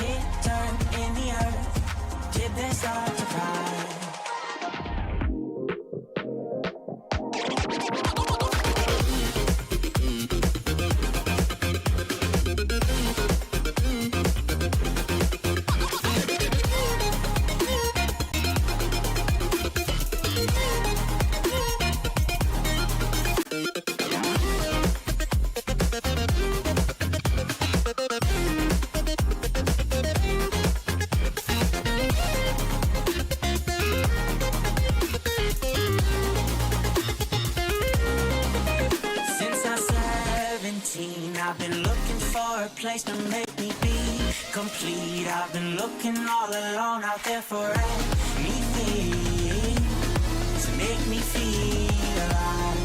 hit turn in the earth? Did they start to cry? I've been looking for a place to make me be complete. I've been looking all alone out there for anything to make me feel alive.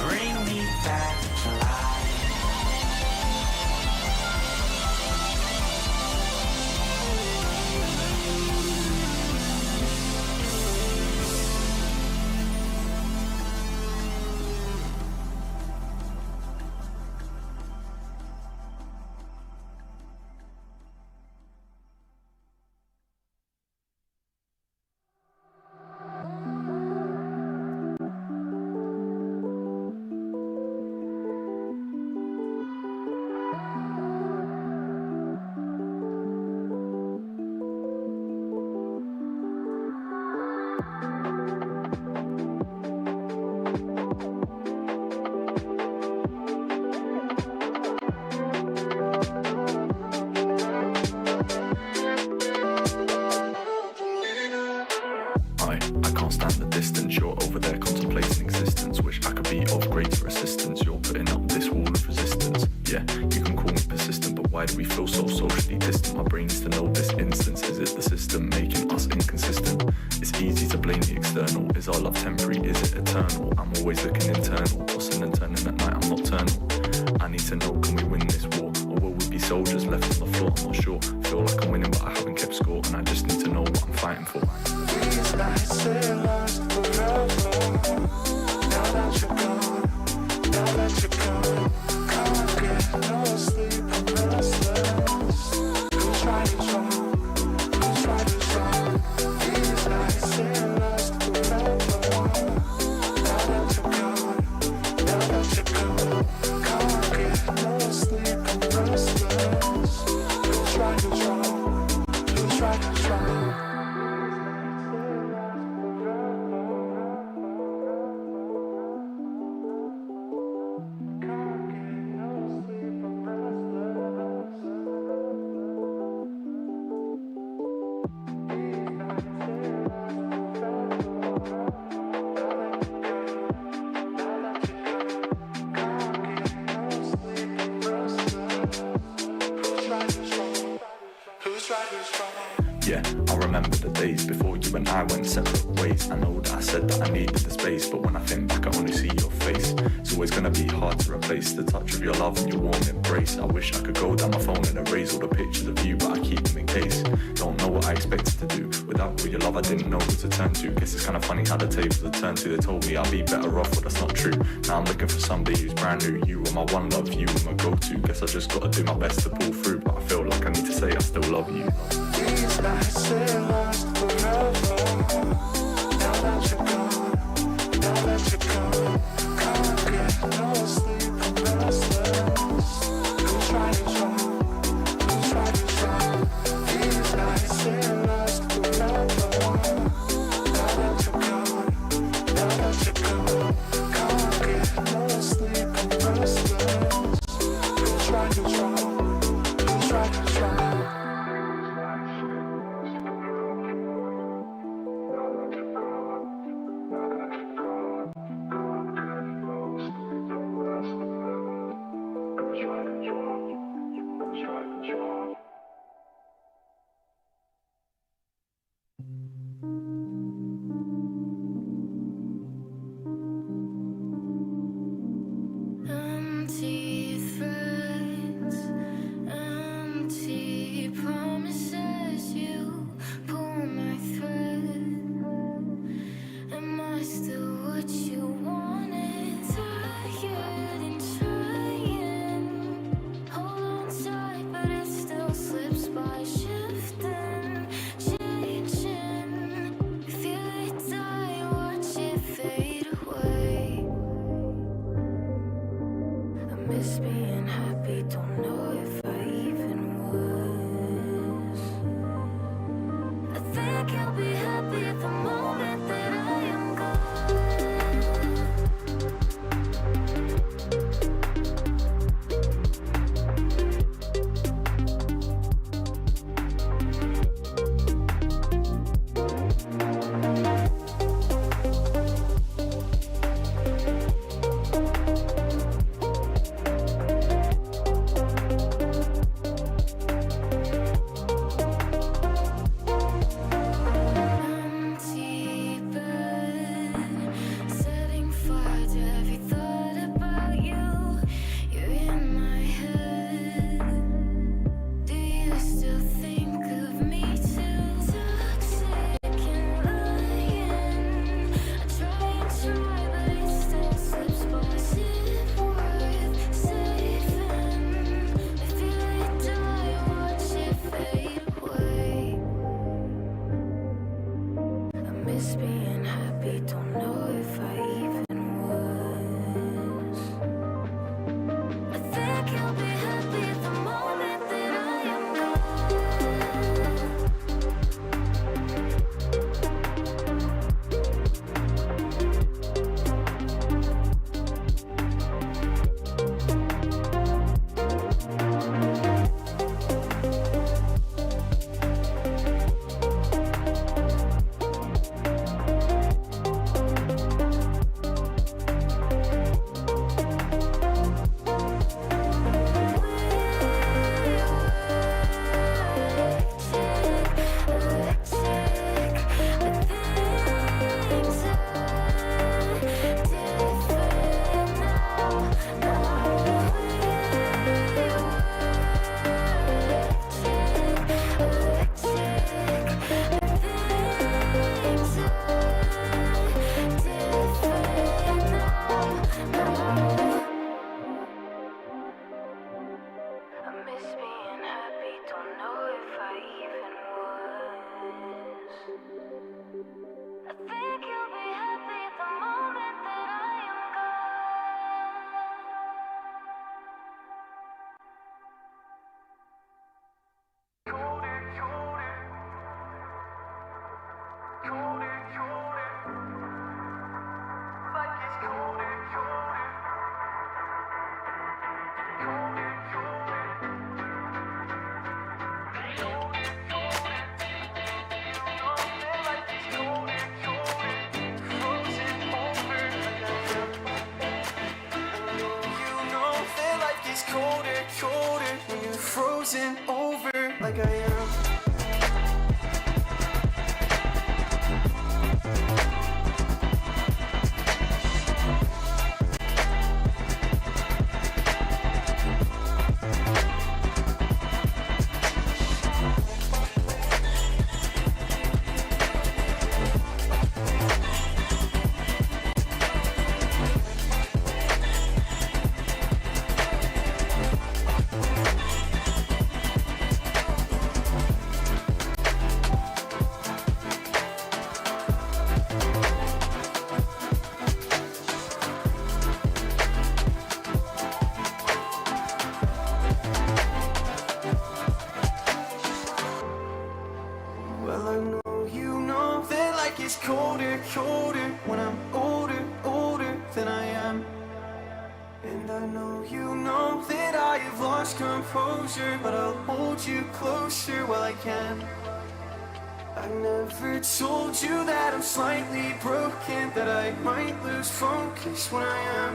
Bring me back to life. I can't stand the distance. You're over there contemplating existence. Wish I could be of greater assistance. You're putting up this wall of resistance. Yeah, you can call me persistent, but why do we feel so socially distant? My brain needs to know this instance. Is it the system making us inconsistent? It's easy to blame the external. Is our love temporary? Is it eternal? I'm always looking internal. Tossing and turning at night, I'm nocturnal. I need to know, can we win this war? Or will we be soldiers left on the floor? I'm not sure. Feel like I'm winning, but I haven't kept score. And I just need to know what I'm fighting for. These nights stay lost forever. Now that you're gone, now that you're gone, can't get no sleep, I'm restless. Who's right is wrong? Who's right is wrong? These nights stay lost forever. Now that you're gone, now that you're gone, can't get no sleep, I'm restless. Who's right is wrong? Who's right is wrong? Yeah, I remember the days before you and I went separate ways. I know that I said that I needed the space, but when I think back I only see your face. It's always gonna be hard to replace the touch of your love and your warm embrace. I wish I could go down my phone and erase all the pictures of you, but I keep them in case. Don't know what I expected to do. Without all your love I didn't know who to turn to. Guess it's kinda funny how the tables are turned to. They told me I'd be better off, but that's not true. Now I'm looking for somebody who's brand new. You are my one love, you are my go-to. Guess I just gotta do my best to pull through, but I feel like I need to say I still love you. These nights stay lost forever. Now that you're gone, now that you're gone, can't get no sleep, I'm restless. Who's right is wrong? Who's right is wrong? These nights stay lost forever. Now that you're gone, now that you're gone, can't get no sleep, I'm restless. Who's right is wrong? Who's right is wrong? miss being happy, don't know if I even was. I think you'll be happy at the moment that I am gone. Miss being happy, don't know if I even was. I think you'll be happy at the moment that I am colder when you're frozen over like I am. Well, I know you know that like it's colder, colder when I'm older, older than I am. And I know you know that I have lost composure, but I'll hold you closer while I can. I never told you that I'm slightly broken, that I might lose focus when I am.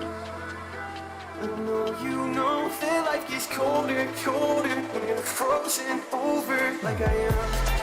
I know you know that life gets colder, colder when you're frozen over like I am.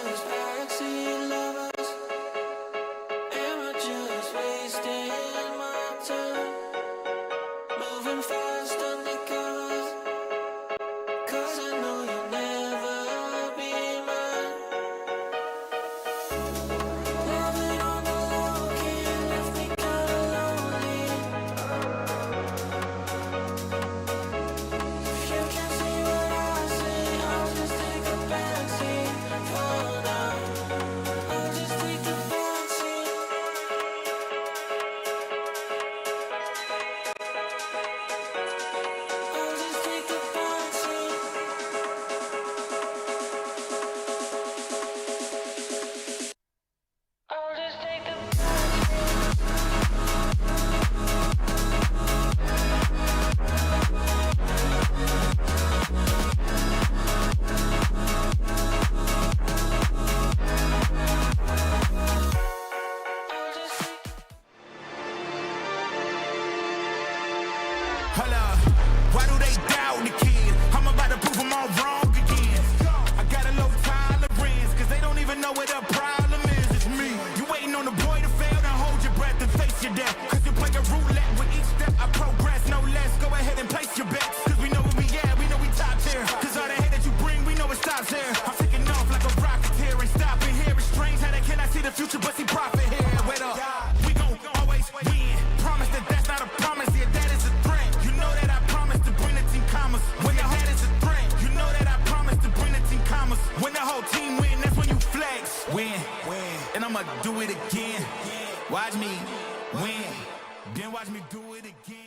just backseat lovers? Am I just wasting my time? Moving fast undercover, 'cause I know you'll never be mine. Loving on the low key left me kinda lonely. If you can see what I see, I'll just take a backseat for now. I'll just take the backseat. I'll just take the backseat. I'll just take the Hold up, why do they doubt the kid? I'm about to prove them all wrong again. I got a low tolerance, cause they don't even know what the problem is. It's me. You waiting on the boy to fail, then hold your breath and face your death. Cause you play a roulette with each step I progress, no less. Go ahead and place your bets. Cause we know where we at, we know we top tier. Cause all the hate that you bring, we know it stops here. I'm taking off like a rocketeer and stopping here. It's strange how they cannot see the future, but see profit here. Wait up, we gon' always win. Promise that that's not a promise, yeah, that is a threat. You know that I promise to bring the team commas. When that is a threat, you know that I promise to bring the team commas. When the whole team win, that's when you flex. Win, and I'ma do it again. Watch me win, then watch me do it again.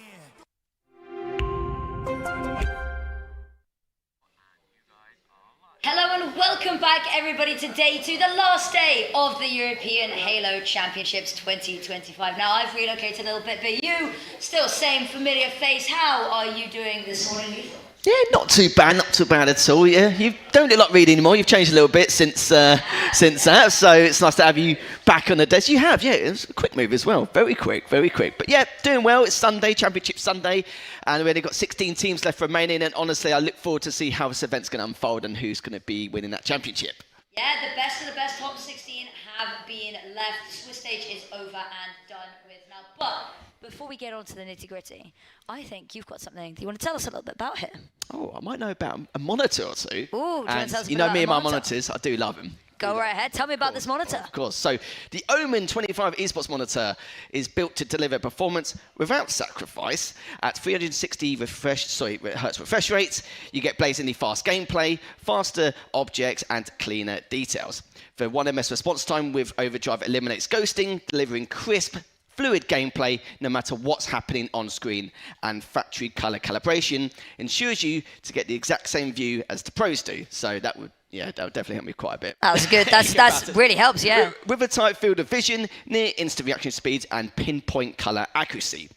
Hello and welcome back everybody to day 2, the last day of the European Halo Championships 2025. Now I've relocated a little bit, but you, still same familiar face. How are you doing this morning, Lethal? Yeah, not too bad at all. Yeah, you don't look like Reed anymore. You've changed a little bit since that, so it's nice to have you back on the desk. You have, yeah. It was a quick move as well, very quick. But yeah, doing well. It's Sunday, Championship Sunday, and we've only got 16 teams left remaining. And honestly, I look forward to see how this event's going to unfold and who's going to be winning that championship. Yeah, the best of the best top 16 have been left. Swiss stage is over and done with now. But before we get on to the nitty gritty, I think you've got something. Do you want to tell us a little bit about here? Oh, I might know about a monitor or two. Ooh, do you want to tell us a bit you know about me the and my monitor? monitors. I do love them. Go right ahead. Tell me about this monitor. Of course. So the Omen 25 Esports monitor is built to deliver performance without sacrifice at 360 hertz refresh rates. You get blazingly fast gameplay, faster objects, and cleaner details. For 1 ms response time with overdrive eliminates ghosting, delivering crisp, fluid gameplay no matter what's happening on screen, and factory color calibration ensures you to get the exact same view as the pros do. So that would definitely help me quite a bit. That was good. That's really helps, yeah. With a tight field of vision, near instant reaction speeds, and pinpoint color accuracy.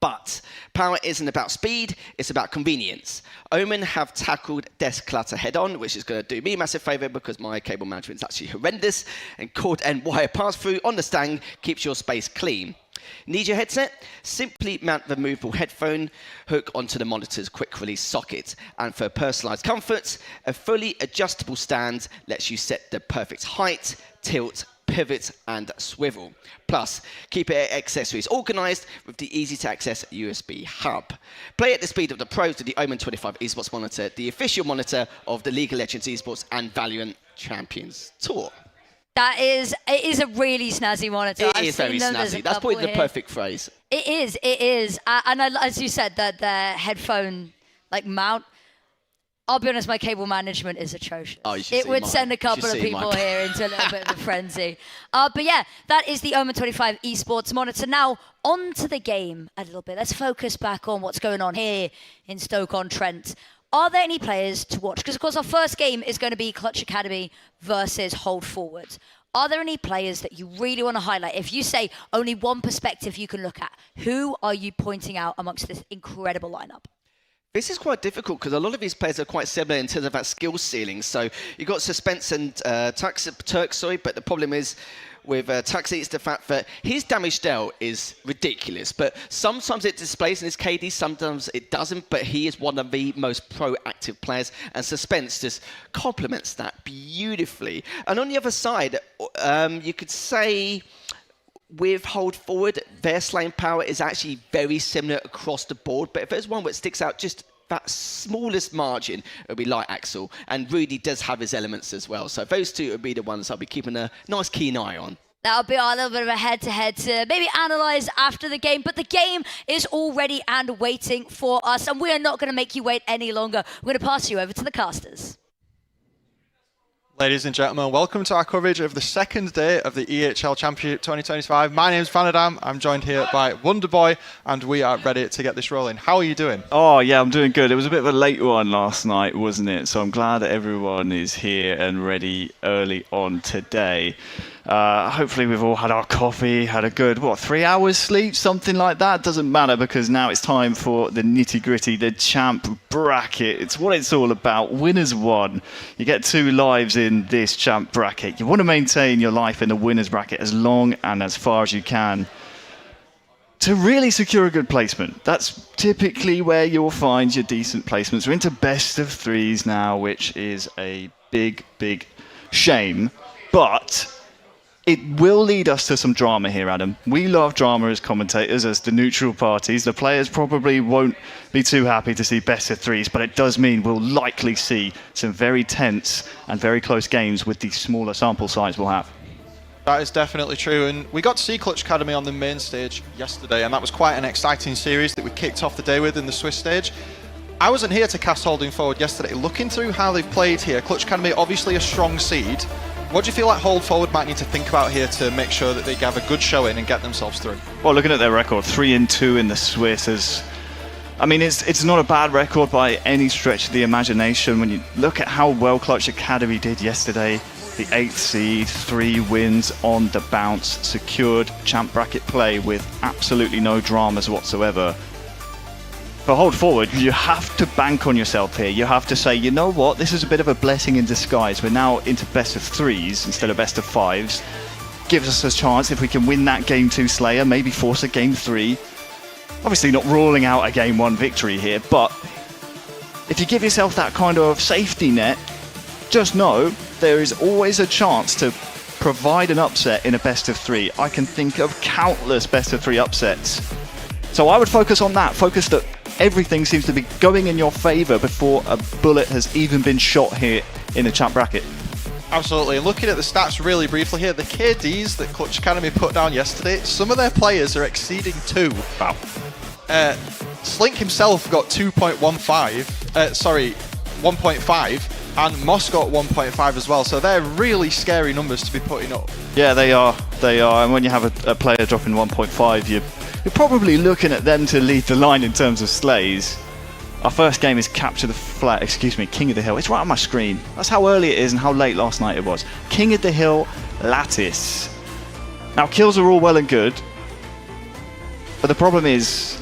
But power isn't about speed, it's about convenience. Omen have tackled desk clutter head on, which is going to do me a massive favour because my cable management is actually horrendous, and cord and wire pass-through on the stand keeps your space clean. Need your headset? Simply mount the removable headphone hook onto the monitor's quick release socket. And for personalised comfort, a fully adjustable stand lets you set the perfect height, tilt, pivot and swivel. Plus, keep your accessories organised with the easy-to-access USB hub. Play at the speed of the pros with the Omen 25 Esports monitor, the official monitor of the League of Legends Esports and Valorant Champions Tour. It is a really snazzy monitor. It is very snazzy. That's probably the perfect phrase. It is. And as you said, the headphone mount, I'll be honest, my cable management is atrocious. Oh, it would send a couple of people here into a little bit of a frenzy. But yeah, that is the Omen 25 Esports monitor. Now, on to the game a little bit. Let's focus back on what's going on here in Stoke-on-Trent. Are there any players to watch? Because, of course, our first game is going to be Clutch Academy versus Hold Forward. Are there any players that you really want to highlight? If you say only one perspective you can look at, who are you pointing out amongst this incredible lineup? This is quite difficult because a lot of these players are quite similar in terms of that skill ceiling. So you've got Suspense and Turk, but the problem is with Taxi, it's the fact that his damage dealt is ridiculous, but sometimes it displays in his KD, sometimes it doesn't, but he is one of the most proactive players, and Suspense just complements that beautifully. And on the other side, you could say with Hold Forward, their slaying power is actually very similar across the board, but if there's one that sticks out just that smallest margin, it would be Light Axel, and Rudy does have his elements as well. So those two would be the ones I'll be keeping a nice keen eye on. That'll be our little bit of a head-to-head to maybe analyse after the game. But the game is all ready and waiting for us, and we are not going to make you wait any longer. We're going to pass you over to the casters. Ladies and gentlemen, welcome to our coverage of the second day of the EHL Championship 2025. My name's Vanadam. I'm joined here by Wonderboy, and we are ready to get this rolling. How are you doing? Oh, yeah, I'm doing good. It was a bit of a late one last night, wasn't it? So I'm glad that everyone is here and ready early on today. Hopefully we've all had our coffee, had a good, 3 hours sleep, something like that. Doesn't matter, because now it's time for the nitty-gritty, the champ bracket. It's what it's all about. Winners one. You get 2 lives in this champ bracket. You want to maintain your life in the winners bracket as long and as far as you can to really secure a good placement. That's typically where you'll find your decent placements. We're into best of 3s now, which is a big, big shame. But it will lead us to some drama here, Adam. We love drama as commentators, as the neutral parties. The players probably won't be too happy to see best of 3s, but it does mean we'll likely see some very tense and very close games with the smaller sample size we'll have. That is definitely true, and we got to see Clutch Academy on the main stage yesterday, and that was quite an exciting series that we kicked off the day with in the Swiss stage. I wasn't here to cast Holding Forward yesterday. Looking through how they've played here, Clutch Academy obviously a strong seed. What do you feel like Hold Forward might need to think about here to make sure that they have a good showing and get themselves through? Well, looking at their record, 3-2 in the Swiss is, I mean, it's not a bad record by any stretch of the imagination. When you look at how well Clutch Academy did yesterday, the 8th seed, 3 wins on the bounce, secured champ bracket play with absolutely no dramas whatsoever. For Hold Forward, you have to bank on yourself here. You have to say, you know what, this is a bit of a blessing in disguise. We're now into best of 3s instead of best of 5s. Gives us a chance if we can win that Game 2 Slayer, maybe force a Game 3. Obviously not ruling out a Game 1 victory here, but if you give yourself that kind of safety net, just know there is always a chance to provide an upset in a best of 3. I can think of countless best of 3 upsets. So I would focus on that, focus that everything seems to be going in your favour before a bullet has even been shot here in the champ bracket. Absolutely. Looking at the stats really briefly here, the KDs that Clutch Academy put down yesterday, some of their players are exceeding 2. Wow. Slink himself got 1.5, and Moss got 1.5 as well, so they're really scary numbers to be putting up. Yeah, they are, and when you have a player dropping 1.5, you're probably looking at them to lead the line in terms of slays. Our first game is Capture the Flag, King of the Hill. It's right on my screen. That's how early it is and how late last night it was. King of the Hill, Lattice. Now, kills are all well and good, but the problem is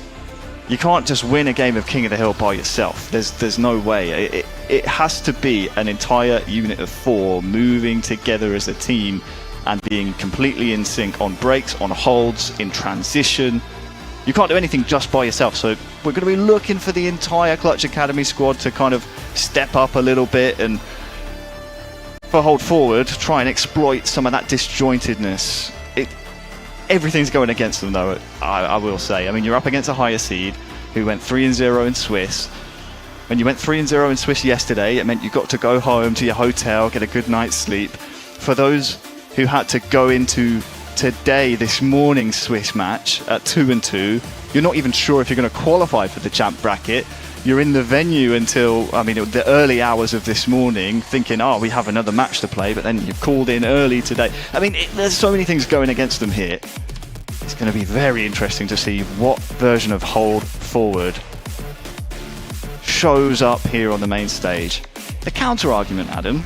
you can't just win a game of King of the Hill by yourself. There's no way. It has to be an entire unit of 4 moving together as a team and being completely in sync on breaks, on holds, in transition. You can't do anything just by yourself, so we're going to be looking for the entire Clutch Academy squad to kind of step up a little bit, and for Hold Forward, try and exploit some of that disjointedness. Everything's going against them, though, I will say. I mean, you're up against a higher seed who went 3-0 in Swiss. When you went 3-0 in Swiss yesterday, it meant you got to go home to your hotel, get a good night's sleep. For those who had to go into today, this morning's Swiss match at 2-2, you're not even sure if you're going to qualify for the champ bracket. You're in the venue until, the early hours of this morning, thinking, we have another match to play, but then you've called in early today. There's so many things going against them here. It's going to be very interesting to see what version of Hold Forward shows up here on the main stage. The counter argument, Adam,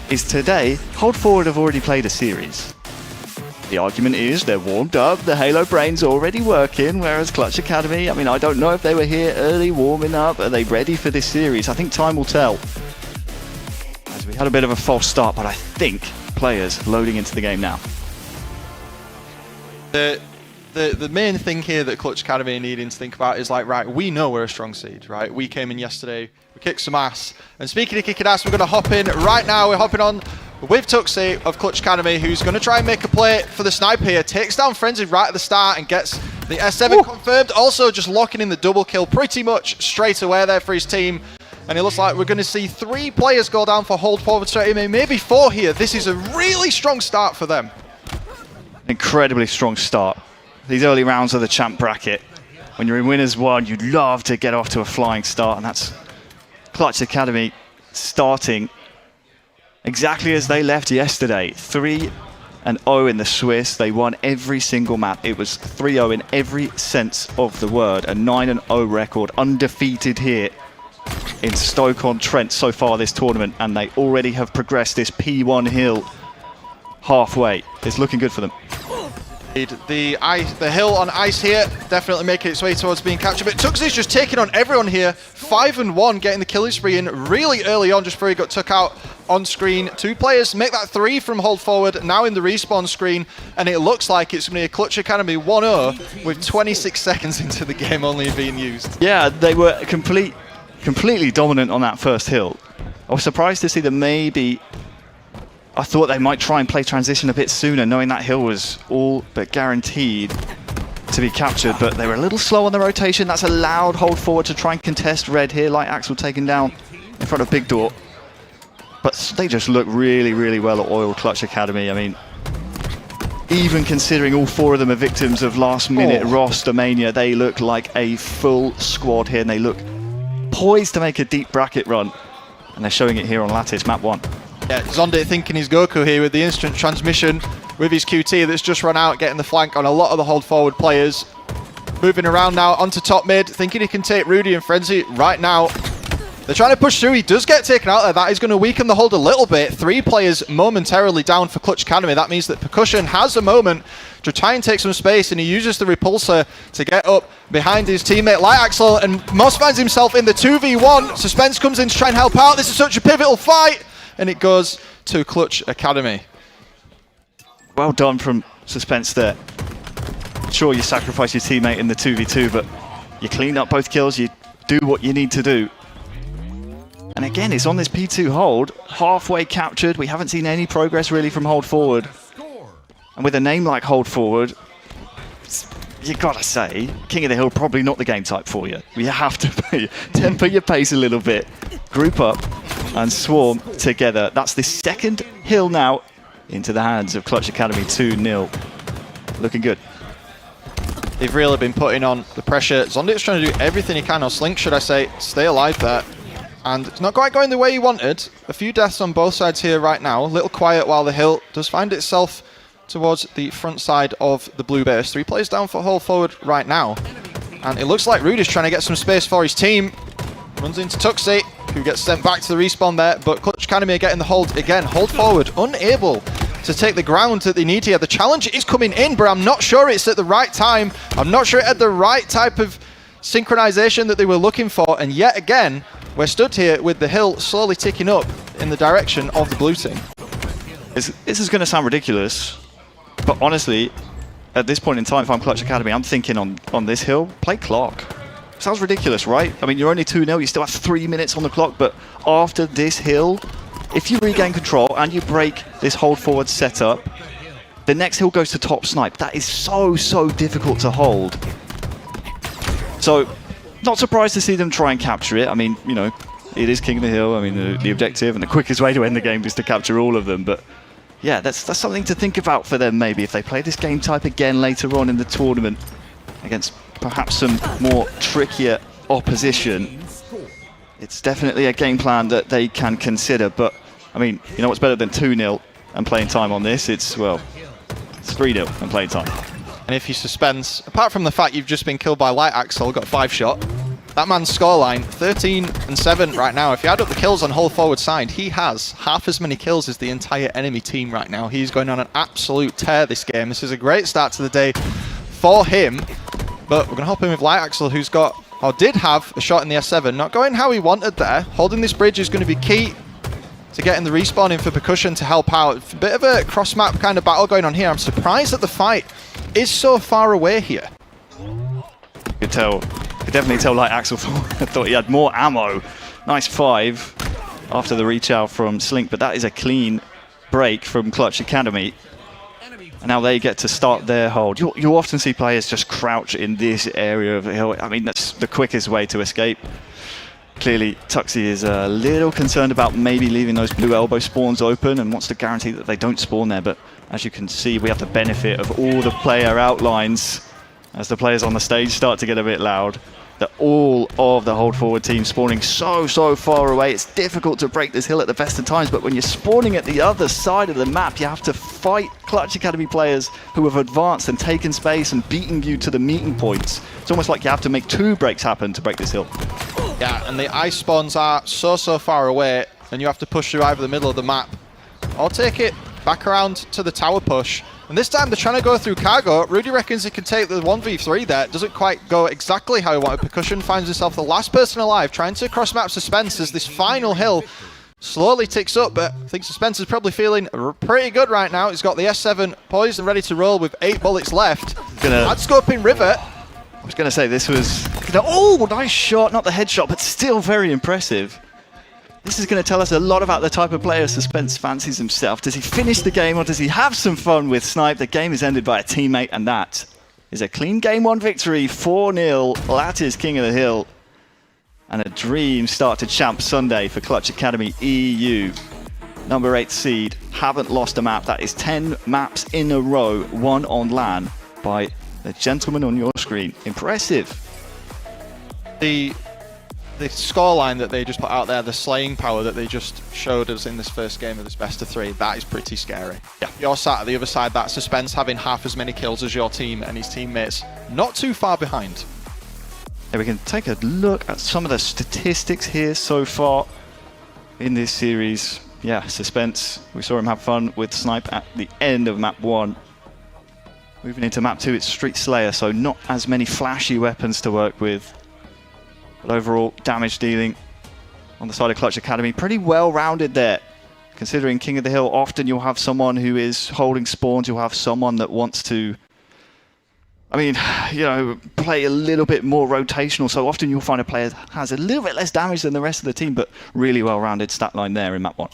is today, Hold Forward have already played a series. The argument is they're warmed up, the Halo brain's already working, whereas Clutch Academy, I mean, I don't know if they were here early warming up. Are they ready for this series? I think time will tell. As we had a bit of a false start, but I think players loading into the game now. The main thing here that Clutch Academy are needing to think about is like, right, we know we're a strong seed, right? We came in yesterday, we kicked some ass. And speaking of kicking ass, we're going to hop in right now. We're hopping on with Tuxie of Clutch Academy, who's going to try and make a play for the sniper here. Takes down Frenzy right at the start and gets the S7 confirmed. Also just locking in the double kill pretty much straight away there for his team. And it looks like we're going to see 3 players go down for hold forward straight away, maybe 4 here. This is a really strong start for them. Incredibly strong start. These early rounds of the champ bracket, when you're in winners 1, you'd love to get off to a flying start, and that's Clutch Academy starting exactly as they left yesterday. 3-0 in the Swiss. They won every single map. It was 3-0 in every sense of the word. A 9-0 record, undefeated here in Stoke-on-Trent so far this tournament, and they already have progressed this P1 hill halfway. It's looking good for them. The hill on ice here definitely making its way towards being captured, but Tuxie's just taking on everyone here. 5-1, getting the killing spree in really early on, just before he got took out on screen. 2 players make that 3 from hold forward, now in the respawn screen, and it looks like it's going to be a Clutch Academy 1-0 with 26 seconds into the game only being used. Yeah, they were completely dominant on that first hill. I was surprised to see them maybe... I thought they might try and play transition a bit sooner, knowing that hill was all but guaranteed to be captured, but they were a little slow on the rotation. That's allowed hold forward to try and contest red here, like Axel taken down in front of Big Door. But they just look really, really well at Oil Clutch Academy. I mean, even considering all 4 of them are victims of last-minute roster mania, they look like a full squad here, and they look poised to make a deep bracket run. And they're showing it here on Lattice, map 1. Yeah, Zonde thinking he's Goku here with the instant transmission with his QT that's just run out, getting the flank on a lot of the hold forward players. Moving around now onto top mid, thinking he can take Rudy and Frenzy right now. They're trying to push through. He does get taken out there. That is going to weaken the hold a little bit. 3 players momentarily down for Clutch Academy. That means that Percussion has a moment to try and take some space, and he uses the repulsor to get up behind his teammate Light Axel, and Moss finds himself in the 2v1. Suspense comes in to try and help out. This is such a pivotal fight, and it goes to Clutch Academy. Well done from Suspense there. Sure, you sacrifice your teammate in the 2v2, but you clean up both kills, you do what you need to do. And again, it's on this P2 hold, halfway captured. We haven't seen any progress really from hold forward. And with a name like hold forward, you gotta say, King of the Hill probably not the game type for you. You have to temper your pace a little bit, group up and swarm together. That's the 2nd hill now into the hands of Clutch Academy, 2-0. Looking good. They've really been putting on the pressure. Zondic's trying to do everything he can, or Slink should I say, stay alive there. And it's not quite going the way he wanted. A few deaths on both sides here right now. A little quiet while the hill does find itself towards the front side of the blue base. 3 players down for hold forward right now. And it looks like Rudy's trying to get some space for his team. Runs into Tuxie, who gets sent back to the respawn there. But Clutch Academy are getting the hold again. Hold forward, unable to take the ground that they need here. The challenge is coming in, but I'm not sure it's at the right time. I'm not sure it had the right type of synchronization that they were looking for. And yet again, we're stood here with the hill slowly ticking up in the direction of the blue team. This is going to sound ridiculous, but honestly, at this point in time, if I'm Clutch Academy, I'm thinking on this hill, play clock. Sounds ridiculous, right? I mean, you're only 2-0, you still have 3 minutes on the clock, but after this hill, if you regain control and you break this hold forward setup, the next hill goes to top snipe. That is so difficult to hold. So, not surprised to see them try and capture it. I mean, you know, it is King of the Hill. I mean, the objective and the quickest way to end the game is to capture all of them. But yeah, that's something to think about for them maybe if they play this game type again later on in the tournament against perhaps some more trickier opposition. It's definitely a game plan that they can consider. But I mean, you know what's better than 2-0 and playing time on this? It's 3-0 and playing time. And if you Suspense, apart from the fact you've just been killed by Light Axel, got 5 shot, that man's scoreline, 13-7 right now. If you add up the kills on whole forward side, he has half as many kills as the entire enemy team right now. He's going on an absolute tear this game. This is a great start to the day for him. But we're going to hop in with Light Axel, who's got, or did have, a shot in the S7. Not going how he wanted there. Holding this bridge is going to be key to getting the respawn in for Percussion to help out. A bit of a cross-map kind of battle going on here. I'm surprised that the fight is so far away here. Could definitely tell Light Axel thought he had more ammo. Nice 5 after the reach out from Slink, but that is a clean break from Clutch Academy. And now they get to start their hold. You often see players just crouch in this area of the hill. I mean, that's the quickest way to escape. Clearly, Tuxie is a little concerned about maybe leaving those blue elbow spawns open and wants to guarantee that they don't spawn there. But as you can see, we have the benefit of all the player outlines as the players on the stage start to get a bit loud. That all of the hold forward team spawning so far away. It's difficult to break this hill at the best of times, but when you're spawning at the other side of the map, you have to fight Clutch Academy players who have advanced and taken space and beaten you to the meeting points. It's almost like you have to make 2 breaks happen to break this hill. Yeah, and the ice spawns are so far away, and you have to push through either the middle of the map or take it back around to the tower push. And this time they're trying to go through cargo. Rudy reckons he can take the 1v3 there. Doesn't quite go exactly how he wanted. Percussion finds himself the last person alive, trying to cross-map Suspense as this final hill slowly ticks up. But I think Suspense is probably feeling pretty good right now. He's got the S7 poised and ready to roll with 8 bullets left. Ad scoping Rivet. I was going to say this was... Oh, nice shot. Not the headshot, but still very impressive. This is going to tell us a lot about the type of player Suspense fancies himself. Does he finish the game or does he have some fun with Snipe? The game is ended by a teammate, and that is a clean Game 1 victory, 4-0. That is King of the Hill. And a dream start to Champ Sunday for Clutch Academy EU. Number 8 seed, haven't lost a map. That is 10 maps in a row, won on LAN by the gentleman on your screen. Impressive. The scoreline that they just put out there, the slaying power that they just showed us in this first game of this best of 3, that is pretty scary. Yeah. You're sat at the other side, that Suspense having half as many kills as your team and his teammates, not too far behind. Yeah, we can take a look at some of the statistics here so far in this series. Yeah, Suspense, we saw him have fun with Snipe at the end of map 1. Moving into map 2, it's Street Slayer, so not as many flashy weapons to work with. But overall, damage dealing on the side of Clutch Academy, pretty well-rounded there. Considering King of the Hill, often you'll have someone who is holding spawns, you'll have someone that wants to, I mean, you know, play a little bit more rotational. So often you'll find a player that has a little bit less damage than the rest of the team, but really well-rounded stat line there in map 1.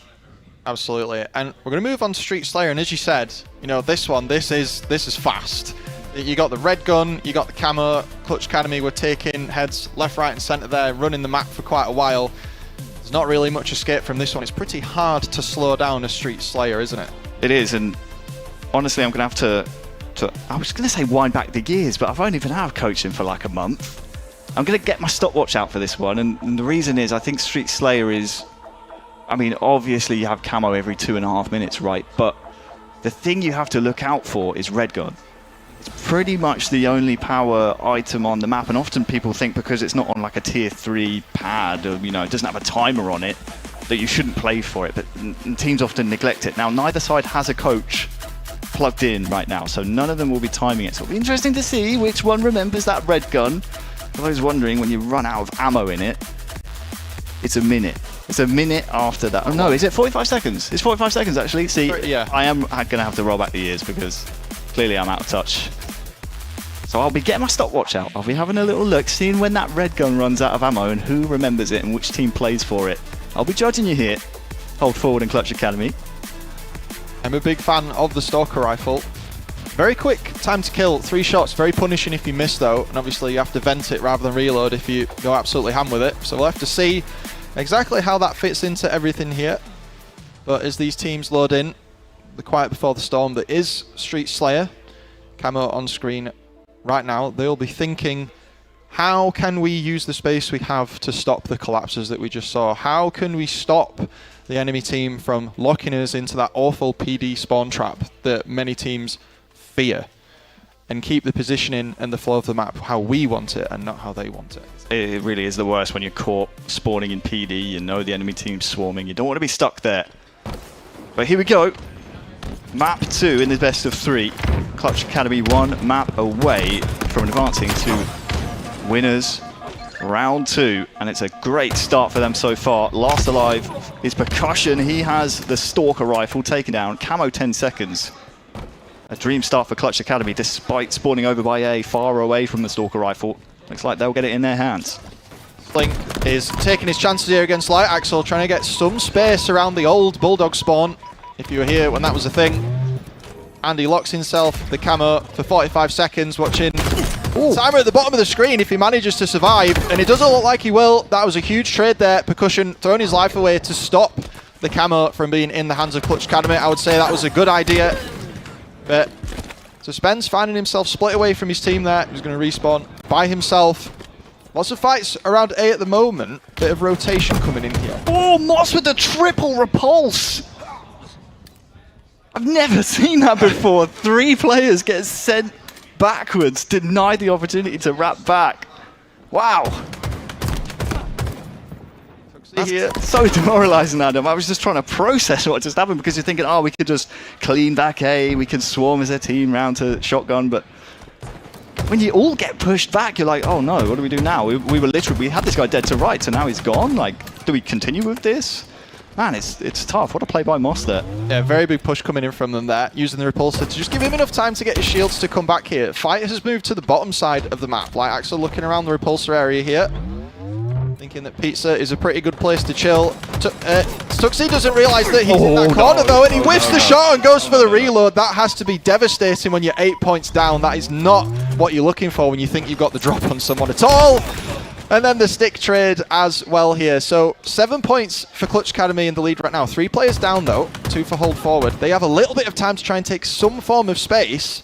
Absolutely. And we're going to move on to Street Slayer, and as you said, you know, this is fast. You got the red gun, you got the camo. Clutch Academy were taking heads left, right and centre there, running the map for quite a while. There's not really much escape from this one. It's pretty hard to slow down a Street Slayer, isn't it? It is, and honestly, I'm going to have to I was going to say wind back the gears, but I've only been out of coaching for like a month. I'm going to get my stopwatch out for this one, and the reason is I think Street Slayer is, I mean, obviously you have camo every 2.5 minutes, right? But the thing you have to look out for is red gun. It's pretty much the only power item on the map, and often people think because it's not on like a tier 3 pad, or you know, it doesn't have a timer on it, that you shouldn't play for it, but teams often neglect it. Now, neither side has a coach plugged in right now, so none of them will be timing it. So it'll be interesting to see which one remembers that red gun. For those wondering, when you run out of ammo in it, it's a minute. It's a minute after that. Oh no, is it 45 seconds? It's 45 seconds actually. See, yeah. I am going to have to roll back the years because clearly I'm out of touch. So I'll be getting my stopwatch out. I'll be having a little look, seeing when that red gun runs out of ammo and who remembers it and which team plays for it. I'll be judging you here. Hold forward in Clutch Academy. I'm a big fan of the Stalker rifle. Very quick time to kill, 3 shots, very punishing if you miss though, and obviously you have to vent it rather than reload if you go absolutely ham with it. So we'll have to see exactly how that fits into everything here. But as these teams load in, the Quiet Before the Storm, that is Street Slayer, camo on screen right now, they'll be thinking, how can we use the space we have to stop the collapses that we just saw? How can we stop the enemy team from locking us into that awful PD spawn trap that many teams fear? and keep the positioning and the flow of the map how we want it and not how they want it. It really is the worst when you're caught spawning in PD, you know the enemy team's swarming, you don't want to be stuck there. But here we go. Map 2 in the best of 3. Clutch Academy 1 map away from advancing to winners round 2. And it's a great start for them so far. Last alive is Percussion. He has the Stalker rifle taken down. Camo 10 seconds. A dream start for Clutch Academy despite spawning over by A, far away from the Stalker rifle. Looks like they'll get it in their hands. Slink is taking his chances here against Light Axel, trying to get some space around the old Bulldog spawn. If you were here when that was a thing. And he locks himself the camo for 45 seconds, watching timer at the bottom of the screen if he manages to survive. And it doesn't look like he will. That was a huge trade there. Percussion throwing his life away to stop the camo from being in the hands of Clutch Academy. I would say that was a good idea. But Suspense finding himself split away from his team there. He's going to respawn by himself. Lots of fights around A at the moment. Bit of rotation coming in here. Oh, Moss with the triple repulse! I've never seen that before. 3 players get sent backwards, denied the opportunity to wrap back. Wow. That's so demoralizing, Adam. I was just trying to process what just happened because you're thinking, oh, we could just clean back A, we can swarm as a team round to shotgun, but when you all get pushed back, you're like, oh no, what do we do now? We had this guy dead to right, so now he's gone. Like, do we continue with this? Man, it's tough. What a play by Moss there. Yeah, very big push coming in from them there, using the repulsor to just give him enough time to get his shields to come back here. Fight has moved to the bottom side of the map. Light Axel looking around the repulsor area here, thinking that Pizza is a pretty good place to chill. Stuxy doesn't realise that he's in that corner though, and he whiffs the shot and goes for the reload. That has to be devastating when you're 8 points down. That is not what you're looking for when you think you've got the drop on someone at all. And then the stick trade as well here. So 7 points for Clutch Academy in the lead right now. 3 players down though, 2 for hold forward. They have a little bit of time to try and take some form of space.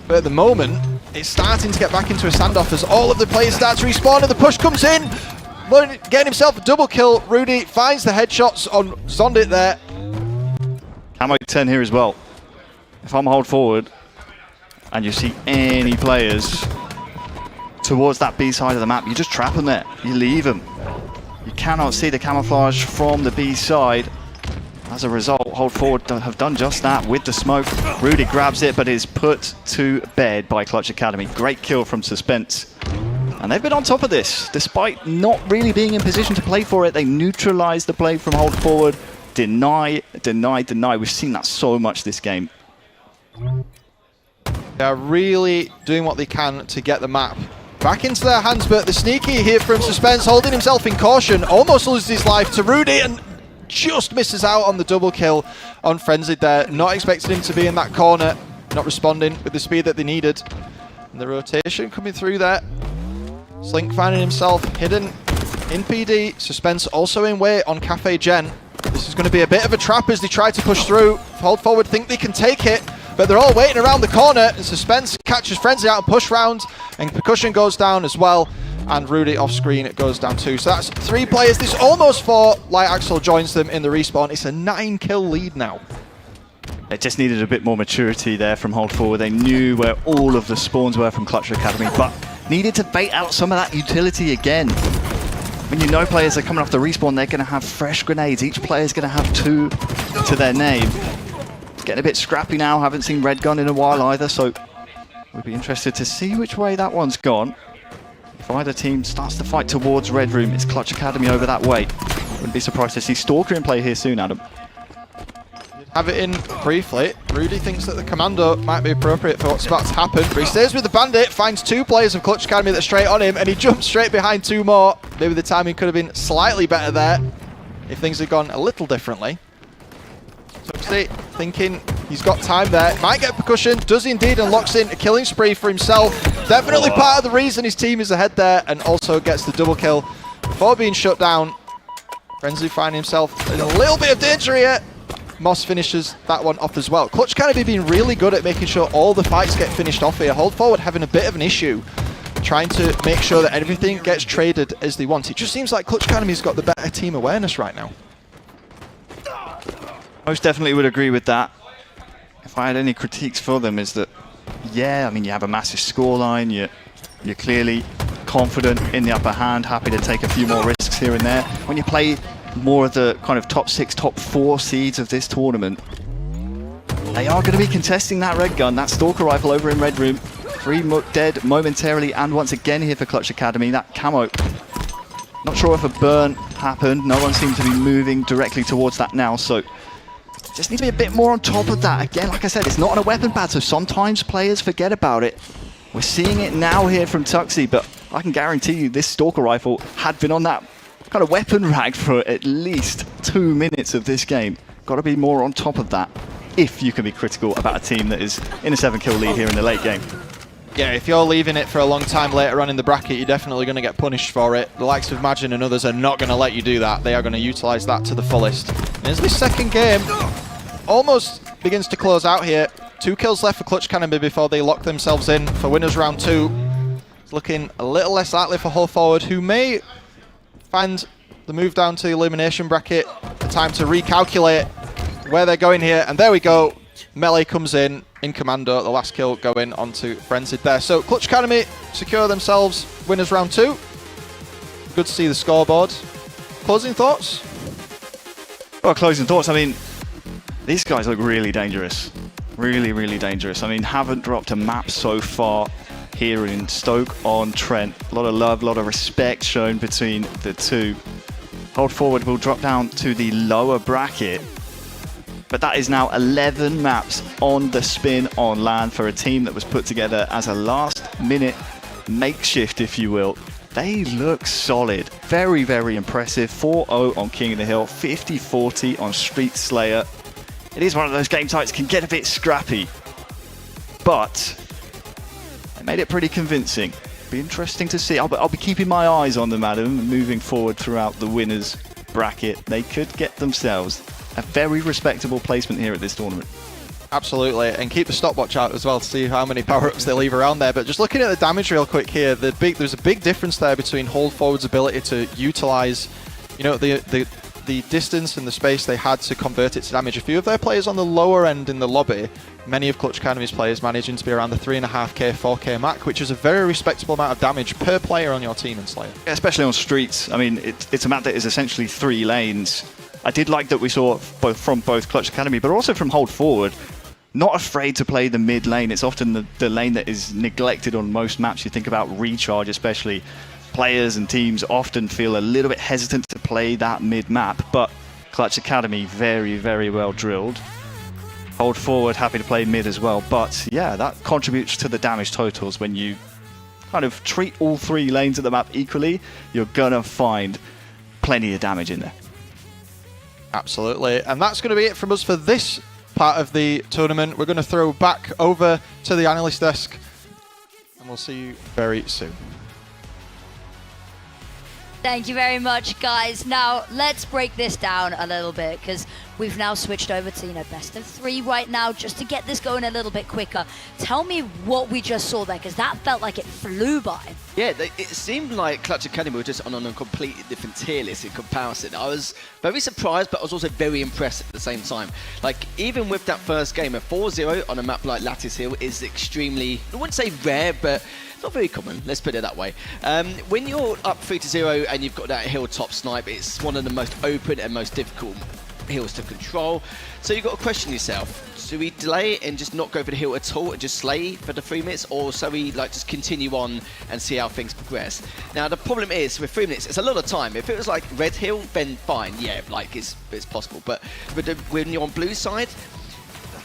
But at the moment, it's starting to get back into a standoff as all of the players start to respawn and the push comes in. Getting himself a double kill. Rudy finds the headshots on Zondit there. Camo 10 here as well. If I'm hold forward and you see any players towards that B side of the map, you just trap them there. You leave them. You cannot see the camouflage from the B side. As a result, hold forward have done just that with the smoke. Rudy grabs it, but is put to bed by Clutch Academy. Great kill from Suspense. And they've been on top of this, despite not really being in position to play for it. They neutralized the play from hold forward. Deny, deny, deny. We've seen that so much this game. They are really doing what they can to get the map back into their hands, but the sneaky here from Suspense, holding himself in caution, almost loses his life to Rudy and just misses out on the double kill on Frenzied there. Not expecting him to be in that corner, not responding with the speed that they needed. And the rotation coming through there. Slink finding himself hidden in PD. Suspense also in wait on Cafe Gen. This is going to be a bit of a trap as they try to push through. Hold forward think they can take it, but they're all waiting around the corner, and Suspense catches Frenzy out and push round, and Percussion goes down as well, and Rudy off screen it goes down too. So that's 3 players. This almost 4. Light Axel joins them in the respawn. It's a 9-kill lead now. It just needed a bit more maturity there from hold forward. They knew where all of the spawns were from Clutch Academy, but needed to bait out some of that utility again. When you know players are coming off the respawn, they're going to have fresh grenades. Each player's going to have 2 to their name. Getting a bit scrappy now. Haven't seen Red Gun in a while either, so we'd be interested to see which way that one's gone. If either team starts to fight towards Red Room, it's Clutch Academy over that way. Wouldn't be surprised to see Stalker in play here soon, Adam. Have it in briefly. Rudy thinks that the commando might be appropriate for what's about to happen, but he stays with the bandit, finds 2 players of Clutch Academy that are straight on him, and he jumps straight behind 2 more. Maybe the timing could have been slightly better there if things had gone a little differently. Tuxie thinking he's got time there. Might get Percussion, does indeed, and locks in a killing spree for himself. Definitely part of the reason his team is ahead there, and also gets the double kill before being shut down. Frenzy finding himself in a little bit of danger here. Moss finishes that one off as well. Clutch Academy being really good at making sure all the fights get finished off here. Hold forward having a bit of an issue, trying to make sure that everything gets traded as they want. It just seems like Clutch Academy's got the better team awareness right now. Most definitely would agree with that. If I had any critiques for them, is that yeah, I mean, you have a massive scoreline. You're clearly confident in the upper hand, happy to take a few more risks here and there. When you play more of the kind of top 6, top 4 seeds of this tournament, they are going to be contesting that red gun, that Stalker rifle over in Red Room. 3 dead momentarily, and once again here for Clutch Academy. That camo, not sure if a burn happened. No one seems to be moving directly towards that now, so just need to be a bit more on top of that. Again, like I said, it's not on a weapon pad, so sometimes players forget about it. We're seeing it now here from Tuxie, but I can guarantee you this Stalker rifle had been on that kind of weapon rack for at least 2 minutes of this game. Got to be more on top of that if you can be critical about a team that is in a 7-kill lead here in the late game. Yeah, if you're leaving it for a long time later on in the bracket, you're definitely going to get punished for it. The likes of Majin and others are not going to let you do that. They are going to utilise that to the fullest. And as this second game almost begins to close out here, 2 kills left for Clutch Academy before they lock themselves in for winners round 2. It's looking a little less likely for Hull Forward, who may find the move down to the elimination bracket, the time to recalculate where they're going here. And there we go. Melee comes in commando, the last kill going onto Frenzied there. So Clutch Academy secure themselves winners round 2. Good to see the scoreboard. Closing thoughts? Well, closing thoughts, I mean, these guys look really dangerous. Really, really dangerous. I mean, haven't dropped a map so far here in Stoke-on-Trent. A lot of love, a lot of respect shown between the two. Hold Forward will drop down to the lower bracket. But that is now 11 maps on the spin on land for a team that was put together as a last-minute makeshift, if you will. They look solid. Very, very impressive. 4-0 on King of the Hill, 50-40 on Street Slayer. It is one of those game types that can get a bit scrappy, but they made it pretty convincing. Be interesting to see. I'll be keeping my eyes on them, Adam, moving forward throughout the winners bracket. They could get themselves a very respectable placement here at this tournament. Absolutely, and keep the stopwatch out as well to see how many power-ups they leave around there. But just looking at the damage real quick here, there's a big difference there between Hold Forward's ability to utilise, you know, the distance and the space they had to convert it to damage. A few of their players on the lower end in the lobby, many of Clutch Academy's players managing to be around the 3.5k, 4k mark, which is a very respectable amount of damage per player on your team in Slayer. Yeah, especially on Streets. I mean, it's a map that is essentially 3 lanes. I did like that we saw from both Clutch Academy, but also from Hold Forward, not afraid to play the mid lane. It's often the lane that is neglected on most maps. You think about Recharge especially. Players and teams often feel a little bit hesitant to play that mid map, but Clutch Academy very, very well drilled. Hold Forward happy to play mid as well, but yeah, that contributes to the damage totals. When you kind of treat all 3 lanes of the map equally, you're gonna find plenty of damage in there. Absolutely, and that's going to be it from us for this part of the tournament. We're going to throw back over to the analyst desk, and we'll see you very soon. Thank you very much, guys. Now, let's break this down a little bit, because we've now switched over to, best of 3 right now, just to get this going a little bit quicker. Tell me what we just saw there, because that felt like it flew by. Yeah, it seemed like Clutch Academy were just on a completely different tier list in comparison. I was very surprised, but I was also very impressed at the same time. Like, even with that first game, a 4-0 on a map like Lattice Hill is extremely, I wouldn't say rare, but not very common, let's put it that way. When you're up 3-0 and you've got that hilltop snipe, it's one of the most open and most difficult hills to control. So you've got to question yourself. Do we delay it and just not go for the hill at all and just slay for the 3 minutes, or so we just continue on and see how things progress? Now the problem is with 3 minutes, it's a lot of time. If it was like Red Hill, then fine, yeah, it's possible. But when you're on blue side,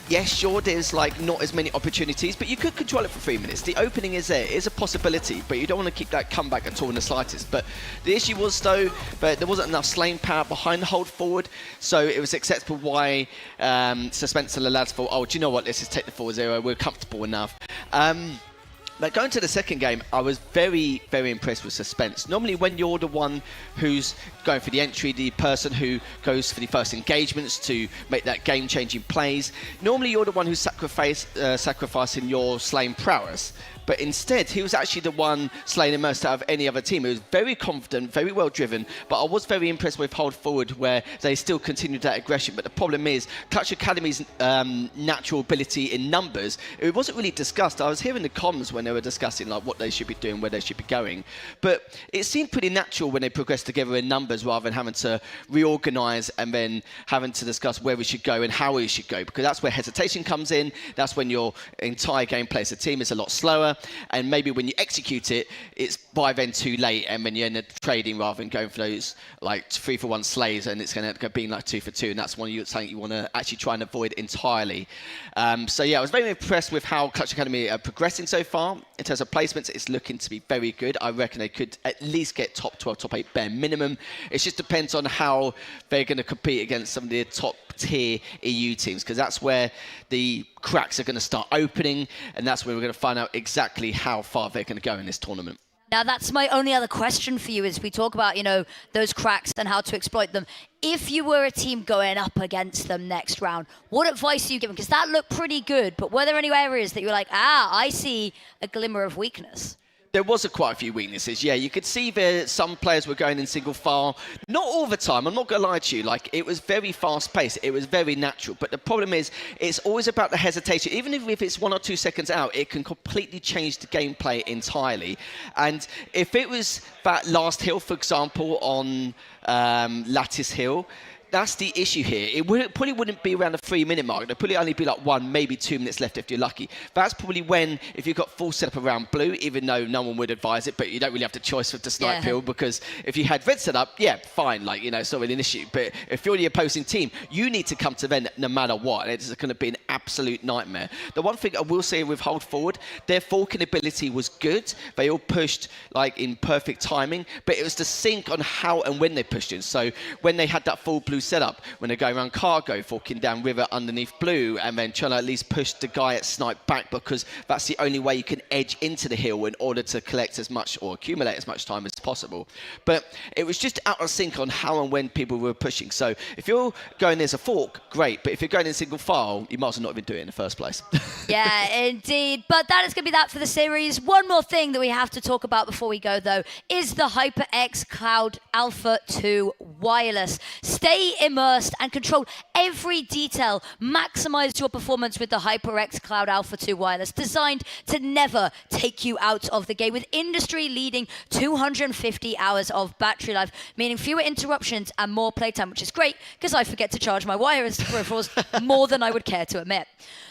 yes, sure, there's not as many opportunities, but you could control it for 3 minutes. The opening is there, it is a possibility, but you don't want to keep that comeback at all in the slightest. But the issue was, though, that there wasn't enough slaying power behind the Hold Forward, so it was acceptable why Suspense and the lads thought, oh, do you know what, let's just take the 4-0, we're comfortable enough. But going to the second game, I was very, very impressed with suspense. Normally when you're the one who's going for the entry, the person who goes for the first engagements to make that game-changing plays, normally you're the one who's sacrificing your slaying prowess. But instead, he was actually the one slaying the most out of any other team. He was very confident, very well driven, but I was very impressed with Hold Forward, where they still continued that aggression. But the problem is, Clutch Academy's natural ability in numbers, it wasn't really discussed. I was hearing the comms when they were discussing like what they should be doing, where they should be going. But it seemed pretty natural when they progressed together in numbers, rather than having to reorganise and then having to discuss where we should go and how we should go, because that's where hesitation comes in. That's when your entire gameplay as a team is a lot slower. And maybe when you execute it, it's by then too late, and when you end up trading rather than going for those like 3-for-1 slays, and it's going to be like 2-for-2, and that's something you want to actually try and avoid entirely. So yeah, I was very impressed with how Clutch Academy are progressing so far. In terms of placements, it's looking to be very good. I reckon they could at least get top 12, top 8 bare minimum. It just depends on how they're going to compete against some of the top tier EU teams, because that's where the cracks are going to start opening, and that's where we're going to find out exactly how far they're going to go in this tournament. Now, that's my only other question for you as we talk about, those cracks and how to exploit them. If you were a team going up against them next round, what advice are you giving? Because that looked pretty good, but were there any areas that you were like, I see a glimmer of weakness? There was quite a few weaknesses, yeah. You could see there some players were going in single file. Not all the time, I'm not going to lie to you. Like, it was very fast-paced. It was very natural. But the problem is, it's always about the hesitation. Even if it's 1 or 2 seconds out, it can completely change the gameplay entirely. And if it was that last hill, for example, on Lattice Hill, that's the issue here. It probably wouldn't be around the 3-minute mark. There'd probably only be like 1, maybe 2 minutes left if you're lucky. That's probably when, if you've got full setup around blue, even though no one would advise it, but you don't really have the choice with the snipe hill, because if you had red setup, yeah, fine, it's not really an issue. But if you're the opposing team, you need to come to them no matter what. It's going to be an absolute nightmare. The one thing I will say with Hold Forward, their forking ability was good. They all pushed in perfect timing, but it was the sync on how and when they pushed in. So when they had that full blue setup, when they're going around cargo, forking down river underneath blue, and then trying to at least push the guy at snipe back, because that's the only way you can edge into the hill in order to collect as much or accumulate as much time as possible. But it was just out of sync on how and when people were pushing. So if you're going as a fork, great, but if you're going in single file, you might as well not even do it in the first place. Yeah, indeed. But that is going to be that for the series. One more thing that we have to talk about before we go, though, is the HyperX Cloud Alpha 2 Wireless. Stay immersed and control every detail. Maximize your performance with the HyperX Cloud Alpha 2 Wireless, designed to never take you out of the game, with industry-leading 250 hours of battery life, meaning fewer interruptions and more playtime, which is great because I forget to charge my wireless peripherals more than I would care to admit.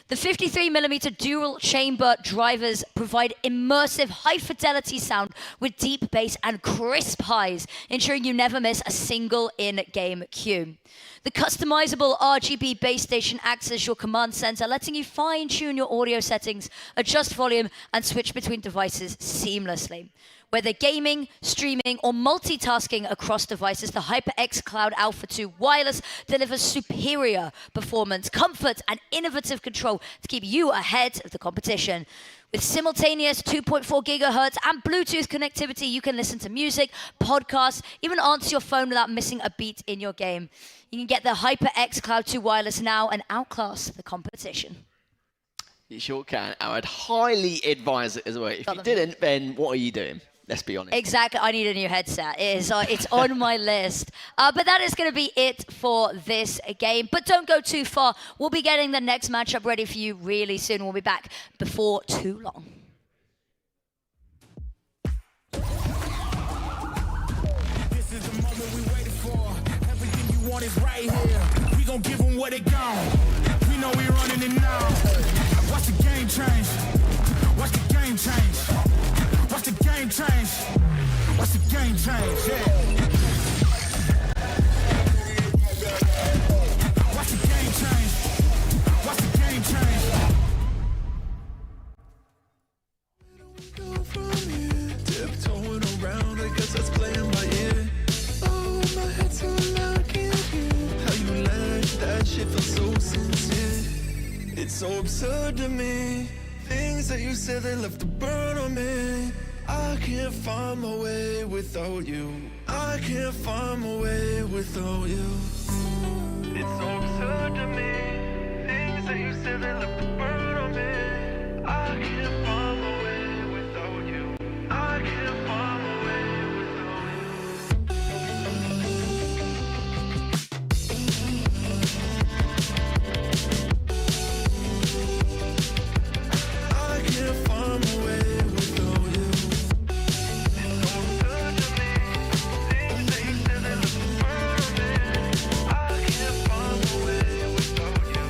The 53mm dual chamber drivers provide immersive high-fidelity sound with deep bass and crisp highs, ensuring you never miss a single in-game cue. The customizable RGB base station acts as your command center, letting you fine-tune your audio settings, adjust volume, and switch between devices seamlessly. Whether gaming, streaming, or multitasking across devices, the HyperX Cloud Alpha 2 Wireless delivers superior performance, comfort, and innovative control to keep you ahead of the competition. With simultaneous 2.4 gigahertz and Bluetooth connectivity, you can listen to music, podcasts, even answer your phone without missing a beat in your game. You can get the HyperX Cloud 2 Wireless now and outclass the competition. You sure can. I would highly advise it as well. If you didn't, then what are you doing? Let's be honest. Exactly. I need a new headset. It's on my list. But that is going to be it for this game. But don't go too far. We'll be getting the next matchup ready for you really soon. We'll be back before too long. This is the moment we waited for. Everything you want is right here. We gon' give them what they got. We know we running it now. Watch the game change. Watch the game change. Watch the game change. Watch the game change, yeah. Watch the game change. Watch the game change. Go from here, tiptoeing around, I guess that's playing by ear. Oh, my head's so loud, can't hear how you laugh, that shit feels so sincere. It's so absurd to me Things that you said that left a burn on me. I can't find my way without you. I can't find my way without you. It's so absurd to me. Things that you said that left a burn on me. I can't find my way without you. I can't find my way without you. I can't find my way without you. It's so absurd to me. Things that you said that left a burn on me. I can't find my way without you.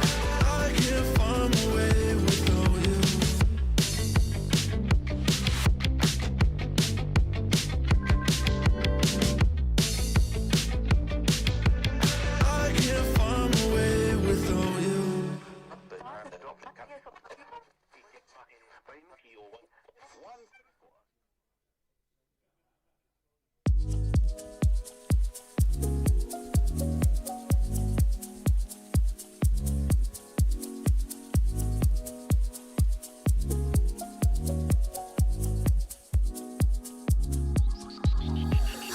I can't find my way without you. I can't find my way without you.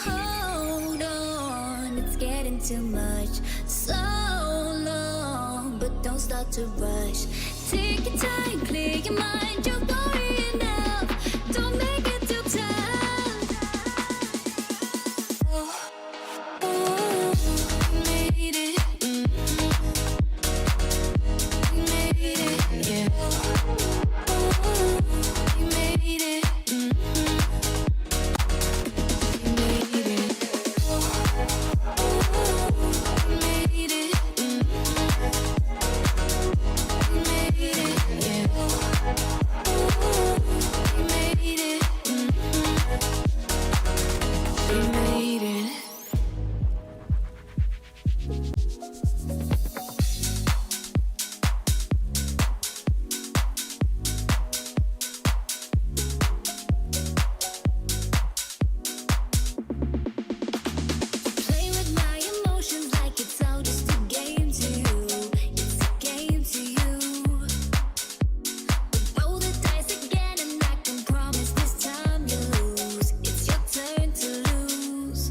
Hold on, it's getting too much. So long, but don't start to rush. Take your time, clear your mind. You're worrying enough. Don't make it too tough. We made it. We made it, yeah. We made it. We made it. We made it. We made it, yeah. We made it. We made it. Play with my emotions like it's all just a game to you. It's a game to you. But roll the dice again, and I can promise this time you lose. It's your turn to lose.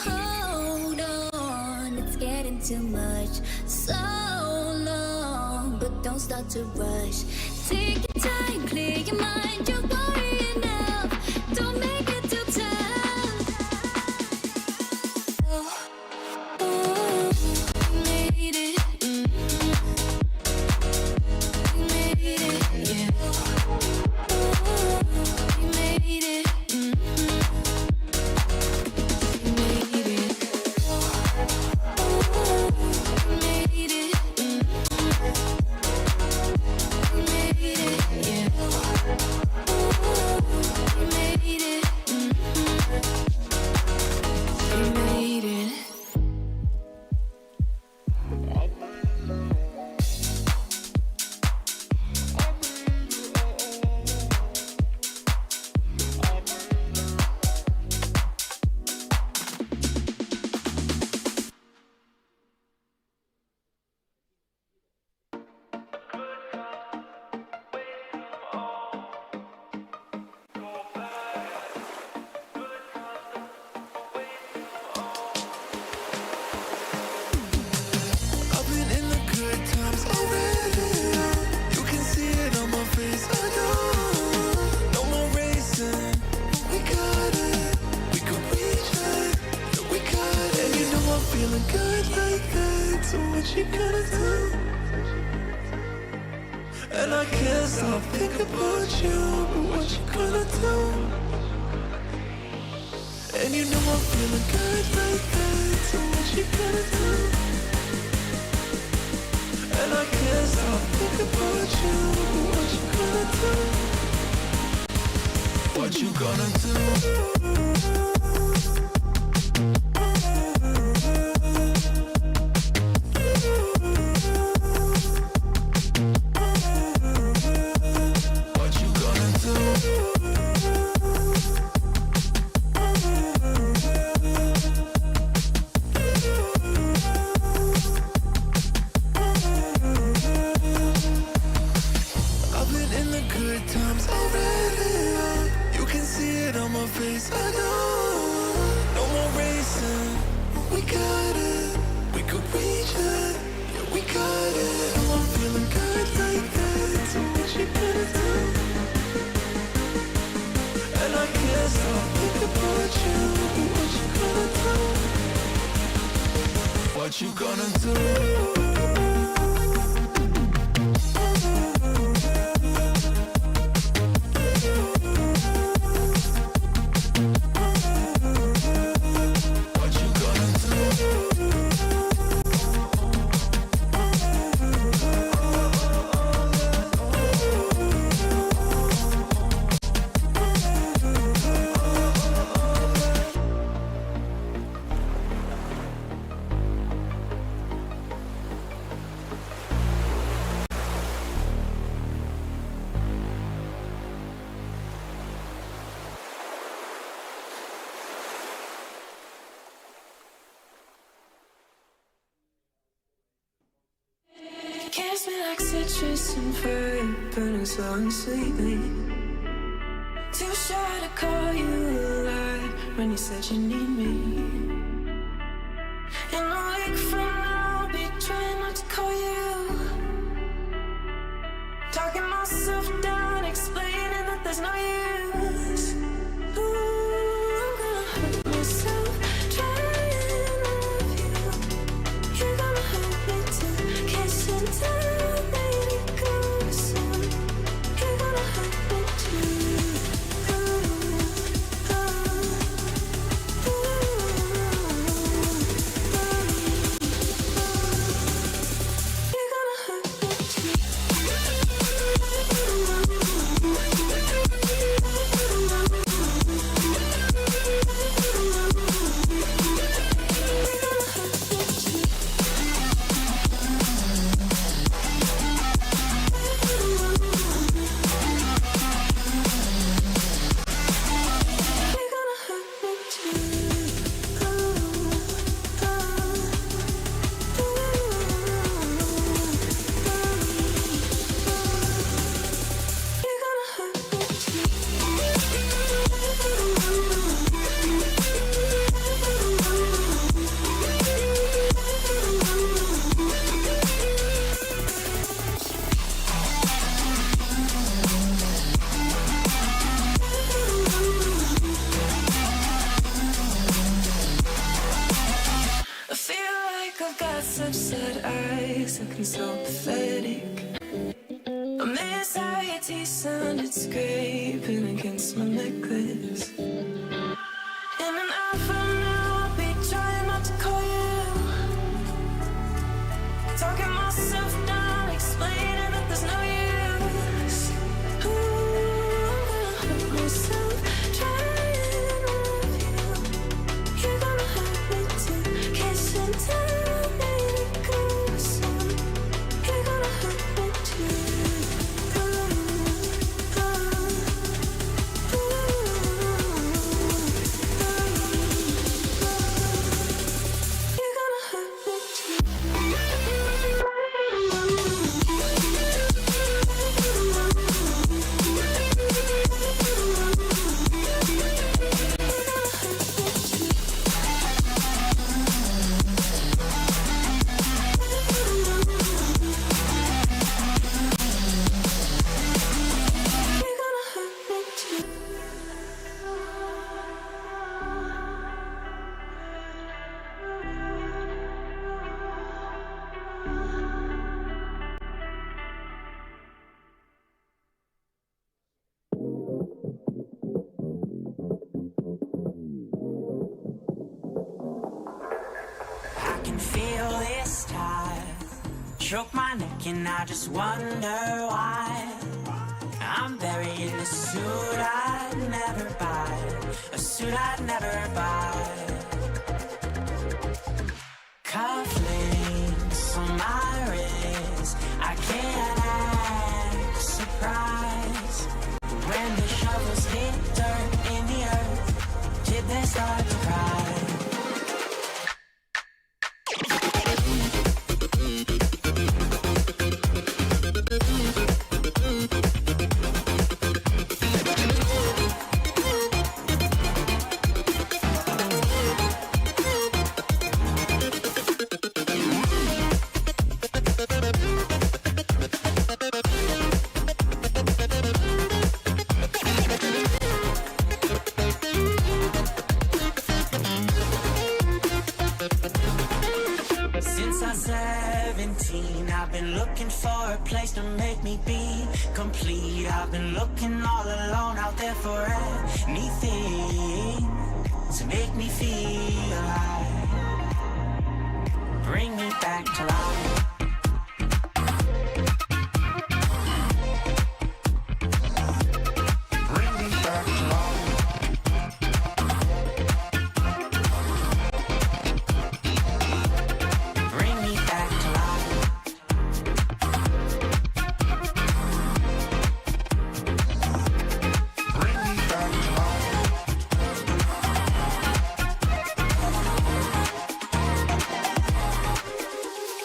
Hold on, it's getting too much. So long, but don't start to rush. Take your time, clear your mind. You're worrying enough. Don't make it too tough. We made it. We made it, yeah. We made it. We made it. We made it. We made it, yeah. We made it. We made it. I've been in the good times already. You can see it on my face. I know. No more racing. We got it. We could reach it. Yeah, we got it. And you know I'm feeling good like that. So what you gonna do? And I can't stop thinking about you. But what you gonna do? And you know I'm feeling good like that. So what you gonna do? And I can't stop thinking about you. What you gonna do? What you gonna do? What you gonna do? citrus and fruit, burning slow and sweetly. Too shy to call you a lie when you said you need me. In a week from now, I'll be trying not to call you. Talking myself down, explaining that there's no use. Ooh, I'm gonna hurt myself trying to love you. You're gonna hurt me too, kiss and tell me to go soon. You're gonna hurt me too. Sad eyes looking so pathetic. My anxiety sounded scraping against my necklace. In an hour from now, I'll be trying not to call you. Talking myself down, explaining that there's no use. Ooh, I'm gonna hurt myself trying to love you. You're gonna hurt me too, kiss and tell. Feel this tide choke my neck and I just wonder why I'm buried in a suit I'd never buy, a suit I'd never buy. Cufflinks on my wrist, I can't act surprised. When the shovels hit dirt in the earth, did they start to cry? I've been looking for a place to make me be complete. I've been looking all alone out there for anything to make me feel alive. Bring me back to life.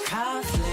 Cufflinks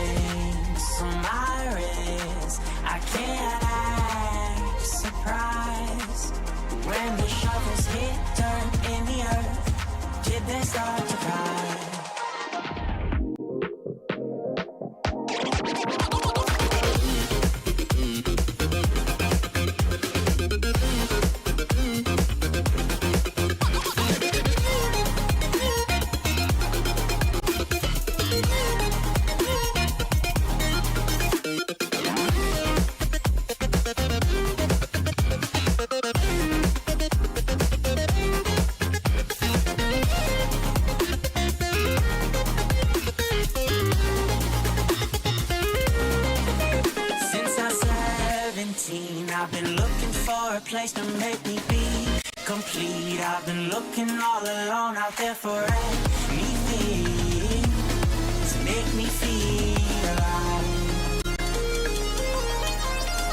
17. I've been looking for a place to make me be complete. I've been looking all alone out there for anything to make me feel alive.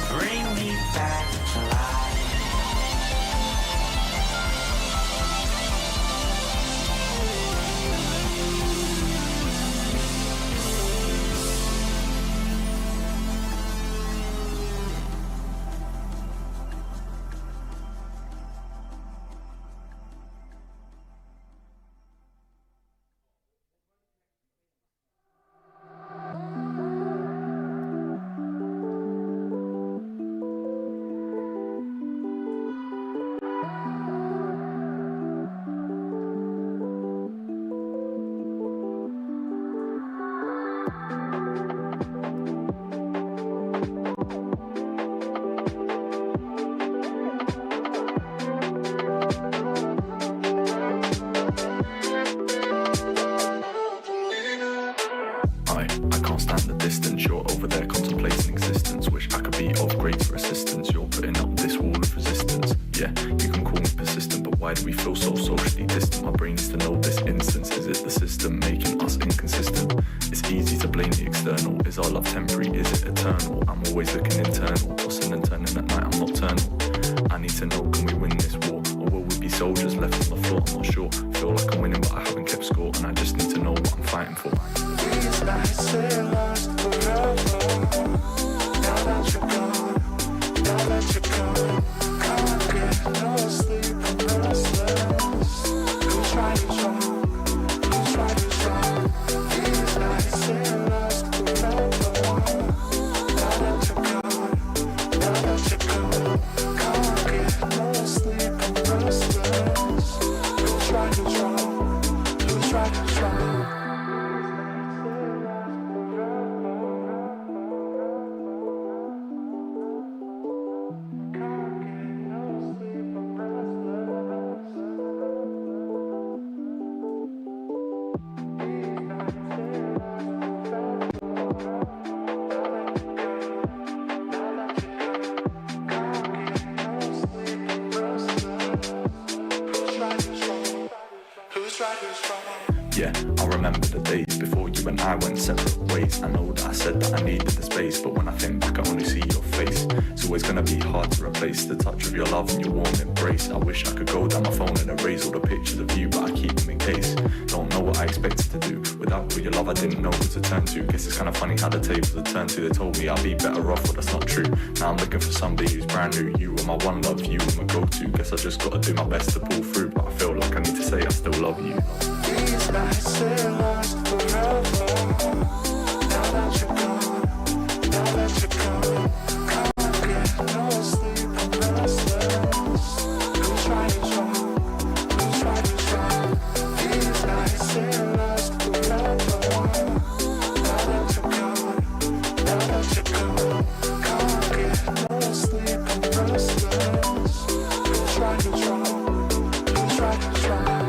Bring me back to life. I can't stand the distance. You're over there contemplating existence. Wish I could be of greater assistance. You're putting up this wall of resistance. Yeah, you can call me persistent, but why do we feel so socially distant? My brain needs to know this instance. Is it the system making us inconsistent? It's easy to blame the external. Is our love temporary? Is it eternal? I'm always looking internal, tossing and turning at night. I'm nocturnal. I need to know, can we win this war? Or will we be soldiers left on the floor? I'm not sure. Feel like I'm winning, but I haven't kept score, and I just need to know what I'm fighting for. These nights they last forever. Now that you're gone, now that you're gone, can't get no sleep, I'm restless. Who's right, who's wrong? Who's right, who's wrong? These nights they last forever. Now that you're gone, now that you're gone, can't get no sleep, I'm restless. Who's right, who's wrong? Who's right, who's wrong? Yeah, I remember the days before you and I went separate ways. I know that I said that I needed the space, but when I think back I only see your face. It's always gonna be hard to replace the touch of your love and your warm embrace. I wish I could go down my phone and erase all the pictures of you, but I keep them in case. Don't know what I expected to do. Without all your love I didn't know who to turn to. Guess it's kinda funny how the tables are turned to. They told me I'd be better off, but that's not true. Now I'm looking for somebody who's brand new. You were my one love, you were my go-to. Guess I just gotta do my best to pull through, but I feel like I need to say I still love you. These nights they last forever. Now that you're gone, now that you're gone, can't get no sleep, I'm restless. Who's right, who's wrong? Who's right, who's wrong? These nights they last forever. Now that you're gone, now that you're gone, can't get no sleep, I'm restless. Who's right, who's wrong? Who's right, who's wrong?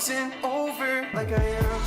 frozen over like I am.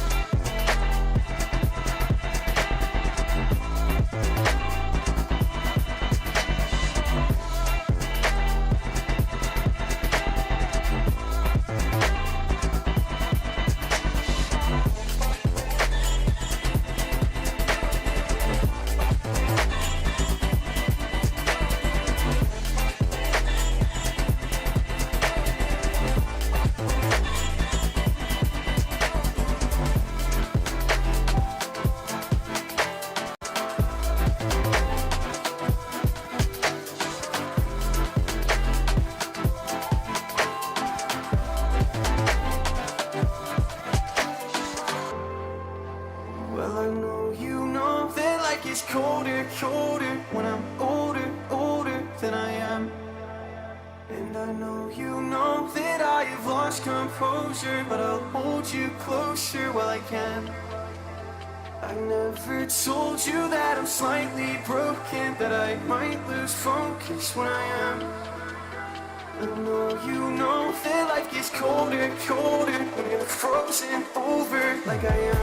Well, I know you know that like it's colder, colder when I'm older, older than I am. And I know you know that I have lost composure, but I'll hold you closer while I can. I never told you that I'm slightly broken, that I might lose focus when I am. I know you know that life gets colder, colder when you're frozen over like I am.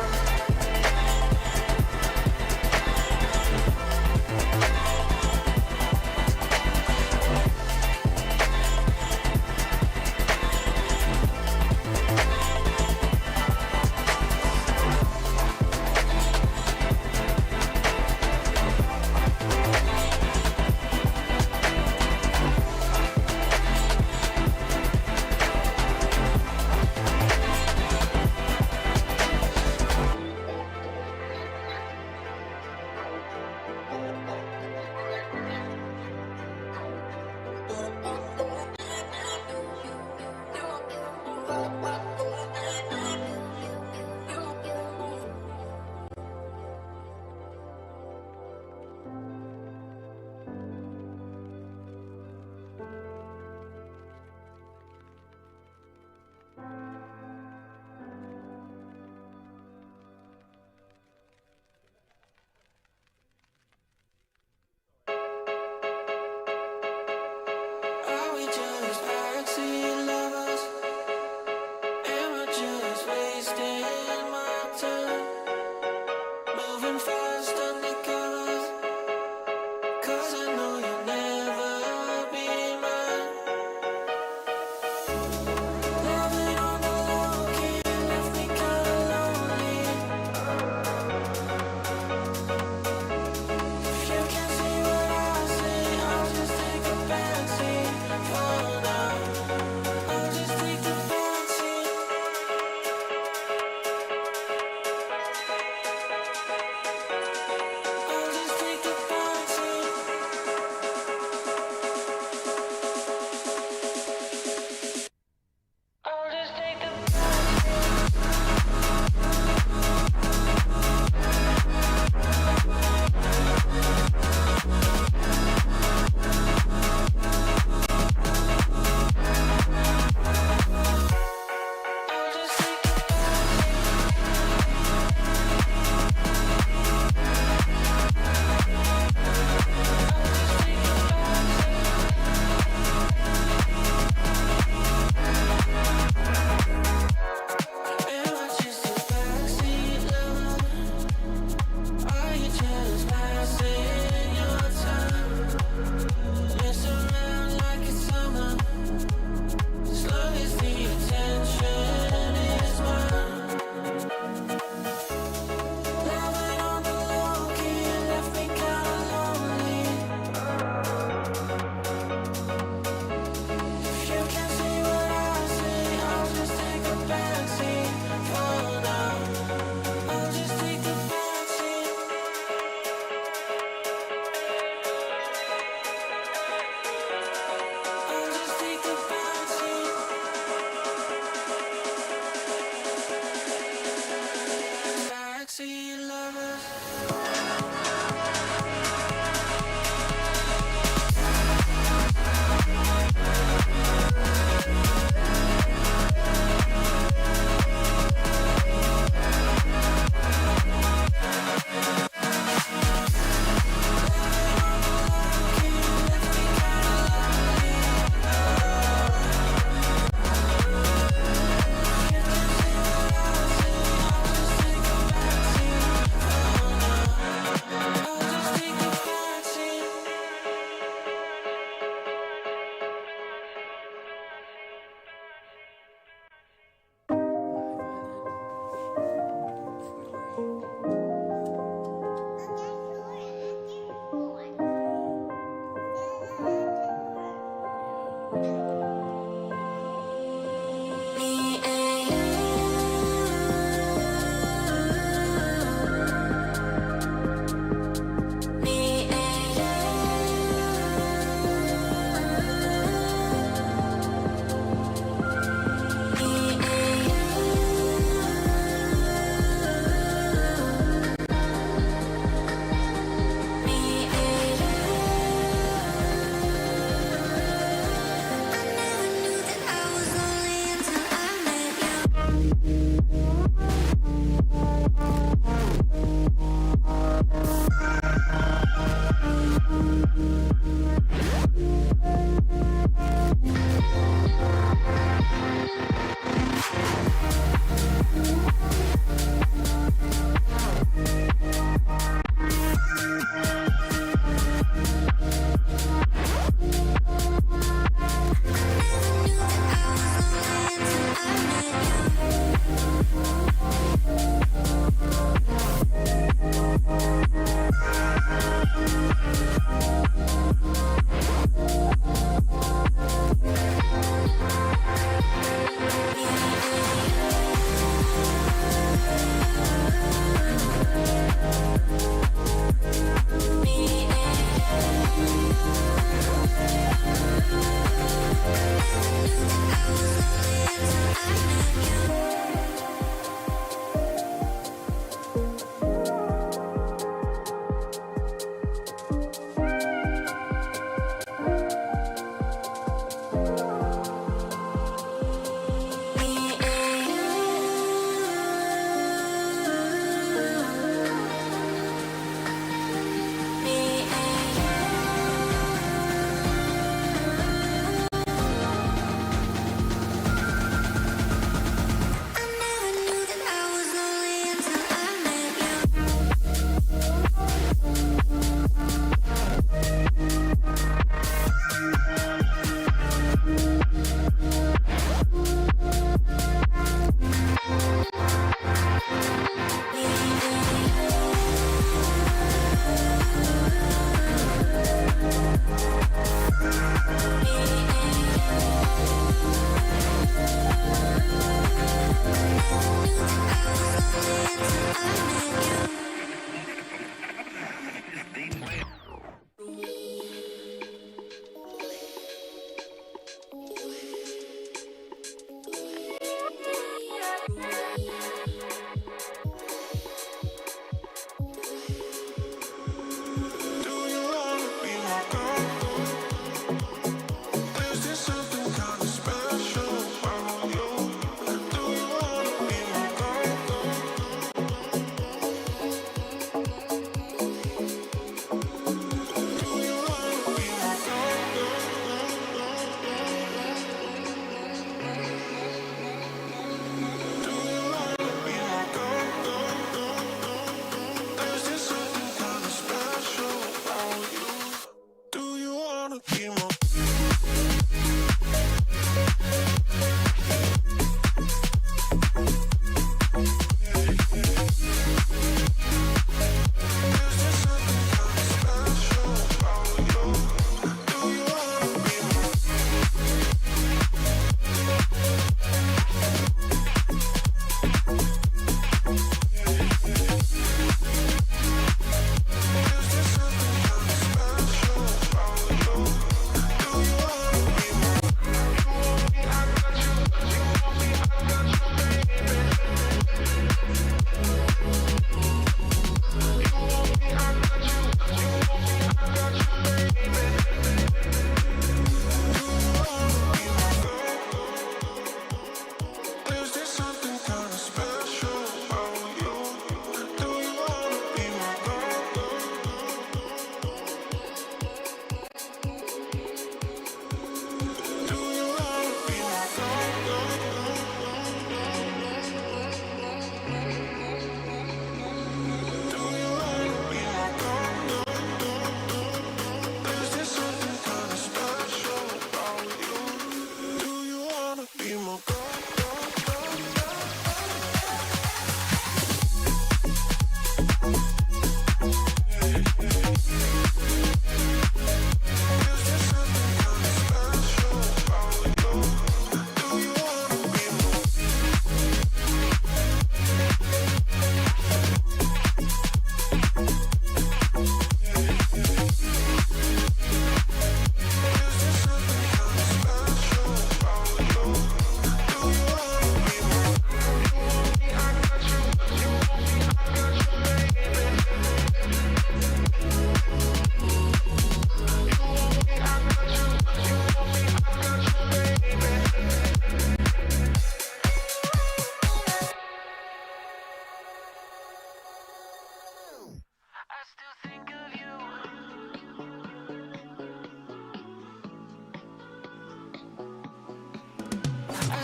Are we just backseat lovers? Am I just wasting my time? Moving fast undercover, 'cause I know you'll never be mine. Loving on the low key left me kinda lonely. If you can see what I see, I'll just take a backseat for now. Me and you. Me and you. Me and you. Me and you.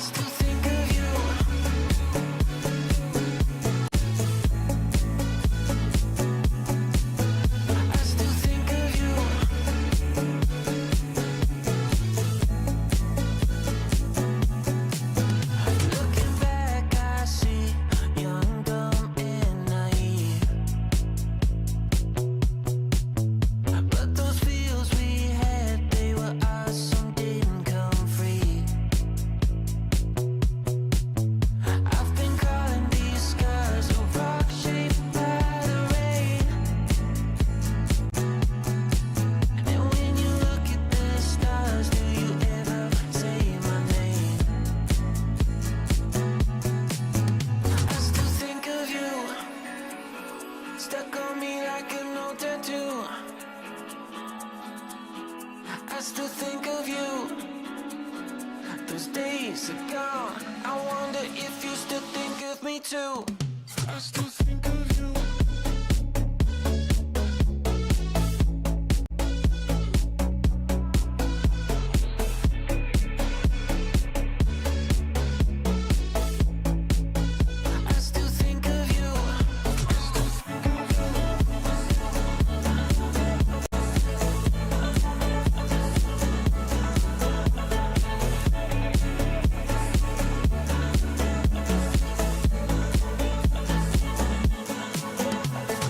still think of you. I still think of you. Looking back, I see young, dumb, and naive. But those feels we had, they were ours, some didn't come free. I've been calling these scars a rock shaped by the rain. And when you look at the stars, do you ever say my name? I still think of you, stuck on me like an old tattoo. I still think of you, those days are gone. I wonder if you still think of me too. I still think of you. I still think of you.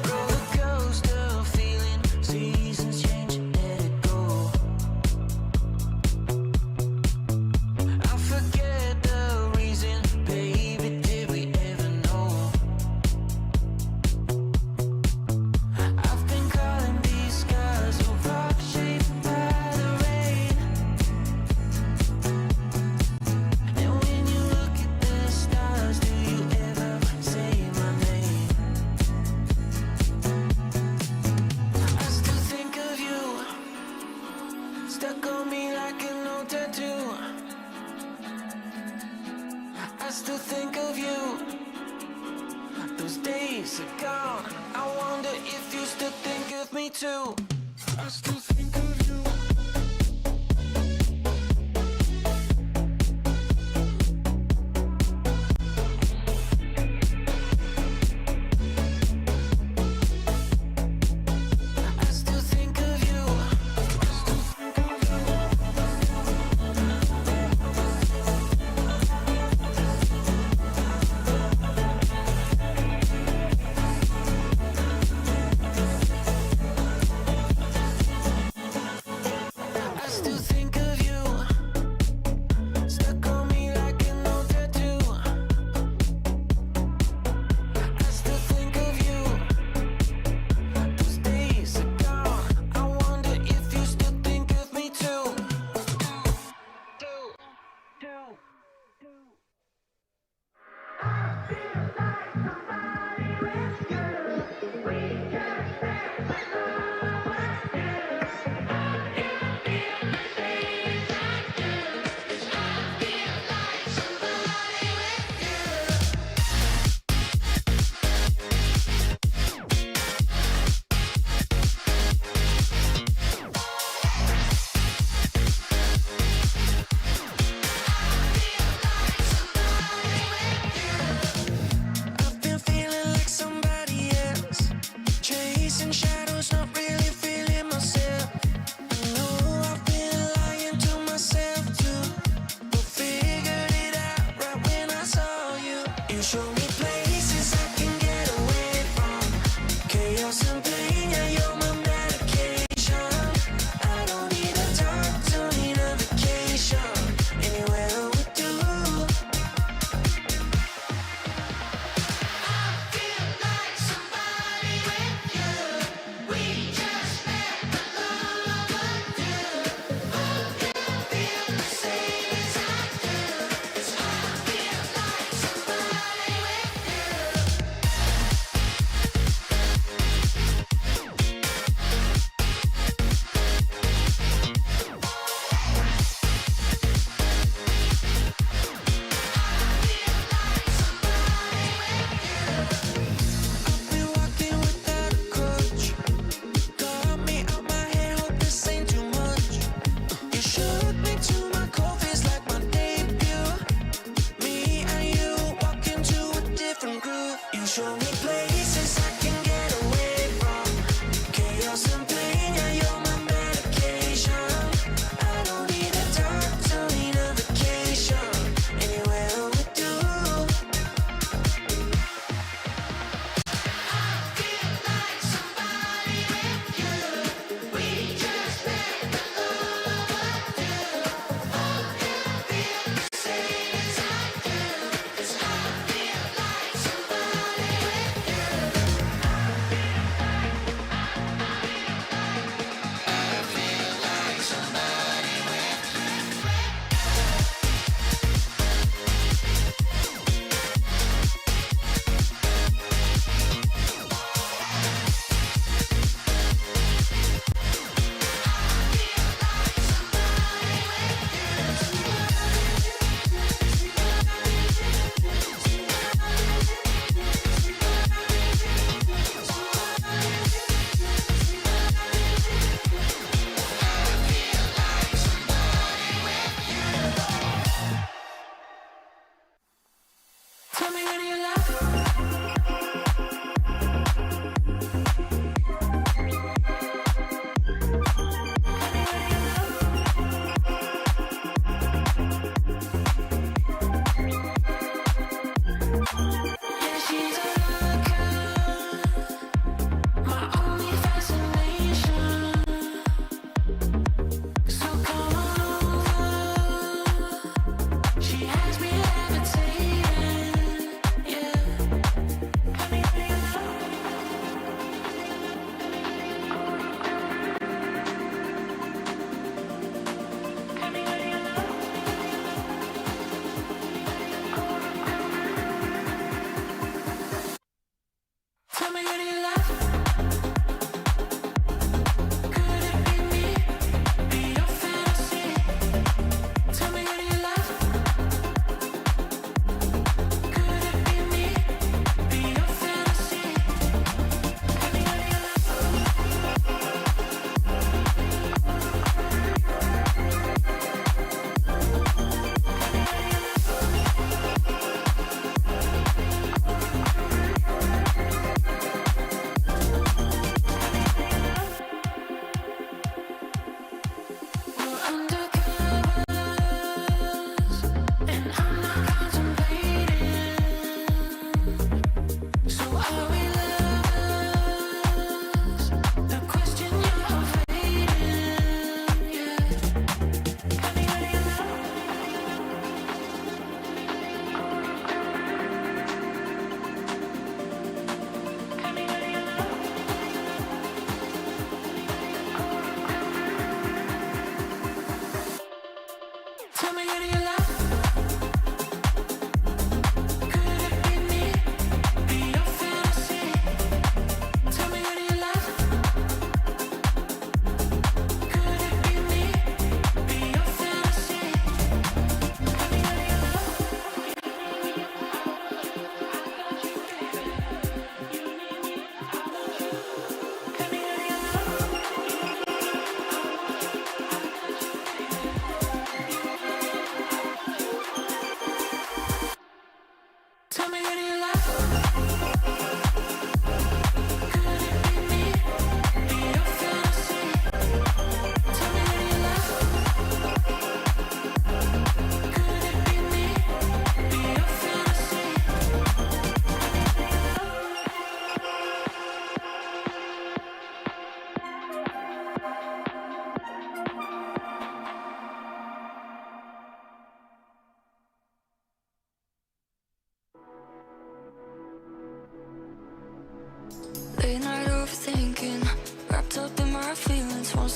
Roller coaster feeling, seasons change, let it go. I forget the reason, baby, did we ever know? I've been calling these scars a rock shaped by the rain. And when you look at the stars, do you ever say my name? I still think of you, stuck on me like an old tattoo. I still think of you, those days are gone. I wonder if you still think of me too. I still think of you. I still think of you. I still think of you.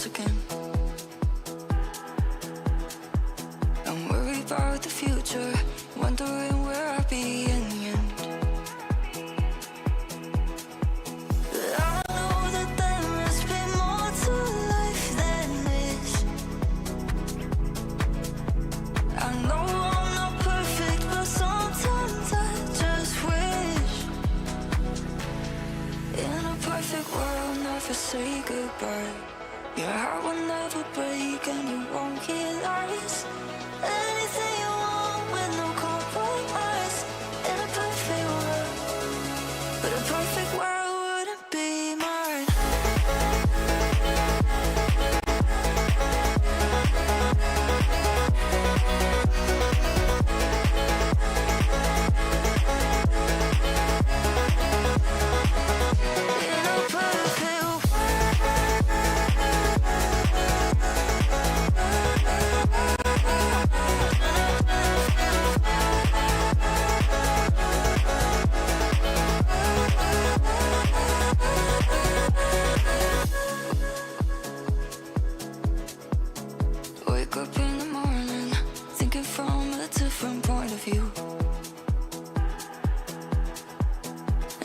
once again. I'm worried about the future, wondering where I'll be in the end. But I know that there must be more to life than this. I know I'm not perfect, but sometimes I just wish. In a perfect world, never say goodbye. Your heart will never break and you won't realize anything you want with no compromise. In a perfect world, but a perfect world wouldn't be mine. In a perfect world. Wake up in the morning, thinking from a different point of view.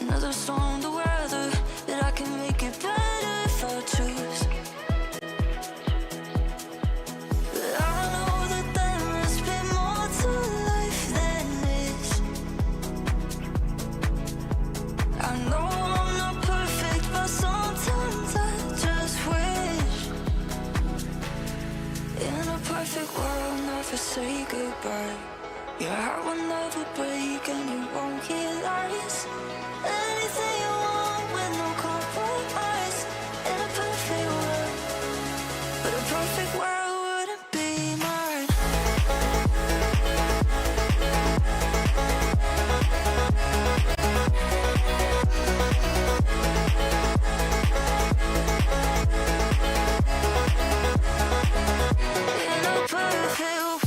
Another storm, the weather, that I can make it better if I choose. But I know that there must be more to life than this. I know I'm not perfect, but sometimes I just wish. In a perfect world, never say goodbye. Your heart will never break and you won't realize anything you want with no compromise. In a perfect world, but a perfect world wouldn't be mine. In a perfect world.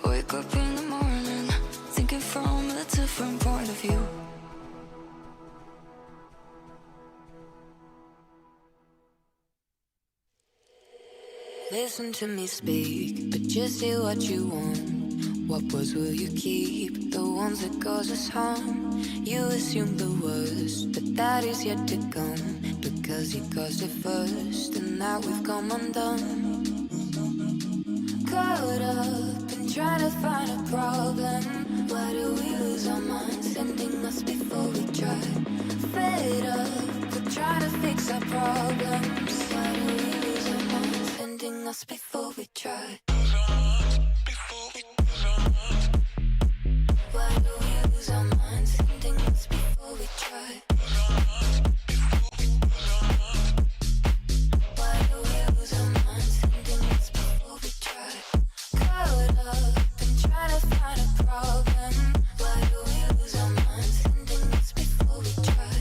Wake up in the morning, thinking from a different point of view. Listen to me speak, but just say what you want. What words will you keep? The ones that cause us harm. You assume the worst, but that is yet to come. Because you caused it first, and now we've come undone. Caught up in trying to find a problem. Why do we lose our minds, sending us before we try? Fed up with trying to fix our problems. Why do we lose our minds, sending us before we try? Why do we lose our minds, sending us before we try? Why do we lose our minds, sending us before we try? Caught up in trying to find a problem. Why do we lose our minds, sending us before we try?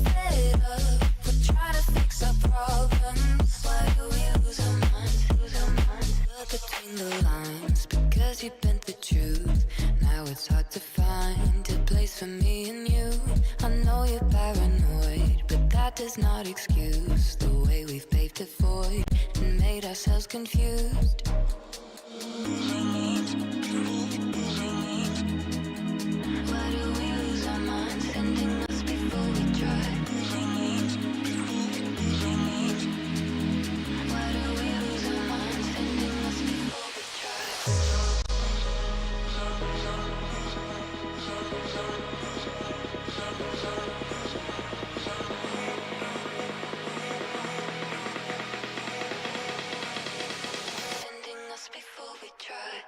Fed up with trying to fix our problems. Why do we lose our minds, lose our minds? Look between the lines, because you bent the truth. Now it's hard to find a place for me and you. I know you're paranoid, but that does not excuse the way we've paved a void and made ourselves confused. Why do we lose our minds, sending us before we try? Why do we lose our minds, sending us before we try? Sending us before we try.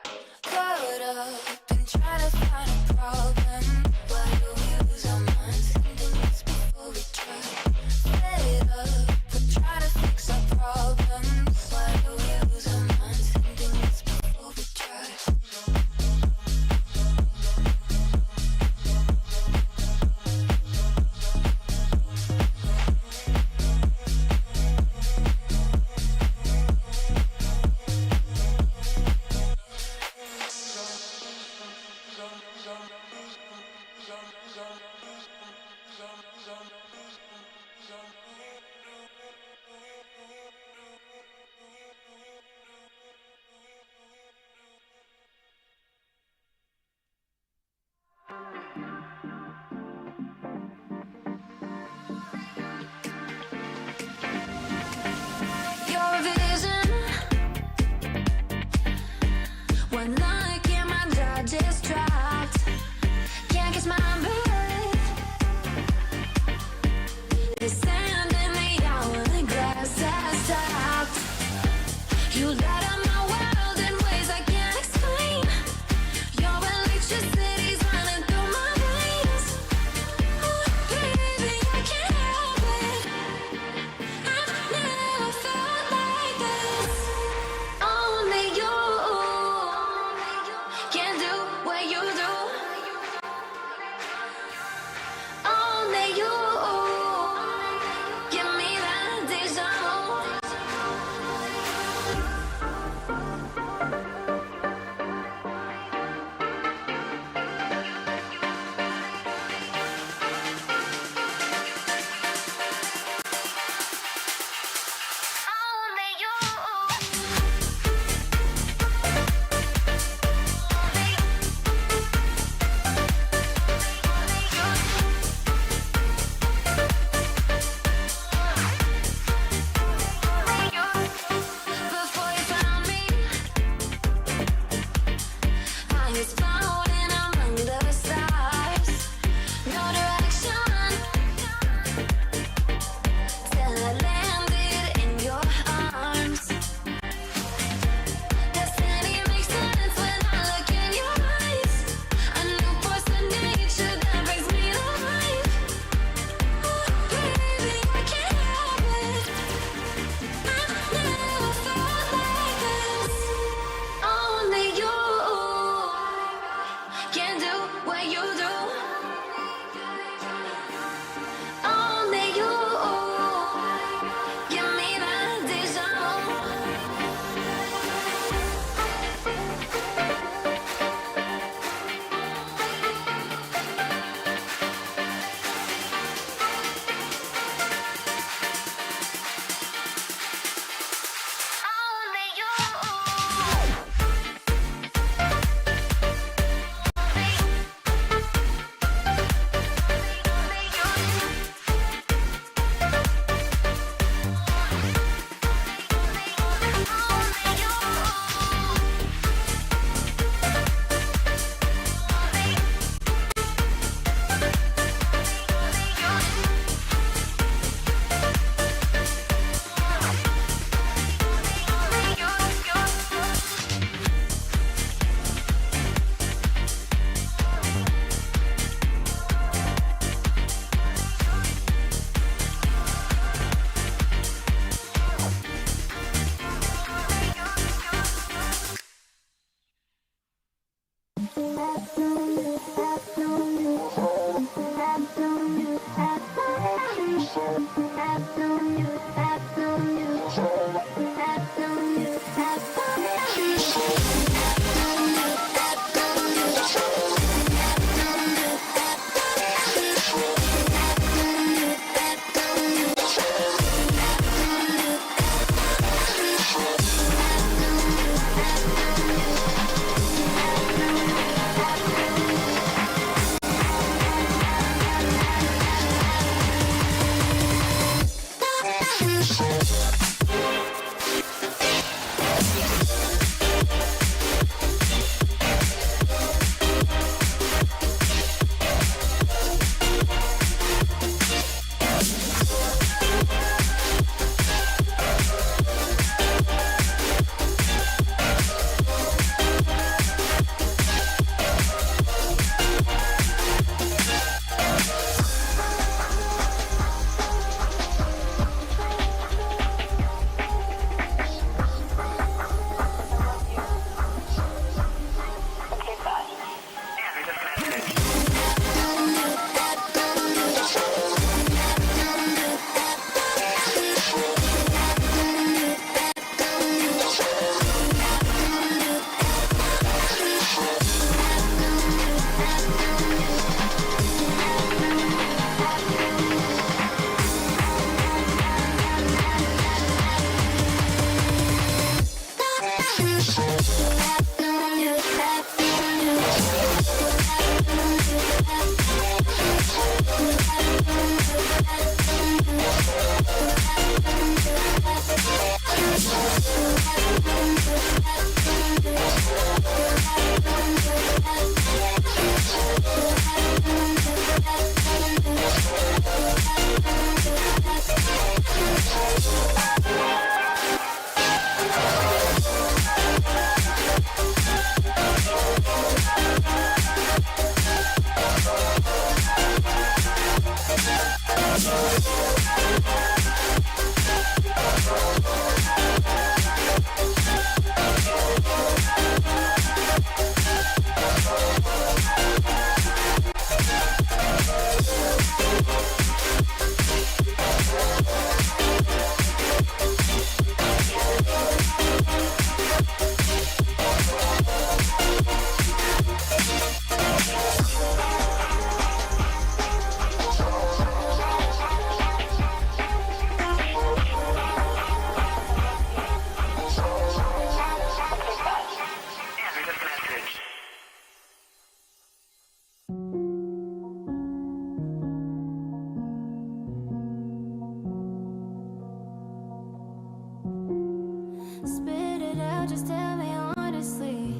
Spit it out, just tell me honestly.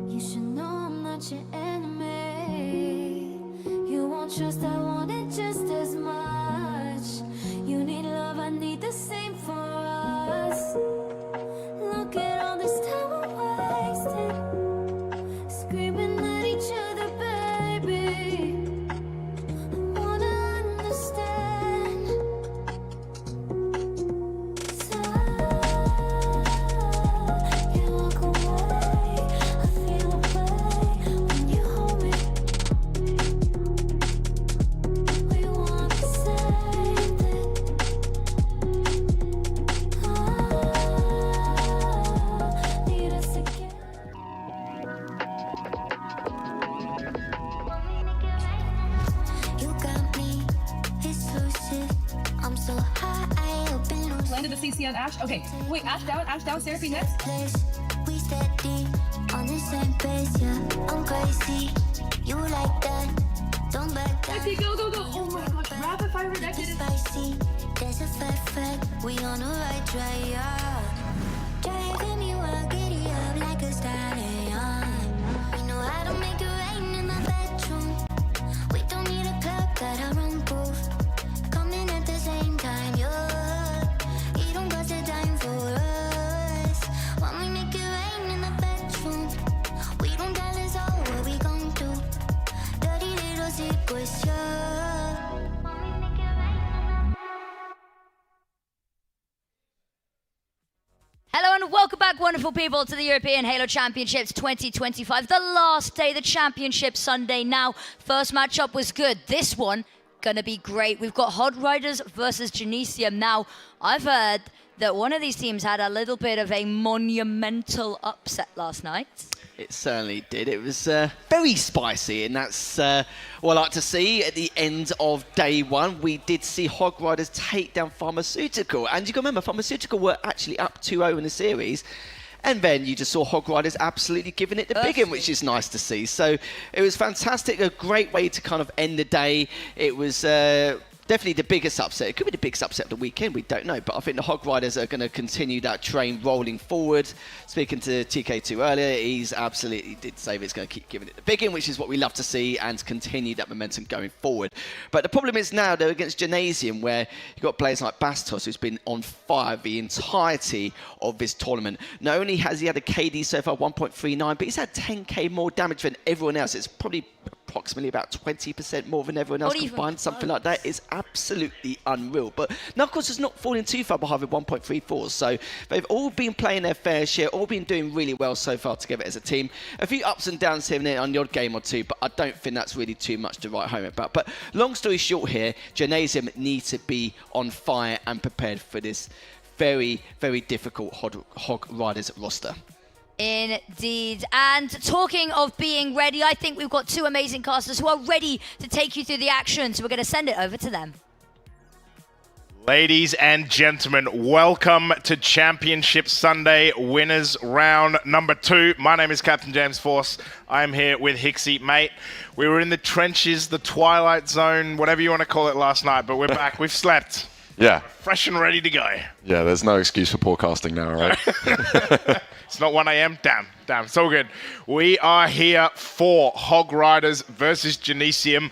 You should know I'm not your enemy. You won't trust, I want it just as much. You need love, I need the same for us. Look at all this time we're wasting, screaming at each other, baby. I wanna understand. So you walk away, I feel a way when you hold me. We want the same thing. Need us again. You got me exclusive. I'm so high, I've been losing Landed the CC on Ash. Okay, wait, Ash down, Seraphine next. place. We steady on the same pace, yeah. I'm crazy. You like that? Don't back down. Okay, go. Oh my gosh, rapid fire rejected. Spicy. There's a fact. We on the right track, yeah. Driving me wild, giddy up like a stallion. We know how to make it rain in my bedroom. We don't need a club, got our own groove. Coming at the same time, yeah. You don't got the time for us. When we make it rain in the bedroom, we don't tell us all what we gon' do. Dirty little secrets, yeah. When we make it rain. Hello and welcome back, wonderful people, to the European Halo Championships 2025. The last day, the championship Sunday now. First matchup was good. This one, gonna be great. We've got Hot Riders versus Genesium. Now, I've heard that one of these teams had a little bit of a monumental upset last night. It certainly did. It was very spicy, and that's what I like to see at the end of day one. We did see Hog Riders take down Pharmaceutical, and you can remember Pharmaceutical were actually up 2-0 in the series. And then you just saw Hog Riders absolutely giving it the big one, which is nice to see. So it was fantastic, a great way to kind of end the day. It was definitely the biggest upset. It could be the biggest upset of the weekend, we don't know. But I think the Hog Riders are going to continue that train rolling forward. Speaking to TK2 earlier, he's absolutely did say that it's going to keep giving it the big one, which is what we love to see, and continue that momentum going forward. But the problem is now they're against Genesium, where you've got players like Bastos, who's been on fire the entirety of this tournament. Not only has he had a KD so far 1.39, but he's had 10k more damage than everyone else. It's probably approximately about 20% more than everyone else combined. Something like that is absolutely unreal. But Knuckles has not fallen too far behind with 1.34, so they've all been playing their fair share, all been doing really well so far together as a team. A few ups and downs here and there on the odd game or two, but I don't think that's really too much to write home about. But long story short here, Genesium need to be on fire and prepared for this very, very difficult Hog Riders roster. Indeed. And talking of being ready, I think we've got two amazing casters who are ready to take you through the action. So we're going to send it over to them. Ladies and gentlemen, welcome to Championship Sunday, winners round number 2. My name is Captain James Force. I'm here with Hixie, mate. We were in the trenches, the twilight zone, whatever you want to call it last night, but we're back. We've slept. Yeah. Fresh and ready to go. Yeah, there's no excuse for podcasting now, right? It's not 1 a.m. Damn, it's all good. We are here for Hog Riders versus Genesium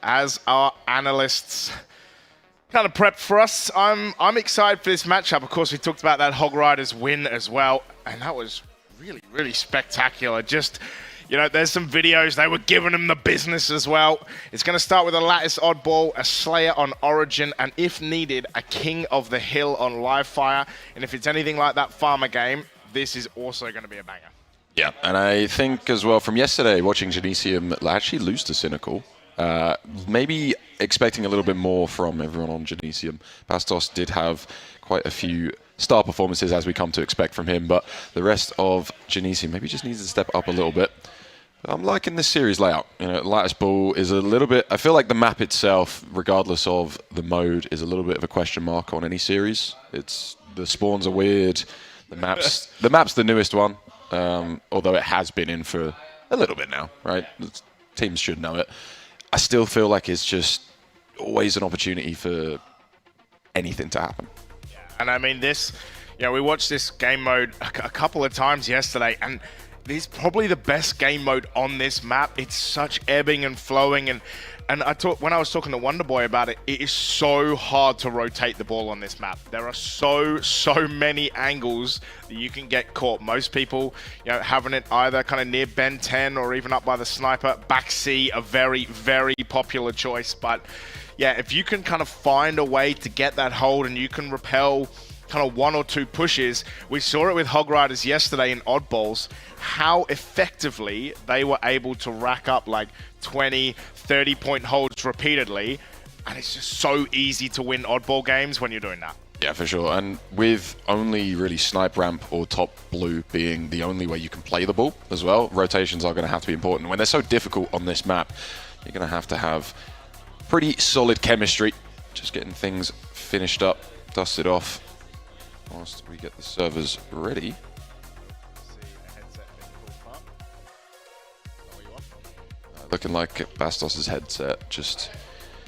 as our analysts kind of prepped for us. I'm excited for this matchup. Of course, we talked about that Hog Riders win as well, and that was really, really spectacular. Just, you know, there's some videos. They were giving them the business as well. It's going to start with a Lattice Oddball, a Slayer on Origin, and if needed, a King of the Hill on Livefire. And if it's anything like that Farmer game, this is also going to be a banger. Yeah, and I think as well from yesterday, watching Genesium actually lose to Cynical, maybe expecting a little bit more from everyone on Genesium. Bastos did have quite a few star performances as we come to expect from him, but the rest of Genesium maybe just needs to step up a little bit. I'm liking this series layout. You know, Lattice Ball is a little bit, I feel like the map itself, regardless of the mode, is a little bit of a question mark on any series. The spawns are weird, the map's the newest one, although it has been in for a little bit now, right? Teams should know it. I still feel like it's just always an opportunity for anything to happen. Yeah, and I mean we watched this game mode a couple of times yesterday, and this is probably the best game mode on this map. It's such ebbing and flowing, and when I was talking to Wonderboy about it, it is so hard to rotate the ball on this map. There are so many angles that you can get caught. Most people, having it either kind of near Ben 10 or even up by the sniper. Back C, a very, very popular choice. But yeah, if you can kind of find a way to get that hold and you can repel kind of 1 or 2 pushes. We saw it with Hog Riders yesterday in Oddballs, how effectively they were able to rack up like 20, 30-point holds repeatedly, and it's just so easy to win Oddball games when you're doing that. Yeah, for sure. And with only really snipe ramp or top blue being the only way you can play the ball as well, rotations are going to have to be important. When they're so difficult on this map, you're going to have pretty solid chemistry, just getting things finished up, dusted off, whilst we get the servers ready. Looking like Bastos' headset just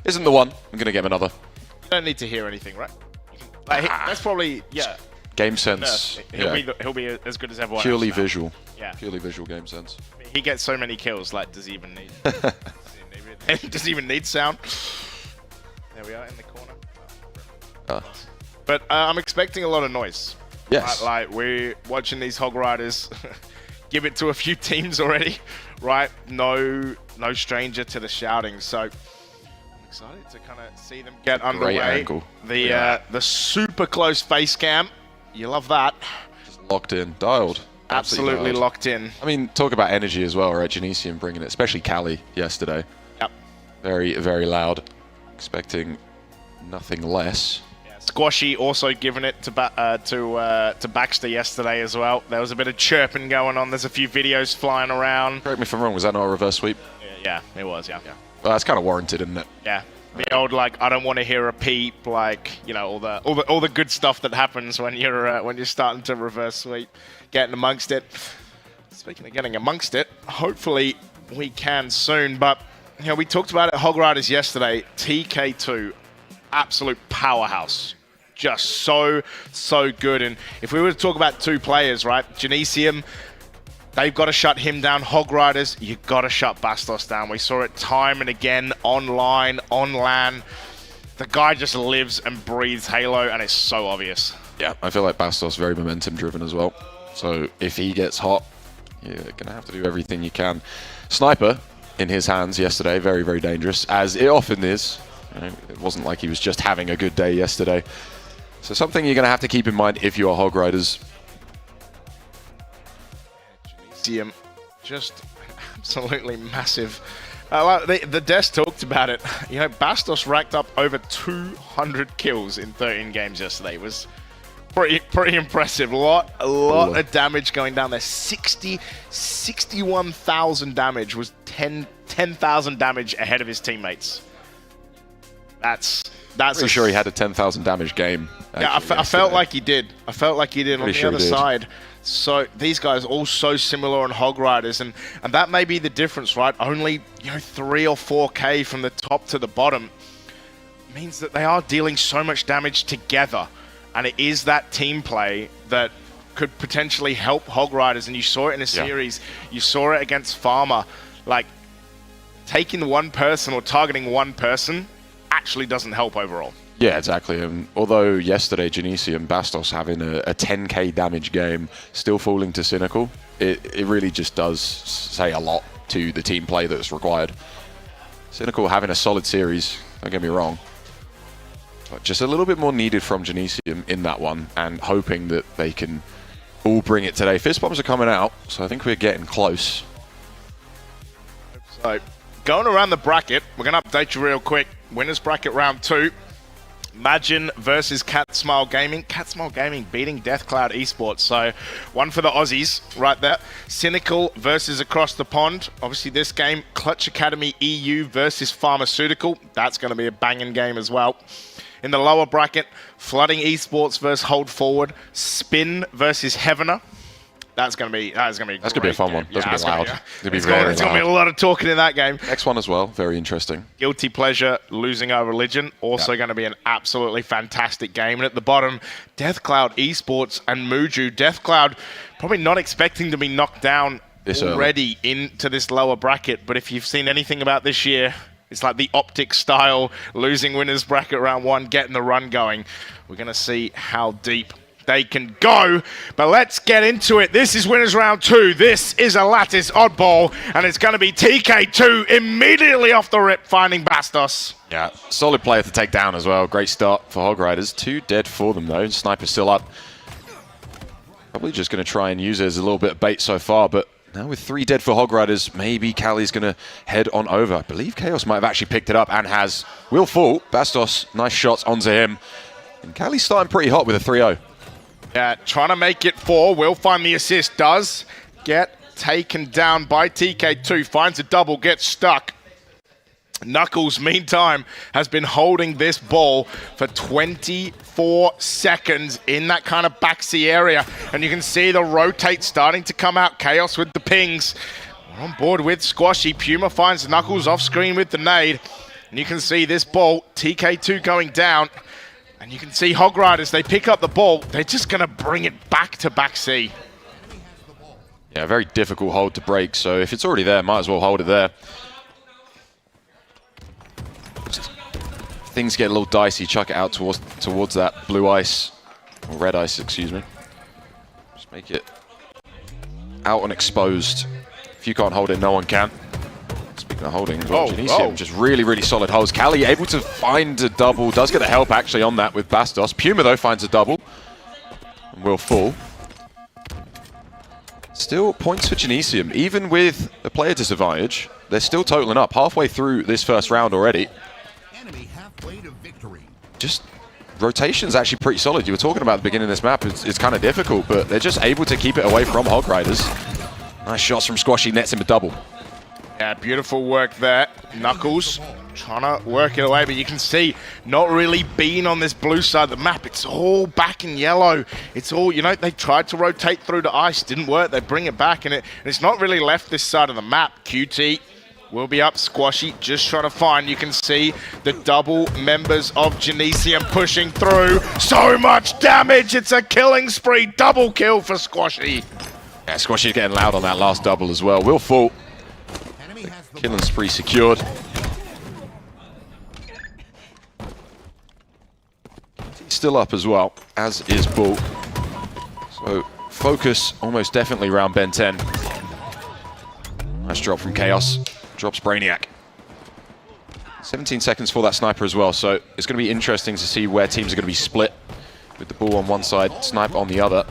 isn't the one. I'm going to get him another. You don't need to hear anything, right? That's probably, yeah. Game sense. He'll be as good as everyone Purely else now. visual. Yeah. Purely visual game sense. He gets so many kills, like, does he even need does he even need sound? There we are in the corner. But I'm expecting a lot of noise. Yes. Like we're watching these Hog Riders give it to a few teams already, right? No stranger to the shouting. So I'm excited to kind of see them get underway. Great angle. The super close face cam. You love that. Just locked in, dialed. Absolutely dialed. locked in. I mean, talk about energy as well, right? Genesium bringing it, especially Cali yesterday. Yep. Very, very loud. Expecting nothing less. Squashy also giving it to Baxter yesterday as well. There was a bit of chirping going on. There's a few videos flying around. Correct me if I'm wrong. Was that not a reverse sweep? Yeah, it was. Yeah. Well, that's kind of warranted, isn't it? Yeah. The old I don't want to hear a peep, all the good stuff that happens when you're starting to reverse sweep, getting amongst it. Speaking of getting amongst it, hopefully we can soon. But we talked about it at Hog Riders yesterday. TK2. Absolute powerhouse. Just so good. And if we were to talk about 2 players, right? Genesium, they've got to shut him down. Hog Riders, you've got to shut Bastos down. We saw it time and again, online, on LAN. The guy just lives and breathes Halo, and it's so obvious. Yeah, I feel like Bastos very momentum driven as well. So if he gets hot, you're going to have to do everything you can. Sniper in his hands yesterday, very, very dangerous, as it often is. It wasn't like he was just having a good day yesterday. So something you're going to have to keep in mind if you are Hog Riders. Genesium, just absolutely massive. The desk talked about it. Bastos racked up over 200 kills in 13 games yesterday. It was pretty impressive. A lot of damage going down there. 61,000 damage was 10,000 damage ahead of his teammates. That's Pretty sure he had a 10,000 damage game. Yeah, I felt like he did. I felt like he did on the other side. So these guys all so similar on Hog Riders, and that may be the difference, right? Only 3 or 4K from the top to the bottom means that they are dealing so much damage together, and it is that team play that could potentially help Hog Riders. And you saw it in a series. You saw it against Farmer. Like, taking one person or targeting one person actually doesn't help overall. Yeah, exactly. Although yesterday, Genesium, Bastos having a 10k damage game, still falling to Cynical, it really just does say a lot to the team play that's required. Cynical having a solid series, don't get me wrong, but just a little bit more needed from Genesium in that one, and hoping that they can all bring it today. Fist bombs are coming out, so I think we're getting close. So, going around the bracket, we're going to update you real quick. Winners bracket round 2. Magin versus Cat Smile Gaming. Cat Smile Gaming beating Deathcloud Esports. So, one for the Aussies right there. Cynical versus Across the Pond. Obviously, this game, Clutch Academy EU versus Pharmaceutical. That's going to be a banging game as well. In the lower bracket, Flooding Esports versus Hold Forward. Spin versus Heavener. That's gonna be a fun one. That's gonna be loud. It's gonna be a lot of talking in that game. Next one as well, very interesting. Guilty Pleasure losing our religion, also going to be an absolutely fantastic game. And at the bottom, Deathcloud Esports and Muju. Deathcloud probably not expecting to be knocked down already into this lower bracket, but if you've seen anything about this year, it's like the Optic style, losing winners bracket round 1, getting the run going. We're going to see how deep they can go, but let's get into it. This is winners round 2. This is a Lattice oddball, and it's going to be TK2 immediately off the rip, finding Bastos. Yeah, solid player to take down as well. Great start for Hog Riders. 2 dead for them though. Sniper's still up. Probably just going to try and use it as a little bit of bait so far, but now with 3 dead for Hog Riders, maybe Cali's going to head on over. I believe Chaos might have actually picked it up and has. Will fall. Bastos, nice shots onto him. And Cali's starting pretty hot with a 3-0. Yeah, trying to make it 4. Will find the assist. Does get taken down by TK2. Finds a double, gets stuck. Knuckles, meantime, has been holding this ball for 24 seconds in that kind of backseat area. And you can see the rotate starting to come out. Chaos with the pings. We're on board with Squashy. Puma finds Knuckles off screen with the nade. And you can see this ball, TK2 going down. And you can see Hog Riders, they pick up the ball. They're just going to bring it back to backseat. Yeah, very difficult hold to break. So if it's already there, might as well hold it there. Things get a little dicey. Chuck it out towards that blue ice. Or red ice, excuse me. Just make it out and exposed. If you can't hold it, no one can. Speaking of holding, Genesium just really, really solid holds. Cali able to find a double. Does get the help actually on that with Bastos. Puma, though, finds a double. And will fall. Still points for Genesium. Even with a player disadvantage, they're still totaling up. Halfway through this first round already. Just rotation's actually pretty solid. You were talking about at the beginning of this map. It's kind of difficult, but they're just able to keep it away from Hog Riders. Nice shots from Squashy, nets him a double. Yeah, beautiful work there. Knuckles trying to work it away, but you can see not really being on this blue side of the map. It's all back in yellow. It's all, they tried to rotate through the ice. Didn't work. They bring it back, and it's not really left this side of the map. QT will be up. Squashy just trying to find. You can see the double members of Genesium pushing through. So much damage. It's a killing spree. Double kill for Squashy. Yeah, Squashy's getting loud on that last double as well. Will fall. Killing spree secured. He's still up as well, as is Bull. So focus almost definitely around Ben 10. Nice drop from Chaos. Drops Brainiac. 17 seconds for that sniper as well, so it's going to be interesting to see where teams are going to be split. With the Bull on one side, Sniper on the other.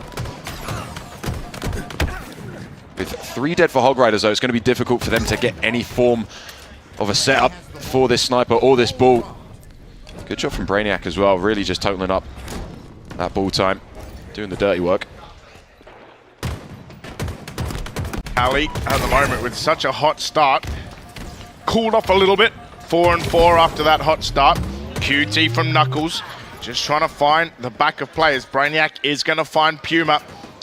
With 3 dead for Hog Riders, though, it's going to be difficult for them to get any form of a setup for this Sniper or this Bull. Good job from Brainiac as well, really just totaling up that Bull time, doing the dirty work. Ali, at the moment, with such a hot start, cooled off a little bit. 4-4 after that hot start. QT from Knuckles. Just trying to find the back of players. Brainiac is going to find Puma.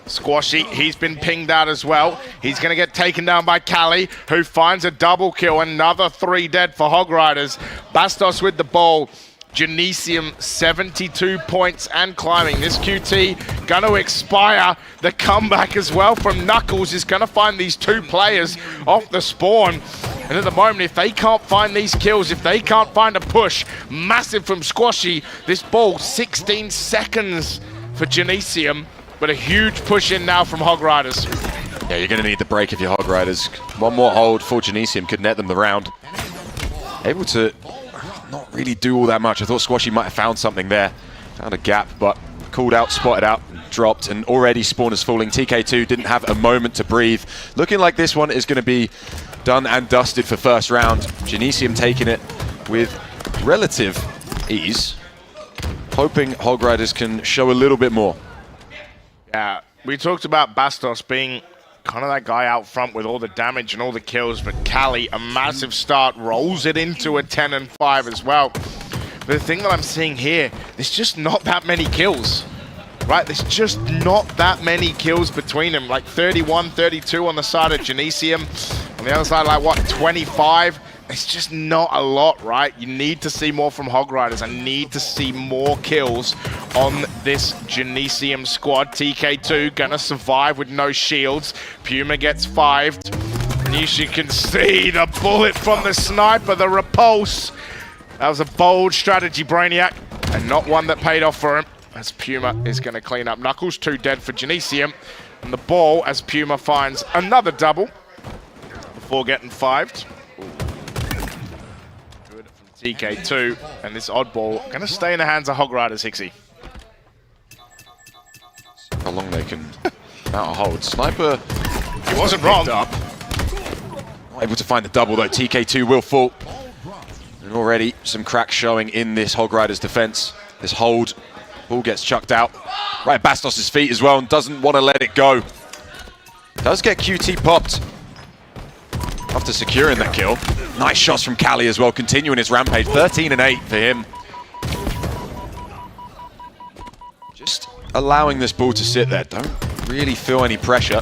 Squashy, he's been pinged out as well. He's going to get taken down by Kali, who finds a double kill. Another 3 dead for Hog Riders. Bastos with the ball. Genesium 72 points and climbing. This QT going to expire. The comeback as well from Knuckles is going to find these 2 players off the spawn. And at the moment, if they can't find these kills, if they can't find a push, massive from Squashy. This ball, 16 seconds for Genesium, but a huge push in now from Hog Riders. Yeah, you're going to need the break if you're Hog Riders. One more hold for Genesium could net them the round. Able to not really do all that much. I thought Squashy might have found something there. Found a gap, but called out, spotted out, dropped, and already spawn is falling. TK2 didn't have a moment to breathe. Looking like this one is going to be done and dusted for first round. Genesium taking it with relative ease. Hoping Hog Riders can show a little bit more. Yeah, we talked about Bastos being kind of that guy out front with all the damage and all the kills, but Kali, a massive start, rolls it into a 10 and 5 as well. But the thing that I'm seeing here, there's just not that many kills, right? There's just not that many kills between them, like 31, 32 on the side of Genesium. On the other side, like what, 25? It's just not a lot, right? You need to see more from Hog Riders. I need to see more kills on this Genesium squad. TK2 gonna survive with no shields. Puma gets 5'd. And as you can see, the bullet from the sniper, the repulse. That was a bold strategy, Brainiac, and not one that paid off for him, as Puma is gonna clean up. Knuckles 2 dead for Genesium. And the ball, as Puma finds another double before getting 5'd. TK2, and this oddball going to stay in the hands of Hog Riders, Hixie. How long they can out a hold. Sniper, he wasn't wrong. Not able to find the double though. TK2 will fall. And already some cracks showing in this Hog Riders defense. This hold, ball gets chucked out. Right at Bastos' feet as well, and doesn't want to let it go. Does get QT popped after securing that kill. Nice shots from Kali as well, continuing his rampage. 13 and 8 for him. Just allowing this ball to sit there. Don't really feel any pressure.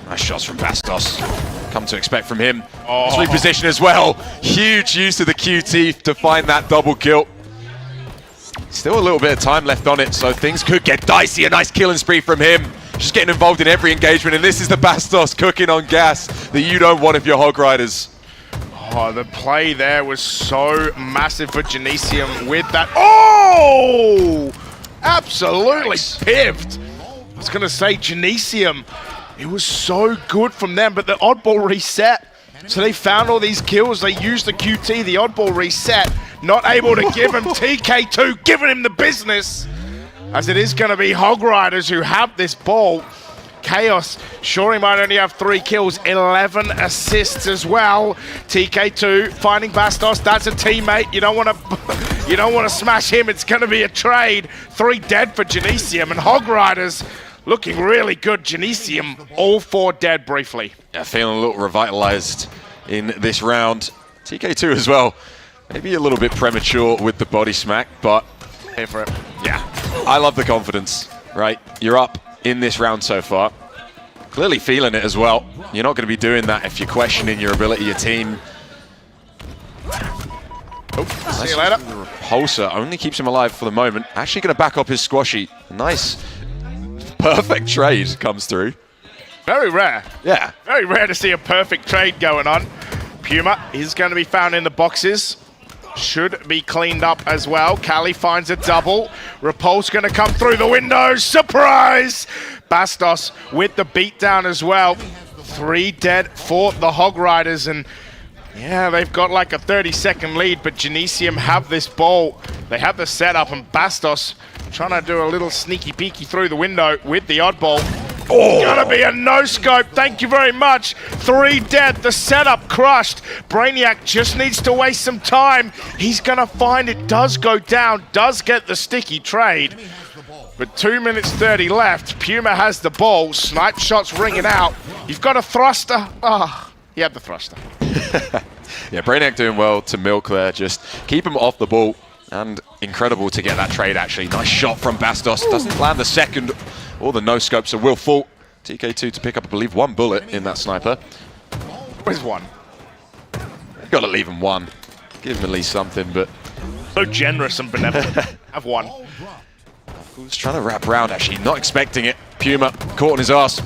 Nice shots from Bastos. Come to expect from him. Let's reposition as well. Huge use of the QT to find that double kill. Still a little bit of time left on it, so things could get dicey. A nice killing spree from him. Just getting involved in every engagement, and this is the Bastos cooking on gas that you don't want if you're Hog Riders. Oh, the play there was so massive for Genesium with that. Oh! Absolutely pived. I was going to say Genesium. It was so good from them, but the oddball reset. So they found all these kills. They used the QT, the oddball reset. Not able to give him TK2, giving him the business. As it is going to be Hog Riders who have this ball. Chaos, sure he might only have 3 kills, 11 assists as well. TK2 finding Bastos, that's a teammate. You don't want to smash him, it's going to be a trade. 3 dead for Genesium, and Hog Riders looking really good. Genesium, all 4 dead briefly. Yeah, feeling a little revitalized in this round. TK2 as well. Maybe a little bit premature with the body smack, but here for it. Yeah, I love the confidence, right? You're up in this round so far. Clearly feeling it as well. You're not going to be doing that if you're questioning your ability, your team. Oh, see you later. Repulsor only keeps him alive for the moment. Actually going to back up his Squashy. Nice, perfect trade comes through. Very rare. Yeah. Very rare to see a perfect trade going on. Puma is going to be found in the boxes. Should be cleaned up as well. Kali finds a double. Repulse going to come through the window. Surprise! Bastos with the beatdown as well. 3 dead for the Hog Riders. And yeah, they've got like a 30-second lead, but Genesium have this ball. They have the setup, and Bastos trying to do a little sneaky peeky through the window with the oddball. Oh, gonna be a no-scope, thank you very much. 3 dead, the setup crushed. Brainiac just needs to waste some time. He's gonna find it does go down, does get the sticky trade. But 2 minutes 30 left. Puma has the ball, snipe shots ringing out. You've got a thruster. Ah, he had the thruster. Yeah, Brainiac doing well to milk there. Just keep him off the ball. And incredible to get that trade, actually. Nice shot from Bastos. Doesn't land the second or the no-scope, so will fall. TK2 to pick up, I believe, 1 bullet in that sniper. Where's one? Got to leave him 1. Give him at least something, but... So generous and benevolent. Have 1. Who's trying to wrap around, actually. Not expecting it. Puma caught on his ass.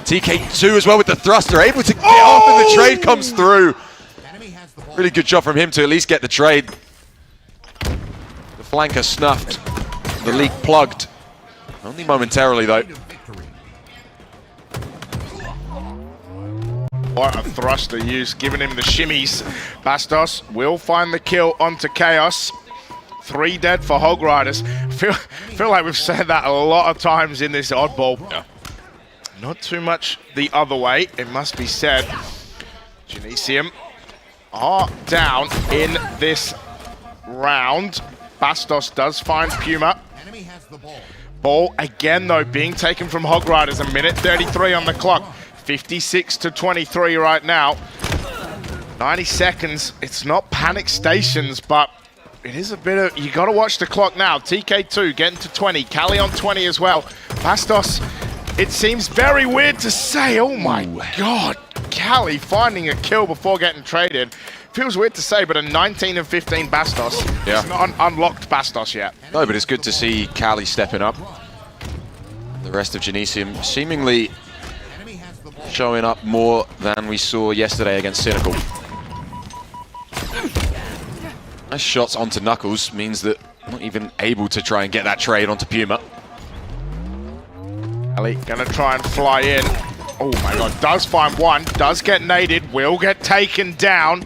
TK2 as well with the thruster. Able to get off and the trade comes through. Really good job from him to at least get the trade. The flanker snuffed. The leak plugged. Only momentarily, though. What a thruster use, giving him the shimmies. Bastos will find the kill onto Chaos. 3 dead for Hog Riders. Feel like we've said that a lot of times in this oddball. Yeah. Not too much the other way, it must be said. Genesium are down in this round. Bastos does find Puma. Ball again, though, being taken from Hog Riders. 1:33 on the clock. 56 to 23 right now. 90 seconds. It's not panic stations, but it is a bit of... You got to watch the clock now. TK2 getting to 20. Cali on 20 as well. Bastos, it seems very weird to say. Oh my God. Cali finding a kill before getting traded. Feels weird to say, but a 19 and 15 Bastos. Yeah. It's not unlocked Bastos yet. No, but it's good to see Cali stepping up. The rest of Genesium seemingly showing up more than we saw yesterday against Cynical. Nice shots onto Knuckles means that not even able to try and get that trade onto Puma. Ali gonna try and fly in. Oh my God, does find one, does get naded, will get taken down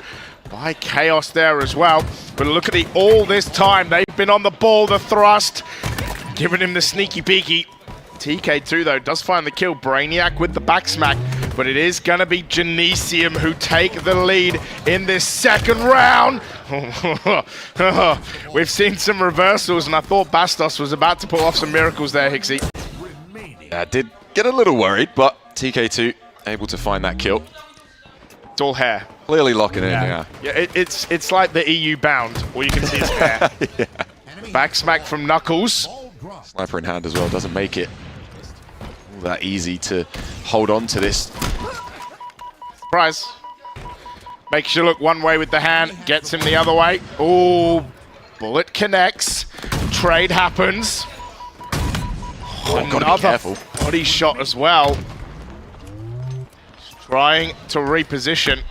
by Chaos there as well. But look at all this time, they've been on the ball, the thrust, giving him the sneaky peeky. TK2 though does find the kill. Brainiac with the back smack, but it is gonna be Genesium who take the lead in this second round. We've seen some reversals, and I thought Bastos was about to pull off some miracles there, Hixie. Yeah, did get a little worried, but TK2 able to find that kill. It's all hair. Clearly locking in, yeah. Yeah, it's like the EU bound. All you can see is hair. Yeah. Back smack from Knuckles. Sniper in hand as well, doesn't make it all that easy to hold on to this. Surprise. Makes you look one way with the hand, gets him the other way. Oh, bullet connects. Trade happens. Oh, gotta be careful. Body shot as well. Trying to reposition.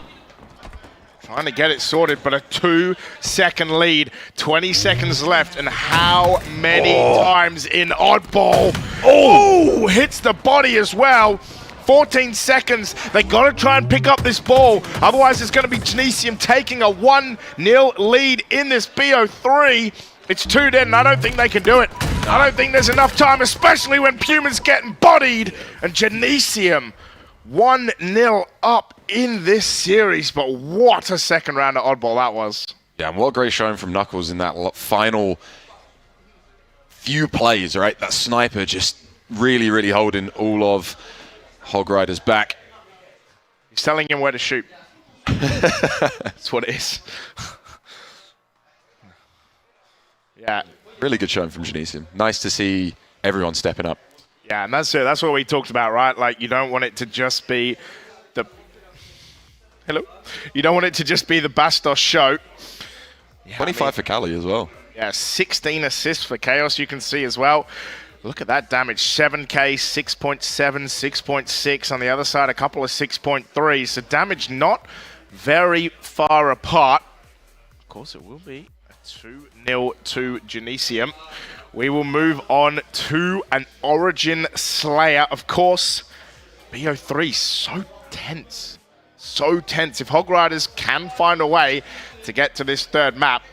Trying to get it sorted, but a 2-second lead. 20 seconds left, and how many times in oddball? Oh, hits the body as well. 14 seconds. They got to try and pick up this ball. Otherwise, it's going to be Genesium taking a 1-0 lead in this BO3. It's 2 dead, and I don't think they can do it. I don't think there's enough time, especially when Puma's getting bodied. And Genesium 1-0 up in this series, but what a second round of oddball that was. Yeah, and what a great showing from Knuckles in that final few plays, right? That sniper just really, really holding all of Hog Riders back. He's telling him where to shoot. That's what it is. Yeah. Really good showing from Genesium. Nice to see everyone stepping up. Yeah, and that's it. That's what we talked about, right? Like, you don't want it to just be the... Hello? You don't want it to just be the Bastos show. Yeah, 25 for Cali as well. Yeah, 16 assists for Chaos, you can see as well. Look at that damage. 7k, 6.7, 6.6. On the other side, a couple of 6.3. So damage not very far apart. Of course, it will be a 2-0 to Genesium. We will move on to an Origin Slayer. Of course, BO3, so tense. So tense. If Hog Riders can find a way to get to this third map,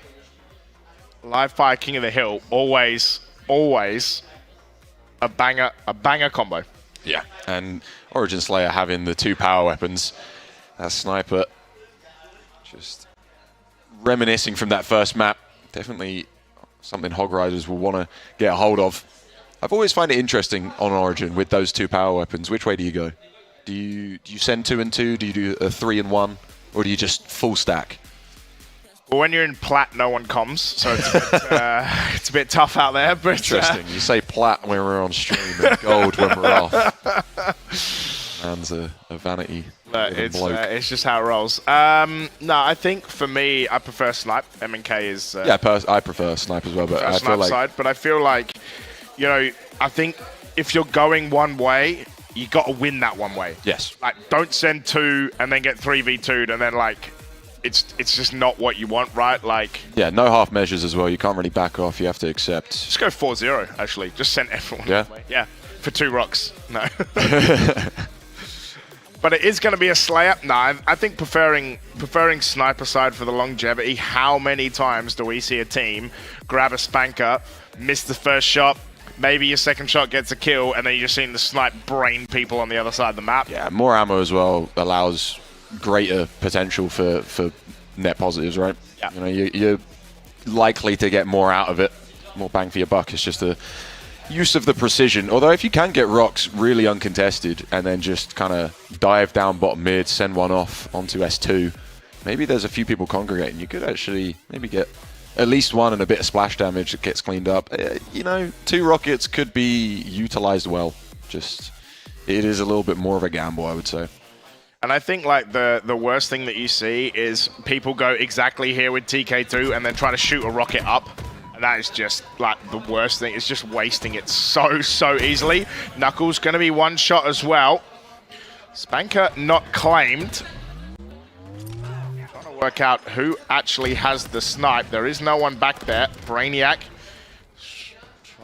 Live Fire King of the Hill, always a banger combo. Yeah, and Origin Slayer having the 2 power weapons. That sniper just reminiscing from that first map. Definitely something Hog Riders will want to get a hold of. I've always found it interesting on Origin with those 2 power weapons. Which way do you go? Do you send 2 and 2? Do you do a 3 and 1? Or do you just full stack? Well, when you're in plat, no one comms, so it's a bit tough out there. But Interesting. You say plat when we're on stream and gold when we're off. Man's a vanity. It's just how it rolls. No, I think for me, I prefer snipe. M&K is I prefer snipe as well, but I feel like side. But I feel like, you know, I think if you're going one way, you got to win that one way. Yes. Like, don't send 2 and then get 3v2'd and then like. It's just not what you want, right? Like, yeah, no half measures as well. You can't really back off. You have to accept. Just go 4-0, actually. Just send everyone away. Yeah, for 2 rocks. No. But it is going to be a slay-up. No, I think preferring sniper side for the longevity. How many times do we see a team grab a spanker, miss the first shot, maybe your second shot gets a kill, and then you're just seeing the snipe brain people on the other side of the map? Yeah, more ammo as well allows greater potential for net positives, right? Yeah. You know, you're likely to get more out of it, more bang for your buck. It's just the use of the precision. Although if you can get rocks really uncontested and then just kind of dive down bottom mid, send one off onto S2, maybe there's a few people congregating. You could actually maybe get at least one and a bit of splash damage that gets cleaned up. You know, 2 rockets could be utilized well. Just, it is a little bit more of a gamble, I would say. And I think like the worst thing that you see is people go exactly here with TK2 and then try to shoot a rocket up. And that is just like the worst thing. It's just wasting it so easily. Knuckles going to be one shot as well. Spanker not claimed. Trying to work out who actually has the snipe. There is no one back there. Brainiac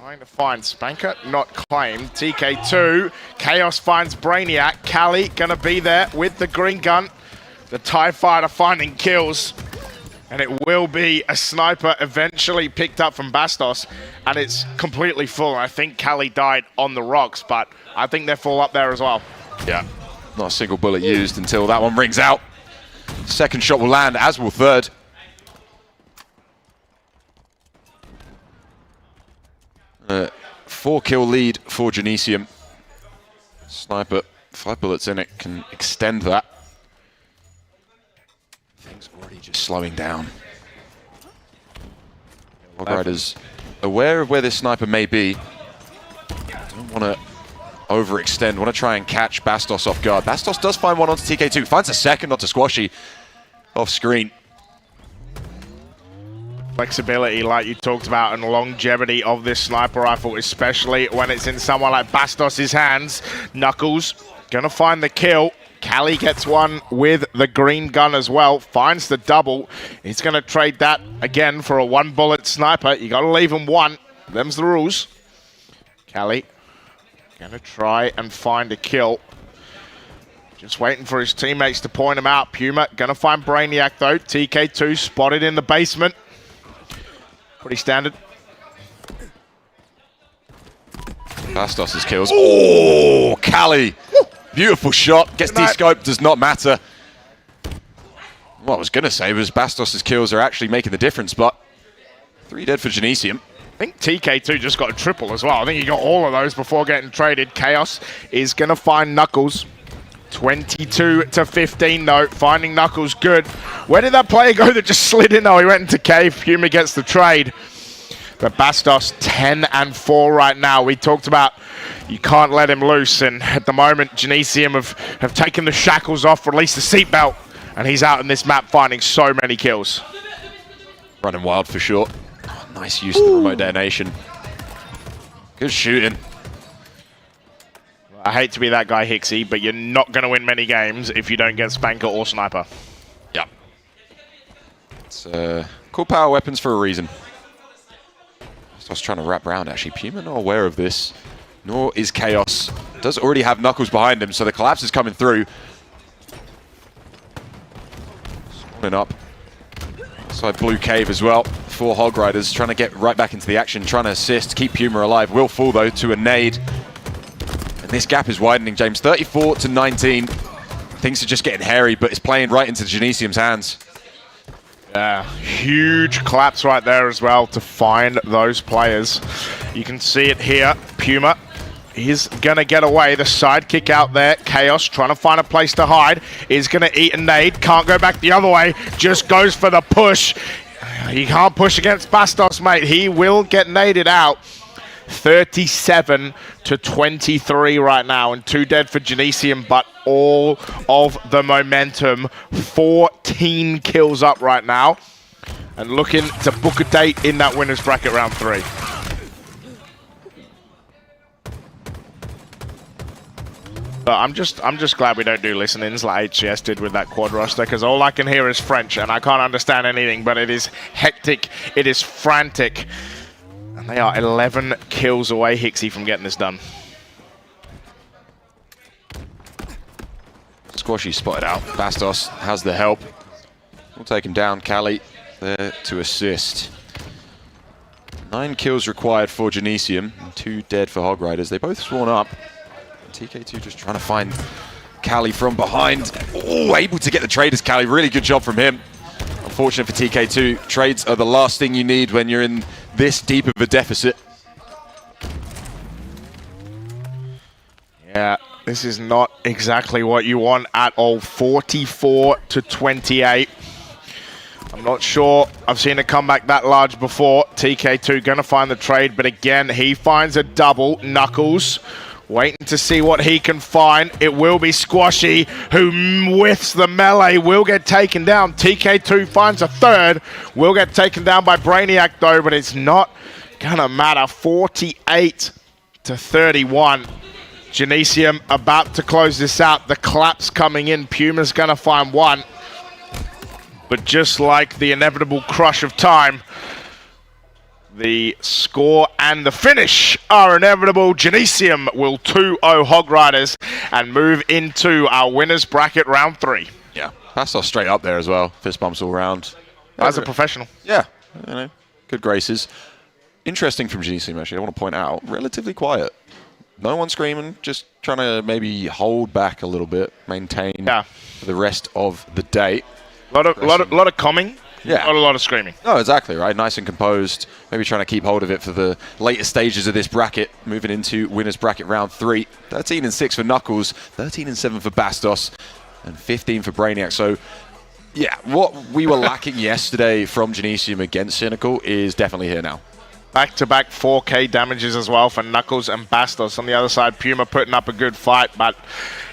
trying to find Spanker, not claimed. TK2, Chaos finds Brainiac. Cali gonna be there with the green gun. The TIE Fighter finding kills. And it will be a sniper eventually picked up from Bastos. And it's completely full. I think Cali died on the rocks, but I think they're full up there as well. Yeah, not a single bullet used until that one rings out. Second shot will land, as will third. 4-kill lead for Genesium. Sniper, 5 bullets in it, can extend that. Things already just slowing down. Logrider's aware of where this sniper may be. Don't want to overextend, want to try and catch Bastos off guard. Bastos does find one onto TK2, finds a second onto Squashy off screen. Flexibility like you talked about and longevity of this sniper rifle, especially when it's in someone like Bastos' hands. Knuckles gonna find the kill. Cali gets one with the green gun as well, finds the double. He's gonna trade that again for a 1-bullet sniper. You gotta leave him one. Them's the rules. Cali gonna try and find a kill. Just waiting for his teammates to point him out. Puma gonna find Brainiac though. TK2 spotted in the basement. Pretty standard. Bastos' kills. Oh, Cali. Beautiful shot. Gets de-scoped, does not matter. What I was going to say was Bastos' kills are actually making the difference, but 3 dead for Genesium. I think TK2 just got a triple as well. I think he got all of those before getting traded. Chaos is going to find Knuckles. 22-15 though, finding Knuckles good. Where did that player go that just slid in? Oh, he went into cave. Puma gets the trade. But Bastos 10-4 right now. We talked about you can't let him loose, and at the moment Genesium have taken the shackles off, released the seatbelt, and he's out in this map finding so many kills. Running wild for sure. Oh, nice use of the remote detonation. Good shooting. I hate to be that guy, Hixie, but you're not going to win many games if you don't get Spanker or Sniper. Yeah. It's cool power weapons for a reason. I was trying to wrap around, actually. Puma not aware of this, nor is Chaos. Does already have Knuckles behind him, so the collapse is coming through. Spawning up. Side blue cave as well for Hog Riders, trying to get right back into the action, trying to assist, keep Puma alive. Will fall, though, to a nade. This gap is widening, James. 34-19. Things are just getting hairy, but it's playing right into Genesium's hands. Yeah, huge collapse right there as well to find those players. You can see it here. Puma is going to get away. The side kick out there. Chaos trying to find a place to hide. Is going to eat a nade. Can't go back the other way. Just goes for the push. He can't push against Bastos, mate. He will get naded out. 37 to 23 right now, and 2 dead for Genesium, but all of the momentum. 14 kills up right now, and looking to book a date in that winners bracket round 3. But I'm just glad we don't do listen-ins like HCS did with that quad roster, because all I can hear is French, and I can't understand anything, but it is hectic, it is frantic. And they are 11 kills away, Hixie, from getting this done. Squashy spotted out. Bastos has the help. We'll take him down. Cali there to assist. 9 kills required for Genesium, and 2 dead for Hog Riders. They both sworn up. TK2 just trying to find Cali from behind. Oh, able to get the trade as Cali. Really good job from him. Unfortunate for TK2. Trades are the last thing you need when you're in this deep of a deficit. Yeah, this is not exactly what you want at all. 44 to 28. I'm not sure I've seen a comeback that large before. TK2 gonna find the trade, but again, he finds a double. Knuckles waiting to see what he can find. It will be Squashy, who whiffs the melee, will get taken down. TK2 finds a third, will get taken down by Brainiac though, but it's not gonna matter. 48 to 31. Genesium about to close this out. The clap's coming in. Puma's gonna find one. But just like the inevitable crush of time, the score and the finish are inevitable. Genesium will 2-0 Hog Riders and move into our winners bracket round 3. Yeah, Bastos straight up there as well. Fist bumps all round. As a professional. Yeah, you know, good graces. Interesting from Genesium, actually, I want to point out, relatively quiet. No one screaming, just trying to maybe hold back a little bit, maintain for the rest of the day. Lot of coming. Yeah. Not a lot of screaming. No, exactly, right? Nice and composed. Maybe trying to keep hold of it for the later stages of this bracket. Moving into winners bracket round 3. 13 and 6 for Knuckles, 13 and 7 for Bastos, and 15 for Brainiac. So, yeah, what we were lacking yesterday from Genesium against Cynical is definitely here now. Back-to-back 4K damages as well for Knuckles and Bastos. On the other side, Puma putting up a good fight, but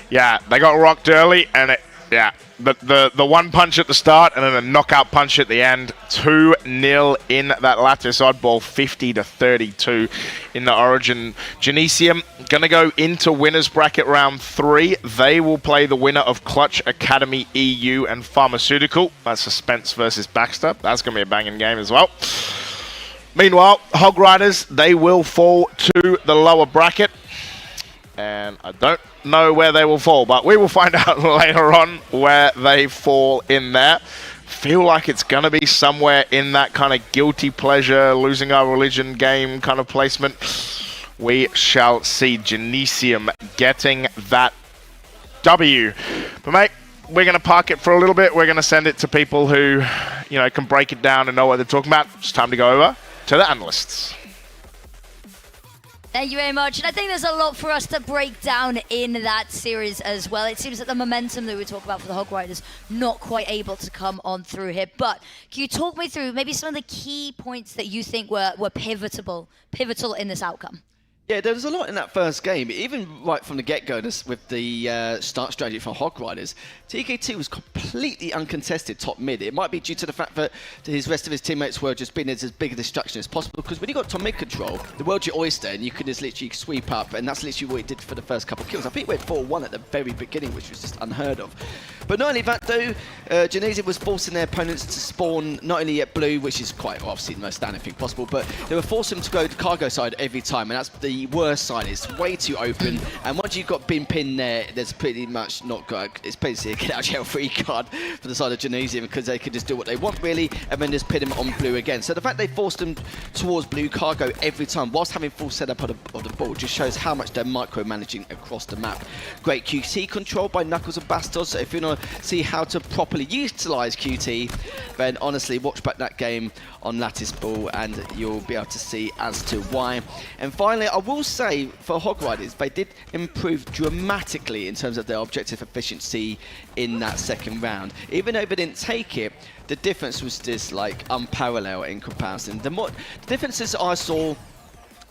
yeah, they got rocked early, and the one punch at the start and then a knockout punch at the end. 2-0 in that Lattice oddball, 50 to 32 in the Origin. Genesium gonna go into winners bracket round 3. They will play the winner of Clutch Academy EU and Pharmaceutical. That's Suspense versus Baxter. That's gonna be a banging game as well. Meanwhile, Hog Riders, they will fall to the lower bracket. And I don't know where they will fall, but we will find out later on where they fall in there. Feel like it's going to be somewhere in that kind of guilty pleasure, losing our religion game kind of placement. We shall see. Genesium getting that W. But mate, we're going to park it for a little bit. We're going to send it to people who, you know, can break it down and know what they're talking about. It's time to go over to the analysts. Thank you very much. And I think there's a lot for us to break down in that series as well. It seems that the momentum that we talk about for the Hog Riders not quite able to come on through here. But can you talk me through maybe some of the key points that you think were pivotal in this outcome? Yeah, there was a lot in that first game. Even right from the get-go with the start strategy from Hog Riders, TK2 was completely uncontested top mid. It might be due to the fact that his rest of his teammates were just being as big a distraction as possible, because when you got top mid control, the world's your oyster, and you could just literally sweep up, and that's literally what he did for the first couple of kills. I think he went 4-1 at the very beginning, which was just unheard of. But not only that though, Genesium was forcing their opponents to spawn not only at blue, which is quite obviously the most standard thing possible, but they were forcing them to go to cargo side every time, and that's the worst side. It's way too open, and once you've got bin pin there, there's pretty much not good. It's basically a get out of jail free card for the side of Genesium, because they can just do what they want really, and then just pin them on blue again. So the fact they forced them towards blue cargo every time, whilst having full setup of the ball, just shows how much they're micromanaging across the map. Great QT control by Knuckles and Bastos. So if you want to see how to properly utilize QT, then honestly watch back that game on Lattice Ball and you'll be able to see as to why. And finally, I will say for Hog Riders, they did improve dramatically in terms of their objective efficiency in that second round. Even though they didn't take it, the difference was just like unparalleled in comparison. The differences I saw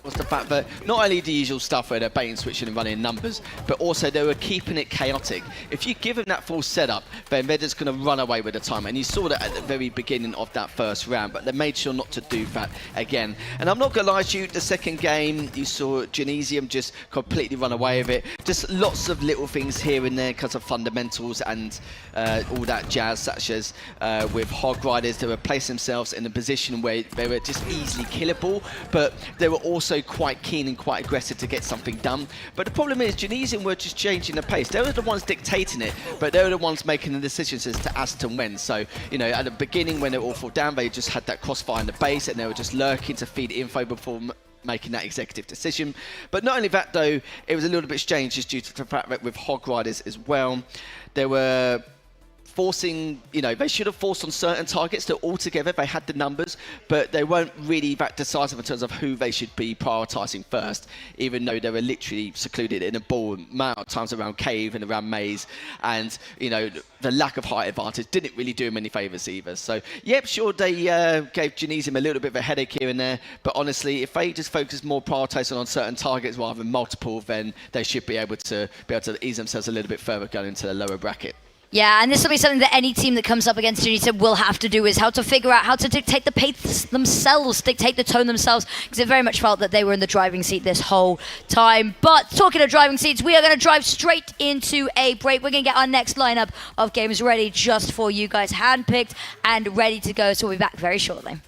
was the fact that not only the usual stuff where they're bait and switching and running numbers, but also they were keeping it chaotic. If you give them that full setup, then they're just going to run away with the time. And you saw that at the very beginning of that first round, but they made sure not to do that again. And I'm not going to lie to you, the second game, you saw Genesium just completely run away with it. Just lots of little things here and there because of fundamentals and all that jazz, such as with Hog Riders, they were placing themselves in a position where they were just easily killable, but they were also quite keen and quite aggressive to get something done. But the problem is, Genesium were just changing the pace. They were the ones dictating it, but they were the ones making the decisions as to when. So, you know, at the beginning when they were all fall down, they just had that crossfire in the base and they were just lurking to feed info before making that executive decision. But not only that though, it was a little bit strange just due to the fact that with Hog Riders as well, they were forcing, you know, they should have forced on certain targets that altogether they had the numbers, but they weren't really that decisive in terms of who they should be prioritising first, even though they were literally secluded in a ball amount of times around cave and around maze, and, you know, the lack of height advantage didn't really do them any favours either. So, yep, sure, they gave Genesium a little bit of a headache here and there, but honestly, if they just focus more prioritising on certain targets rather than multiple, then they should be able to ease themselves a little bit further going into the lower bracket. Yeah, and this will be something that any team that comes up against Genesium will have to do, is how to figure out how to dictate the pace themselves, dictate the tone themselves, because it very much felt that they were in the driving seat this whole time. But talking of driving seats, we are going to drive straight into a break. We're going to get our next lineup of games ready just for you guys, handpicked and ready to go, so we'll be back very shortly.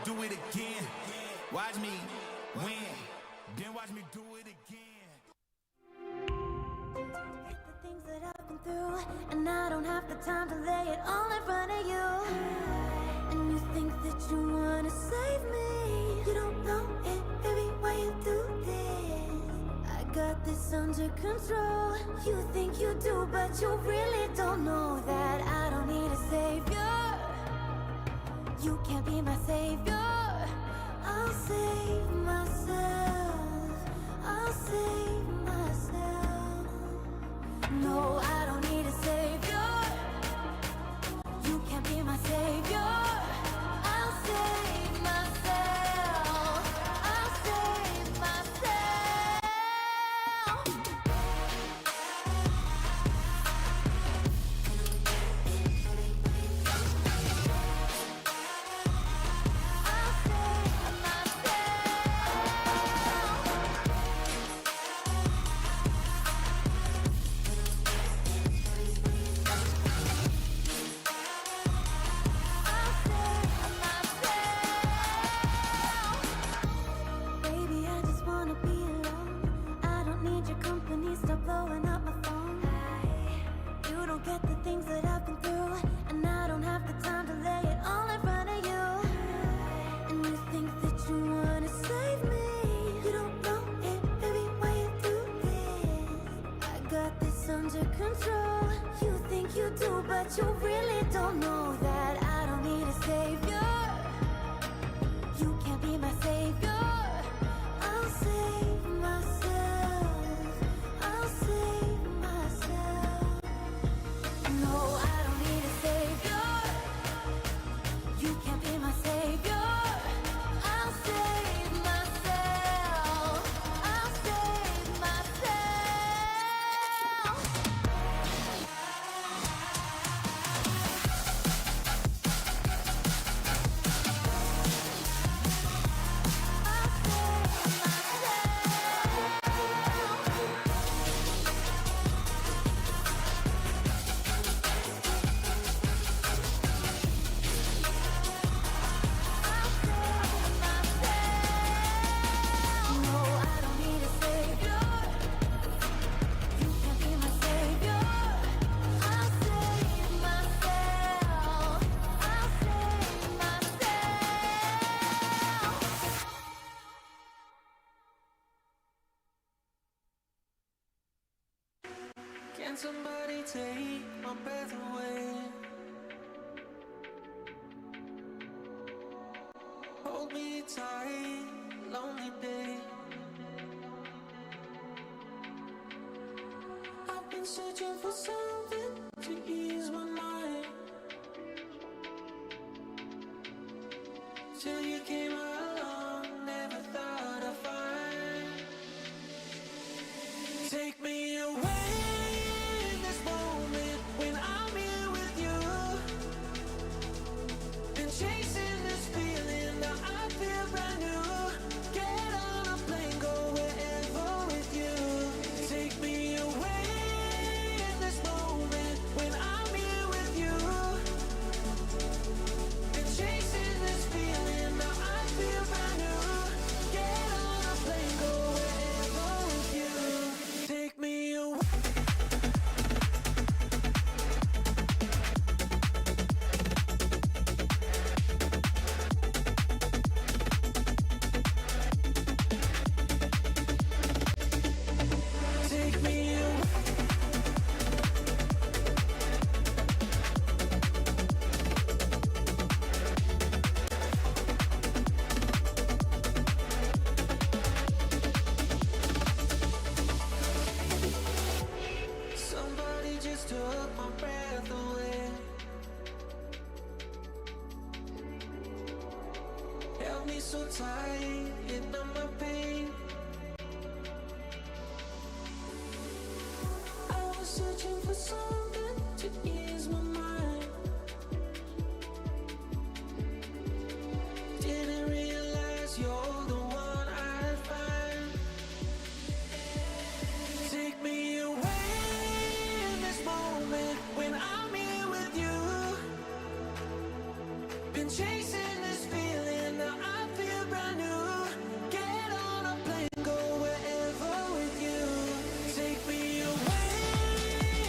Do it again. Watch me win. Then watch me do it again. The things that I've been through, and I don't have the time to lay it all in front of you. And you think that you wanna save me. You don't know it, baby, why you do this? I got this under control. You think you do, but you really don't know that I don't need a savior. You can't be my savior. I'll save myself. I'll save myself. No, I don't need a savior. You can't be my savior. I'll save myself. I'll save myself. Get the things that I've been through, and I don't have the time to lay it all in front of you. And you think that you wanna save me. You don't know it, baby, why you do this? I got this under control. You think you do, but you really don't know that I don't need a savior. You can't be my savior. I'll save myself. I'll save myself. No, I don't need a savior. You can't be my savior. I'll save myself. I'll save myself. I'll somebody take my breath away. Hold me tight, lonely day. I've been searching for something to ease my mind, till you came along, never thought I'd find. Take me away in this moment when I'm here with you. Been chasing this feeling, now I feel brand new. Get on a plane, go wherever with you. Take me away in this moment when I'm here with you. Been chasing this feeling, now I feel brand new. Get on a plane, go wherever with you. Take me away. Take me away. Somebody just took my breath away. Held me so tight, you know my pain. I was searching for something to ease my mind. Didn't realize you're the one I'd find. Take me away in this moment when I'm here with you. Been chasing this feeling, now I feel brand new. Get on a plane, go wherever with you. Take me away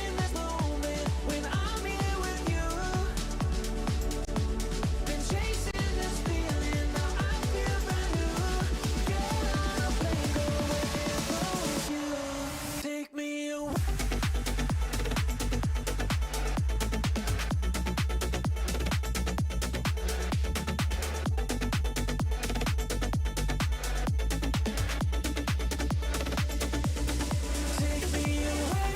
in this moment when I'm here with you. Been chasing this feeling, now I feel brand new. Get on a plane, go wherever with you. Take me away. Take me away.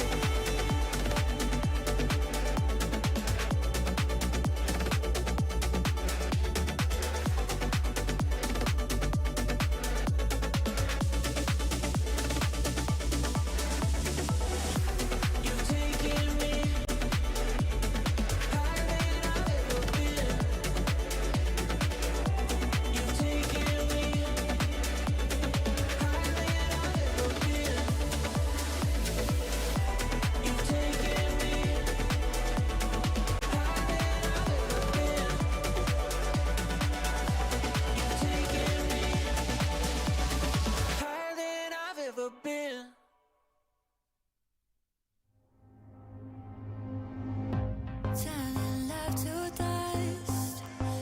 You've taken me higher than I've ever been. You've taken me higher than I've ever been. You've taken me higher than I've ever been. You've taken me higher than I've ever been. Turning love to dust,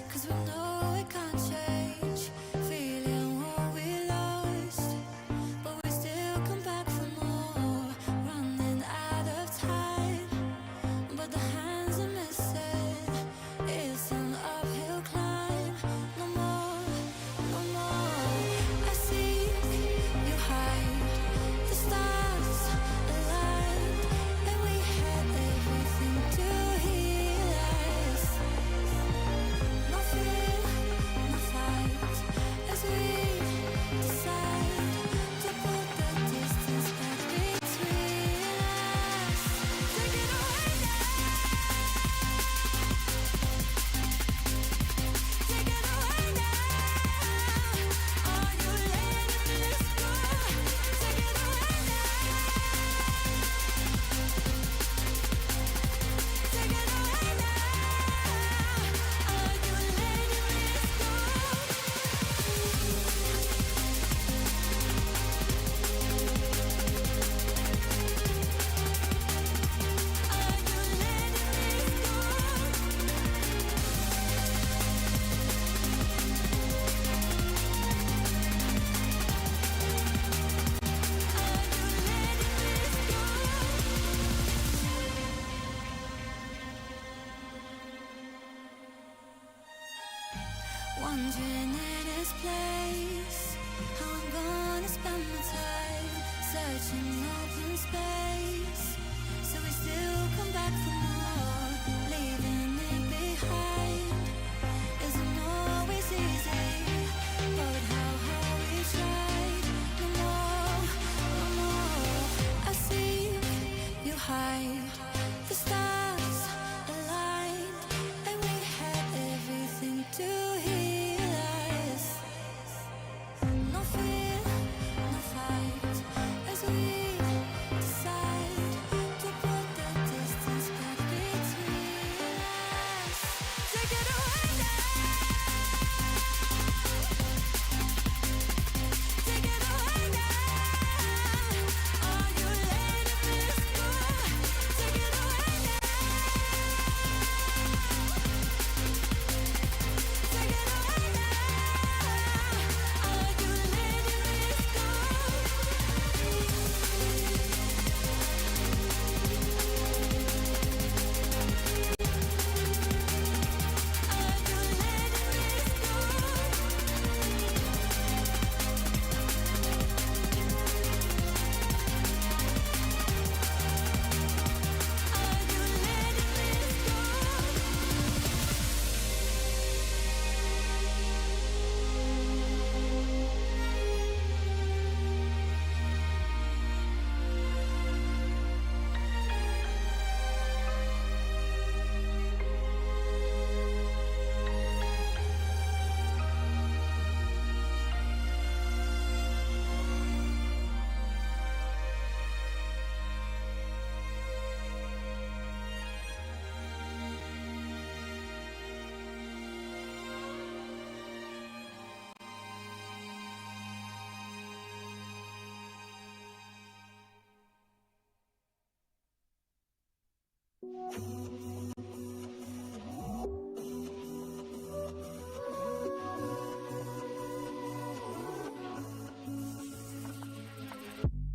'cause we know it can't change. Feeling what we lost, but we still come back for more. Running out of time, but the hands are missing. It's an uphill climb. No more, no more. I see you hide. The stars align, and we had everything to heal wondering in its place how I'm gonna spend my time searching open space. So we still come back for more, leaving it behind isn't always easy, but how we tried. No more, no more. I see you hide. The stars aligned, and we had everything to heal us. No fear, no fight, as we decide to put the distance back between us. Take it away now. Take it away now. Are you letting this go? Take it away now. Take it away now. Are you letting this go?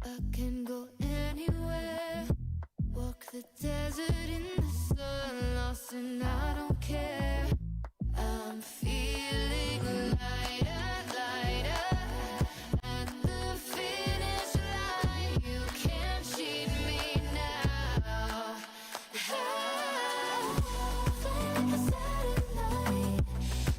I can go anywhere, walk the desert in the sun, lost and I don't care. I'm feeling lighter, lighter. At the finish line, you can't cheat me now. Flying like a satellite,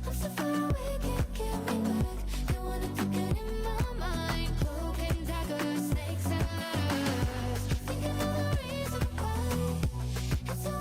I'm so far away, can't get me back. You wanted to get in my mind, cloak and dagger, snakes and ladders. Thinking of the reason why it's so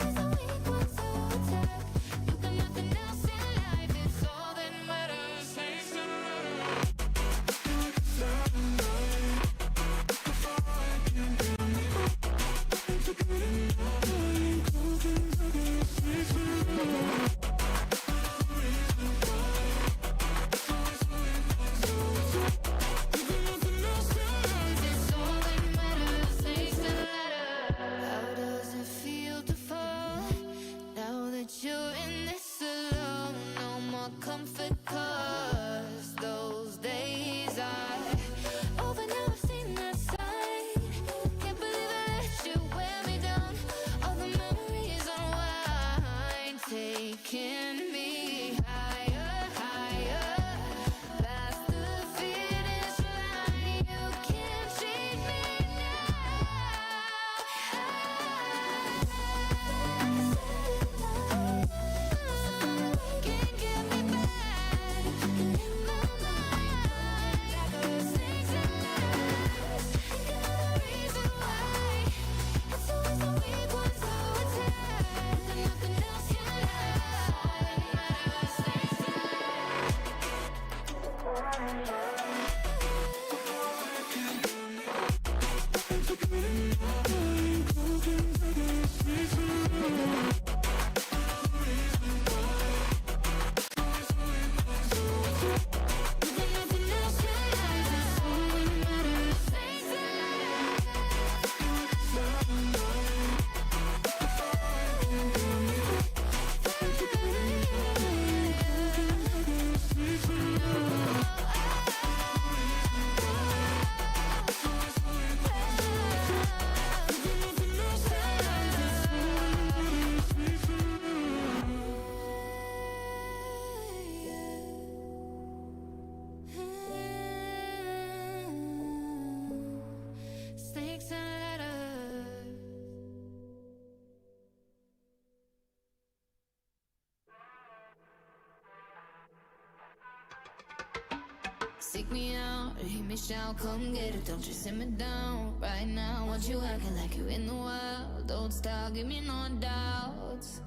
Seek me out, hear me shout, come get it, don't you sit me down. Right now, want you acting like you in the wild. Don't stop, give me no doubts.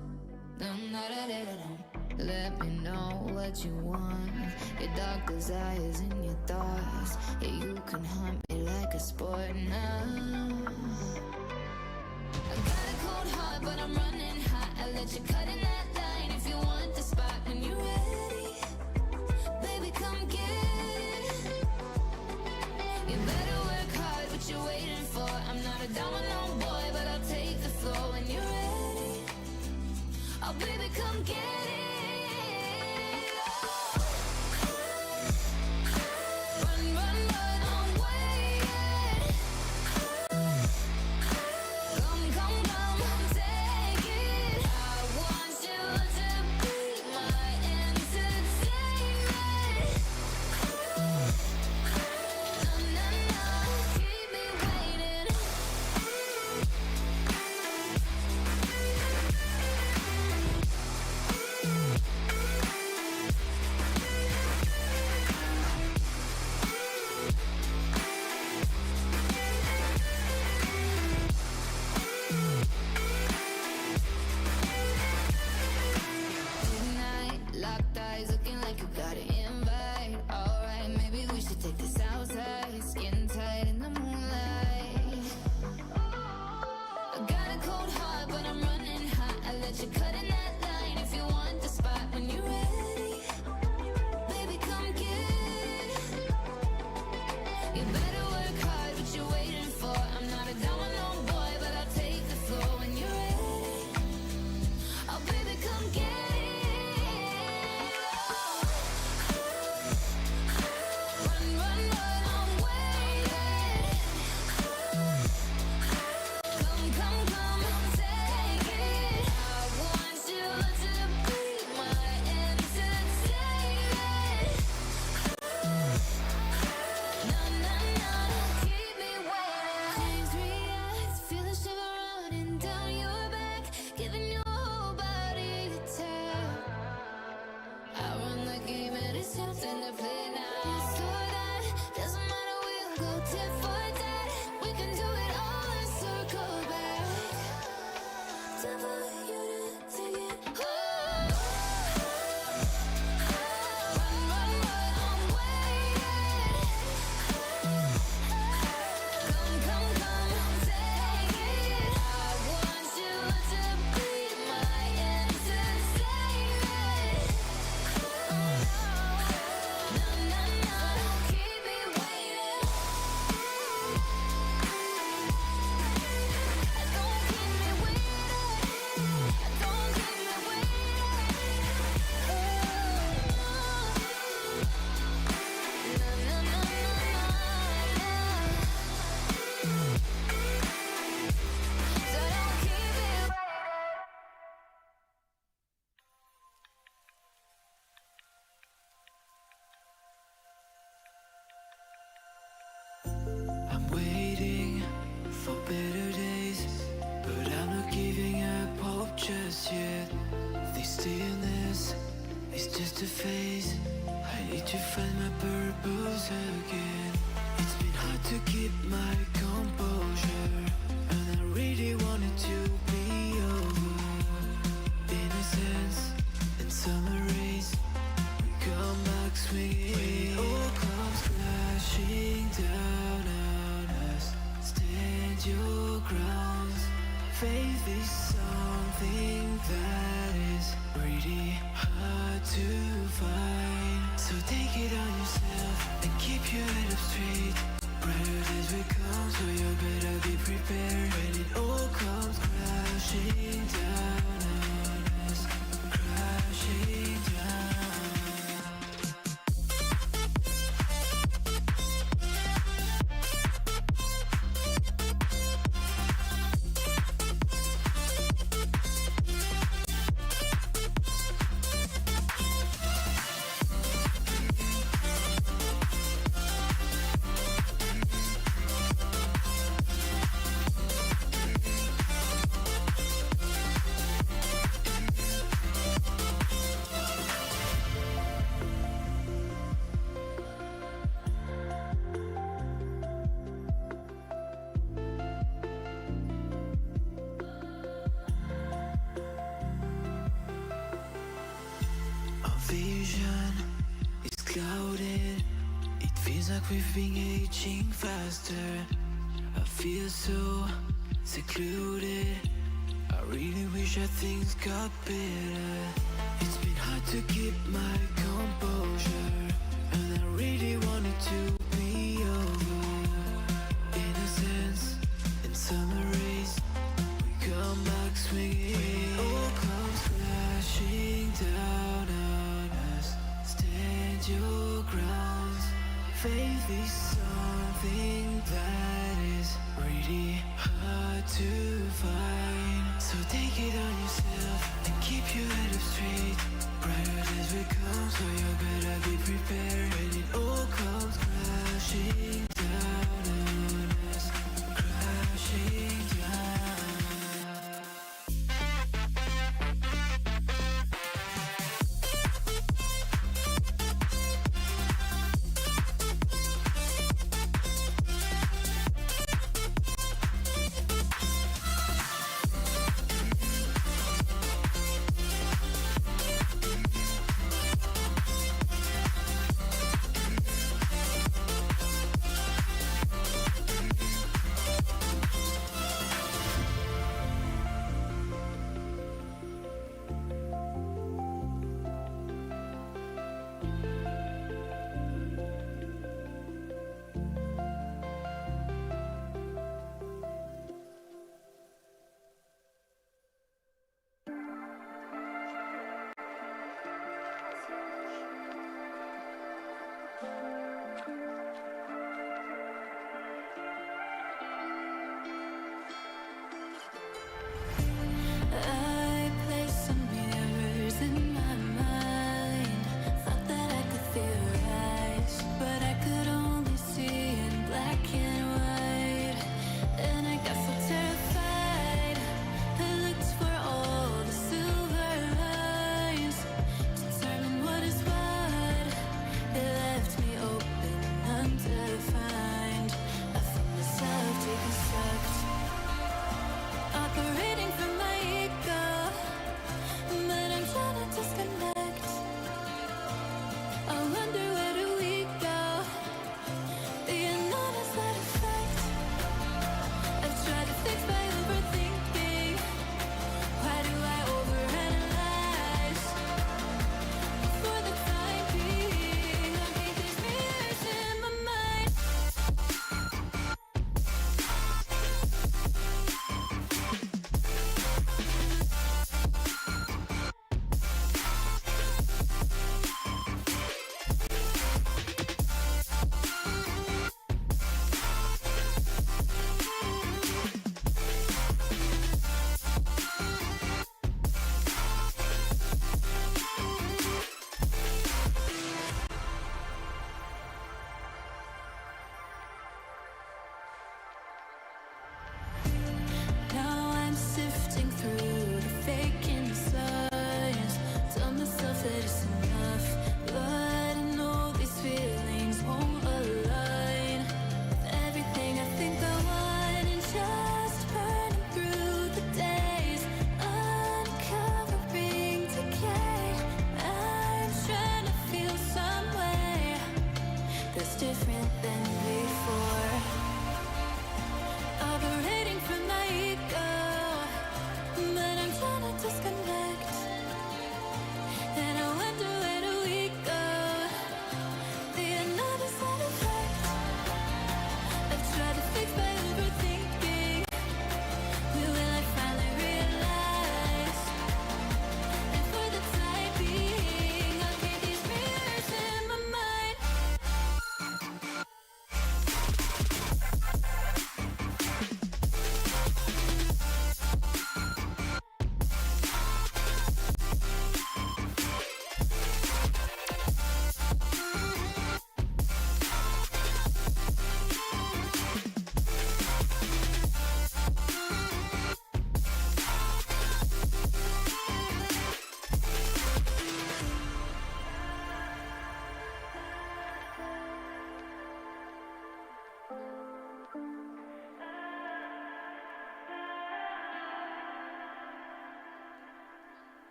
Let me know what you want. Your dark desires and your thoughts. Yeah, you can hunt me like a sport now. I got a cold heart, but I'm running hot. I let you cut in that line if you want the spot. When you're ready, baby, come get it. You better work hard, what you waiting for? I'm not a domino boy, but I'll take the floor. When you're ready, oh baby, come get it. Run, run, run, I'm waiting. Come, come, come, take it. I want you to be my entertainment. No, no, no, keep me waiting. Midnight, locked eyes, looking like you got an invite. Alright, maybe we should take this outside. Skin tight in the moonlight. I got a cold heart, but I'm running hot. I let you cut in that line if you want the spot. When you're ready, baby, come get it. You better work hard, what you waiting for? I'm not a domino boy, but I'll take the floor. When you're ready, oh baby, come get it. Run, run, run, I'm waiting. Come, come, come, take it. I want you to be my entertainment. No, no, no, keep me waiting. Things react, feel the shiver running down your back, giving your whole body a tap. I run the game and it's something to play now. This or that, doesn't matter, we'll go tit for tat. We can do it all and circle back. Time for you to take it home. Run, run, run, I'm waiting. Come, come, come, take it. I want you to be my entertainment. No, no, no, keep me waiting. Don't keep me waiting. Don't keep me waiting. No, no, no, no, no. So don't keep me waiting. I'm waiting for better days, but I'm not giving up hope just yet. This stillness is just a phase. I need to find my purpose again. It's been hard to keep my composure, and I really wanted to be over. In a sense, in summer rays, we come back swinging. When it all comes crashing down on us, stand your ground. Faith is something that is really hard to find. So take it on yourself and keep your head up straight. Brighter days will come, so you better be prepared. When it all comes crashing down on us, crashing down. vision is clouded. It feels like we've been aging faster. I feel so secluded. I really wish that things got better. It's been hard to keep my composure, and I really wanted to be over. In a sense, in summer rays, we come back swinging. It all comes crashing down on us. Stand your ground. Faith is something that is really hard to find. So take it on yourself and keep your head up straight. Brighter days will come, so you better be prepared. When it all comes crashing down on us, crashing down.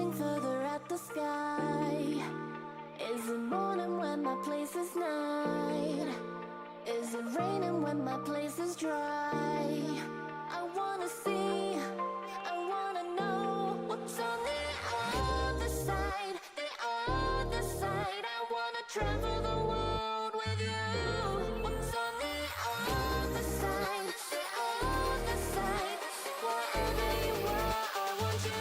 looking further at the sky. Is it morning when my place is night? Is it raining when my place is dry? I wanna see, I wanna know what's on the other side, the other side. I wanna travel the world with you. What's on the other side, the other side? Wherever you are, I want you.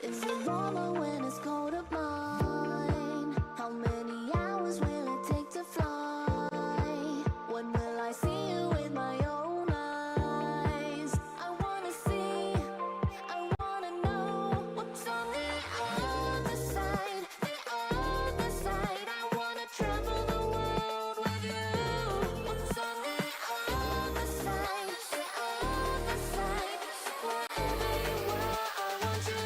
Is it warmer when it's cold at mine? How many hours will it take to fly? When will I see you with my own eyes? I wanna see, I wanna know what's on the other side, the other side. I wanna travel the world with you. What's on the other side, the other side? Wherever you are, I want you.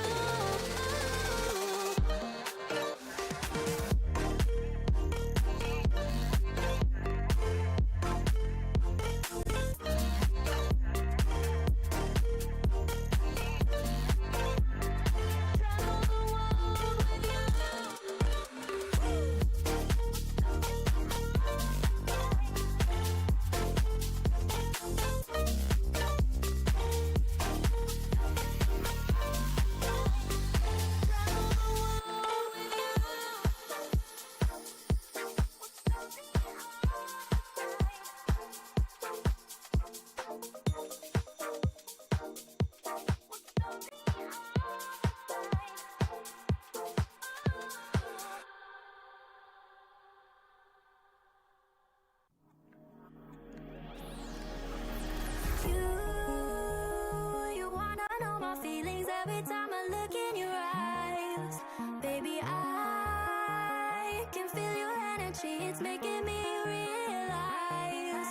You wanna know my feelings every time I look in your eyes. Baby, I can feel your energy, it's making me realize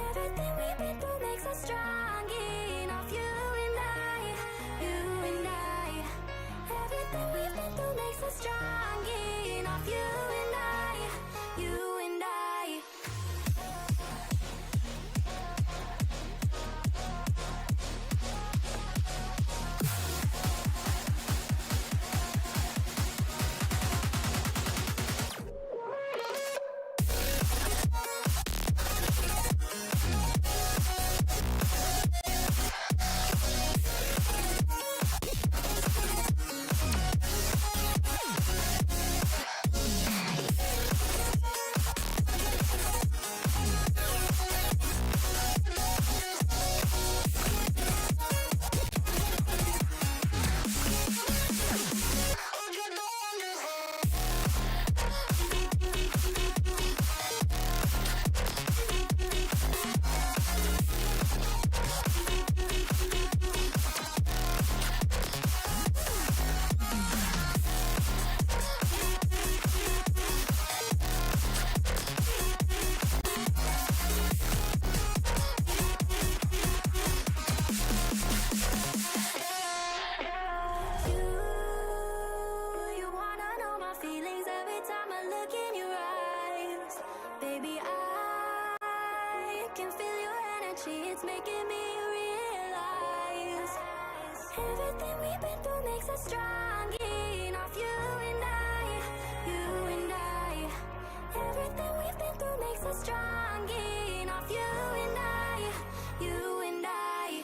everything we've been through makes us strong enough. You and I, you and I. Everything we've been through makes us strong enough. You and I, you and I. You wanna know my feelings every time I look in your eyes. Baby, I can feel your energy, it's making me realize everything we've been through makes us strong enough. You and I, you and I. Everything we've been through makes us strong enough. You and I, you and I.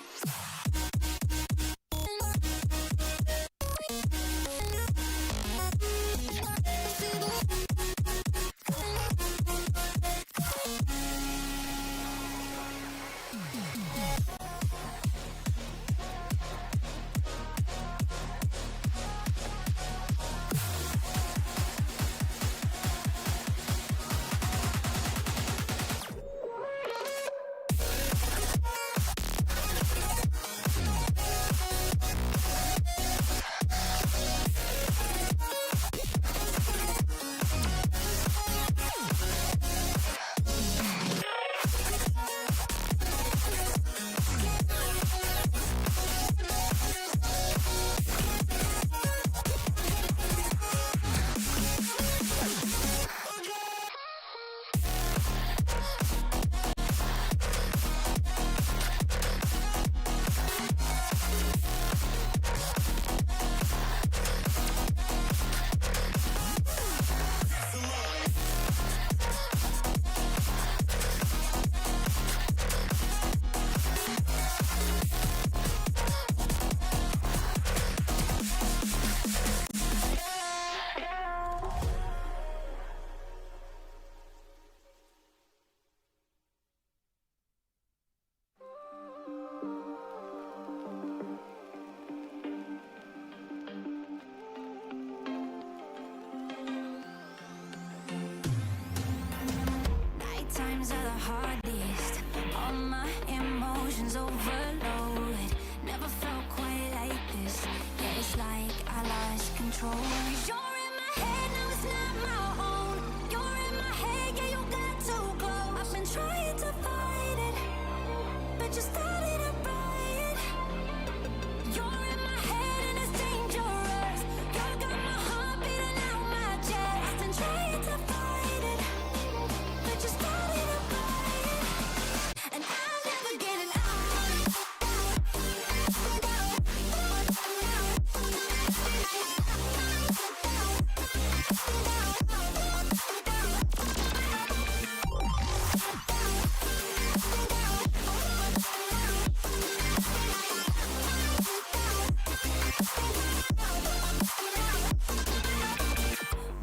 control. You're in my head, now it's not my own. You're in my head, yeah, you got too close. I've been trying to fight it, but you started a riot. You're in my head and it's dangerous. You got my heart beating out my chest. And trying to fight it, but you started a riot. And I'll never get it out.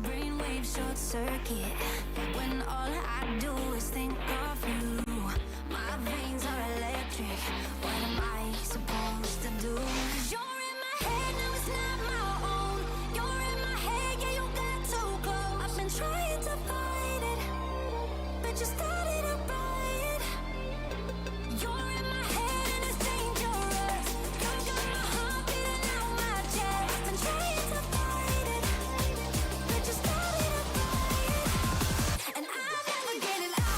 Brainwave short circuit when all I do is think of you. My veins are electric. What am I supposed to do? 'Cause you're in my head, now it's not my own. You're in my head, yeah, you got too close. I've been trying to fight it, but you started a riot. You're in my head and it's dangerous. You got my heart beating out my chest. And trying to fight it, but you started a riot. And I'll never get it out.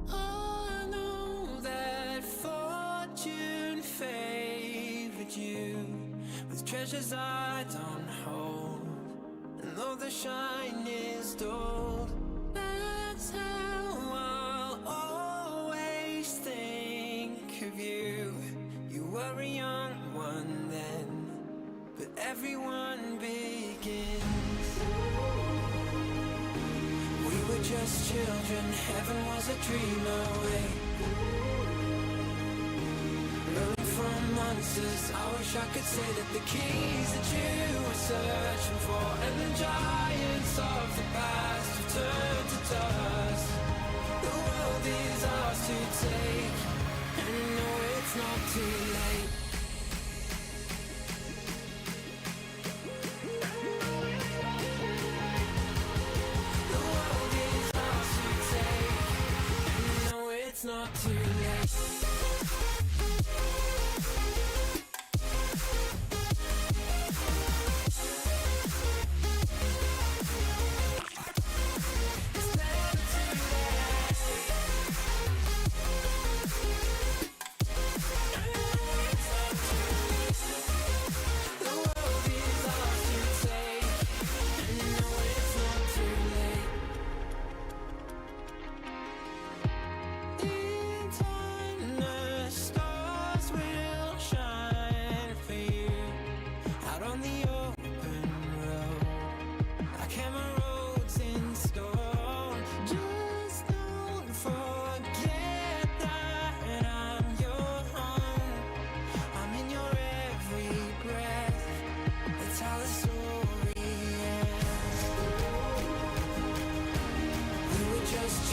I know that fortune favored you with treasures I don't hold, and though the shine is dulled, that's how I'll always think of you. You were a young one then, but everyone begins. We were just children, heaven was a dream away. Running from monsters, I wish I could say that the keys that you were searching for and the giants of the past have turned to dust. The world is ours to take, and no, it's not too late. The world is ours to take, and no, it's not too late.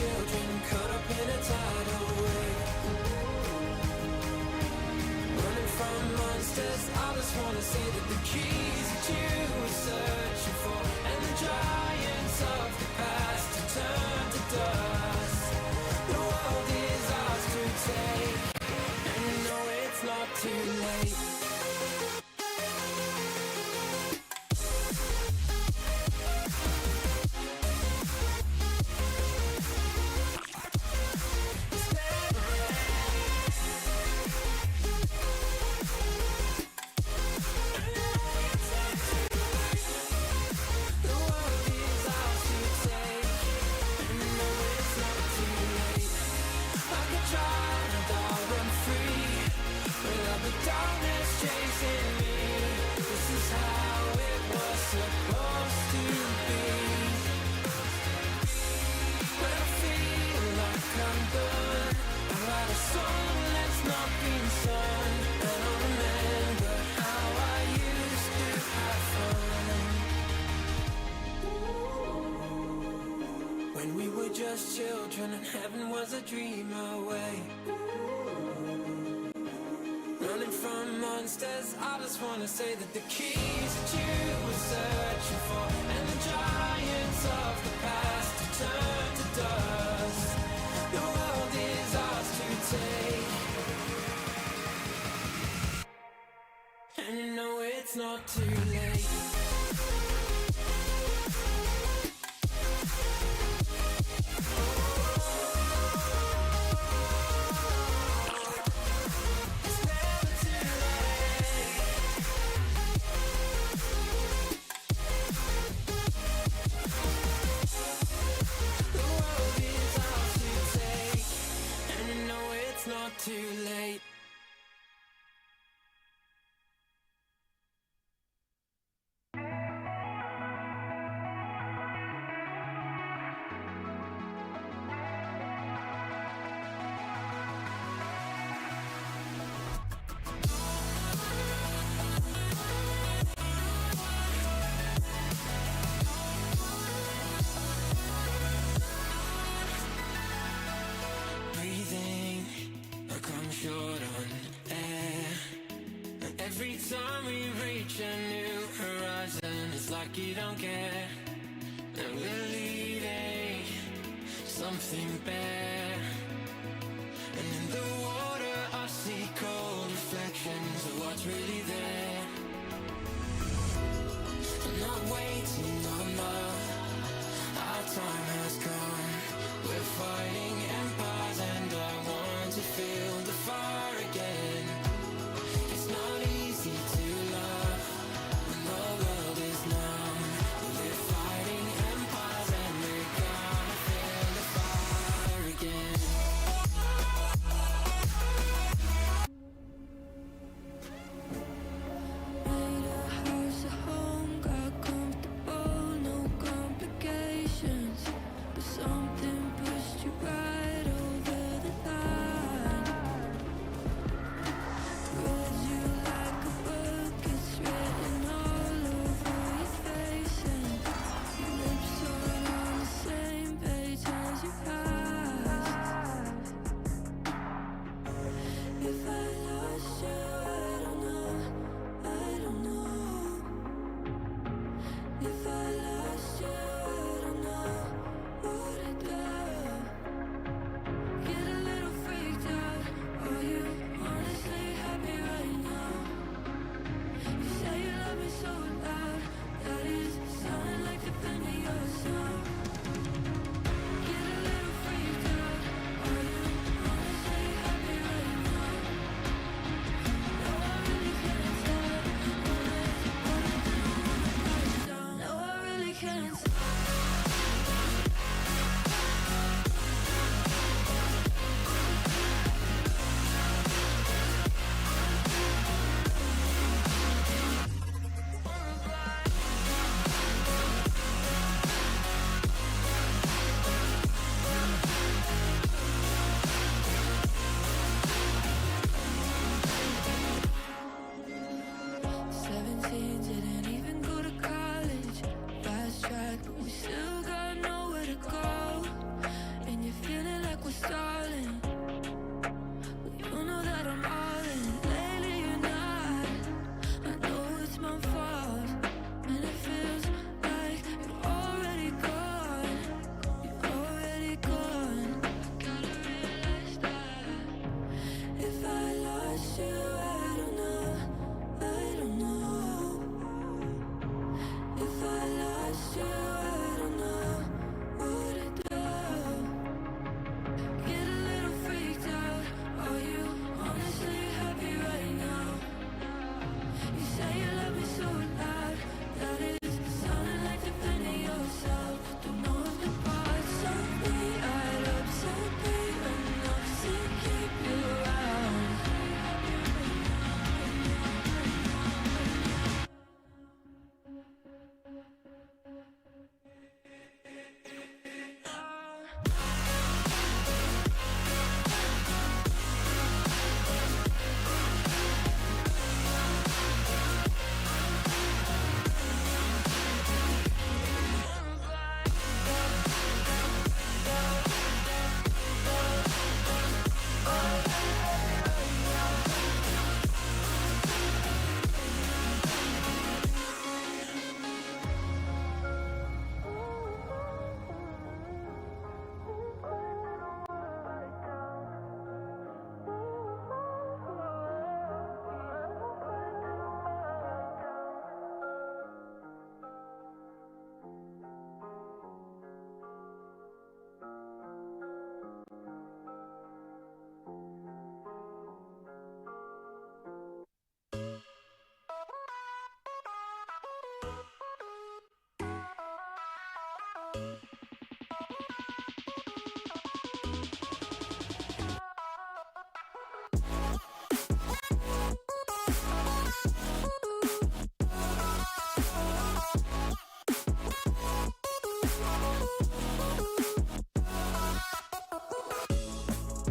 Children caught up in a tidal wave, running from monsters. I just wanna say that the keys that you were searching for and the giants of the past have turned to dust. The world is ours to take, and no, it's not too late. child, I'll run free. Without the darkness chasing me. This is how it was supposed to be. When I feel like I'm done, I write a song that's not been sung. And I remember how I used to have fun. When we were just children and heaven was a dream away. Running from monsters, I just wanna say that the keys that you were searching for and the giants of the past have turned to dust. The world is ours to take, and you know it's not too late. Not too late. Short on air. Every time we reach a new horizon, it's like you don't care. And we're leading something bare. And in the water I see cold reflections of what's really there. I'm not waiting on love. Our time has come. We're fighting empires and I want to feel the fire again. It's not easy to love when the world is numb. We're fighting empires and we're gonna feel the fire again.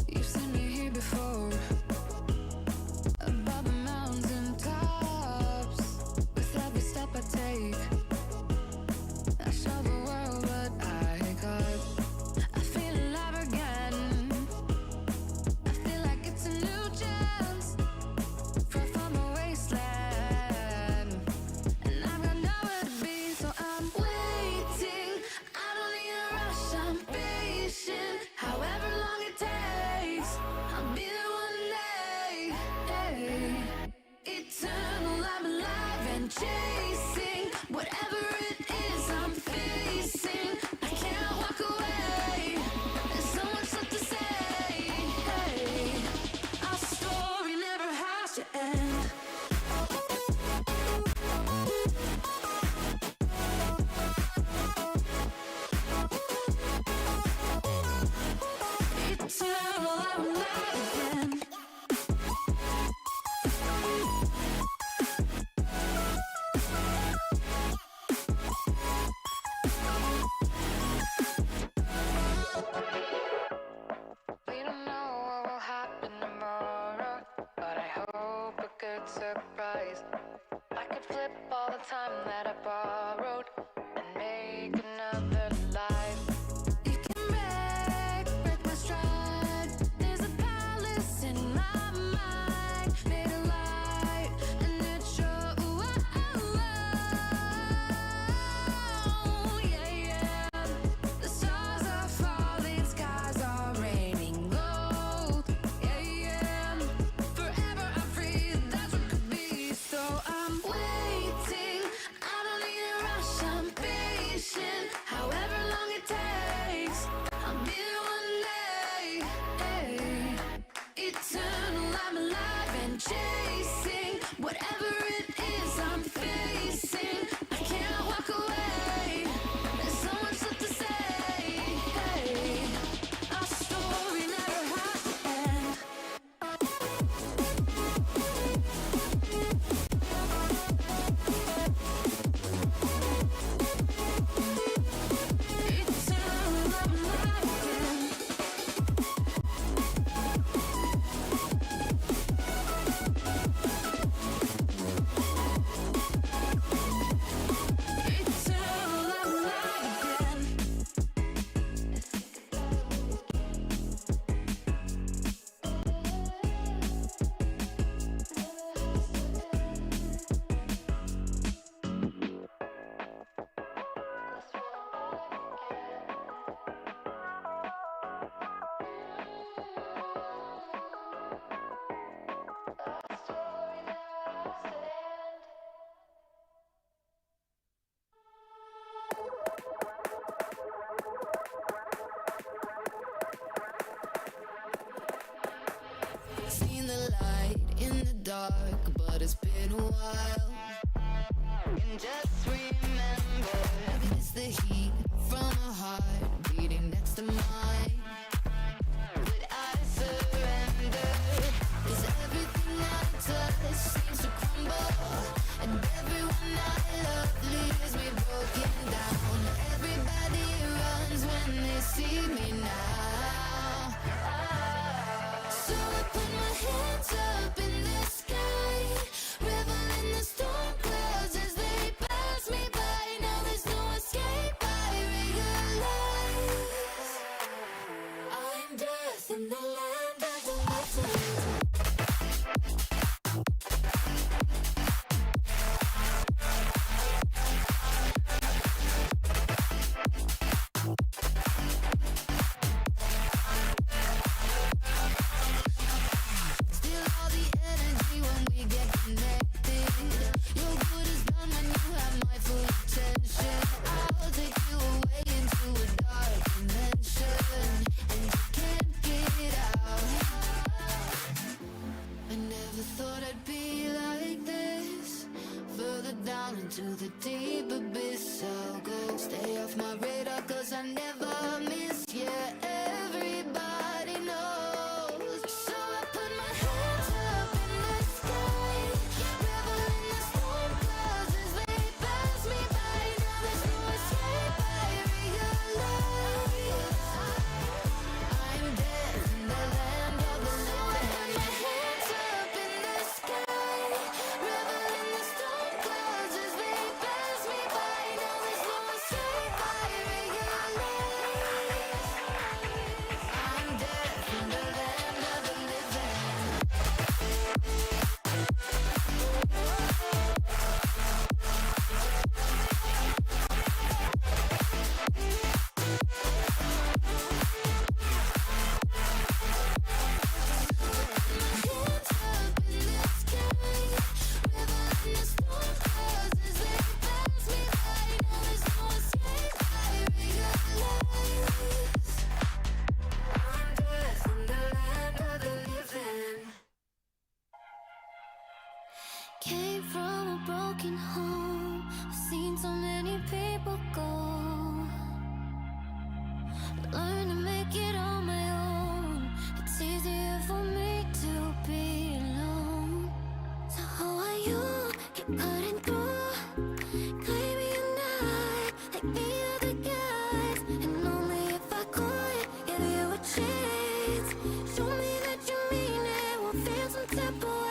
You've seen me here before, above the mountain tops. With every step I take, I show the world what I got. I feel alive again. I feel like it's a new chance from a wasteland, and I've got nowhere to be, so I'm waiting. I don't need a rush, I'm patient. However long it takes, I'll be there one day. Hey. Eternal, I'm alive and chasing whatever it is I'm facing. I can't walk away. There's so much left to say. Hey. Our story never has to end. Eternal, I'm alive again. We don't know what will happen tomorrow, but I hope a good surprise. I could flip all the time that I borrowed and make another life. You can break my stride. There's a palace in my mind, made of light, and it shows. Yeah, yeah. The stars are falling, skies are raining gold. Yeah, yeah. Forever I'm free, that's what could be. So I'm waiting. I don't need a rush, I'm patient. However long it takes, I'll be there one day. Hey. Eternal, I'm alive and chasing whatever it is I'm facing. I can't walk away. There's so much left to say. Hey. Our story never has to end. Eternal, I'm alive again. Eternal, I'm alive again. Our story never has to end. Seen the light in the dark, but it's been a while. And just remember, it's the heat from a heart beating next to mine. Would I surrender? 'Cause everything I touch seems to crumble, and everyone I love leaves me broken down. Everybody runs when they see me now. So I put my hands up in the sky, revel in the storm clouds as they pass me by. Now there's no escape, I realize I'm death in the land of the living. Still all the energy when we get connected. Your good is done when you have my full attention. I'll take you away into a dark dimension, and you can't get out. I never thought I'd be like this. Further down into the deep abyss I'll go. Stay off my radar 'cause broken home. I've seen so many people go. Learn to make it on my own. It's easier for me to be alone. So how are you? Keep cutting through. Claiming you're not like the other guys. And only if I could give you a chance. Show me that you mean it. Won't feel some type of way.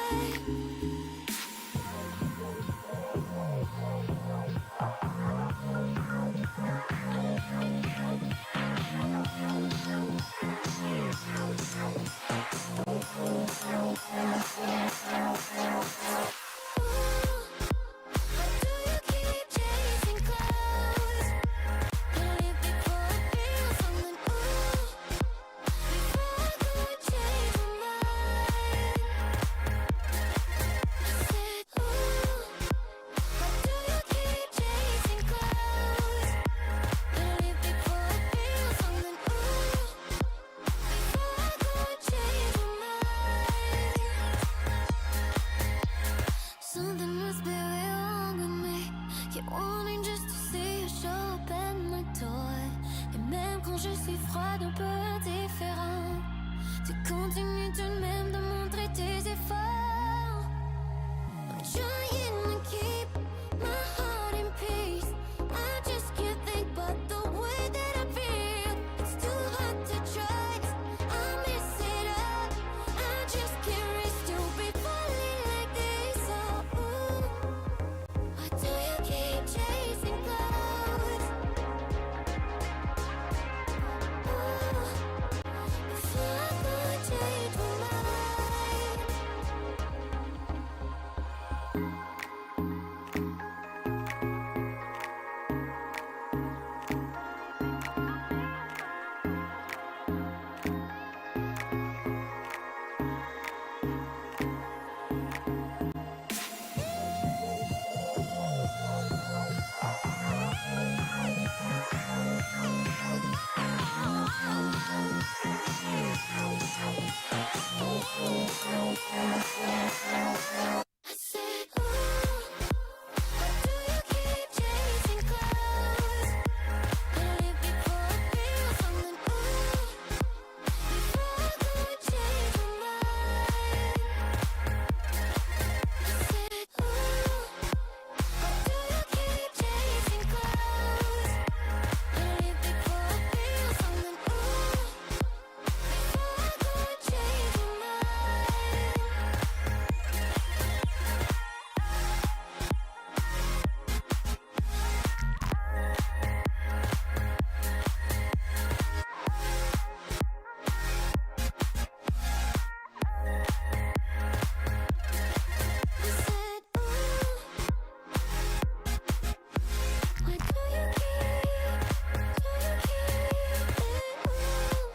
Something must be wrong with me. Keep wanting just to see you show up at my door. Et même quand je suis froide, un peu indifférent, tu continues tout de même de montrer tes efforts. I'm trying to keep my heart in peace. I just can't think but the way that I feel. It's too hard to trust. I mess it up. I just can't risk to be falling like this. Oh, ooh. Why do you keep chasing clouds? Ooh. Before I could change my mind. I said, ooh, why do you keep chasing clouds? And if before I feel something, ooh, before I could change my mind. I said, ooh, why do you keep chasing clouds? And if before I feel something, ooh, before I could change my mind. I said, ooh, why do you keep it? Ooh,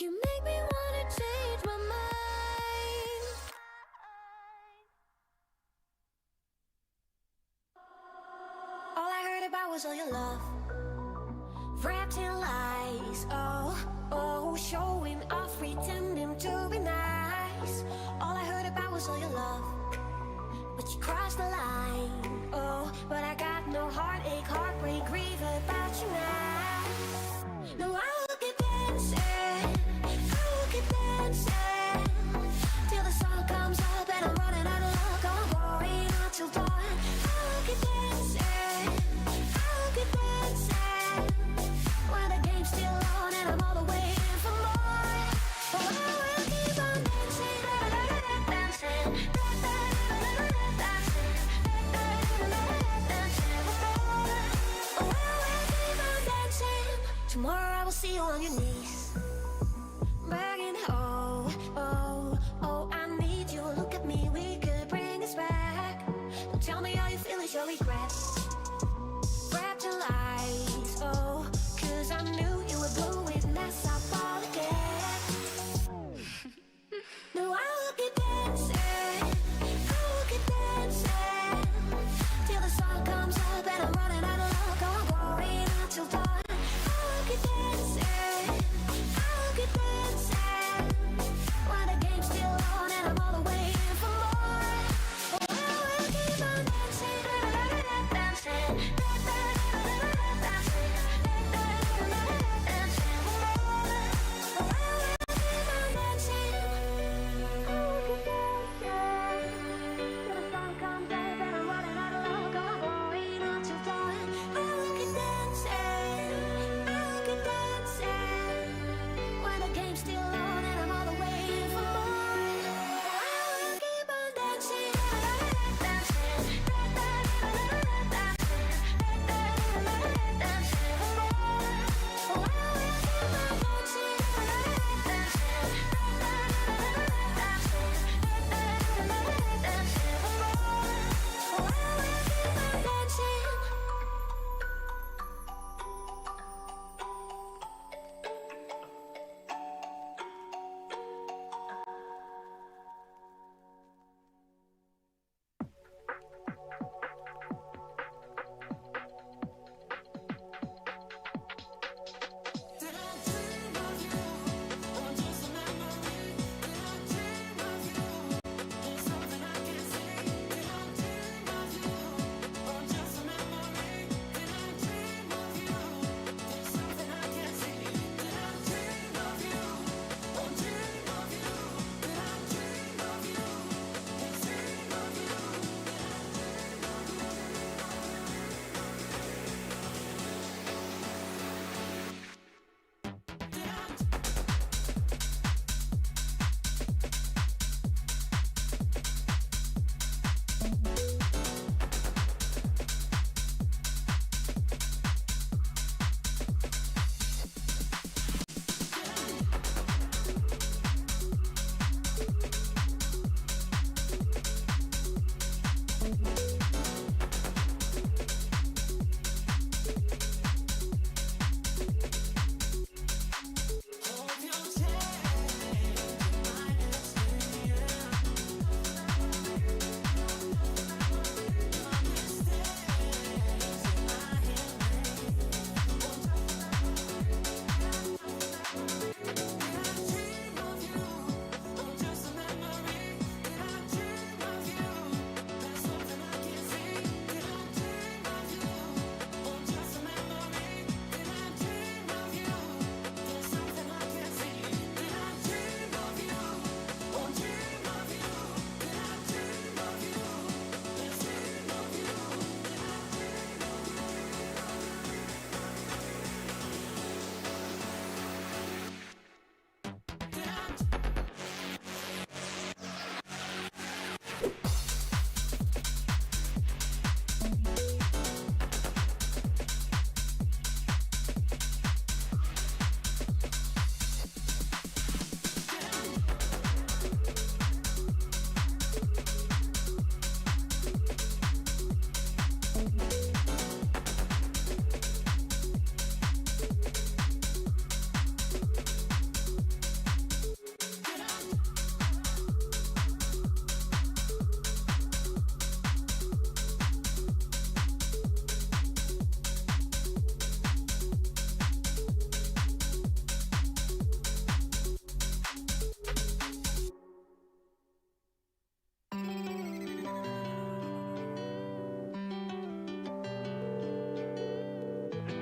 you make me wanna change my mind. All I heard about was all your love, wrapped in lies. Oh, oh, showing off, pretending to be nice. All I heard about was all your love, but you crossed the line. Oh, but I got no heartache, heartbreak, grief about you now. No, I'll keep dancing, I'll keep dancing till the sun comes up and I'm running out of luck. I'm going out till dawn. I'll keep dancing, I'll keep dancing when the game's still on and I'm all the way in for more. Oh, I will keep on dancing, dancing, dancing, dancing for more.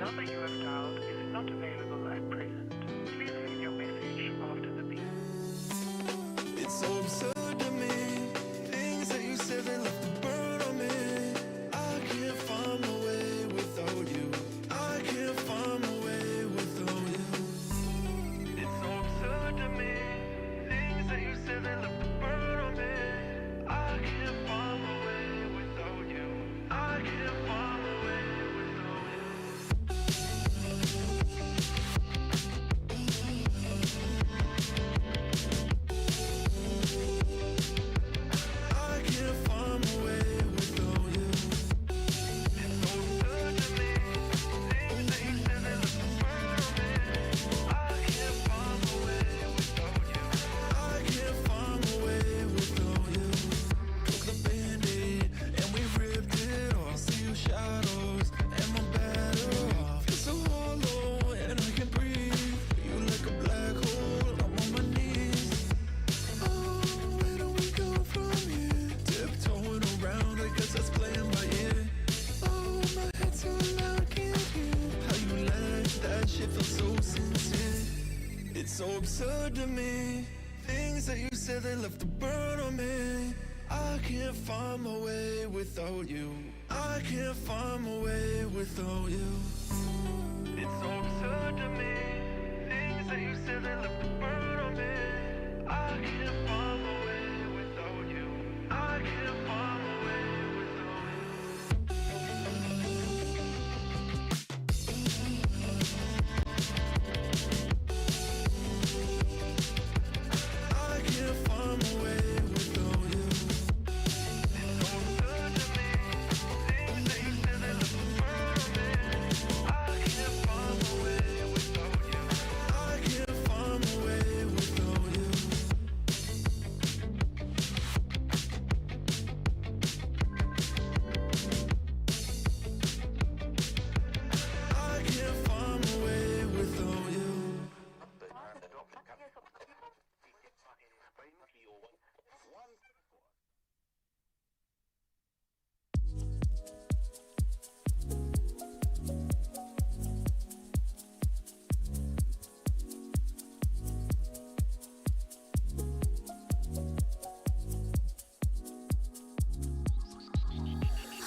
number you have dialed is not available at present. Please leave your message after the beep. It's so absurd to me. Things that you said that left a burn on me. I can't find my way without you. I can't find my way without you. It's so absurd to me. Things that you said that left a burn on me. I can't find my way without you. I can't find my way without you. I can't find my way without you. It's so absurd to me. Things that you said that left a burn on me. I can't find my way without you. I can't find my way without you. Took the Band-Aid and we ripped it off. See your shadows and my better off. Feel so hollow and I can't breathe. You like a black hole. I'm on my knees. Oh, where do we go from here? Tiptoeing around, I guess that's playing by ear. Oh, my head's so loud, I can't hear how you let that shit feel so sincere. It's so absurd to me. Things that you said that left a burn on me. I can't find my way without you. I can't find my way without you. It's so absurd to me. Things that you said that left a burn on me. I can't find my way without you. I can't find my way without you. I can't find my way without you. It's so absurd to me. Things that you said that left a burn on me. I can't find my way without you. I can't find my way without you. I can't find my way without you.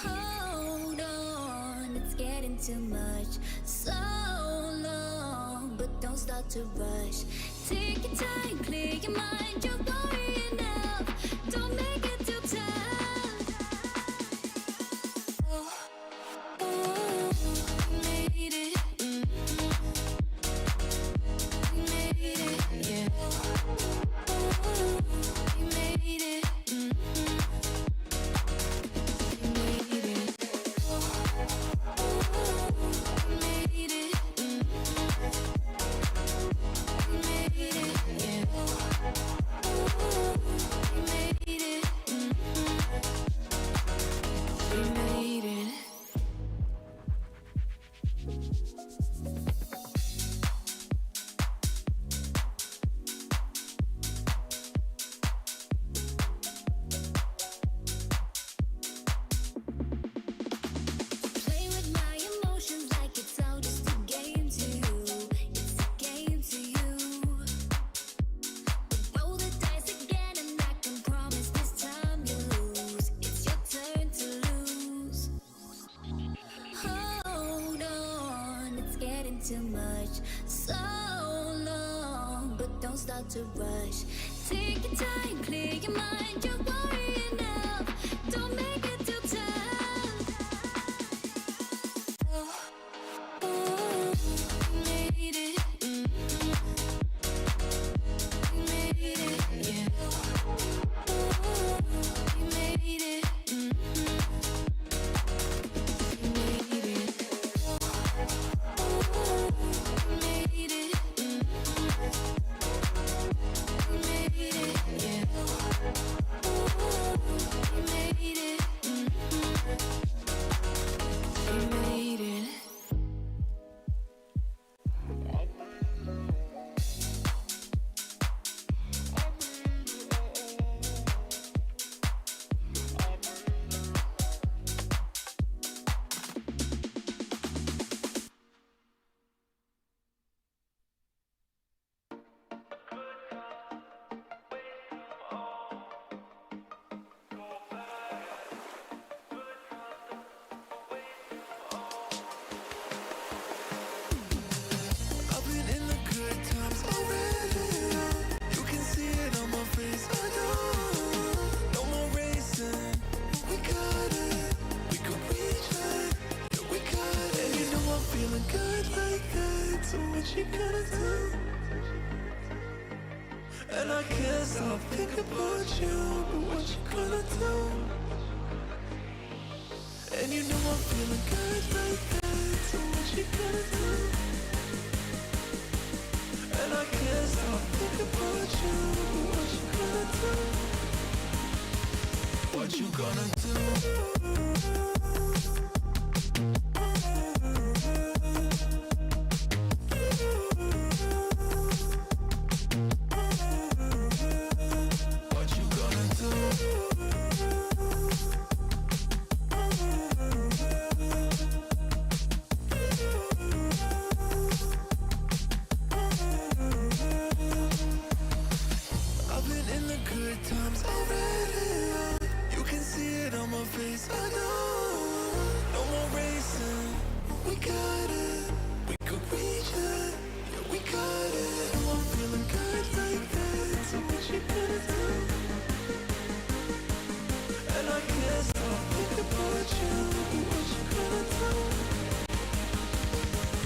Hold on, it's getting too much. So long, but don't start to rush. Take your time, clear your mind. You're worrying enough. Don't make it too tough. Oh, we made it. We made it, yeah. We made it. We made it. We made it. We made it, yeah. We made it. We made it. Play with my emotions like it's all just a game to you. It's a game to you. Roll the dice again, and I can promise this time you lose. It's your turn to lose. Hold on, it's getting too much. So long, but don't start to rush. Take your time, clear your mind. You're worrying enough. Don't make it too tough. We made it. We made it, yeah. We made it. We made it. We made it. We made it, yeah. We made it. And I can't stop thinking about you, but what you gonna do? And you know I'm feeling good like that, so what you gonna do? And I can't stop thinking about you, but what you gonna do? What you gonna do?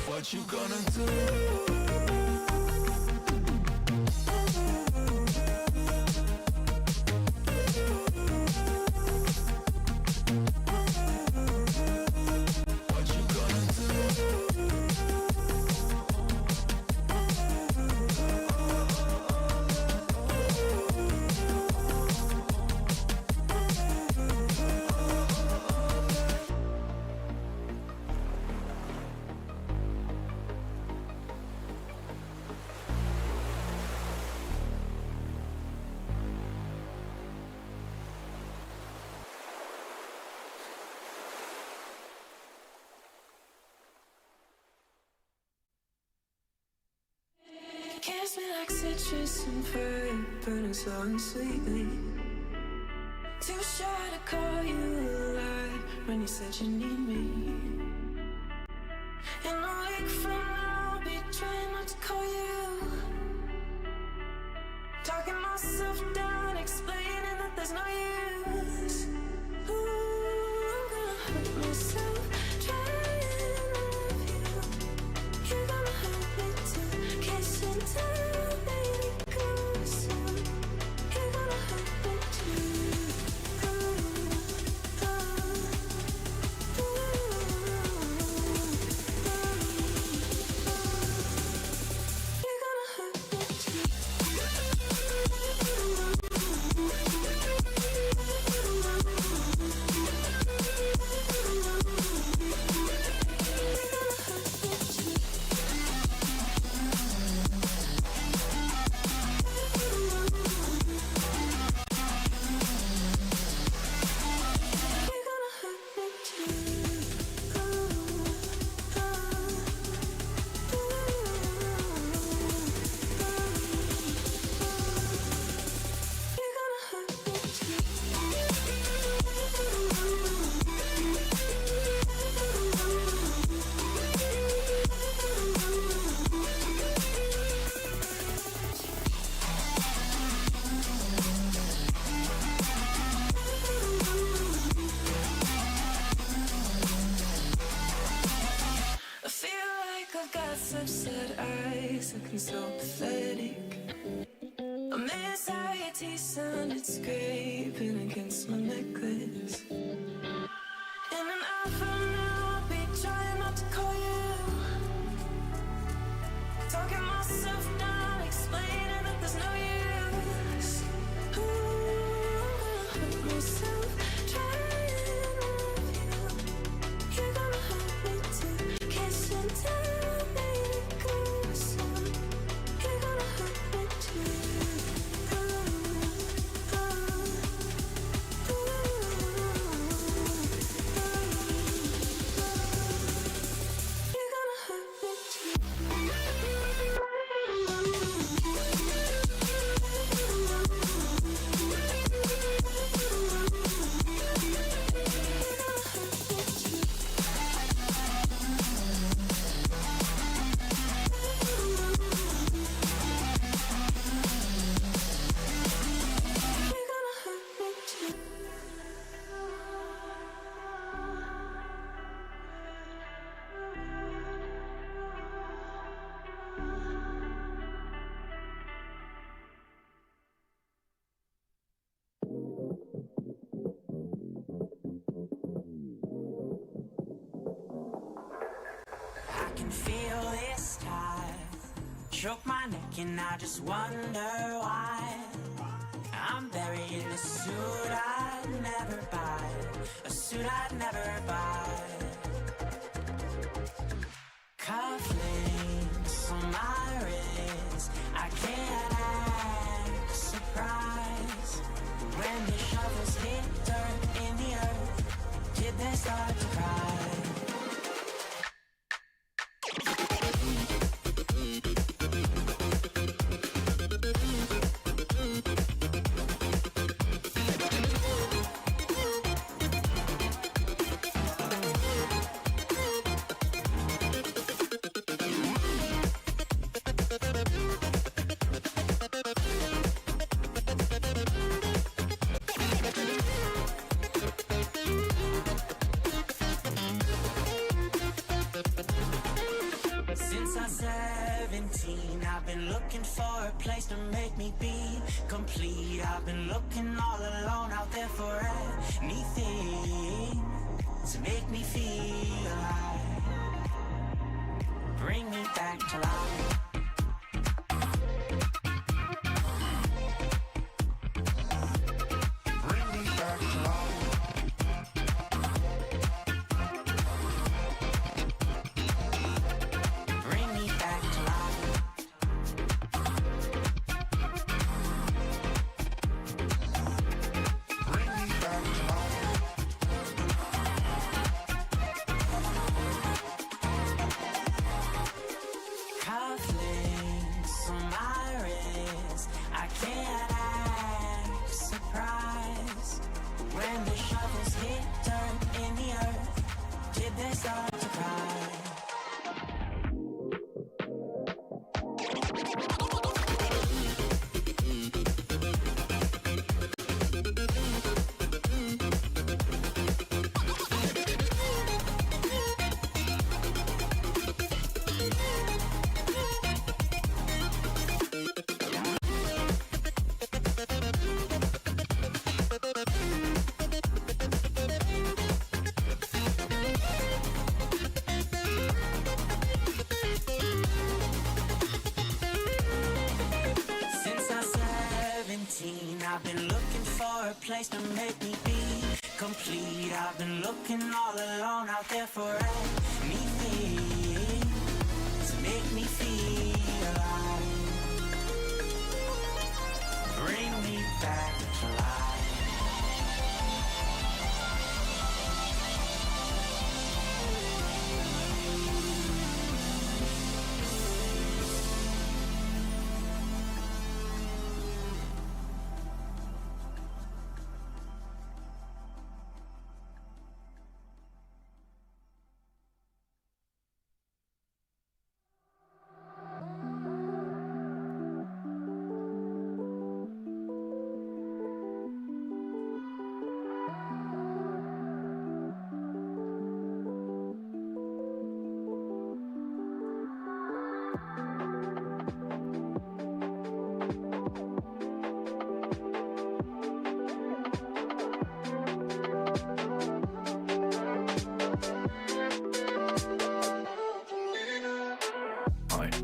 What you gonna do? Kiss me like citrus and fire, burning slow and sweetly. Too shy to call you a lie when you said you need me. In a week from now, I'll be trying not to call you. Talking myself down, explaining that there's no use. Ooh, I'm gonna hurt myself trying to love you. You're gonna hurt me too. Kiss and tell me to go soon. You're gonna hurt me too. You're gonna hurt me too. I feel like I've got such sad eyes, looking so pathetic. My anxiety sounded scraping against my necklace. In an hour from now, I'll be trying not to call you. Talking myself down, explaining that there's no use. Ooh, I'm gonna hurt myself trying to love you. You're gonna hurt me too. Kiss and tell me to go soon. You're gonna hurt me too. Ooh, ooh, ooh. can feel this tide. Choke my neck and I just wonder why. I'm buried in a suit I'd never buy. A suit I'd never buy. Cufflinks on my wrist, I can't act surprised. When the shovels hit dirt in the earth, did they start to cry? Since I'm 17, I've been looking for a place to make me be complete. I've been looking all alone out there for anything to make me feel alive. Bring me back to life. Bring me back to life. Bring me back to life. Bring me back to life. Cufflinks on my wrist, I can't act surprised. When the shovels hit dirt in the earth, did they start to cry? Since I'm 17, I've been looking for a place to make me be complete. I've been looking all alone out there for anything to make me feel alive. Bring me back to life.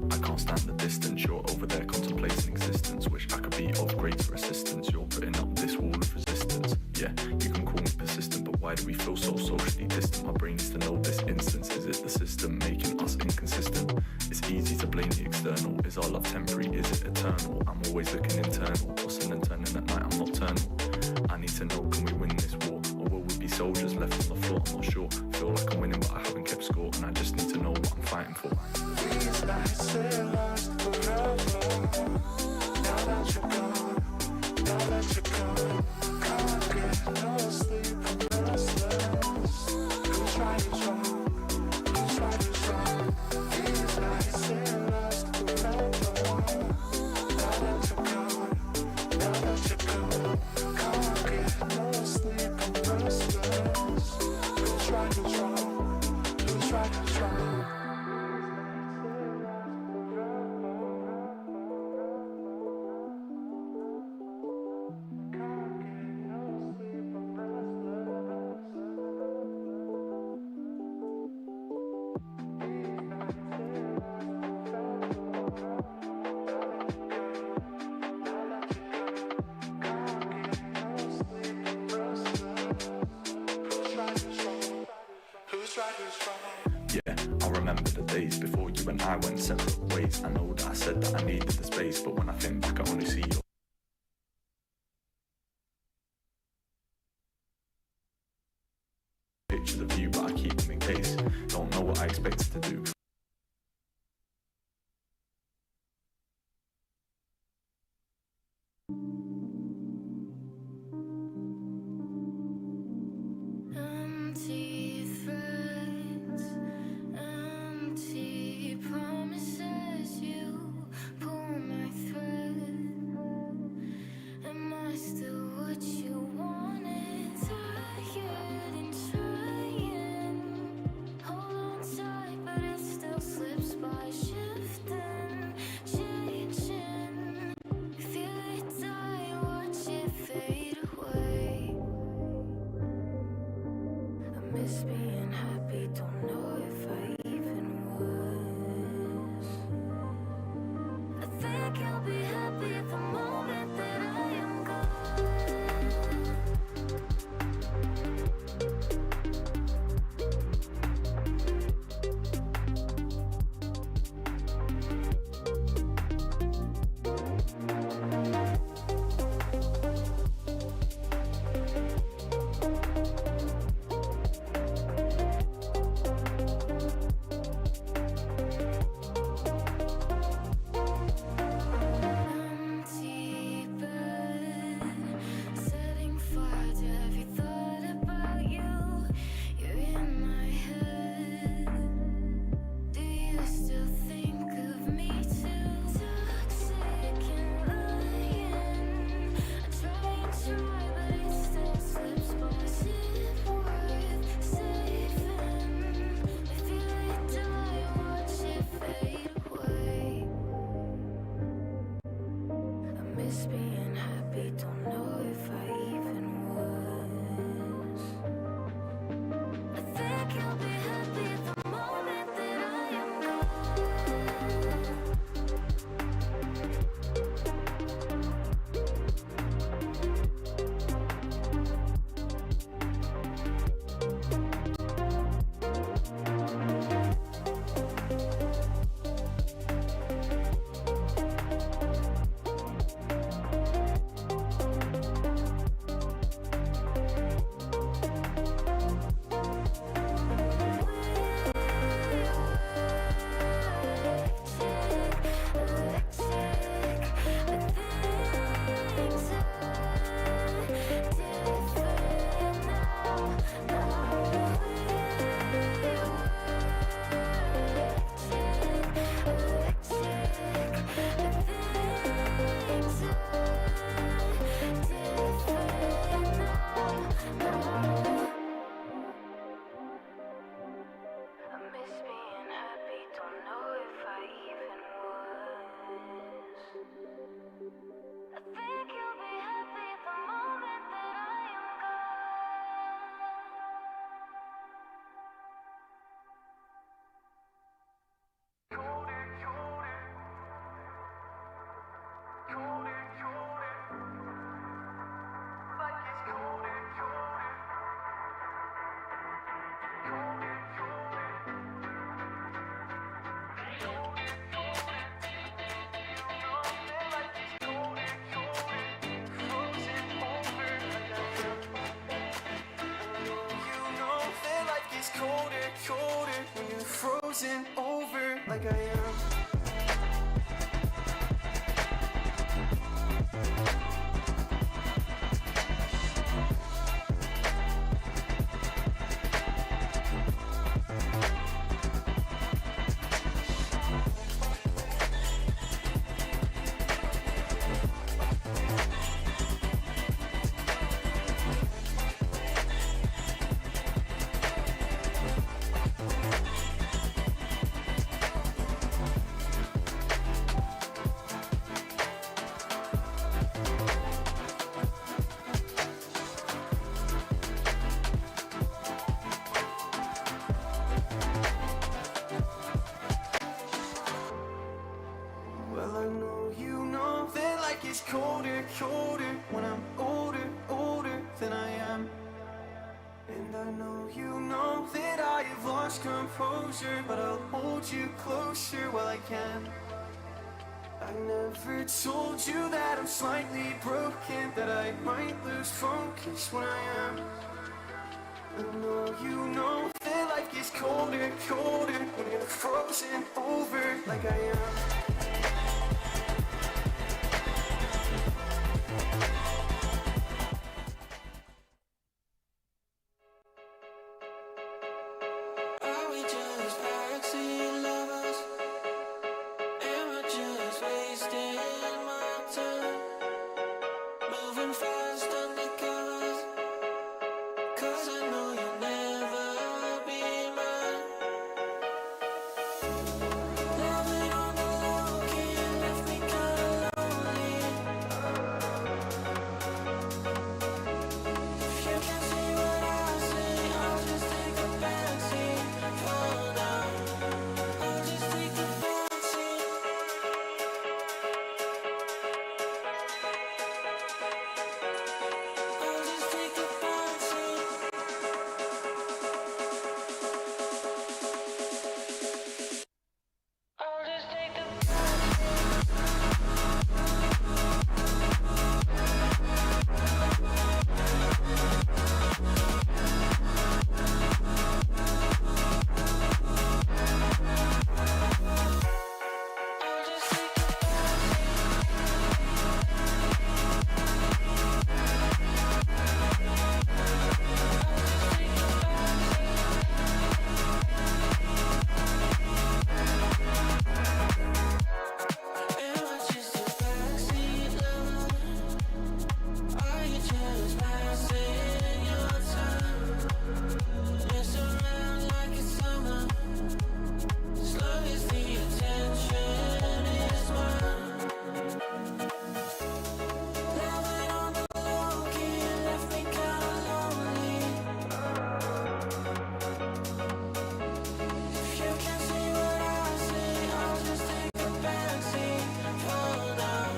I can't stand the distance. You're over there contemplating existence. Wish I could be of greater assistance. You're putting up this wall of resistance. Yeah, you can call me persistent, but why do we feel so socially distant? My brain needs to know this instance. Is it the system making us inconsistent? It's easy to blame the external. Is our love temporary? Is it eternal? I'm always looking internal. Tossing and turning at night, I'm nocturnal. I need to know, can we win this war? Or will we be soldiers left on the floor? I'm not sure. Feel like I'm winning, but I haven't kept score. And I just need to know what I'm fighting for. These nights they last forever. Now that you're gone, I went separate ways. I know that I said that I needed the space, but when I think back, I only see your pictures of you, but I keep them in case. Don't know what I expected to do. Empty threads, empty promises. You pull my thread. Am I still what you wanted? Tired and trying. Hold on tight, but it still slips by. Shifting, changing. Feel it die, watch it fade away. I miss being happy, don't know if I even was. I think you'll be happy the moment that I am gone. Empty bed, setting fire to every thought about you. You're in my head. Do you still think of me too? Toxic and lying. I try and try, but it still slips by. Is it worth saving? I feel it die, watch it fade away. I miss being happy, don't know if I even was. I think you'll be happy the moment that I am gone. I miss being happy, don't know if I even was. I think you'll be happy the moment that I am colder when you're frozen over like I am. I know you know that I have lost composure, but I'll hold you closer while I can. I never told you that I'm slightly broken, that I might lose focus when I am. I know you know that life gets colder, colder when you're frozen over like I am. Are we just backseat lovers? Am I just wasting my time? Moving fast undercovers, 'cause I know you'll never be mine. Loving on the low key left me kinda lonely. If you can see what I see, I'll just take a backseat for now. I'll just take the backseat. I'll just take the backseat. I'll just take the Am I just a backseat lover? Are you just passing your time? Mess around like it's summer, as long as the attention is mine. Loving on the low key left me kinda lonely. If you can see what I see, I'll just take a backseat for now.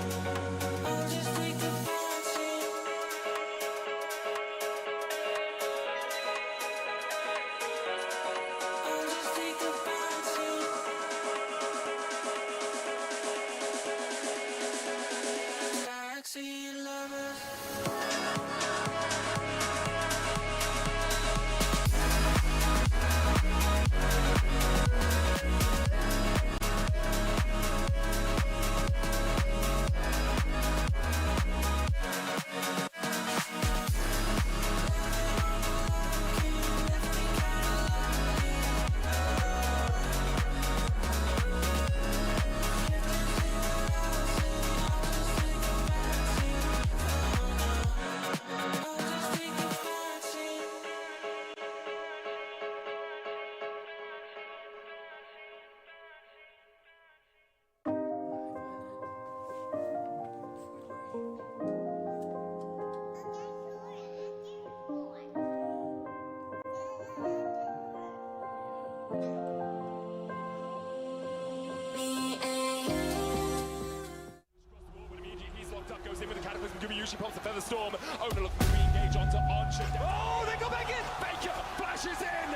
I'll just take the backseat. I'll just take the backseat. Backseat lovers. I'll just take the backseat. Me and you. He's locked up, goes in with the cataclysm. Gumayushi pops the feather storm. Owner looking to re-engage onto Archer. Oh, they go back in. Baker flashes in. And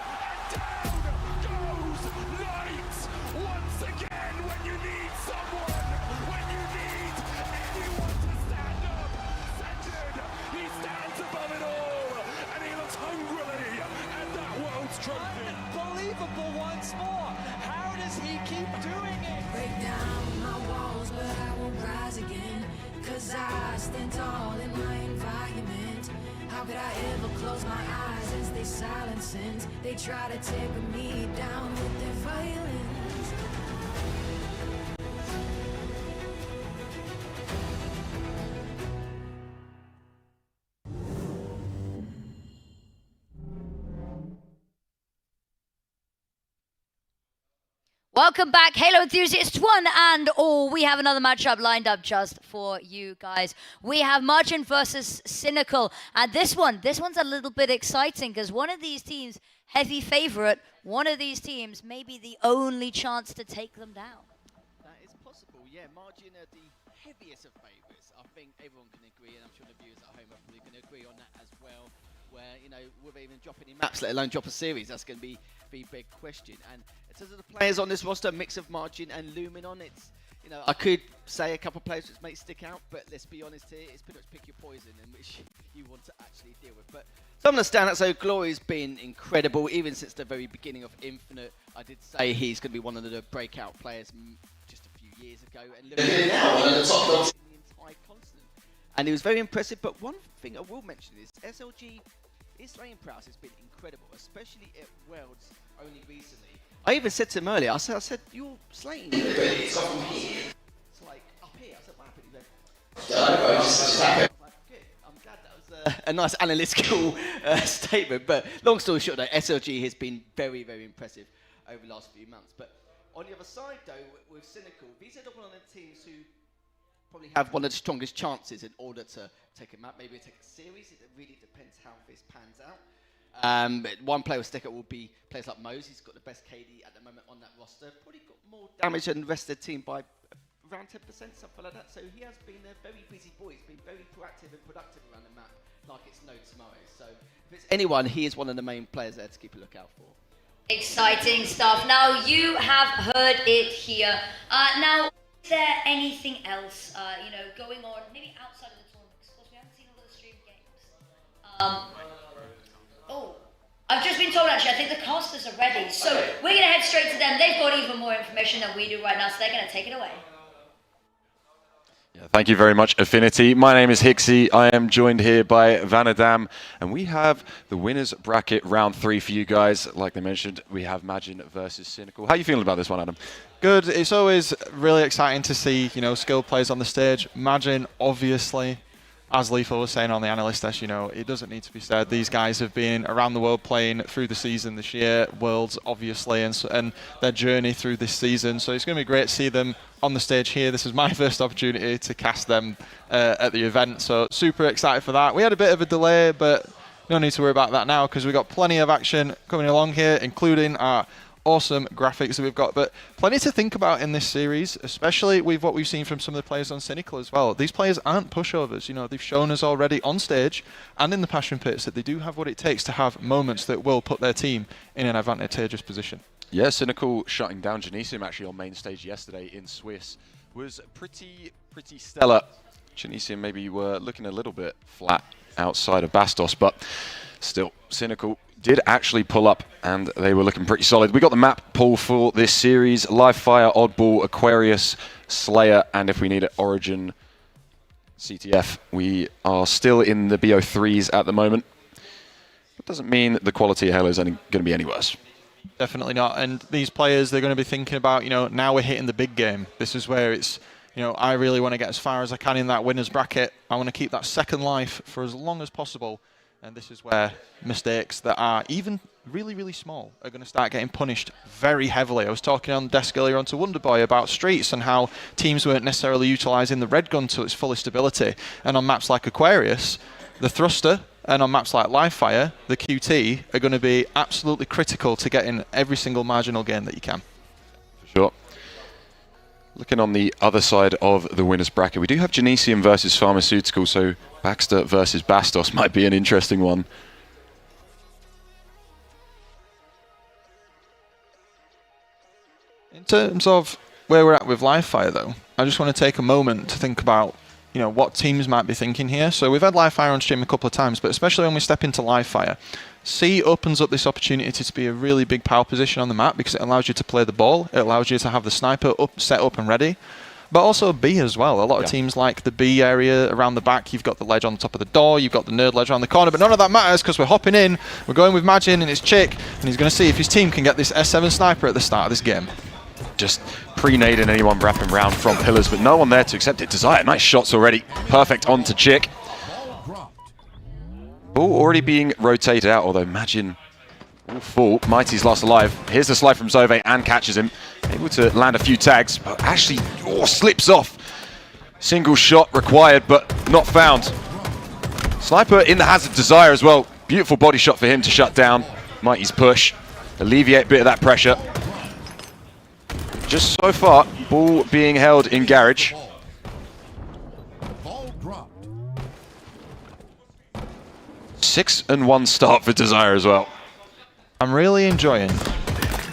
down goes Light. Once again, when you need someone, when you need anyone to stand up, centered, he stands above it all. And he looks hungrily at that world's trophy. Unbelievable once more. How does he keep doing it? Break down my walls, but I won't rise again. 'Cause I stand tall in my environment. How could I ever close my eyes as they silence sins? They try to take me down with their violence. Welcome back, Halo enthusiasts, one and all. We have another matchup lined up just for you guys. We have Margin versus Cynical, and this one's a little bit exciting because one of these teams, heavy favorite, one of these teams may be the only chance to take them down. That is possible, yeah. Margin are the heaviest of favourites. I think everyone can agree, and I'm sure the viewers at home are probably going to agree on that as well. where, will they even drop any maps, let alone drop a series? That's going to be a big question. And in terms of the players on this roster, mix of Margin and Luminon, it's, I could say a couple of players which may stick out, but let's be honest here, it's pretty much pick your poison in which you want to actually deal with. But some of the standouts, so Glory's been incredible, even since the very beginning of Infinite. I did say he's going to be one of the breakout players just a few years ago. And look at now, one of the top dogs in the entire continent. And he was very impressive, but one thing I will mention is SLG, his lane prowess has been incredible, especially at Worlds only recently. I even said to him earlier, I said, you're slaying. It's up from here. It's like up here. I said, what happened? He went, I was like, good. I'm glad that was a nice analytical statement. But long story short, though, SLG has been very, very impressive over the last few months. But on the other side, though, with Cynical, these are one of the teams who probably have one of the strongest chances in order to take a map, maybe take a series. It really depends how this pans out. One player with sticker will be players like Mose. He's got the best KD at the moment on that roster. Probably got more damage than the rest of the team by around 10%, something like that. So he has been a very busy boy. He's been very proactive and productive around the map, like it's no tomorrow. So if it's anyone, he is one of the main players there to keep a lookout for. Exciting stuff. Now, you have heard it here. Now, is there anything else, going on, maybe outside of the tournament? Because, of course, we haven't seen all of the stream games. I've just been told, actually, I think the casters are ready. So we're going to head straight to them. They've got even more information than we do right now, so they're going to take it away. Yeah, thank you very much, Affinity. My name is Hixie. I am joined here by Vanadam, and we have the winners bracket round 3 for you guys. Like they mentioned, we have Magin versus Cynical. How are you feeling about this one, Adam? Good. It's always really exciting to see, skilled players on the stage. Magin, obviously, as Lethal was saying on the analyst desk, it doesn't need to be said. These guys have been around the world playing through the season this year, Worlds, obviously, and their journey through this season. So it's going to be great to see them on the stage here. This is my first opportunity to cast them at the event, so super excited for that. We had a bit of a delay, but no need to worry about that now because we've got plenty of action coming along here, including our awesome graphics that we've got, but plenty to think about in this series, especially with what we've seen from some of the players on Cynical as well. These players aren't pushovers. They've shown us already on stage and in the Passion Pits that they do have what it takes to have moments that will put their team in an advantageous position. Yeah, Cynical shutting down Genesium actually on main stage yesterday in Swiss was pretty stellar. Genesium maybe were looking a little bit flat outside of Bastos, but still, Cynical did actually pull up and they were looking pretty solid. We got the map pool for this series: Live Fire, Oddball, Aquarius, Slayer, and if we need it, Origin, CTF. We are still in the BO3s at the moment. It doesn't mean the quality of Halo is going to be any worse. Definitely not. And these players, they're going to be thinking about, now we're hitting the big game. This is where it's, I really want to get as far as I can in that winners bracket. I want to keep that second life for as long as possible. And this is where mistakes that are even really, really small are going to start getting punished very heavily. I was talking on the desk earlier on to Wonderboy about Streets and how teams weren't necessarily utilising the red gun to its fullest ability. And on maps like Aquarius, the thruster, and on maps like Live Fire, the QT are going to be absolutely critical to getting every single marginal gain that you can. For sure. Looking on the other side of the winners bracket, we do have Genesium versus Pharmaceutical, so Baxter versus Bastos might be an interesting one. In terms of where we're at with Live Fire, though, I just want to take a moment to think about what teams might be thinking here. So we've had Live Fire on stream a couple of times, but especially when we step into Live Fire, C opens up this opportunity to be a really big power position on the map because it allows you to play the ball, it allows you to have the sniper set up and ready, but also B as well. A lot of teams like the B area around the back, you've got the ledge on the top of the door, you've got the nerd ledge around the corner, but none of that matters because we're hopping in, we're going with Magin and it's Chick, and he's going to see if his team can get this S7 sniper at the start of this game. Just pre-nading anyone wrapping round from pillars, but no one there to accept it. Desire, nice shots already. Perfect onto Chick. Ball already being rotated out, although Magin all full. Mighty's last alive. Here's the slide from Zove and catches him. Able to land a few tags, but actually slips off. Single shot required, but not found. Sniper in the hazard. Desire as well. Beautiful body shot for him to shut down Mighty's push. Alleviate a bit of that pressure. Just so far, ball being held in Garage. 6-1 start for Desire as well. I'm really enjoying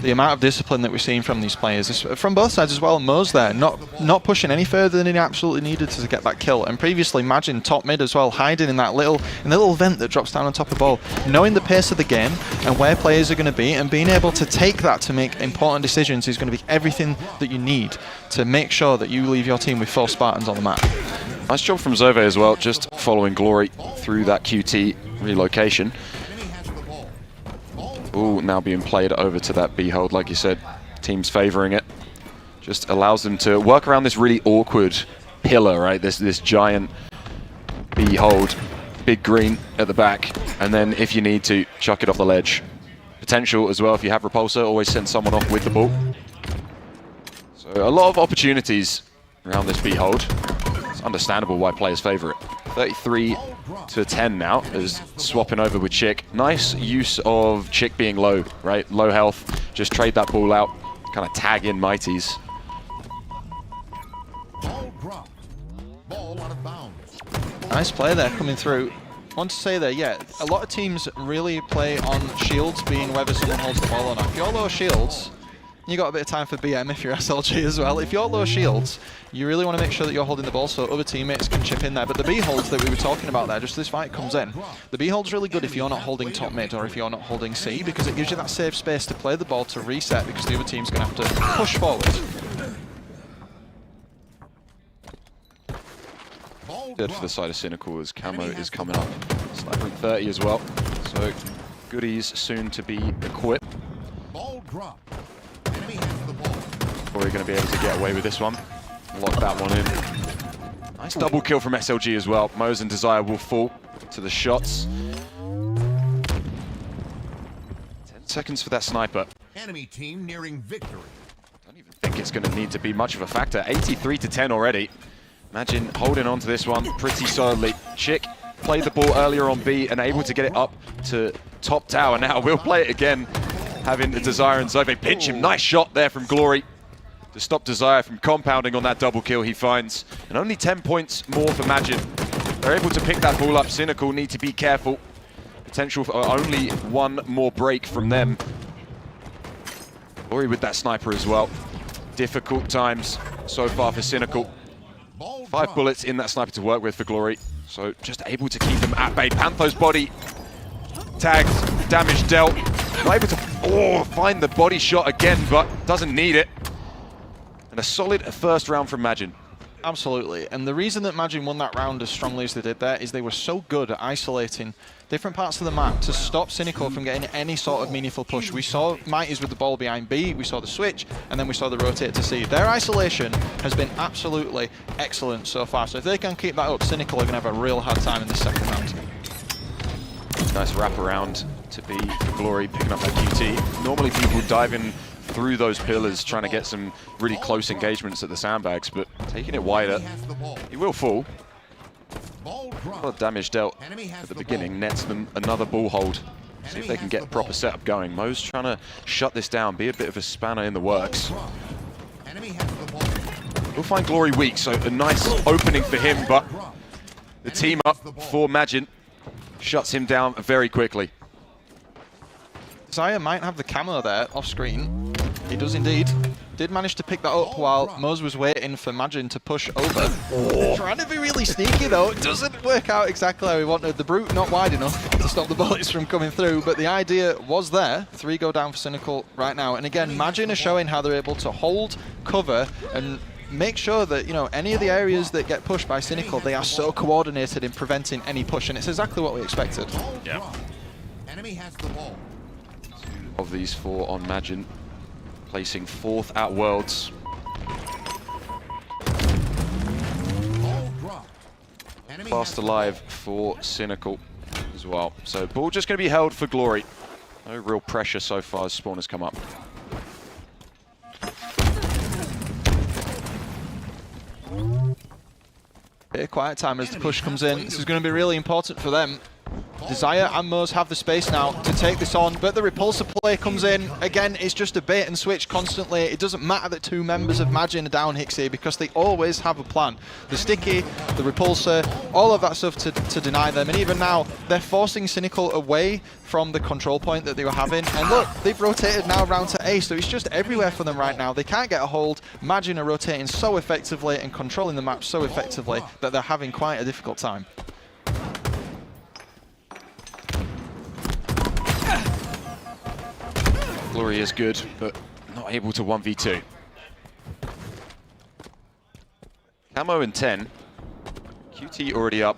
the amount of discipline that we're seeing from these players, from both sides as well. Mo's there, not pushing any further than he absolutely needed to get that kill. And previously, imagine top mid as well, hiding in that little vent that drops down on top of ball, knowing the pace of the game and where players are going to be, and being able to take that to make important decisions is going to be everything that you need to make sure that you leave your team with 4 Spartans on the map. Nice job from Zove as well, just following Glory through that QT relocation. Ooh, now being played over to that B hold, like you said, team's favouring it. Just allows them to work around this really awkward pillar, right? This giant B hold, big green at the back, and then if you need to, chuck it off the ledge. Potential as well, if you have Repulsor, always send someone off with the ball. So a lot of opportunities around this B hold. It's understandable why players favour it. 33-10 now, is swapping over with Chick. Nice use of Chick being low, right? Low health, just trade that ball out, kind of tag in Mighties. Nice play there coming through. I want to say there, yeah, a lot of teams really play on shields being whether someone holds the ball or not. If you're low shields, you got a bit of time for BM if you're SLG as well. If you're low shields, you really want to make sure that you're holding the ball so other teammates can chip in there. But the B holds that we were talking about there, just this fight comes in. The B hold's really good if you're not holding top mid or if you're not holding C, because it gives you that safe space to play the ball to reset, because the other team's going to have to push forward. Good for the side of Cynical as Camo is coming up. Sniper at 30 as well. So goodies soon to be equipped. Or you're going to be able to get away with this one. Lock that one in. Nice double kill from SLG as well. Mo's and Desire will fall to the shots. 10 seconds for that sniper. Enemy team nearing victory. Don't even think it's going to need to be much of a factor. 83-10 already. Imagine holding on to this one pretty solidly. Chick played the ball earlier on B and able to get it up to top tower. Now we'll play it again, having the Desire and Zove pinch him. Nice shot there from Glory to stop Desire from compounding on that double kill he finds. And only 10 points more for Magin. They're able to pick that ball up. Cynical need to be careful. Potential for only one more break from them. Glory with that sniper as well. Difficult times so far for Cynical. 5 bullets in that sniper to work with for Glory. So just able to keep them at bay. Pantho's body tagged, damage dealt. Not able to find the body shot again, but doesn't need it. And a solid first round from Magin. Absolutely, and the reason that Magin won that round as strongly as they did there is they were so good at isolating different parts of the map to stop Cynical from getting any sort of meaningful push. We saw Mighties with the ball behind B, we saw the switch, and then we saw the rotate to C. Their isolation has been absolutely excellent so far, so if they can keep that up, Cynical are going to have a real hard time in this second round. Nice wrap around to be for Glory, picking up that QT. Normally people dive in through those pillars, trying to get some really close engagements at the sandbags, but taking it wider, he will fall. A lot of damage dealt at the beginning, nets them another ball hold. See if they can get a proper setup going. Mo's trying to shut this down, be a bit of a spanner in the works. We'll find Glory weak, so a nice opening for him, but the team up for Magin shuts him down very quickly. Desire might have the camo there off screen. He does indeed. Did manage to pick that up while Moz was waiting for Magin to push over. Trying to be really sneaky though. It doesn't work out exactly how he wanted. The Brute not wide enough to stop the bullets from coming through, but the idea was there. 3 go down for Cynical right now. And again, Magin is showing how they're able to hold cover and make sure that, you know, any of the areas that get pushed by Cynical, they are so coordinated in preventing any push, and it's exactly what we expected. Yeah. Enemy has the ball. Of these 4 on Magin, placing 4th at Worlds. Fast alive for Cynical as well. So ball just going to be held for Glory. No real pressure so far as spawn has come up. Bit of quiet time as the push comes in. This is going to be really important for them. Desire and Moz have the space now to take this on, but the repulsor play comes in. Again, it's just a bait and switch constantly. It doesn't matter that 2 members of Majin are down Hixie because they always have a plan. The sticky, the repulsor, all of that stuff to deny them. And even now, they're forcing Cynical away from the control point that they were having. And look, they've rotated now round to A, so it's just everywhere for them right now. They can't get a hold. Majin are rotating so effectively and controlling the map so effectively that they're having quite a difficult time. Glory is good, but not able to 1v2. Camo in 10. QT already up.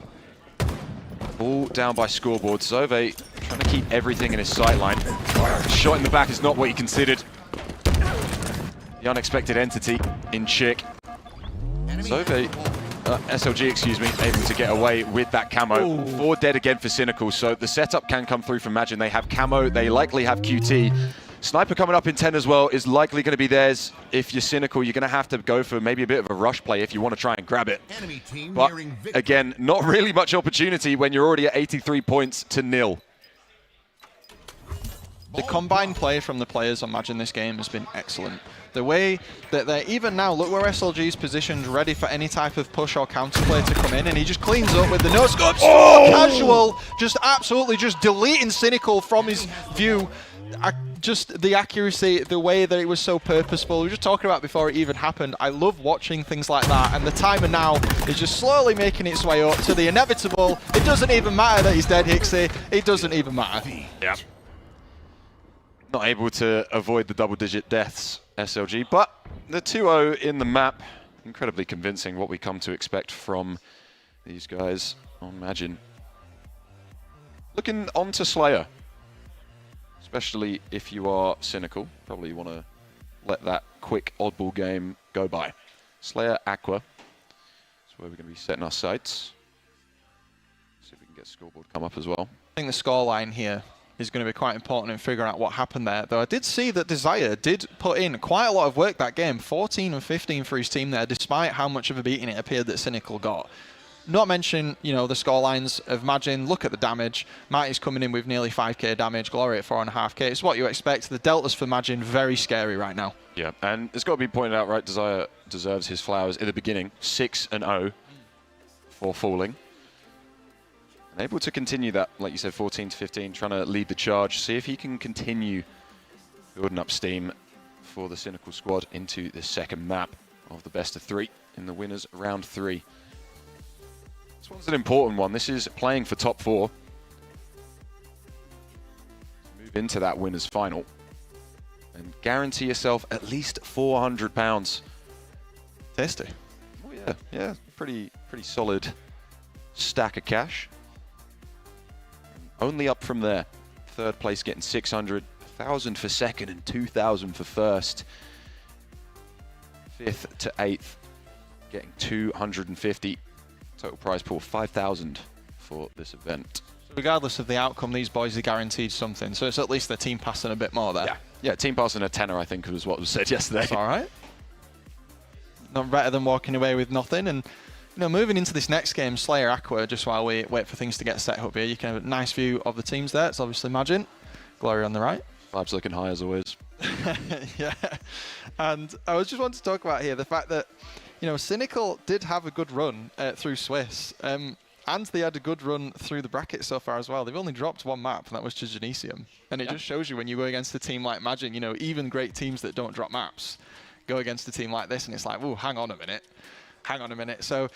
Ball down by scoreboard. Zove trying to keep everything in his sight line. Shot in the back is not what he considered. The unexpected entity in Chick. Zove, SLG, excuse me, able to get away with that camo. Ooh. 4 dead again for Cynical, so the setup can come through from Majin. They have camo, they likely have QT. Sniper coming up in 10 as well is likely going to be theirs. If you're Cynical, you're going to have to go for maybe a bit of a rush play if you want to try and grab it. But again, not really much opportunity when you're already at 83 points to 0. The combined play from the players on Majin this game has been excellent. The way that they're even now, look where SLG's positioned, ready for any type of push or counterplay to come in, and he just cleans up with the no-scope. Oh! Casual, just absolutely just deleting Cynical from his view. Just the accuracy, the way that it was so purposeful. We were just talking about before it even happened. I love watching things like that, and the timer now is just slowly making its way up to the inevitable. It doesn't even matter that he's dead, Hixie. It doesn't even matter. Yeah. Not able to avoid the double-digit deaths, SLG, but the 2-0 in the map, incredibly convincing what we come to expect from these guys on Majin. Looking on to Slayer. Especially if you are Cynical, probably you want to let that quick oddball game go by. Slayer Aqua, that's where we're going to be setting our sights. See if we can get scoreboard come up as well. I think the scoreline here is going to be quite important in figuring out what happened there. Though I did see that Desire did put in quite a lot of work that game, 14 and 15 for his team there, despite how much of a beating it appeared that Cynical got. Not mention, you know, the scorelines of Majin. Look at the damage. Mighty's coming in with nearly 5k damage. Glory at 4.5k. It's what you expect. The deltas for Majin, very scary right now. Yeah, and it's got to be pointed out, right? Desire deserves his flowers in the beginning. 6-0 for falling. And able to continue that, like you said, 14 to 15, trying to lead the charge. See if he can continue building up steam for the Cynical squad into the second map of the best of 3 in the winners round 3. This one's an important one. This is playing for top 4. Move into that winners final and guarantee yourself at least £400. Tasty. Oh yeah, yeah, pretty solid stack of cash. Only up from there. Third place getting 600, 1,000 for second and 2,000 for first. 5th to 8th getting 250. Total prize pool 5,000 for this event. Regardless of the outcome, these boys are guaranteed something, so it's at least the team passing a bit more there. Yeah, team passing a tenner, I think, was what was said yesterday. That's all right. Not better than walking away with nothing. And you know, moving into this next game, Slayer Aqua, just while we wait for things to get set up here, you can have a nice view of the teams there. It's obviously Majin, Glory on the right. Vibes looking high as always. Yeah, and I was just wanting to talk about here the fact that, you know, Cynical did have a good run through Swiss, and they had a good run through the bracket so far as well. They've only dropped one map, and that was to Genesium. And it just shows you when you go against a team like Majin, you know, even great teams that don't drop maps go against a team like this, and it's like, oh, hang on a minute. So,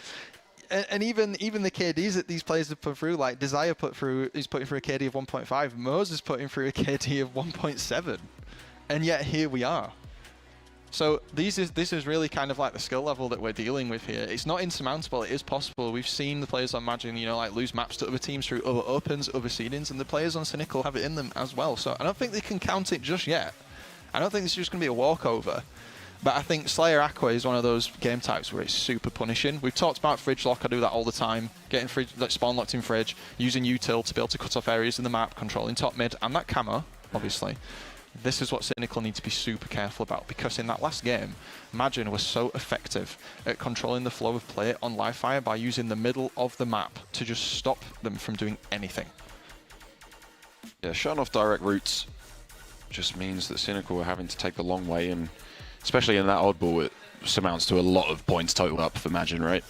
and even the KDs that these players have put through, like Desire he's putting through a KD of 1.5. Mose is putting through a KD of 1.7. And yet here we are. So this is really kind of like the skill level that we're dealing with here. It's not insurmountable, it is possible. We've seen the players on Majin, you know, like lose maps to other teams through other opens, other seedings, and the players on Cynical have it in them as well. So I don't think they can count it just yet. I don't think this is just going to be a walkover. But I think Slayer Aqua is one of those game types where it's super punishing. We've talked about Fridge Lock, I do that all the time. Getting fridge, like spawn locked in Fridge, using util to be able to cut off areas in the map, controlling top mid, and that camo, obviously. This is what Cynical need to be super careful about, because in that last game, Majin was so effective at controlling the flow of play on live fire by using the middle of the map to just stop them from doing anything. Yeah, shutting off direct routes just means that Cynical are having to take the long way, and especially in that oddball, it amounts to a lot of points total up for Magin, right?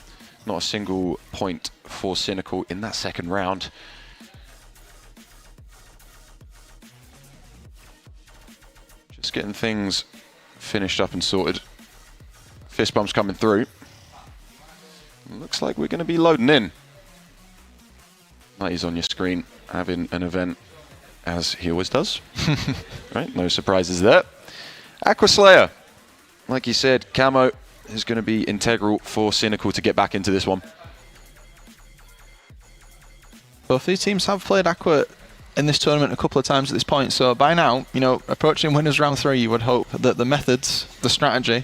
Not a single point for Cynical in that second round. Just getting things finished up and sorted. Fist bumps coming through. Looks like we're going to be loading in. He's on your screen having an event as he always does. Right, no surprises there. Aquaslayer, like you said, Camo is going to be integral for Cynical to get back into this one. Both these teams have played Aqua in this tournament a couple of times at this point, so by now, you know, approaching winners round 3, you would hope that the methods, the strategy,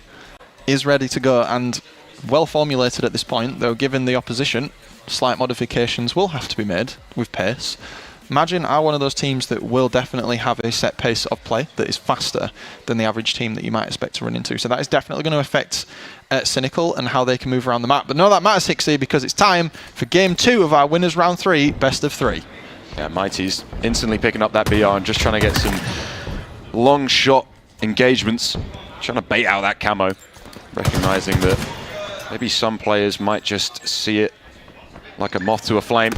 is ready to go and well formulated at this point, though given the opposition, slight modifications will have to be made with pace. Magin are one of those teams that will definitely have a set pace of play that is faster than the average team that you might expect to run into. So that is definitely going to affect Cynical and how they can move around the map. But no, that matters, Hixie, because it's time for Game 2 of our winners round 3, best of 3. Yeah, Mighty's instantly picking up that BR and just trying to get some long shot engagements, trying to bait out that Camo, recognizing that maybe some players might just see it like a moth to a flame.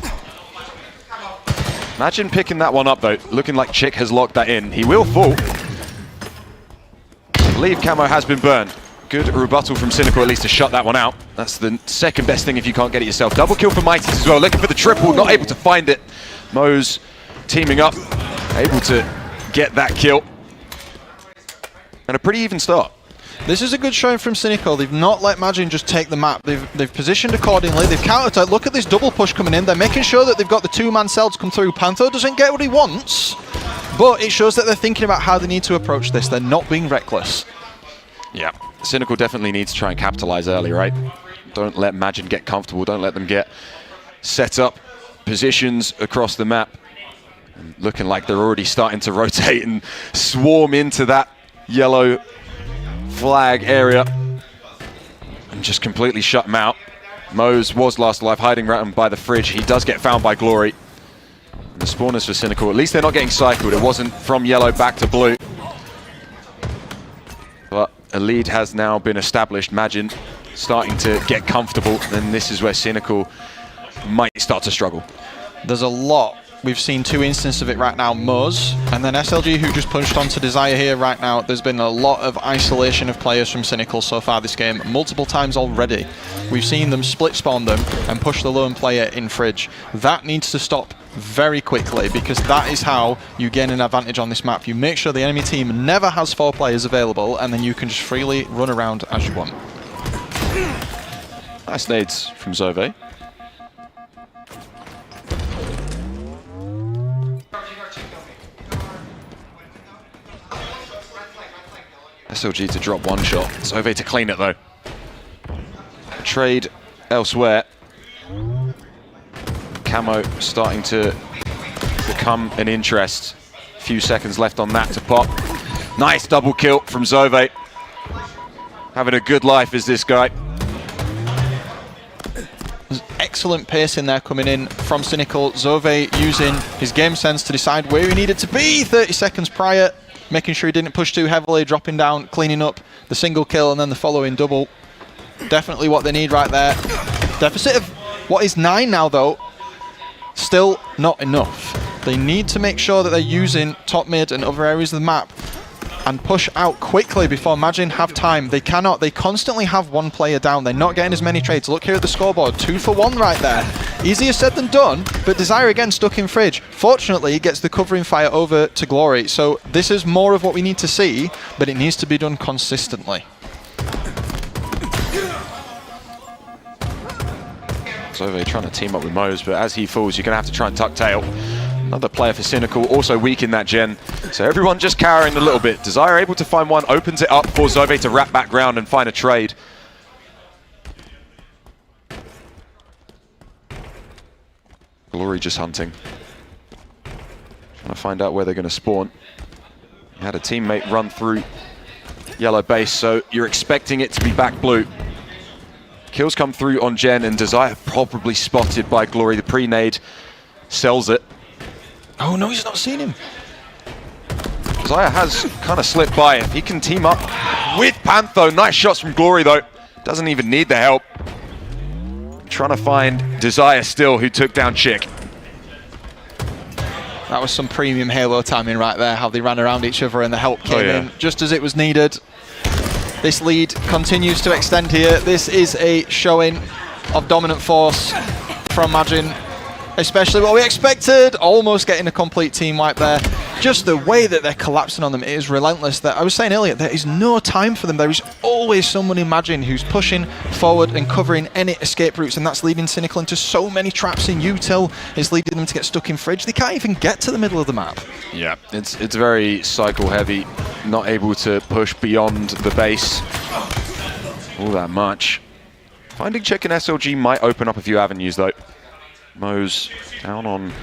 Imagine picking that one up though, looking like Chick has locked that in. He will fall. I believe Camo has been burned. Good rebuttal from Cynical at least to shut that one out. That's the second best thing if you can't get it yourself. Double kill for Mighty's as well, looking for the triple, not able to find it. Mo's teaming up, able to get that kill. And a pretty even start. This is a good showing from Cynical. They've not let Magin just take the map. They've positioned accordingly. They've countered. Look at this double push coming in. They're making sure that they've got the two-man cells come through. Pantho doesn't get what he wants, but it shows that they're thinking about how they need to approach this. They're not being reckless. Yeah, Cynical definitely needs to try and capitalize early, right? Don't let Magin get comfortable. Don't let them get set up positions across the map. And looking like they're already starting to rotate and swarm into that yellow flag area and just completely shut him out. Mose was last alive, hiding right by the fridge. He does get found by Glory. And the spawners for Cynical, at least they're not getting cycled. It wasn't from yellow back to blue. But a lead has now been established. Magin starting to get comfortable, and this is where Cynical might start to struggle. There's a lot. We've seen 2 instances of it right now, Moz, and then SLG who just punched onto Desire here right now. There's been a lot of isolation of players from Cynical so far this game, multiple times already. We've seen them split spawn them and push the lone player in fridge. That needs to stop very quickly, because that is how you gain an advantage on this map. You make sure the enemy team never has 4 players available, and then you can just freely run around as you want. Nice nades from Zove. SLG to drop one shot. Zove to clean it though. Trade elsewhere. Camo starting to become an interest. Few seconds left on that to pop. Nice double kill from Zove. Having a good life is this guy. Excellent pace in there coming in from Cynical. Zove using his game sense to decide where he needed to be 30 seconds prior, making sure he didn't push too heavily, dropping down, cleaning up the single kill and then the following double. Definitely what they need right there. Deficit of what is 9 now though, still not enough. They need to make sure that they're using top mid and other areas of the map and push out quickly before Magin have time. They cannot. They constantly have 1 player down. They're not getting as many trades. Look here at the scoreboard. 2 for 1 right there. Easier said than done, but Desire again stuck in fridge. Fortunately, he gets the covering fire over to Glory. So this is more of what we need to see, but it needs to be done consistently. Zove trying to team up with Mose, but as he falls, you're going to have to try and tuck tail. Another player for Cynical, also weak in that gen. So everyone just cowering a little bit. Desire able to find one, opens it up for Zove to wrap back round and find a trade. Glory just hunting. Trying to find out where they're going to spawn. He had a teammate run through yellow base, so you're expecting it to be back blue. Kills come through on Gen, and Desire probably spotted by Glory. The pre-nade sells it. Oh no, he's not seen him. Zaya has kind of slipped by him. He can team up with Pantho. Nice shots from Glory though. Doesn't even need the help. Trying to find Desire still, who took down Chick. That was some premium Halo timing right there, how they ran around each other and the help came in just as it was needed. This lead continues to extend here. This is a showing of dominant force from Majin, especially what we expected, almost getting a complete team wipe there. Just the way that they're collapsing on them is relentless. That I was saying earlier, there is no time for them. There is always someone in Majin who's pushing forward and covering any escape routes, and that's leading Cynical into so many traps in Util. It's leading them to get stuck in Fridge. They can't even get to the middle of the map. Yeah, it's very cycle heavy, not able to push beyond the base all that much. Finding Chick and SLG might open up a few avenues though. Mo's down on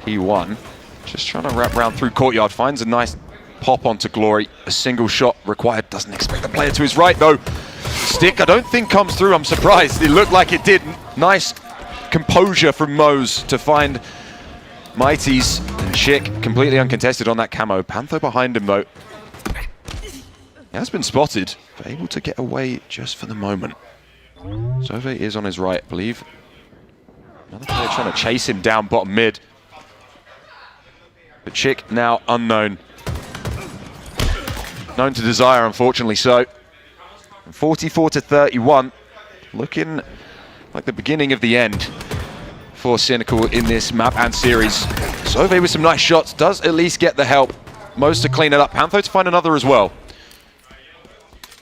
P1. Just trying to wrap around through Courtyard. Finds a nice pop onto Glory. A single shot required. Doesn't expect the player to his right though. Stick I don't think comes through. I'm surprised. It looked like it didn't. Nice composure from Mo's to find Mighty's and Chick completely uncontested on that camo. Pantho behind him though. He has been spotted, but able to get away just for the moment. Zove is on his right, I believe. Another player trying to chase him down bottom mid. But Chick now unknown. Known to Desire, unfortunately so. 44-31. Looking like the beginning of the end for Cynical in this map and series. Zove with some nice shots does at least get the help. Most to clean it up. Pantho to find another as well.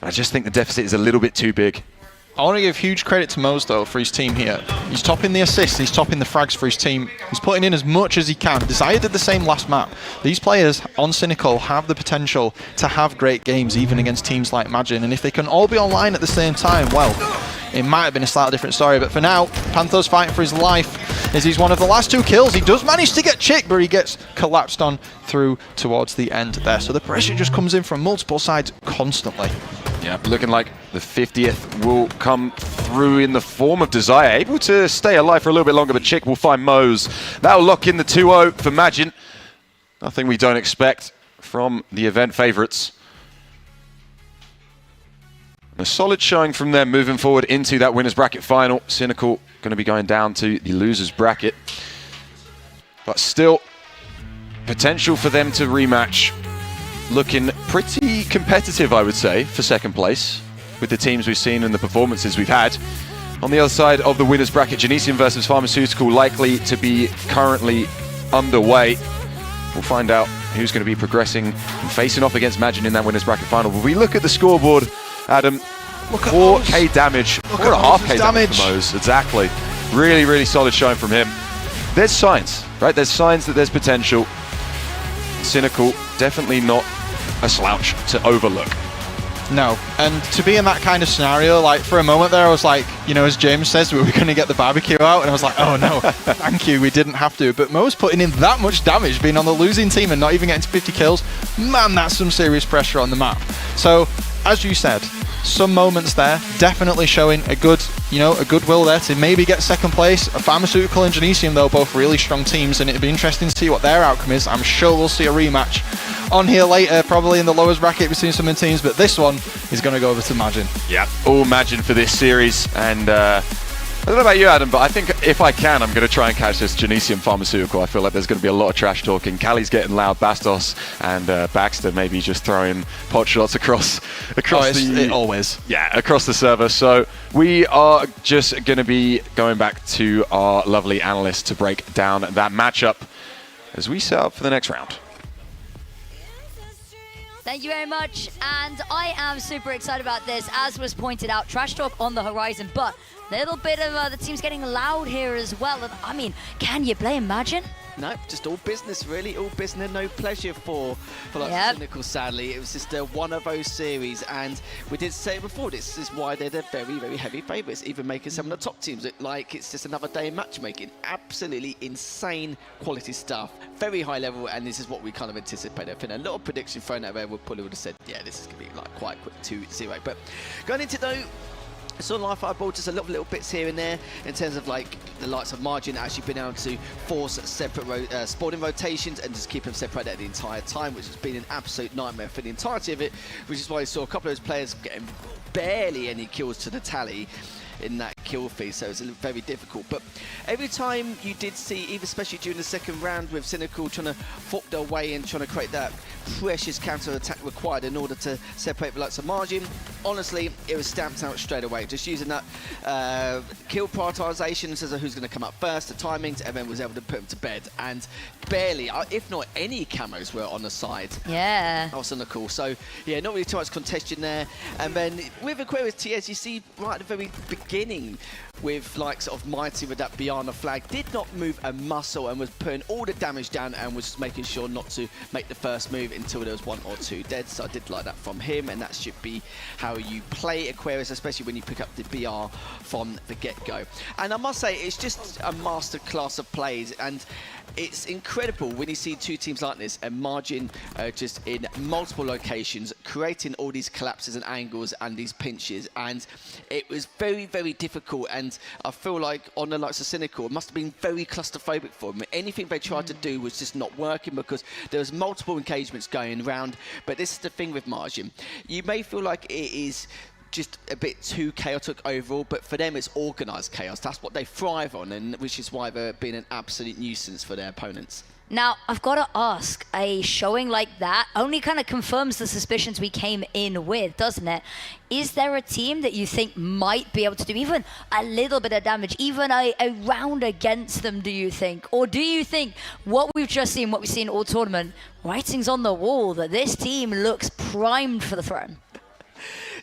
I just think the deficit is a little bit too big. I want to give huge credit to Mose though for his team here. He's topping the assists, he's topping the frags for his team. He's putting in as much as he can. Desire did the same last map. These players on Cynical have the potential to have great games even against teams like Majin, and if they can all be online at the same time, well, it might have been a slightly different story, but for now, Pantho's fighting for his life as he's one of the last two kills. He does manage to get Chick, but he gets collapsed on through towards the end there. So the pressure just comes in from multiple sides constantly. Yeah, looking like the 50th will come through in the form of Desire. Able to stay alive for a little bit longer, but Chick will find Mose. That'll lock in the 2-0 for Majin. Nothing we don't expect from the event favourites. A solid showing from them moving forward into that winner's bracket final. Cynical going to be going down to the loser's bracket. But still, potential for them to rematch. Looking pretty competitive, I would say, for second place with the teams we've seen and the performances we've had. On the other side of the winner's bracket, Genesium versus Pharmaceutical likely to be currently underway. We'll find out who's going to be progressing and facing off against Majin in that winner's bracket final. But we look at the scoreboard, Adam, look at 4k damage, 4.5k damage for Mose. Exactly. Really, really solid showing from him. There's signs, right? There's signs that there's potential. Cynical, definitely not a slouch to overlook. No, and to be in that kind of scenario, like for a moment there I was like, you know, as James says, we were going to get the barbecue out, and I was like, oh no, thank you, we didn't have to. But Mo's putting in that much damage, being on the losing team and not even getting to 50 kills, man, that's some serious pressure on the map. So, as you said, some moments there, definitely showing a good, you know, a goodwill there to maybe get second place. A Pharmaceutical and Genesium though, both really strong teams, and it'd be interesting to see what their outcome is. I'm sure we'll see a rematch on here later, probably in the lowest bracket between some of the teams, but this one is going to go over to Majin. Yeah, all Majin for this series, and I don't know about you, Adam, but I think if I can, I'm going to try and catch this Genesium Pharmaceutical. I feel like there's going to be a lot of trash talking. Callie's getting loud, Bastos and Baxter maybe just throwing pot shots across always. Yeah, across the server. So we are just going to be going back to our lovely analysts to break down that matchup as we set up for the next round. Thank you very much, and I am super excited about this. As was pointed out, trash talk on the horizon, but a little bit of the team's getting loud here as well. And, I mean, can you blame Majin? No, just all business, really. All business, no pleasure for Cynical, sadly. It was just one of those series, and we did say it before, this is why they're the very, very heavy favourites, even making some of the top teams look like it's just another day in matchmaking. Absolutely insane quality stuff, very high level, and this is what we kind of anticipated. I think a lot of prediction thrown out there, we probably would have said, yeah, this is going to be like quite quick 2-0. But going into though, It's on Life Fireball, just a little bits here and there in terms of like the likes of Margin actually been able to force separate spawning rotations and just keep them separated the entire time, which has been an absolute nightmare for the entirety of it, which is why you saw a couple of those players getting barely any kills to the tally in that kill feed, so it's very difficult. But every time you did see, even especially during the second round with Cynical trying to fork their way and trying to create that precious counter attack required in order to separate the likes of Margin, honestly it was stamped out straight away, just using that kill prioritization in terms of who's going to come up first, the timings, and then was able to put them to bed. And barely, if not any camos were on the side. Yeah. That was Cynical. So yeah, not really too much contention there. And then with Aquarius TS, you see right at the very beginning with like sort of Mighty with that Biana flag, did not move a muscle and was putting all the damage down and was making sure not to make the first move until there was 1 or 2 dead. So I did like that from him, and that should be how you play Aquarius, especially when you pick up the BR from the get-go. And I must say, it's just a masterclass of plays, and it's incredible when you see two teams like this and Margin just in multiple locations creating all these collapses and angles and these pinches, and it was very, very difficult. And I feel like on the likes of Cynical, it must have been very claustrophobic for them. Anything they tried to do was just not working because there was multiple engagements going around. But this is the thing with Margin, you may feel like it is just a bit too chaotic overall, but for them it's organised chaos. That's what they thrive on, and which is why they're being an absolute nuisance for their opponents. Now, I've got to ask, a showing like that only kind of confirms the suspicions we came in with, doesn't it? Is there a team that you think might be able to do even a little bit of damage, even a round against them, do you think? Or do you think what we've just seen, what we've seen all tournament, writing's on the wall that this team looks primed for the throne?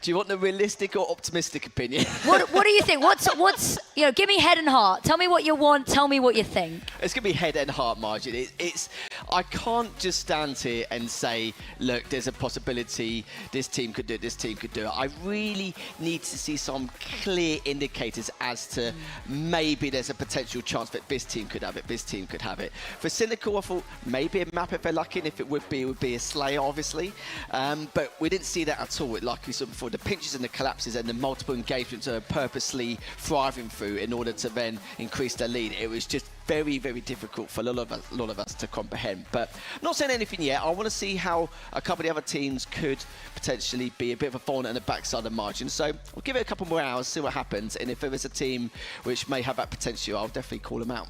Do you want the realistic or optimistic opinion? What do you think? What's you know? Give me head and heart. Tell me what you want. Tell me what you think. It's gonna be head and heart, Margin. It's I can't just stand here and say, look, there's a possibility this team could do it, this team could do it. I really need to see some clear indicators as to maybe there's a potential chance that this team could have it, this team could have it. For Cynical, I thought maybe a map if they're lucky, and if it would be a Slayer, obviously. But we didn't see that at all. Like we saw before, the pinches and the collapses and the multiple engagements are purposely thriving through in order to then increase their lead. It was just very, very difficult for a lot of us to comprehend. But I'm not saying anything yet. I want to see how a couple of the other teams could potentially be a bit of a thorn in the backside of Margin. So we'll give it a couple more hours, see what happens. And if there is a team which may have that potential, I'll definitely call them out.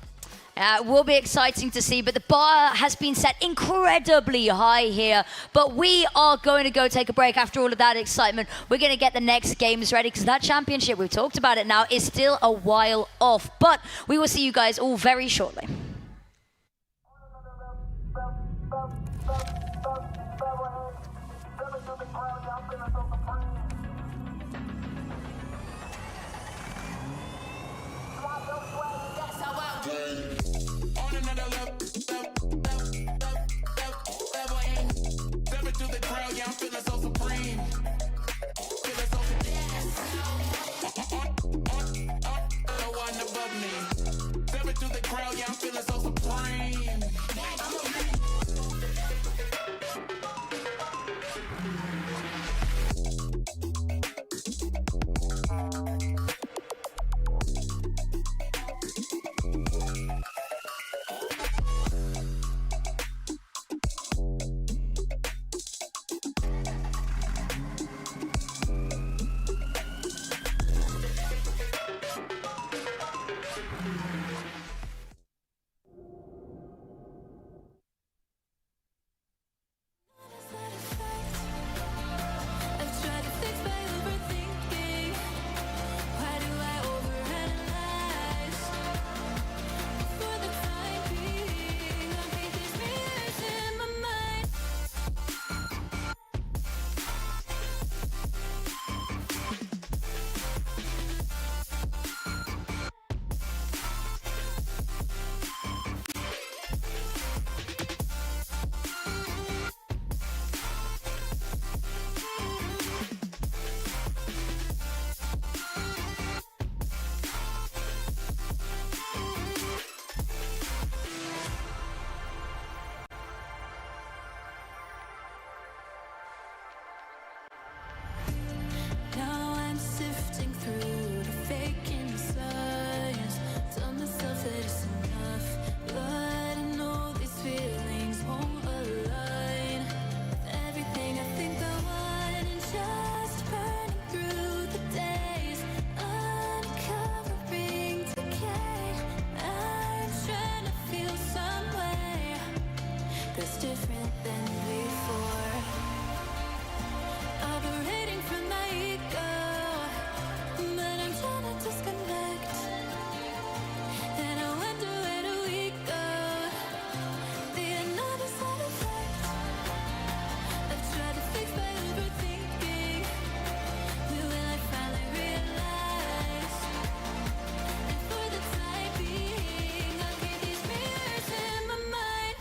It will be exciting to see, but the bar has been set incredibly high here. But we are going to go take a break after all of that excitement. We're going to get the next games ready because that championship, we've talked about it now, is still a while off. But we will see you guys all very shortly. Yeah, I'm feeling so supreme. Feeling so no one above me. Stepping through the crowd, yeah, I'm feeling so supreme. that's different than before. Operating from my ego, but I'm trying to disconnect. And I wonder where do we go? The another side effect. I've tried to fix my overthinking. When will I finally realize? And for the time being, I'll keep these mirrors in my mind.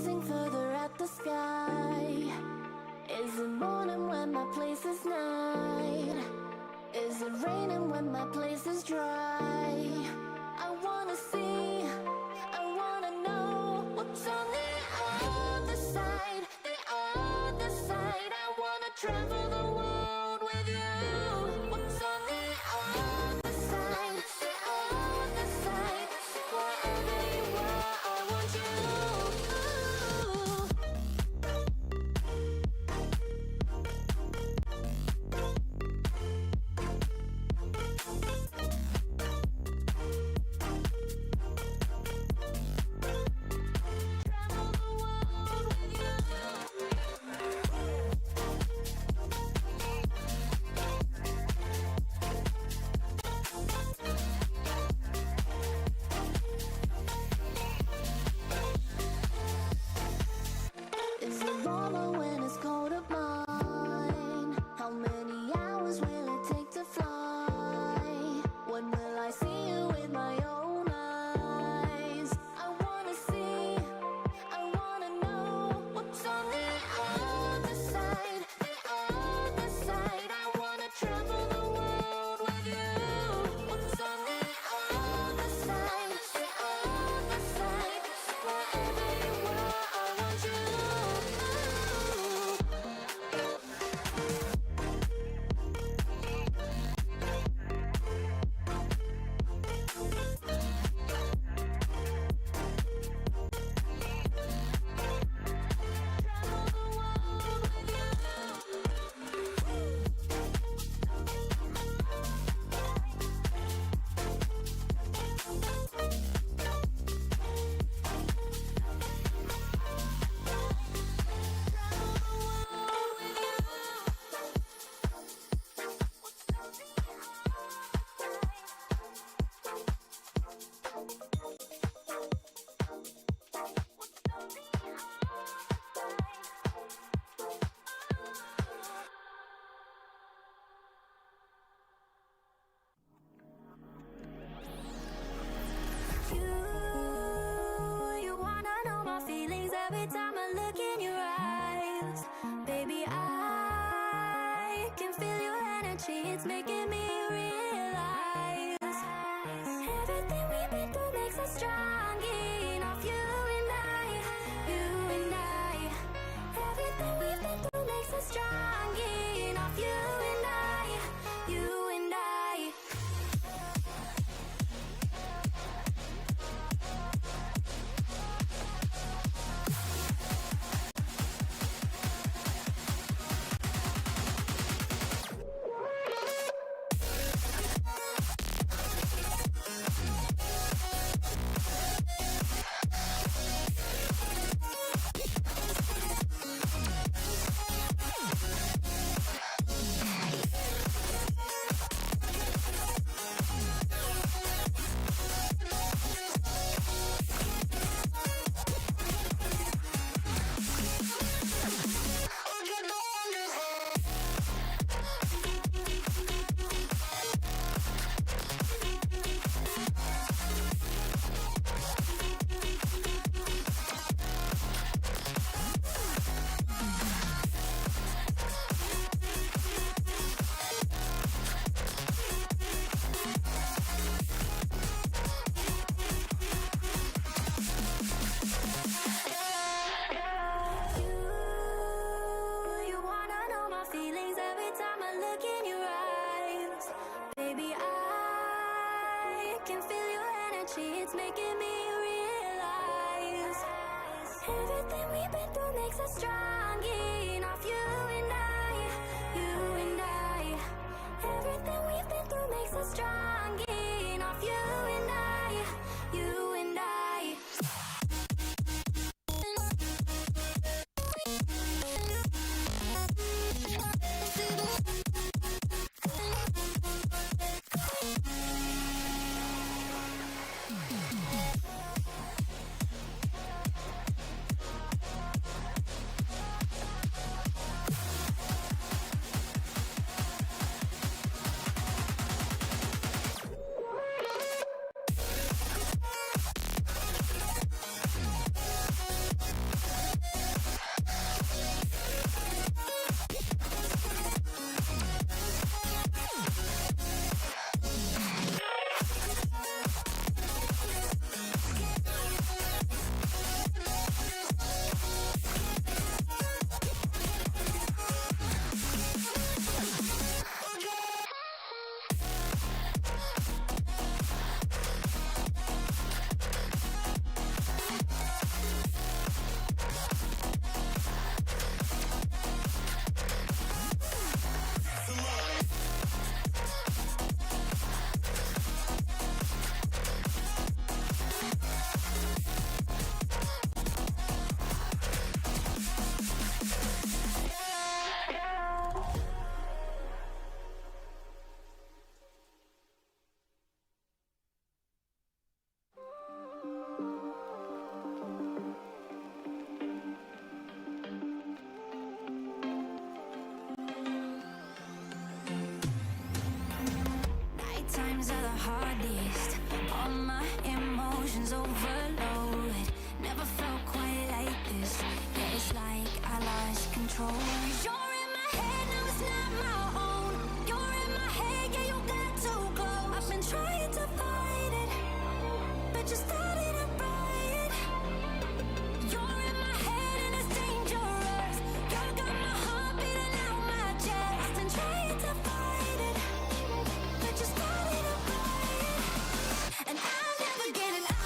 gazing further at the sky. Is it morning when my place is night? Is it raining when my place is dry? I wanna see, I wanna know what's on the other side, the other side. I wanna travel the world with you. What's on the other side, the other side? Wherever you are, I want you. Is it warmer when it's cold at mine? How many hours will it take to fly? When will I see you with my own eyes? I wanna see, I wanna know what's on the other side, the other side. I wanna travel the world with you. What's on the other side, the other side? Wherever you are, I want you. You wanna know my feelings every time I look in your eyes. Baby, I can feel your energy, it's making me realize everything we've been through makes us strong enough. You and I, you and I. Everything we've been through makes us strong enough. You and I, you and I. You wanna know my feelings every time I look in your eyes. Baby, I can feel your energy, it's making me realize everything we've been through makes us strong enough. You and I, you and I. Everything we've been through makes us strong enough. You and I, you and I. times are the hardest. All my emotions overload. Never felt quite like this. Yeah, it's like I lost control. You're in my head, now it's not my own. You're in my head, yeah, you got too close. I've been trying to fight it, but you started a riot. You're in my head and it's dangerous. You got my heart beating out my chest. Been trying to fight it, but you started a riot, and I'm never getting out.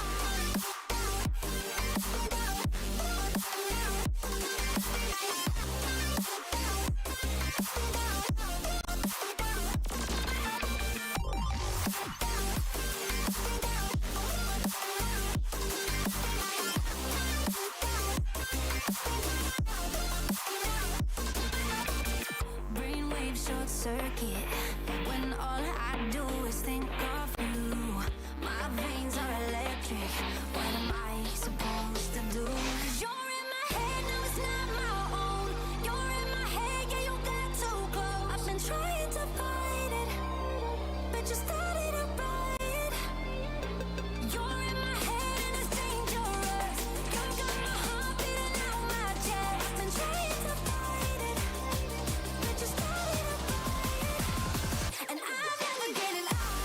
Brainwave short circuit when all I do is think of you. My veins are electric. What am I supposed to do? 'Cause you're in my head, now it's not my own. You're in my head, yeah, you got too close. I've been trying to fight it, but you started a riot. You're in my head and it's dangerous. You got my heart beating out my chest. I've been trying to fight it, but you started a riot, and I'm never getting out.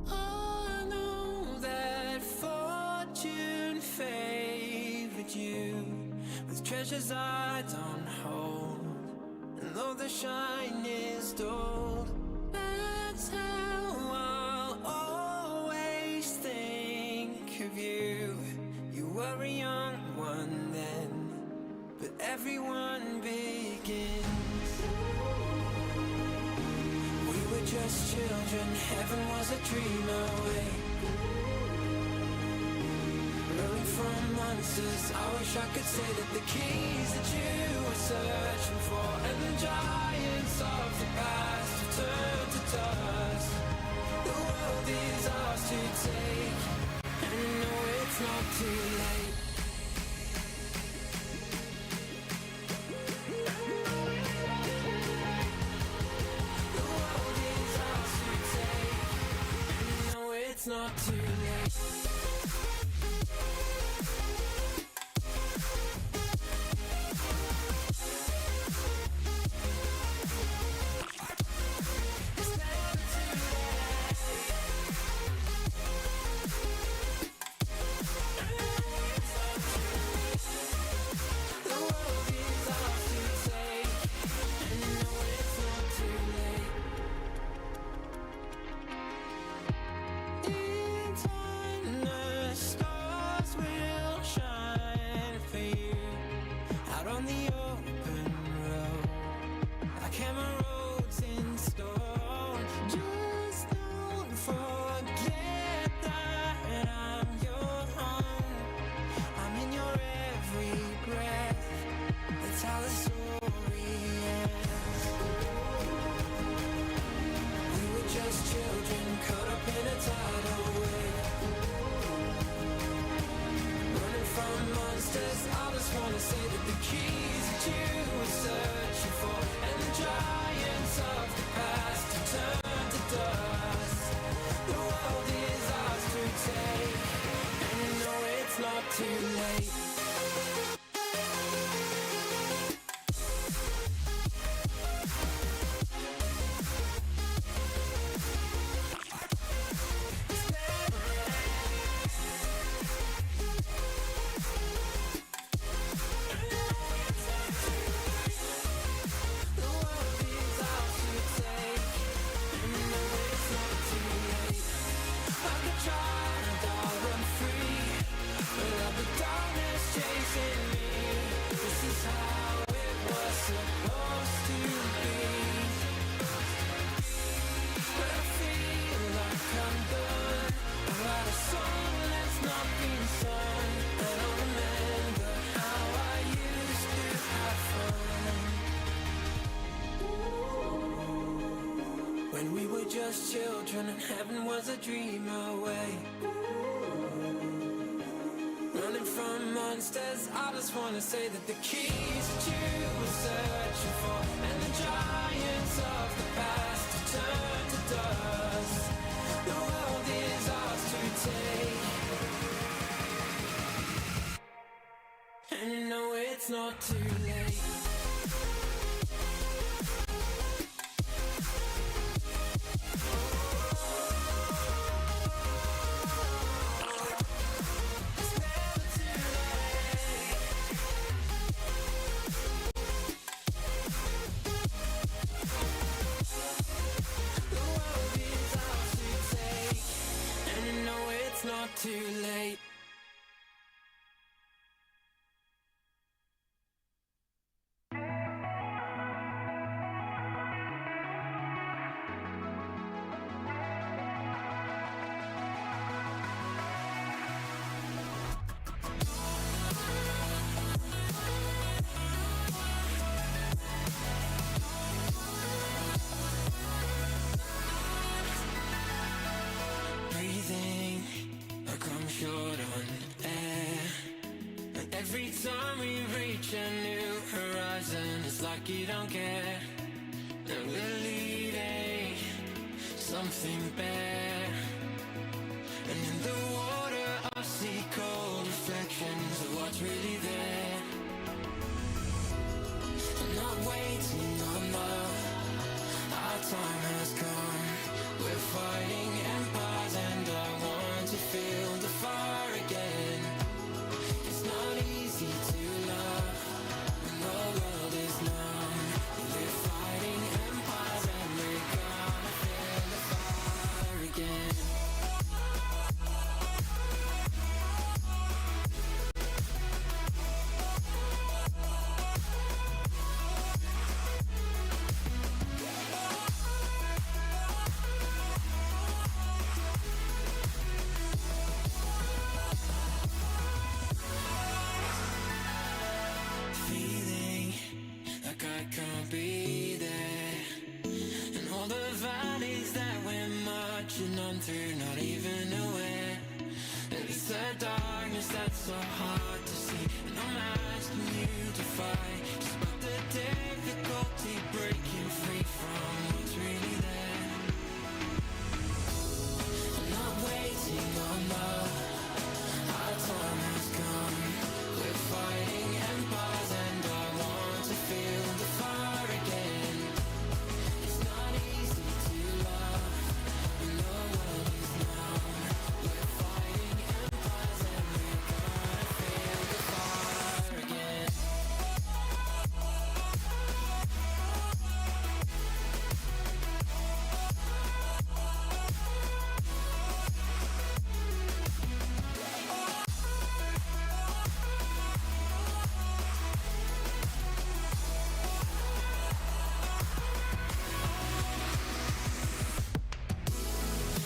I know that fortune favored you with treasures I don't hold, and though the shine is dulled, that's how I'll always think of you. You were a young one then, but everyone begins. We were just children, heaven was a dream away. Running from monsters, I wish I could say that the keys that you were searching for and the giants of the past have turned to dust. The world is ours to take, and no, it's not too late. It's not too late. Too late. just children and heaven was a dream away. Running from monsters, I just wanna say that the keys that you were searching for and the giants of the past have turned to dust. The world is ours to take, and you know it's not too late. Not too late. Breathing, I come short on air. And every time we reach a new horizon, it's like you don't care. And we're leading something bare. And in the water I see cold reflections of what's really there. I'm not waiting on love, our time has come. We're fighting empires and I want to feel the fire again. It's not easy to love when the world is numb. We're fighting empires and we're gonna feel the fire again. Feeling like I can't be there. And all the valleys that we're marching on through, not even aware. And it's the darkness that's so hard to see. And I'm asking you to fight. Just about the difficulty breaking free from what's really there. I'm not waiting on love, our time has come. We're fighting empires and I want to feel the fire again. It's not easy to love when the world is numb. We're fighting empires and we're gonna feel the fire again.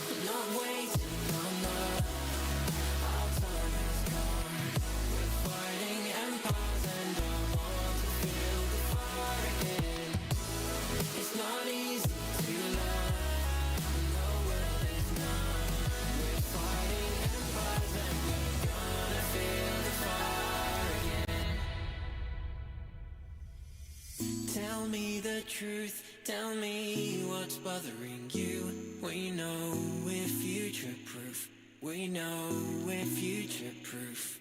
I'm not waiting on love, our time has come. We're fighting empires and I want to feel the fire again. It's not easy to love when the world is numb. We're fighting empires and we're gonna feel the fire again. Tell me the truth, tell me what's bothering you. We know we're future proof, we know we're future proof.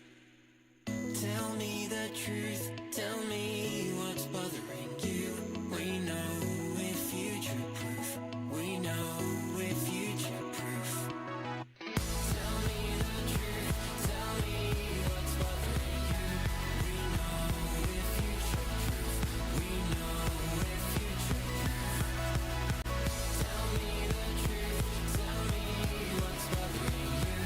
Tell me the truth, tell me what's bothering you. We know we're future proof, we know we're future proof. Tell me the truth, tell me what's bothering you. We know we're future proof, we know we're future proof. Tell me the truth, tell me what's bothering you.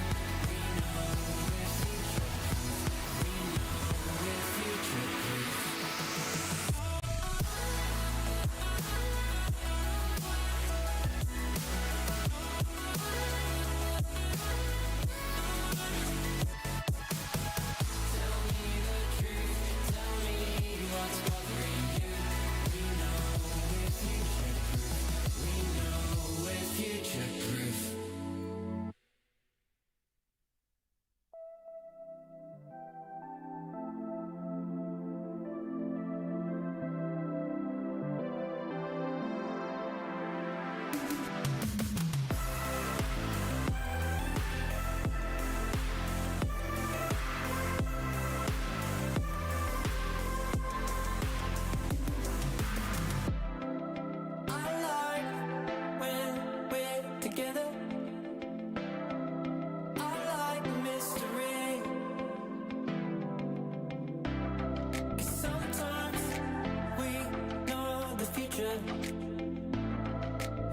We know we're future proof, we know we're future proof.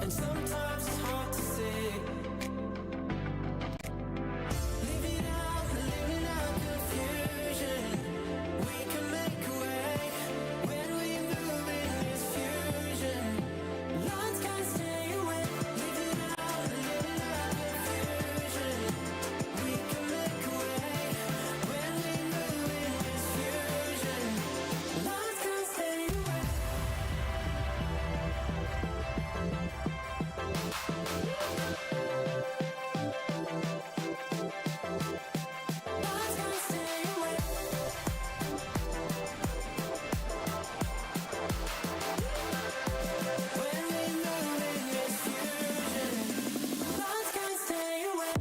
And sometimes it's hard to see. Living out confusion. We can make a way when we move in this fusion. Lines can't stay away. Living out confusion. We can make a way when we move in this fusion. Lines can't stay away. Lines can't stay away. When we move in this fusion, lines can't stay away.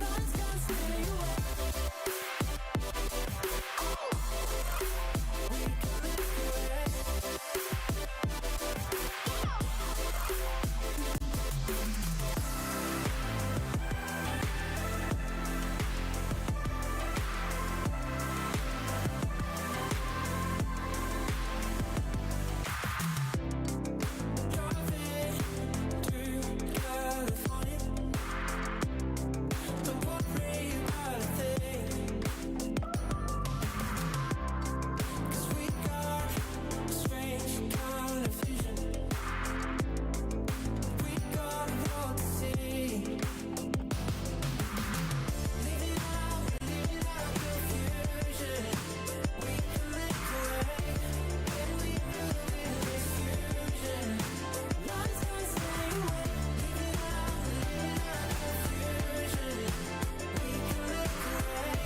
Lines can't stay away. We can make a way. Driving to California. Don't worry about a thing. 'Cause we got a strange kind of fusion. We got a road to see. Living out confusion. We can make a way when we move in this fusion. Lines can't stay away. Living out confusion. We can make a way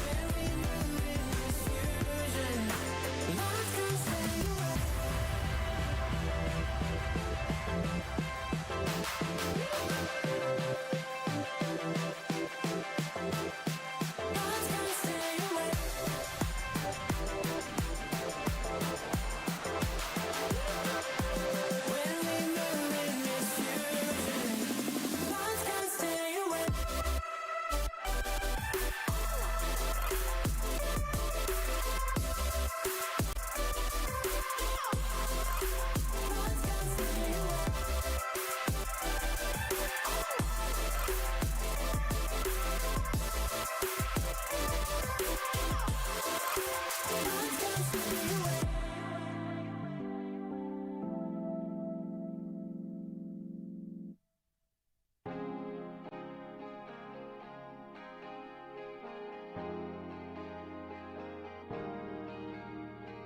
when we move in this fusion. Lines can't stay away. Lines can't stay away. When we move in this fusion, lines can't stay away. Lines can't stay away. Lines can't stay away.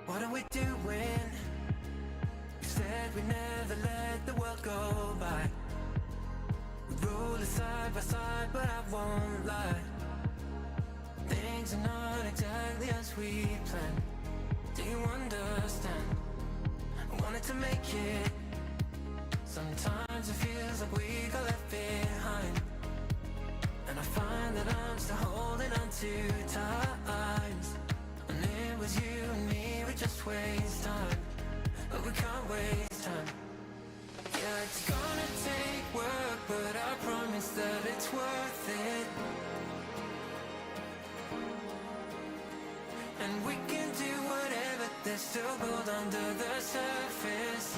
What are we doing? We said we never let the world go by. We roll it side by side, but I won't lie. Things are not exactly as we planned. Do you understand? I wanted to make it. Sometimes it feels like we got left behind. And I find that I'm still holding on to times. And it was you and me, we just waste time. But we can't waste time. Yeah, it's gonna take work, but I promise that it's worth it. And we can do whatever, there's still gold under the surface.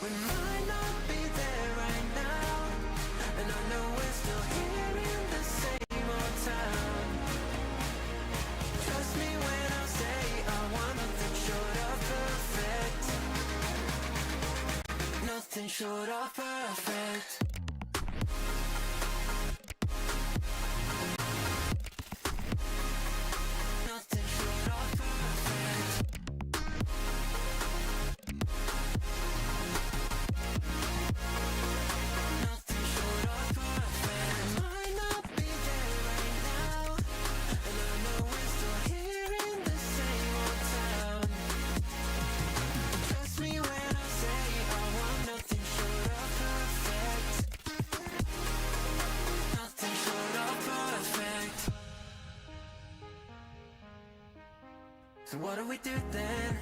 We might not be there right now, and I know we're still here in the same old town. Trust me when I say I want nothing short of perfect. Nothing short of perfect. Nothing short of perfect. Nothing short of perfect. Might not be there right now, and I know we're still here in the same old town. Trust me when I say I want nothing short of perfect. Nothing short of perfect. So what do we do then?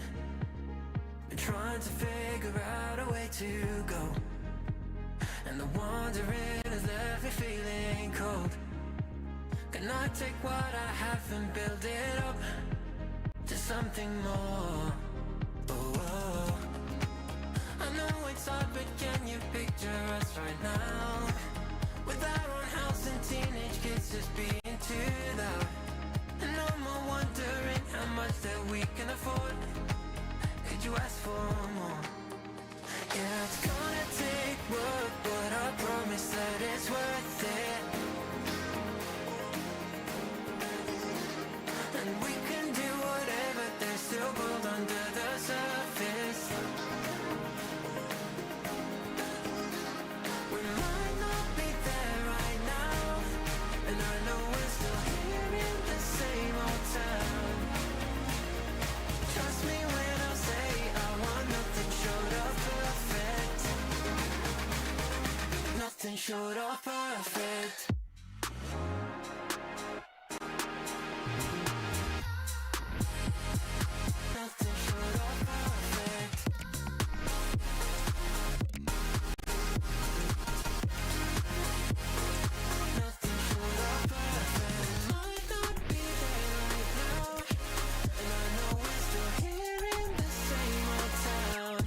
Been trying to figure out a way to go. And the wandering has left me feeling cold. Can I take what I have and build it up to something more? Oh, I know it's hard, but can you picture us right now? With our own house and teenage kids just being too loud. And no more wondering how much that we can afford. Could you ask for more? Yeah, it's gonna take work, but I promise that it's worth it. And we can do whatever, there's still gold under the surface. We might not be there right now, and I know we're still here in the same old town. Trust me when I say I want nothing short of perfect. Nothing short of perfect. Nothing short of perfect. Nothing short of perfect. Might not be there right now, and I know we're still here in the same old town.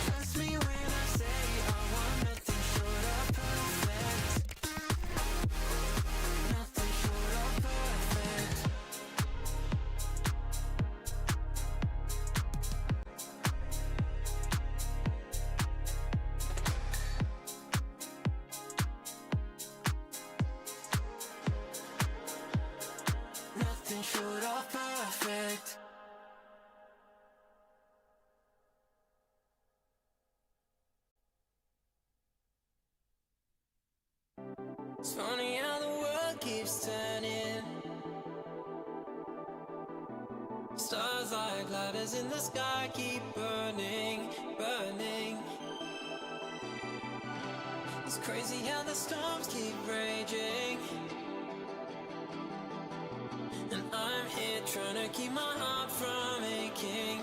Trust me when I say I want nothing short of perfect. Nothing short of perfect. Nothing short of perfect. It's funny how the world keeps turning. Stars like ladders in the sky keep burning, burning. It's crazy how the storms keep raging. And I'm here trying to keep my heart from aching.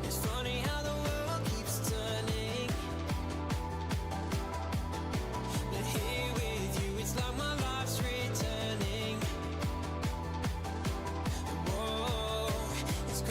It's funny how the world keeps turning. But here with you, it's like my life's returning. Whoa, it's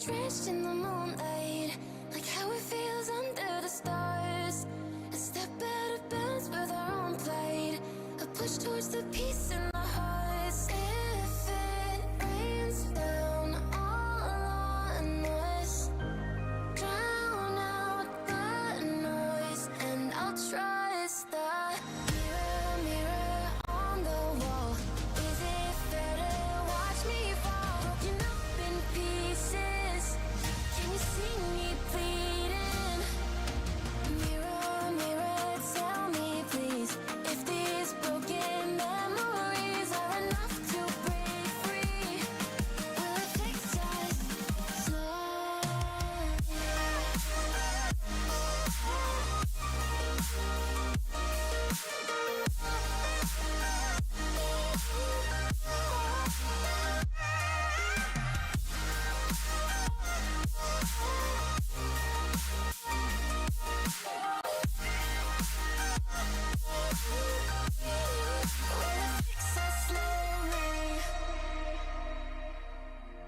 feels drenched in the moonlight, like how it feels under the stars. A step out of bounds with our own plight, a push towards the peace in our hearts. If it rains down all on us, drown out the noise, and I'll trust the mirror, mirror on the wall. Is it fair to watch me fall, broken up in pieces? Can you see me bleeding? Mirror, mirror, tell me please, if these broken memories are enough to break free. Will it fix us slowly?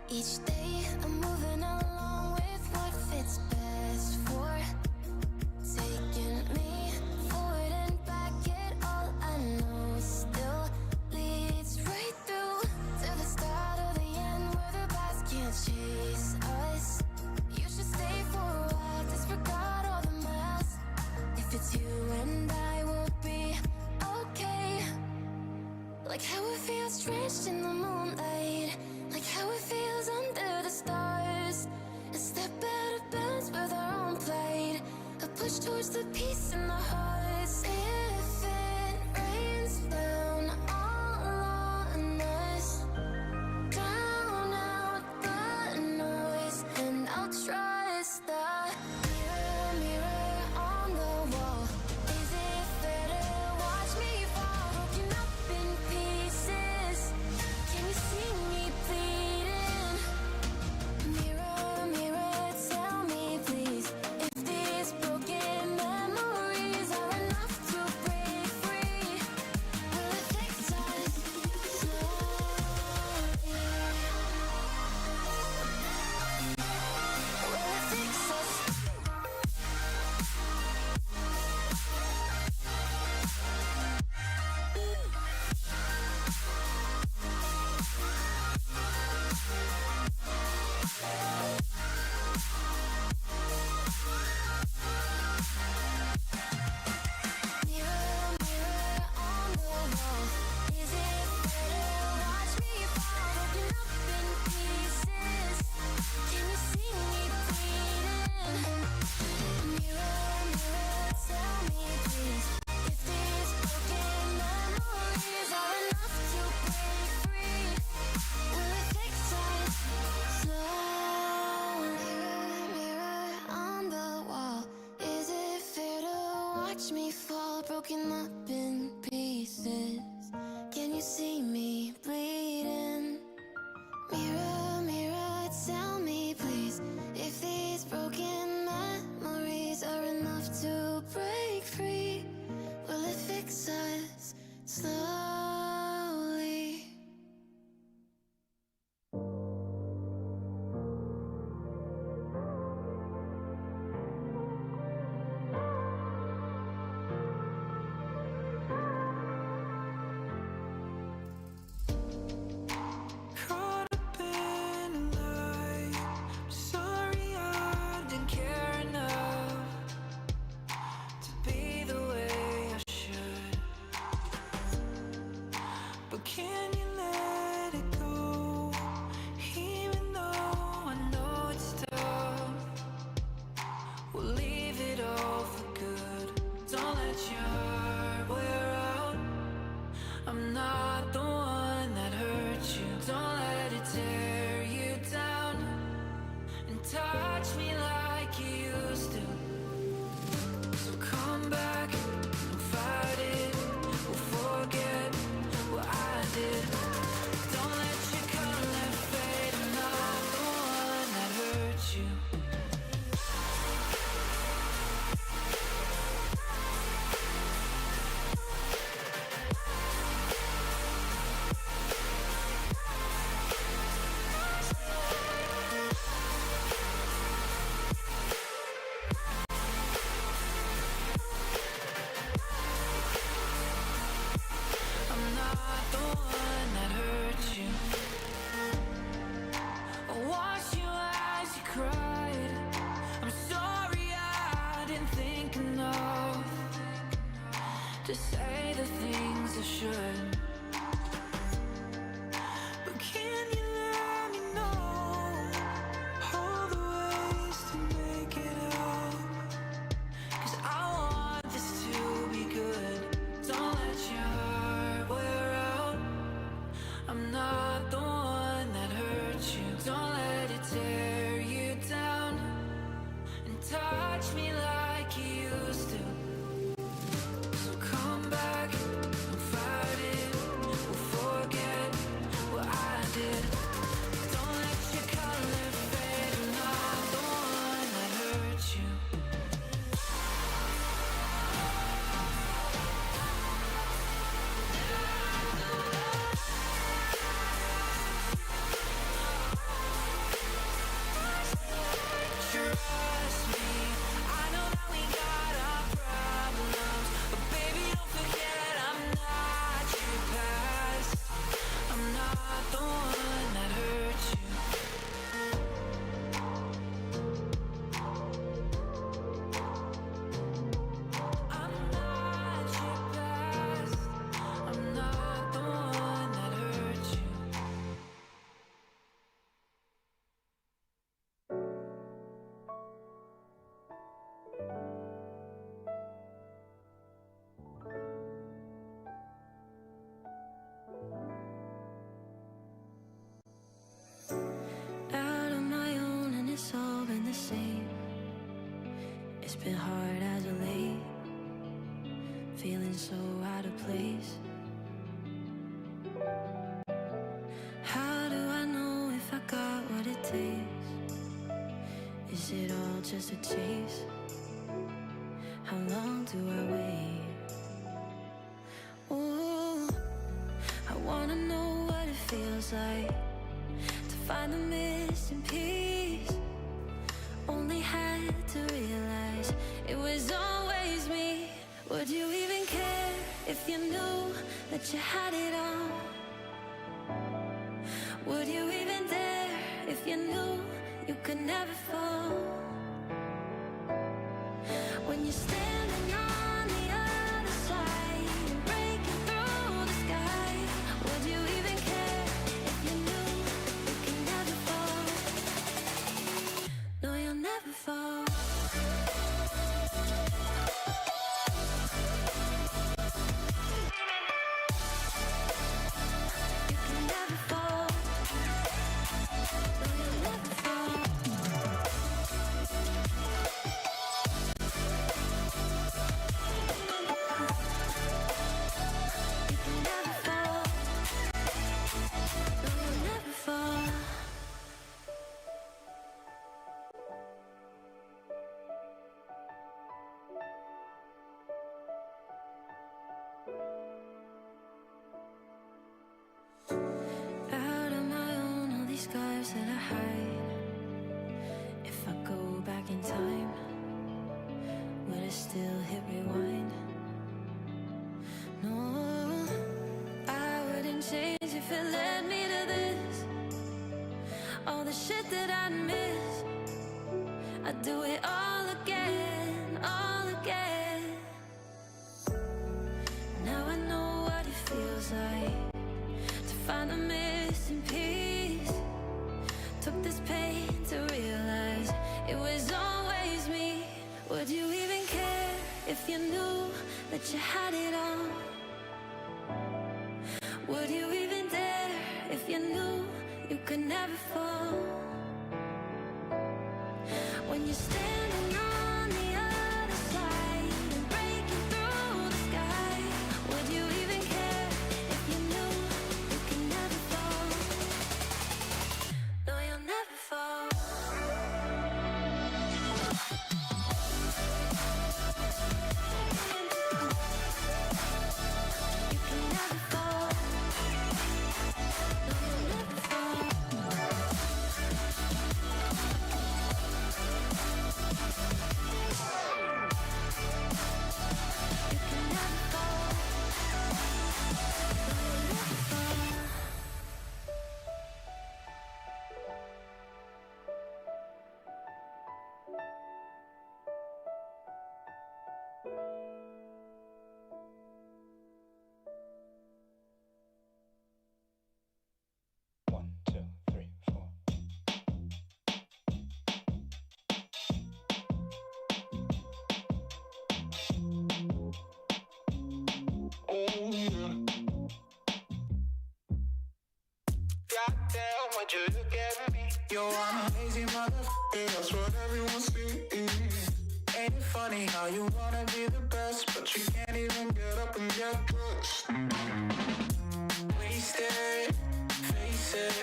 Each day I'm moving along with what fits best for, taking me forward and back. It all I know still leads right through to the start of the end, where the past can't chase us. You should stay for a while, disregard all the miles. If it's you and I, will be okay. Like how it feels drenched in the moonlight, like how it feels under the stars. A step out of bounds I'm not the one that hurt you. Don't let it tear you down and touch me like you used to. So come back and fight it. We'll forget what I did. Don't let your color fade. I'm not the one that hurt you. Trust me, I know that we got our problems, but baby, don't forget I'm not your past. I'm not the one that hurt you. I'm not your past. I'm not the one that hurt you. Out on my own and it's all been the same. It's been hard as of late, feeling so out of place. How do I know if I got what it takes? Is it all just a chase? How long do I wait? Ooh, I wanna know what it feels like to find the missing piece. Only had to realize it was always me. Would you even care if you knew that you had it all? Would you even dare if you knew you could never fall? When you're standing on the other side and breaking through the sky, would you even care if you knew you could never fall? No, you'll never fall. You can never fall. No, you'll never fall. You can never fall. No, you'll never fall. Out on my own, all these scars that I hide. If I go back in time, would I still hit rewind? No, I wouldn't change if it led me to this. All the shit that I miss, I'd do it all again, all again. Now I know what it feels like to find the missing piece. Took this pain to realize it was always me. Would you even care if you knew that you had it all? Would you even dare if you knew you could never fall? When you're standing on the other side and breaking through the sky, would you even care if you knew you could never fall? No, you'll never fall. You can never fall. No, you'll never fall. Goddamn, would you look at me? Yo, I'm a lazy motherfucker, that's what everyone sees. Ain't it funny how you wanna be the best, but you can't even get up and get dressed? Wasted, face it,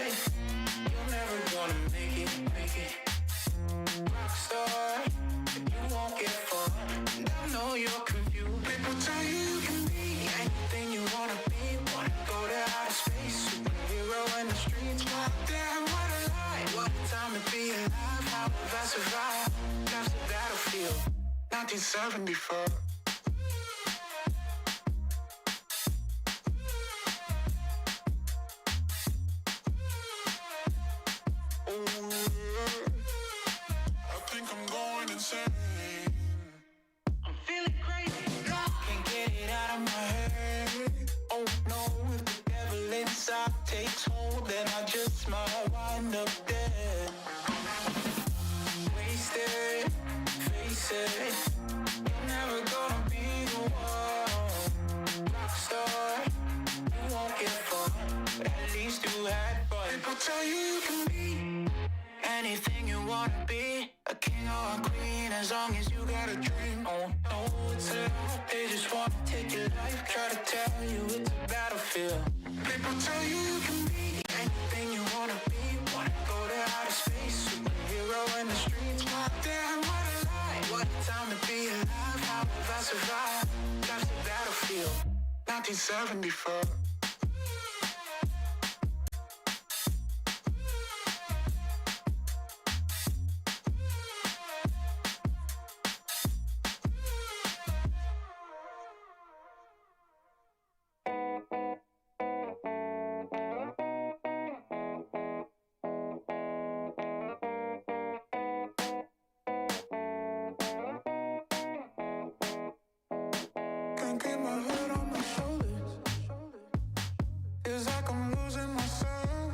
you're never gonna make it. Rockstar, you won't get far. I know you're confused. People tell you you can be anything you wanna be. Wanna go to outer space, superhero in the streets. Goddamn, what a lie. What a time to be alive. How have I survived? That's the battlefield. 1974. I think I'm going insane. I'm feeling crazy. Can't get it out of my head. Oh no, if the devil inside takes hold, then I just might wind up dead. Wasted, face it. You're never gonna be the one. Rockstar, you won't get far. At least you had fun. People tell you you can be anything you wanna be, a king or a queen, as long as you got a dream. Oh no, it's a lie. They just wanna take your life, try to tell you it's a battlefield. People tell you you can be anything you wanna be. Wanna go to outer space, superhero in the streets. Goddamn, what a lie. What a time to be alive. How have I survived? That's the battlefield. 1974. Can't keep my head on my shoulders. Feels like I'm losing myself.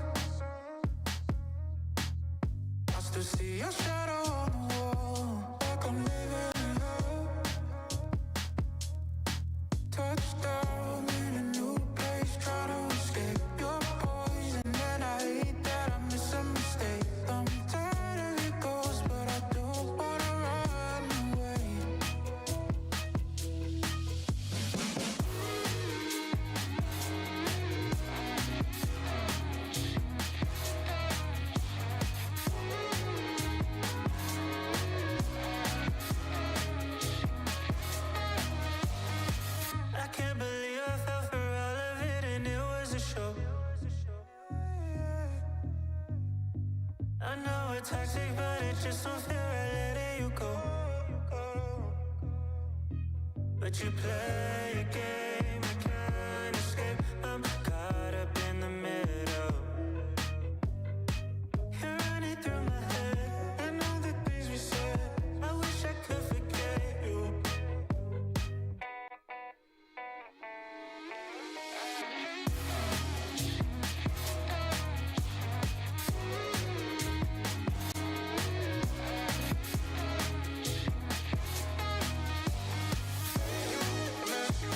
I still see your shadow on the wall, like I'm living up. Touchdown in a new place, trying to escape your poison, and I hate that I miss a mistake. I'm tired of your ghost, but I don't wanna run away. I can't believe I fell for all of it and it was a show. I know it's toxic, but it just don't feel right letting you go. But you play a game, I can't escape. I'm caught up in the middle. You're running through my head, and all the things we said. I wish I could forget you. Unless you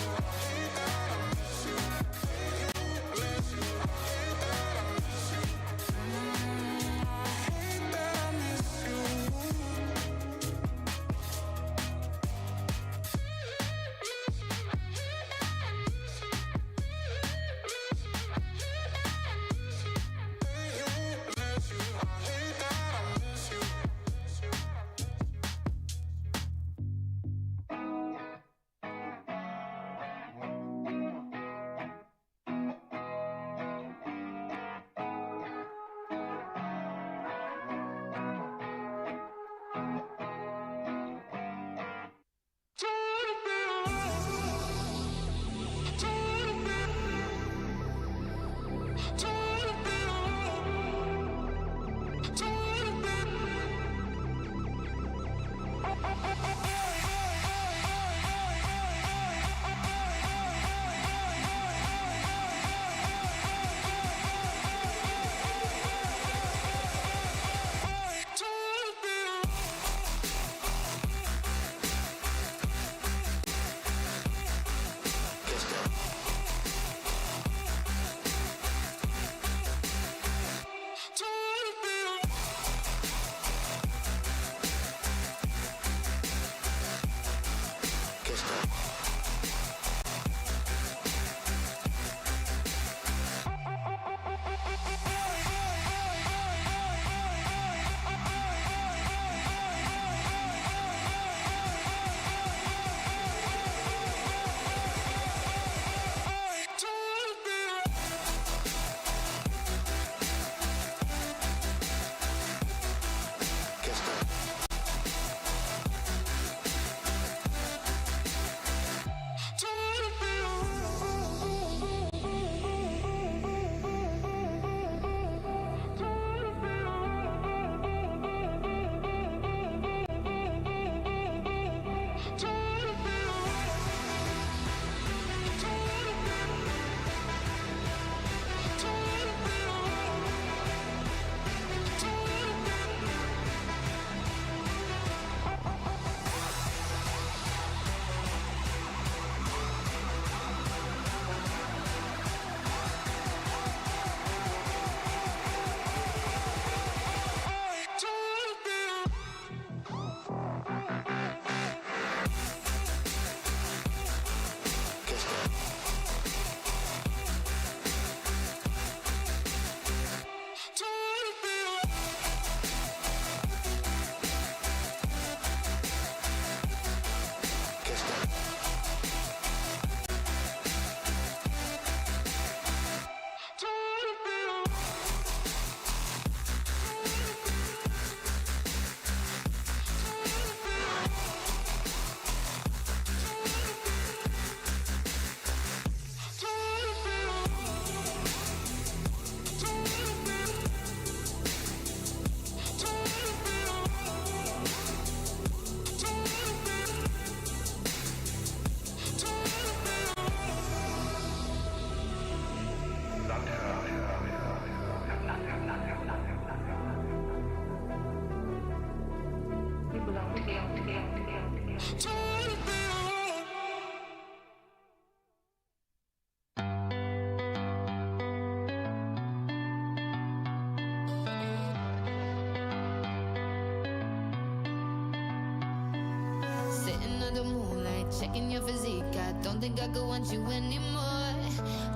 checking your physique. I don't think I could want you anymore.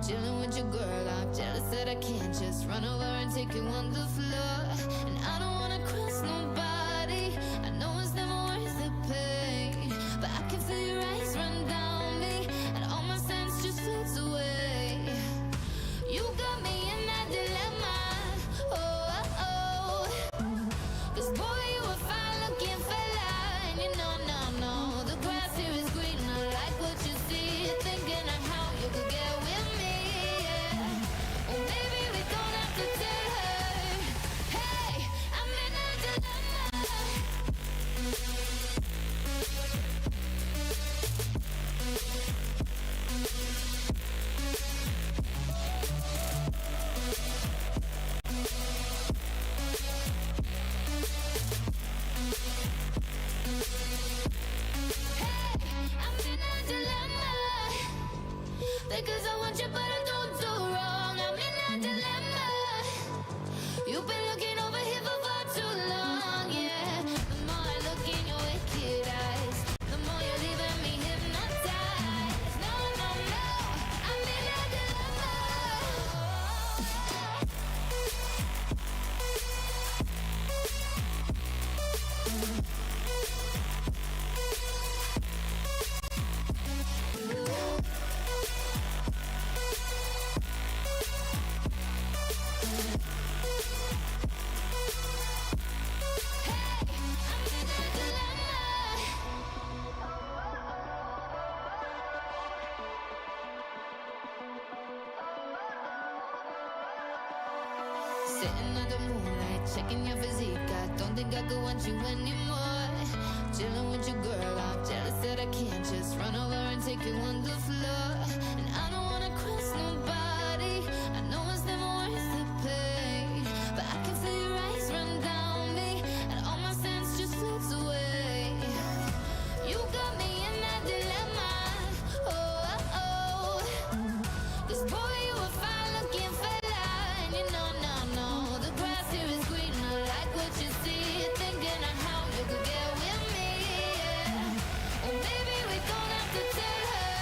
Chilling with your girl, I'm jealous that I can't just run over and take you on the floor. And I don't wanna cross nobody. I know it's never worth the pain, but I can feel your eyes run down me, and all my sense just floats away. You got me in that dilemma. Oh, oh, oh. 'Cause boy, you a fine looking fella, and you know, no, the grass here is green. I like what you see, thinking of how you could get with me. Yeah. Oh, maybe we don't have to tell her. Hey, I'm in a dilemma. I'm in a dilemma. Because I want you, but I don't do wrong. I'm in a dilemma. You've been looking over here for far too long, yeah. The more I look in your wicked eyes, the more you're leaving me hypnotized. No, no, no, I'm in a dilemma. Sitting under moonlight, checking your physique. I don't think I could want you anymore. Chilling with your girl, I'm jealous that I can't just run over and take you on the floor. And I don't wanna cross nobody. I know it's never worth the pain, but I can feel your eyes run down me, and all my sense just floats away. You got me in that dilemma. Oh, oh, oh. 'Cause boy, you a fine looking fella, and you know, no, the grass here is green. I like what you see, thinking of how you could get with me. Yeah. Oh, maybe we don't have to tell her.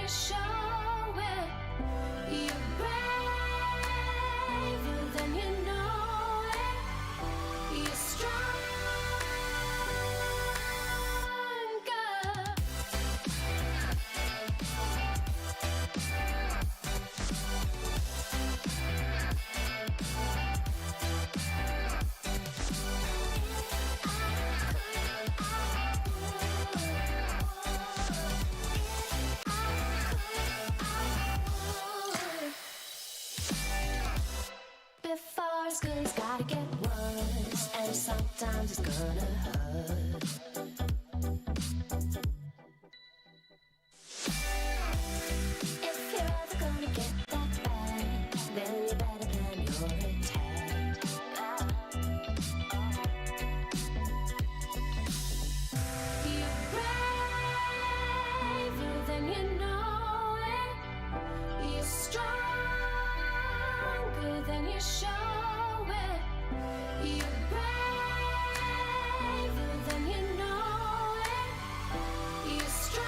you show it. You're braver than you know it. You're stronger. Before it's good, it's gotta get worse, and sometimes it's gonna hurt. If you're ever gonna get that bad, then you better plan your attack. You're braver than you know it. You're stronger than you show it. You're braver than you know it. You're stronger.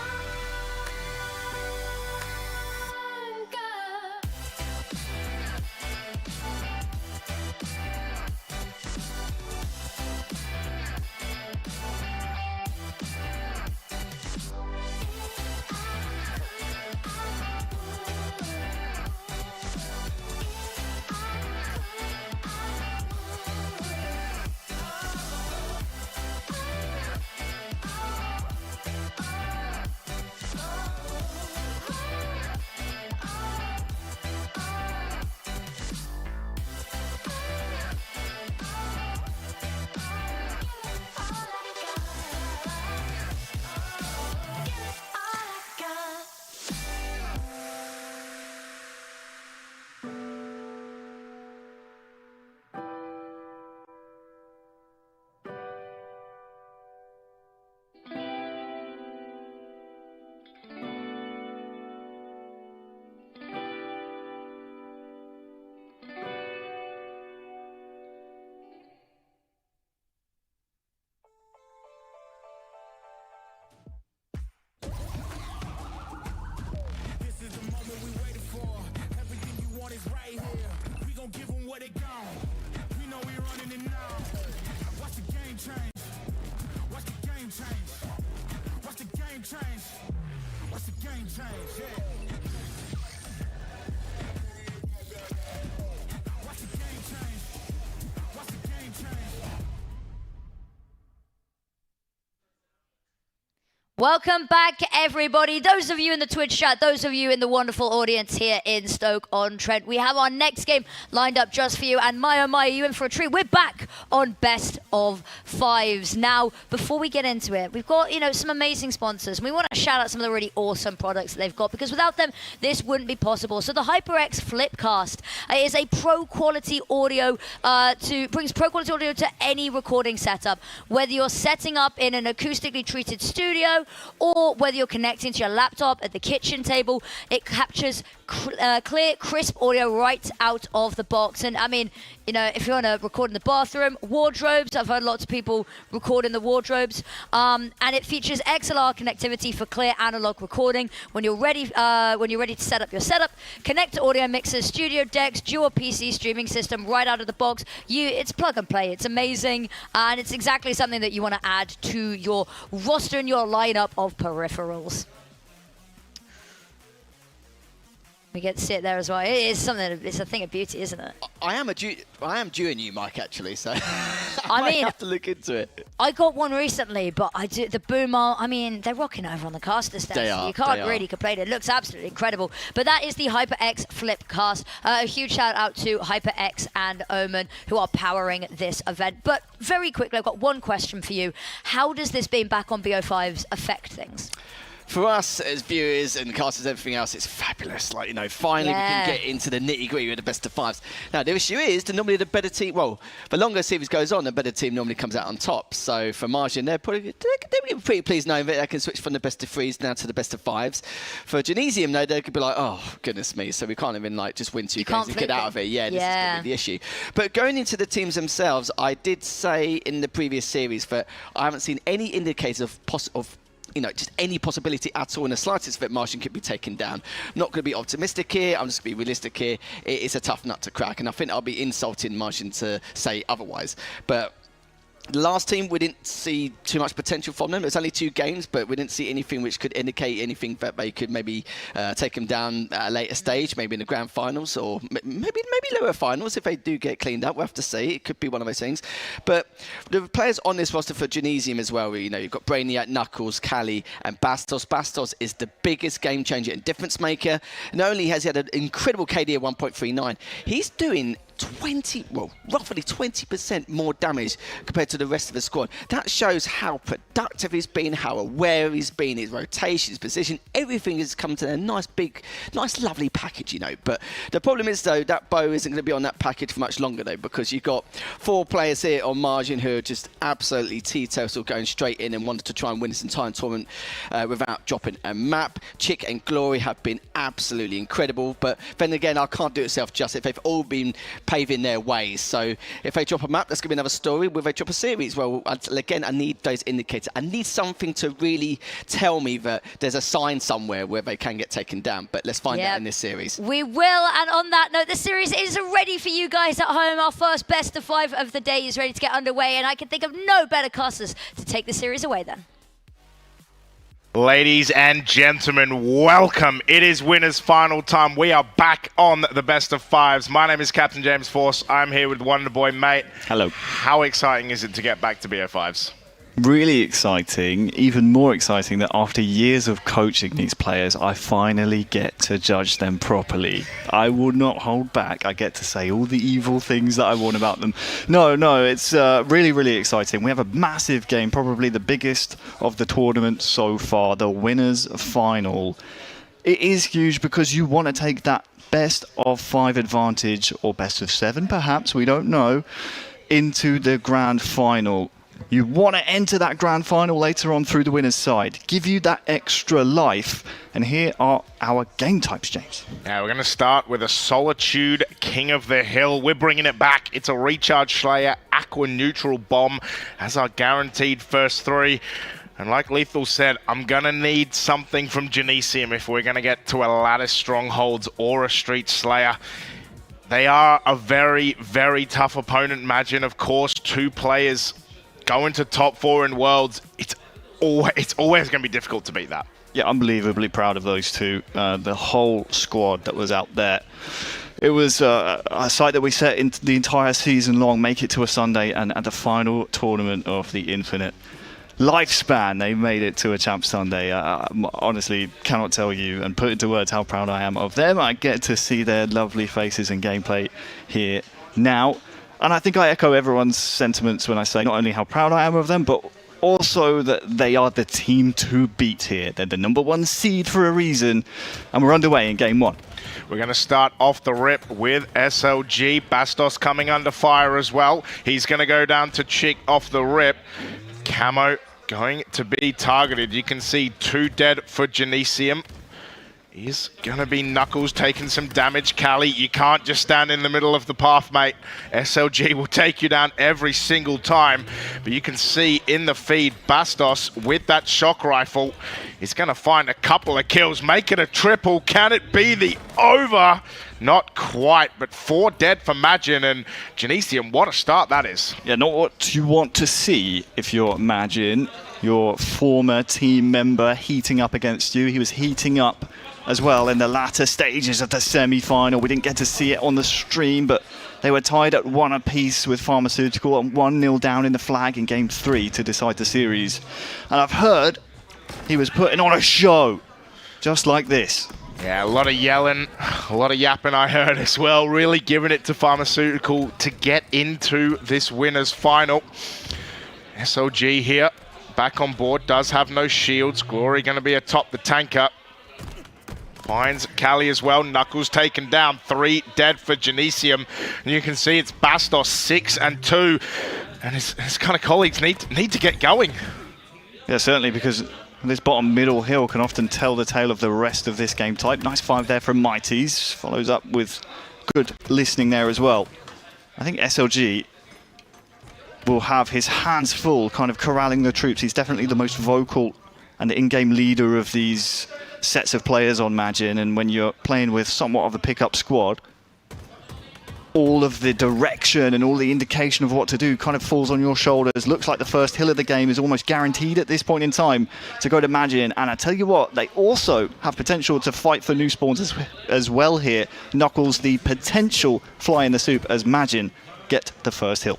This is the moment we waited for. Everything you want is right here. We gon' give them what they got. We know we running it now. Watch the game change. Watch the game change. Watch the game change. Watch the game change. Yeah. Watch the game change. Watch the game change. Welcome back, everybody. Those of you in the Twitch chat, those of you in the wonderful audience here in Stoke-on-Trent, we have our next game lined up just for you. And my, oh my, are you in for a treat? We're back on Best of Fives. Now, before we get into it, we've got, some amazing sponsors. And we want to shout out some of the really awesome products that they've got, because without them, this wouldn't be possible. So the HyperX Flipcast is a pro-quality audio, brings pro-quality audio to any recording setup. Whether you're setting up in an acoustically treated studio, or whether you're connecting to your laptop at the kitchen table, it captures clear, crisp audio right out of the box. And I mean, if you want to record in the bathroom, wardrobes, I've heard lots of people record in the wardrobes, and it features XLR connectivity for clear analog recording. When you're ready to set up your setup, connect to audio mixers, studio decks, dual PC streaming system right out of the box. It's plug and play. It's amazing, and it's exactly something that you want to add to your roster and your lineup of peripherals. We get to sit there as well. It is something. It's a thing of beauty, isn't it? I am due a new mic actually, so I mean, have to look into it. I got one recently, but the Boomer. I mean, they're rocking over on the caster stage. They are. You can't really complain. It looks absolutely incredible. But that is the HyperX Flipcast. A huge shout out to HyperX and Omen, who are powering this event. But very quickly, I've got one question for you. How does this being back on BO5s affect things? For us as viewers and casters, everything else, it's fabulous. Finally we can get into the nitty-gritty with the best of fives. Now, the issue is that normally the better team, the longer series goes on, the better team normally comes out on top. So for Margin, they'll be pretty pleased knowing that they can switch from the best of threes now to the best of fives. For Genesium, though, they could be like, oh, goodness me, so we can't even just win two games and get out of it. Yeah, this is going to be the issue. But going into the teams themselves, I did say in the previous series that I haven't seen any indicators of just any possibility at all in the slightest that Martian could be taken down. I'm not going to be optimistic here. I'm just going to be realistic here. It is a tough nut to crack, and I think I'll be insulting Martian to say otherwise. But the last team, we didn't see too much potential from them. It was only 2 games, but we didn't see anything which could indicate anything that they could maybe take them down at a later stage, maybe in the grand finals or maybe lower finals if they do get cleaned up. We'll have to see. It could be one of those things. But the players on this roster for Genesium as well, you've got Brainiac, Knuckles, Kali, and Bastos. Bastos is the biggest game changer and difference maker. Not only has he had an incredible KD of 1.39, he's doing roughly 20% more damage compared to the rest of the squad. That shows how productive he's been, how aware he's been, his rotation, his position, everything has come to a nice, lovely package, But the problem is, though, that bow isn't going to be on that package for much longer, though, because you've got 4 players here on margin who are just absolutely teetotal, going straight in and wanted to try and win this entire tournament without dropping a map. Chick and Glory have been absolutely incredible, but then again, I can't do it self justice. They've all been paving their ways. So if they drop a map, that's going to be another story. Will they drop a series? Well, again, I need those indicators. I need something to really tell me that there's a sign somewhere where they can get taken down. But let's find out in this series. We will. And on that note, the series is ready for you guys at home. Our first best of 5 of the day is ready to get underway. And I can think of no better casters to take the series away then. Ladies and gentlemen, welcome. It is winners final time. We are back on the best of 5s. My name is Captain James Force. I'm here with Wonderboy, mate. Hello. How exciting is it to get back to BO5s? Really exciting, even more exciting that after years of coaching these players, I finally get to judge them properly. I will not hold back. I get to say all the evil things that I want about them. No, it's really, really exciting. We have a massive game, probably the biggest of the tournament so far, the winners final. It is huge because you want to take that best of 5 advantage, or best of 7 perhaps, we don't know, into the grand final. You want to enter that grand final later on through the winner's side. Give you that extra life. And here are our game types, James. Now, we're going to start with a Solitude King of the Hill. We're bringing it back. It's a Recharge Slayer, Aqua Neutral Bomb as our guaranteed first 3. And like Lethal said, I'm going to need something from Genesium if we're going to get to a Lattice Strongholds or a Street Slayer. They are a very, very tough opponent. Imagine, of course, 2 players going to top 4 in Worlds. It's always going to be difficult to beat that. Yeah, unbelievably proud of those 2. The whole squad that was out there. It was a sight that we set in the entire season long, make it to a Sunday, and at the final tournament of the Infinite lifespan, they made it to a Champ Sunday. Honestly, cannot tell you and put into words how proud I am of them. I get to see their lovely faces and gameplay here now. And I think I echo everyone's sentiments when I say not only how proud I am of them, but also that they are the team to beat here. They're the #1 seed for a reason, and we're underway in game 1. We're going to start off the rip with SLG. Bastos coming under fire as well. He's going to go down to Chick off the rip. Camo going to be targeted. You can see 2 dead for Genesium. He's going to be Knuckles taking some damage. Kali, you can't just stand in the middle of the path, mate. SLG will take you down every single time. But you can see in the feed, Bastos with that shock rifle is going to find a couple of kills, make it a triple. Can it be the over? Not quite, but 4 dead for Magin and Genesium. What a start that is. Yeah, not what you want to see if you're Magin, your former team member heating up against you. He was heating up as well in the latter stages of the semi-final. We didn't get to see it on the stream, but they were tied at 1 apiece with Pharmaceutical and 1-0 down in the flag in game 3 to decide the series. And I've heard he was putting on a show just like this. Yeah, a lot of yelling, a lot of yapping I heard as well. Really giving it to Pharmaceutical to get into this winners final. SLG here, back on board, does have no shields. Glory going to be atop the tanker. Finds Kali as well. Knuckles taken down. 3 dead for Genesium. And you can see it's Bastos 6 and 2. And his kind of colleagues need to get going. Yeah, certainly, because this bottom middle hill can often tell the tale of the rest of this game type. Nice 5 there from Mighties. Follows up with good listening there as well. I think SLG will have his hands full kind of corralling the troops. He's definitely the most vocal and the in-game leader of these sets of players on Majin, and when you're playing with somewhat of a pickup squad, all of the direction and all the indication of what to do kind of falls on your shoulders. Looks like the first hill of the game is almost guaranteed at this point in time to go to Majin. And I tell you what, they also have potential to fight for new spawns as well here. Knuckles, the potential fly in the soup as Majin get the first hill.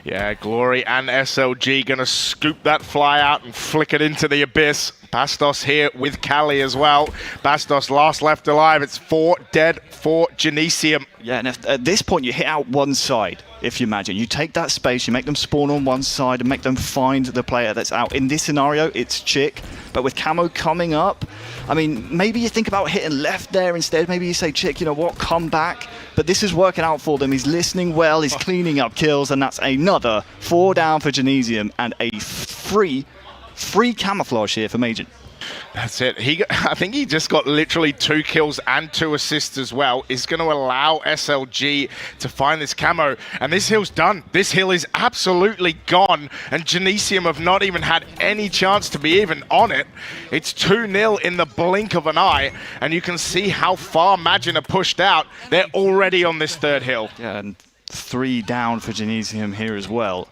Yeah, Glory and SLG going to scoop that fly out and flick it into the abyss. Bastos here with Kali as well. Bastos last left alive. It's 4 dead for Genesium. Yeah, and at this point you hit out one side, if you imagine. You take that space, you make them spawn on one side and make them find the player that's out. In this scenario, it's Chick, but with Camo coming up, I mean, maybe you think about hitting left there instead. Maybe you say, Chick, you know what, come back. But this is working out for them. He's listening well, he's cleaning up kills, and that's another 4 down for Genesium and a free camouflage here for Majin. That's it. I think he just got literally 2 kills and 2 assists as well. Is going to allow SLG to find this camo. And this hill's done. This hill is absolutely gone. And Genesium have not even had any chance to be even on it. It's 2-0 in the blink of an eye. And you can see how far Majin are pushed out. They're already on this 3rd hill. Yeah, and 3 down for Genesium here as well.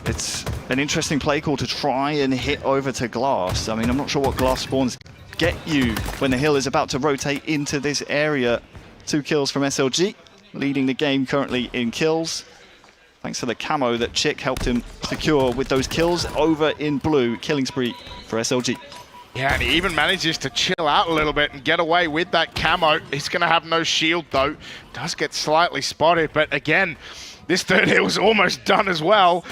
It's an interesting play call to try and hit over to Glass. I mean, I'm not sure what Glass spawns get you when the hill is about to rotate into this area. 2 kills from SLG, leading the game currently in kills. Thanks to the camo that Chick helped him secure with those kills over in blue. Killing spree for SLG. Yeah, and he even manages to chill out a little bit and get away with that camo. He's going to have no shield, though. Does get slightly spotted, but again, this 3rd hill is almost done as well.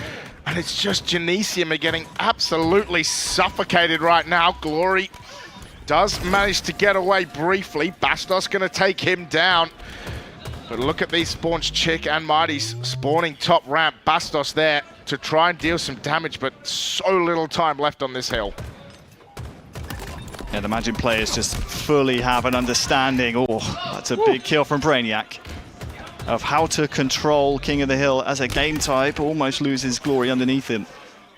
And it's just Genesium are getting absolutely suffocated right now. Glory does manage to get away briefly. Bastos going to take him down. But look at these spawns, Chick and Mighty's spawning top ramp. Bastos there to try and deal some damage, but so little time left on this hill. Yeah, the Majin players just fully have an understanding. Oh, that's a big kill from Brainiac. Of how to control King of the Hill as a game type. Almost loses Glory underneath him.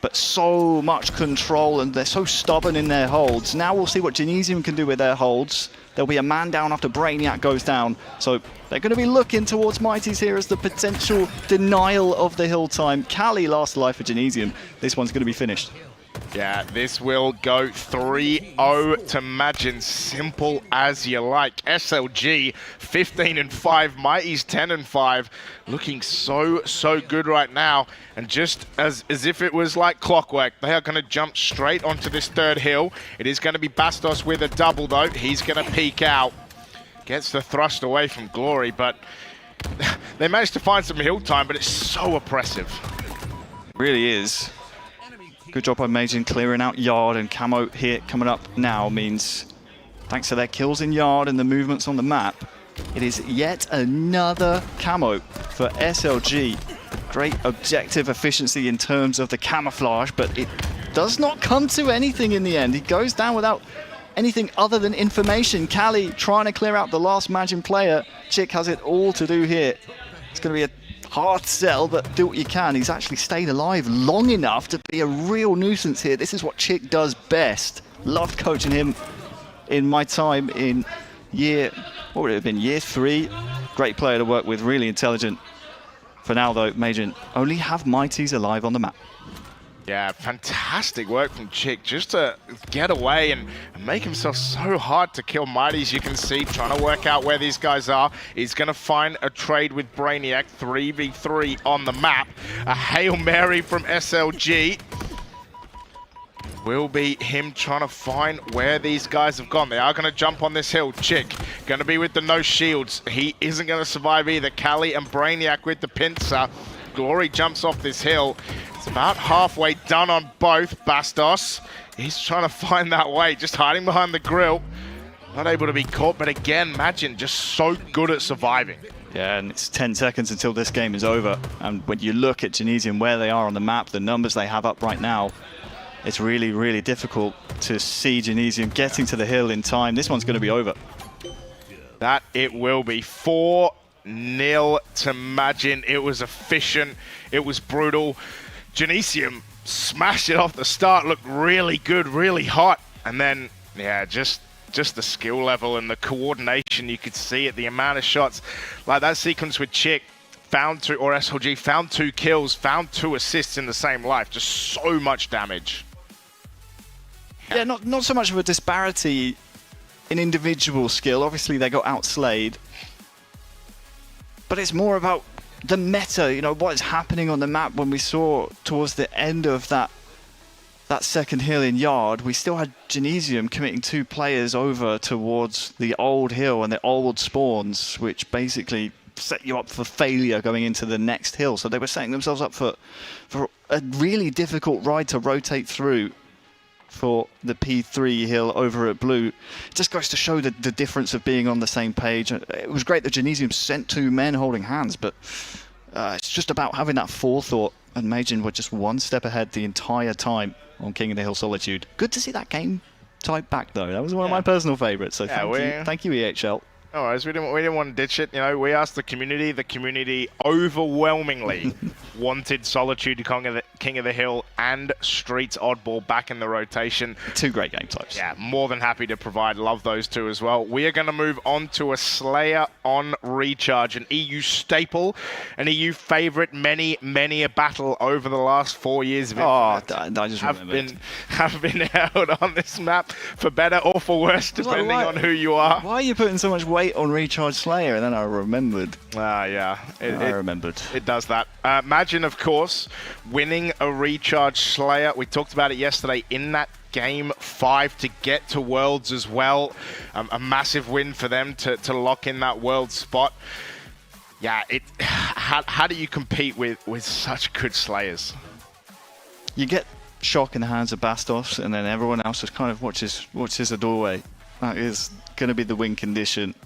But so much control, and they're so stubborn in their holds. Now we'll see what Genesium can do with their holds. There'll be a man down after Brainiac goes down. So they're going to be looking towards Mighty's here as the potential denial of the hill time. Kali last alive for Genesium. This one's going to be finished. Yeah, this will go 3-0 to Majin. Simple as you like. SLG 15-5, Mighty's 10-5. Looking so good right now. And just as if it was like clockwork, they are going to jump straight onto this 3rd hill. It is going to be Bastos with a double, though. He's going to peek out. Gets the thrust away from Glory, but they managed to find some hill time, but it's so oppressive. It really is. Good job by Majin clearing out Yard, and camo here coming up now means, thanks to their kills in Yard and the movements on the map, it is yet another camo for SLG. Great objective efficiency in terms of the camouflage, but it does not come to anything in the end. He goes down without anything other than information. Kali trying to clear out the last Majin player. Chick has it all to do here. It's going to be a hard sell, but do what you can. He's actually stayed alive long enough to be a real nuisance here. This is what Chick does best. Loved coaching him in my time in year 3. Great player to work with, really intelligent. For now, though, Majin only have Mighties alive on the map. Yeah, fantastic work from Chick just to get away and make himself so hard to kill. Mighties, you can see, trying to work out where these guys are. He's going to find a trade with Brainiac, 3v3 on the map. A Hail Mary from SLG. Will be him trying to find where these guys have gone. They are going to jump on this hill. Chick going to be with the no shields. He isn't going to survive either. Kali and Brainiac with the pincer. Glory jumps off this hill. It's about halfway done on both. Bastos, he's trying to find that way, just hiding behind the grill. Not able to be caught, but again, Majin just so good at surviving. Yeah, and it's 10 seconds until this game is over. And when you look at Genesium, where they are on the map, the numbers they have up right now, it's really difficult to see Genesium getting to the hill in time. This one's going to be over. That it will be. 4-0 to Majin. It was efficient. It was brutal. Genesium smashed it off the start, looked really good, really hot. And then, yeah, just the skill level and the coordination, you could see it, the amount of shots. Like that sequence with Chick, or SLG, found 2 kills, found 2 assists in the same life. Just so much damage. Yeah, not so much of a disparity in individual skill. Obviously, they got outslayed. But it's more about the meta, what is happening on the map. When we saw towards the end of that second hill in Yard, we still had Genesium committing 2 players over towards the old hill and the old spawns, which basically set you up for failure going into the next hill. So they were setting themselves up for a really difficult ride to rotate through for the P3 hill over at Blue. It just goes to show the difference of being on the same page. It was great that Genesium sent 2 men holding hands, but it's just about having that forethought, and Majin were just one step ahead the entire time on King of the Hill Solitude. Good to see that game type back, though. That was one of my personal favourites, so thank you, EHL. No worries, we didn't want to ditch it. We asked the community overwhelmingly wanted Solitude, King of the Hill, and Streets Oddball back in the rotation. 2 great game types. Yeah, more than happy to provide. Love those 2 as well. We are going to move on to a Slayer on Recharge, an EU staple, an EU favourite. Many a battle over the last 4 years of I just have been held on this map for better or for worse, depending on who you are. Why are you putting so much weight on Recharge Slayer? And then I remembered. Yeah. I remembered. It does that. Imagine, of course, winning a Recharge Slayer. We talked about it yesterday in that Game 5 to get to Worlds as well. A massive win for them to lock in that World spot. Yeah, how do you compete with such good Slayers? You get Shock in the hands of Bastos, and then everyone else just kind of watches the doorway. That is going to be the win condition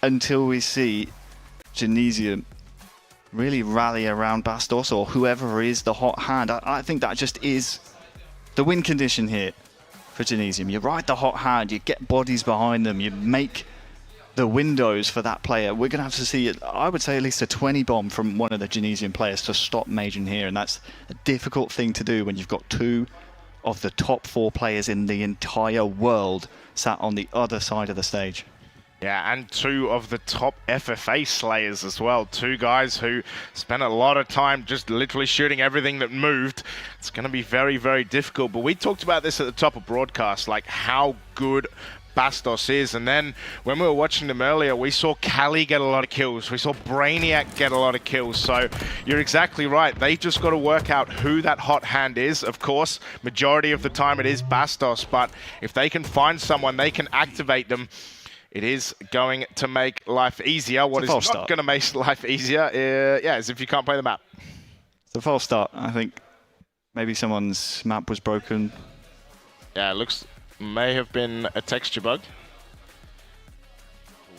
until we see Genesium really rally around Bastos or whoever is the hot hand. I think that just is the win condition here for Genesium. You ride the hot hand, you get bodies behind them, you make the windows for that player. We're going to have to see, I would say, at least a 20 bomb from one of the Genesium players to stop Majin here, and that's a difficult thing to do when you've got 2 of the top 4 players in the entire world sat on the other side of the stage. Yeah, and 2 of the top FFA Slayers as well. 2 guys who spent a lot of time just literally shooting everything that moved. It's going to be very, very difficult. But we talked about this at the top of broadcast, like how good Bastos is. And then when we were watching them earlier, we saw Kali get a lot of kills. We saw Brainiac get a lot of kills. So you're exactly right. They just got to work out who that hot hand is. Of course, majority of the time it is Bastos. But if they can find someone, they can activate them. It is going to make life easier. What is not going to make life easier is if you can't play the map. It's a false start. I think maybe someone's map was broken. Yeah, it may have been a texture bug.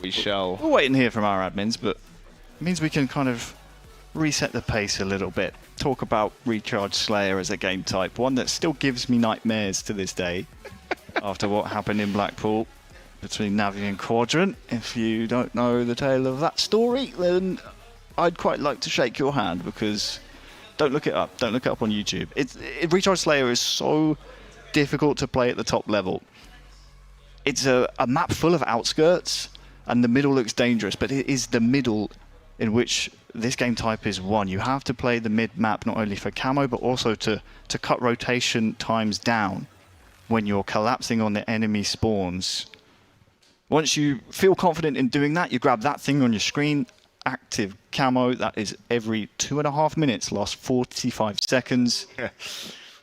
We'll wait and hear from our admins, but it means we can kind of reset the pace a little bit. Talk about Recharge Slayer as a game type, one that still gives me nightmares to this day after what happened in Blackpool between Navi and Quadrant. If you don't know the tale of that story, then I'd quite like to shake your hand, because don't look it up. Don't look it up on YouTube. Recharge Slayer is so difficult to play at the top level. It's a map full of outskirts, and the middle looks dangerous, but it is the middle in which this game type is won. You have to play the mid map not only for camo, but also to cut rotation times down when you're collapsing on the enemy spawns. Once you feel confident in doing that, you grab that thing on your screen, active camo. That is every 2.5 minutes, last 45 seconds.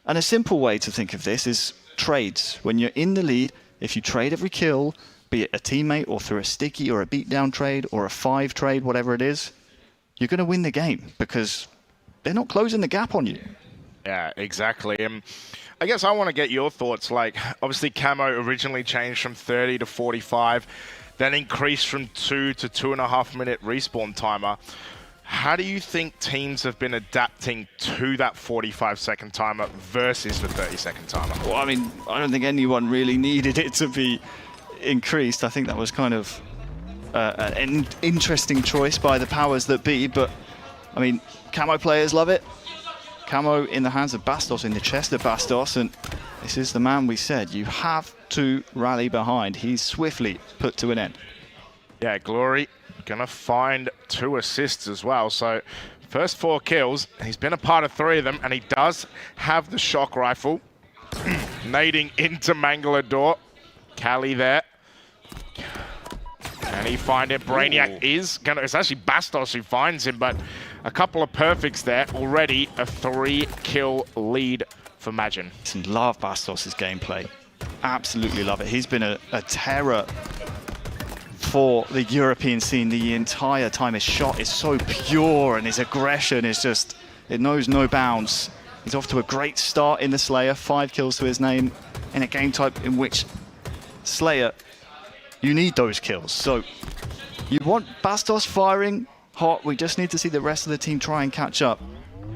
And a simple way to think of this is trades. When you're in the lead, if you trade every kill, be it a teammate or through a sticky or a beatdown trade or a 5 trade, whatever it is, you're going to win the game because they're not closing the gap on you. Yeah, exactly. I guess I want to get your thoughts. Like, obviously, camo originally changed from 30 to 45, then increased from 2 to 2.5 minute respawn timer. How do you think teams have been adapting to that 45-second timer versus the 30-second timer? Well, I mean, I don't think anyone really needed it to be increased. I think that was kind of an interesting choice by the powers that be, but I mean, camo players love it. Camo in the hands of Bastos, in the chest of Bastos, and this is the man we said you have to rally behind. He's swiftly put to an end. Yeah, Glory gonna find 2 assists as well. So first 4 kills, he's been a part of 3 of them, and he does have the shock rifle. Nading into Mangalador. Cali there. Can he find it? Brainiac is gonna, it's actually Bastos who finds him, but a couple of perfects there. Already a 3-kill lead for Majin. Love Bastos' gameplay. Absolutely love it. He's been a terror for the European scene the entire time. His shot is so pure and his aggression is just, it knows no bounds. He's off to a great start in the Slayer, 5 kills to his name in a game type in which Slayer, you need those kills. So you want Bastos firing hot. We just need to see the rest of the team try and catch up.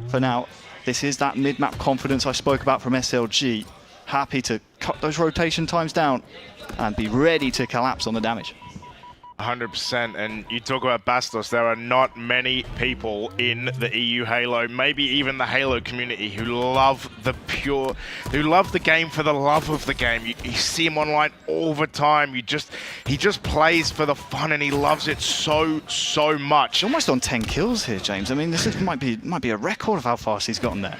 For now, this is that mid-map confidence I spoke about from SLG. Happy to cut those rotation times down and be ready to collapse on the damage. 100%, and you talk about Bastos, there are not many people in the EU Halo, maybe even the Halo community, who love the game for the love of the game. You see him online all the time. He just plays for the fun, and he loves it so much. Almost on 10 kills here, James. I mean, this might be a record of how fast he's gotten there.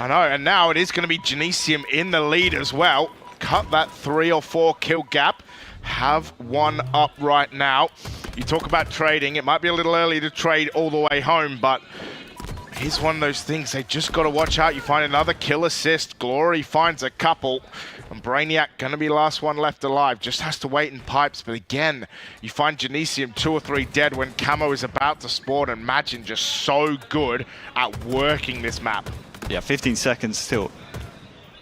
I know, and now it is going to be Genesium in the lead as well. Cut that 3 or 4 kill gap. Have 1 up right now. You talk about trading. It might be a little early to trade all the way home, but here's one of those things. They just got to watch out. You find another kill assist. Glory finds a couple. And Brainiac going to be last one left alive. Just has to wait in pipes. But again, you find Genesium 2 or 3 dead when Camo is about to spawn. And Majin just so good at working this map. Yeah, 15 seconds still.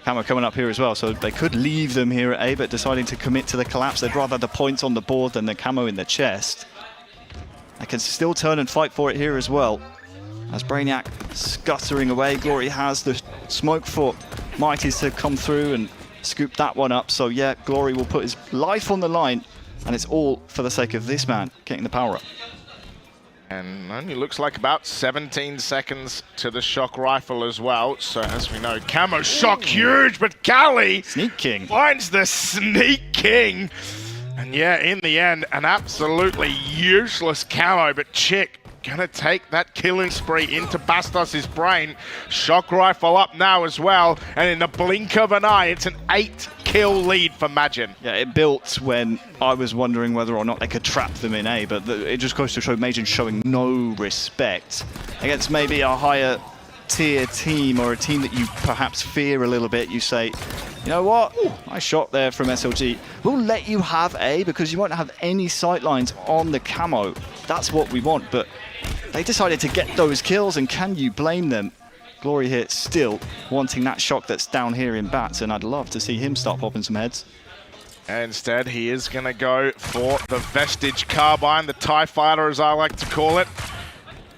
Camo coming up here as well, so they could leave them here at A, but deciding to commit to the collapse. They'd rather the points on the board than the Camo in the chest. They can still turn and fight for it here as well. As Brainiac scuttering away, Glory has the smoke for Mighties to come through and scoop that one up. So yeah, Glory will put his life on the line, and it's all for the sake of this man getting the power up. And only looks like about 17 seconds to the shock rifle as well. So as we know, Camo shock huge, but Cali Sneak King finds the Sneak King. And yeah, in the end, an absolutely useless Camo, but Chick gonna take that killing spree into Bastos' brain. Shock rifle up now as well, and in the blink of an eye, it's an 8-kill lead for Majin. Yeah, it built when I was wondering whether or not they could trap them in A, but it just goes to show Majin showing no respect against maybe a higher tier team or a team that you perhaps fear a little bit. You say, you know what, nice shot there from SLG. We'll let you have A because you won't have any sightlines on the Camo. That's what we want, but they decided to get those kills, and can you blame them? Glory here still wanting that shock that's down here in Bats, and I'd love to see him start popping some heads. Instead, he is going to go for the Vestige Carbine, the TIE Fighter as I like to call it.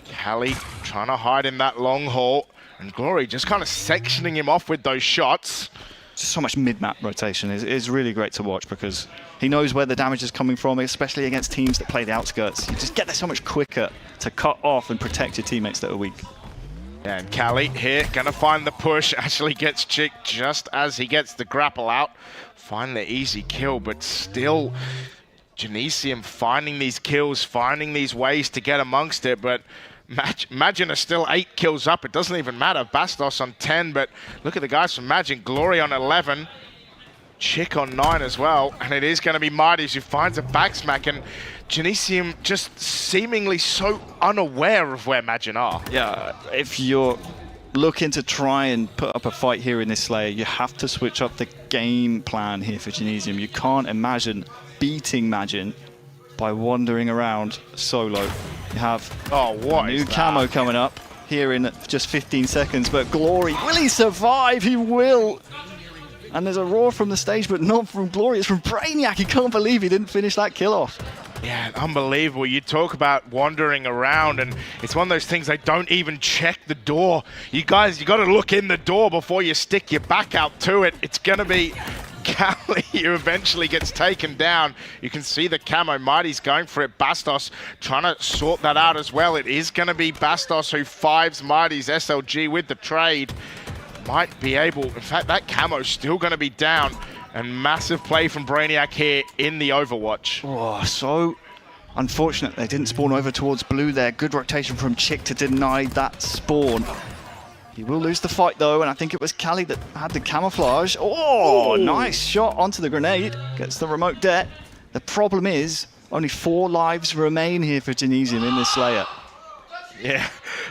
Cali trying to hide in that long haul, and Glory just kind of sectioning him off with those shots. Just so much mid-map rotation is really great to watch because he knows where the damage is coming from, especially against teams that play the outskirts. You just get there so much quicker to cut off and protect your teammates that are weak. And Cali here, gonna find the push, actually gets Chick just as he gets the grapple out. Find the easy kill, but still Genesium finding these kills, finding these ways to get amongst it, but Majin are still 8 kills up. It doesn't even matter. Bastos on 10, but look at the guys from Majin. Glory on 11. Chick on 9 as well. And it is going to be Mighties who finds a backsmack. And Genesium just seemingly so unaware of where Majin are. Yeah, if you're looking to try and put up a fight here in this Slayer, you have to switch up the game plan here for Genesium. You can't imagine beating Majin by wandering around solo. You have new Camo coming up here in just 15 seconds, but Glory, will he survive? He will. And there's a roar from the stage, but not from Glory, it's from Brainiac. He can't believe he didn't finish that kill off. Yeah, unbelievable. You talk about wandering around, and it's one of those things they don't even check the door. You guys, you got to look in the door before you stick your back out to it. It's going to be Cali eventually gets taken down. You can see the camo. Mighty's going for it. Bastos trying to sort that out as well. It is going to be Bastos who fives Mighty's. SLG with the trade. Might be able, in fact, that camo's still going to be down. And massive play from Brainiac here in the Overwatch. Oh, so unfortunate they didn't spawn over towards blue there. Good rotation from Chick to deny that spawn. He will lose the fight though, and I think it was Cali that had the camouflage. Oh, nice shot onto the grenade. Gets the remote det. The problem is, only 4 lives remain here for Genesium in this Slayer. Yeah,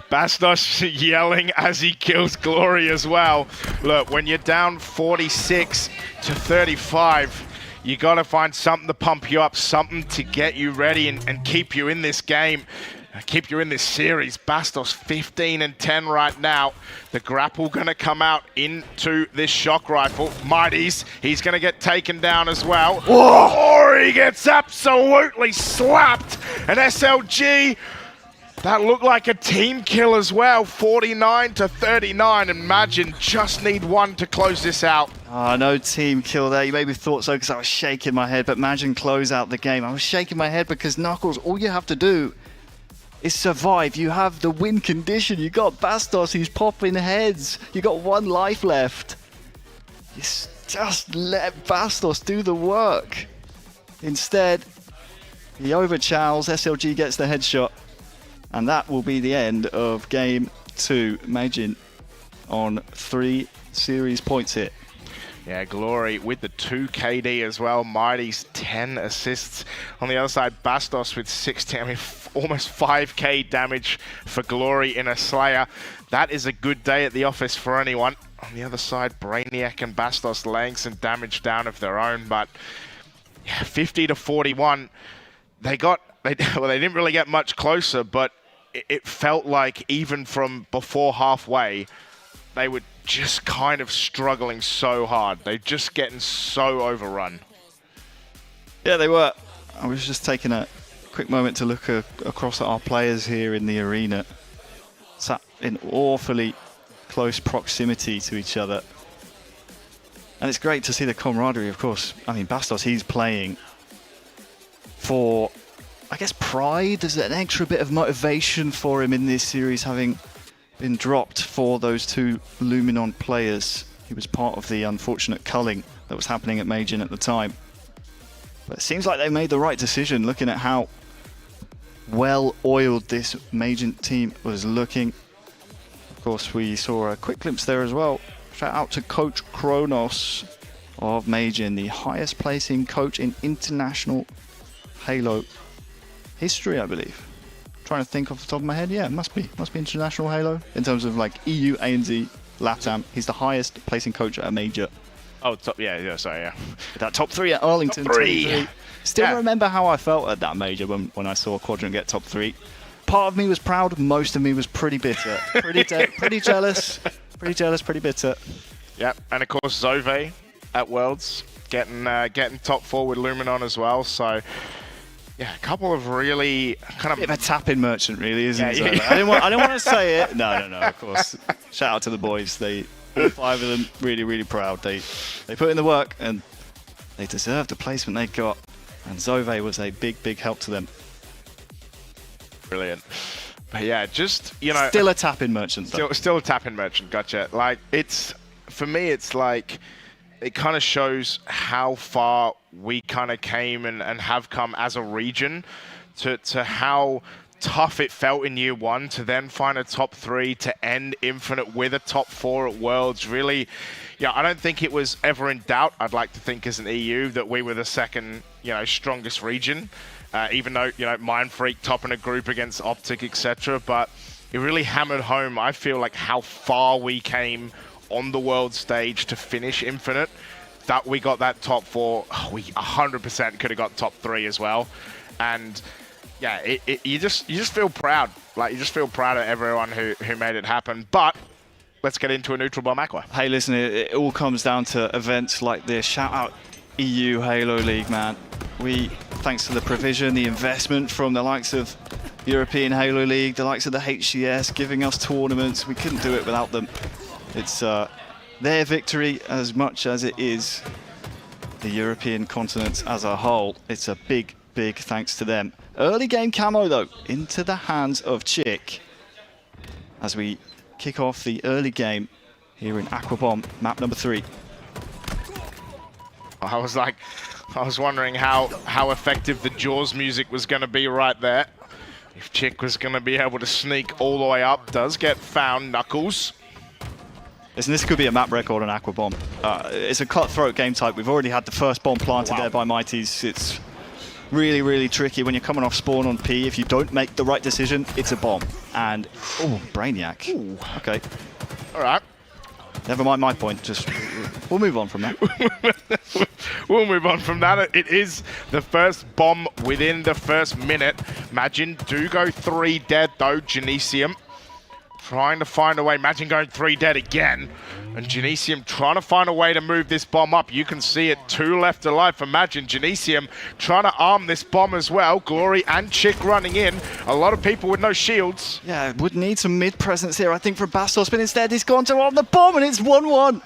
Bastos yelling as he kills Glory as well. Look, when you're down 46 to 35, you got to find something to pump you up, something to get you ready and keep you in this game, keep you in this series. Bastos 15 and 10 right now. The grapple going to come out into this shock rifle. Mighty's, he's going to get taken down as well. Or he gets absolutely slapped. And SLG, that looked like a team kill as well, 49 to 39. Imagine just need one to close this out. Oh, no team kill there. You maybe thought so because I was shaking my head, but imagine close out the game. I was shaking my head because Knuckles, all you have to do is survive. You have the win condition. You got Bastos who's popping heads. You got 1 life left. Just let Bastos do the work. Instead, he overchows. SLG gets the headshot. And that will be the end of game 2. Majin on 3 series points here. Yeah, Glory with the 2 KD as well. Mighty's 10 assists. On the other side, Bastos with 16. I mean, almost 5k damage for Glory in a Slayer. That is a good day at the office for anyone. On the other side, Brainiac and Bastos laying some damage down of their own. But yeah, 50 to 41. They didn't really get much closer, but it felt like even from before halfway, they were just kind of struggling so hard. They're just getting so overrun. Yeah, they were. I was just taking a quick moment to look across at our players here in the arena. Sat in awfully close proximity to each other. And it's great to see the camaraderie, of course. I mean, Bastos, he's playing for, I guess, pride. There's an extra bit of motivation for him in this series, having been dropped for those 2 Luminon players. He was part of the unfortunate culling that was happening at Majin at the time. But it seems like they made the right decision, looking at how well-oiled this Majin team was looking. Of course, we saw a quick glimpse there as well. Shout out to Coach Kronos of Majin, the highest placing coach in international Halo history, I believe. Trying to think off the top of my head. Yeah, it must be international Halo in terms of like EU, ANZ, LATAM. He's the highest placing coach at a major. Oh, top, sorry, yeah. That top 3 at Arlington. Top 3. Still remember how I felt at that major when I saw Quadrant get top 3. Part of me was proud. Most of me was pretty bitter. Pretty jealous. Pretty bitter. Yep, and of course Zove at Worlds getting top 4 with Luminon as well. So yeah, a couple of really kind of bit of a tap-in merchant, really, isn't it? Yeah. I didn't want to say it. No, of course. Shout out to the boys. All 5 of them, really proud. They put in the work and they deserved the placement they got. And Zove was a big help to them. Brilliant. But yeah, just, you know, still a tap-in merchant. Still a tap-in merchant. Gotcha. Like, for me, it's like it kind of shows how far we kind of came and have come as a region to how tough it felt in year 1 to then find a top 3 to end Infinite with a top 4 at Worlds. Really, yeah, I don't think it was ever in doubt. I'd like to think as an EU that we were the second, strongest region, even though, Mind Freak topping a group against Optic, etc. But it really hammered home, I feel like, how far we came on the world stage to finish Infinite. That we got that top 4, we 100% could have got top 3 as well. And yeah, you just feel proud. Like, you just feel proud of everyone who made it happen. But let's get into a neutral bomb aqua. Hey, listen, it all comes down to events like this. Shout out EU Halo League, man. Thanks to the provision, the investment from the likes of European Halo League, the likes of the HCS, giving us tournaments. We couldn't do it without them. It's their victory as much as it is the European continent as a whole. It's a big, big thanks to them. Early game camo, though, into the hands of Chick as we kick off the early game here in Aquabomb, map number 3. I was wondering how effective the Jaws music was going to be right there. If Chick was going to be able to sneak all the way up. Does get found, Knuckles. Listen, this could be a map record on Aquabomb. It's a cutthroat game type. We've already had the first bomb planted there by Mighties. It's really, really tricky when you're coming off spawn on P. If you don't make the right decision, it's a bomb. And, oh, Brainiac. Ooh. Okay. All right. Never mind my point. Just, we'll move on from that. We'll move on from that. It is the first bomb within the first minute. Imagine do go 3 dead, though, Genesium. Trying to find a way. Imagine going 3 dead again. And Genesium trying to find a way to move this bomb up. You can see it, 2 left alive. Imagine Genesium trying to arm this bomb as well. Glory and Chick running in. A lot of people with no shields. Yeah, would need some mid presence here, I think, from Bastos, but instead he's gone to on the bomb and it's 1-1.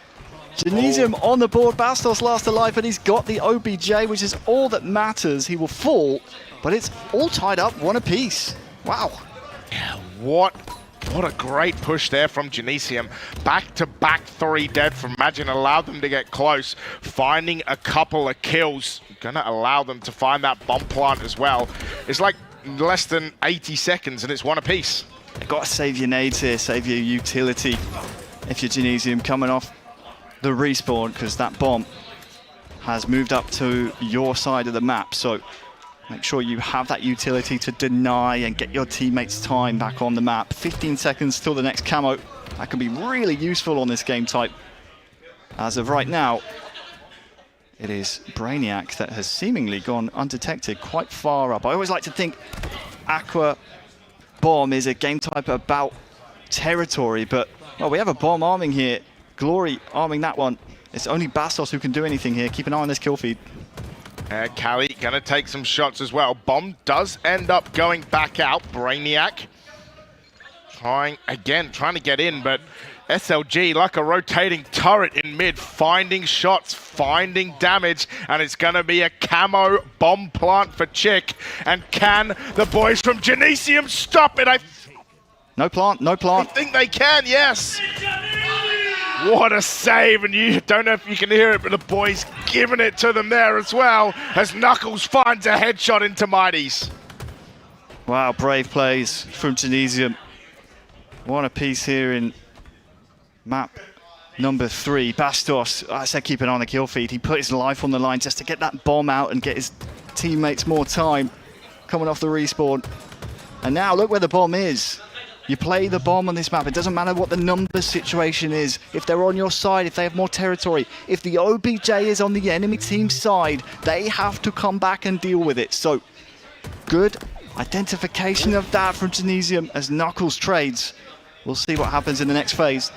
Genesium on the board. Bastos last alive, but he's got the OBJ, which is all that matters. He will fall, but it's all tied up, 1 apiece. Wow. Yeah, what a great push there from Genesium. Back-to-back 3 dead from Imagine, allowed them to get close. Finding a couple of kills. Gonna allow them to find that bomb plant as well. It's like less than 80 seconds and it's 1 apiece. You've got to save your nades here, save your utility if you're Genesium coming off the respawn, because that bomb has moved up to your side of the map. So make sure you have that utility to deny and get your teammates' time back on the map. 15 seconds till the next camo. That can be really useful on this game type. As of right now, it is Brainiac that has seemingly gone undetected quite far up. I always like to think Aqua Bomb is a game type about territory, but well, we have a bomb arming here. Glory arming that one. It's only Bastos who can do anything here. Keep an eye on this kill feed. Callie gonna take some shots as well. Bomb does end up going back out. Brainiac trying to get in, but SLG like a rotating turret in mid, finding shots, finding damage, and it's gonna be a camo bomb plant for Chick. And can the boys from Genesium stop it? No plant, no plant. I think they can, yes. What a save, and you don't know if you can hear it, but the boys giving it to them there as well as Knuckles finds a headshot into Mighties. Wow, brave plays from Genesium. 1 apiece here in map number 3. Bastos, I said keep an eye on the kill feed. He put his life on the line just to get that bomb out and get his teammates more time coming off the respawn. And now look where the bomb is. You play the bomb on this map. It doesn't matter what the numbers situation is. If they're on your side, if they have more territory, if the OBJ is on the enemy team's side, they have to come back and deal with it. So good identification of that from Genesium as Knuckles trades. We'll see what happens in the next phase.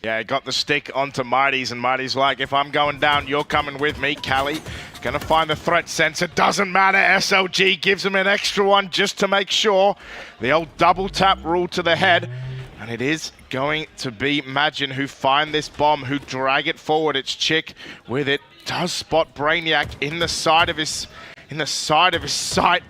Yeah, got the stick onto Mighties, and Mighties like, if I'm going down, you're coming with me. Callie gonna find the threat sensor. Doesn't matter. SLG gives him an extra one just to make sure. The old double tap rule to the head. And it is going to be Imagine who find this bomb, who drag it forward. It's Chick with it. Does spot Brainiac in the side of his sight.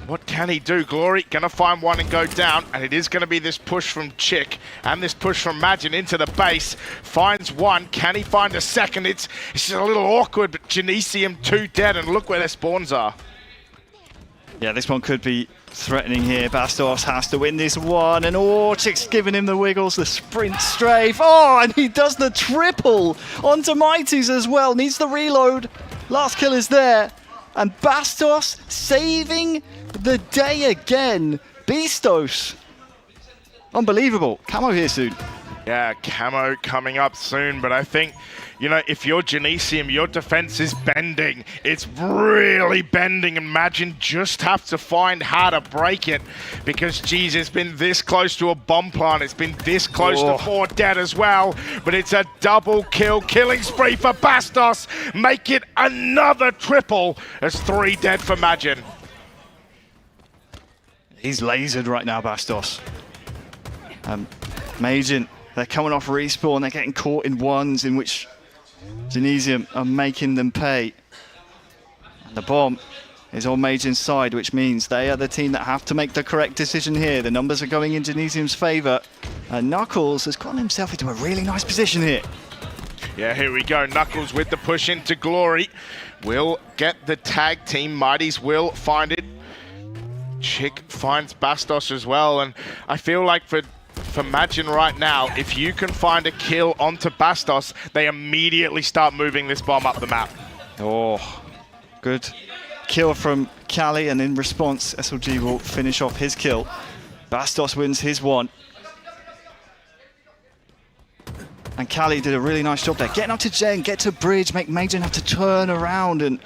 What can he do? Glory gonna find one and go down, and it is gonna be this push from Chick and this push from Imagine into the base. Finds one. Can he find a second? It's just a little awkward, but Genesium 2 dead, and look where their spawns are. Yeah, this one could be threatening here. Bastos has to win this one, and oh, Chick's giving him the wiggles, the sprint strafe. Oh, and he does the triple onto Mighties as well. Needs the reload. Last kill is there. And Bastos saving the day again. Bastos. Unbelievable. Camo here soon. Yeah, camo coming up soon, but I think, you know, if you're Genesium, your defense is bending. It's really bending. Imagine just have to find how to break it, because, geez, it's been this close to a bomb plant. It's been this close to 4 dead as well, but it's a double kill, killing spree for Bastos. Make it another triple as 3 dead for Imagine. He's lasered right now, Bastos. Majin, they're coming off respawn. They're getting caught in ones in which Genesium are making them pay. And the bomb is on Majin's side, which means they are the team that have to make the correct decision here. The numbers are going in Genesium's favour. And Knuckles has gotten himself into a really nice position here. Yeah, here we go. Knuckles with the push into Glory. Will get the tag team. Mighties will find it. Chick finds Bastos as well. And I feel like for Majin right now, if you can find a kill onto Bastos, they immediately start moving this bomb up the map. Oh, good kill from Cali, and in response, SLG will finish off his kill. Bastos wins his one. And Cali did a really nice job there. Getting up to Jen, get to bridge, make Majin have to turn around, and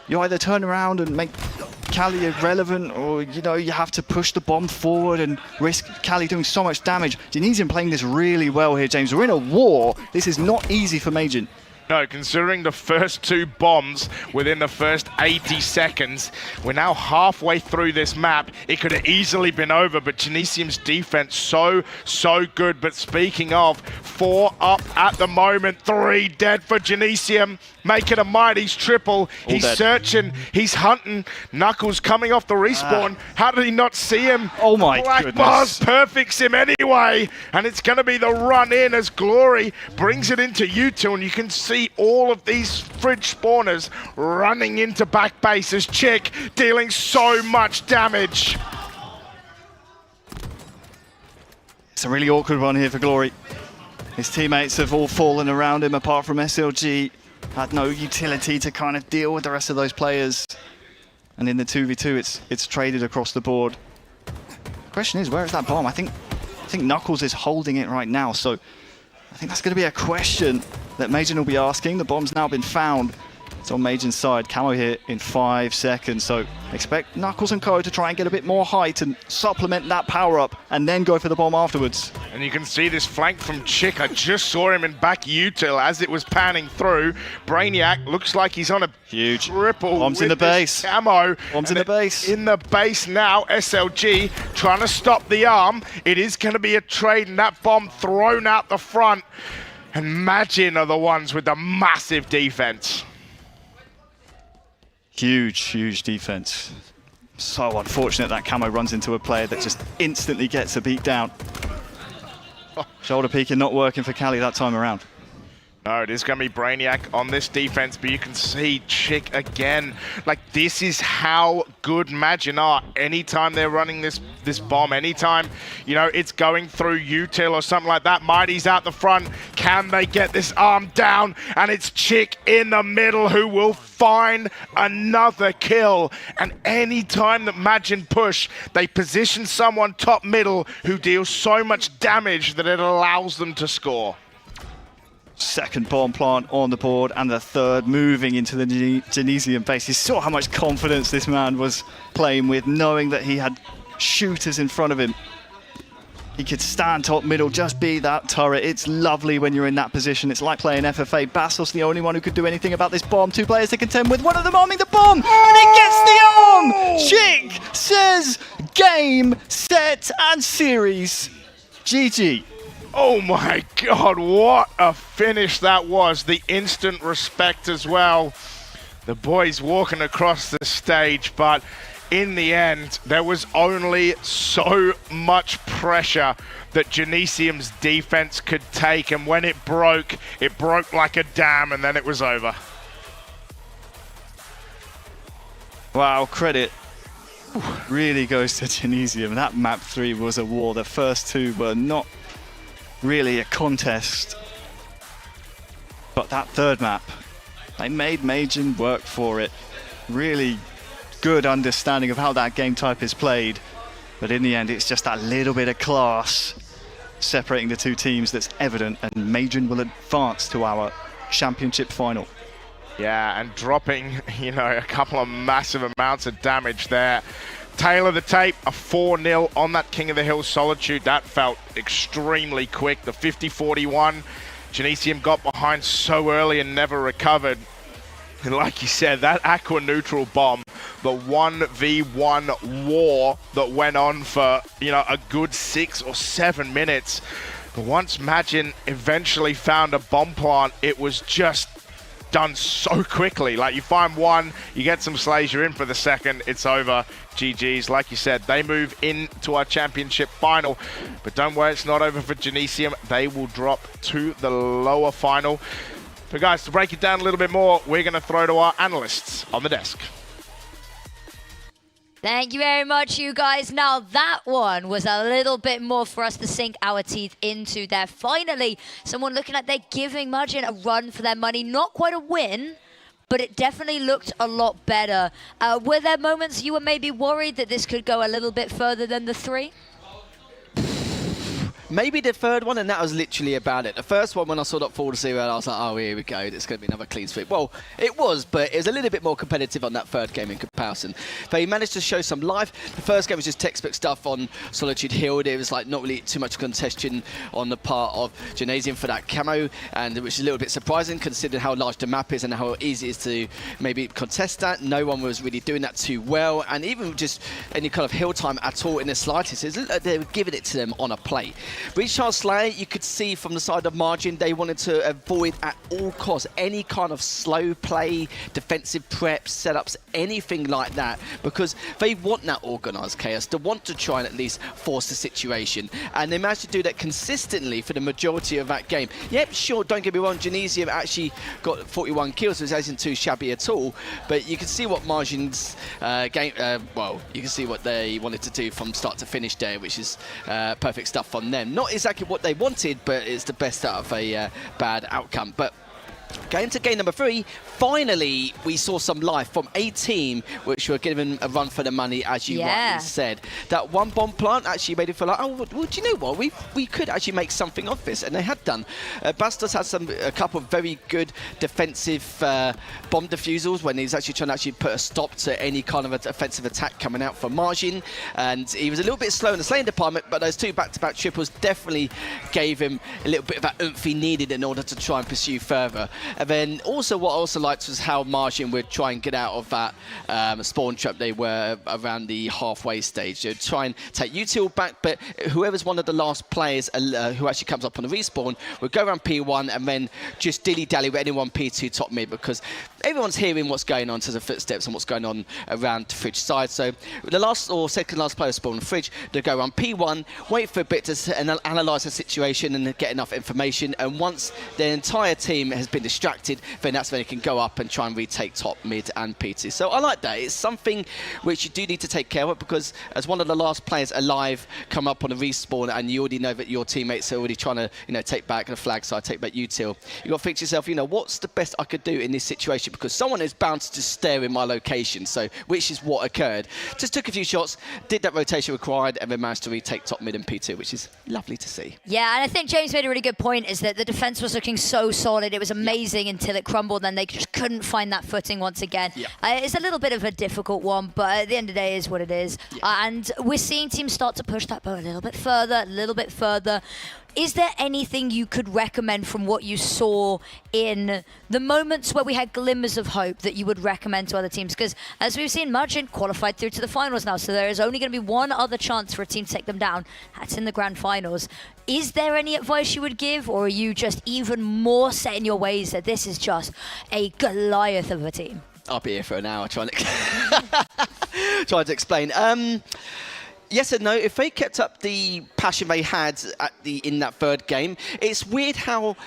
you either turn around and make Cali irrelevant, or you have to push the bomb forward and risk Cali doing so much damage. Genesium playing this really well here, James. We're in a war. This is not easy for Majin. No, considering the first 2 bombs within the first 80 seconds, we're now halfway through this map. It could have easily been over, but Genesium's defense so good. But speaking of, 4 up at the moment, 3 dead for Genesium. Make it a Mighty's triple. He's dead. Searching, he's hunting. Knuckles coming off the respawn. How did he not see him? Oh my Black goodness. Bars perfects him anyway. And it's going to be the run in as Glory brings it into U2, and you can see all of these fridge spawners running into back base as Chick dealing so much damage. It's a really awkward one here for Glory. His teammates have all fallen around him apart from SLG. Had no utility to kind of deal with the rest of those players. And in the 2v2, it's traded across the board. The question is, where is that bomb? I think Knuckles is holding it right now, so I think that's going to be a question that Majin will be asking. The bomb's now been found. It's on Majin's side. Camo here in 5 seconds, so expect Knuckles and Co to try and get a bit more height and supplement that power up, and then go for the bomb afterwards. And you can see this flank from Chick. I just saw him in back util as it was panning through. Brainiac looks like he's on a huge triple. Bombs in the base. Camo. Bombs in the base. In the base now. SLG trying to stop the arm. It is going to be a trade, and that bomb thrown out the front. And Majin are the ones with the massive defense. Huge defense. So unfortunate that Camo runs into a player that just instantly gets a beat down. Shoulder peeking not working for Cali that time around. No, it is going to be Brainiac on this defense, but you can see Chick again. Like, this is how good Majin are. Anytime they're running this bomb, anytime, it's going through util or something like that, Mighty's out the front. Can they get this arm down? And it's Chick in the middle who will find another kill. And anytime that Majin push, they position someone top middle who deals so much damage that it allows them to score. Second bomb plant on the board, and the third moving into the Genesium base. You saw how much confidence this man was playing with, knowing that he had shooters in front of him. He could stand top middle, just be that turret. It's lovely when you're in that position. It's like playing FFA. Bastos the only one who could do anything about this bomb. 2 players to contend with, one of them arming the bomb, and he gets the arm! Chick says game, set, and series. GG. Oh my God, what a finish that was. The instant respect as well. The boys walking across the stage, but in the end, there was only so much pressure that Genesium's defense could take, and when it broke like a dam, and then it was over. Wow, credit really goes to Genesium. That map 3 was a war. The first 2 were not really a contest, but that third map, they made Majin work for it. Really good understanding of how that game type is played, but in the end it's just that little bit of class separating the 2 teams that's evident, and Majin will advance to our championship final. Yeah, and dropping, a couple of massive amounts of damage there. Tail of the tape, a 4-0 on that King of the Hill Solitude. That felt extremely quick. The 50-41, Genesium got behind so early and never recovered. And like you said, that aqua neutral bomb, the 1v1 war that went on for, a good 6 or 7 minutes. But once Magin eventually found a bomb plant, it was just done so quickly. Like, you find one, you get some slays, you're in for the second, it's over. GG's. Like you said, they move into our championship final. But don't worry, it's not over for Genesium. They will drop to the lower final. But guys, to break it down a little bit more, we're going to throw to our analysts on the desk. Thank you very much, you guys. Now, that one was a little bit more for us to sink our teeth into there. Finally, someone looking like they're giving Margin a run for their money. Not quite a win, but it definitely looked a lot better. Were there moments you were maybe worried that this could go a little bit further than the 3? Maybe the third one, and that was literally about it. The first one, when I saw that 4-0, I was like, oh, here we go. It's going to be another clean sweep. Well, it was, but it was a little bit more competitive on that third game in comparison. They managed to show some life. The first game was just textbook stuff on Solitude Hill. It was like not really too much contention on the part of Genesium for that camo, and which is a little bit surprising considering how large the map is and how easy it is to maybe contest that. No one was really doing that too well, and even just any kind of hill time at all in the slightest. It looked like they were giving it to them on a plate. Richard Slayer, you could see from the side of Margin, they wanted to avoid at all costs any kind of slow play, defensive prep, setups, anything like that, because they want that organised chaos. They want to try and at least force the situation, and they managed to do that consistently for the majority of that game. Yep, sure, don't get me wrong, Genesium actually got 41 kills, so it isn't too shabby at all, but you can see what Margin's game, well, you can see what they wanted to do from start to finish there, which is perfect stuff from them. Not exactly what they wanted, but it's the best out of a bad outcome. But going to game number 3, finally we saw some life from a team which were given a run for the money, as you rightly said. That one bomb plant actually made it feel like, oh, well, do you know what? We could actually make something of this, and they had done. Bastos had a couple of very good defensive bomb defusals when he's actually trying to put a stop to any kind of offensive attack coming out from Margin, and he was a little bit slow in the slaying department, but those 2 back-to-back triples definitely gave him a little bit of that oomph he needed in order to try and pursue further. And then also what I also liked was how Margin would try and get out of that spawn trap they were around the halfway stage. They'd try and take util back, but whoever's one of the last players who actually comes up on the respawn would go around P1 and then just dilly-dally with anyone P2 top mid, because everyone's hearing what's going on in terms of footsteps and what's going on around the Fridge side. So the last or second last player spawn on Fridge, they go around P1, wait for a bit to analyse the situation and get enough information, and once the entire team has been distracted, then that's when it can go up and try and retake top, mid and P2. So I like that. It's something which you do need to take care of, because as one of the last players alive come up on a respawn and you already know that your teammates are already trying to take back the flag side, take back util, you've got to think to yourself, what's the best I could do in this situation, because someone is bound to just stare in my location, so which is what occurred. Just took a few shots, did that rotation required, and then managed to retake top, mid and P2, which is lovely to see. Yeah, and I think James made a really good point, is that the defense was looking so solid. It was amazing until it crumbled, and they just couldn't find that footing once again. It's a little bit of a difficult one, but at the end of the day, it is what it is. And we're seeing teams start to push that boat a little bit further. Is there anything you could recommend from what you saw in the moments where we had glimmers of hope that you would recommend to other teams? Because as we've seen, Margin qualified through to the finals now, so there is only going to be one other chance for a team to take them down. That's in the grand finals. Is there any advice you would give, or are you just even more set in your ways that this is just a Goliath of a team? I'll be here for an hour trying to explain. Yes and no. If they kept up the passion they had in that third game, it's weird how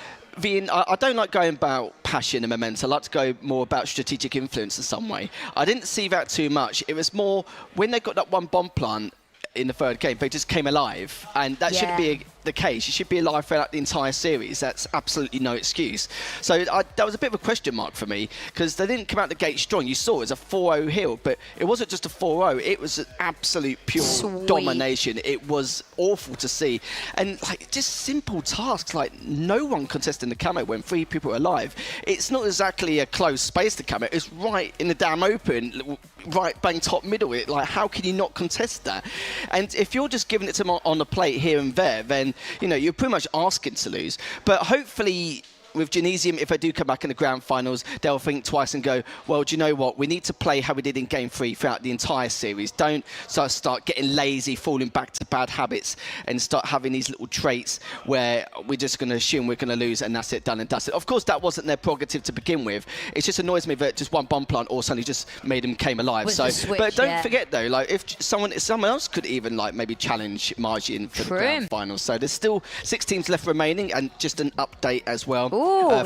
I don't like going about passion and momentum. I like to go more about strategic influence in some way. I didn't see that too much. It was more when they got that one bomb plant in the third game, they just came alive, and that shouldn't be the case. You should be alive throughout the entire series. That's absolutely no excuse. So that was a bit of a question mark for me, because they didn't come out the gate strong. You saw it was a 4-0 hill, but it wasn't just a 4-0. It was an absolute pure domination. It was awful to see. And just simple tasks, like no one contesting the camo when 3 people are alive. It's not exactly a closed space to camo. It's right in the damn open, right bang top middle. How can you not contest that? And if you're just giving it to them on the plate here and there, then you're pretty much asking to lose. But hopefully with Genesium, if they do come back in the grand finals, they'll think twice and go, well, do you know what? We need to play how we did in Game 3 throughout the entire series. Don't start getting lazy, falling back to bad habits, and start having these little traits where we're just going to assume we're going to lose and that's it, done and dusted. Of course, that wasn't their prerogative to begin with. It just annoys me that just one bomb plant all suddenly just made them came alive. But don't forget though, like if someone else could even like maybe challenge Margin for the grand finals. So there's still 6 teams left remaining, and just an update as well.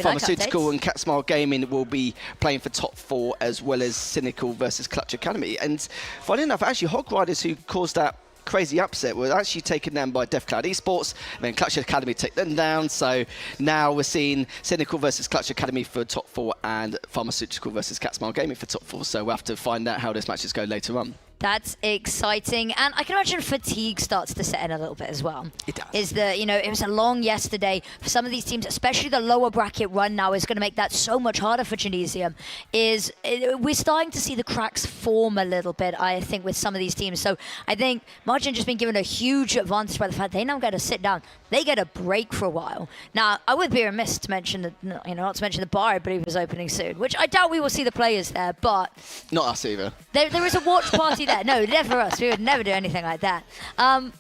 Pharmaceutical and Cat Smile Gaming will be playing for top 4, as well as Cynical versus Clutch Academy. And funny enough, actually, Hog Riders, who caused that crazy upset, were actually taken down by Death Cloud Esports, and then Clutch Academy take them down. So now we're seeing Cynical versus Clutch Academy for top 4 and Pharmaceutical versus Cat Smile Gaming for top 4. So we'll have to find out how those matches go later on. That's exciting, and I can imagine fatigue starts to set in a little bit as well. It does. It was a long yesterday for some of these teams, especially the lower bracket run now is going to make that so much harder for Genesium. We're starting to see the cracks form a little bit, I think, with some of these teams. So I think Margin just been given a huge advantage by the fact they now get to sit down. They get a break for a while. Now, I would be remiss to mention not to mention the bar, I believe, is opening soon, which I doubt we will see the players there, but not us either. There is a watch party there. No, never us. We would never do anything like that.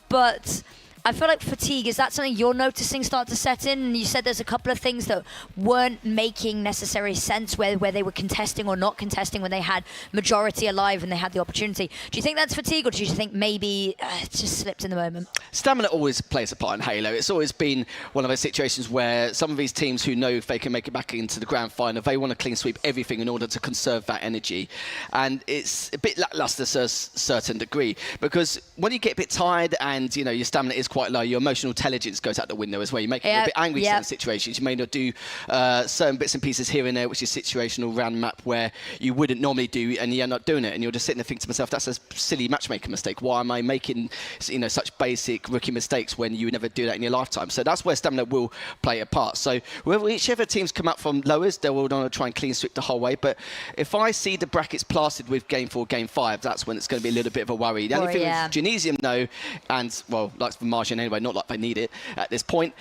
But I feel like fatigue, is that something you're noticing start to set in? And you said there's a couple of things that weren't making necessary sense where they were contesting or not contesting when they had majority alive and they had the opportunity. Do you think that's fatigue, or do you think maybe it just slipped in the moment? Stamina always plays a part in Halo. It's always been one of those situations where some of these teams who know if they can make it back into the grand final, they want to clean sweep everything in order to conserve that energy. And it's a bit lackluster to a certain degree, because when you get a bit tired and your stamina is quite low, your emotional intelligence goes out the window as well. You make you a bit angry in certain situations. You may not do certain bits and pieces here and there, which is situational around the map where you wouldn't normally do, and you end up doing it. And you're just sitting there thinking to myself, that's a silly matchmaking mistake. Why am I making such basic rookie mistakes when you would never do that in your lifetime? So that's where stamina will play a part. So whichever teams come up from lowest, they will want to try and clean sweep the whole way. But if I see the brackets plastered with Game 4, Game 5, that's when it's going to be a little bit of a worry. The only thing with Genesium, though, and well, like for Margin anyway, not like they need it at this point,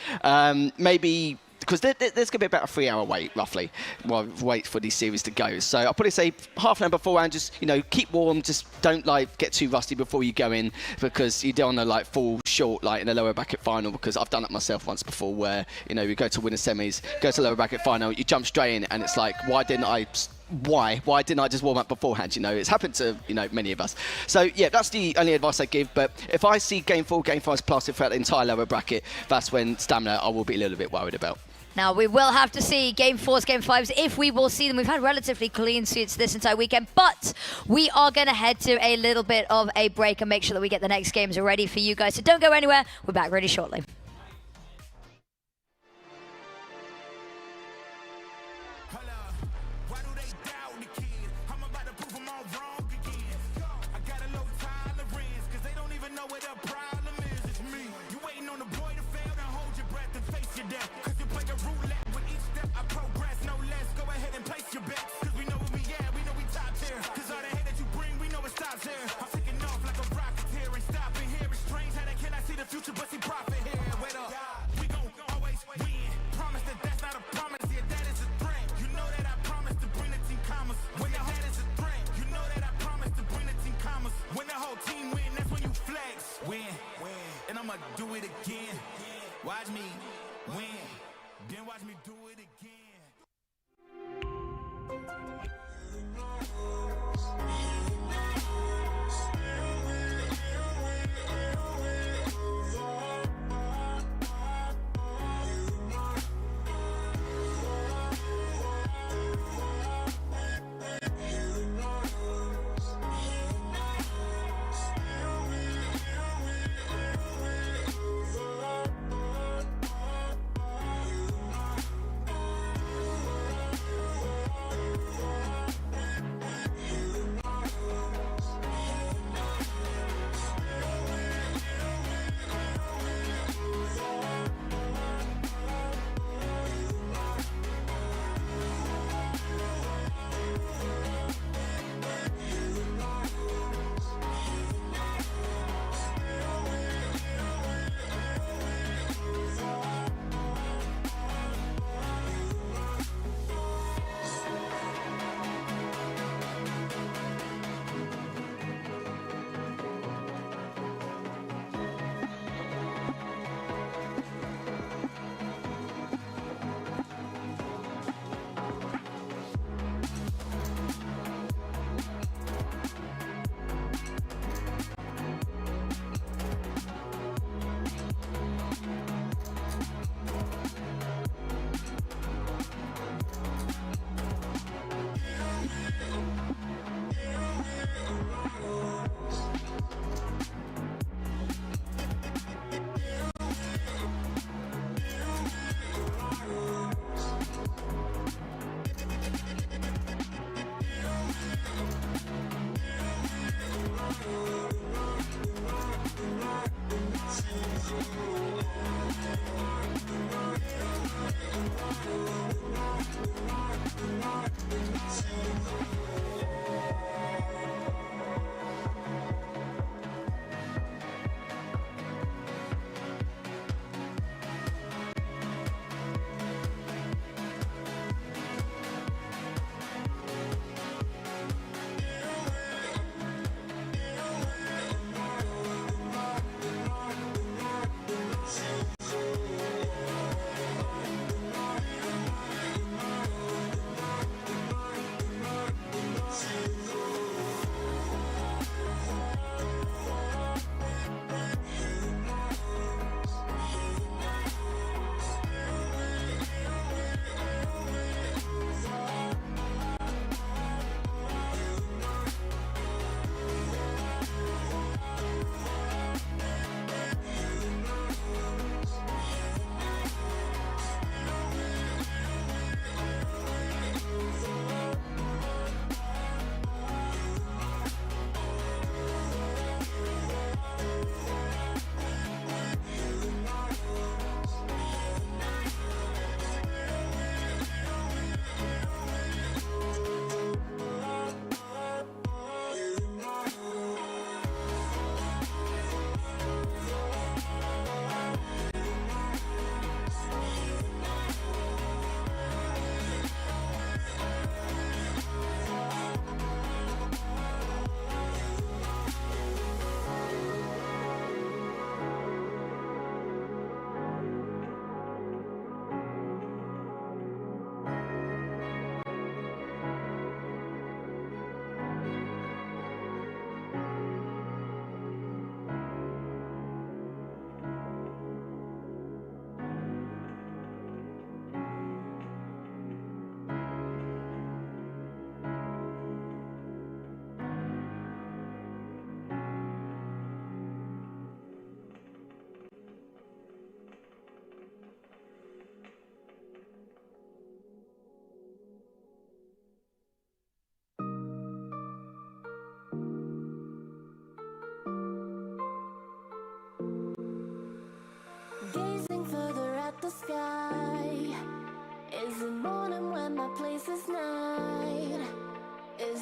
maybe because there's going to be about a 3-hour wait, roughly, wait for these series to go. So I'll probably say half an hour beforehand, just keep warm, just don't get too rusty before you go in, because you don't want to fall short in the lower bracket final, because I've done that myself once before, where we go to win the semis, go to the lower bracket final, you jump straight in, and it's like, why didn't I just warm up beforehand? It's happened to many of us. So yeah, that's the only advice I give. But if I see Game 4, Game 5 plastered throughout the entire lower bracket, that's when stamina I will be a little bit worried about. Now, we will have to see Game 4s, Game 5s, if we will see them. We've had relatively clean sweeps this entire weekend, but we are going to head to a little bit of a break and make sure that we get the next games ready for you guys. So don't go anywhere. We're back really shortly. Do it again. Watch me win. Then watch me do it again.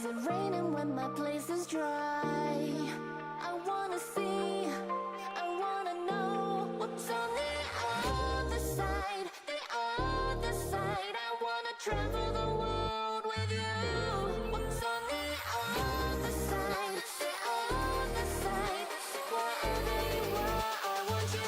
Is it raining when my place is dry? I wanna see, I wanna know what's on the other side, the other side. I wanna travel the world with you. What's on the other side, the other side? Wherever you are, I want you.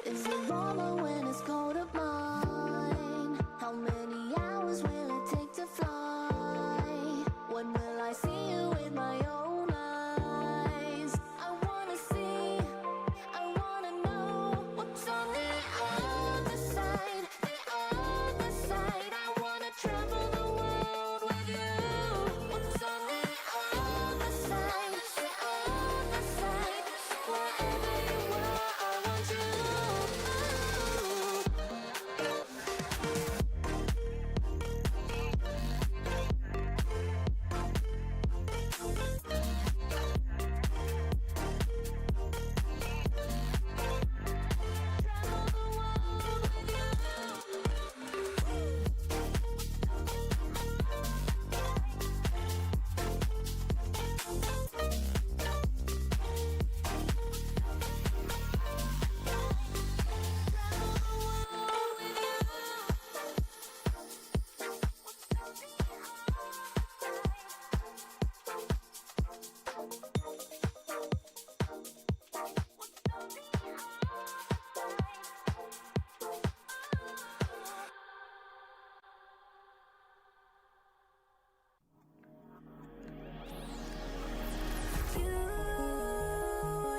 Is it warmer when it's colder mine? How many hours will it take to fly? When will I see you with my own eyes? I wanna see, I wanna know what's on the other side, the other side. I wanna travel the world with you. What's on the other side, the other side? Wherever you are, I want you.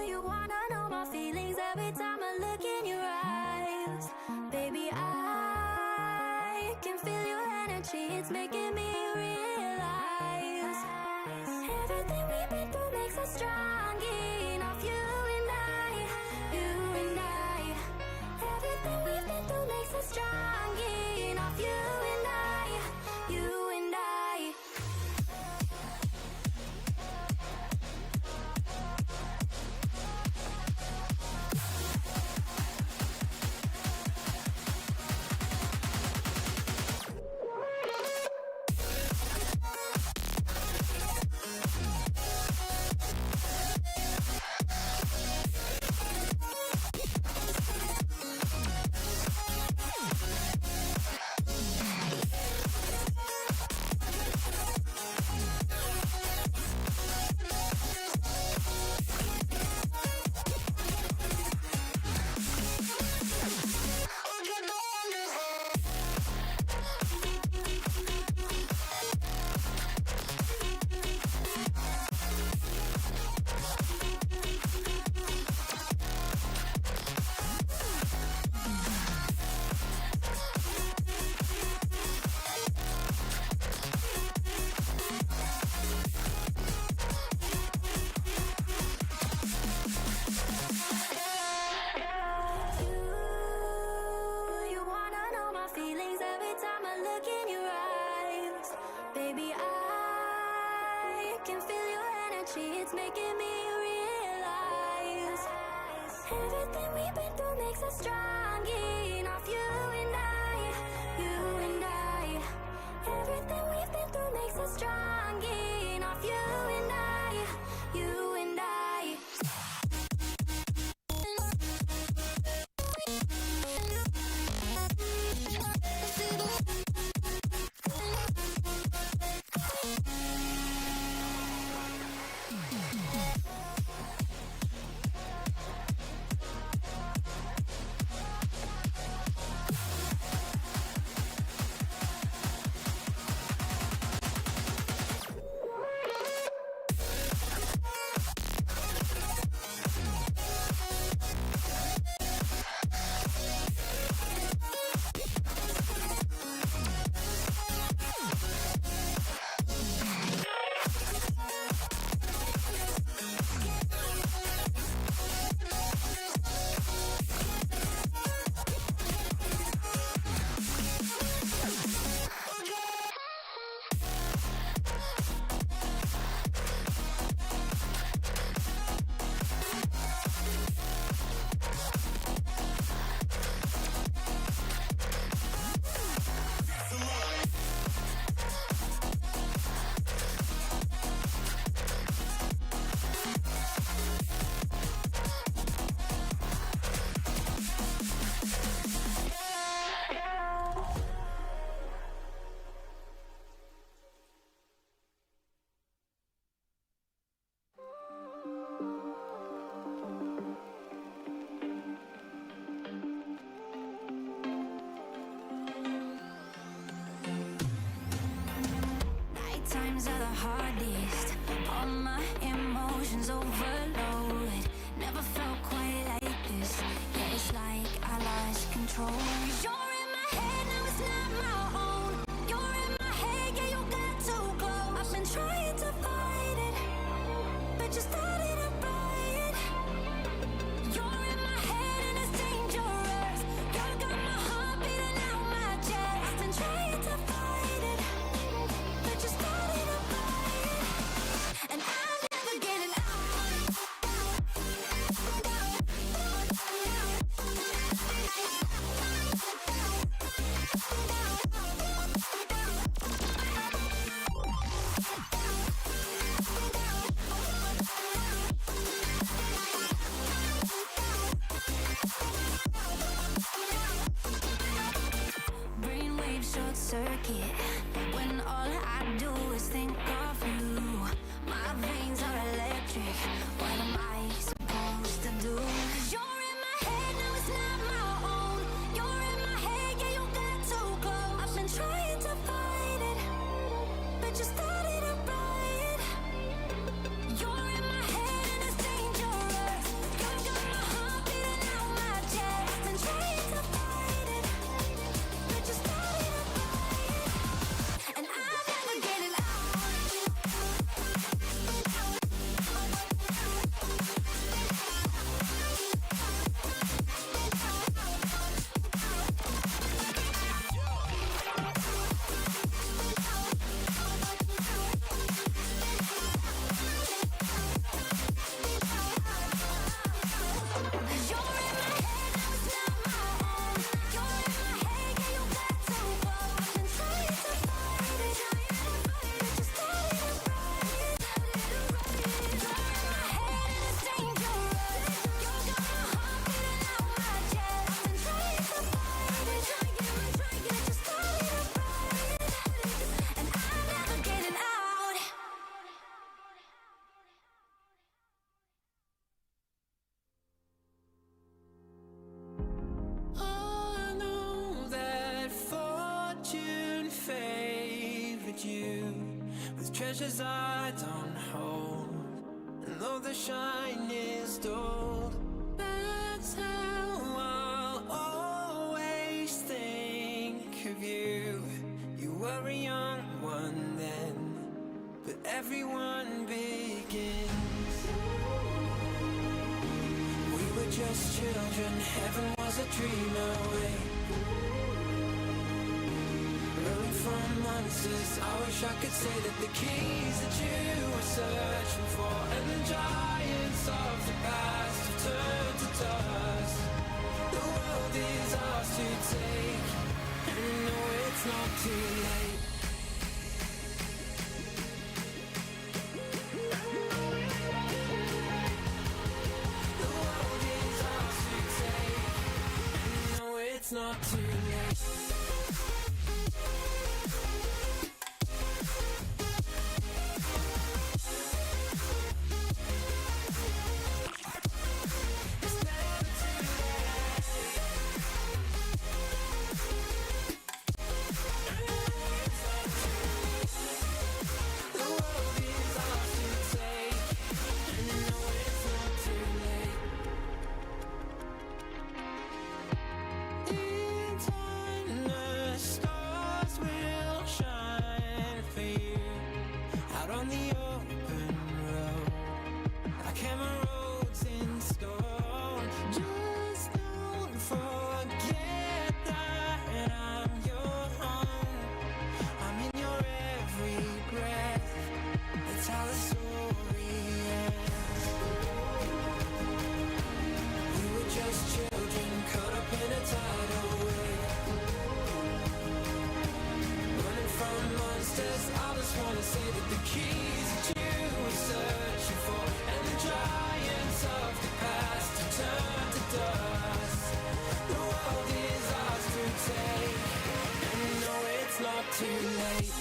You wanna know my feelings every time I look in your eyes. Baby, I can feel your energy, it's making me realize everything we've been through makes us strong enough. You and I, you and I. Everything we've been through makes us strong enough. You and I, you and I. You wanna know my feelings every time I look in your eyes. Baby, I can feel your energy, it's making me realize everything we've been through makes us strong enough. You and I, you and I. Everything we've been through makes us strong enough. You and I, you and I. veins are the hardest. All my emotions overload. Never felt quite like this. Yeah, it's like I lost control. You're in my head, now it's not my own. You're in my head, yeah, you got too close. I've been trying to fight it, but you started a riot. You're in my head and it's dangerous. You got my heart beating out my chest. I've been trying to fight it, but you started a riot, and I'll never get it out. Brainwave short circuit when all I do is think of you. My veins are electric. What am I supposed to do? 'Cause you're in my head, now it's not my own. You're in my head, yeah, you got too close. I've been trying to fight it, but you started a riot. You're in my head and it's dangerous. You got my heart beating out my chest. I've been trying to fight it, but you started a riot, and I'll never get it out. I know that fortune favored you with treasures I don't hold, and though the shine is dulled, that's how I'll always think of you. You were a young one then, but everyone begins. We were just children, heaven was a dream away. Running from monsters, I wish I could say that the keys that you were searching for and the giants of the past have turned to dust. The world is ours to take, and no, it's not too late. The world is ours to take, and no, it's not too late. Too late.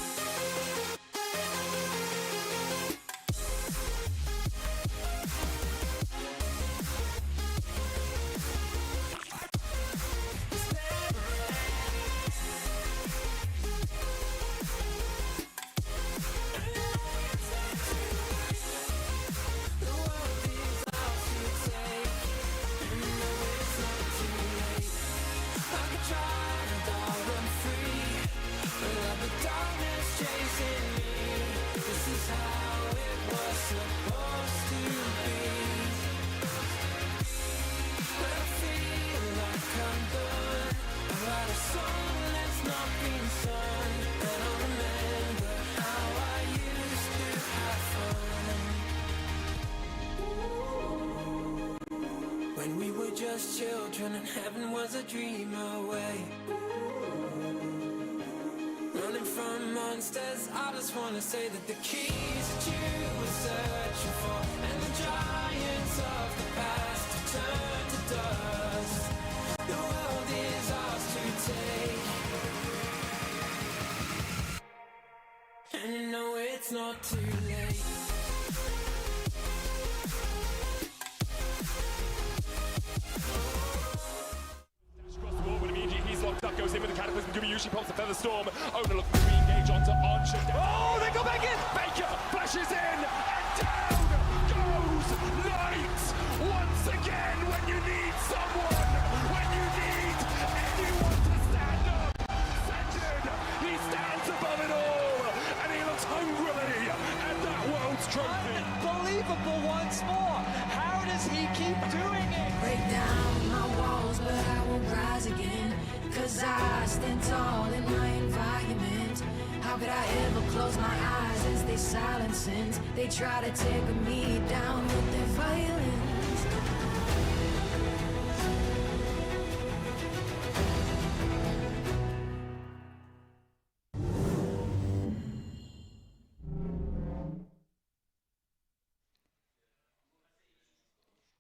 children and heaven was a dream away. Running from monsters, I just wanna say that the keys that you were searching for and the giants of the past have turned to dust. The world is ours to take, and you know it's not too late. Goes in with the catapult and Gumayushi pops the feather storm. Owner looking to re-engage onto Archer. Oh, they go back in! Baker flashes in and down goes Knight! Once again, when you need someone, when you need anyone to stand up, Sanjin, he stands above it all and he looks hungrily at that world's trophy. Unbelievable once more. How does he keep doing it? Break down my walls, but I won't rise again. 'Cause I stand tall in my environment. How could I ever close my eyes as they silence sins? They try to take me down with their violence.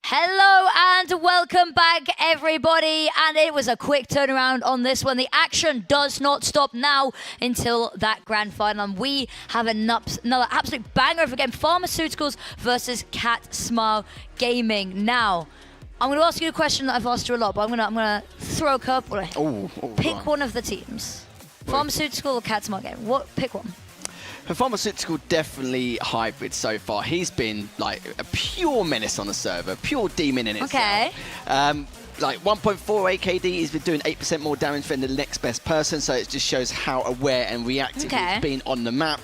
Hello and welcome back, everybody. And it was a quick turnaround on this one. The action does not stop now until that grand final. And we have another absolute banger of a game. Pharmaceuticals versus Cat Smile Gaming. Now, I'm going to ask you a question that I've asked you a lot, but I'm going to throw a curveball. Pick one of the teams. Pharmaceutical or Cat Smile Gaming? Pick one. For Pharmaceutical, definitely hybrid so far. He's been like a pure menace on the server, pure demon in itself. Okay. Like 1.4 AKD, he's been doing 8% more damage than the next best person, so it just shows how aware and reactive he's been on the map.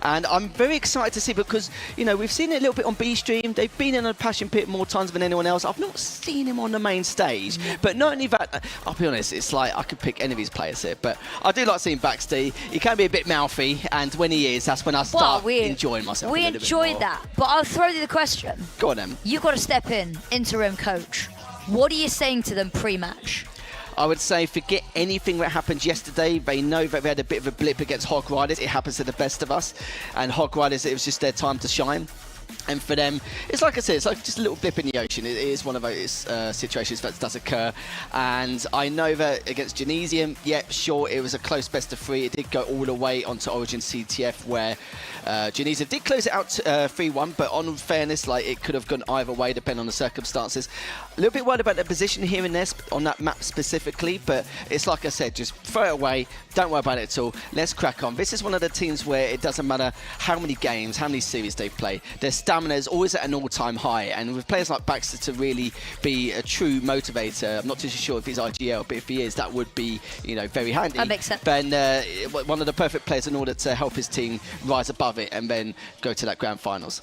And I'm very excited to see, because, you know, we've seen it a little bit on B Stream. They've been in a passion pit more times than anyone else. I've not seen him on the main stage. But not only that, I'll be honest, it's like I could pick any of his players here, but I do like seeing Baxter. He can be a bit mouthy, and when he is, that's when I start enjoying myself. We enjoy that, but I'll throw you the question. Go on, then. You've got to step in, interim coach. What are you saying to them pre-match? I would say forget anything that happened yesterday. They know that they had a bit of a blip against Hog Riders. It happens to the best of us. And Hog Riders, it was just their time to shine. And for them, it's like I said, it's like just a little blip in the ocean. It is one of those situations that does occur. And I know that against Genesium, yeah, sure, it was a close best of 3. It did go all the way onto Origin CTF, where Genesium did close it out 3-1. But on fairness, like, it could have gone either way, depending on the circumstances. A little bit worried about their position here and there on that map specifically. But it's like I said, just throw it away. Don't worry about it at all. Let's crack on. This is one of the teams where it doesn't matter how many games, how many series they play. Their stamina is always at an all-time high, and with players like Baxter to really be a true motivator, I'm not too sure if he's IGL, but if he is, that would be, you know, very handy. That makes sense. Then one of the perfect players in order to help his team rise above it and then go to that grand finals.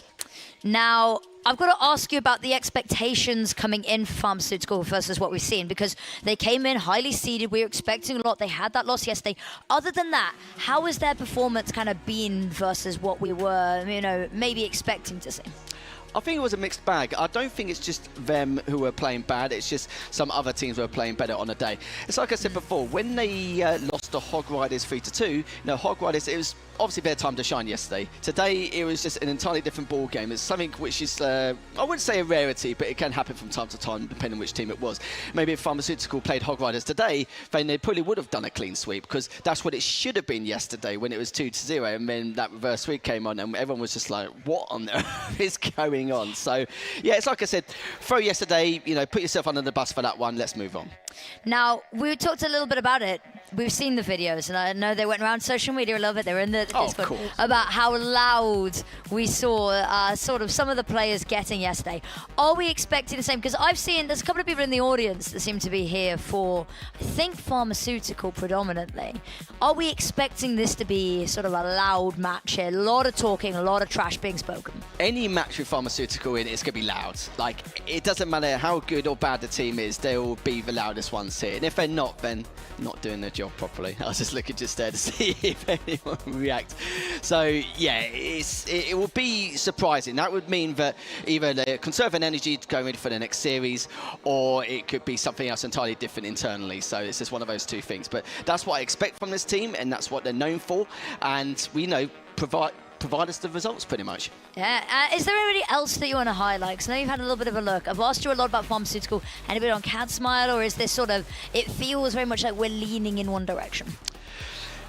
Now, I've got to ask you about the expectations coming in for Pharmaceutical versus what we've seen, because they came in highly seeded. We were expecting a lot. They had that loss yesterday. Other than that, how has their performance kind of been versus what we were, you know, maybe expecting to see? I think it was a mixed bag. I don't think it's just them who were playing bad. It's just some other teams who were playing better on the day. It's like I said before, when they lost to Hog Riders 3-2, you know, Hog Riders, it was obviously their time to shine yesterday. Today, it was just an entirely different ball game. It's something which is, I wouldn't say a rarity, but it can happen from time to time, depending on which team it was. Maybe if Pharmaceutical played Hog Riders today, then they probably would have done a clean sweep, because that's what it should have been yesterday when it was 2-0, and then that reverse sweep came on, and everyone was just like, what on earth is going on? So, yeah, it's like I said, throw yesterday, you know, put yourself under the bus for that one. Let's move on. Now, we talked a little bit about it. We've seen the videos, and I know they went around social media a little bit. They were in the Discord about how loud we saw sort of some of the players getting yesterday. Are we expecting the same? Because I've seen there's a couple of people in the audience that seem to be here for, I think, Pharmaceutical predominantly. Are we expecting this to be sort of a loud match here? A lot of talking, a lot of trash being spoken. Any match with Pharmaceutical in, it's going to be loud. Like, it doesn't matter how good or bad the team is, they will be the loudest ones here. And if they're not, then not doing their job. off properly. I was just looking just there to see if anyone would react. So yeah, it would be surprising. That would mean that either they're conserving energy to go in for the next series, or it could be something else entirely different internally. So it's just one of those two things. But that's what I expect from this team, and that's what they're known for. And we provide us the results pretty much. Yeah. Is there anybody else that you want to highlight? Because I know you've had a little bit of a look. I've asked you a lot about Pharmaceutical. Anybody on Cat Smile, or is this sort of, it feels very much like we're leaning in one direction?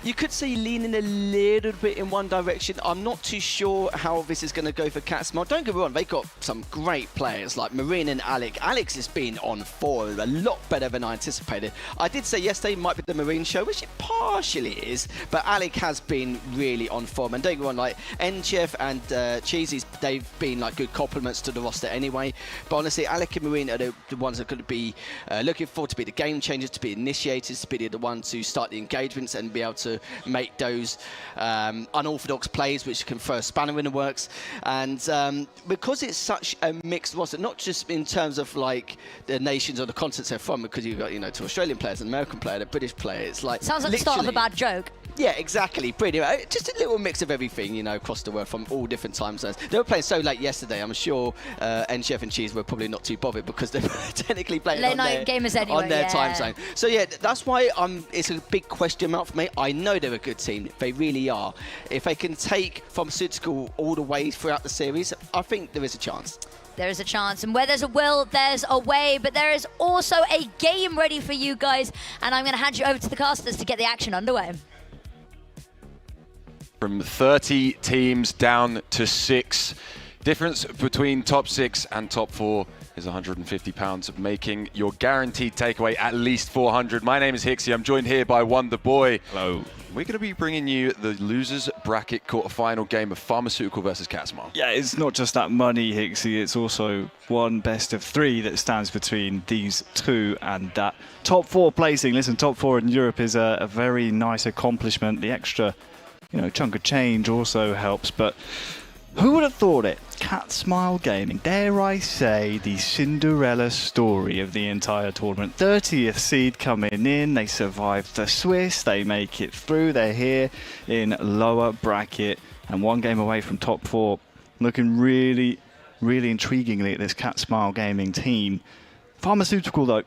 You could say leaning a little bit in one direction. I'm not too sure how this is going to go for Cat Smile. Don't get me wrong, they got some great players like Marine and Alec. Alex has been on form a lot better than I anticipated. I did say yesterday might be the Marine show, which it partially is, but Alec has been really on form. And don't get me wrong, like Enchef and Cheesy's, they've been like good compliments to the roster anyway. But honestly, Alec and Marine are the ones that are going to be looking forward to be the game changers, to be initiators, to be the ones to start the engagements and be able to make those unorthodox plays which can throw a spanner in the works. And because it's such a mixed roster, not just in terms of like the nations or the continents they're from, because you've got, you know, two Australian players, an American player, a British player. It's like sounds like the start of a bad joke. Yeah, exactly. Pretty much. Just a little mix of everything, you know, across the world from all different time zones. They were playing so late yesterday. I'm sure Chef and Cheese were probably not too bothered because they were technically playing late night gamers anyway, on their time zone. So yeah, that's why it's a big question mark for me. I know they're a good team. They really are. If they can take Pharmaceutical all the way throughout the series, I think there is a chance. There is a chance, and where there's a will, there's a way, but there is also a game ready for you guys, and I'm going to hand you over to the casters to get the action underway. From 30 teams down to 6. Difference between top 6 and top 4 is £150, making your guaranteed takeaway at least 400. My name is Hixie. I'm joined here by Wonder Boy. Hello. We're going to be bringing you the losers bracket quarterfinal game of Pharmaceutical versus Cat Smile. Yeah, it's not just that money, Hixie. It's also one best of 3 that stands between these two and that top 4 placing. Listen, top 4 in Europe is a very nice accomplishment. The extra, chunk of change also helps, but who would have thought it? Cat Smile Gaming, dare I say, the Cinderella story of the entire tournament. 30th seed coming in, they survived the Swiss, they make it through, they're here in lower bracket and one game away from top 4. Looking really, really intriguingly at this Cat Smile Gaming team. Pharmaceutical, though,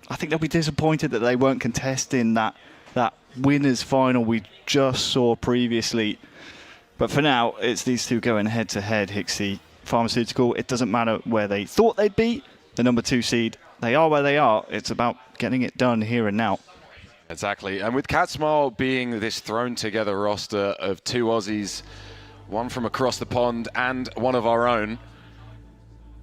I think they'll be disappointed that they weren't contesting that winners final we just saw previously. But for now, it's these two going head-to-head, Hixie. Pharmaceutical, it doesn't matter where they thought they'd be. The number 2 seed, they are where they are. It's about getting it done here and now. Exactly. And with Cat Smile being this thrown-together roster of 2 Aussies, one from across the pond and one of our own,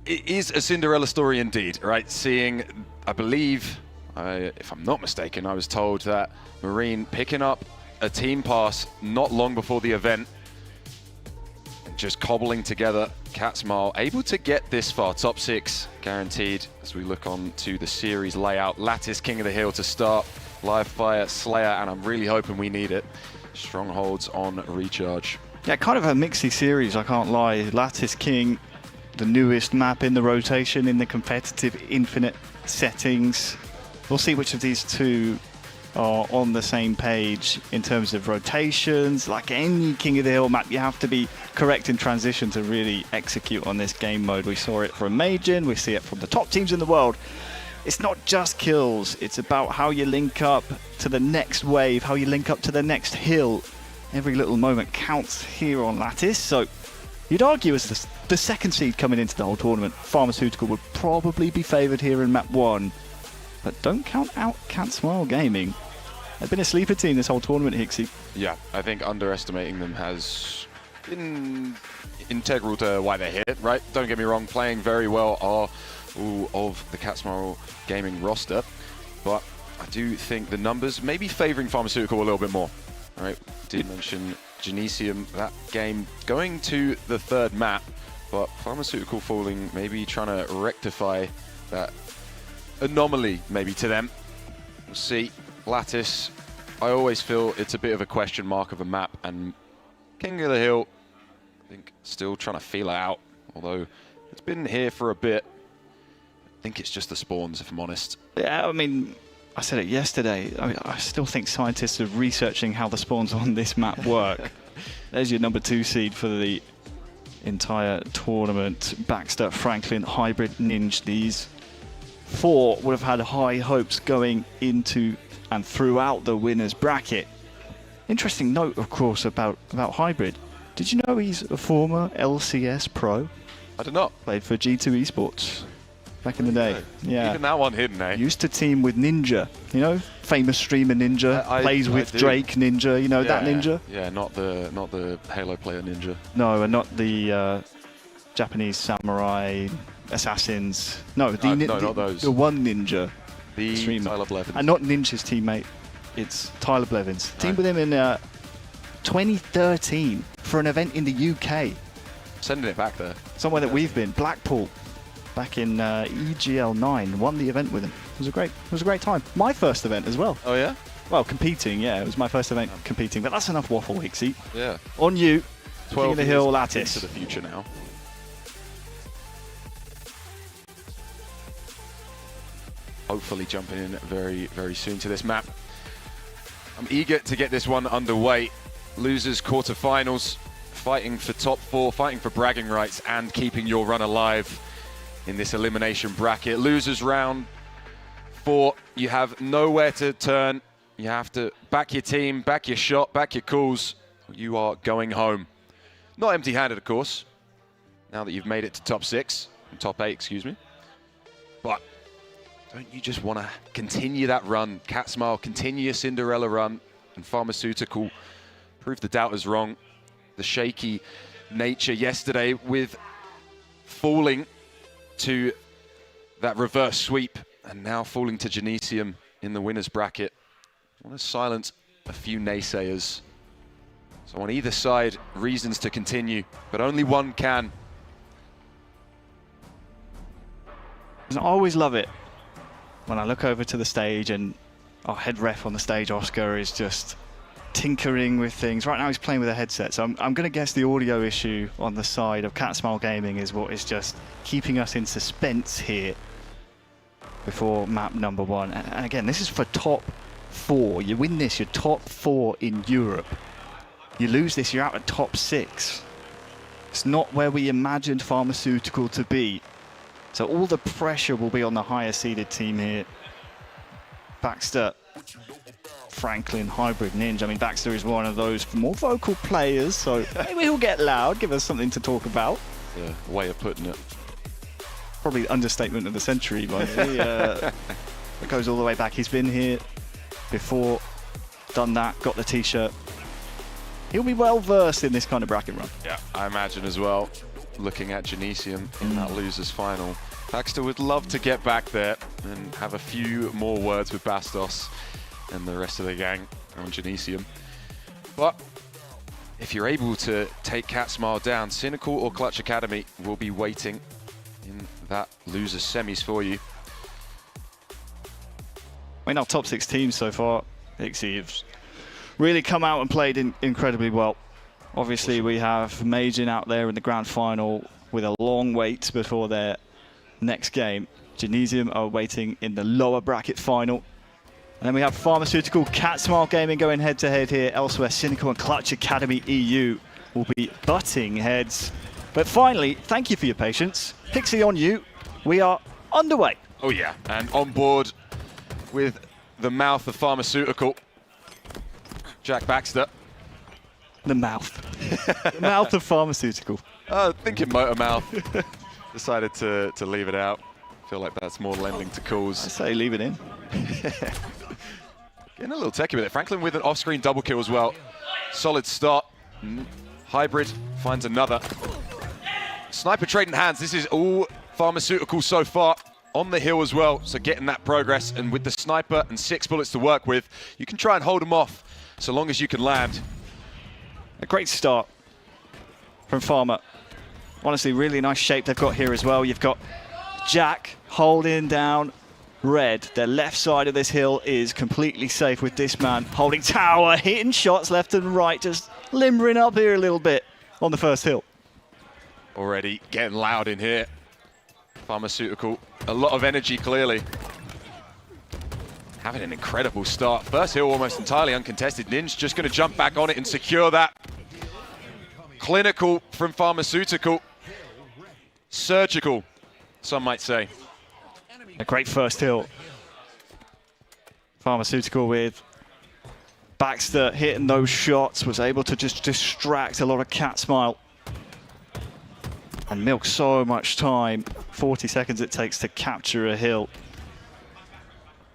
it is a Cinderella story indeed, right? Seeing, I believe, if I'm not mistaken, I was told that Marine picking up a team pass not long before the event, just cobbling together Cat Smile, able to get this far, top 6 guaranteed. As we look on to the series layout, Lattice, King of the Hill to start, Live Fire, Slayer, and I'm really hoping we need it. Strongholds on recharge. Yeah, kind of a mixy series, I can't lie. Lattice King, the newest map in the rotation in the competitive infinite settings. We'll see which of these two are on the same page in terms of rotations. Like any King of the Hill map, you have to be correct in transition to really execute on this game mode. We saw it from Majin, we see it from the top teams in the world. It's not just kills, it's about how you link up to the next wave, how you link up to the next hill. Every little moment counts here on Lattice, so you'd argue as the second seed coming into the whole tournament, Pharmaceutical would probably be favoured here in map 1. But don't count out Cat Smile Gaming. They've been a sleeper team this whole tournament, Hixie. Yeah, I think underestimating them has been integral to why they're here, right? Don't get me wrong, playing very well are all of the Cat Smile Gaming roster, but I do think the numbers may be favouring Pharmaceutical a little bit more. All right, did mention Genesium, that game going to the 3rd map, but Pharmaceutical falling, maybe trying to rectify that anomaly maybe to them. We'll see. Lattice, I always feel it's a bit of a question mark of a map, and King of the Hill, I think still trying to feel it out, although it's been here for a bit. I think it's just the spawns, if I'm honest. Yeah, I mean, I said it yesterday. I mean, I still think scientists are researching how the spawns on this map work. There's your number 2 seed for the entire tournament. Baxter, Franklin, Hybrid, Ninja. These 4 would have had high hopes going into and throughout the winners bracket. Interesting note, of course, about Hybrid. Did you know he's a former LCS pro? I did not. Played for G2 Esports back in the day. Yeah. Even that one hidden, eh? Used to team with Ninja, you know, famous streamer Ninja. Plays with Drake Ninja, you know that Ninja. Yeah, not the Halo player Ninja. No, and not the Japanese samurai assassins. No, not those. The one Ninja. The streamer. Tyler Blevins. And not Ninja's teammate. It's Tyler Blevins. Teamed with him in 2013 for an event in the UK. Sending it back there. Somewhere that we've been, Blackpool. Back in EGL 9, won the event with him. It was a great time. My first event as well. Oh yeah? Well, competing, yeah. It was my first event competing, but that's enough waffle, Hixie. Yeah. On you, 12 King of the Hill, Lattice. Into the future now. Hopefully jumping in very, very soon to this map. I'm eager to get this one underway. Losers quarterfinals, fighting for top 4, fighting for bragging rights, and keeping your run alive in this elimination bracket. Losers round 4, you have nowhere to turn. You have to back your team, back your shot, back your calls. You are going home. Not empty-handed, of course, now that you've made it to top 6, top 8, excuse me. But don't you just want to continue that run? Cat Smile, continue your Cinderella run, and Pharmaceutical prove the doubters wrong. The shaky nature yesterday with falling to that reverse sweep and now falling to Genesium in the winners bracket. I want to silence a few naysayers. So on either side, reasons to continue, but only one can. I always love it when I look over to the stage and our head ref on the stage, Oscar, is just tinkering with things. Right now he's playing with a headset, so I'm going to guess the audio issue on the side of Cat Smile Gaming is what is just keeping us in suspense here before map number 1. And again, this is for top 4. You win this, you're top 4 in Europe. You lose this, you're out at top 6. It's not where we imagined Pharmaceutical to be. So all the pressure will be on the higher seeded team here. Baxter, Franklin, Hybrid, Ninja. I mean, Baxter is one of those more vocal players, so maybe he'll get loud, give us something to talk about. Yeah, way of putting it. Probably the understatement of the century, by the way. It goes all the way back. He's been here before, done that, got the t-shirt. He'll be well versed in this kind of bracket run. Yeah, I imagine as well. Looking at Genesium in that losers final, Baxter would love to get back there and have a few more words with Bastos and the rest of the gang on Genesium. But if you're able to take Cat Smile down, Cynical or Clutch Academy will be waiting in that losers semis for you. I mean, our top 6 teams so far, Ixie, have really come out and played incredibly well. Obviously, we have Majin out there in the grand final with a long wait before their next game. Genesium are waiting in the lower bracket final. And then we have Pharmaceutical, Cat Smile Gaming going head-to-head here. Elsewhere, Cynical and Clutch Academy EU will be butting heads. But finally, thank you for your patience. Pixie, on you. We are underway. Oh yeah, and on board with the mouth of Pharmaceutical, Jack Baxter. The mouth. The mouth of Pharmaceutical. Thinking motor mouth. Decided to leave it out. Feel like that's more lending to calls. I say leave it in. Getting a little techie with it. Franklin with an off-screen double kill as well. Solid start. Hybrid finds another. Sniper trading hands. This is all Pharmaceutical so far. On the hill as well, so getting that progress. And with the sniper and 6 bullets to work with, you can try and hold them off so long as you can land. A great start from Pharma. Honestly, really nice shape they've got here as well. You've got Jack holding down Red. Their left side of this hill is completely safe with this man holding tower, hitting shots left and right, just limbering up here a little bit on the first hill. Already getting loud in here. Pharmaceutical, a lot of energy clearly. having an incredible start. First hill almost entirely uncontested. Ninja just going to jump back on it and secure that. Clinical from Pharmaceutical. Surgical, some might say. A great first hill. Pharmaceutical with Baxter hitting those shots, was able to just distract a lot of Cat Smile. And milk so much time, 40 seconds it takes to capture a hill.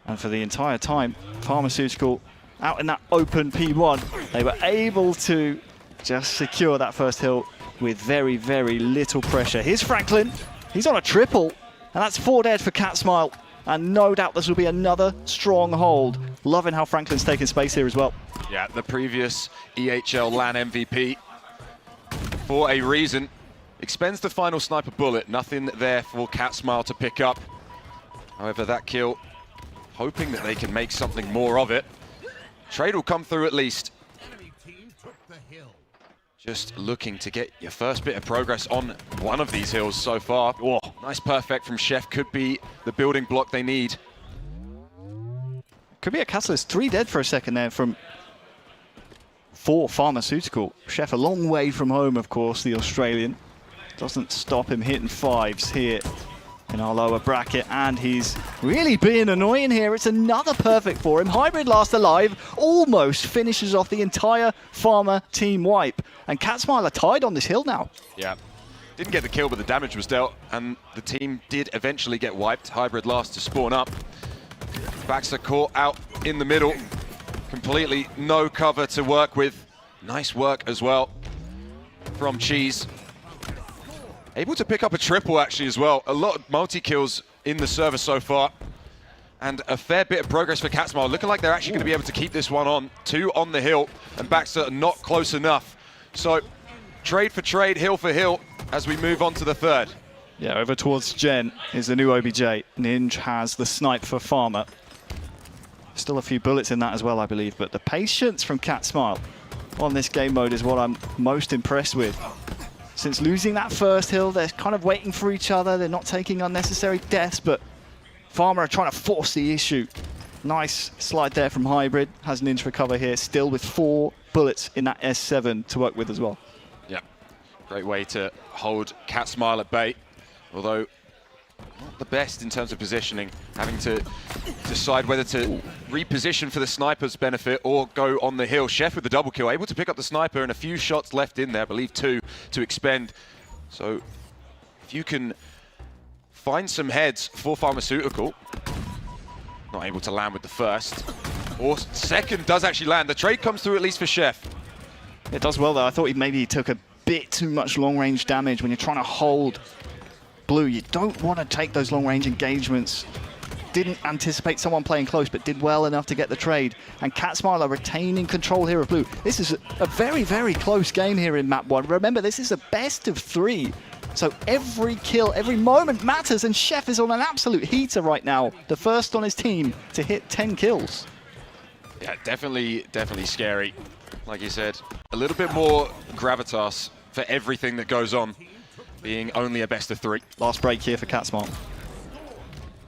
And for the entire time, Pharmaceutical out in that open P1, they were able to just secure that first hill with very, very little pressure. Here's Franklin, he's on a triple, and that's 4 dead for Cat Smile. And no doubt this will be another strong hold. Loving how Franklin's taking space here as well. Yeah, the previous EHL LAN MVP, for a reason, expends the final sniper bullet. Nothing there for Cat Smile to pick up. However, that kill, hoping that they can make something more of it. Trade will come through at least. Just looking to get your first bit of progress on one of these hills so far. Oh, nice perfect from Chef. Could be the building block they need. Could be a Catalyst. 3 dead for a second there from 4 Pharmaceutical. Chef a long way from home, of course, the Australian. Doesn't stop him hitting 5s here in our lower bracket, and he's really being annoying here. It's another perfect for him. Hybrid last alive, almost finishes off the entire Pharma team wipe. And Cat Smile are tied on this hill now. Yeah, didn't get the kill, but the damage was dealt, and the team did eventually get wiped. Hybrid last to spawn up. Baxter caught out in the middle. Completely no cover to work with. Nice work as well from Cheese. Able to pick up a triple actually as well. A lot of multi-kills in the server so far. And a fair bit of progress for Cat Smile. Looking like they're actually going to be able to keep this one on. 2 on the hill, and Baxter not close enough. So trade for trade, hill for hill, as we move on to the third. Yeah, over towards Gen is the new OBJ. Ninja has the snipe for Farmer. Still a few bullets in that as well, I believe. But the patience from Cat Smile on this game mode is what I'm most impressed with. Since losing that first hill, they're kind of waiting for each other. They're not taking unnecessary deaths, but Farmer are trying to force the issue. Nice slide there from Hybrid. Has Ninja recover here, still with 4 bullets in that S7 to work with as well. Yeah, great way to hold Cat Smile at bay. Although not the best in terms of positioning, having to decide whether to reposition for the sniper's benefit or go on the hill. Chef with the double kill, able to pick up the sniper, and a few shots left in there, I believe 2 to expend. So if you can find some heads for Pharmaceutical, not able to land with the first, or second does actually land. The trade comes through at least for Chef. It does well though. I thought he took a bit too much long range damage when you're trying to hold blue. You don't want to take those long range engagements. Didn't anticipate someone playing close, but did well enough to get the trade. And Cat Smile are retaining control here of blue. This is a very, very close game here in map 1. Remember, this is a best of 3. So every kill, every moment matters, and Chef is on an absolute heater right now. The first on his team to hit 10 kills. Yeah, definitely scary. Like you said, a little bit more gravitas for everything that goes on, being only a best of 3. Last break here for Cat Smile.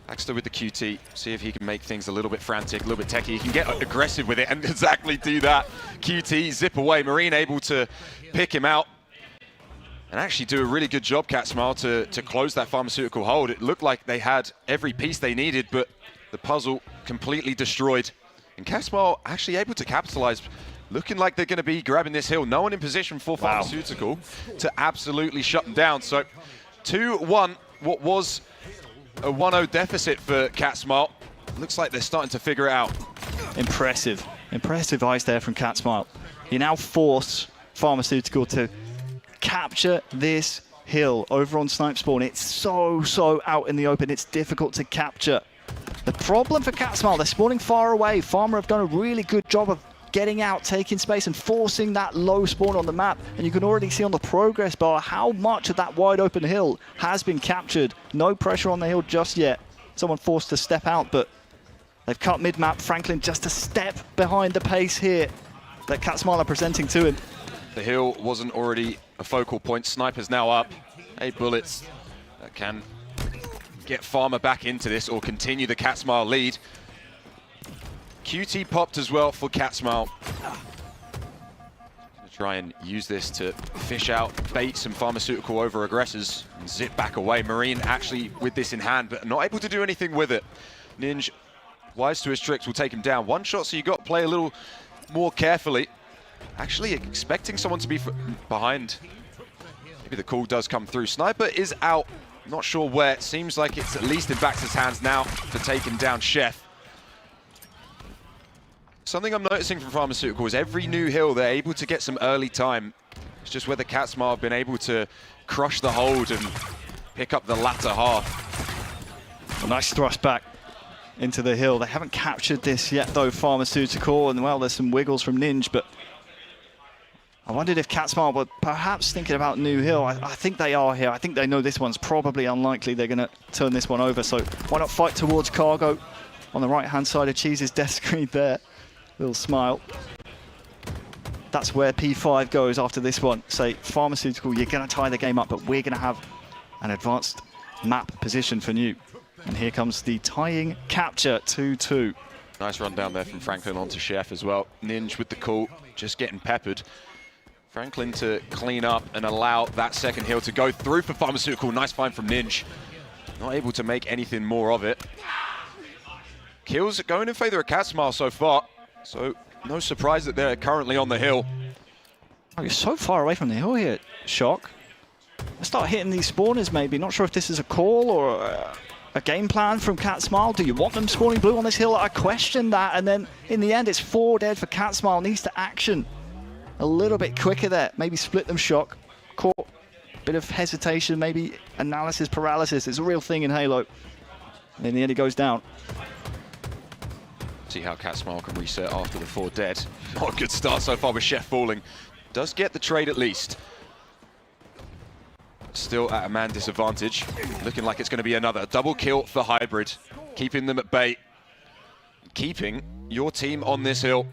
Baxter with the QT, see if he can make things a little bit frantic, a little bit techy. He can get aggressive with it and exactly do that. QT, zip away. Marine able to pick him out and actually do a really good job, Cat Smile, to close that Pharmaceutical hold. It looked like they had every piece they needed, but the puzzle completely destroyed. And Cat Smile actually able to capitalize, looking like they're going to be grabbing this hill. No one in position for Pharmaceutical to absolutely shut them down. So 2-1, what was a 1-0 deficit for Cat Smile. Looks like they're starting to figure it out. Impressive ice there from Cat Smile. He now force Pharmaceutical to capture this hill over on Snipe Spawn. It's so out in the open. It's difficult to capture. The problem for Cat Smile, they're spawning far away. Farmer have done a really good job of getting out, taking space, and forcing that low spawn on the map. And you can already see on the progress bar how much of that wide open hill has been captured. No pressure on the hill just yet. Someone forced to step out, but they've cut mid-map. Franklin just a step behind the pace here that Cat Smile are presenting to him. The hill wasn't already a focal point. Sniper's now up. 8 bullets that can get Farmer back into this or continue the Cat Smile lead. QT popped as well for Catsmile. Try and use this to fish out, bait some pharmaceutical over aggressors and zip back away. Marine actually with this in hand, but not able to do anything with it. Ninja, wise to his tricks, will take him down. One shot, so you got to play a little more carefully. Actually expecting someone to be behind. Maybe the call does come through. Sniper is out, not sure where. It seems like it's at least in Baxter's hands now to take him down Chef. Something I'm noticing from Pharmaceutical is every new hill, they're able to get some early time. It's just whether Catsmile have been able to crush the hold and pick up the latter half. A nice thrust back into the hill. They haven't captured this yet, though, Pharmaceutical. And, well, there's some wiggles from Ninja, but I wondered if Catsmile were perhaps thinking about New Hill. I think they are here. I think they know this one's probably unlikely. They're going to turn this one over. So why not fight towards Cargo on the right-hand side of Cheese's death screen there. Little smile. That's where P5 goes after this one. Say, Pharmaceutical, you're going to tie the game up, but we're going to have an advanced map position for New. And here comes the tying capture, 2-2. Nice run down there from Franklin onto Chef as well. Ninja with the call, just getting peppered. Franklin to clean up and allow that second hill to go through for Pharmaceutical. Nice find from Ninja. Not able to make anything more of it. Kills going in favor of Catsmile so far. So no surprise that they're currently on the hill. Oh, you're so far away from the hill here, Shock. Let's start hitting these spawners maybe. Not sure if this is a call or a game plan from Catsmile. Do you want them spawning blue on this hill? I question that. And then in the end, it's 4 dead for Catsmile. Needs to action a little bit quicker there. Maybe split them, Shock. Caught a bit of hesitation, maybe analysis paralysis. It's a real thing in Halo. And in the end, he goes down. See how Catsmile can reset after the 4 dead. Not a good start so far with Chef falling. Does get the trade at least. Still at a man disadvantage. Looking like it's going to be another double kill for Hybrid. Keeping them at bay. Keeping your team on this hill.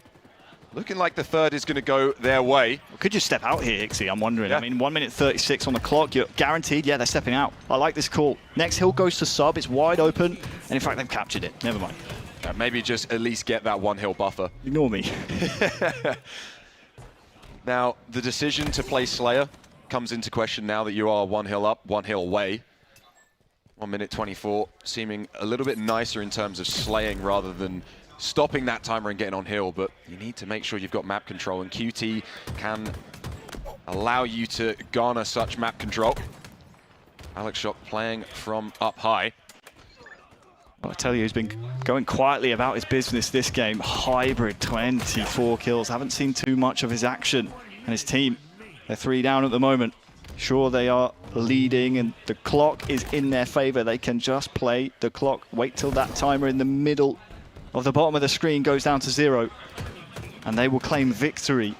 Looking like the third is going to go their way. Could you step out here, Ixie? I'm wondering. Yeah. I mean, 1 minute 36 on the clock. You're guaranteed. Yeah, they're stepping out. I like this call. Next hill goes to sub. It's wide open. And in fact, they've captured it. Never mind. Maybe just at least get that 1 hill buffer. Ignore me. Now, the decision to play Slayer comes into question now that you are 1 hill up, 1 hill away. 1 minute 24, seeming a little bit nicer in terms of slaying rather than stopping that timer and getting on hill, but you need to make sure you've got map control, and QT can allow you to garner such map control. Alex Shock playing from up high. Well, I tell you, he's been going quietly about his business this game. Hybrid, 24 kills. Haven't seen too much of his action. And his team, they're 3 down at the moment. Sure, they are leading and the clock is in their favor. They can just play the clock. Wait till that timer in the middle of the bottom of the screen goes down to 0. And they will claim victory.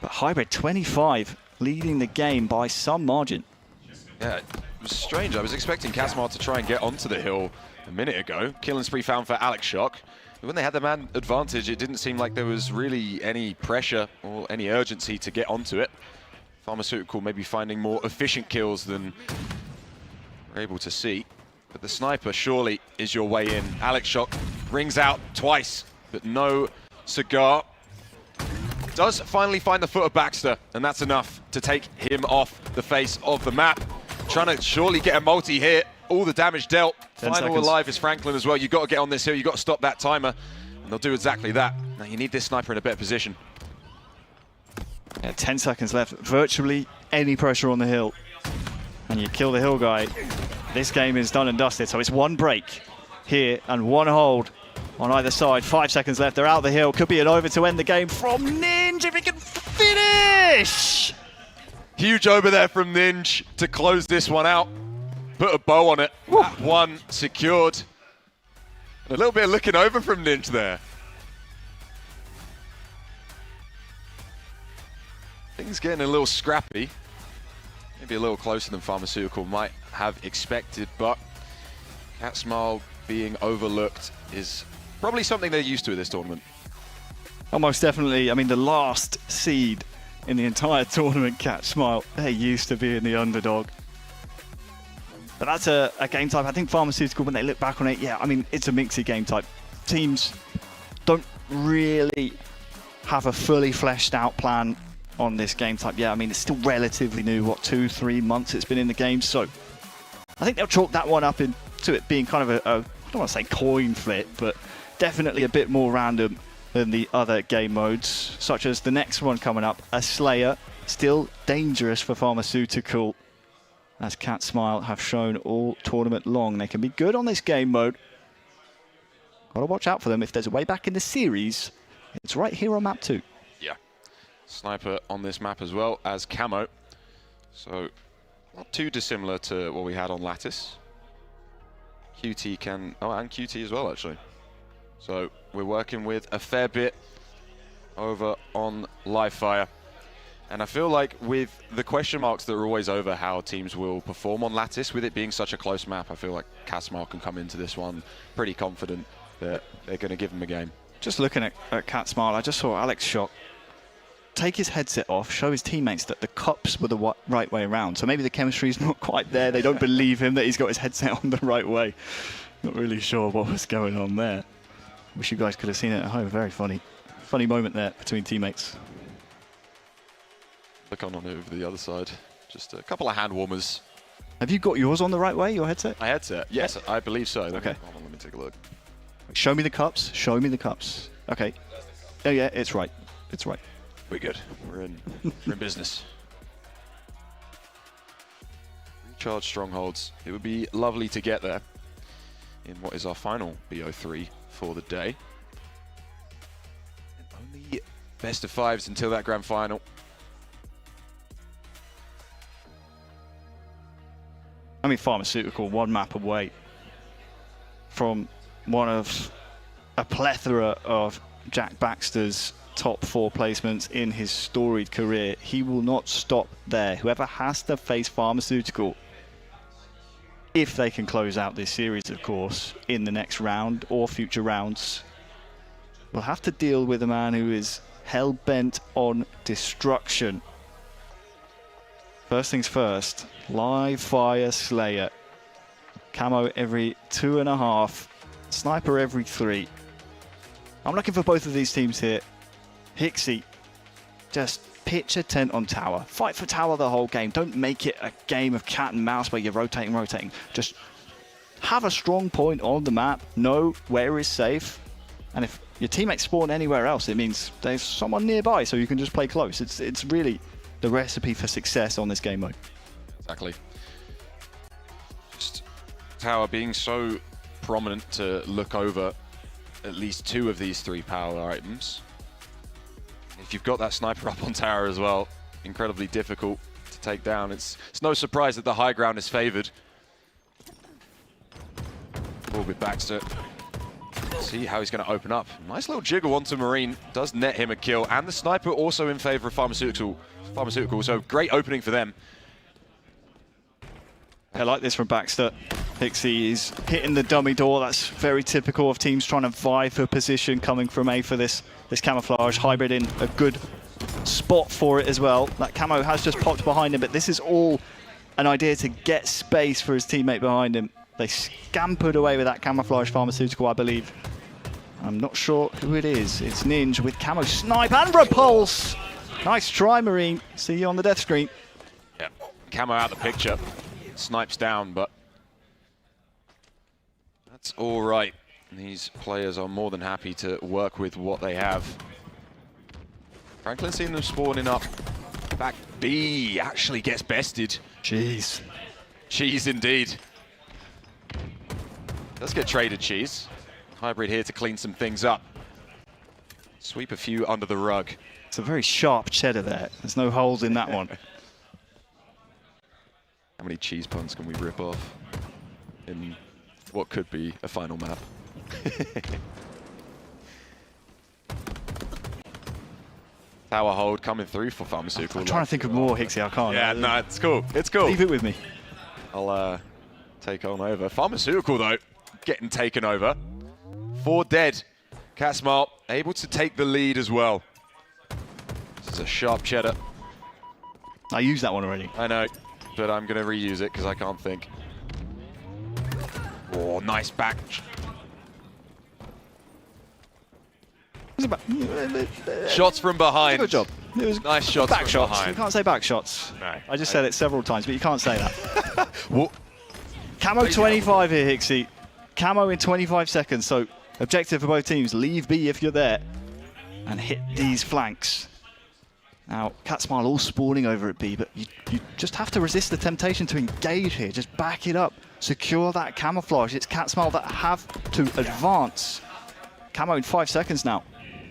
But Hybrid, 25, leading the game by some margin. Yeah, it was strange. I was expecting Catsmile to try and get onto the hill a minute ago. Killing spree found for Alex Shock. But when they had the man advantage, it didn't seem like there was really any pressure or any urgency to get onto it. Pharmaceutical maybe finding more efficient kills than we're able to see. But the sniper surely is your way in. Alex Shock rings out twice, but no cigar. Does finally find the foot of Baxter, and that's enough to take him off the face of the map. Trying to surely get a multi here. All the damage dealt. 10 Final seconds. alive is Franklin as well. You've got to get on this hill. You've got to stop that timer. And they'll do exactly that. Now you need this sniper in a better position. Yeah, 10 seconds left. Virtually any pressure on the hill. And you kill the hill guy. This game is done and dusted. So it's 1 break here and 1 hold on either side. 5 seconds left. They're out the hill. Could be an over to end the game from Ninja if he can finish. Huge over there from Ninja to close this one out. Put a bow on it. That one secured. And a little bit of looking over from Ninja there. Things getting a little scrappy. Maybe a little closer than Pharmaceutical might have expected, but Catsmile being overlooked is probably something they're used to at this tournament. Almost definitely. I mean, the last seed in the entire tournament, Catsmile, they used to be in the underdog. But that's a game type. I think Pharmaceutical, when they look back on it, yeah, I mean, it's a mixy game type. teams don't really have a fully fleshed out plan on this game type. Yeah, I mean, it's still relatively new, what, 2-3 months it's been in the game, so I think they'll chalk that one up into it being kind of I don't want to say coin flip, but definitely a bit more random than the other game modes, such as the next one coming up, a Slayer, still dangerous for Pharmaceutical, as Cat Smile have shown all tournament long. They can be good on this game mode. Got to watch out for them. If there's a way back in the series, it's right here on map 2. Yeah. Sniper on this map as well as Camo. So not too dissimilar to what we had on Lattice. QT can... Oh, and QT as well, actually. So we're working with a fair bit over on Livefire. And I feel like with the question marks that are always over how teams will perform on Lattice, with it being such a close map, I feel like Casmar can come into this one pretty confident that they're going to give him a game. Just looking at Cat Smile, I just saw Alex Shock take his headset off, show his teammates that the cups were the right way around. So maybe the chemistry's not quite there. They don't believe him that he's got his headset on the right way. Not really sure what was going on there. Wish you guys could have seen it at home. Very funny moment there between teammates. Look on over the other side. Just a couple of hand warmers. Have you got yours on the right way, your headset? My headset? Yes, I believe so. Okay. Hold on, let me take a look. Show me the cups. Show me the cups. Okay. Oh yeah, it's right. It's right. We're good. We're in business. Recharge strongholds. It would be lovely to get there in what is our final BO3 for the day. And only best of 5s until that grand final. I mean, Pharmaceutical, one map away from one of a plethora of Jack Baxter's top 4 placements in his storied career. He will not stop there. Whoever has to face Pharmaceutical, if they can close out this series, of course, in the next round or future rounds, will have to deal with a man who is hell-bent on destruction. First things first, Livefire Slayer. Camo every 2.5, Sniper every 3. I'm looking for both of these teams here. Hixie, just pitch a tent on tower. Fight for tower the whole game. Don't make it a game of cat and mouse where you're rotating. Just have a strong point on the map. Know where is safe. And if your teammates spawn anywhere else, it means there's someone nearby, so you can just play close. It's really the recipe for success on this game mode. Exactly. Just tower being so prominent to look over at least 2 of these 3 power items. If you've got that sniper up on tower as well, incredibly difficult to take down. It's no surprise that the high ground is favored. Ball with Baxter. See how he's going to open up. Nice little jiggle onto Marine. Does net him a kill. And the sniper also in favor of Pharmaceutical. So great opening for them. I like this from Baxter. Hixie is hitting the dummy door. That's very typical of teams trying to vie for position coming from A for this camouflage. Hybrid in a good spot for it as well. That camo has just popped behind him, but this is all an idea to get space for his teammate behind him. They scampered away with that camouflage Pharmaceutical, I believe. I'm not sure who it is. It's Ninja with camo snipe and repulse. Nice try, Marine. See you on the death screen. Yeah, camo out the picture. Snipes down, but that's all right. These players are more than happy to work with what they have. Franklin seeing them spawning up. Back B actually gets bested. Jeez. Cheese indeed. Let's get traded, Cheese. Hybrid here to clean some things up. Sweep a few under the rug. It's a very sharp cheddar there. There's no holes in that one. How many cheese puns can we rip off in what could be a final map? Tower hold coming through for Pharmaceutical. I'm trying to think of more, Hixie. I can't. Yeah, no, it's cool. It's cool. Leave it with me. I'll take on over. Pharmaceutical, though, getting taken over. 4 dead. Casmar able to take the lead as well. This is a sharp cheddar. I used that one already. I know, but I'm going to reuse it because I can't think. Oh, nice back. wasn't bad. Shots from behind. Good job. It was nice shots back from shots. behind. You can't say back shots. No. I just said it several times, but you can't say that. What? Camo 25 here, Hixie. Camo in 25 seconds. So objective for both teams: leave B if you're there, and hit these flanks. Now, Cat Smile all spawning over at B, but you just have to resist the temptation to engage here. Just back it up. Secure that camouflage. It's Cat Smile that have to advance. Camo in 5 seconds now.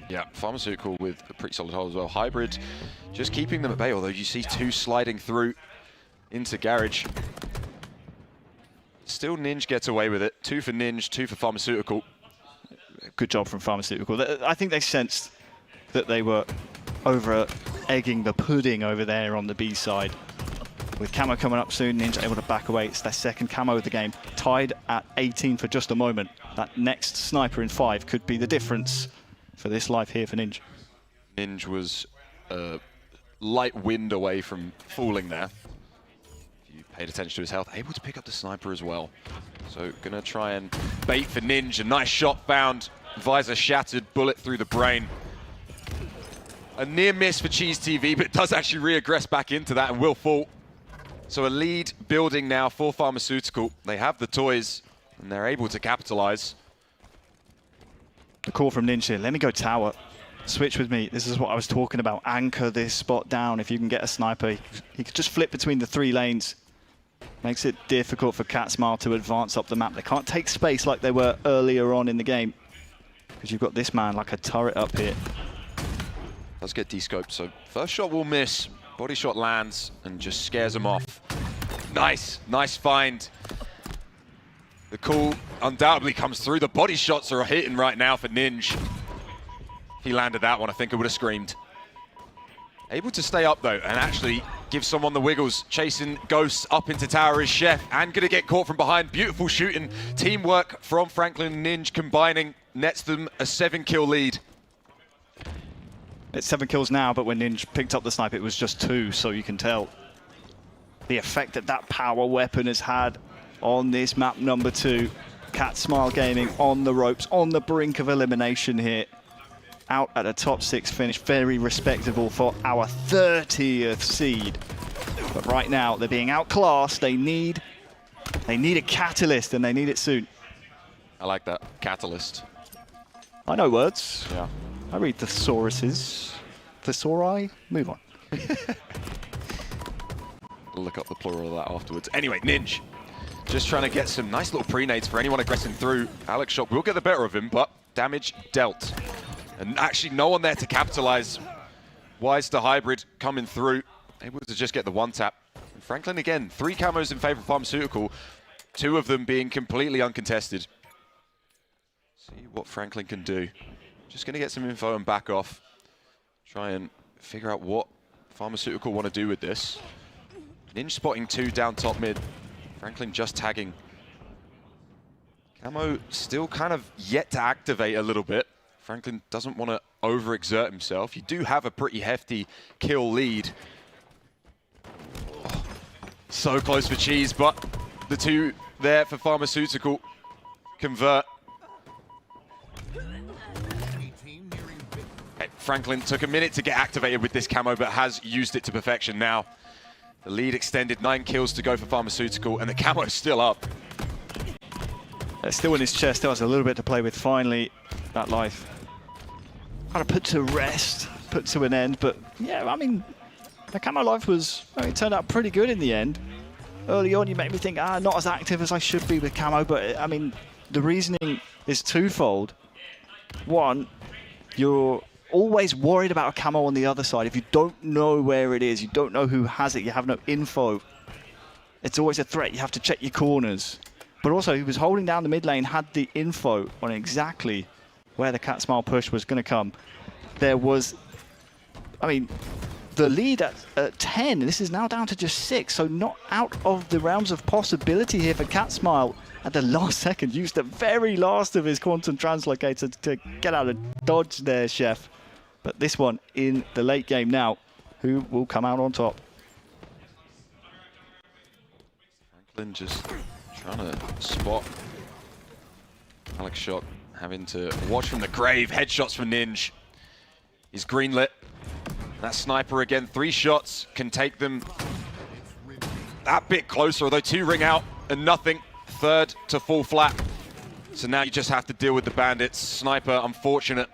Yeah, Pharmaceutical with a pretty solid hold as well. Hybrid just keeping them at bay, although you see two sliding through into Garage. Still Ninja gets away with it. 2 for Ninja, 2 for Pharmaceutical. Good job from Pharmaceutical. I think they sensed that they were over egging the pudding over there on the B side. With Camo coming up soon, Ninja able to back away. It's their second Camo of the game. Tied at 18 for just a moment. That next sniper in 5 could be the difference for this life here for Ninja. Ninja was a light wind away from falling there. If you paid attention to his health, able to pick up the sniper as well. So gonna try and bait for Ninja. Nice shot found. Visor shattered, bullet through the brain. A near miss for Cheese TV, but does actually reaggress back into that and will fall. So a lead building now for Pharmaceutical. They have the toys and they're able to capitalize. The call from Ninja. Let me go tower. Switch with me. This is what I was talking about. Anchor this spot down. If you can get a sniper, he could just flip between the 3 lanes. Makes it difficult for Cat Smile to advance up the map. They can't take space like they were earlier on in the game, because you've got this man like a turret up here. Does get descoped, so first shot will miss. Body shot lands and just scares him off. Nice find. The call undoubtedly comes through. The body shots are hitting right now for Ninja. If he landed that one, I think I would have screamed. Able to stay up though and actually give someone the wiggles. Chasing Ghosts up into tower is Chef and gonna get caught from behind. Beautiful shooting. Teamwork from Franklin and Ninja combining nets them a 7-kill lead. It's 7 kills now, but when Ninja picked up the sniper, it was just 2, so you can tell the effect that that power weapon has had on this map number 2. Cat Smile Gaming on the ropes, on the brink of elimination here. Out at a top 6 finish, very respectable for our 30th seed. But right now, they're being outclassed. They need a catalyst, and they need it soon. I like that, catalyst. I know words. Yeah. I read thesauruses. Thesauri? Move on. Look up the plural of that afterwards. Anyway, Ninja just trying to get some nice little pre-nades for anyone aggressing through. Alex Shock will get the better of him, but damage dealt. And actually no one there to capitalize. Wise to Hybrid coming through, able to just get the 1-tap. And Franklin again, 3 camos in favor of Pharmaceutical, 2 of them being completely uncontested. See what Franklin can do. Just gonna get some info and back off. Try and figure out what Pharmaceutical want to do with this. Ninja spotting 2 down top mid. Franklin just tagging. Camo still kind of yet to activate a little bit. Franklin doesn't want to overexert himself. You do have a pretty hefty kill lead. Oh, so close for Cheese, but the 2 there for Pharmaceutical convert. Franklin took a minute to get activated with this camo, but has used it to perfection now. The lead extended, 9 kills to go for Pharmaceutical, and the camo is still up. Still in his chest, still has a little bit to play with. Finally, that life kind of put to rest, put to an end. But yeah, I mean, the camo life was, it turned out pretty good in the end. Early on, you made me think, not as active as I should be with camo, but I mean, the reasoning is twofold. One, you're always worried about a camo on the other side. If you don't know where it is, you don't know who has it, you have no info, it's always a threat. You have to check your corners. But also, he was holding down the mid lane, had the info on exactly where the Cat Smile push was going to come. There was, I mean, the lead at 10, this is now down to just 6, so not out of the realms of possibility here for Cat Smile. At the last second, used the very last of his quantum translocator to get out of dodge there, Chef. But this one in the late game now, who will come out on top? Franklin just trying to spot Alex Shock, having to watch from the grave. Headshots for Ninja. is greenlit. That sniper again, 3 shots can take them that bit closer, although 2 ring out and nothing. Third to fall flat. So now you just have to deal with the bandits. Sniper, unfortunate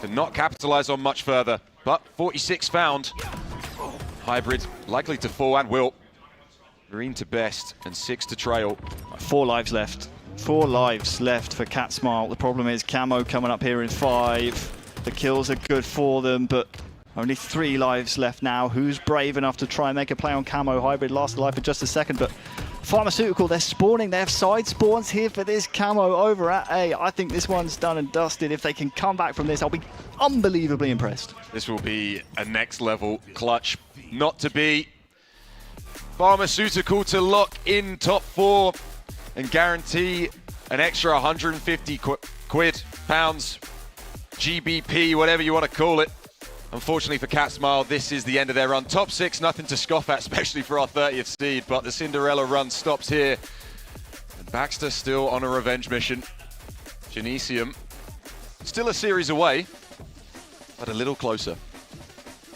to not capitalize on much further, but 46 found. Hybrid likely to fall and will. Green to best and 6 to trail. 4 lives left. 4 lives left for Cat Smile. The problem is Camo coming up here in 5. The kills are good for them, but only 3 lives left now. Who's brave enough to try and make a play on Camo? Hybrid lost life for just a second, but Pharmaceutical, they're spawning. They have side spawns here for this Camo over at A. I think this one's done and dusted. If they can come back from this, I'll be unbelievably impressed. This will be a next level clutch. Not to be. Pharmaceutical to lock in top 4 and guarantee an extra 150 quid, pounds, GBP, whatever you want to call it. Unfortunately for Cat Smile, this is the end of their run. Top 6, nothing to scoff at, especially for our 30th seed, but the Cinderella run stops here. And Baxter still on a revenge mission. Genesium still a series away, but a little closer.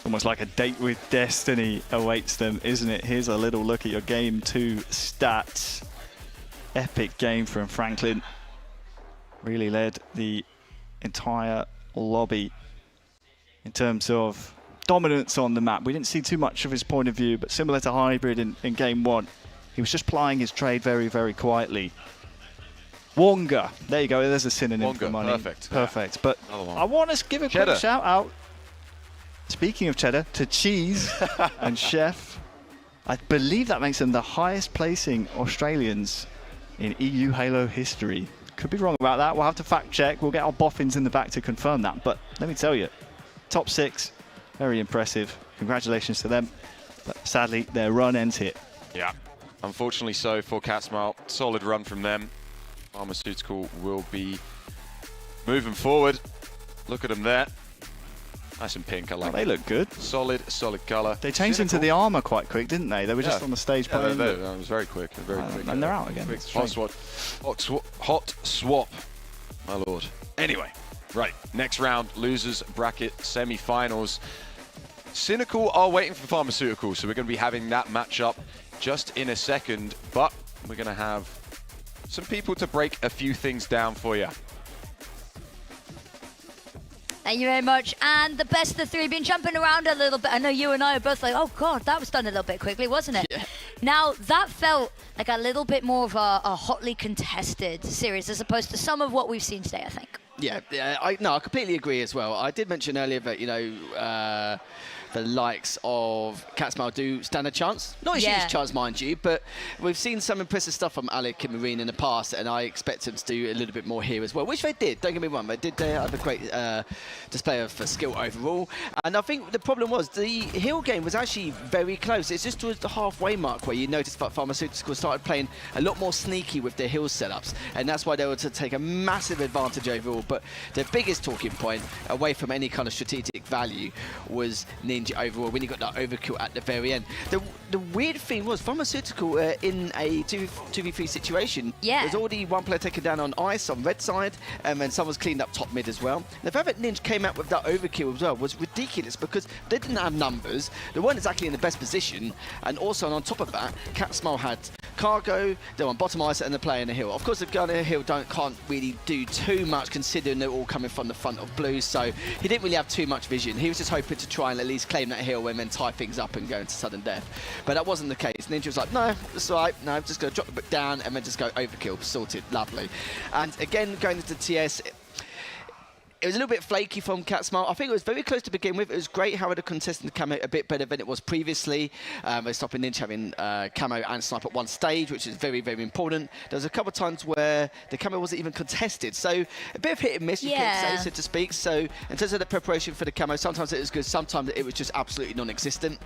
Almost like a date with destiny awaits them, isn't it? Here's a little look at your Game 2 stats. Epic game from Franklin. Really led the entire lobby in terms of dominance on the map. We didn't see too much of his point of view, but similar to Hybrid in Game 1, he was just plying his trade very, very quietly. Wonga, there you go, there's a synonym Wonga, for money. perfect. Perfect, but I want to give a quick shout out, speaking of cheddar, to Cheese and Chef. I believe that makes them the highest placing Australians in EU Halo history. Could be wrong about that. We'll have to fact check. We'll get our boffins in the back to confirm that. But let me tell you, top 6, very impressive. Congratulations to them. But sadly, their run ends here. Yeah, unfortunately so for Cat Smile. Solid run from them. Pharmaceutical will be moving forward. Look at them there. Nice and pink, I like They look good. Solid colour. They changed into the armour quite quick, didn't they? They were just on the stage playing. That was very quick. Very quick. And they're out again. Hot swap, my lord. Anyway, right, next round, losers bracket semi-finals. Cynical are waiting for Pharmaceutical, so we're going to be having that matchup just in a second, but we're going to have some people to break a few things down for you. Thank you very much. And the best of the 3 been jumping around a little bit. I know you and I are both like, oh God, that was done a little bit quickly, wasn't it? Yeah. Now, that felt like a little bit more of a hotly contested series as opposed to some of what we've seen today, I think. Yeah, I completely agree as well. I did mention earlier that, you know, the likes of Cat Smile do stand a chance. Not a huge chance, mind you, but we've seen some impressive stuff from Alec and Marine in the past, and I expect them to do a little bit more here as well, which they did. Don't get me wrong, they did have a great display of skill overall. And I think the problem was the hill game was actually very close. It's just towards the halfway mark where you noticed that Pharmaceutical started playing a lot more sneaky with their hill setups, and that's why they were to take a massive advantage overall. But the biggest talking point, away from any kind of strategic value, was Ninja overall when you got that overkill at the very end. The weird thing was Pharmaceutical in a 2v3 situation. Yeah. There's already one player taken down on ice on red side, and then someone's cleaned up top mid as well. The fact that Ninja came out with that overkill as well was ridiculous because they didn't have numbers, they weren't exactly in the best position, and also on top of that, Cat Smile had cargo, they're on bottom ice, and they're playing a hill. Of course, the guy on the hill can't really do too much considering they're all coming from the front of blue, so he didn't really have too much vision. He was just hoping to try and at least claim that hill and then tie things up and go into sudden death. But that wasn't the case. Ninja was like, no, it's all right. No, I'm just going to drop the book down and then just go overkill. Sorted. Lovely. And again, going into TS, it was a little bit flaky from Cat Smile. I think it was very close to begin with. It was great how the contestant camo a bit better than it was previously. They're stopping Ninja having camo and snipe at one stage, which is very, very important. There was a couple of times where the camo wasn't even contested. So a bit of hit and miss, you could say, so to speak. So in terms of the preparation for the camo, sometimes it was good, sometimes it was just absolutely non-existent.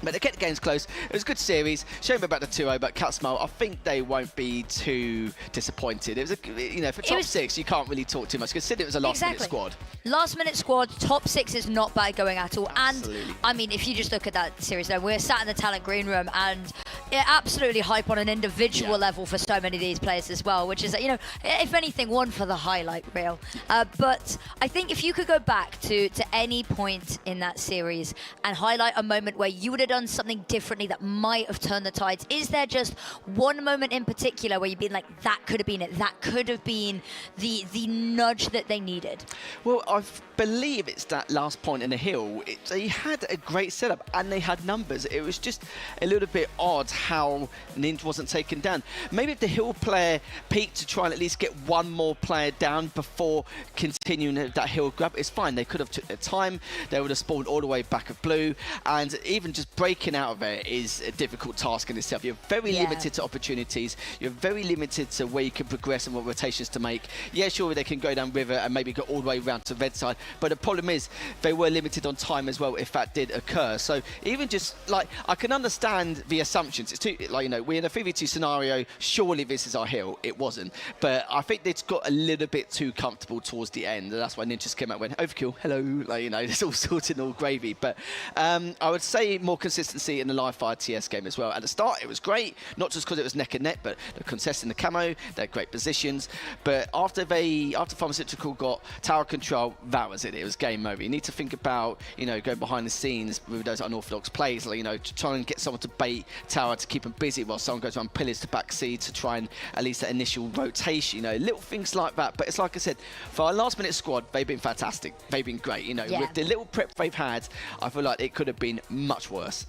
But they kept the games close. It was a good series. Shame about the 2-0, but Cat Smile, I think they won't be too disappointed. It was, you know, for top 6, you can't really talk too much. Consider it was a last-minute squad. Last-minute squad, top 6 is not bad going at all. Absolutely. And, I mean, if you just look at that series, though, we're sat in the talent green room, and absolutely hype on an individual level for so many of these players as well, which is, you know, if anything, one for the highlight reel. But I think if you could go back to any point in that series and highlight a moment where you would have done something differently that might have turned the tides, is there just one moment in particular where you've been like, that could have been it, that could have been the nudge that they needed? Well, I believe it's that last point in the hill. They had a great setup and they had numbers. It was just a little bit odd how Ninja wasn't taken down. Maybe if the hill player peaked to try and at least get one more player down before continuing that hill grab, it's fine. They could have took their time. They would have spawned all the way back of blue, and even just breaking out of it is a difficult task in itself. You're very limited to opportunities. You're very limited to where you can progress and what rotations to make. Yeah, sure, they can go down river and maybe go all the way around to red side, but the problem is they were limited on time as well if that did occur. So even just like, I can understand the assumptions. It's too, like, you know, we're in a 3v2 scenario, surely this is our hill. It wasn't, but I think they'd got a little bit too comfortable towards the end, and that's why Ninjas came out and went overkill, hello, like, you know, it's all sorted, all gravy. But I would say more consistency in the live fire TS game as well. At the start it was great, not just because it was neck and neck, but the contesting the camo, they had great positions. But after Pharmaceutical got tower control, that was it. It was game over. You need to think about, you know, go behind the scenes with those unorthodox plays, like, you know, to try and get someone to bait tower to keep them busy while someone goes around pillars to backseat to try and at least that initial rotation, you know, little things like that. But it's like I said, for our last minute squad, they've been fantastic. They've been great, you know, with the little prep they've had, I feel like it could have been much worse.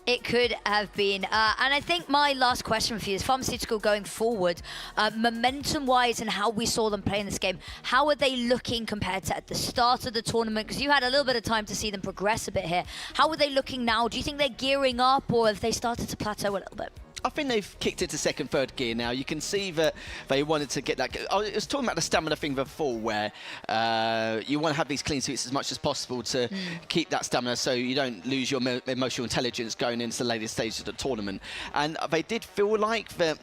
It could have been. And I think my last question for you is Pharmaceutical going forward, momentum-wise and how we saw them play in this game, how are they looking compared to at the start of the tournament? Because you had a little bit of time to see them progress a bit here. How are they looking now? Do you think they're gearing up, or have they started to plateau a little bit? I think they've kicked into second, third gear now. You can see that they wanted to get that. I was talking about the stamina thing before, where you want to have these clean sweeps as much as possible to keep that stamina so you don't lose your emotional intelligence going into the later stages of the tournament. And they did feel like that,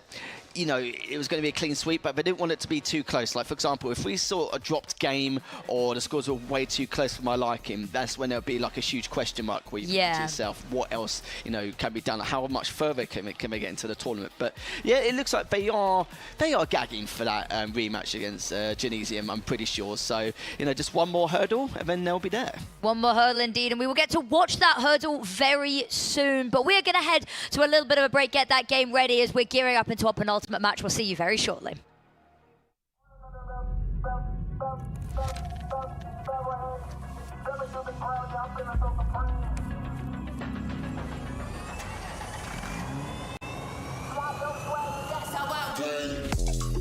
you know, it was going to be a clean sweep, but they didn't want it to be too close. Like, for example, if we saw a dropped game or the scores were way too close for my liking, that's when there'll be like a huge question mark where you think to yourself, what else, you know, can be done? How much further can they get into the tournament? But yeah, it looks like they are gagging for that rematch against Genesium, I'm pretty sure. So, you know, just one more hurdle and then they'll be there. One more hurdle indeed, and we will get to watch that hurdle very soon. But we're going to head to a little bit of a break, get that game ready as we're gearing up into our penultimate match. We'll see you very shortly.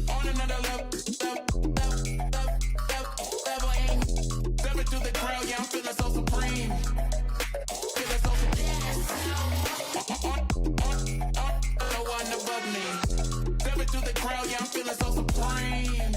On another level, through the crowd, yeah, I'm feeling so supreme. Feeling so no one above me. Stepping through the crowd, yeah, I'm feeling so supreme.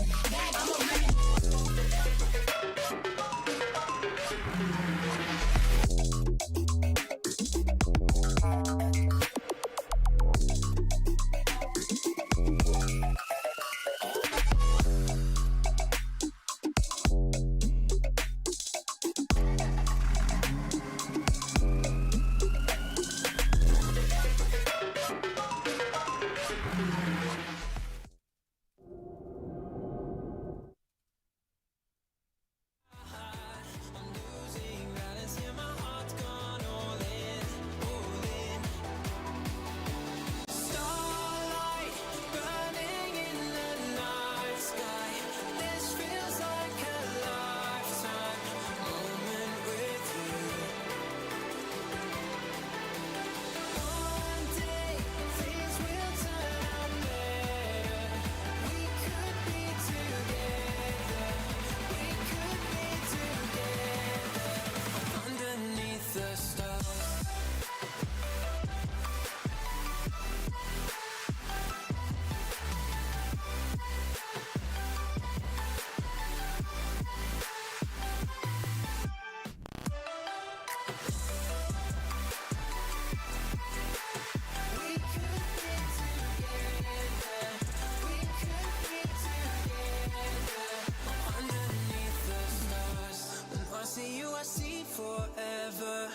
forever.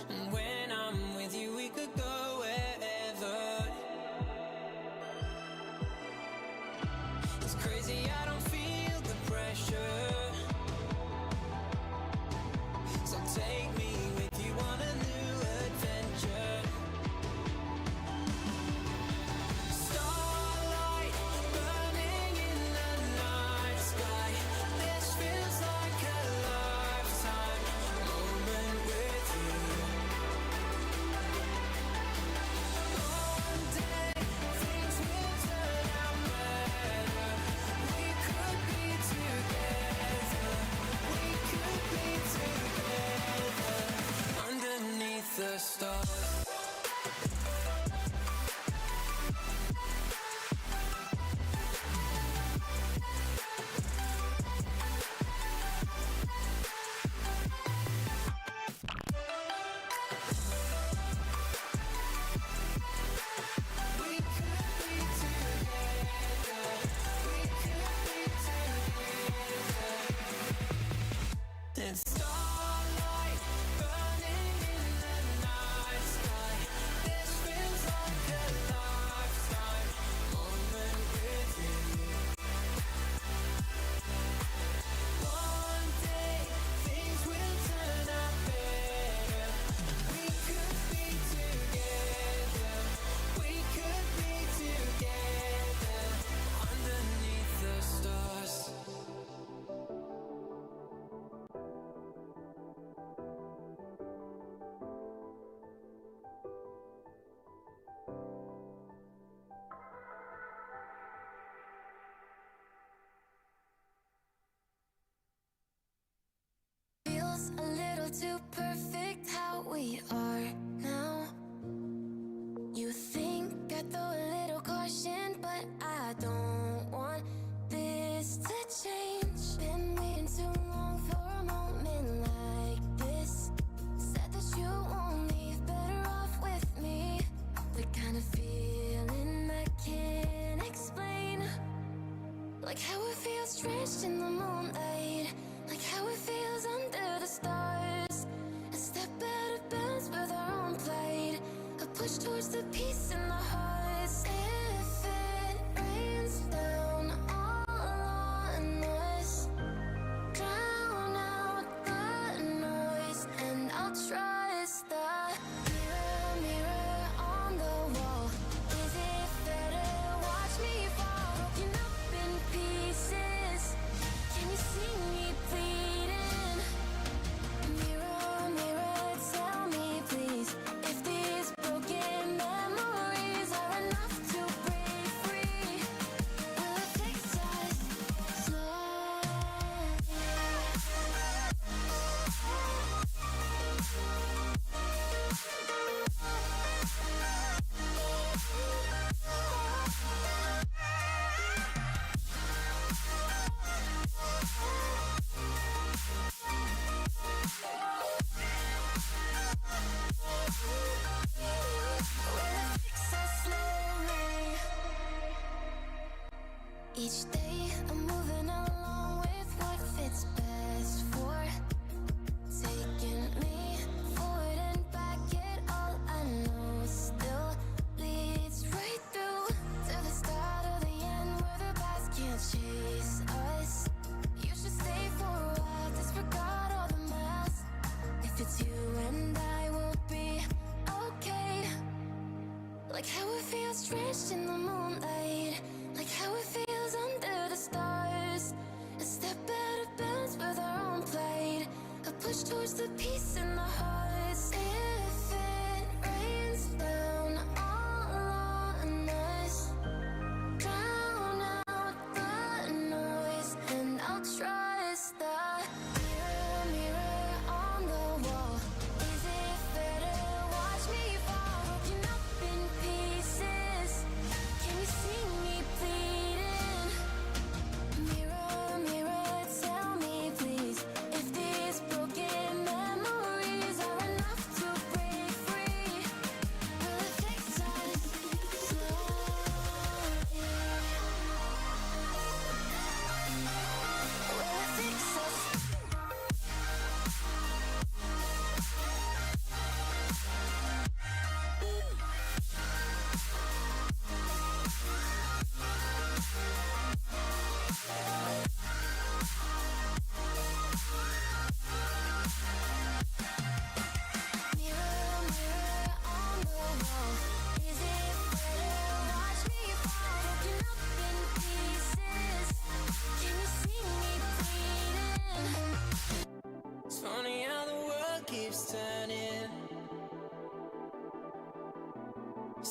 And when I'm with with you we could go wherever. It's crazy, I don't feel the pressure. So take me with you on a new adventure. Starlight burning in the night sky. This feels like a lifetime moment with you. One day things will turn out better. We could be together. We could be together underneath the stars. And starlight burning in the night sky. This feels like a lifetime moment with you. One day things will turn out better. We could be together. We could be together underneath the stars. Feels a little too perfect how we are now. You think I throw a little caution, but I don't want this to change. Been waiting too long for a moment like this. Said that you won't leave, better off with me. The kind of feeling I can't explain. Like how it feels drenched in the moonlight. Like how it feels under the stars. A step out of bounds with our own plight. A push towards the peace in the hearts. If it rains down all on us, drown out the noise, and I'll trust the mirror, mirror on the wall. Is it fair to watch me fall? Broken up in pieces. Can you see me bleeding? Mirror, mirror, tell me please if these broken memories are enough to break free. Will it fix us slowly? Each day I'm moving along with what fits best for. Taking me forward and back, it all I know still leads right through to the start of the end where the past can't chase us. You should stay for a while, disregard all the masks. If it's you and I will be okay. Like how it feels drenched in the moonlight. Like how it feels under the stars. A step out of bounds with our own plight. A push towards the peace in the hearts. If it rains down all on us, drown out the noise, and I'll trust the mirror, mirror on the wall. Is it fair to watch me fall? Broken up in pieces. Can you see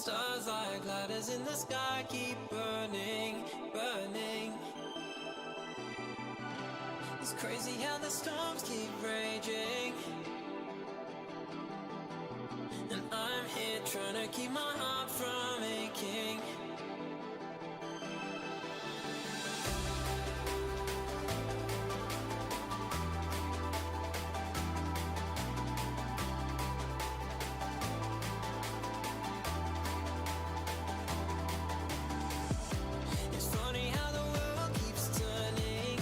stars like ladders in the sky keep burning, burning. It's crazy how the storms keep raging, and I'm here trying to keep my heart from aching. It's funny how the world keeps turning,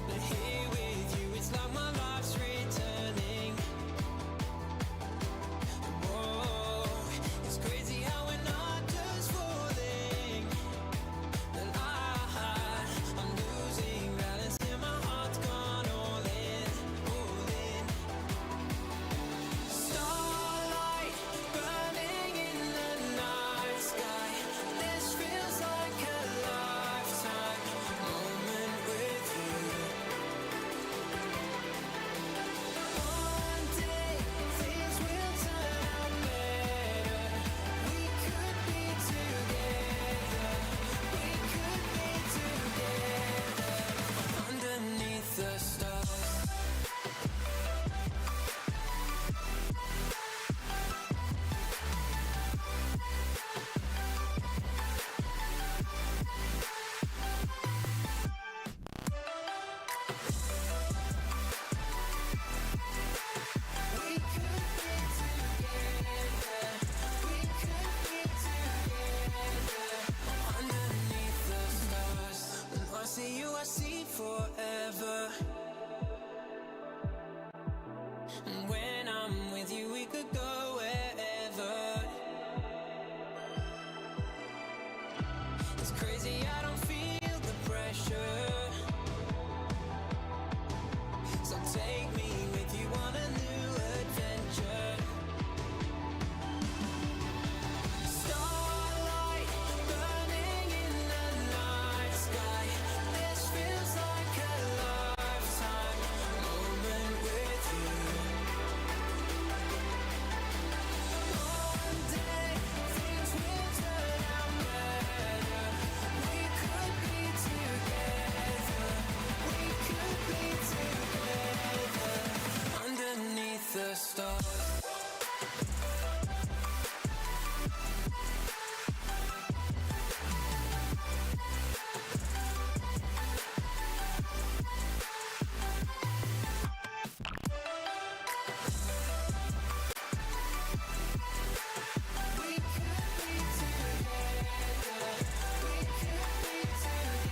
but here with you it's like my life's returning. Whoa, it's crazy how we're not just falling, but I'm losing balance and my heart's gone all in, all in. Starlight burning in the night sky, this feels like a lifetime moment with you. One day things will turn out better. We could be together. We could be together underneath the stars. We could be together. We could be together underneath the stars. When I see you, I see forever. And when I'm with you, we could go wherever. It's crazy, I don't feel the pressure. So take me with you on a new adventure. Starlight burning in the night sky, this feels like a lifetime moment with you. One day things will turn out better. We could be together. We could be together underneath the stars. We could be together. We could be together.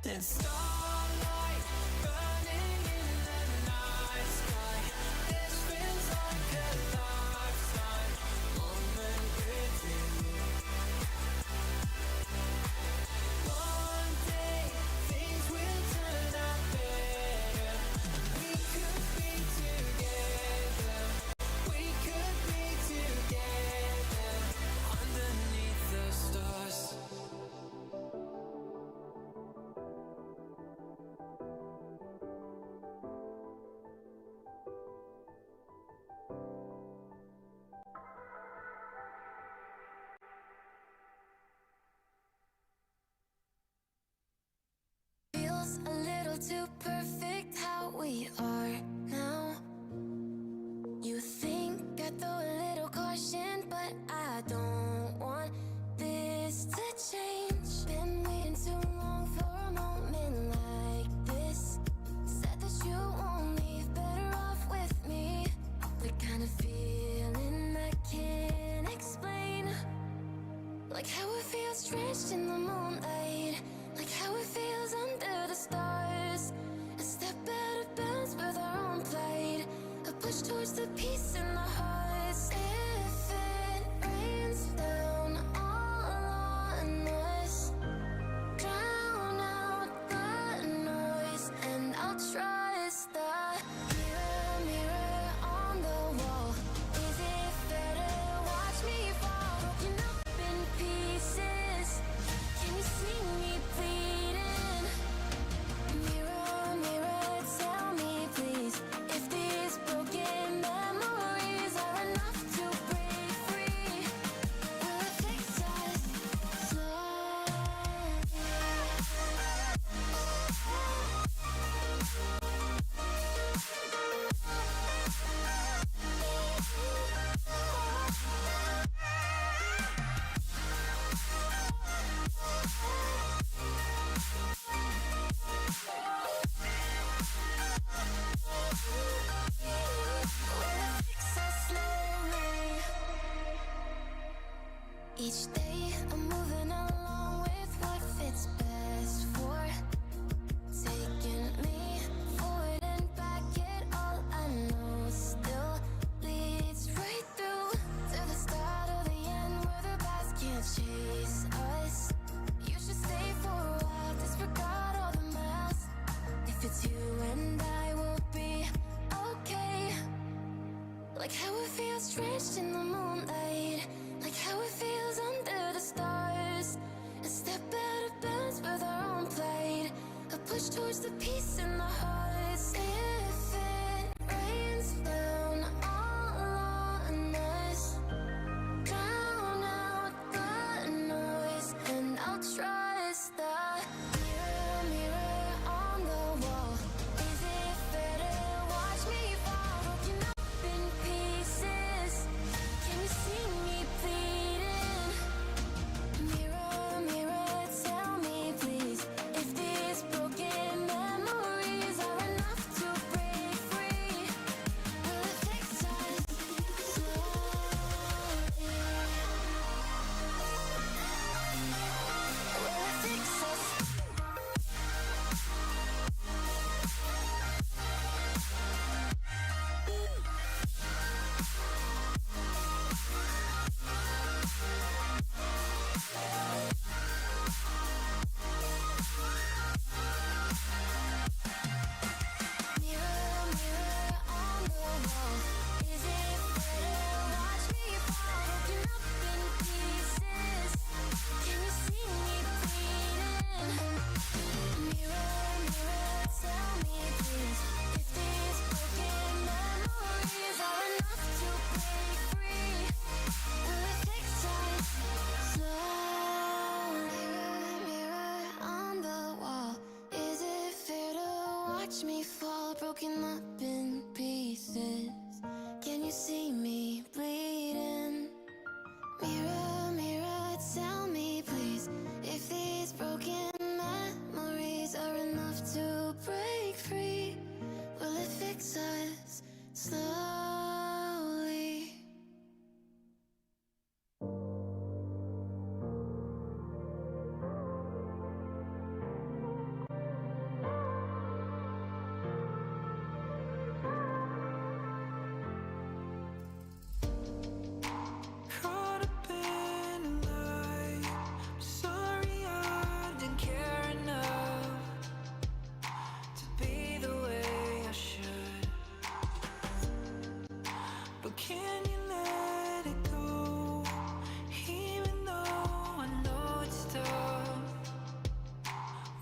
And starlight burning in the night sky, this feels like a lifetime moment with you. One day things will turn out better. We could be together. We could be together underneath the stars. Feels a little too perfect how we are now. You think I throw a little caution, but I don't want this to change. Been waiting too long for a moment like this. Said that you won't leave, better off with me. The kind of feeling I can't explain. Like how it feels drenched in the moonlight. Like how it feels under the stars. A step out of bounds with our own plight. A push towards the peace in the hearts. If it rains down all on us, drown out the noise, and I'll trust the mirror, mirror on the wall. Is it fair to watch me fall, broken up in pieces? drenched in the moonlight, like how it feels under the stars. A step out of bounds with our own plight, a push towards the peace in the hearts. If it rains down all on us, drown out the noise, and I'll trust the mirror, mirror on the wall. Is it fair to watch me fall, broken up in pieces? Can you see me bleeding? Mirror, mirror, tell me please, if these broken memories are enough to break free. Will it fix us slowly? Will it fix us? Mirror, mirror on the wall, is it fair to watch me fall, broken up in pieces? Can you see me bleeding? Mirror, mirror, tell me please, if these broken memories are enough to break free. Will it fix us slowly? Mirror, mirror on the wall, is it fair to watch me fall, broken up in pieces? Can you see me bleeding? Mirror, mirror, tell me please, if these broken memories are enough to break free. Will it fix us slowly? Caught up in a lie. I'm sorry I didn't care enough to be the way I should. But can you let it go? Even though I know it's tough,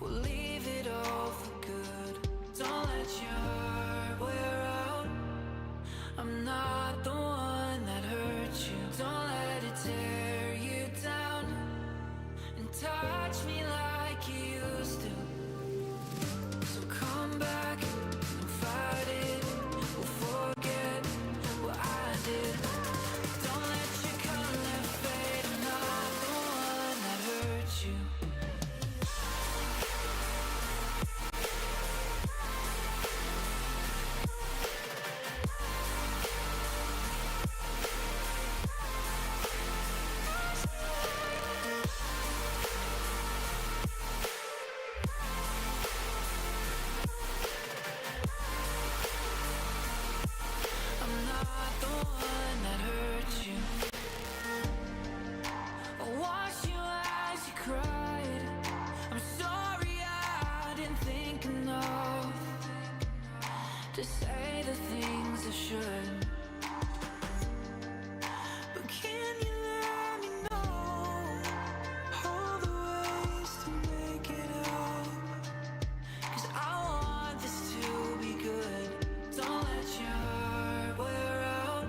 we'll leave it all for good. Don't let your heart wear out. I'm not the one that hurt you. Don't let it tear you down and touch me like you used to. So come back and fight it. We'll forget what I did. Don't let your color fade. I'm not the one that hurt you. I'm not the one that hurt you. I watched you as you cried. I'm sorry I didn't think enough to say the things I should. But can you let me know all the ways to make it up? 'Cause I want this to be good. Don't let your heart wear out.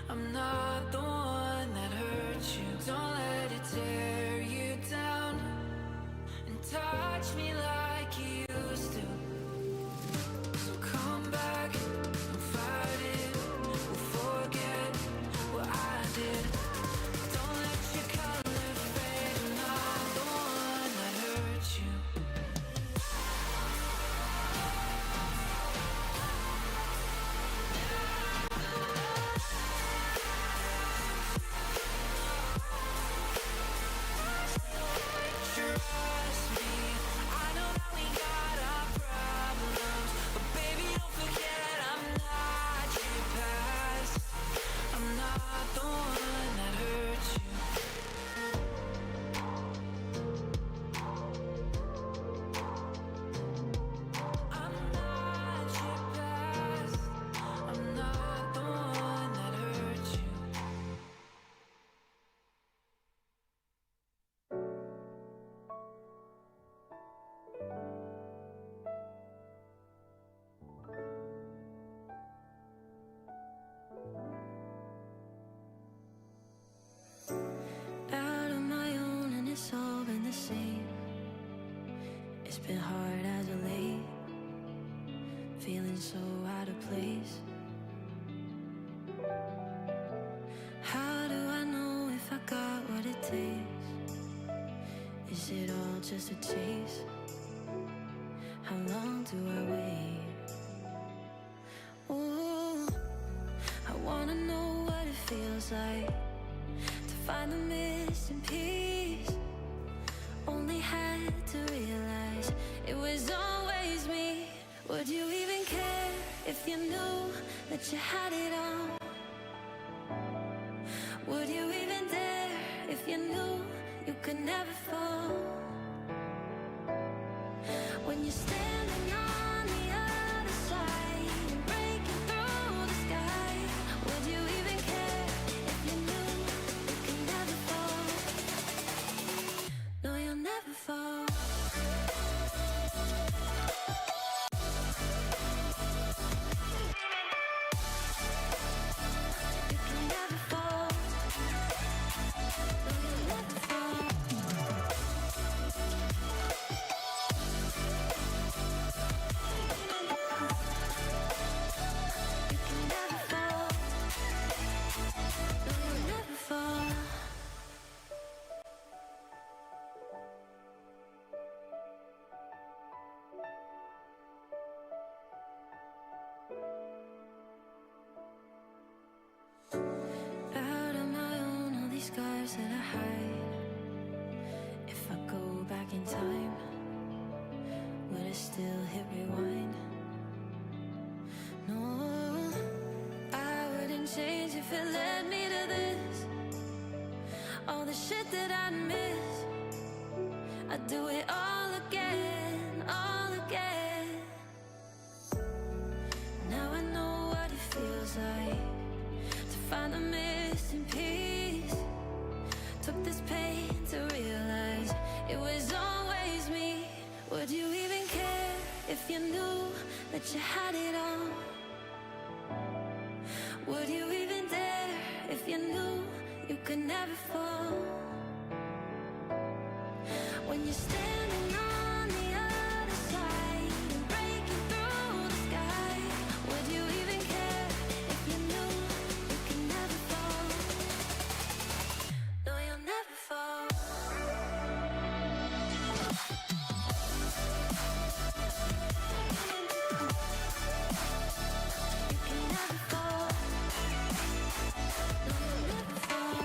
I'm not the one that hurt you. Don't let it tear you down and touch me like you used to. So come back and fight it. We'll forget what I did. feeling so out of place. How do I know if I got what it takes? Is it all just a chase? How long do I wait? Ooh, I wanna know what it feels like to find the missing piece. Only had to realize it was always me. Would you even care if you knew that you had it all? Would you even dare if you knew you could never fall? When you're standing on the other side and breaking through the sky, would you even care if you knew you could never fall? No, you'll never fall. Out on my own, all these scars that I hide. If I go back in time, would I still hit rewind? No, I wouldn't change if it led me to this. All the shit that I miss, I'd do it all again, all again. Now I know what it feels like to find the missing piece. Took this pain to realize it was always me. Would you even care if you knew that you had it all? Would you even dare if you knew you could never fall? When you're standing on the other side and breaking through the sky, would you even care if you knew you could never fall? No, you'll never fall. You can never fall. No, you'll never fall.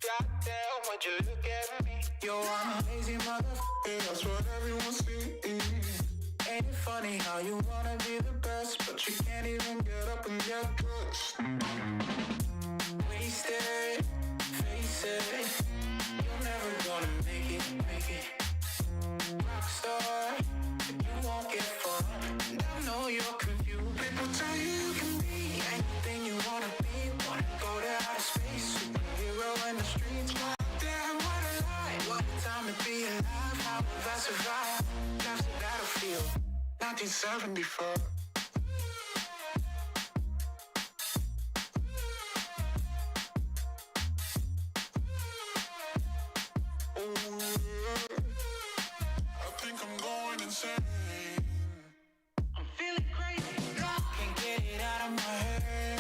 Goddamn, would you look at me? Yo, I'm a lazy motherfucker, that's what everyone sees. Ain't it funny how you wanna be the best, but you can't even get up and get dressed? Wasted, face it, you're never gonna make it. Rockstar, you won't get far. And I know you're confused. People tell you you can be anything you wanna be. Wanna go to outer space, superhero in the streets. Damn, what a lie, what a time to be alive. How will I survive? Left the battlefield, 1974. I think I'm going insane. I'm feeling crazy. Can't get it out of my head.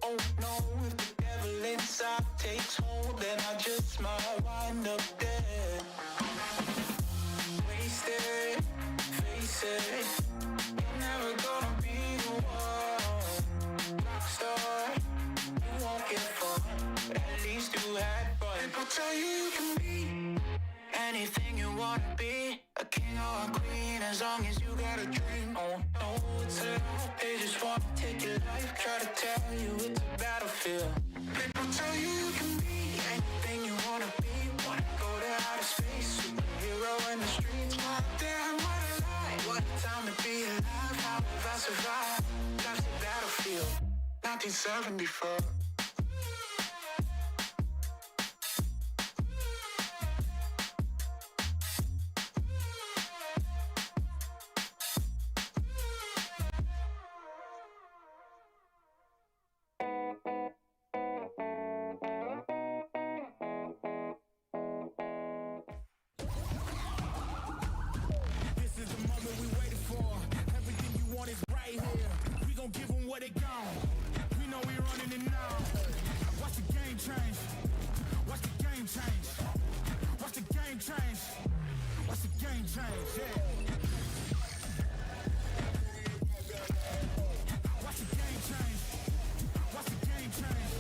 Oh no, if the devil inside takes hold, then I just might wind up dead. Wasted, face it, you're never 1974. This is the moment we waited for. Everything you want is right here. We gon' give them what they got. We know we running it now. Watch the game change. Watch the game change. Watch the game change. Watch the game change. Yeah. Watch the game change. Watch the game change.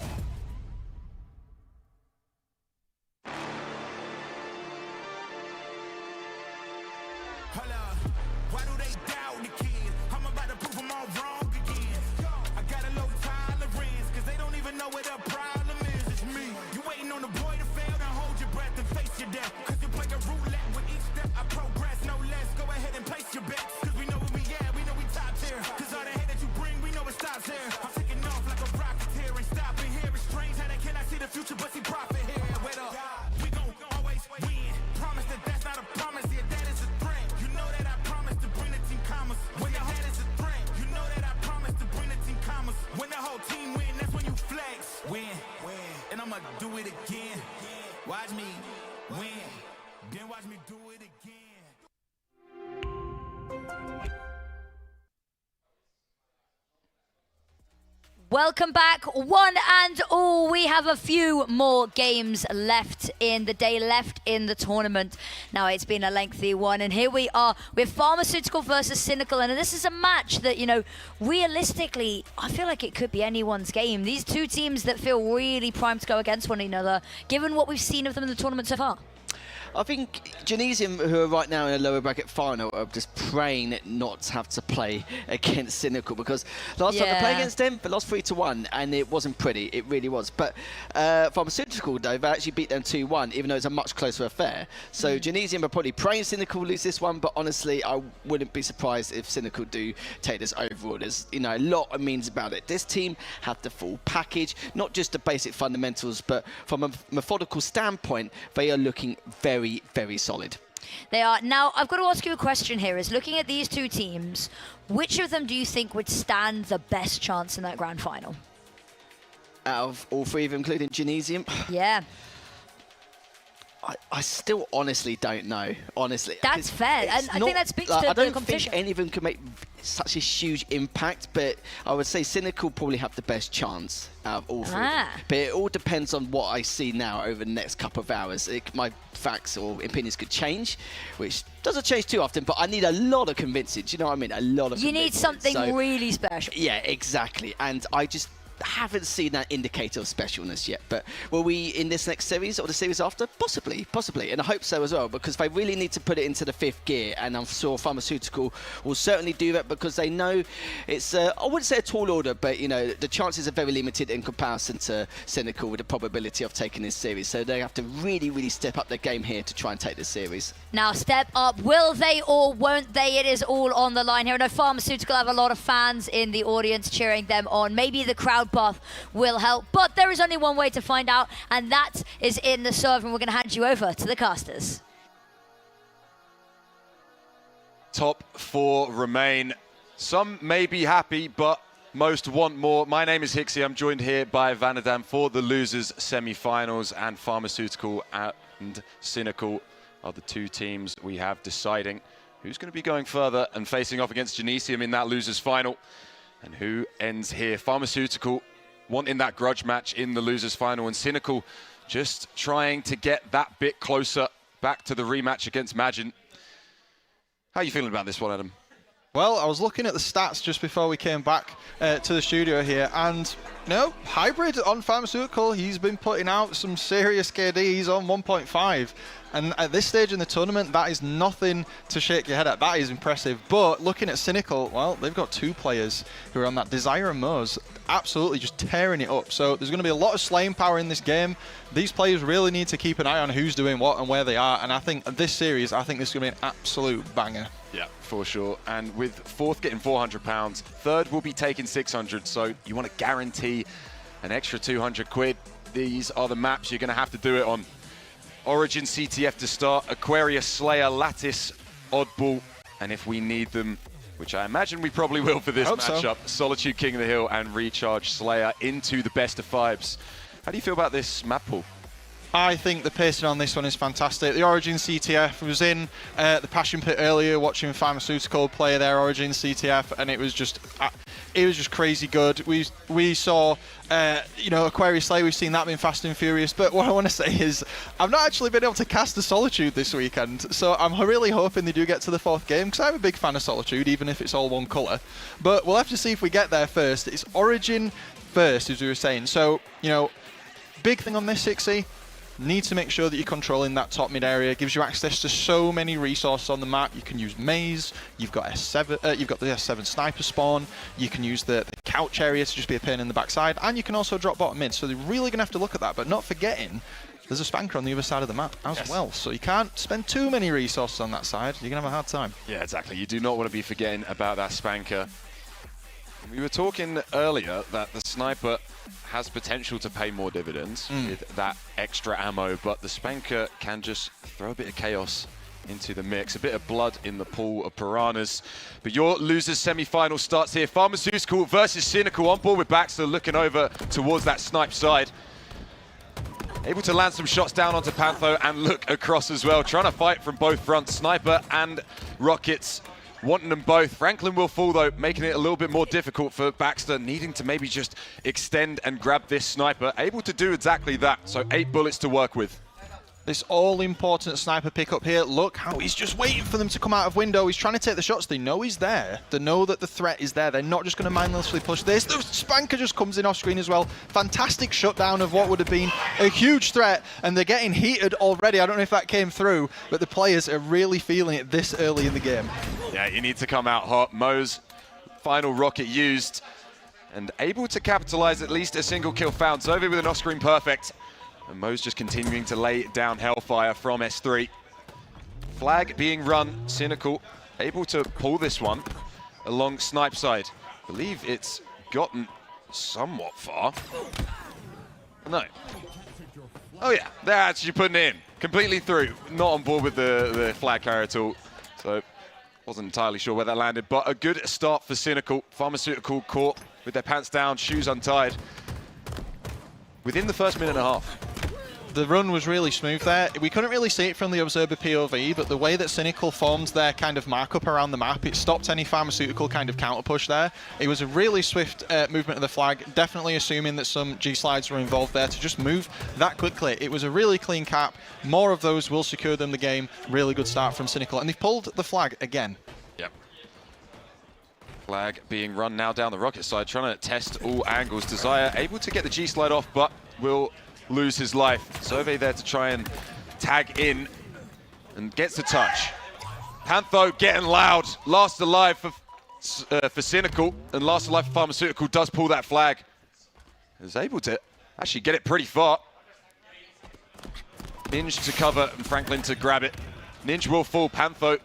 Hold up, why do they doubt the kid? I'm about to prove them all wrong again. I got a low tolerance, cause they don't even know what the problem is. It's me. You waiting on the boy to fail, then hold your breath and face your death. Cause you play a roulette with each step I progress, no less. Go ahead and place your bets, cause we know where we at, we know we top tier. Cause all the hate that you bring, we know it stops here. I'm taking off like a rocketeer and stopping here. It's strange how they cannot see the future, but see profit here. Wait up, we gon' always win. Promise that that's not a promise, yeah, that is a threat. You know that I promise to bring the team commas. When the head is a threat, you know that I promise to bring the team commas. When the whole team win, that's when you flex. Win, and I'ma do it again. Watch me win, then watch me do it again. Welcome back, one and all. We have a few more games left in the day, left in the tournament. Now, it's been a lengthy one, and here we are with Pharmaceutical versus Cynical, and this is a match that, you know, realistically, I feel like it could be anyone's game. These two teams that feel really primed to go against one another, given what we've seen of them in the tournament so far. I think Genesium, who are right now in a lower bracket final, are just praying not to have to play against Cynical, because last time they played against them, they lost 3-1, and it wasn't pretty. It really was. But Pharmaceutical, though, they actually beat them 2-1, even though it's a much closer affair. So Genesium are probably praying Cynical lose this one, but honestly, I wouldn't be surprised if Cynical do take this overall. There's, you know, a lot of means about it. This team have the full package, not just the basic fundamentals, but from a methodical standpoint, they are looking very, very solid. They are. Now, I've got to ask you a question here. Is looking at these two teams, which of them do you think would stand the best chance in that grand final? Out of all three of them, including Genesium? Yeah. I still honestly don't know, honestly. That's fair, and I think that speaks to the competition. I don't think any of them can make such a huge impact, but I would say Cynical probably have the best chance out of all three. But it all depends on what I see now over the next couple of hours. My facts or opinions could change, which doesn't change too often, but I need a lot of convincing. Do you know what I mean? A lot of You need something really special. Yeah, exactly. And I just haven't seen that indicator of specialness yet, but will we in this next series or the series after? Possibly, and I hope so as well, because they really need to put it into the fifth gear, and I'm sure Pharmaceutical will certainly do that, because they know it's I wouldn't say a tall order, but you know, the chances are very limited in comparison to Cynical with the probability of taking this series, so they have to really step up their game here to try and take this series. Now, step up, will they or won't they? It is all on the line here. I know Pharmaceutical have a lot of fans in the audience cheering them on. Maybe the crowd buff will help, but there is only one way to find out, and that is in the server, and we're going to hand you over to the casters. Top four remain. Some may be happy, but most want more. My name is Hixie. I'm joined here by Vanadam for the losers semi-finals, and Pharmaceutical and Cynical are the two teams we have deciding who's going to be going further and facing off against Genesium in that losers final. And who ends here? Pharmaceutical wanting that grudge match in the losers final, and Cynical just trying to get that bit closer back to the rematch against Magin. How are you feeling about this one, Adam? Well, I was looking at the stats just before we came back to the studio here, and no, Hybrid on Pharmaceutical, he's been putting out some serious KD. He's on 1.5. And at this stage in the tournament, that is nothing to shake your head at. That is impressive. But looking at Cynical, well, they've got two players who are on that. Desire and Moz absolutely just tearing it up. So there's going to be a lot of slaying power in this game. These players really need to keep an eye on who's doing what and where they are. And I think this series, I think this is going to be an absolute banger. Yeah, for sure. And with fourth getting £400, third will be taking 600. So you want to guarantee an extra 200 quid. These are the maps you're going to have to do it on. Origin CTF to start, Aquarius Slayer, Lattice, Oddball, and if we need them, which I imagine we probably will for this matchup, Solitude King of the Hill and Recharge Slayer into the best of fives. How do you feel about this map pool? I think the pacing on this one is fantastic. The Origin CTF was in the Passion Pit earlier, watching Pharmaceutical play their Origin CTF, and it was just crazy good. We saw Aquarius Slayer. We've seen that being fast and furious. But what I want to say is, I've not actually been able to cast a Solitude this weekend, so I'm really hoping they do get to the fourth game, because I'm a big fan of Solitude, even if it's all one colour. But we'll have to see if we get there first. It's Origin first, as we were saying. So big thing on this 6E. Need to make sure that you're controlling that top mid area. It gives you access to so many resources on the map. You can use maze. You've got S7. You've got the S7 sniper spawn. You can use the couch area to just be a pain in the backside, and you can also drop bottom mid. So they're really going to have to look at that. But not forgetting, there's a spanker on the other side of the map as well. So you can't spend too many resources on that side. You're going to have a hard time. Yeah, exactly. You do not want to be forgetting about that spanker. We were talking earlier that the sniper has potential to pay more dividends with that extra ammo, but the spanker can just throw a bit of chaos into the mix, a bit of blood in the pool of piranhas. But your losers semi-final starts here. Pharmaceutical versus Cynical on board with Baxter, looking over towards that snipe side. Able to land some shots down onto Pantho and look across as well, trying to fight from both fronts. Sniper and Rockets wanting them both. Franklin will fall though, making it a little bit more difficult for Baxter, needing to maybe just extend and grab this sniper. Able to do exactly that, so 8 bullets to work with. This all-important sniper pickup here. Look how he's just waiting for them to come out of window. He's trying to take the shots. They know he's there. They know that the threat is there. They're not just going to mindlessly push this. The spanker just comes in off screen as well. Fantastic shutdown of what would have been a huge threat, and they're getting heated already. I don't know if that came through, but the players are really feeling it this early in the game. Yeah, you need to come out hot. Mo's final rocket used and able to capitalize at least a single kill found. Zovi with an off-screen perfect. And Mo's just continuing to lay down hellfire from S3. Flag being run, Cynical able to pull this one along snipe side. Believe it's gotten somewhat far. No. Oh yeah, they're actually putting it in. Completely through. Not on board with the flag carrier at all. So wasn't entirely sure where that landed, but a good start for Cynical. Pharmaceutical caught with their pants down, shoes untied. Within the first minute and a half. The run was really smooth there. We couldn't really see it from the observer POV, but the way that Cynical formed their kind of markup around the map, it stopped any Pharmaceutical kind of counter push there. It was a really swift movement of the flag, definitely assuming that some G-slides were involved there to just move that quickly. It was a really clean cap. More of those will secure them the game. Really good start from Cynical, and they've pulled the flag again. Yep. Flag being run now down the rocket side, trying to test all angles. Desire able to get the G-slide off, but will lose his life. Zove there to try and tag in and gets the touch. Pantho getting loud. Last alive for Cynical, and last alive for Pharmaceutical does pull that flag. Is able to actually get it pretty far. Ninja to cover and Franklin to grab it. Ninja will fall. Pantho,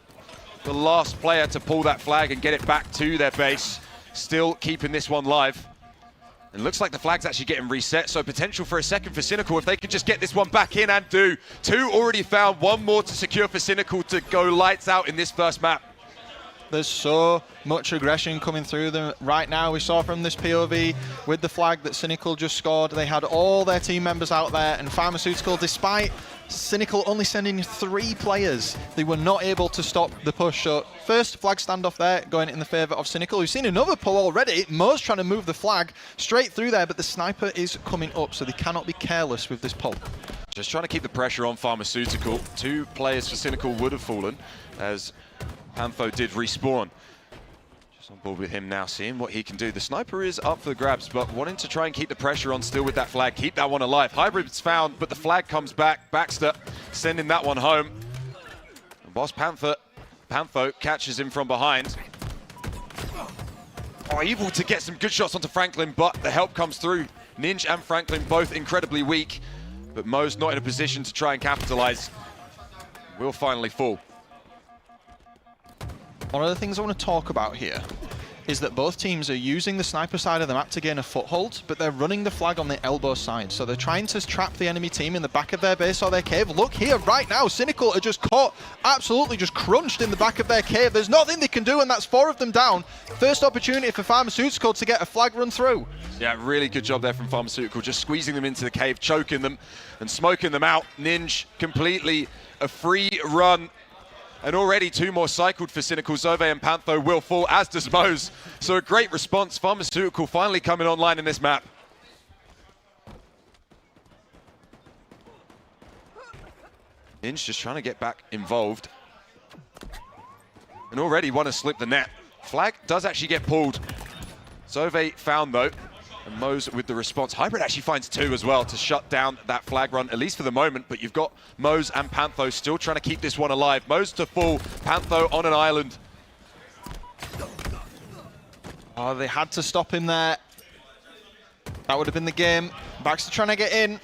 the last player to pull that flag and get it back to their base. Still keeping this one live. And looks like the flag's actually getting reset, so potential for a second for Cynical if they could just get this one back in and do. 2 already found, 1 more to secure for Cynical to go lights out in this first map. There's so much aggression coming through them right now. We saw from this POV with the flag that Cynical just scored. They had all their team members out there, and Pharmaceutical, despite Cynical only sending 3 players, they were not able to stop the push. So first flag standoff there, going in the favour of Cynical. We've seen another pull already. Mo's trying to move the flag straight through there, but the sniper is coming up, so they cannot be careless with this pull. Just trying to keep the pressure on Pharmaceutical. 2 players for Cynical would have fallen, as Pantho did respawn. Just on board with him now, seeing what he can do. The sniper is up for the grabs, but wanting to try and keep the pressure on still with that flag. Keep that one alive. Hybrid's found, but the flag comes back. Baxter sending that one home. And whilst Pantho catches him from behind. Oh, able to get some good shots onto Franklin, but the help comes through. Ninja and Franklin both incredibly weak, but Mo's not in a position to try and capitalize. Will finally fall. One of the things I want to talk about here is that both teams are using the sniper side of the map to gain a foothold, but they're running the flag on the elbow side. So they're trying to trap the enemy team in the back of their base or their cave. Look here right now, Cynical are just caught, absolutely just crunched in the back of their cave. There's nothing they can do, and that's 4 of them down. First opportunity for Pharmaceutical to get a flag run through. Yeah, really good job there from Pharmaceutical, just squeezing them into the cave, choking them and smoking them out. Ninja completely a free run. And already 2 more cycled for Cynical. Zove and Pantho will fall, as does Mose. So a great response. Pharmaceutical finally coming online in this map. Ninja just trying to get back involved. And already want to slip the net. Flag does actually get pulled. Zove found though. And Mose with the response. Hybrid actually finds 2 as well to shut down that flag run, at least for the moment. But you've got Mose and Pantho still trying to keep this one alive. Mose to full, Pantho on an island. Oh, they had to stop him there. That would have been the game. Baxter trying to get in.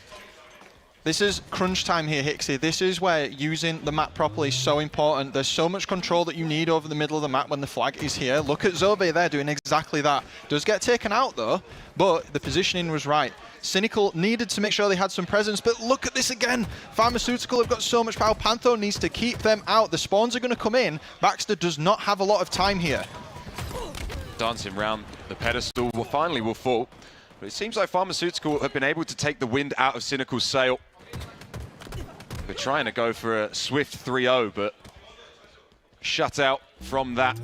This is crunch time here, Hixie. This is where using the map properly is so important. There's so much control that you need over the middle of the map when the flag is here. Look at Zove there doing exactly that. Does get taken out though, but the positioning was right. Cynical needed to make sure they had some presence, but look at this again. Pharmaceutical have got so much power. Pantho needs to keep them out. The spawns are going to come in. Baxter does not have a lot of time here. Dancing around the pedestal finally will fall. But it seems like Pharmaceutical have been able to take the wind out of Cynical's sail. They're trying to go for a swift 3-0, but shut out from that.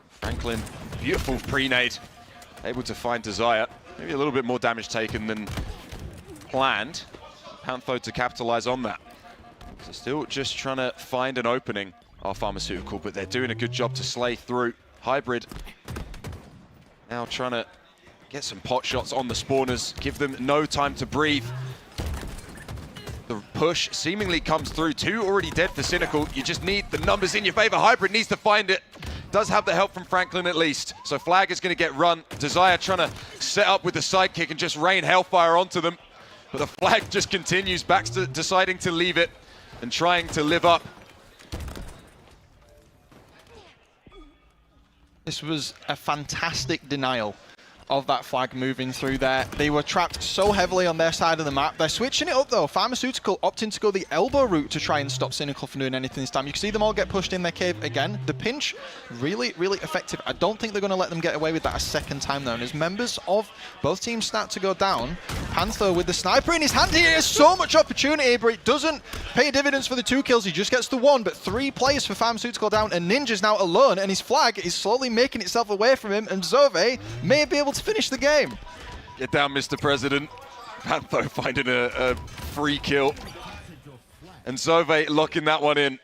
Franklin, beautiful pre-nade, able to find Desire. Maybe a little bit more damage taken than planned. Pantho to capitalize on that. So still just trying to find an opening, our Pharmaceutical, but they're doing a good job to slay through. Hybrid now trying to get some pot shots on the spawners, give them no time to breathe. The push seemingly comes through. 2 already dead for Cynical. You just need the numbers in your favor. Hybrid needs to find it. Does have the help from Franklin at least. So Flag is going to get run. Desire trying to set up with the sidekick and just rain hellfire onto them. But the flag just continues. Baxter deciding to leave it and trying to live up. This was a fantastic denial of that flag moving through there. They were trapped so heavily on their side of the map. They're switching it up though. Pharmaceutical opting to go the elbow route to try and stop Cynical from doing anything this time. You can see them all get pushed in their cave again. The pinch, really, really effective. I don't think they're going to let them get away with that a second time though. And as members of both teams start to go down, Panther with the sniper in his hand, he has so much opportunity, but it doesn't pay dividends for the 2 kills. He just gets the 1, but 3 players for Pharmaceutical down, and Ninja's now alone, and his flag is slowly making itself away from him, and Zove may be able to finish the game. Get down, Mr. President. Pantho finding a free kill. And Zove locking that one in.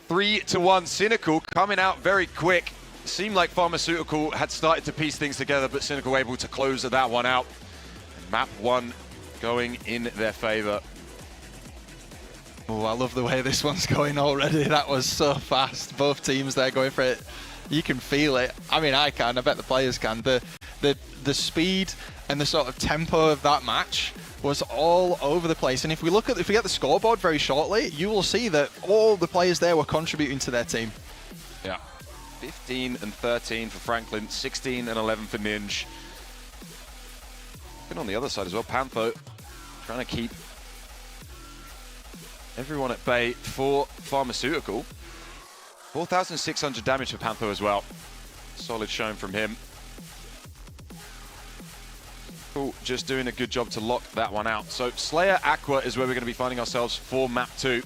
3-1. Cynical coming out very quick. Seemed like Pharmaceutical had started to piece things together, but Cynical able to close that one out. And map 1 going in their favor. Oh, I love the way this one's going already. That was so fast. Both teams there going for it. You can feel it. I mean, I can. I bet the players can. The speed and the sort of tempo of that match was all over the place. And if we get the scoreboard very shortly, you will see that all the players there were contributing to their team. Yeah. 15 and 13 for Franklin, 16 and 11 for Ninja. And on the other side as well, Pantho trying to keep everyone at bay for Pharmaceutical. 4,600 damage for Pantho as well. Solid showing from him. Cool, just doing a good job to lock that one out. So Slayer Aqua is where we're going to be finding ourselves for map 2.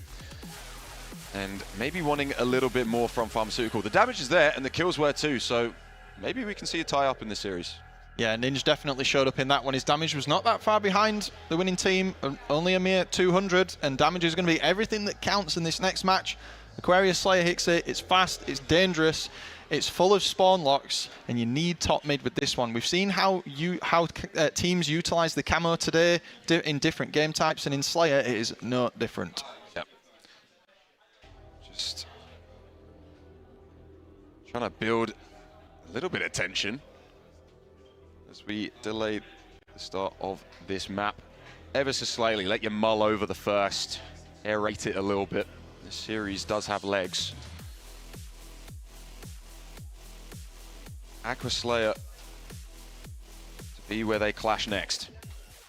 And maybe wanting a little bit more from Pharmaceutical. The damage is there and the kills were too, so maybe we can see a tie-up in this series. Yeah, Ninja definitely showed up in that one. His damage was not that far behind the winning team, only a mere 200, and damage is going to be everything that counts in this next match. Aquarius Slayer hits it, it's fast, it's dangerous, it's full of spawn locks, and you need top mid with this one. We've seen how teams utilize the camo today in different game types, and in Slayer it is no different. Yep. Just trying to build a little bit of tension as we delay the start of this map ever so slightly. Let you mull over the first, aerate it a little bit. This series does have legs. Aqua Slayer to be where they clash next.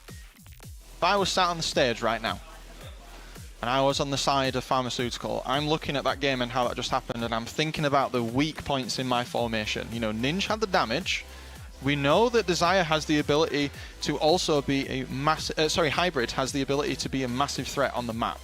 If I was sat on the stage right now, and I was on the side of Pharmaceutical, I'm looking at that game and how that just happened, and I'm thinking about the weak points in my formation. You know, Ninja had the damage. We know that Desire has the ability to also be a Hybrid has the ability to be a massive threat on the map.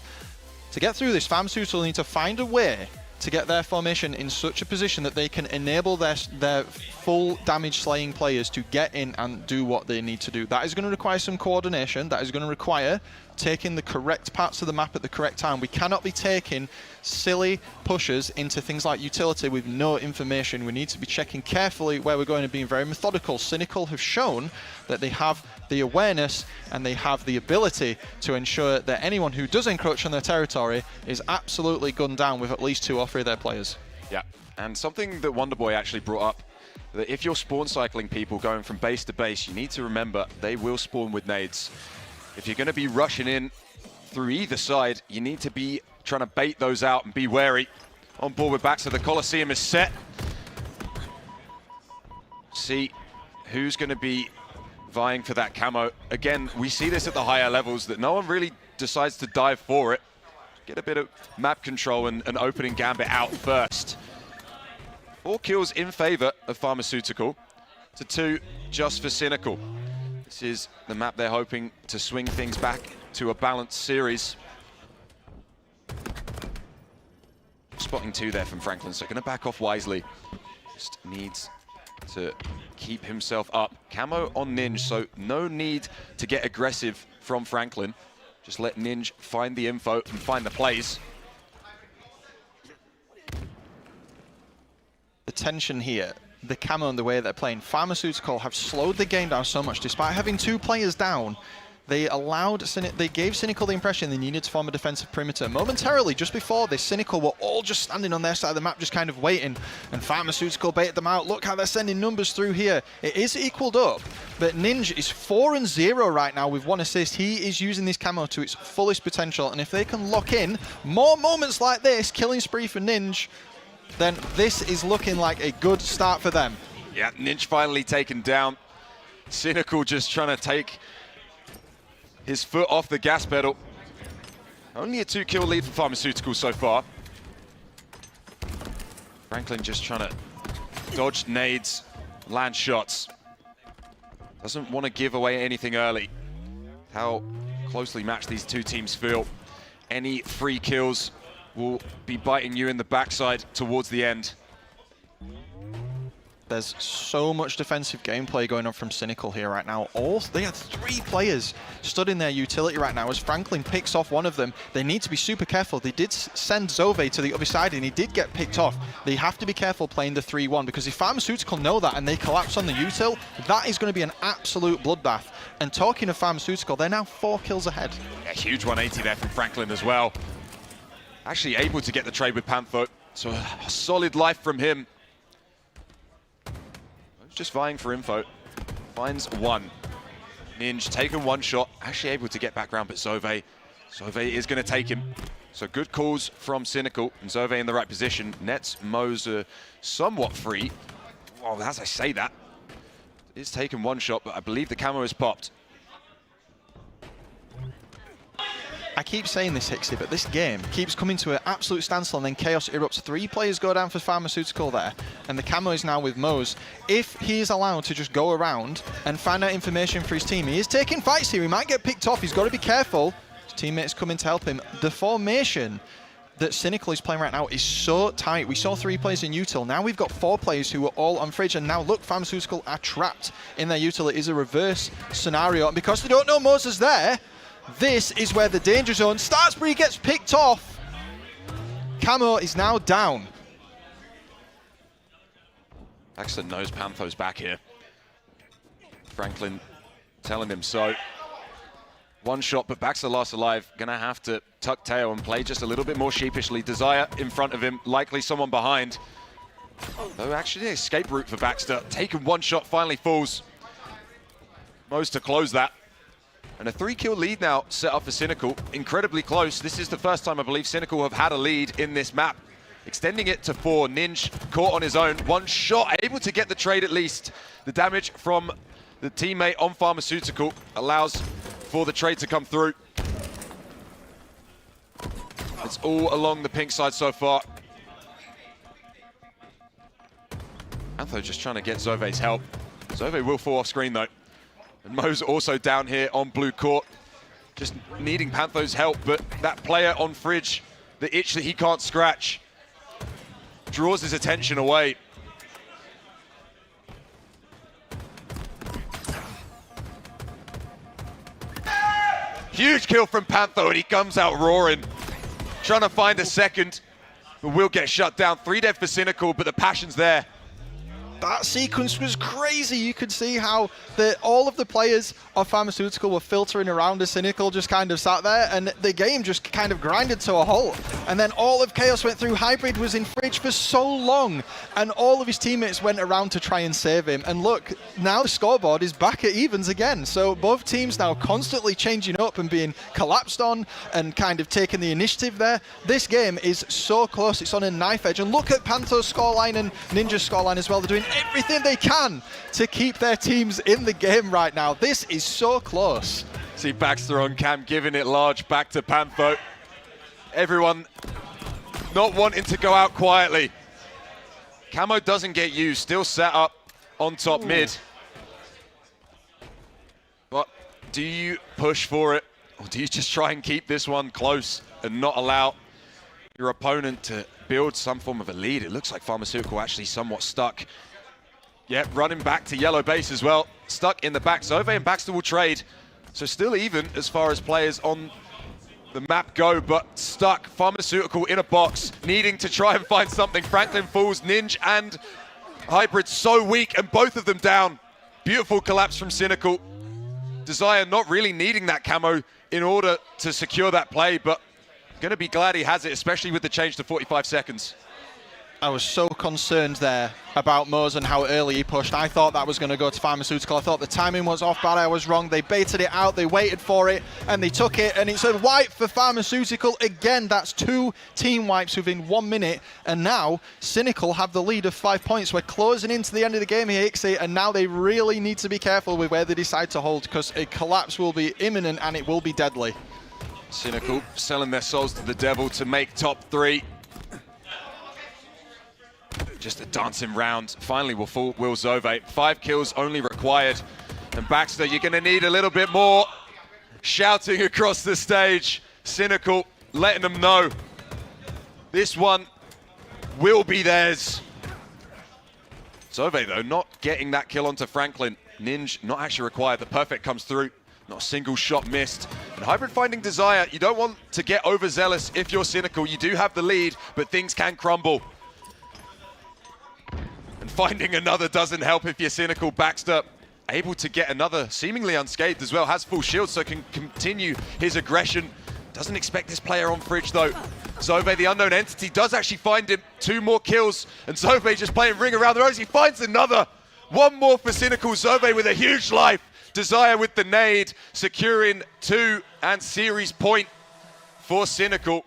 To get through this, Pharmaceutical need to find a way to get their formation in such a position that they can enable their full damage slaying players to get in and do what they need to do. That is going to require some coordination. That is going to require taking the correct parts of the map at the correct time. We cannot be taking silly pushes into things like utility with no information. We need to be checking carefully where we're going and being very methodical. Cynical have shown that they have the awareness and they have the ability to ensure that anyone who does encroach on their territory is absolutely gunned down with at least 2 or 3 of their players. Yeah, and something that Wonderboy actually brought up, that if you're spawn cycling people going from base to base, you need to remember they will spawn with nades. If you're going to be rushing in through either side, you need to be trying to bait those out and be wary. On board with Baxter, the Colosseum is set. See who's going to be vying for that camo. Again, we see this at the higher levels, that no one really decides to dive for it. Get a bit of map control and an opening gambit out first. 4 kills in favor of Pharmaceutical to 2 just for Cynical. This is the map they're hoping to swing things back to a balanced series. Spotting 2 there from Franklin, so going to back off wisely. Just needs to keep himself up. Camo on Ninja, so no need to get aggressive from Franklin. Just let Ninja find the info and find the plays. The tension here, the camo and the way they're playing. Pharmaceutical have slowed the game down so much. Despite having 2 players down, they gave Cynical the impression they needed to form a defensive perimeter. Momentarily, just before this, Cynical were all just standing on their side of the map, just kind of waiting, and Pharmaceutical baited them out. Look how they're sending numbers through here. It is equaled up, but Ninja is 4-0 right now with 1 assist. He is using this camo to its fullest potential, and if they can lock in more moments like this, killing spree for Ninja, then this is looking like a good start for them. Yeah, Ninja finally taken down. Cynical just trying to take his foot off the gas pedal. Only a 2-kill lead for Pharmaceutical so far. Franklin just trying to dodge nades, land shots. Doesn't want to give away anything early. How closely matched these 2 teams feel. Any free kills will be biting you in the backside towards the end. There's so much defensive gameplay going on from Cynical here right now. They have 3 players stood in their utility right now. As Franklin picks off one of them, they need to be super careful. They did send Zove to the other side and he did get picked off. They have to be careful playing the 3-1 because if Pharmaceutical know that and they collapse on the util, that is going to be an absolute bloodbath. And talking of Pharmaceutical, they're now 4 kills ahead. A huge 180 there from Franklin as well. Actually able to get the trade with Pantho, so a solid life from him. Just vying for info, finds 1. Ninja taken 1 shot, actually able to get back round, but Zove is going to take him. So good calls from Cynical, and Zove in the right position. Nets Moser somewhat free. Well, as I say that, is taken 1 shot, but I believe the camo is popped. I keep saying this, Hixie, but this game keeps coming to an absolute standstill and then chaos erupts. 3 players go down for Pharmaceutical there, and the camo is now with Mose. If he is allowed to just go around and find out information for his team, he is taking fights here. He might get picked off. He's got to be careful. His teammates coming to help him. The formation that Cynical is playing right now is so tight. We saw 3 players in util. Now we've got 4 players who are all on fridge, and now look, Pharmaceutical are trapped in their util. It is a reverse scenario, and because they don't know Moses there, this is where the danger zone starts. Spree gets picked off. Camo is now down. Baxter knows Pantho's back here. Franklin telling him so. 1 shot, but Baxter last alive. Gonna have to tuck tail and play just a little bit more sheepishly. Desire in front of him, likely someone behind. Though actually an escape route for Baxter. Taken 1 shot, finally falls. Most to close that. And a 3-kill lead now set up for Cynical. Incredibly close. This is the first time I believe Cynical have had a lead in this map. extending it to 4. Ninja caught on his own. One shot, able to get the trade at least. The damage from the teammate on Pharmaceutical allows for the trade to come through. It's all along the pink side so far. Antho just trying to get Zove's help. Zove will fall off screen though. And Mo's also down here on blue court. Just needing Pantho's help, but that player on Fridge, the itch that he can't scratch, draws his attention away. Huge kill from Pantho, and he comes out roaring. Trying to find a second, but will get shut down. 3 dead for Cynical, but the passion's there. That sequence was crazy. You could see how all of the players of Pharmaceutical were filtering around as Cynical just kind of sat there, and the game just kind of grinded to a halt. And then all of Chaos went through. Hybrid was in Fridge for so long, and all of his teammates went around to try and save him. And look, now the scoreboard is back at evens again. So both teams now constantly changing up and being collapsed on and kind of taking the initiative there. This game is so close. It's on a knife edge. And look at Panther's scoreline and Ninja's scoreline as well. They're doing everything they can to keep their teams in the game right now. This is so close. See Baxter on cam giving it large back to Pantho. Everyone not wanting to go out quietly. Camo doesn't get used, still set up on top mid. But do you push for it, or do you just try and keep this one close and not allow your opponent to build some form of a lead? It looks like Pharmaceutical actually somewhat stuck. Yeah, running back to yellow base as well. Stuck in the back. Zove and Baxter will trade. So still even as far as players on the map go, but stuck. Pharmaceutical in a box, needing to try and find something. Franklin falls. Ninja and Hybrid so weak, and both of them down. Beautiful collapse from Cynical. Desire not really needing that camo in order to secure that play, but going to be glad he has it, especially with the change to 45 seconds. I was so concerned there about Moz and how early he pushed. I thought that was going to go to Pharmaceutical. I thought the timing was off, but I was wrong. They baited it out, they waited for it, and they took it, and it's a wipe for Pharmaceutical. Again, that's 2 team wipes within 1 minute, and now Cynical have the lead of 5 points. We're closing into the end of the game here, Ixie, and now they really need to be careful with where they decide to hold, because a collapse will be imminent, and it will be deadly. Cynical selling their souls to the devil to make top 3. Just a dancing round. Finally will fall Will Zove. 5 kills only required. And Baxter, you're going to need a little bit more. Shouting across the stage. Cynical letting them know this one will be theirs. Zove, though, not getting that kill onto Franklin. Ninja not actually required. The perfect comes through. Not a single shot missed. And Hybrid finding Desire. You don't want to get overzealous if you're Cynical. You do have the lead, but things can crumble. And finding another doesn't help if you're Cynical. Baxter able to get another seemingly unscathed as well. Has full shield, so can continue his aggression. Doesn't expect this player on Fridge though. Zove, the unknown entity, does actually find him. 2 more kills, and Zove just playing ring around the rose. He finds another. 1 more for Cynical. Zove with a huge life. Desire with the nade, securing 2 and series point for Cynical.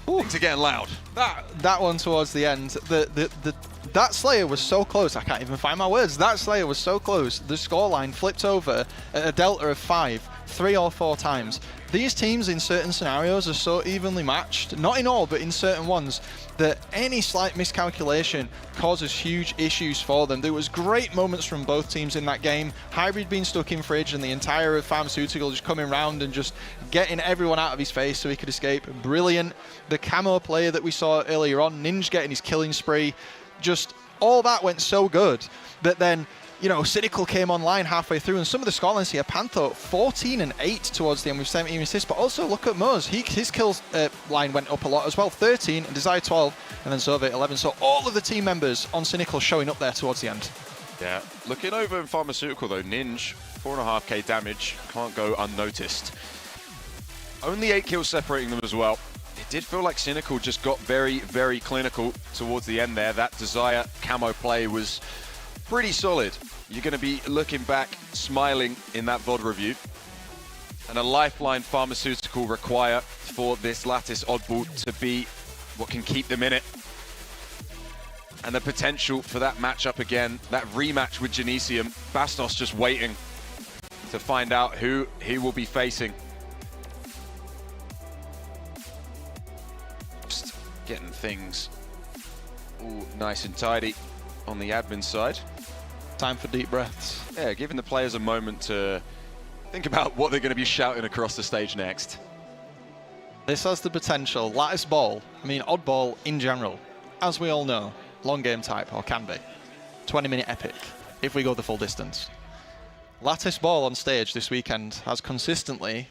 Things are getting loud. That one towards the end, that Slayer was so close. I can't even find my words. That Slayer was so close. The scoreline flipped over at a delta of 5, 3 or 4 times. These teams in certain scenarios are so evenly matched, not in all, but in certain ones, that any slight miscalculation causes huge issues for them. There was great moments from both teams in that game. Hybrid being stuck in Fridge and the entire Pharmaceutical just coming around and just getting everyone out of his face so he could escape. Brilliant. The camo player that we saw earlier on, Ninja getting his killing spree, just all that went so good that then, you know, Cynical came online halfway through, and some of the scorelines here, Pantho 14 and 8 towards the end with 17 assists, but also look at Moz. His kills line went up a lot as well, 13, and Desire 12, and then Zove 11. So all of the team members on Cynical showing up there towards the end. Yeah, looking over in Pharmaceutical though, Ninja, 4.5k damage, can't go unnoticed. Only 8 kills separating them as well. It did feel like Cynical just got very, very clinical towards the end there. That Desire camo play was pretty solid. You're going to be looking back, smiling in that VOD review. And a lifeline Pharmaceutical require for this Lattice oddball to be what can keep them in it. And the potential for that matchup again, that rematch with Genesium. Bastos just waiting to find out who he will be facing. Just getting things all nice and tidy on the admin side. Time for deep breaths. Yeah, giving the players a moment to think about what they're going to be shouting across the stage next. This has the potential. Lattice ball, I mean oddball in general, as we all know, long game type, or can be. 20-minute epic, if we go the full distance. Lattice ball on stage this weekend has consistently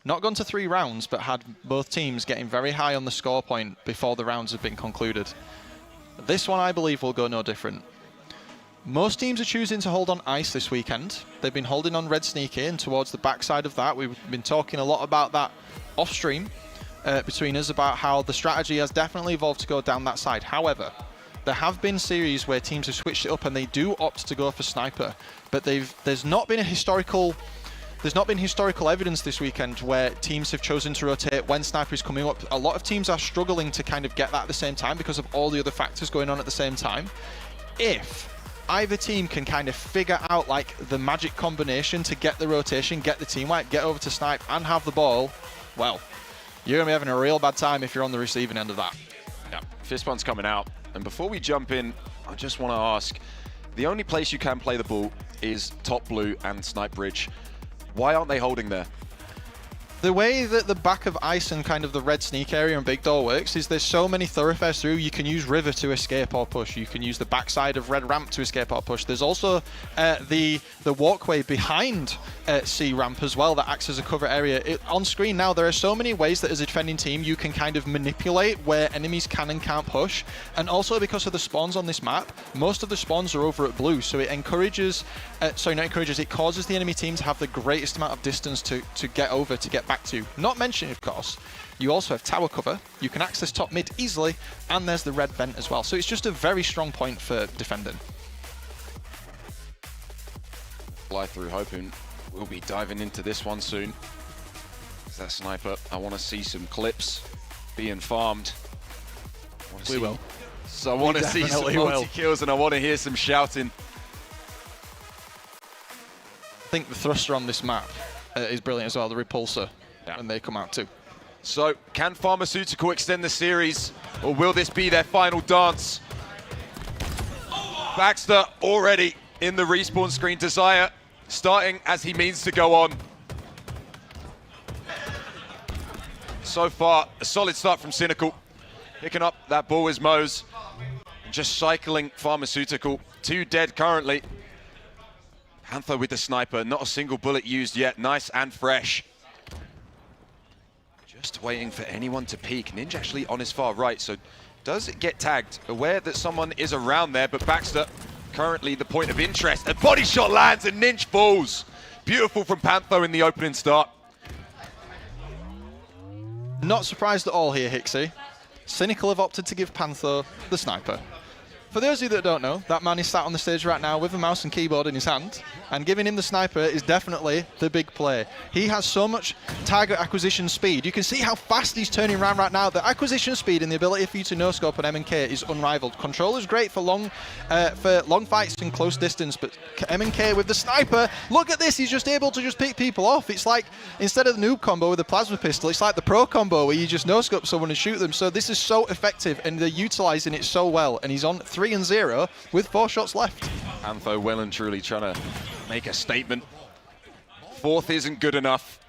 not gone to 3 rounds, but had both teams getting very high on the score point before the rounds have been concluded. This one, I believe, will go no different. Most teams are choosing to hold on ice this weekend. They've been holding on red sneaky and towards the backside of that. We've been talking a lot about that off stream between us about how the strategy has definitely evolved to go down that side. However, there have been series where teams have switched it up and they do opt to go for sniper, but there's not been historical evidence this weekend where teams have chosen to rotate when sniper is coming up. A lot of teams are struggling to kind of get that at the same time because of all the other factors going on at the same time. If either team can kind of figure out like the magic combination to get the rotation, get the team wipe, get over to snipe and have the ball, well, you're going to be having a real bad time if you're on the receiving end of that. Yeah, fist bump's coming out. And before we jump in, I just want to ask, the only place you can play the ball is top blue and snipe bridge. Why aren't they holding there? The way that the back of ice and kind of the red sneak area and big door works is there's so many thoroughfares through. You can use river to escape or push. You can use the backside of red ramp to escape or push. There's also the walkway behind C ramp as well that acts as a cover area. On screen now, there are so many ways that as a defending team you can kind of manipulate where enemies can and can't push. And also because of the spawns on this map, most of the spawns are over at blue, so it encourages, it causes the enemy team to have the greatest amount of distance to get over, to get back to. Not mentioning, of course, you also have tower cover, you can access top mid easily, and there's the red vent as well. So it's just a very strong point for defending. Fly through hoping we'll be diving into this one soon. Is that sniper? I want to see some clips being farmed. We will. So I want to see some multi-kills and I want to hear some shouting. I think the thruster on this map is brilliant as well, the repulsor, when they come out too. So, can Pharmaceutical extend the series, or will this be their final dance? Baxter already in the respawn screen. Desire starting as he means to go on. So far, a solid start from Cynical. Picking up that ball is Mose. Just cycling Pharmaceutical. 2 dead currently. Panther with the sniper, not a single bullet used yet. Nice and fresh. Just waiting for anyone to peek. Ninja actually on his far right, so does it get tagged? Aware that someone is around there, but Baxter currently the point of interest. A body shot lands and Ninja falls. Beautiful from Panther in the opening start. Not surprised at all here, Hixie. Cynical have opted to give Panther the sniper. For those of you that don't know, that man is sat on the stage right now with a mouse and keyboard in his hand, and giving him the sniper is definitely the big play. He has so much target acquisition speed. You can see how fast he's turning around right now. The acquisition speed and the ability for you to no-scope an M&K is unrivaled. Controller's great for long fights and close distance, but M&K with the sniper, look at this, he's just able to just pick people off. It's like, instead of the noob combo with the plasma pistol, it's like the pro combo where you just no-scope someone and shoot them. So this is so effective, and they're utilizing it so well, and he's on 3-0 with 4 shots left. Antho well and truly trying to make a statement. 4th isn't good enough.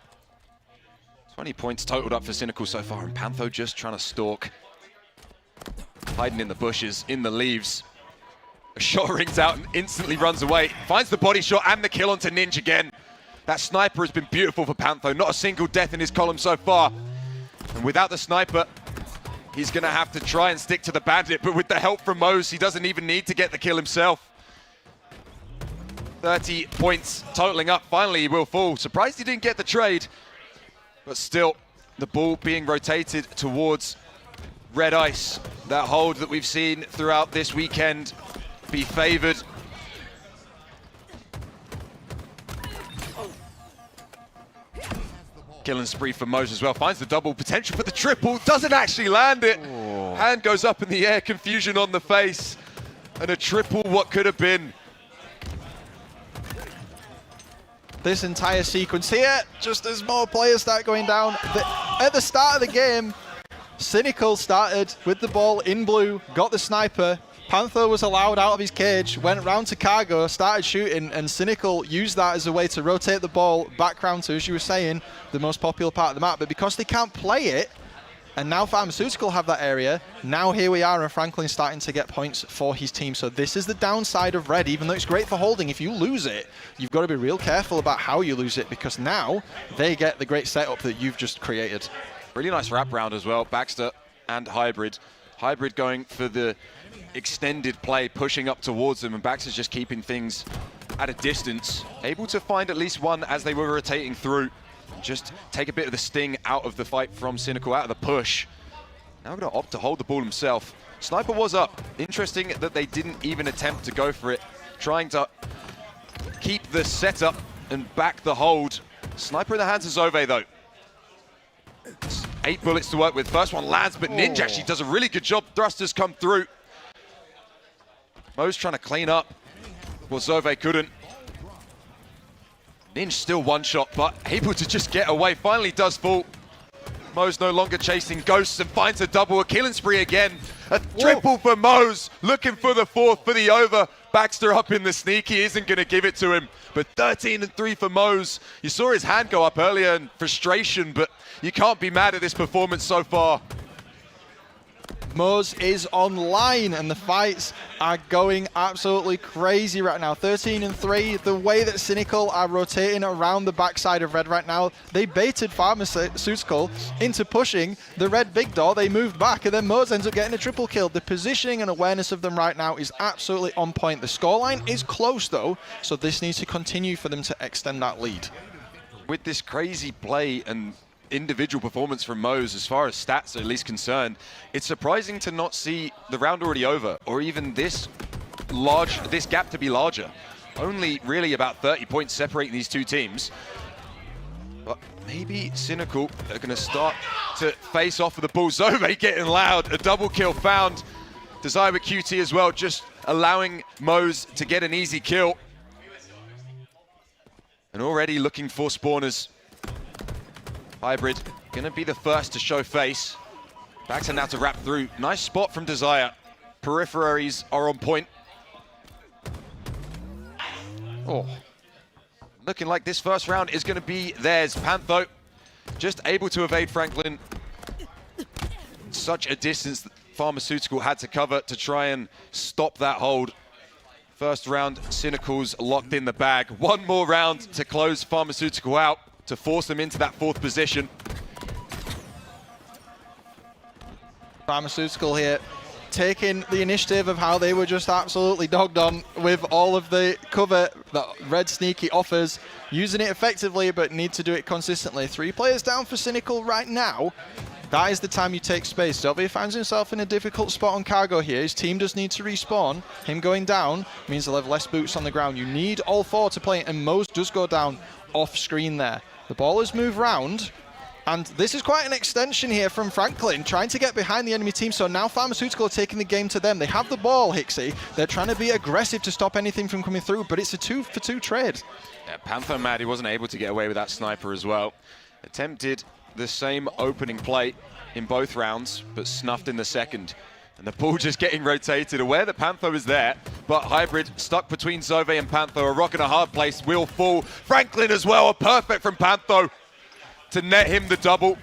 20 points totaled up for Cynical so far, and Pantho just trying to stalk. Hiding in the bushes, in the leaves. A shot rings out and instantly runs away. Finds the body shot and the kill onto Ninja again. That sniper has been beautiful for Pantho. Not a single death in his column so far. And without the sniper, he's going to have to try and stick to the bandit, but with the help from Mose, he doesn't even need to get the kill himself. 30 points totaling up. Finally, he will fall. Surprised he didn't get the trade, but still, the ball being rotated towards red ice. That hold that we've seen throughout this weekend be favored. Killing spree for Mose as well. Finds the double, potential for the triple, doesn't actually land it. Hand goes up in the air, confusion on the face, and a triple what could have been. This entire sequence here, just as more players start going down. At the start of the game, Cynical started with the ball in blue, got the sniper. Panther was allowed out of his cage, went round to Cargo, started shooting, and Cynical used that as a way to rotate the ball back round to, as you were saying, the most popular part of the map. But because they can't play it, and now Pharmaceutical have that area, now here we are, and Franklin's starting to get points for his team. So this is the downside of Red, even though it's great for holding. If you lose it, you've got to be real careful about how you lose it, because now they get the great setup that you've just created. Really nice wrap round as well, Baxter and Hybrid. Hybrid going for the extended play, pushing up towards them, and Baxter's just keeping things at a distance, able to find at least one as they were rotating through. Just take a bit of the sting out of the fight from Cynical, out of the push. Now going to opt to hold the ball himself. Sniper was up. Interesting that they didn't even attempt to go for it. Trying to keep the setup and back the hold. Sniper in the hands of Zove though. 8 bullets to work with. First one lands, but Ninja actually does a really good job. Thrusters come through. Mo's trying to clean up. Well, Zove couldn't. Ninja still one shot, but able to just get away. Finally does fall. Mo's no longer chasing ghosts and finds a double. A killing spree again. A triple for Mo's. Looking for the 4th for the over. Baxter up in the sneak. He isn't going to give it to him. But 13 and 3 for Mo's. You saw his hand go up earlier in frustration, but you can't be mad at this performance so far. Moz is online, and the fights are going absolutely crazy right now. 13 and 3. The way that Cynical are rotating around the backside of Red right now, they baited Pharmaceutical into pushing the Red big door. They moved back, and then Moz ends up getting a triple kill. The positioning and awareness of them right now is absolutely on point. The scoreline is close though, so this needs to continue for them to extend that lead. With this crazy play and individual performance from Mo's, as far as stats are at least concerned, it's surprising to not see the round already over, or even this gap to be larger. Only really about 30 points separating these two teams. But maybe Cynical are going to start to face off with the ball. Zove getting loud, a double kill found. Desire with QT as well, just allowing Mo's to get an easy kill. And already looking for spawners. Hybrid gonna be the first to show face. Baxter now to wrap through. Nice spot from Desire. Peripheries are on point. Oh, looking like this first round is gonna be theirs. Pantho just able to evade Franklin. Such a distance that Pharmaceutical had to cover to try and stop that hold. First round, Cynical's locked in the bag. One more round to close Pharmaceutical out, to force them into that 4th position. Pharmaceutical here taking the initiative of how they were just absolutely dogged on with all of the cover that Red Sneaky offers, using it effectively but need to do it consistently. 3 players down for Cynical right now. That is the time you take space. Zove finds himself in a difficult spot on Cargo here. His team does need to respawn. Him going down means they'll have less boots on the ground. You need all 4 to play, and Mo's does go down off screen there. The ball has moved round, and this is quite an extension here from Franklin, trying to get behind the enemy team. So now Pharmaceutical are taking the game to them. They have the ball, Hixie. They're trying to be aggressive to stop anything from coming through, but it's a 2-for-2 trade. Yeah, Panther mad, he wasn't able to get away with that sniper as well. Attempted the same opening play in both rounds, but snuffed in the second. And the ball just getting rotated, aware that Panther is there, but Hybrid stuck between Zove and Panther. A rock in a hard place will fall. Franklin as well, a perfect from Panther to net him the double.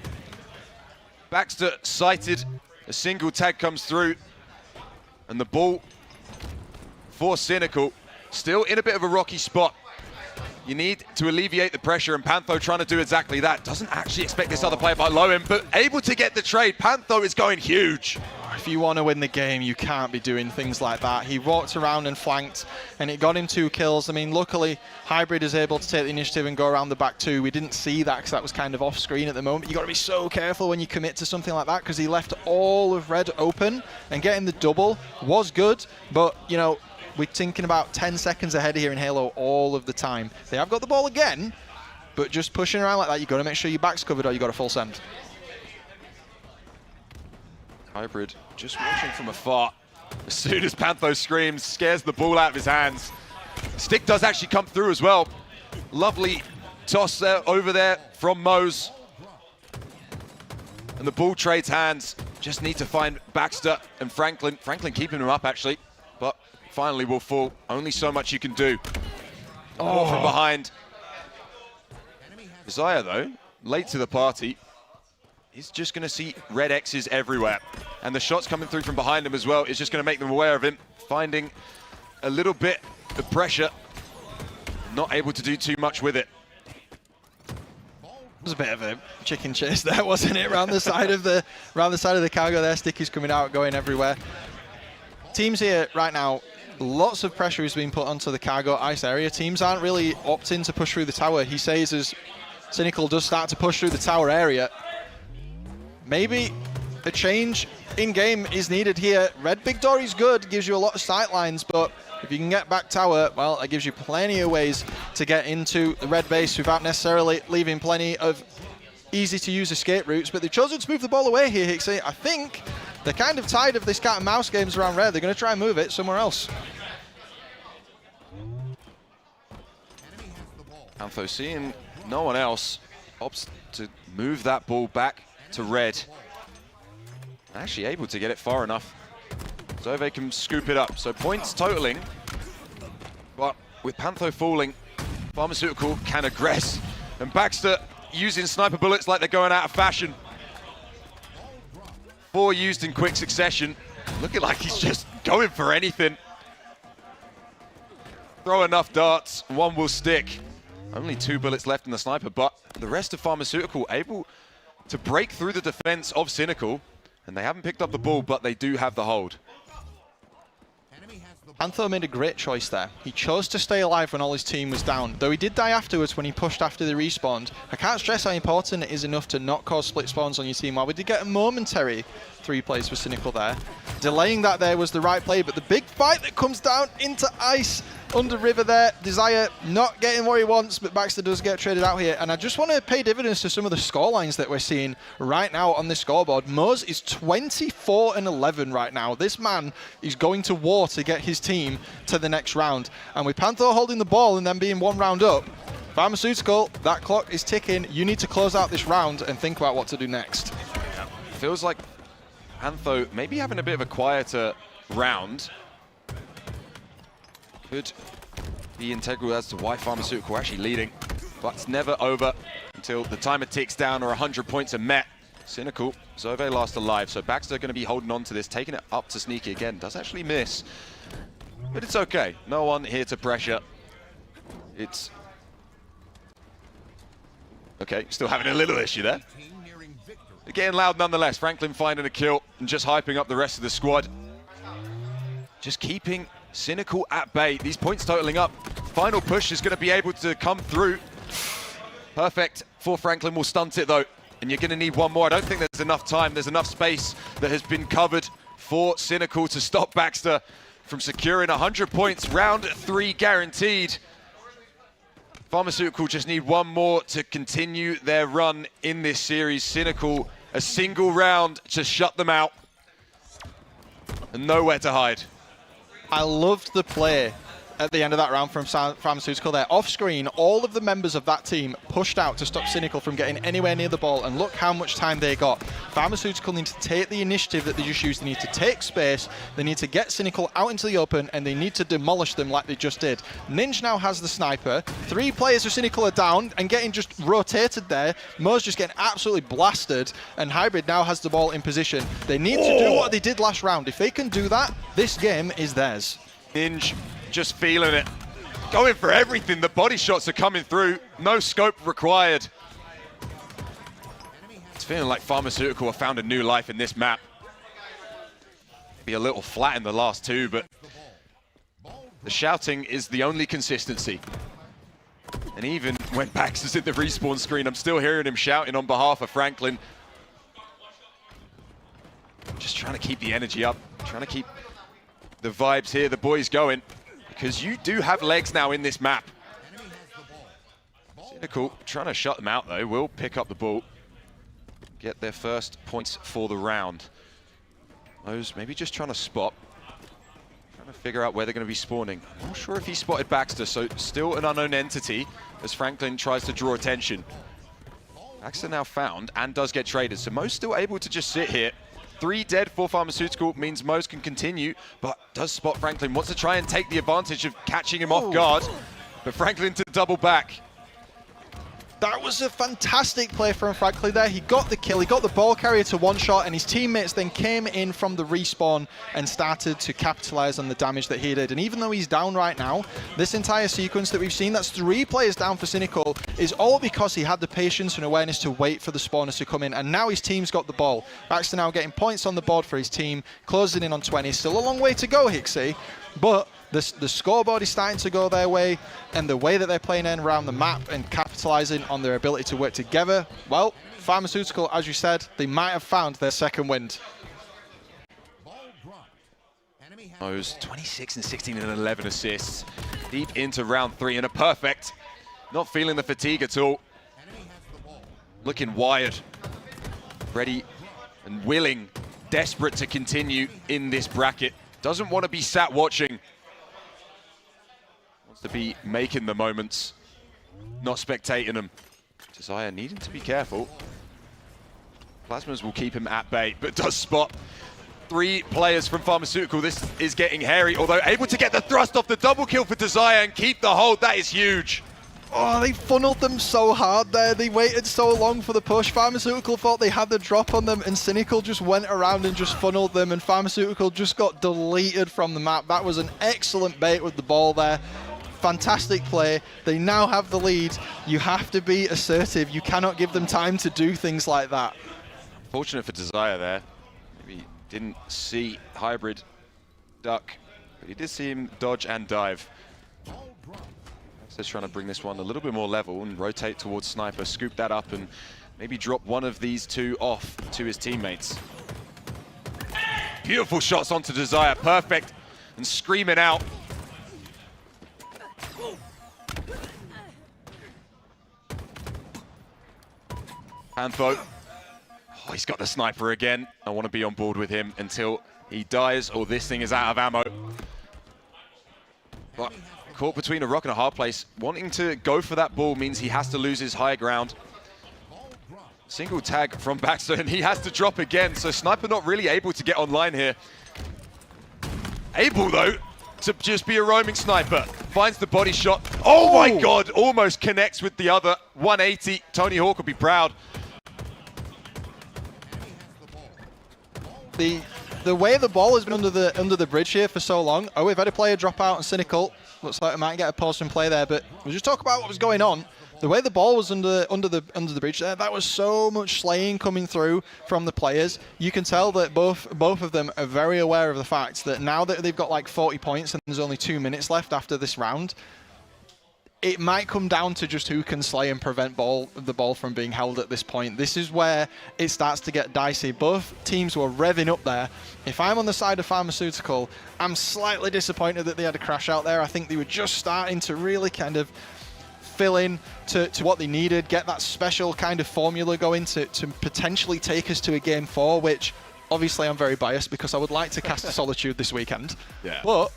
Baxter sighted, a single tag comes through, and the ball for Cynical, still in a bit of a rocky spot. You need to alleviate the pressure, and Pantho trying to do exactly that. Doesn't actually expect this other player below him, but able to get the trade. Pantho is going huge. If you want to win the game, you can't be doing things like that. He walked around and flanked, and it got him 2 kills. I mean, luckily, Hybrid is able to take the initiative and go around the back 2. We didn't see that because that was kind of off screen at the moment. You got to be so careful when you commit to something like that, because he left all of Red open, and getting the double was good, but, you know, we're thinking about 10 seconds ahead here in Halo all of the time. They have got the ball again, but just pushing around like that, you've got to make sure your back's covered or you've got a full send. Hybrid just watching from afar. As soon as Pantho screams, scares the ball out of his hands. Stick does actually come through as well. Lovely toss over there from Mose. And the ball trades hands. Just need to find Baxter and Franklin. Franklin keeping him up actually, but finally will fall. Only so much you can do. Oh, from behind. Zaya though, late to the party. He's just going to see red X's everywhere. And the shots coming through from behind him as well is just going to make them aware of him. Finding a little bit of pressure. Not able to do too much with it. It was a bit of a chicken chase there, wasn't it? Around the side of the cargo there. Sticky's coming out, going everywhere. Teams here right now, lots of pressure is being put onto the cargo ice area. Teams aren't really opting to push through the tower. He says as Cynical does start to push through the tower area, maybe a change in game is needed here. Red Big Door is good, gives you a lot of sight lines, but if you can get back tower, well, that gives you plenty of ways to get into the red base without necessarily leaving plenty of easy to use escape routes. But they've chosen to move the ball away here, Hixie. I think they're kind of tired of this cat and mouse games around red. They're going to try and move it somewhere else. Pantho seeing no one else, opts to move that ball back to red. Actually able to get it far enough so they can scoop it up. So points totaling, but with Pantho falling, Pharmaceutical can aggress. And Baxter using sniper bullets like they're going out of fashion. 4 used in quick succession. Looking like he's just going for anything. Throw enough darts, 1 will stick. Only 2 bullets left in the sniper, but the rest of Pharmaceutical able to break through the defense of Cynical. And they haven't picked up the ball, but they do have the hold. Pantho made a great choice there. He chose to stay alive when all his team was down, though he did die afterwards when he pushed after the respawn. I can't stress how important it is enough to not cause split spawns on your team. While we did get a momentary 3 plays for Cynical there, delaying that there was the right play, but the big fight that comes down into ice under river there. Desire not getting what he wants, but Baxter does get traded out here. And I just want to pay dividends to some of the score lines that we're seeing right now on this scoreboard. Mose is 24-11 right now. This man is going to war to get his team to the next round. And with Pantho holding the ball and then being 1 round up, Pharmaceutical, that clock is ticking. You need to close out this round and think about what to do next. Feels like Pantho maybe having a bit of a quieter round. Could be integral as to why Pharmaceutical are actually leading, but it's never over until the timer ticks down or 100 points are met. Cynical, Zove last alive, so Baxter going to be holding on to this, taking it up to Sneaky again. Does actually miss, but it's okay. No one here to pressure. It's okay, still having a little issue there. They're getting loud nonetheless. Franklin finding a kill and just hyping up the rest of the squad. Just keeping Cynical at bay. These points totaling up. Final push is going to be able to come through. Perfect for Franklin, will stunt it though. And you're going to need 1 more. I don't think there's enough time. There's enough space that has been covered for Cynical to stop Baxter from securing 100 points. Round 3 guaranteed. Pharmaceutical just need 1 more to continue their run in this series. Cynical, a single round to shut them out. And nowhere to hide. I loved the play at the end of that round from Pharmaceutical there. Off screen, all of the members of that team pushed out to stop Cynical from getting anywhere near the ball, and look how much time they got. Pharmaceutical need to take the initiative that they just used. They need to take space, they need to get Cynical out into the open, and they need to demolish them like they just did. Ninja now has the sniper. 3 players of Cynical are down and getting just rotated there. Mo's just getting absolutely blasted, and Hybrid now has the ball in position. They need to do what they did last round. If they can do that, this game is theirs. Ninja just feeling it. Going for everything. The body shots are coming through. No scope required. It's feeling like Pharmaceutical have found a new life in this map. Be a little flat in the last 2, but the shouting is the only consistency. And even when Baxter's at the respawn screen, I'm still hearing him shouting on behalf of Franklin. Just trying to keep the energy up, trying to keep the vibes here, the boys going, because you do have legs now in this map. Cynical trying to shut them out though, will pick up the ball, get their first points for the round. Mo's maybe just trying to spot. Trying to figure out where they're going to be spawning. I'm not sure if he spotted Baxter, so still an unknown entity as Franklin tries to draw attention. Baxter now found and does get traded, so Mo's still able to just sit here. 3 dead for Pharmaceutical means Mo's can continue, but does spot Franklin. Wants to try and take the advantage of catching him off guard, but Franklin to double back. That was a fantastic play from Franklin there. He got the kill, he got the ball carrier to one shot, and his teammates then came in from the respawn and started to capitalize on the damage that he did. And even though he's down right now, this entire sequence that we've seen, that's 3 players down for Cynical, is all because he had the patience and awareness to wait for the spawners to come in. And now his team's got the ball. Baxter now getting points on the board for his team, closing in on 20. Still a long way to go, Hixie, but the scoreboard is starting to go their way, and the way that they're playing in around the map and capitalizing on their ability to work together, well, Pharmaceutical, as you said, they might have found their second wind. Mo's 26 and 16 and 11 assists. Deep into round 3 and a perfect. Not feeling the fatigue at all. Looking wired. Ready and willing. Desperate to continue in this bracket. Doesn't want to be sat watching. Wants to be making the moments, not spectating them. Desire needing to be careful. Plasmas will keep him at bay, but does spot 3 players from Pharmaceutical. This is getting hairy, although able to get the thrust off the double kill for Desire and keep the hold. That is huge. Oh, they funneled them so hard there. They waited so long for the push. Pharmaceutical thought they had the drop on them, and Cynical just went around and just funneled them, and Pharmaceutical just got deleted from the map. That was an excellent bait with the ball there. Fantastic play. They now have the lead. You have to be assertive. You cannot give them time to do things like that. Fortunate for Desire there. Maybe didn't see Hybrid duck, but he did see him dodge and dive. Just trying to bring this one a little bit more level and rotate towards Sniper, scoop that up and maybe drop one of these 2 off to his teammates. Beautiful shots onto Desire, perfect, and screaming out. Pantho, oh, he's got the Sniper again. I want to be on board with him until he dies or this thing is out of ammo. But caught between a rock and a hard place. Wanting to go for that ball means he has to lose his high ground. Single tag from Baxter and he has to drop again. So Sniper not really able to get online here. Able though to just be a roaming Sniper. Finds the body shot. Oh my God, almost connects with the other. 180, Tony Hawk will be proud. The way the ball has been under the bridge here for so long. Oh, we've had a player drop out on Cynical. Looks like we might get a pause from play there, but we'll just talk about what was going on. The way the ball was under the bridge there, that was so much slaying coming through from the players. You can tell that both of them are very aware of the fact that now that they've got like 40 points and there's only 2 minutes left after this round, it might come down to just who can slay and prevent the ball from being held at this point. This is where it starts to get dicey. Both teams were revving up there. If I'm on the side of Pharmaceutical, I'm slightly disappointed that they had a crash out there. I think they were just starting to really kind of fill in to what they needed, get that special kind of formula going to potentially take us to a Game 4, which obviously I'm very biased because I would like to cast a Solitude this weekend. Yeah. But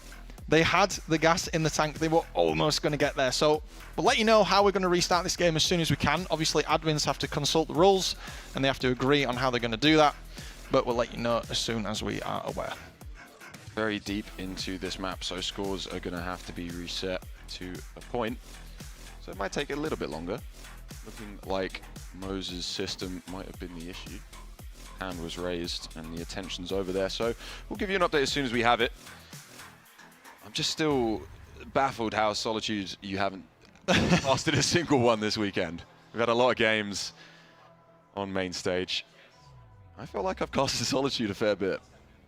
they had the gas in the tank. They were almost going to get there. So we'll let you know how we're going to restart this game as soon as we can. Obviously, admins have to consult the rules and they have to agree on how they're going to do that. But we'll let you know as soon as we are aware. Very deep into this map, so scores are going to have to be reset to a point. So it might take a little bit longer. Looking like Moses' system might have been the issue. Hand was raised and the attention's over there. So we'll give you an update as soon as we have it. I'm just still baffled how Solitude you haven't casted a single one this weekend. We've had a lot of games on main stage. I feel like I've casted Solitude a fair bit.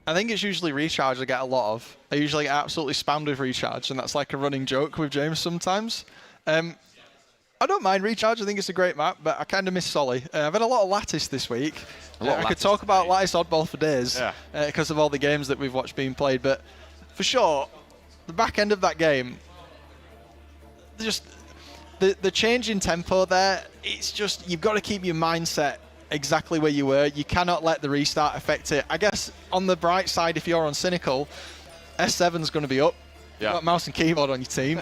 I think it's usually Recharge I get a lot of. I usually get absolutely spammed with Recharge, and that's like a running joke with James sometimes. I don't mind Recharge, I think it's a great map, but I kind of miss Solly. I've had a lot of Lattice this week. I could talk about Lattice Oddball for days because of all the games that we've watched being played, but for sure, the back end of that game, just the change in tempo there, it's just, you've got to keep your mindset exactly where you were. You cannot let the restart affect it. I guess on the bright side, if you're on Cynical, S7's going to be up. Yeah. You've got mouse and keyboard on your team.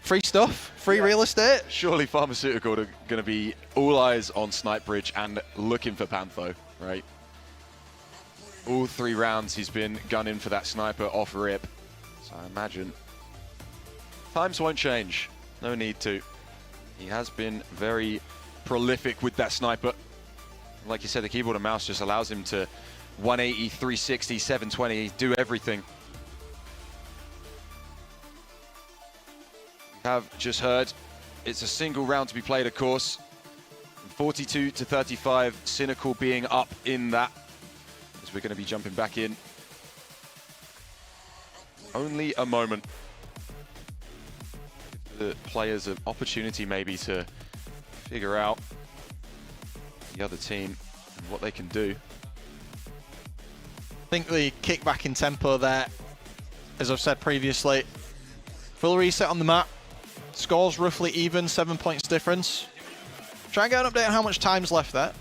Free stuff, free real estate. Surely Pharmaceutical are going to be all eyes on Snipe Bridge and looking for Pantho, right? All 3 rounds he's been gunning for that sniper off rip. So I imagine times won't change. No need to. He has been very prolific with that sniper. Like you said, the keyboard and mouse just allows him to 180, 360, 720, do everything. We have just heard it's a single round to be played, of course. 42 to 35, Cynical being up in that. As we're going to be jumping back in. Only a moment. The players an opportunity maybe to figure out the other team and what they can do. I think the kick back in tempo there, as I've said previously, full reset on the map, scores roughly even, 7 points difference. Try and get an update on how much time's left there.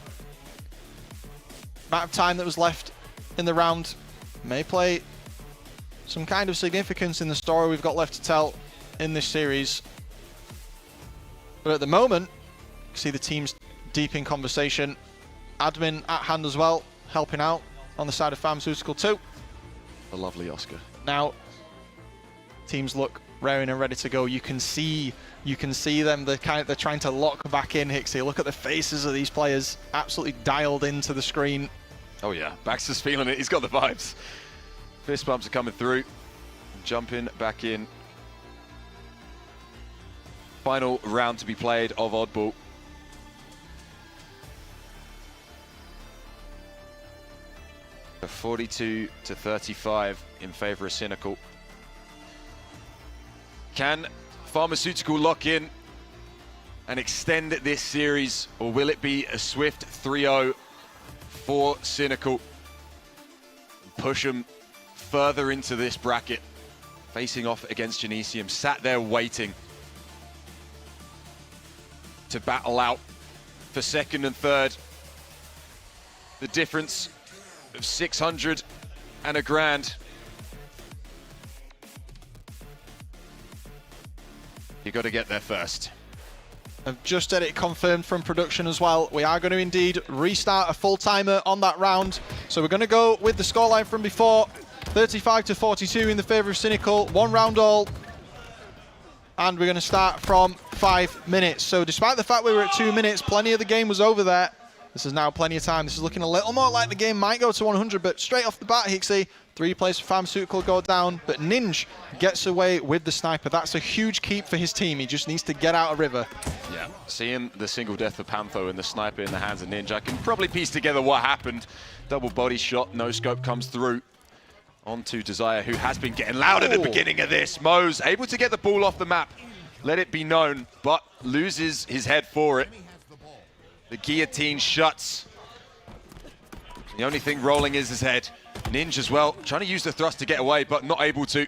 Amount of time that was left in the round may play some kind of significance in the story we've got left to tell in this series. But at the moment, you see the teams deep in conversation. Admin at hand as well, helping out on the side of Pharmaceutical too. A lovely Oscar. Now, teams look raring and ready to go. You can see them. They're trying to lock back in. Hixie, look at the faces of these players, absolutely dialed into the screen. Oh yeah, Baxter's feeling it. He's got the vibes. Fist bumps are coming through. Jumping back in. Final round to be played of Oddball. A 42 to 35 in favor of Cynical. Can Pharmaceutical lock in and extend this series, or will it be a swift 3-0 for Cynical? Push them further into this bracket, facing off against Genesium, sat there waiting to battle out for second and third. The difference of 600 and a grand. You got to get there first. I've just had it confirmed from production as well. We are going to indeed restart a full timer on that round. So we're going to go with the scoreline from before. 35 to 42 in the favor of Cynical. 1 round all. And we're going to start from 5 minutes. So despite the fact we were at 2 minutes, plenty of the game was over there. This is now plenty of time. This is looking a little more like the game might go to 100, but straight off the bat, Hixie, 3 plays for Pharmaceutical go down, but Ninja gets away with the sniper. That's a huge keep for his team. He just needs to get out of River. Yeah, seeing the single death of Pantho and the sniper in the hands of Ninja, I can probably piece together what happened. Double body shot, no scope comes through. On to Desire, who has been getting loud at the beginning of this. Mo's able to get the ball off the map, let it be known, but loses his head for it. The guillotine shuts. The only thing rolling is his head. Ninja as well, trying to use the thrust to get away, but not able to.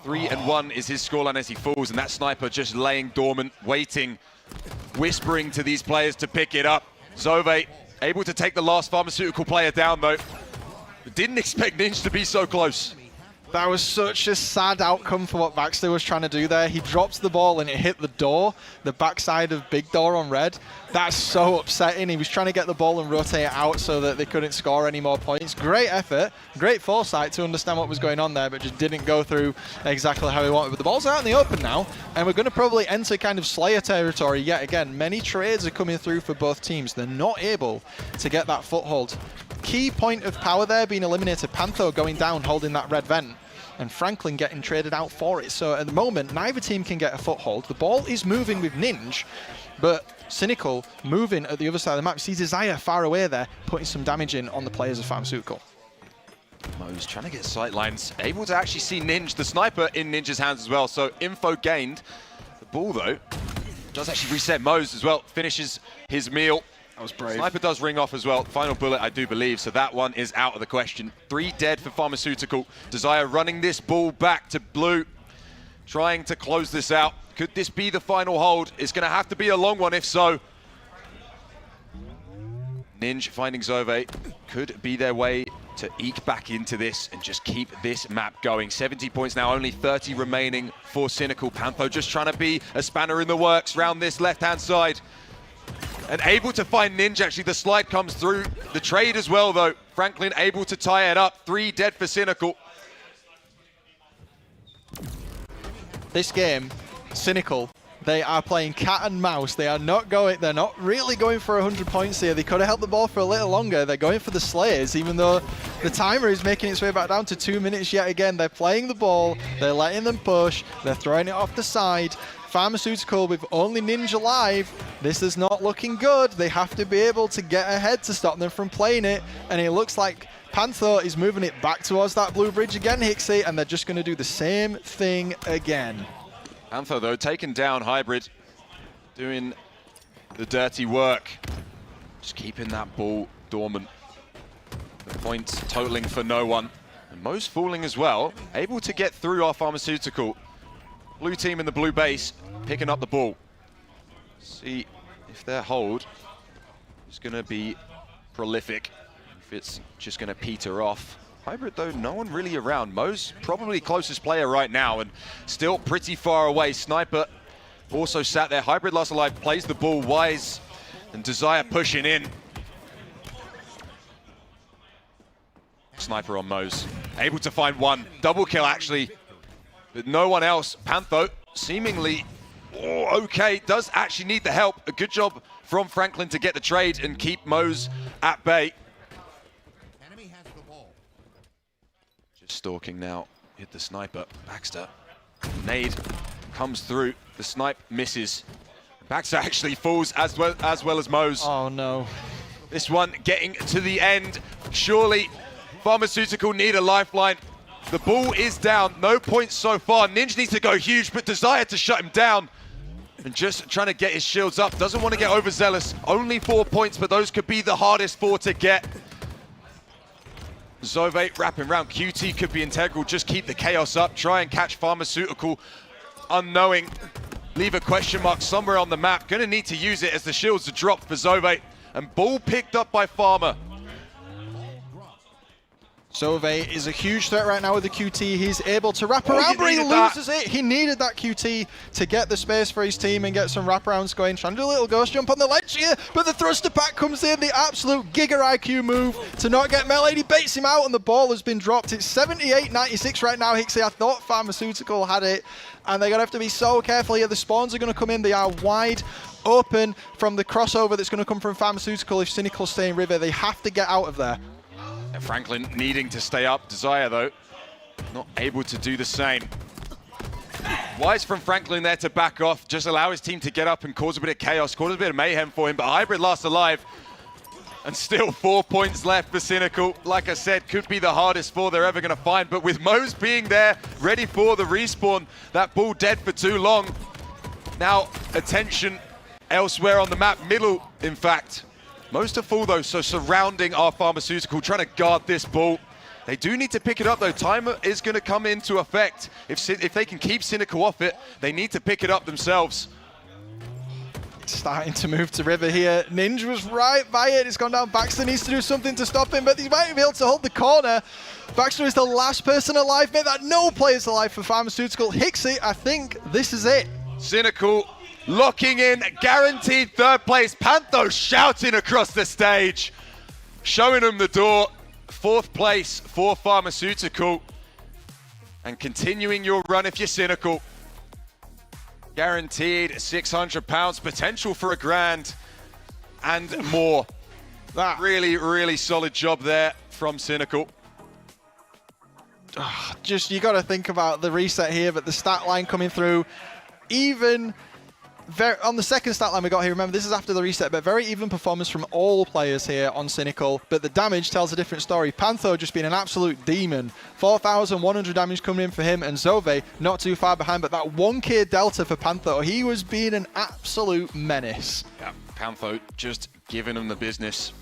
3-1 is his scoreline as he falls, and that sniper just laying dormant, waiting, whispering to these players to pick it up. Zove able to take the last Pharmaceutical player down, though. Didn't expect Ninja to be so close. That was such a sad outcome for what Baxter was trying to do there. He dropped the ball and it hit the door, the backside of big door on red. That's so upsetting. He was trying to get the ball and rotate it out so that they couldn't score any more points. Great effort, great foresight to understand what was going on there, but just didn't go through exactly how he wanted. But the ball's out in the open now, and we're going to probably enter kind of Slayer territory yet again. Many trades are coming through for both teams. They're not able to get that foothold. Key point of power there being eliminated. Pantho going down, holding that red vent, and Franklin getting traded out for it. So at the moment, neither team can get a foothold. The ball is moving with Ninja, but Cynical moving at the other side of the map. See Desire far away there, putting some damage in on the players of Pharmaceutical. Mo's trying to get sight lines, able to actually see Ninja, the sniper, in Ninja's hands as well. So info gained. The ball, though, does actually reset Mo's as well. Finishes his meal. That was brave. Sniper does ring off as well. Final bullet, I do believe. So that one is out of the question. 3 dead for Pharmaceutical. Desire running this ball back to blue. Trying to close this out. Could this be the final hold? It's going to have to be a long one if so. Ninja finding Zove could be their way to eke back into this and just keep this map going. 70 points now, only 30 remaining for Cynical. Pantho just trying to be a spanner in the works round this left-hand side. And able to find Ninja, actually the slide comes through. The trade as well though. Franklin able to tie it up. 3 dead for Cynical. This game, Cynical, they are playing cat and mouse. They're not really going for 100 points here. They could have held the ball for a little longer. They're going for the Slayers, even though the timer is making its way back down to 2 minutes yet again. They're playing the ball, they're letting them push, they're throwing it off the side. Pharmaceutical with only Ninja live, this is not looking good. They have to be able to get ahead to stop them from playing it, and it looks like Panther is moving it back towards that blue bridge again, Hixie, and they're just going to do the same thing again. Panther, though, taken down. Hybrid doing the dirty work. Just keeping that ball dormant. The points totaling for no one. And Mo's falling as well. Able to get through our Pharmaceutical. Blue team in the blue base, picking up the ball. See if their hold is going to be prolific. If it's just going to peter off. Hybrid, though, no one really around. Mo's probably closest player right now and still pretty far away. Sniper also sat there. Hybrid last alive, plays the ball wise, and Desire pushing in. Sniper on Mo's. Able to find one. Double kill, actually, but no one else. Pantho seemingly okay. Does actually need the help. A good job from Franklin to get the trade and keep Mo's at bay. Stalking now, hit the sniper. Baxter, nade comes through. The snipe misses. Baxter actually falls as well as Mo's. Oh no. This one getting to the end. Surely Pharmaceutical need a lifeline. The ball is down, no points so far. Ninja needs to go huge, but Desire to shut him down. And just trying to get his shields up. Doesn't want to get overzealous. Only 4 points, but those could be the hardest 4 to get. Zove wrapping around. QT could be integral. Just keep the chaos up. Try and catch Pharmaceutical. Unknowing. Leave a question mark somewhere on the map. Gonna need to use it as the shields are dropped for Zove. And ball picked up by Pharma. Zove is a huge threat right now with the QT. He's able to wrap around, but he loses it. He needed that QT to get the space for his team and get some wraparounds going. Trying to do a little ghost jump on the ledge here, but the thruster pack comes in. The absolute Giga IQ move to not get melee. He baits him out, and the ball has been dropped. It's 78-96 right now, Hixie. I thought Pharmaceutical had it, and they're going to have to be so careful here. The spawns are going to come in. They are wide open from the crossover that's going to come from Pharmaceutical. If Cynical stay in River, they have to get out of there. Franklin needing to stay up. Desire, though, not able to do the same. Wise from Franklin there to back off, just allow his team to get up and cause a bit of chaos, cause a bit of mayhem for him, but Hybrid last alive. And still 4 points left for Cynical. Like I said, could be the hardest 4 they're ever going to find, but with Mo's being there, ready for the respawn, that ball dead for too long. Now, attention elsewhere on the map, middle, in fact. Most are full though, so surrounding our Pharmaceutical, trying to guard this ball. They do need to pick it up though. Timer is going to come into effect. If they can keep Cynical off it, they need to pick it up themselves. Starting to move to River here. Ninja was right by it. It's gone down. Baxter needs to do something to stop him, but he might be able to hold the corner. Baxter is the last person alive. Make that no players alive for Pharmaceutical. Hixie, I think this is it. Cynical locking in, guaranteed 3rd place. Pantho shouting across the stage, showing them the door. 4th place for Pharmaceutical. And continuing your run if you're Cynical. Guaranteed £600, potential for $1,000 and more. That really, really solid job there from Cynical. Just, you got to think about the reset here, but the stat line coming through, even on the second stat line we got here, remember this is after the reset, but very even performance from all players here on Cynical, but the damage tells a different story. Pantho just being an absolute demon. 4,100 damage coming in for him, and Zove not too far behind, but that 1k delta for Pantho, he was being an absolute menace. Yeah, Pantho just giving him the business.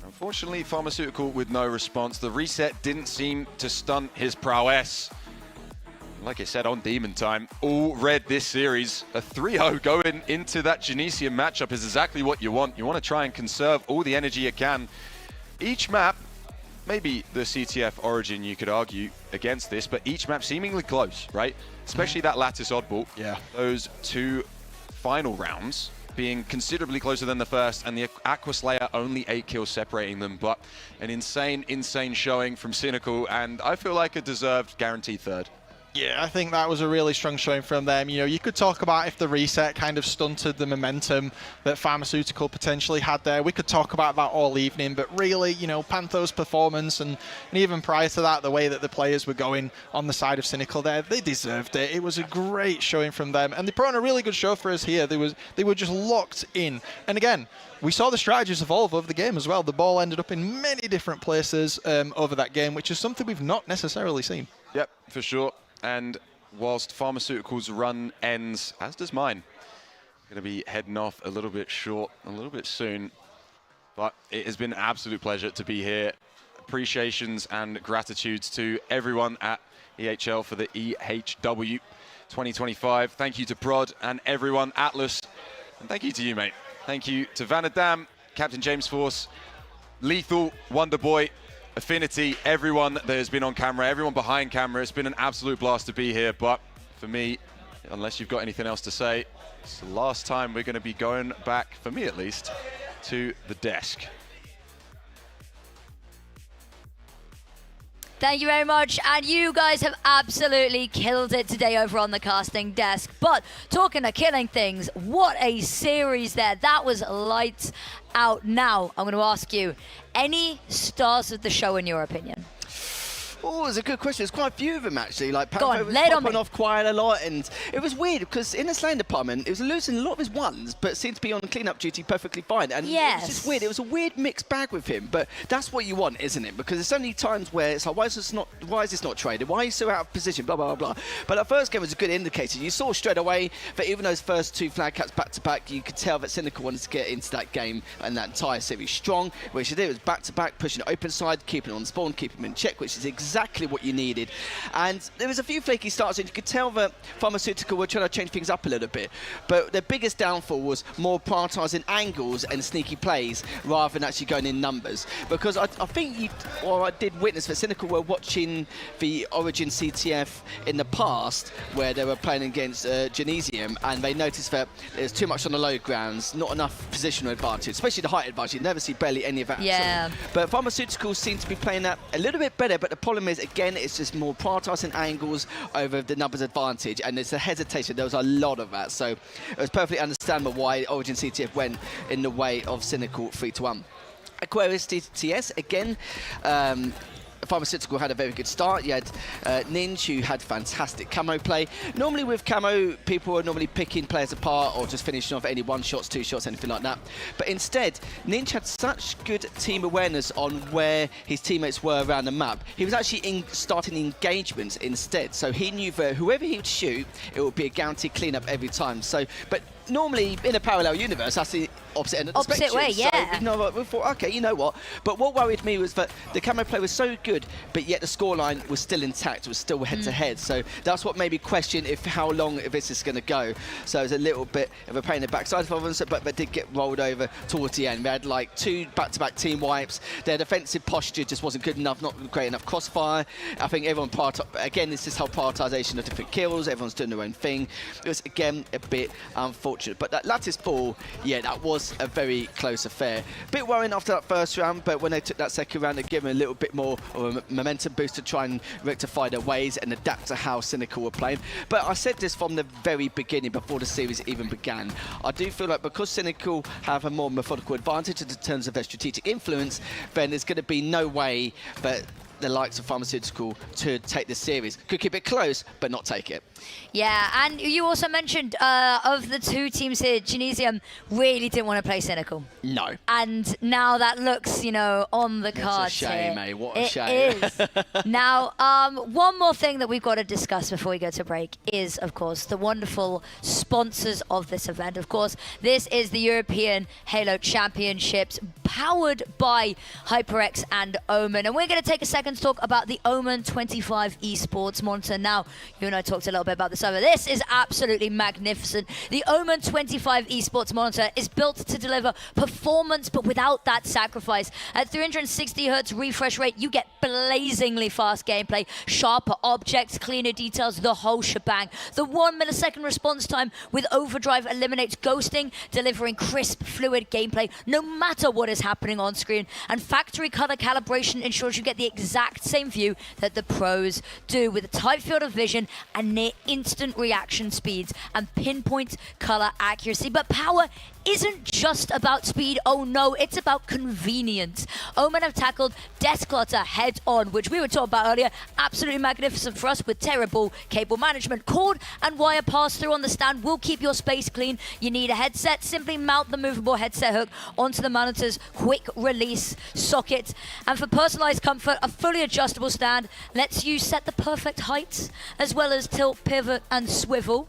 Unfortunately, Pharmaceutical with no response. The reset didn't seem to stunt his prowess. like I said, on Demon Time, all red this series. A 3-0 going into that Genesium matchup is exactly what you want. You want to try and conserve all the energy you can. Each map, maybe the CTF Origin you could argue against this, but each map seemingly close, right? Especially that Lattice Oddball. Yeah. Those two final rounds being considerably closer than the first, and the Aqua Slayer only 8 kills separating them, but an insane showing from Cynical, and I feel like a deserved guaranteed third. Yeah, I think that was a really strong showing from them. You know, you could talk about if the reset kind of stunted the momentum that Pharmaceutical potentially had there. We could talk about that all evening, but really, you know, Pantho's performance and even prior to that, the way that the players were going on the side of Cynical there, they deserved it. It was a great showing from them, and they put on a really good show for us here. They were just locked in. And again, we saw the strategies evolve over the game as well. The ball ended up in many different places over that game, which is something we've not necessarily seen. Yep, for sure. And whilst Pharmaceutical's run ends, as does mine, going to be heading off a little bit short, a little bit soon. But it has been an absolute pleasure to be here. Appreciations and gratitudes to everyone at EHL for the EHW 2025. Thank you to Prod and everyone, Atlas. And thank you to you, mate. Thank you to Vanadam, Captain James Force, Lethal, Wonderboy, Affinity, everyone that has been on camera, everyone behind camera. It's been an absolute blast to be here, but for me, unless you've got anything else to say, it's the last time we're going to be going back, for me at least, to the desk. Thank you very much, and you guys have absolutely killed it today over on the casting desk. But talking of killing things, what a series there. That was lights out. Now, I'm going to ask you, any stars of the show in your opinion? Oh, it's a good question. There's quite a few of them, actually. Like, Go on, Pantho was lay it on popping me. off quite a lot, and it was weird because in the slaying department, it was losing a lot of his ones, but seemed to be on clean-up duty perfectly fine. And Yes. it was just weird. It was a weird mixed bag with him, but that's what you want, isn't it? Because there's so many times where it's like, why is this not traded? Why are you so out of position? Blah, blah, blah, blah. But that first game was a good indicator. You saw straight away that even those first two flag caps back-to-back, you could tell that Cynical wanted to get into that game and that entire series strong, which they did. It was back-to-back, pushing it open side, keeping it on spawn, keeping him in check, which is exactly what you need. And there was a few flaky starts, and you could tell that Pharmaceutical were trying to change things up a little bit. But their biggest downfall was more prioritising angles and sneaky plays rather than actually going in numbers. Because I think I did witness that Cynical were watching the Origin CTF in the past where they were playing against Genesium, and they noticed that there's too much on the low grounds, not enough positional advantage, especially the height advantage. You never see barely any of that. Yeah. But Pharmaceuticals seem to be playing that a little bit better, but the problem is, again, it's just more prioritising angles over the numbers advantage, and there's a hesitation. There was a lot of that, so it was perfectly understandable why Origin CTF went in the way of Cynical 3-1. Aquarius TS again. Pharmaceutical had a very good start. You had Ninja, who had fantastic camo play. Normally with camo, people are normally picking players apart or just finishing off any one shots, two shots, anything like that. But instead, Ninja had such good team awareness on where his teammates were around the map. He was actually starting engagements instead. So he knew that whoever he would shoot, it would be a guaranteed cleanup every time. So, but normally in a parallel universe, that's the opposite end of the Opposite spectrum. way, yeah. So, you know what, we thought, okay, you know what? But what worried me was that the camo play was so good, but yet the scoreline was still intact, was still head-to-head. So that's what made me question how long this is going to go. So it was a little bit of a pain in the backside for them, but they did get rolled over towards the end. They had like 2 back-to-back team wipes. Their defensive posture just wasn't good enough, not great enough crossfire. I think everyone, again, this is how prioritisation of different kills, everyone's doing their own thing. It was, again, a bit unfortunate. But that Lattice ball, yeah, that was a very close affair. Bit worrying after that first round, but when they took that second round, they gave them a little bit more of a momentum boost to try and rectify their ways and adapt to how Cynical were playing. But I said this from the very beginning, before the series even began. I do feel like because Cynical have a more methodical advantage in terms of their strategic influence, then there's going to be no way that the likes of Pharmaceutical to take this series. Could keep it close, but not take it. Yeah, and you also mentioned of the two teams here, Genesium really didn't want to play Cynical. No. And now that looks, on the cards It's a shame, here. eh? What a shame. It is. Now, one more thing that we've got to discuss before we go to break is, of course, the wonderful sponsors of this event. Of course, this is the European Halo Championships, powered by HyperX and Omen. And we're going to take a second let's talk about the Omen 25 Esports monitor. Now, you and I talked a little bit about this over. This is absolutely magnificent. The Omen 25 Esports monitor is built to deliver performance, but without that sacrifice. At 360 hertz refresh rate, you get blazingly fast gameplay, sharper objects, cleaner details, the whole shebang. The 1 millisecond response time with overdrive eliminates ghosting, delivering crisp, fluid gameplay no matter what is happening on screen. And factory color calibration ensures you get the exact same view that the pros do, with a tight field of vision and near instant reaction speeds and pinpoint color accuracy. But power isn't just about speed, oh no, it's about convenience. Omen have tackled desk clutter head on, which we were talking about earlier. Absolutely magnificent for us with terrible cable management. Cord and wire pass-through on the stand will keep your space clean. You need a headset, simply mount the movable headset hook onto the monitor's quick release socket. And for personalized comfort, a fully adjustable stand lets you set the perfect height, as well as tilt, pivot, and swivel.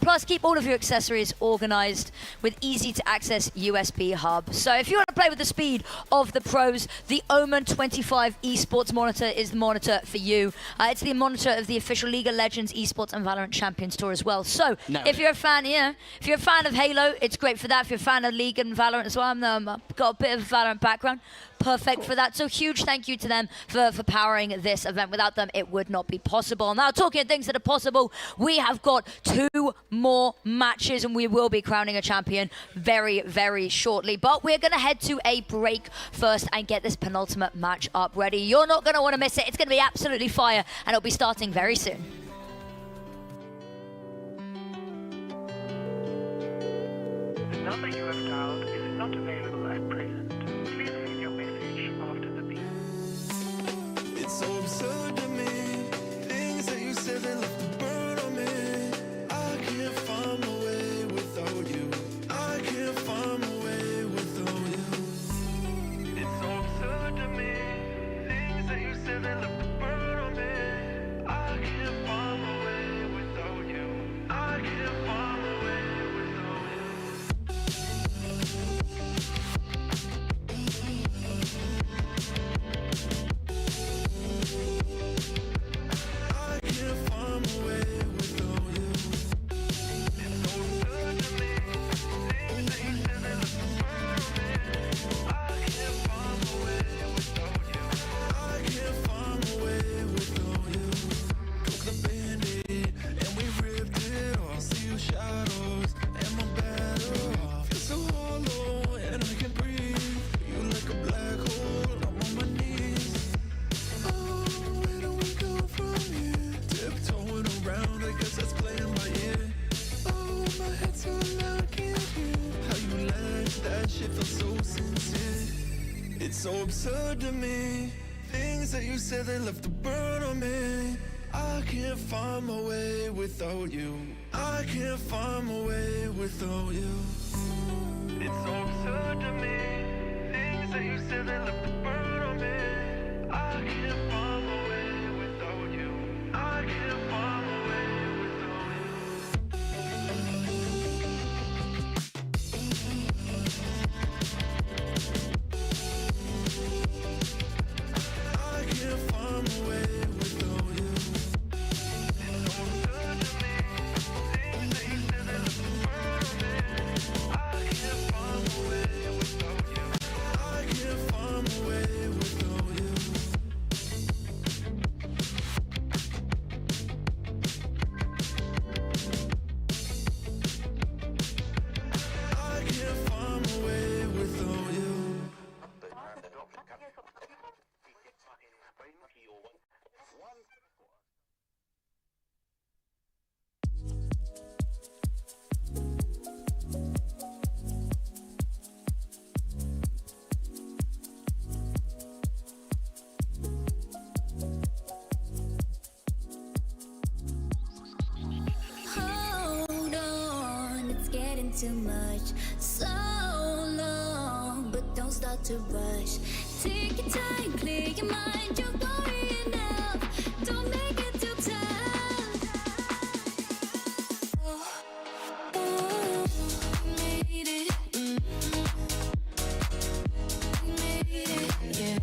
Plus, keep all of your accessories organized with easy to access USB hub. So if you want to play with the speed of the pros, the Omen 25 Esports monitor is the monitor for you. It's the monitor of the official League of Legends Esports and Valorant Champions Tour as well. So if you're a fan, if you're a fan of Halo, it's great for that. If you're a fan of League and Valorant as well, I've got a bit of Valorant background. Perfect for that. So huge thank you to them for powering this event. Without them, it would not be possible. Now, talking of things that are possible, we have got 2 more matches and we will be crowning a champion very, very shortly. But we're going to head to a break first and get this penultimate match up ready. You're not going to want to miss it. It's going to be absolutely fire and it'll be starting very soon. The number you have dialed is not available at present. Please leave your message after the beep. It's so absurd to me. Things that you said that left a burn on me. I can't find my way without you. I can't find my way without you. It's so absurd to me. Things that you said that left a burn on me. I can't find my way without you. I can't find my way without so absurd to me. Things that you said that left a burn on me. I can't find my way without you. I can't find my way without you. It's so absurd to me. Things that you said that left a burn on me. I can't find my way without you. I can't find my way without you. I can't find my way without you. It's so absurd to me. Things that you said that left a burn on me. I can't find my way without you. I can't find my way without you. I can't find my way without you. Hold on, it's getting too much. So long, but don't start to rush. Take your time, clear your mind. You're worrying enough. Don't make it too tough. We made it. We made it. Yeah.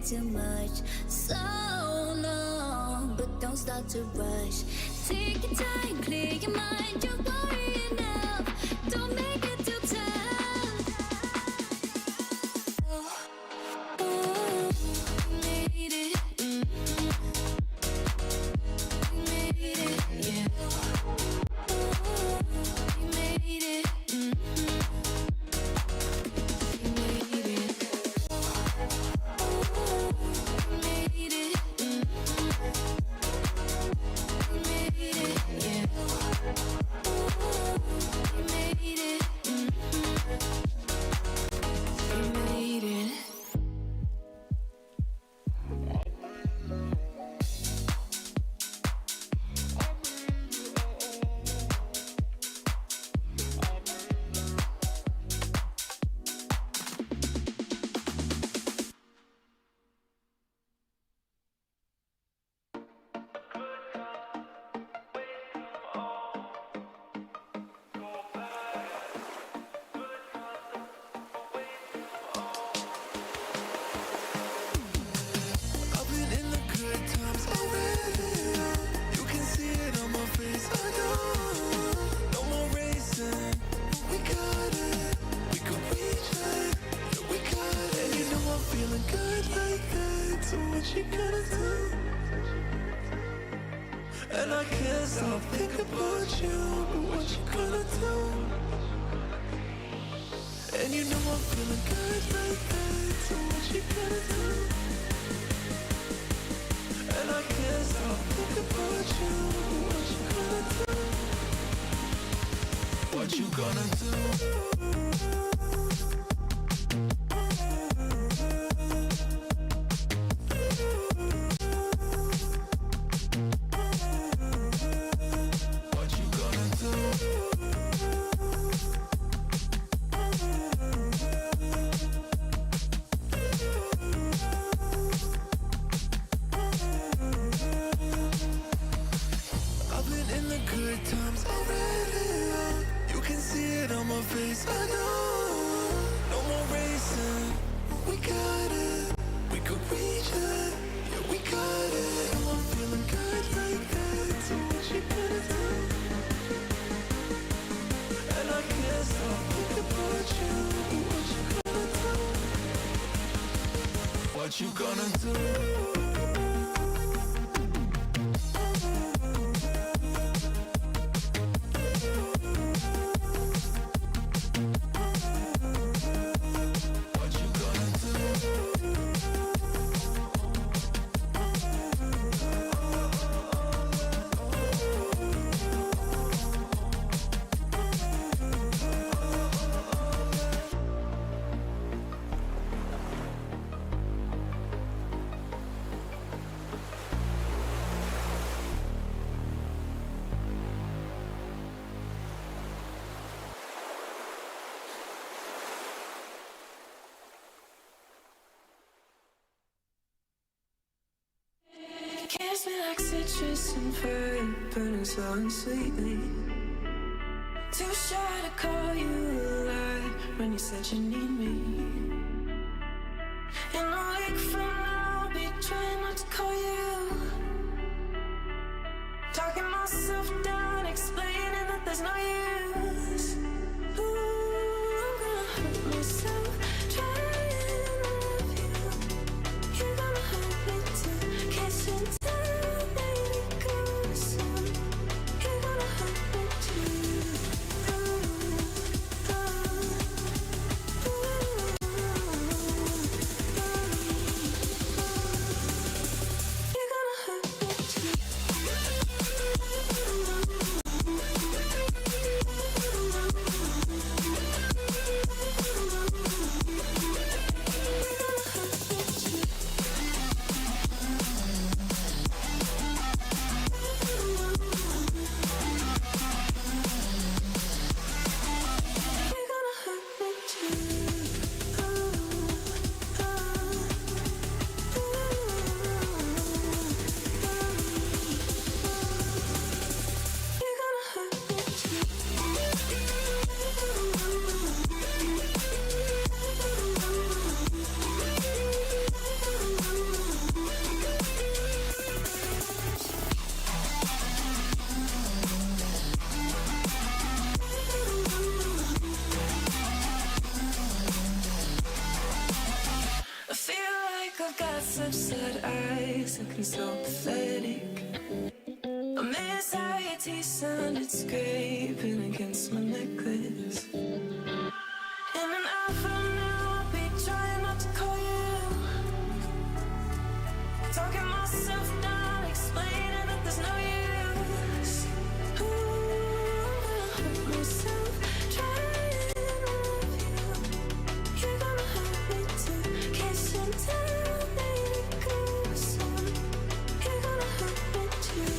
getting too much. So long, but don't start to rush. Take your time, clear your mind. You're worrying enough. Don't make it too tough. You made it. You made it, yeah. You made it. I've been in the good times already. You can see it on my face. I know. No more racing. We got it. We could reach it. Yeah, we got it. And you know I'm feeling good like that. So what you gonna do? And I can't stop thinking about you. But what you gonna do? And you know I'm feeling good like that. So what you gonna do? And I can't stop thinking about you. What you gonna do? What you gonna do? I've been in the good times already. You can see it on my face. I know. No more racing. We got it. We could reach it. Yeah, we got it. Now I'm feeling good like that. So what you gonna do? And I can't stop thinking about you. What you gonna do? What you gonna do? Kiss me like citrus and fire, burning slow and sweetly. Too shy to call you alive when you said you need me. In a week from now, I'll be trying not to call you. Talking myself down, explaining that there's no use. Ooh, I'm gonna hurt myself trying to love you. You're gonna hurt me too, kissing. I've got such sad eyes, looking so pathetic. My anxiety sounded scraping against my necklace. In an hour from now, I'll be trying not to call you. Talking myself down, explaining that there's no use. Ooh, I'm gonna hurt myself, trying to love you. You're gonna hurt me too. Kiss and tell me to go soon. You're gonna hurt me too.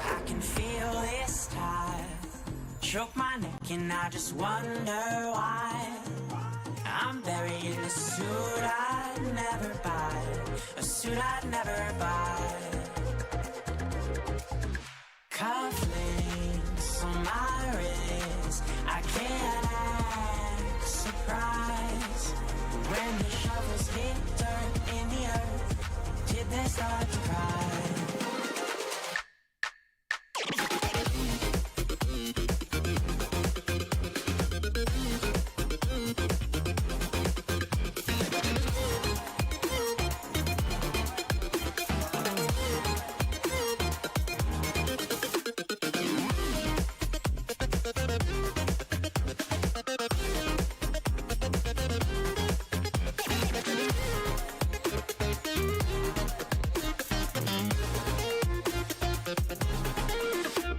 I can feel this tide choke my neck and I just wonder why I'm buried in a suit I'd never buy, a suit I'd never buy. Cufflinks on my wrist, I can't act surprised when the shovels hit dirt in the earth. Did they start to cry?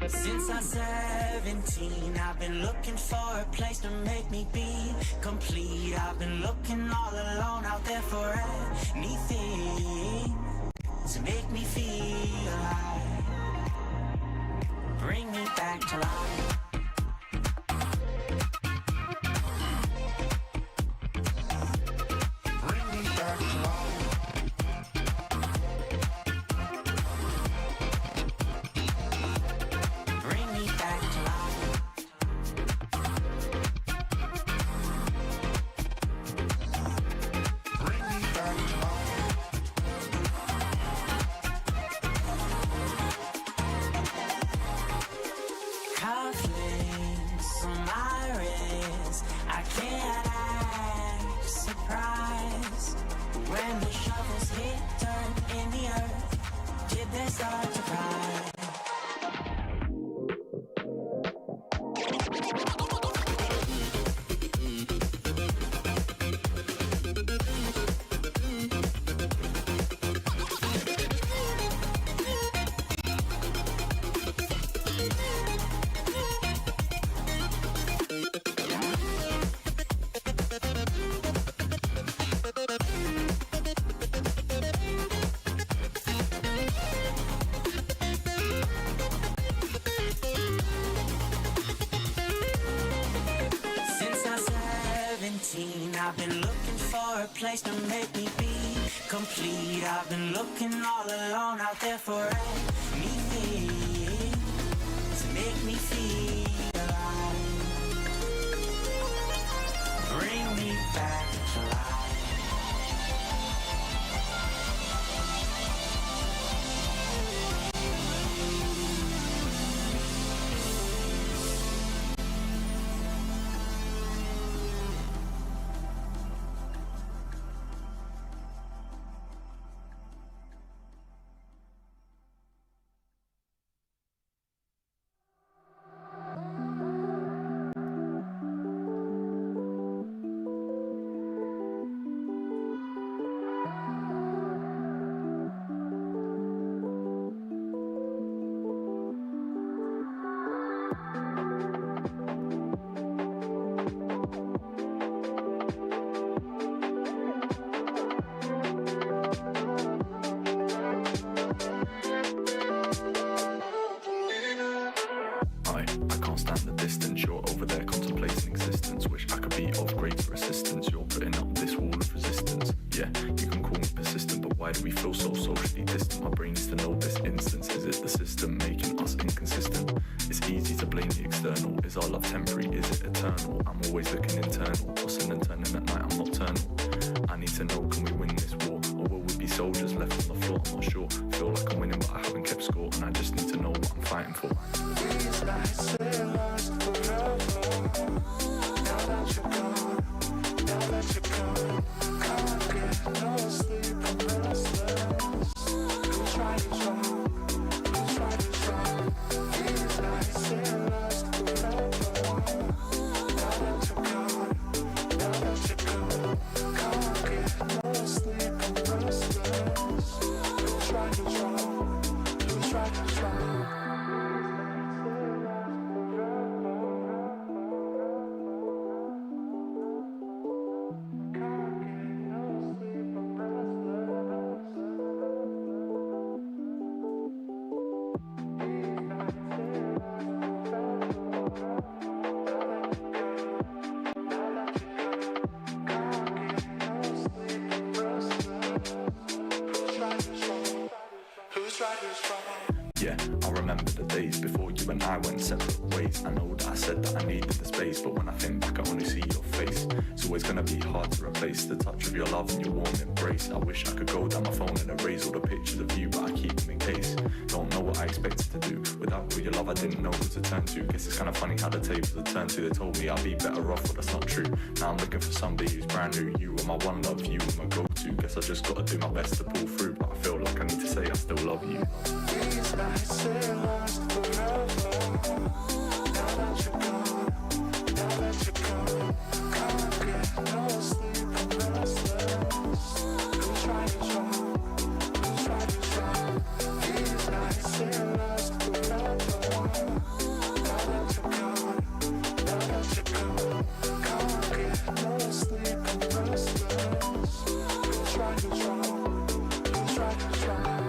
Since I'm 17, I've been looking for a place to make me be complete. I've been looking all alone out there for anything to make me feel alive. Bring me back to life. Bring me back to life. Bring me back to life. Bring me back to life. Cufflinks on my wrist, I can't act surprised when the shovels hit dirt in the earth. Did they start to cry? Since I'm 17, I've been looking for a place to make me be complete. I've been looking all alone out there for anything to make me feel alive. Bring me back to life. I can't stand the distance. You're over there contemplating existence. Wish I could be of greater assistance. You're putting up this wall of resistance. Yeah, you can call me persistent, but why do we feel so socially distant? My brain needs to know this instance. Is it the system making us inconsistent? It's easy to blame the external. Is our love temporary? Is it eternal? I'm always looking internal, tossing and turning at night. I'm nocturnal. I need to know, can we win this war? Or will we be soldiers left on the floor? I'm not sure. Feel like I'm winning, but I haven't kept score, and I just need to know what I'm fighting for. These nights they last forever. Now that you're gone, now that you're gone, can't get no sleep. I'm restless. Who's right is wrong? Who's right is wrong? These nights they last forever. Now that you're gone, now that you're gone, can't get no sleep. I'm restless. Who's right is wrong? Who's right is wrong? Yeah, I remember the days before you and I went separate ways. I know that I said that I needed the space, but when I think back I only see your face. It's always gonna be hard to replace the touch of your love and your warm embrace. I wish I could go down my phone and erase all the pictures of you, but I keep them in case. Don't know what I expected to do. Without all your love I didn't know who to turn to. Guess it's kinda funny how the tables are turned to. They told me I'd be better off, but that's not true. Now I'm looking for somebody who's brand new. You were my one love, you were my go-to. Guess I just gotta do my best to pull through, but I feel like I need to say I still love you. These nights they last forever. Now that you're gone, now that you're gone, can't get no sleep. I'm restless. Who's right is wrong? Who's right is wrong? These nights they last forever. Now that you're gone, now that you're gone, can't get no sleep. I'm restless. Who's right is wrong? Who's right is wrong?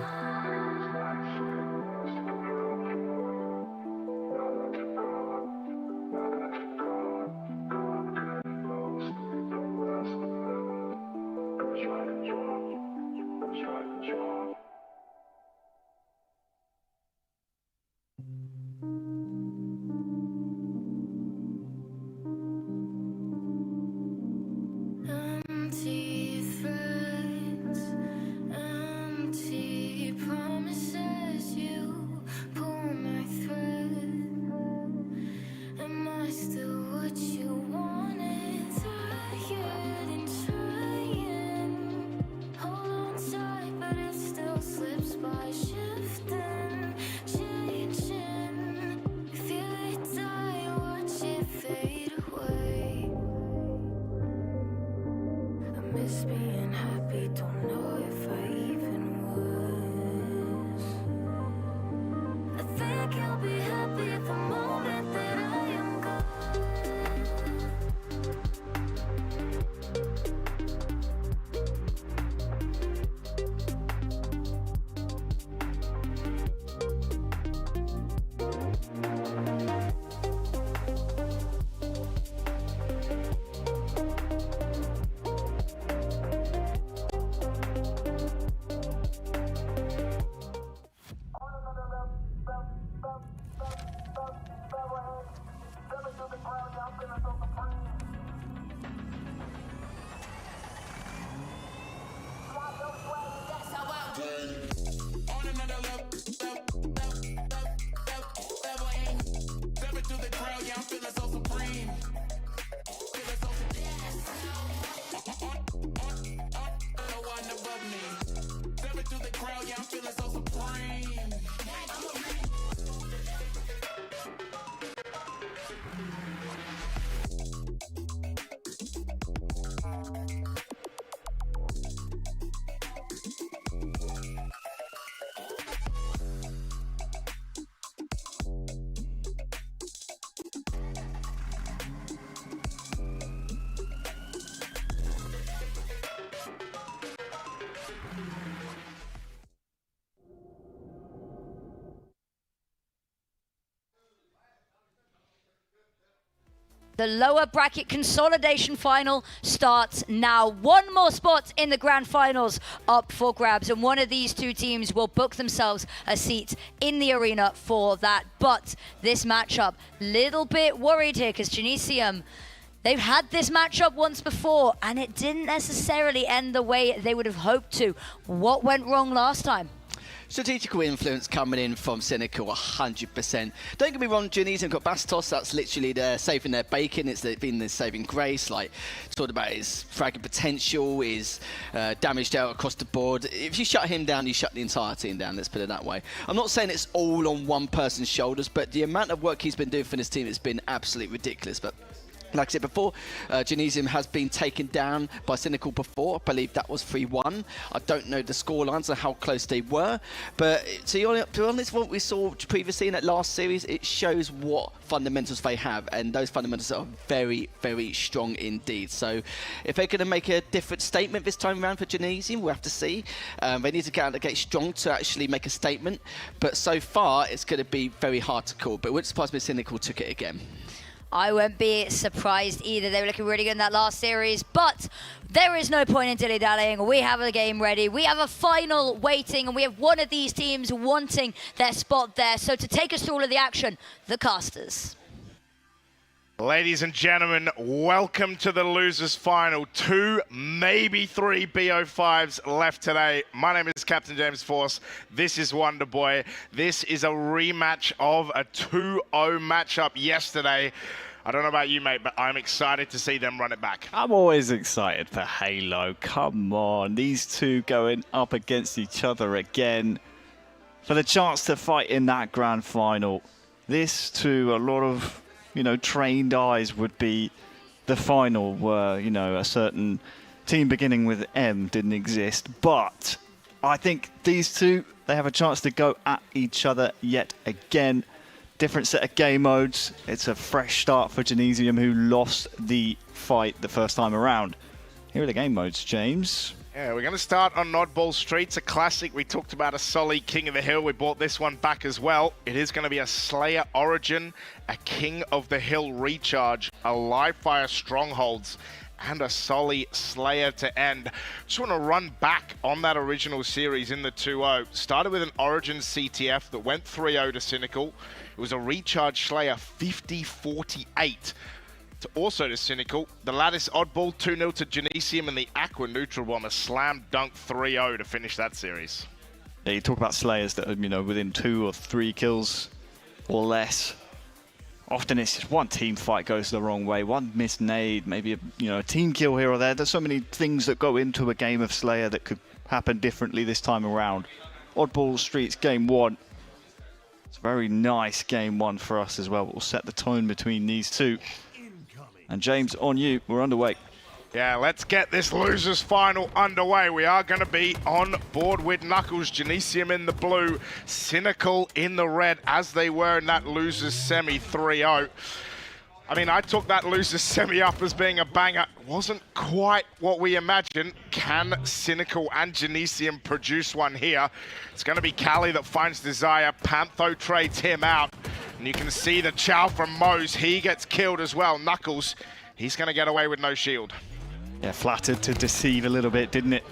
Empty threads, empty promises. You pull my thread. Am I still what you wanted? Tired and trying. Hold on tight, but it still slips by. Shifting, changing. Feel it die, watch it fade away. I miss being happy, don't know if I even was. I think I'll be happy the moment that I am gone. The lower bracket consolidation final starts now. One more spot in the grand finals up for grabs, and one of these two teams will book themselves a seat in the arena for that. But this matchup, little bit worried here because Genesium, they've had this matchup once before and it didn't necessarily end the way they would have hoped to. What went wrong last time? Strategical influence coming in from Cynical 100%. Don't get me wrong, Genesium got Bastos, that's literally their saving their bacon, it's been their saving grace, like talked about his fragging potential, his damage dealt across the board. If you shut him down, you shut the entire team down, let's put it that way. I'm not saying it's all on one person's shoulders, but the amount of work he's been doing for this team has been absolutely ridiculous. But like I said before, Genesium has been taken down by Cynical before. I believe that was 3-1. I don't know the scorelines or how close they were. But to be honest, what we saw previously in that last series, it shows what fundamentals they have. And those fundamentals are very, very strong indeed. So if they're going to make a different statement this time around for Genesium, we'll have to see. They need to get out the gate strong to actually make a statement. But so far, it's going to be very hard to call. But it wouldn't surprise me if Cynical took it again. I won't be surprised either. They were looking really good in that last series, but there is no point in dilly-dallying. We have a game ready. We have a final waiting, and we have one of these teams wanting their spot there. So to take us through all of the action, the casters. Ladies and gentlemen, welcome to the losers final. 2, maybe 3 BO5s left today. My name is Captain James Force. This is Wonderboy. This is a rematch of a 2-0 matchup yesterday. I don't know about you, mate, but I'm excited to see them run it back. I'm always excited for Halo. Come on, these two going up against each other again for the chance to fight in that grand final. This, to a lot of trained eyes, would be the final where, a certain team beginning with M didn't exist. But I think these two, they have a chance to go at each other yet again. Different set of game modes. It's a fresh start for Genesium, who lost the fight the first time around. Here are the game modes, James. Yeah, we're going to start on Oddball Streets, a classic. We talked about a Solly King of the Hill. We brought this one back as well. It is going to be a Slayer Origin, a King of the Hill Recharge, a Live Fire Strongholds, and a Solly Slayer to end. Just want to run back on that original series in the 2-0. Started with an Origin CTF that went 3-0 to Cynical. It was a Recharge Slayer 50-48. Also to Cynical, the Lattice Oddball 2-0 to Genesium, and the Aqua Neutral Bomber slam dunk 3-0 to finish that series. Yeah, you talk about Slayers that are, within 2 or 3 kills or less. Often it's just one team fight goes the wrong way, one missed nade, maybe a team kill here or there. There's so many things that go into a game of Slayer that could happen differently this time around. Oddball Streets game 1. It's a very nice game 1 for us as well. We'll set the tone between these two. And James, on you, we're underway. Yeah, let's get this losers final underway. We are going to be on board with Knuckles, Genesium in the blue, Cynical in the red, as they were in that losers semi 3-0. I mean, I took that losers semi up as being a banger. Wasn't quite what we imagined. Can Cynical and Genesium produce one here? It's going to be Cali that finds Desire. Pantho trades him out. And you can see the chow from Mose. He gets killed as well. Knuckles, he's going to get away with no shield. Yeah, flattered to deceive a little bit, didn't it?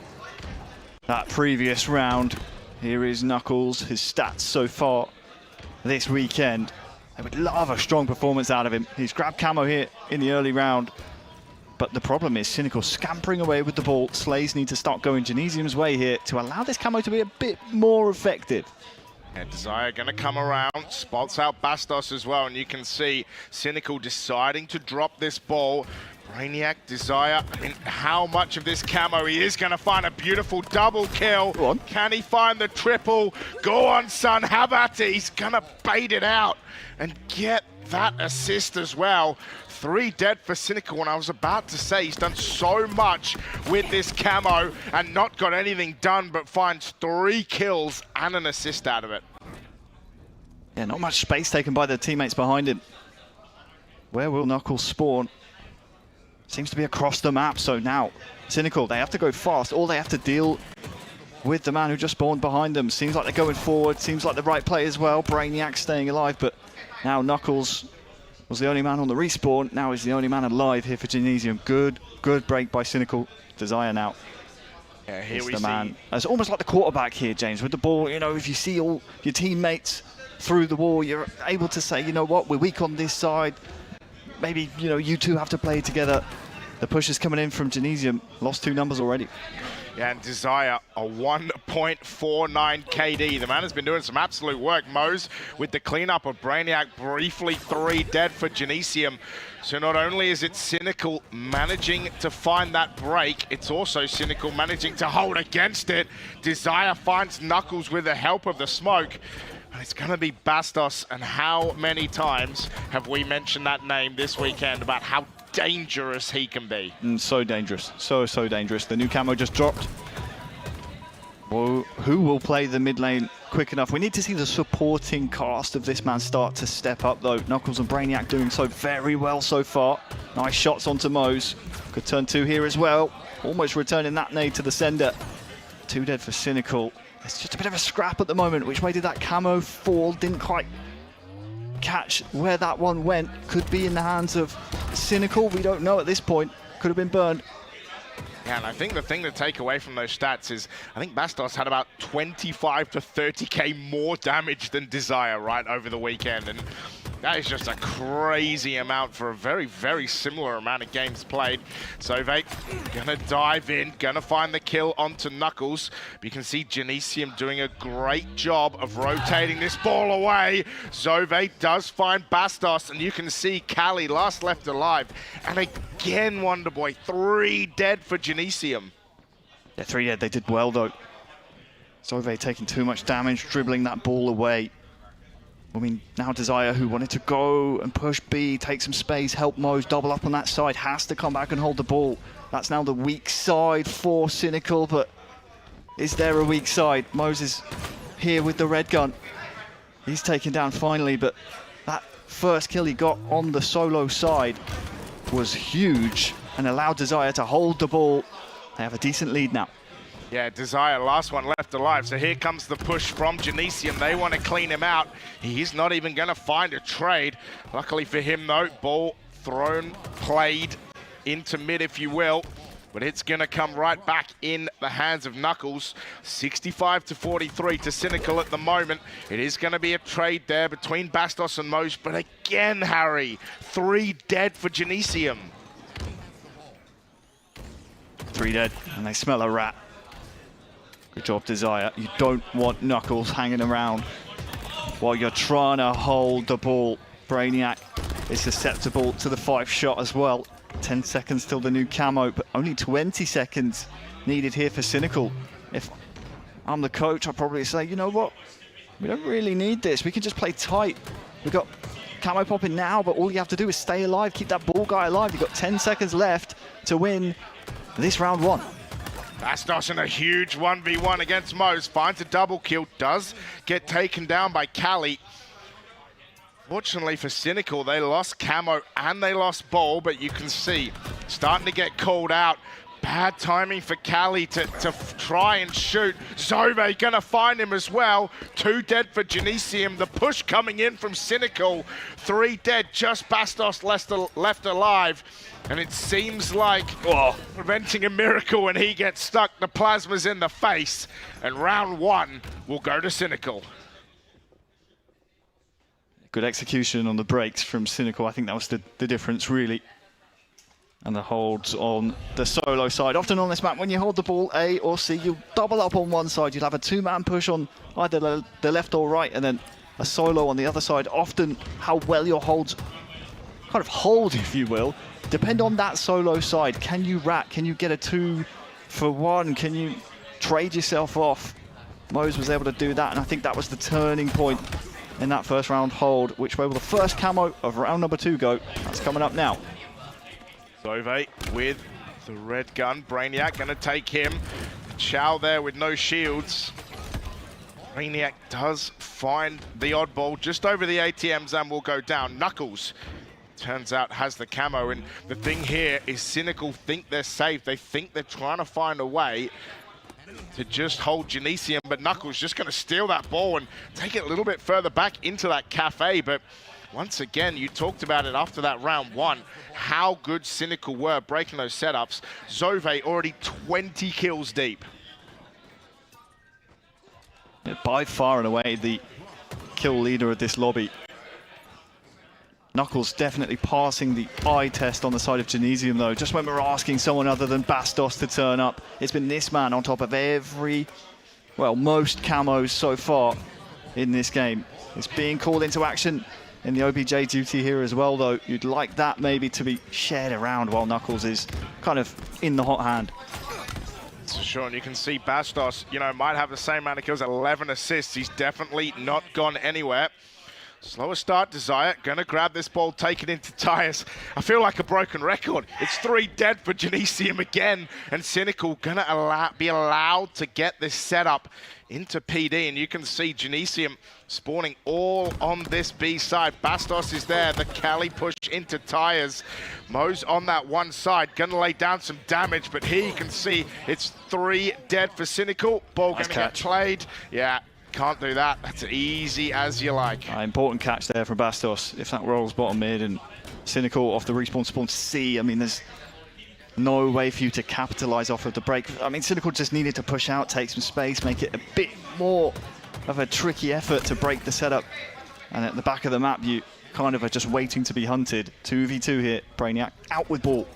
That previous round. Here is Knuckles, his stats so far this weekend. I would love a strong performance out of him. He's grabbed camo here in the early round. But the problem is Cynical scampering away with the ball. Slays need to start going Genesium's way here to allow this camo to be a bit more effective. Yeah, Desire going to come around, spots out Bastos as well, and you can see Cynical deciding to drop this ball. Brainiac, Desire, I mean, how much of this camo? He is going to find a beautiful double kill. Go on. Can he find the triple? Go on, son, have at it. He's going to bait it out and get that assist as well. 3 dead for Cynical, and I was about to say he's done so much with this camo and not got anything done, but finds 3 kills and an assist out of it. Yeah, not much space taken by the teammates behind him. Where will Knuckles spawn? Seems to be across the map, so now Cynical, they have to go fast. All they have to deal with the man who just spawned behind them. Seems like they're going forward, seems like the right play as well. Brainiac staying alive, but now Knuckles Was the only man on the respawn. Now he's the only man alive here for Genesium. Good break by Cynical. Desire now. Yeah, here It's we the see. man. It's almost like the quarterback here, James, with the ball. You know, if you see all your teammates through the wall, you're able to say, you know what, we're weak on this side. Maybe, you know, you two have to play together. The push is coming in from Genesium. Lost 2 numbers already. Yeah, and Desire, a 1.49 KD. The man has been doing some absolute work. Mose with the cleanup of Brainiac, briefly 3 dead for Genesium. So not only is it Cynical managing to find that break, it's also Cynical managing to hold against it. Desire finds Knuckles with the help of the smoke. And it's going to be Bastos, and how many times have we mentioned that name this weekend about how dangerous he can be? So dangerous. So dangerous. The new camo just dropped. Well, who will play the mid lane quick enough? We need to see the supporting cast of this man start to step up, though. Knuckles and Brainiac doing so very well so far. Nice shots onto Mose. Could turn 2 here as well. Almost returning that nade to the sender. 2 dead for Cynical. It's just a bit of a scrap at the moment. Which way did that camo fall? Didn't quite catch where that one went. Could be in the hands of Cynical. We don't know at this point. Could have been burned. Yeah, and I think the thing to take away from those stats is I think Bastos had about 25 to 30k more damage than Desire right over the weekend, and that is just a crazy amount for a very, very similar amount of games played. Zove gonna dive in, gonna find the kill onto Knuckles. But you can see Genesium doing a great job of rotating this ball away. Zove does find Bastos, and you can see Kali last left alive. And again, Wonderboy, 3 dead for Genesium. Yeah, 3 dead. They did well, though. Zove taking too much damage, dribbling that ball away. I mean, now Desire, who wanted to go and push B, take some space, help Mose double up on that side, has to come back and hold the ball. That's now the weak side for Cynical, but is there a weak side? Mose is here with the red gun. He's taken down finally, but that first kill he got on the solo side was huge and allowed Desire to hold the ball. They have a decent lead now. Yeah, Desire, last one left alive. So here comes the push from Genesium. They want to clean him out. He's not even going to find a trade. Luckily for him, though, ball thrown, played into mid, if you will. But it's going to come right back in the hands of Knuckles. 65 to 43 to Cynical at the moment. It is going to be a trade there between Bastos and Mose. But again, Harry, 3 dead for Genesium. 3 dead, and they smell a rat. Good job, Desire. You don't want Knuckles hanging around while you're trying to hold the ball. Brainiac is susceptible to the 5 shot as well. 10 seconds till the new camo, but only 20 seconds needed here for Cynical. If I'm the coach, I'd probably say, you know what? We don't really need this. We can just play tight. We've got camo popping now, but all you have to do is stay alive, keep that ball guy alive. You've got 10 seconds left to win this round 1. Bastos in a huge 1v1 against Mose, finds a double kill, does get taken down by Kali. Fortunately for Cynical, they lost camo and they lost ball, but you can see starting to get called out. Bad timing for Kali to try and shoot. Zove gonna find him as well. 2 dead for Genesium. The push coming in from Cynical. 3 dead, just Bastos left alive. And it seems like preventing a miracle when he gets stuck. The plasma's in the face. And round 1 will go to Cynical. Good execution on the breaks from Cynical. I think that was the difference, really. And the holds on the solo side. Often on this map, when you hold the ball A or C, you'll double up on one side. You'll have a 2-man push on either the left or right, and then a solo on the other side. Often how well your holds kind of hold, if you will, depend on that solo side. Can you rack? Can you get a 2 for 1? Can you trade yourself off? Mose was able to do that, and I think that was the turning point in that first round hold. Which way will the first camo of round number 2 go? That's coming up now. Zove with the red gun. Brainiac gonna take him. Chow there with no shields. Brainiac does find the oddball just over the ATMs and will go down. Knuckles, turns out, has the camo, and the thing here is Cynical think they're safe. They think they're trying to find a way to just hold Genesium, but Knuckles just gonna steal that ball and take it a little bit further back into that cafe. But once again, you talked about it after that round one, how good Cynical were breaking those setups. Zove already 20 kills deep. Yeah, by far and away the kill leader of this lobby. Knuckles definitely passing the eye test on the side of Genesium though. Just when we're asking someone other than Bastos to turn up, it's been this man on top of most camos so far in this game. It's being called into action in the OBJ duty here as well though. You'd like that maybe to be shared around while Knuckles is kind of in the hot hand. So sure, and you can see Bastos, might have the same amount of kills, 11 assists. He's definitely not gone anywhere. Slower start, Desire, gonna grab this ball, take it into Tyres. I feel like a broken record. It's 3 dead for Genesium again, and Cynical gonna be allowed to get this setup into PD, and you can see Genesium spawning all on this B side. Bastos is there, the Cali push into Tyres. Mo's on that one side, gonna lay down some damage, but here you can see it's 3 dead for Cynical. Ball gonna get played. Yeah. Can't do that. That's easy as you like. Important catch there from Bastos. If that rolls bottom mid and Cynical off the respawn spawn C, I mean, there's no way for you to capitalize off of the break. I mean, Cynical just needed to push out, take some space, make it a bit more of a tricky effort to break the setup. And at the back of the map, you kind of are just waiting to be hunted. 2v2 here. Brainiac out with ball.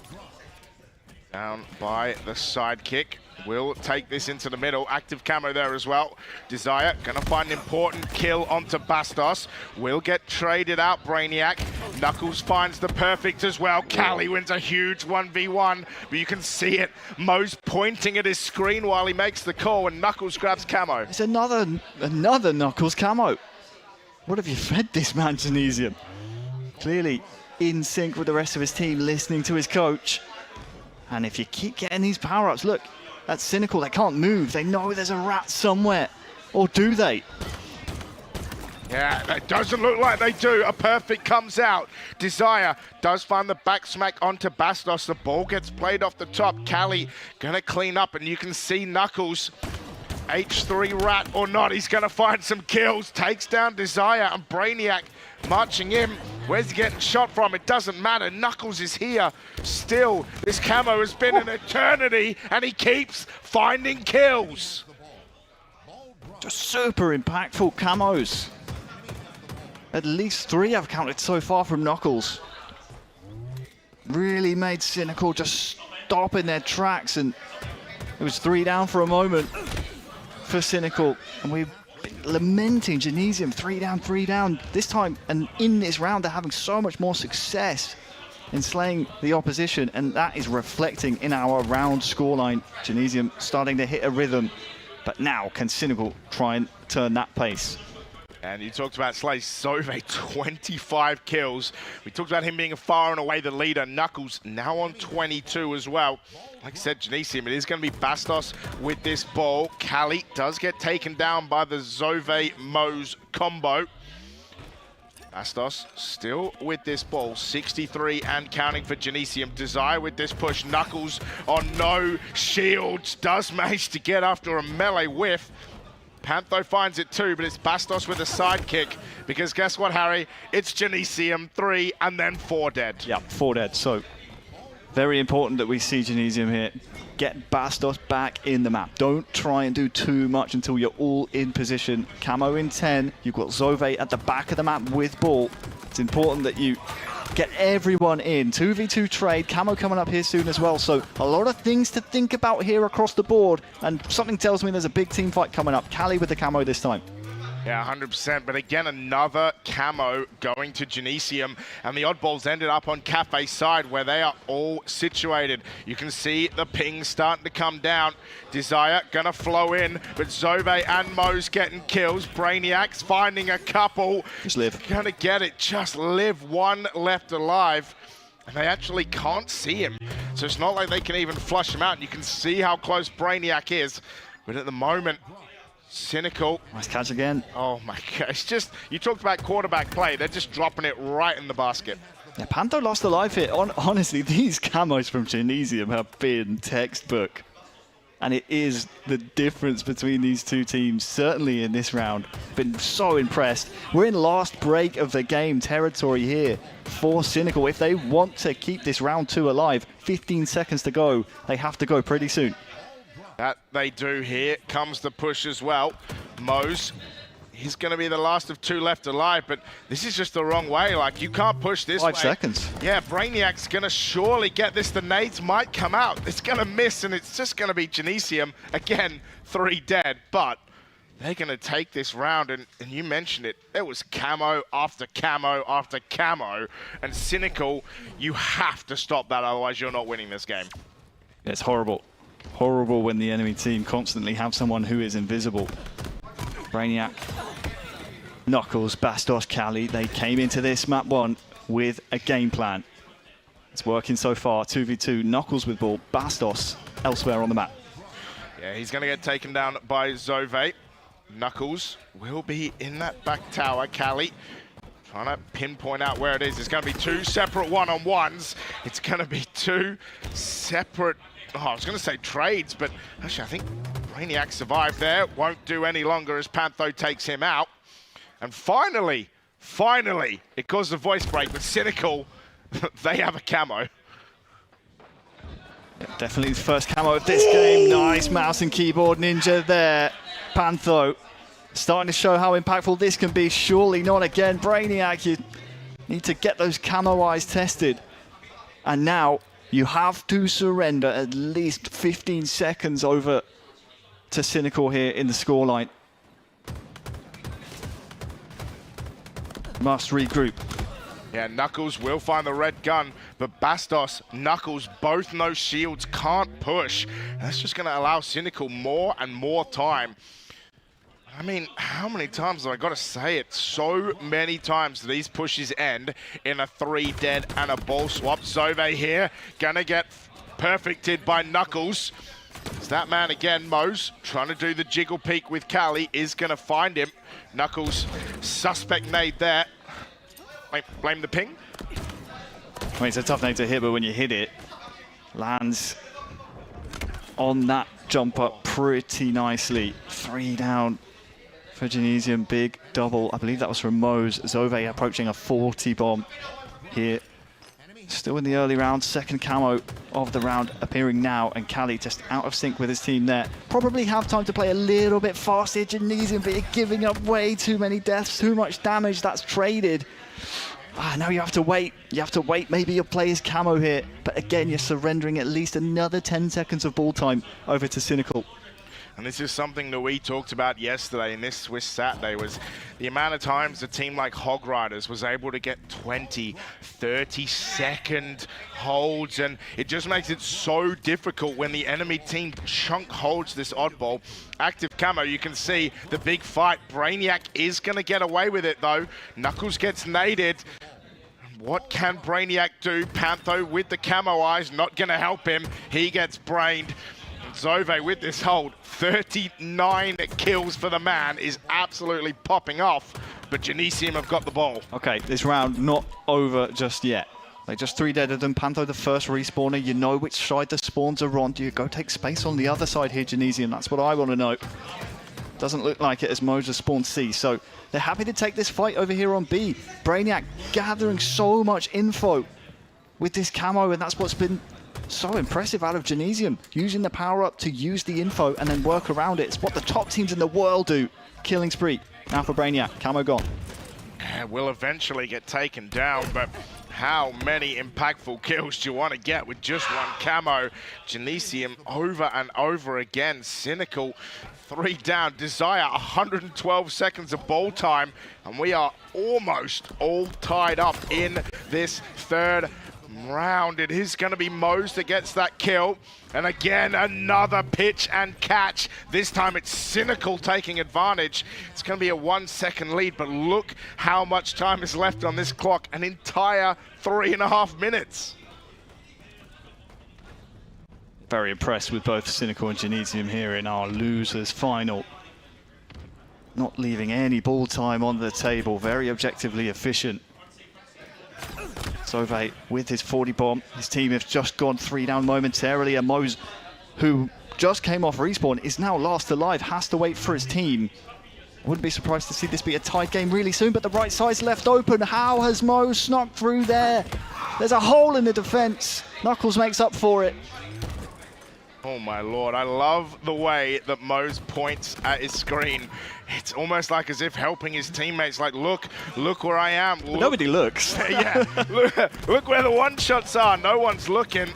Down by the side kick. Will take this into the middle. Active camo there as well. Desire gonna find an important kill onto Bastos. Will get traded out, Brainiac. Knuckles finds the perfect as well. Cali wins a huge 1v1, but you can see it. Mo's pointing at his screen while he makes the call, and Knuckles grabs camo. It's another Knuckles camo. What have you fed this man, Genesium? Clearly in sync with the rest of his team, listening to his coach. And if you keep getting these power-ups, look, that's Cynical. They can't move. They know there's a rat somewhere. Or do they? Yeah, it doesn't look like they do. A perfect comes out. Desire does find the back smack onto Bastos. The ball gets played off the top. Cali gonna clean up, and you can see Knuckles. H3 rat or not, he's gonna find some kills. Takes down Desire, and Brainiac marching in. Where's he getting shot from? It doesn't matter. Knuckles is here still. This camo has been an eternity, and he keeps finding kills. Just super impactful camos. At least 3 I've counted so far from Knuckles. Really made Cynical just stop in their tracks, and it was 3 down for a moment for Cynical, and we've been lamenting Genesium 3 down. This time, and in this round, they're having so much more success in slaying the opposition, and that is reflecting in our round scoreline. Genesium starting to hit a rhythm, but now can Cynical try and turn that pace? And you talked about Slay Zove, 25 kills. We talked about him being far and away the leader. Knuckles now on 22 as well. Like I said, Genesium, it is going to be Bastos with this ball. Cali does get taken down by the Zove-Mo's combo. Bastos still with this ball, 63 and counting for Genesium. Desire with this push. Knuckles on no shields, does manage to get after a melee whiff. Pantho finds it too, but it's Bastos with a sidekick, because guess what, Harry? It's Genesium 3 and then 4 dead. Yeah, 4 dead. So very important that we see Genesium here. Get Bastos back in the map. Don't try and do too much until you're all in position. Camo in 10. You've got Zove at the back of the map with ball. It's important that you get everyone in. 2v2 trade. Camo coming up here soon as well. So a lot of things to think about here across the board. And something tells me there's a big team fight coming up. Cali with the camo this time. Yeah, 100%. But again, another camo going to Genesium. And the oddballs ended up on Cafe's side, where they are all situated. You can see the ping starting to come down. Desire gonna flow in, but Zove and Mo's getting kills. Brainiac's finding a couple. Just live. Gonna get it. Just live. 1 left alive. And they actually can't see him. So it's not like they can even flush him out. And you can see how close Brainiac is. But at the moment, Cynical. Nice catch again. Oh my God, it's just, you talked about quarterback play. They're just dropping it right in the basket. Yeah, Pantho lost a life here. Honestly, these camos from Genesium have been textbook. And it is the difference between these two teams, certainly in this round. Been so impressed. We're in last break of the game territory here for Cynical. If they want to keep this round 2 alive, 15 seconds to go, they have to go pretty soon. That they do. Here comes the push as well. Mose, he's going to be the last of 2 left alive, but this is just the wrong way. Like, you can't push this 5 way. seconds. Yeah, Brainiac's going to surely get this. The nades might come out. It's going to miss, and it's just going to be Genesium. Again, 3 dead, but they're going to take this round, and you mentioned it. There was camo after camo after camo, and Cynical, you have to stop that, otherwise you're not winning this game. It's horrible. Horrible when the enemy team constantly have someone who is invisible. Brainiac, Knuckles, Bastos, Kali, they came into this map 1 with a game plan. It's working so far. 2v2, Knuckles with ball, Bastos elsewhere on the map. Yeah, he's going to get taken down by Zove. Knuckles will be in that back tower. Kali trying to pinpoint out where it is. It's going to be 2 separate one-on-ones. It's going to be 2 separate... Oh, I was going to say trades, but actually I think Brainiac survived there. Won't do any longer as Pantho takes him out. And finally, it caused a voice break, but Cynical, they have a camo. Yeah, definitely the first camo of this game. Nice mouse and keyboard ninja there. Pantho starting to show how impactful this can be. Surely not again. Brainiac, you need to get those camo eyes tested. And now you have to surrender at least 15 seconds over to Cynical here in the scoreline. Must regroup. Yeah, Knuckles will find the red gun, but Bastos, Knuckles, both no shields, can't push. That's just going to allow Cynical more and more time. I mean, how many times have I got to say it? So many times these pushes end in a 3 dead and a ball swap. Zove here, gonna get perfected by Knuckles. It's that man again, Mose, trying to do the jiggle peek with Kali, is gonna find him. Knuckles, suspect nade there. Wait, blame the ping? I mean, it's a tough nade to hit, but when you hit it, lands on that jump up pretty nicely. 3 down. For Genesium, big double. I believe that was from Mose. Zove approaching a 40 bomb here. Still in the early round. Second camo of the round appearing now. And Kali just out of sync with his team there. Probably have time to play a little bit faster. Genesium, but you're giving up way too many deaths. Too much damage. That's traded. Now you have to wait. You have to wait. Maybe you'll play his camo here. But again, you're surrendering at least another 10 seconds of ball time over to Cynical. And this is something that we talked about yesterday in this Swiss Saturday, was the amount of times a team like Hog Riders was able to get 20, 30-second holds, and it just makes it so difficult when the enemy team chunk holds this oddball. Active camo, you can see the big fight. Brainiac is going to get away with it, though. Knuckles gets naded. What can Brainiac do? Pantho with the camo eyes, not going to help him. He gets brained. Zove with this hold, 39 kills for the man, is absolutely popping off, but Genesium have got the ball. Okay, this round not over just yet. They just 3-deaded them. Pantho the first respawner. You know which side the spawns are on. Do you go take space on the other side here, Genesium? That's what I want to know. Doesn't look like it as Moses spawned C, so they're happy to take this fight over here on B. Brainiac gathering so much info with this camo, and that's what's been so impressive out of Genesium, using the power-up to use the info and then work around it. It's what the top teams in the world do. Killing spree. Now for Brainiac. Camo gone. Will eventually get taken down, but how many impactful kills do you want to get with just one camo? Genesium over and over again. Cynical, 3 down. Desire, 112 seconds of ball time, and we are almost all tied up in this third round. It is going to be Mose that gets that kill. And again, another pitch and catch. This time it's Cynical taking advantage. It's going to be a 1-second lead, but look how much time is left on this clock. An entire 3.5 minutes. Very impressed with both Cynical and Genesium here in our losers final. Not leaving any ball time on the table. Very objectively efficient. Zove with his 40 bomb. His team have just gone 3 down momentarily. And Mose, who just came off respawn, is now last alive, has to wait for his team. Wouldn't be surprised to see this be a tight game really soon, but the right side's left open. How has Mo snuck through there? There's a hole in the defense. Knuckles makes up for it. Oh my lord, I love the way that Mose points at his screen. It's almost like as if helping his teammates, like, look where I am. Look. Nobody looks. Yeah, look where the one-shots are. No one's looking.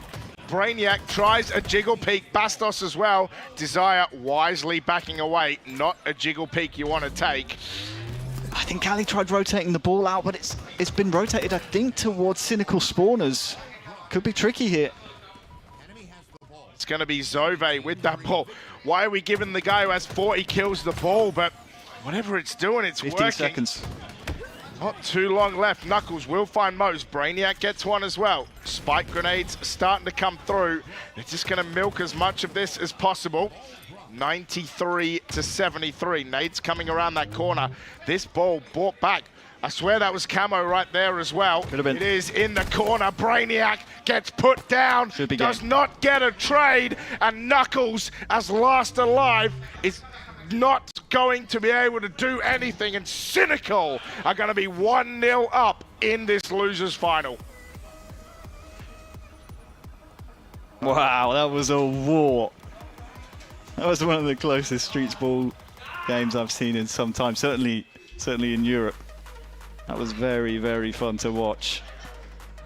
Brainiac tries a jiggle peek. Bastos as well. Desire wisely backing away. Not a jiggle peek you want to take. I think Ali tried rotating the ball out, but it's been rotated, I think, towards Cynical Spawners. Could be tricky here. It's going to be Zove with that ball. Why are we giving the guy who has 40 kills the ball? But whatever it's doing, it's 15 working. seconds. Not too long left. Knuckles will find Mose. Brainiac gets one as well. Spike grenades starting to come through. They're just going to milk as much of this as possible. 93 to 73. Nades coming around that corner. This ball brought back. I swear that was Camo right there as well. Could have been. It is in the corner. Brainiac gets put down. Does not get a trade. And Knuckles, as last alive, is not going to be able to do anything. And Cynical are going to be 1-0 up in this losers final. Wow, that was a war. That was one of the closest Streets Ball games I've seen in some time, certainly in Europe. That was very, very fun to watch.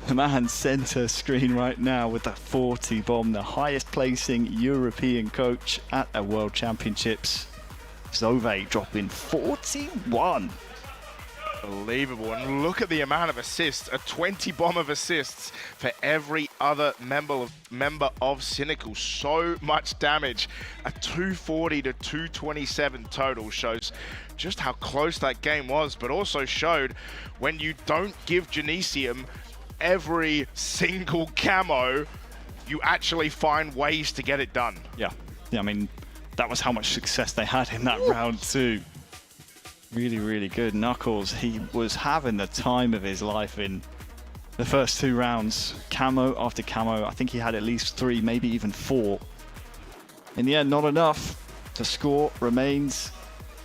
The man center screen right now with that 40 bomb, the highest placing European coach at the World Championships. Zove dropping 41. Unbelievable. And look at the amount of assists, a 20 bomb of assists for every other member of Cynical. So much damage. A 240 to 227 total shows just how close that game was, but also showed when you don't give Genesium every single camo, you actually find ways to get it done. Yeah, I mean, that was how much success they had in that round too. Really, really good. Knuckles, he was having the time of his life in the first 2 rounds. Camo after camo. I think he had at least 3, maybe even 4. In the end, not enough. The score remains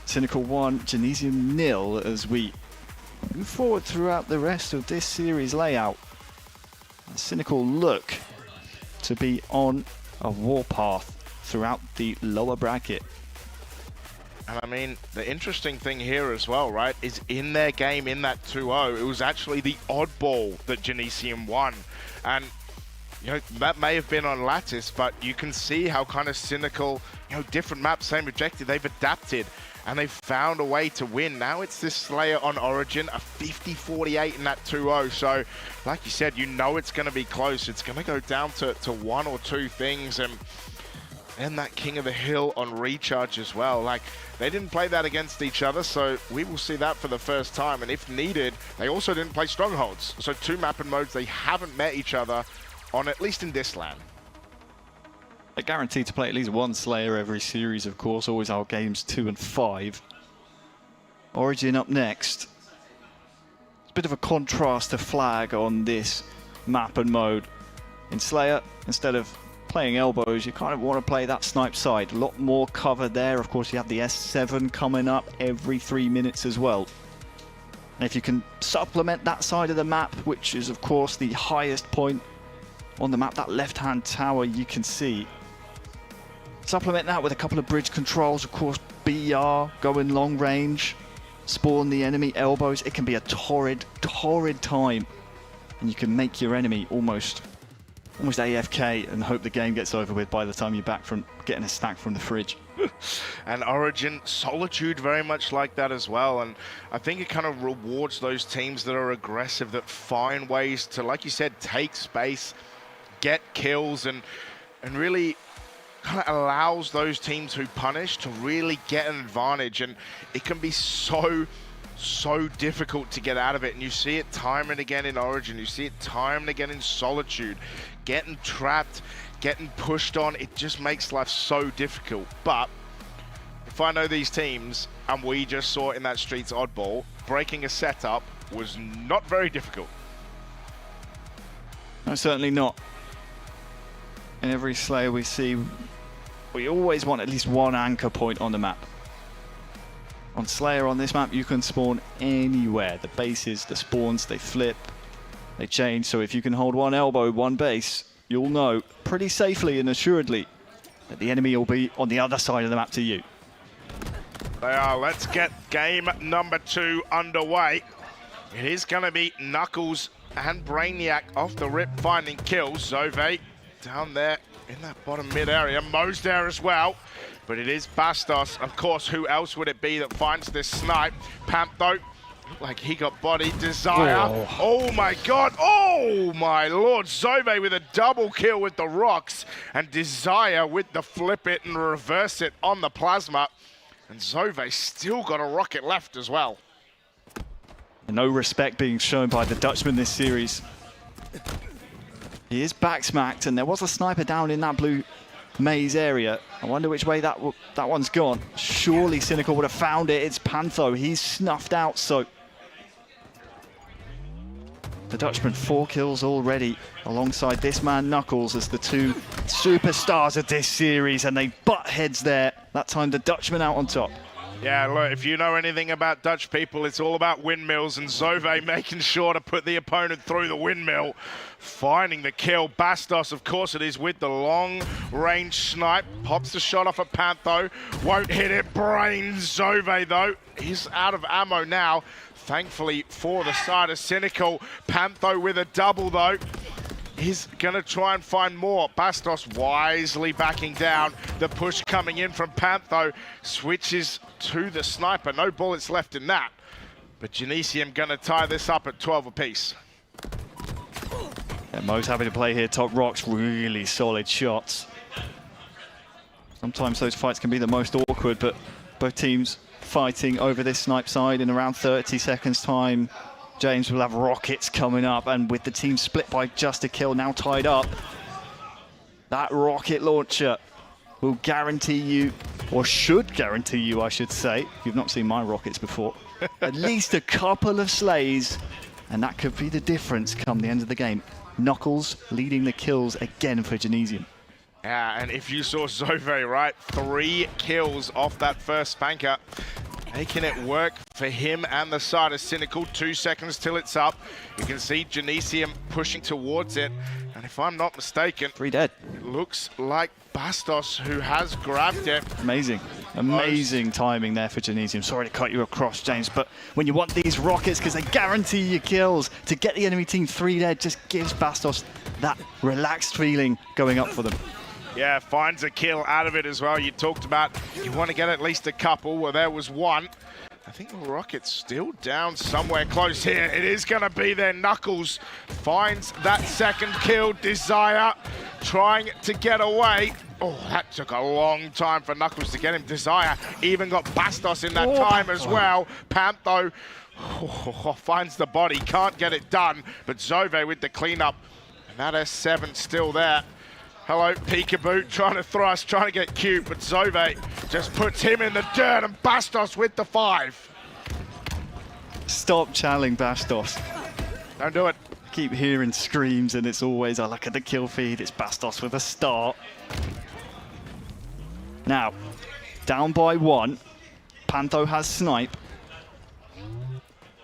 Cynical 1, Genesium 0 as we move forward throughout the rest of this series layout. Cynical look to be on a warpath throughout the lower bracket. And I mean, the interesting thing here as well, right, is in their game in that 2-0, it was actually the oddball that Genesium won. And, you know, that may have been on Lattice, but you can see how kind of Cynical, you know, different maps, same objective, they've adapted and they've found a way to win. Now it's this Slayer on Origin, a 50-48 in that 2-0. So, like you said, you know it's going to be close. It's going to go down to 1 or 2 things. And that King of the Hill on recharge as well. Like, they didn't play that against each other, so we will see that for the first time. And if needed, they also didn't play Strongholds. So 2 map and modes they haven't met each other on, at least in this LAN. They're guaranteed to play at least 1 Slayer every series, of course. Always our games 2 and 5. Origin up next. It's a bit of a contrast to Flag on this map and mode. In Slayer, instead of playing elbows, you kind of want to play that snipe side. A lot more cover there. Of course, you have the S7 coming up every 3 minutes as well. And if you can supplement that side of the map, which is of course the highest point on the map, that left-hand tower you can see. Supplement that with a couple of bridge controls, of course, BR, going long range, spawn the enemy elbows. It can be a torrid time. And you can make your enemy almost AFK and hope the game gets over with by the time you're back from getting a stack from the fridge. And Origin, Solitude very much like that as well. And I think it kind of rewards those teams that are aggressive, that find ways to, like you said, take space, get kills, and really kind of allows those teams who punish to really get an advantage. And it can be so difficult to get out of it. And you see it time and again in Origin. You see it time and again in Solitude. Getting trapped, getting pushed on, it just makes life so difficult. But if I know these teams, and we just saw in that Streets oddball, breaking a setup was not very difficult. No, certainly not. In every Slayer we see, we always want at least one anchor point on the map. On Slayer on this map, you can spawn anywhere. The bases, the spawns, they flip, they change. So if you can hold one elbow, one base, you'll know pretty safely and assuredly that the enemy will be on the other side of the map to you. They are. Let's get game number 2 underway. It is going to be Knuckles and Brainiac off the rip finding kills. Zove down there in that bottom mid area. Mo's there as well. But it is Bastos. Of course, who else would it be that finds this snipe? Pantho, looked like he got bodied. Desire. Oh my god. Oh my lord. Zove with a double kill with the rocks. And Desire with the flip it and reverse it on the plasma. And Zove still got a rocket left as well. No respect being shown by the Dutchman this series. He is backsmacked, and there was a sniper down in that blue maze area. I wonder which way that one's gone. Surely Cynical would have found it. It's Pantho. He's snuffed out, so the Dutchman 4 kills already alongside this man Knuckles as the 2 superstars of this series, and they butt heads there. That time the Dutchman out on top. Yeah, look, if you know anything about Dutch people, it's all about windmills, and Zove making sure to put the opponent through the windmill, finding the kill. Bastos, of course it is, with the long-range snipe. Pops the shot off at Pantho. Won't hit it. Brains Zove, though. He's out of ammo now, thankfully for the side of Cynical. Pantho with a double, though. He's going to try and find more. Bastos wisely backing down. The push coming in from Pantho. Switches to the sniper. No bullets left in that. But Genesium going to tie this up at 12 apiece. Yeah, Mo's happy to play here. Top rocks, really solid shots. Sometimes those fights can be the most awkward, but both teams fighting over this snipe side in around 30 seconds time. James will have rockets coming up, and with the team split by just a kill, now tied up, that rocket launcher will guarantee you, or should guarantee you, I should say, if you've not seen my rockets before, at least a couple of slays, and that could be the difference come the end of the game. Knuckles leading the kills again for Genesium. Yeah, and if you saw Zove, right, 3 kills off that first spanker. Making it work for him and the side of Cynical. 2 seconds till it's up. You can see Genesium pushing towards it. And if I'm not mistaken, 3 dead. It looks like Bastos who has grabbed it. Amazing. Amazing timing there for Genesium. Sorry to cut you across, James, but when you want these rockets, because they guarantee you kills, to get the enemy team 3 dead just gives Bastos that relaxed feeling going up for them. Yeah, finds a kill out of it as well. You talked about you want to get at least a couple. Well, there was one. I think the rocket's still down somewhere close here. It is going to be there. Knuckles finds that second kill. Desire trying to get away. Oh, that took a long time for Knuckles to get him. Desire even got Bastos in that time as well. Pantho finds the body. Can't get it done. But Zove with the cleanup. And that S7 still there. Hello, Peekaboo, trying to thrust, trying to get cute, but Zove just puts him in the dirt, and Bastos with the 5. Stop channeling Bastos. Don't do it. Keep hearing screams, and it's always, I look at the kill feed, it's Bastos with a start. Now, down by 1, Pantho has snipe.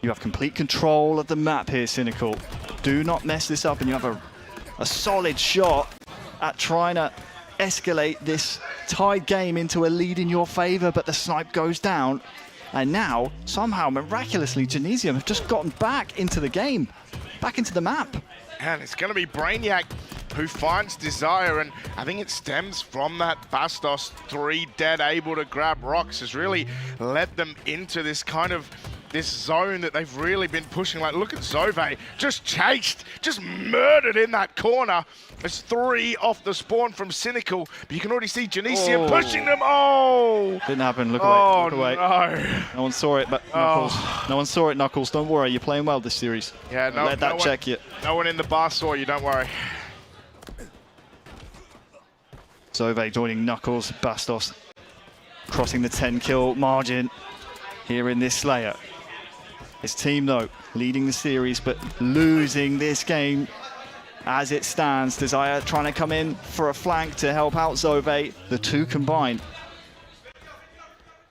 You have complete control of the map here, Cynical. Do not mess this up, and you have a solid shot at trying to escalate this tied game into a lead in your favor, but the snipe goes down. And now, somehow, miraculously, Genesium have just gotten back into the game, back into the map. And it's going to be Brainiac who finds Desire, and I think it stems from that Bastos 3 dead, able to grab rocks, has really led them into this kind of this zone that they've really been pushing. Like, look at Zove, just chased, just murdered in that corner. There's 3 off the spawn from Cynical, but you can already see Genesium pushing them. Oh! Didn't happen, look away, look away. No. No one saw it, but Knuckles. No one saw it, Knuckles. Don't worry, you're playing well this series. Yeah, Don't let that check you. No one in the bar saw you, don't worry. Zove joining Knuckles, Bastos crossing the 10 kill margin here in this Slayer. His team, though, leading the series, but losing this game as it stands. Desire trying to come in for a flank to help out Zove. The two combined.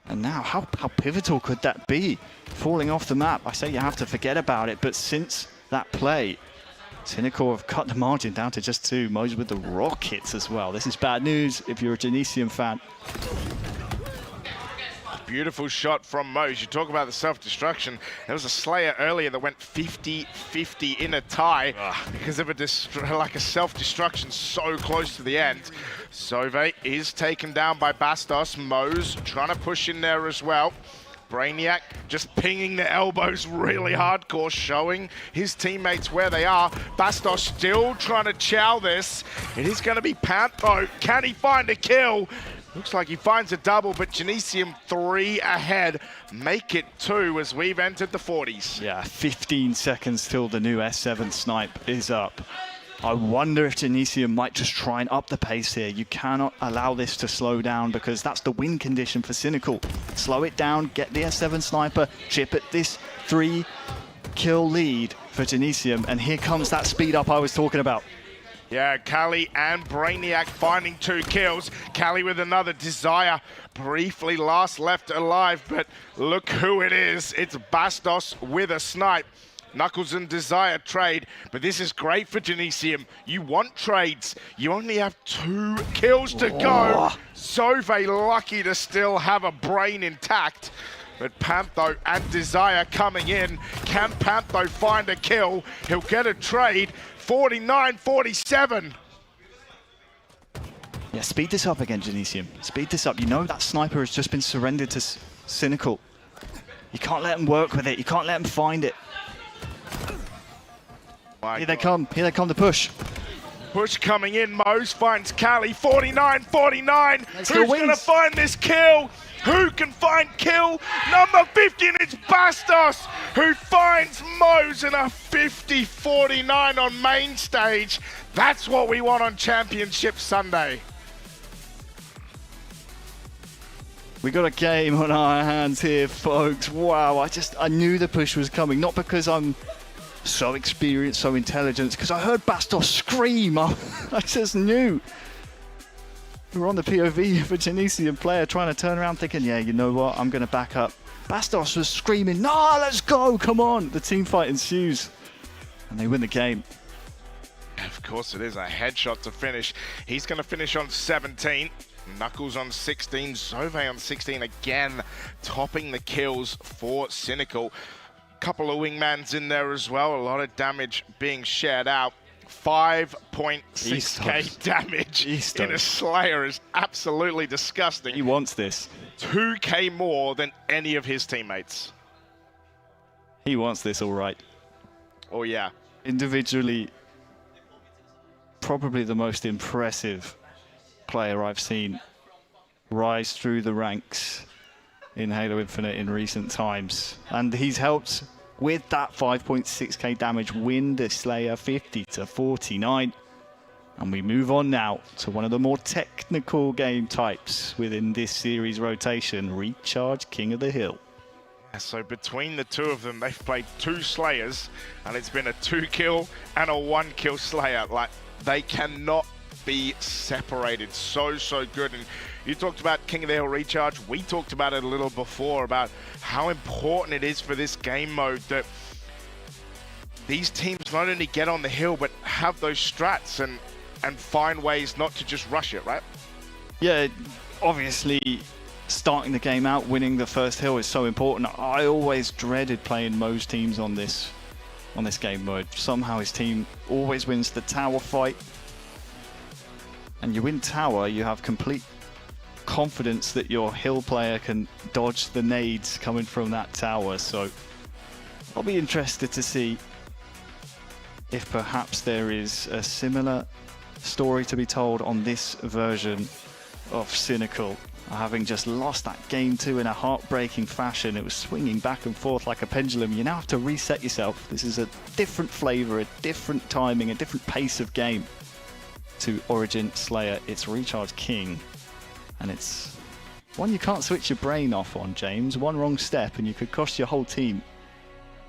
And now, how pivotal could that be? Falling off the map, I say you have to forget about it, but since that play, Cynical have cut the margin down to just 2. Mose with the rockets as well. This is bad news if you're a Genesium fan. Beautiful shot from Mose. You talk about the self-destruction. There was a Slayer earlier that went 50-50 in a tie because of a self-destruction so close to the end. Zove is taken down by Bastos. Mose trying to push in there as well. Brainiac just pinging the elbows really hardcore, showing his teammates where they are. Bastos still trying to chow this. It is going to be Pantho. Can he find a kill? Looks like he finds a double, but Genesium 3 ahead. Make it 2 as we've entered the 40s. Yeah, 15 seconds till the new S7 snipe is up. I wonder if Genesium might just try and up the pace here. You cannot allow this to slow down because that's the win condition for Cynical. Slow it down, get the S7 sniper, chip at this 3-kill lead for Genesium, and here comes that speed up I was talking about. Yeah, Kali and Brainiac finding 2 kills. Kali with another. Desire briefly last left alive, but look who it is. It's Bastos with a snipe. Knuckles and Desire trade, but this is great for Genesium. You want trades. You only have 2 kills to go. Zove lucky to still have a brain intact. But Pantho and Desire coming in. Can Pantho find a kill? He'll get a trade. 49-47. Yeah, speed this up again, Genesium. Speed this up. You know that sniper has just been surrendered to Cynical. You can't let him work with it. You can't let him find it. Here they come to push. Push coming in. Mose finds Kali. 49-49. Who's going to find this kill? Who can find kill number 50? And it's Bastos who finds Mose in a 50-49 on main stage. That's what we want on Championship Sunday. We got a game on our hands here, folks. Wow, I knew the push was coming. Not because I'm so experienced, so intelligent, because I heard Bastos scream. I just knew. We were on the POV of a Genesium player trying to turn around thinking, yeah, you know what, I'm going to back up. Bastos was screaming, no, let's go, come on. The team fight ensues, and they win the game. Of course it is a headshot to finish. He's going to finish on 17. Knuckles on 16, Zove on 16 again, topping the kills for Cynical. Couple of wingmans in there as well, a lot of damage being shared out. 5.6k damage in a Slayer is absolutely disgusting. He wants this. 2k more than any of his teammates. He wants this, all right. Oh yeah. Individually, probably the most impressive player I've seen rise through the ranks in Halo Infinite in recent times, and he's helped with that 5.6k damage win the Slayer 50-49. And we move on now to one of the more technical game types within this series rotation, Recharge King of the Hill. So between the two of them, they've played 2 Slayers, and it's been a 2-kill and a 1-kill Slayer. Like, they cannot be separated. So good. And you talked about King of the Hill Recharge. We talked about it a little before, about how important it is for this game mode that these teams not only get on the hill, but have those strats and find ways not to just rush it, right? Yeah, obviously starting the game out, winning the first hill is so important. I always dreaded playing Mo's teams on this game mode. Somehow his team always wins the tower fight. And you win tower, you have complete confidence that your hill player can dodge the nades coming from that tower. So I'll be interested to see if perhaps there is a similar story to be told on this version of Cynical. Having just lost that game 2 in a heartbreaking fashion, it was swinging back and forth like a pendulum. You now have to reset yourself. This is a different flavor, a different timing, a different pace of game to Origin Slayer. It's Recharge King, and it's one you can't switch your brain off on, James. One wrong step and you could cost your whole team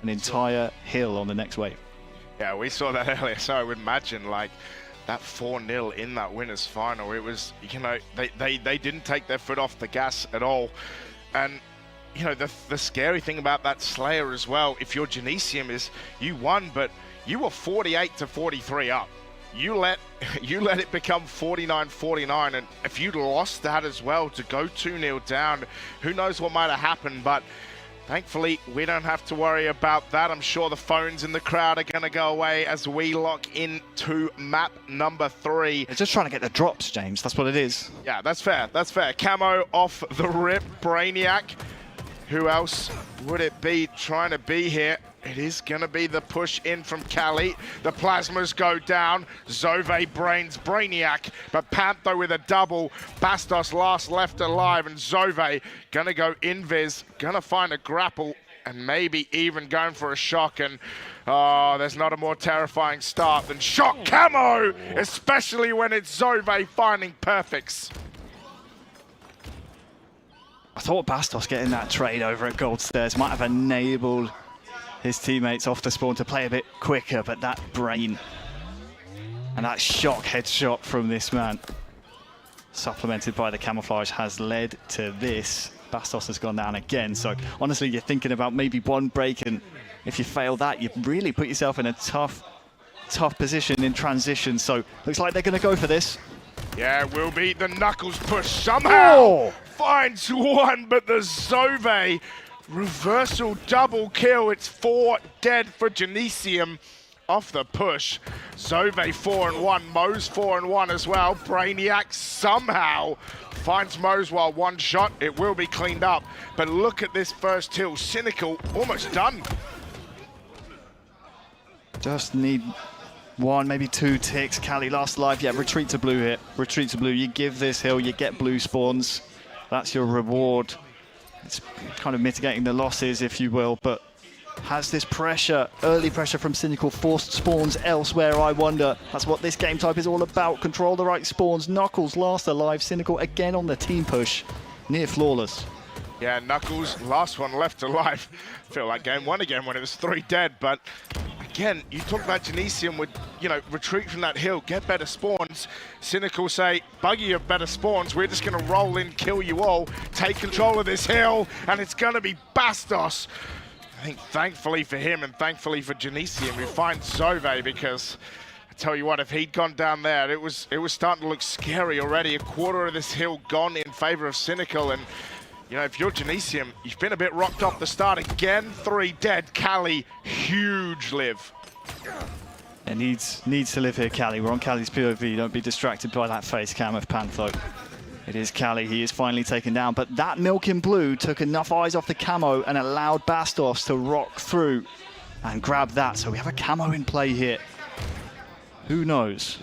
an entire hill on the next wave. Yeah, we saw that earlier, so I would imagine like that 4-0 in that winners final, it was, you know, they didn't take their foot off the gas at all. And you know, the scary thing about that Slayer as well, if you're Genesium, is you won, but you were 48-43 up. You let it become 49-49, and if you'd lost that as well to go 2-0 down, who knows what might have happened. But thankfully, we don't have to worry about that. I'm sure the phones in the crowd are going to go away as we lock into map number 3. They're just trying to get the drops, James. That's what it is. Yeah, that's fair. That's fair. Camo off the rip. Brainiac. Who else would it be trying to be here? It is going to be the push in from Cali. The plasmas go down. Zove brains Brainiac, but Pantho with a double. Bastos last left alive, and Zove going to go invis, going to find a grapple, and maybe even going for a shock. And oh, there's not a more terrifying start than shock camo, especially when it's Zove finding perfects. I thought Bastos getting that trade over at Gold Stairs might have enabled his teammates off the spawn to play a bit quicker, but that brain and that shock headshot from this man, supplemented by the camouflage, has led to this. Bastos has gone down again, so honestly you're thinking about maybe one break, and if you fail that, you really put yourself in a tough position in transition. So looks like they're going to go for this. Yeah, it will be the Knuckles push somehow. Finds one, but the Zove reversal double kill. It's 4 dead for Genesium off the push. Zove 4-1, Mo's 4-1 as well. Brainiac somehow finds Mo's while one shot. It will be cleaned up, but look at this first hill. Cynical almost done. Just need 1, maybe 2 ticks. Cali last alive. Yeah, retreat to blue here. Retreat to blue. You give this hill, you get blue spawns. That's your reward. It's kind of mitigating the losses, if you will, but has this pressure, early pressure from Cynical, forced spawns elsewhere, I wonder. That's what this game type is all about. Control the right spawns. Knuckles last alive. Cynical again on the team push. Near flawless. Yeah, Knuckles, last one left alive. Feel like game 1 again when it was 3 dead, but again, you talk about Genesium would, you know, retreat from that hill, get better spawns. Cynical say, buggy of better spawns, we're just going to roll in, kill you all, take control of this hill, and it's going to be Bastos. I think thankfully for him and thankfully for Genesium, who finds Zove, because I tell you what, if he'd gone down there, it was starting to look scary already. A quarter of this hill gone in favor of Cynical, and you know, if you're Genesium, you've been a bit rocked off the start again. 3 dead. Cali, huge live. It needs to live here, Cali. We're on Cali's POV. Don't be distracted by that face cam of Pantho. It is Cali. He is finally taken down. But that milk in blue took enough eyes off the camo and allowed Bastos to rock through and grab that. So we have a camo in play here. Who knows?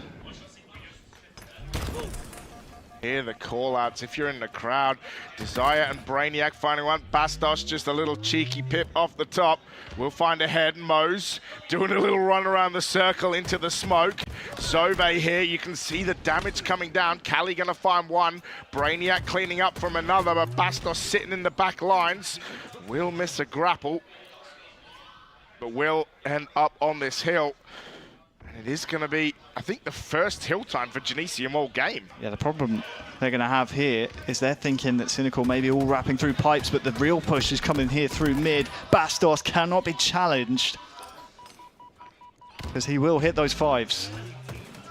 Hear the call-outs if you're in the crowd. Desire and Brainiac finding one. Bastos just a little cheeky pip off the top. We'll find a head. Mo's doing a little run around the circle into the smoke. Zove here, you can see the damage coming down. Cali gonna find one. Brainiac cleaning up from another, but Bastos sitting in the back lines. Will miss a grapple, but will end up on this hill. And it is going to be, I think, the first hill time for Genesium all game. Yeah, the problem they're going to have here is they're thinking that Cynical may be all wrapping through pipes, but the real push is coming here through mid. Bastos cannot be challenged because he will hit those 5s.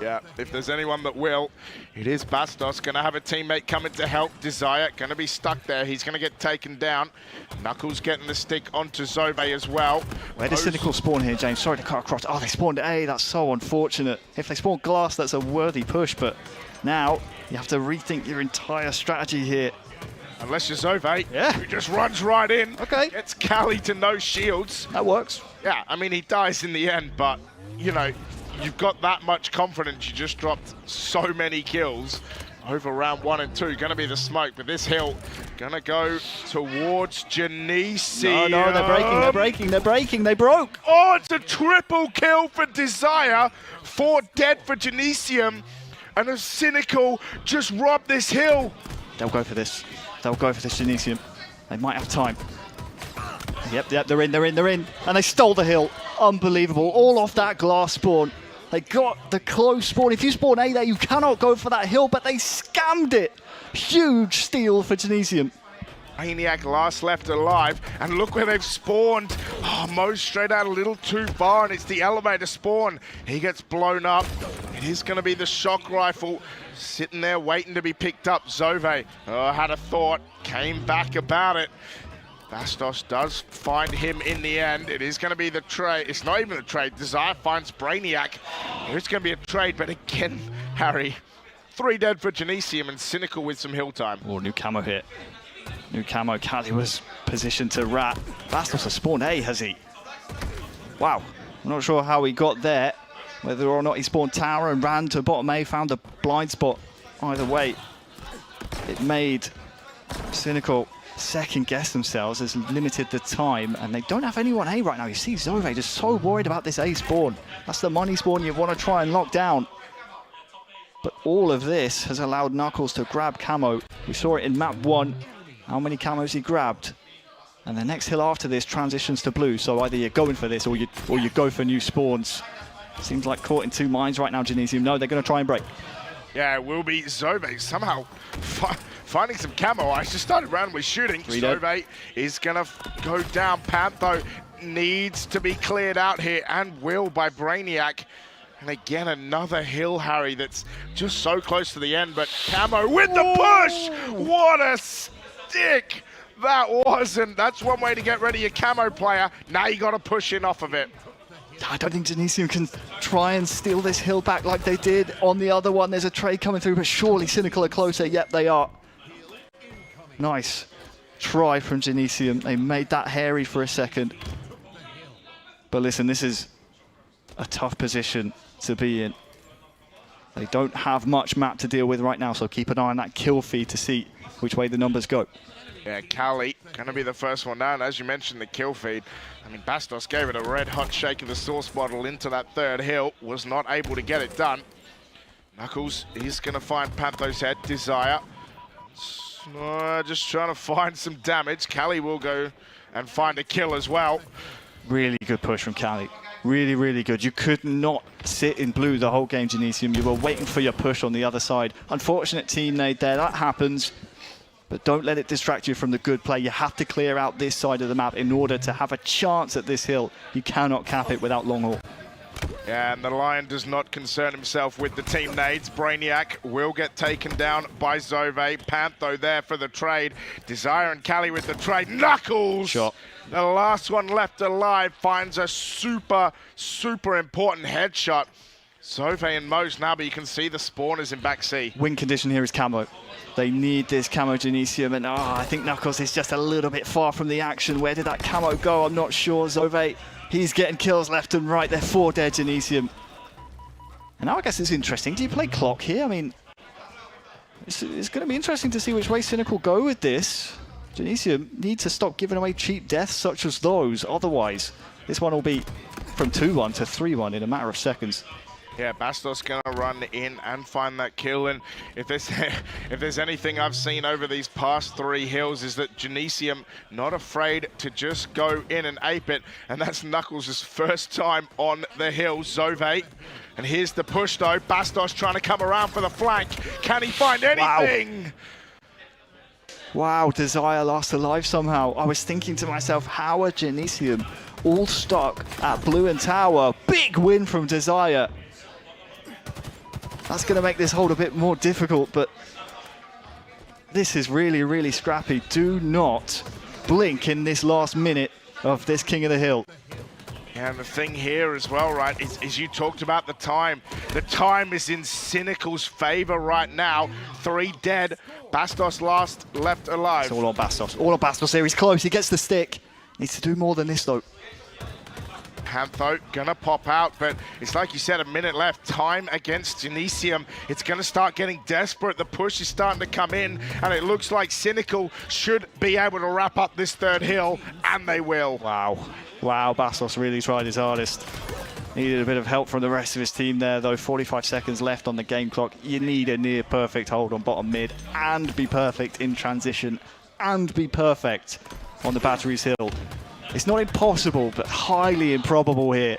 Yeah, if there's anyone that will, it is Bastos. Going to have a teammate coming to help. Desire going to be stuck there. He's going to get taken down. Knuckles getting the stick onto Zove as well. Where does Cynical spawn here, James? Sorry to cut across. Oh, they spawned A. That's so unfortunate. If they spawn glass, that's a worthy push, but now you have to rethink your entire strategy here. Unless you're Zove, who just runs right in. Okay. Gets Cali to no shields. That works. Yeah, I mean, he dies in the end, but, you know, you've got that much confidence. You just dropped so many kills over round 1 and 2. Gonna be the smoke, but this hill gonna go towards Genesium. No, they're breaking. They broke. Oh, it's a triple kill for Desire. 4 dead for Genesium. And a Cynical just robbed this hill. They'll go for this. Genesium. They might have time. Yep, they're in. And they stole the hill. unbelievable. All off that glass spawn. They got the close spawn. If you spawn A there, you cannot go for that hill, but they scammed it. Huge steal for Genesium. Maniac last left alive, and look where they've spawned. Oh, Mo straight out a little too far, and it's the elevator spawn. He gets blown up. It is going to be the shock rifle sitting there waiting to be picked up. Zove had a thought, came back about it. Bastos does find him in the end. It is going to be the trade. It's not even a trade. Desire finds Brainiac. It's going to be a trade, but again, Harry, 3 dead for Genesium and Cynical with some hill time. Oh, new camo hit. New camo. Cali was positioned to rat. Bastos has spawned A, has he? Wow. I'm not sure how he got there. Whether or not he spawned tower and ran to bottom A, found a blind spot. Either way, it made Cynical second guess themselves, has limited the time, and they don't have anyone A right now. You see Zove just so worried about this A spawn. That's the money spawn you want to try and lock down. But all of this has allowed Knuckles to grab camo. We saw it in map 1, how many camos he grabbed. And the next hill after this transitions to blue, so either you're going for this or you go for new spawns. Seems like caught in 2 minds right now, Genesium. No, they're going to try and break. Yeah, it will be Zove somehow finding some camo. I just started randomly shooting. Zove is going to go down. Pantho needs to be cleared out here, and will by Brainiac. And again, another hill, Harry, that's just so close to the end, but camo with the push! What a stick that was, and that's one way to get rid of your camo player. Now you got to push in off of it. I don't think Genesium can try and steal this hill back like they did on the other one. There's a trade coming through, but surely Cynical are closer. Yep, they are. Nice try from Genesium. They made that hairy for a second. But listen, this is a tough position to be in. They don't have much map to deal with right now, so keep an eye on that kill feed to see which way the numbers go. Yeah, Cali going to be the first one down. As you mentioned, the kill feed. I mean, Bastos gave it a red hot shake of the sauce bottle into that 3rd hill. Was not able to get it done. Knuckles is going to find Pantho's head. Desire. Just trying to find some damage. Cali will go and find a kill as well. Really good push from Cali. Really, really good. You could not sit in blue the whole game, Genesium. You were waiting for your push on the other side. Unfortunate team nade there. That happens. But don't let it distract you from the good play. You have to clear out this side of the map in order to have a chance at this hill. You cannot cap it without long haul. Yeah, and the Lion does not concern himself with the team nades. Brainiac will get taken down by Zove. Pantho there for the trade. Desire and Cali with the trade. Knuckles! Shot. The last one left alive finds a super, super important headshot. Zove and Mose now, but you can see the spawners in back C. Win condition here is camo. They need this camo, Genesium, and I think Knuckles is just a little bit far from the action. Where did that camo go? I'm not sure. Zove, he's getting kills left and right. They're 4 dead, Genesium. And now I guess it's interesting. Do you play clock here? I mean, it's going to be interesting to see which way Cynical go with this. Genesium need to stop giving away cheap deaths such as those. Otherwise, this one will be from 2-1 to 3-1 in a matter of seconds. Yeah, Bastos gonna run in and find that kill, and if there's anything I've seen over these past 3 hills is that Genesium not afraid to just go in and ape it, and that's Knuckles' first time on the hill. Zove, and here's the push though. Bastos trying to come around for the flank. Can he find anything? Wow, Desire last alive somehow. I was thinking to myself, how are Genesium all stuck at blue and tower? Big win from Desire. That's going to make this hold a bit more difficult, but this is really, really scrappy. Do not blink in this last minute of this King of the Hill. Yeah, and the thing here as well, right, is you talked about the time. The time is in Cynical's favor right now. 3 dead. Bastos left alive. It's all on Bastos. All on Bastos here. He's close. He gets the stick. Needs to do more than this, though. Pantho gonna pop out, but it's like you said, a minute left. Time against Genesium. It's gonna start getting desperate. The push is starting to come in, and it looks like Cynical should be able to wrap up this 3rd hill, and they will. Wow. Wow, Bastos really tried his hardest. Needed a bit of help from the rest of his team there, though. 45 seconds left on the game clock. You need a near perfect hold on bottom mid, and be perfect in transition, and be perfect on the Batteries Hill. It's not impossible, but highly improbable here.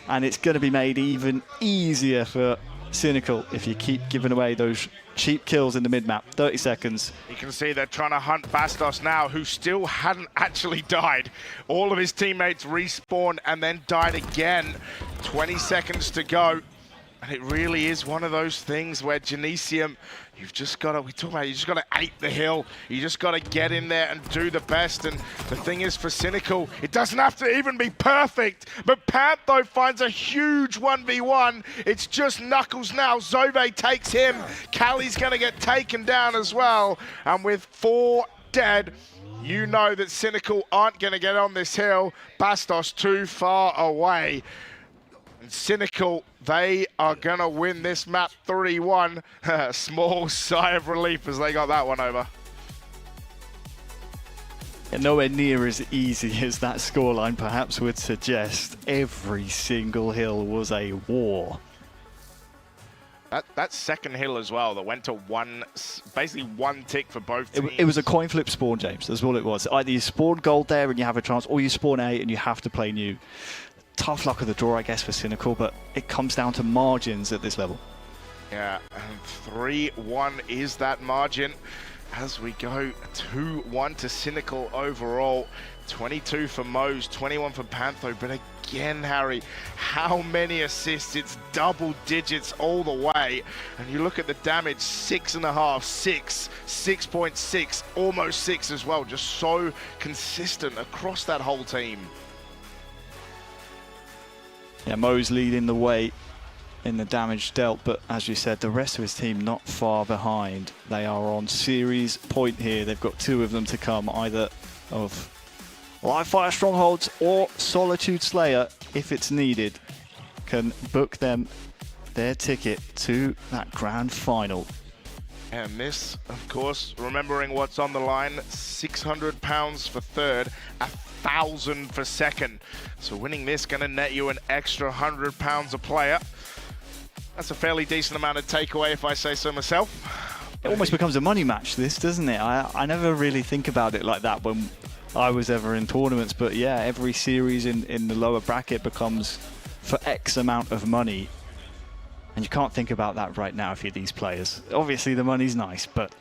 And it's going to be made even easier for Cynical if you keep giving away those cheap kills in the mid-map. 30 seconds. You can see they're trying to hunt Bastos now, who still hadn't actually died. All of his teammates respawned and then died again. 20 seconds to go. And it really is one of those things where Genesium, you've just got to, we talk about it, you just got to ape the hill. You just got to get in there and do the best. And the thing is for Cynical, it doesn't have to even be perfect. But Pantho finds a huge 1v1. It's just Knuckles now. Zove takes him. Callie's going to get taken down as well. And with 4 dead, you know that Cynical aren't going to get on this hill. Bastos too far away. And Cynical, they are going to win this map 3-1. Small sigh of relief as they got that one over. Yeah, nowhere near as easy as that scoreline perhaps would suggest. Every single hill was a war. That second hill as well, that went to basically one tick for both teams. It was a coin flip spawn, James. That's all it was. Either you spawn gold there and you have a chance, or you spawn A and you have to play new. Tough luck of the draw, I guess, for Cynical, but it comes down to margins at this level. Yeah, and 3-1 is that margin as we go 2-1 to Cynical overall. 22 for Mose, 21 for Pantho, but again, Harry, how many assists? It's double digits all the way. And you look at the damage, 6.5, 6, 6.6, almost 6 as well. Just so consistent across that whole team. Yeah, Mo's leading the way in the damage dealt, but as you said, the rest of his team not far behind. They are on series point here. They've got 2 of them to come, either of Live Fire Strongholds or Solitude Slayer, if it's needed, can book them their ticket to that grand final. And this, of course, remembering what's on the line, £600 for third, 1,000 for second. So winning this going to net you an extra £100 a player. That's a fairly decent amount of takeaway, if I say so myself. It almost becomes a money match, this, doesn't it? I never really think about it like that when I was ever in tournaments, but yeah, every series in the lower bracket becomes for X amount of money. And you can't think about that right now if you're these players. Obviously the money's nice, but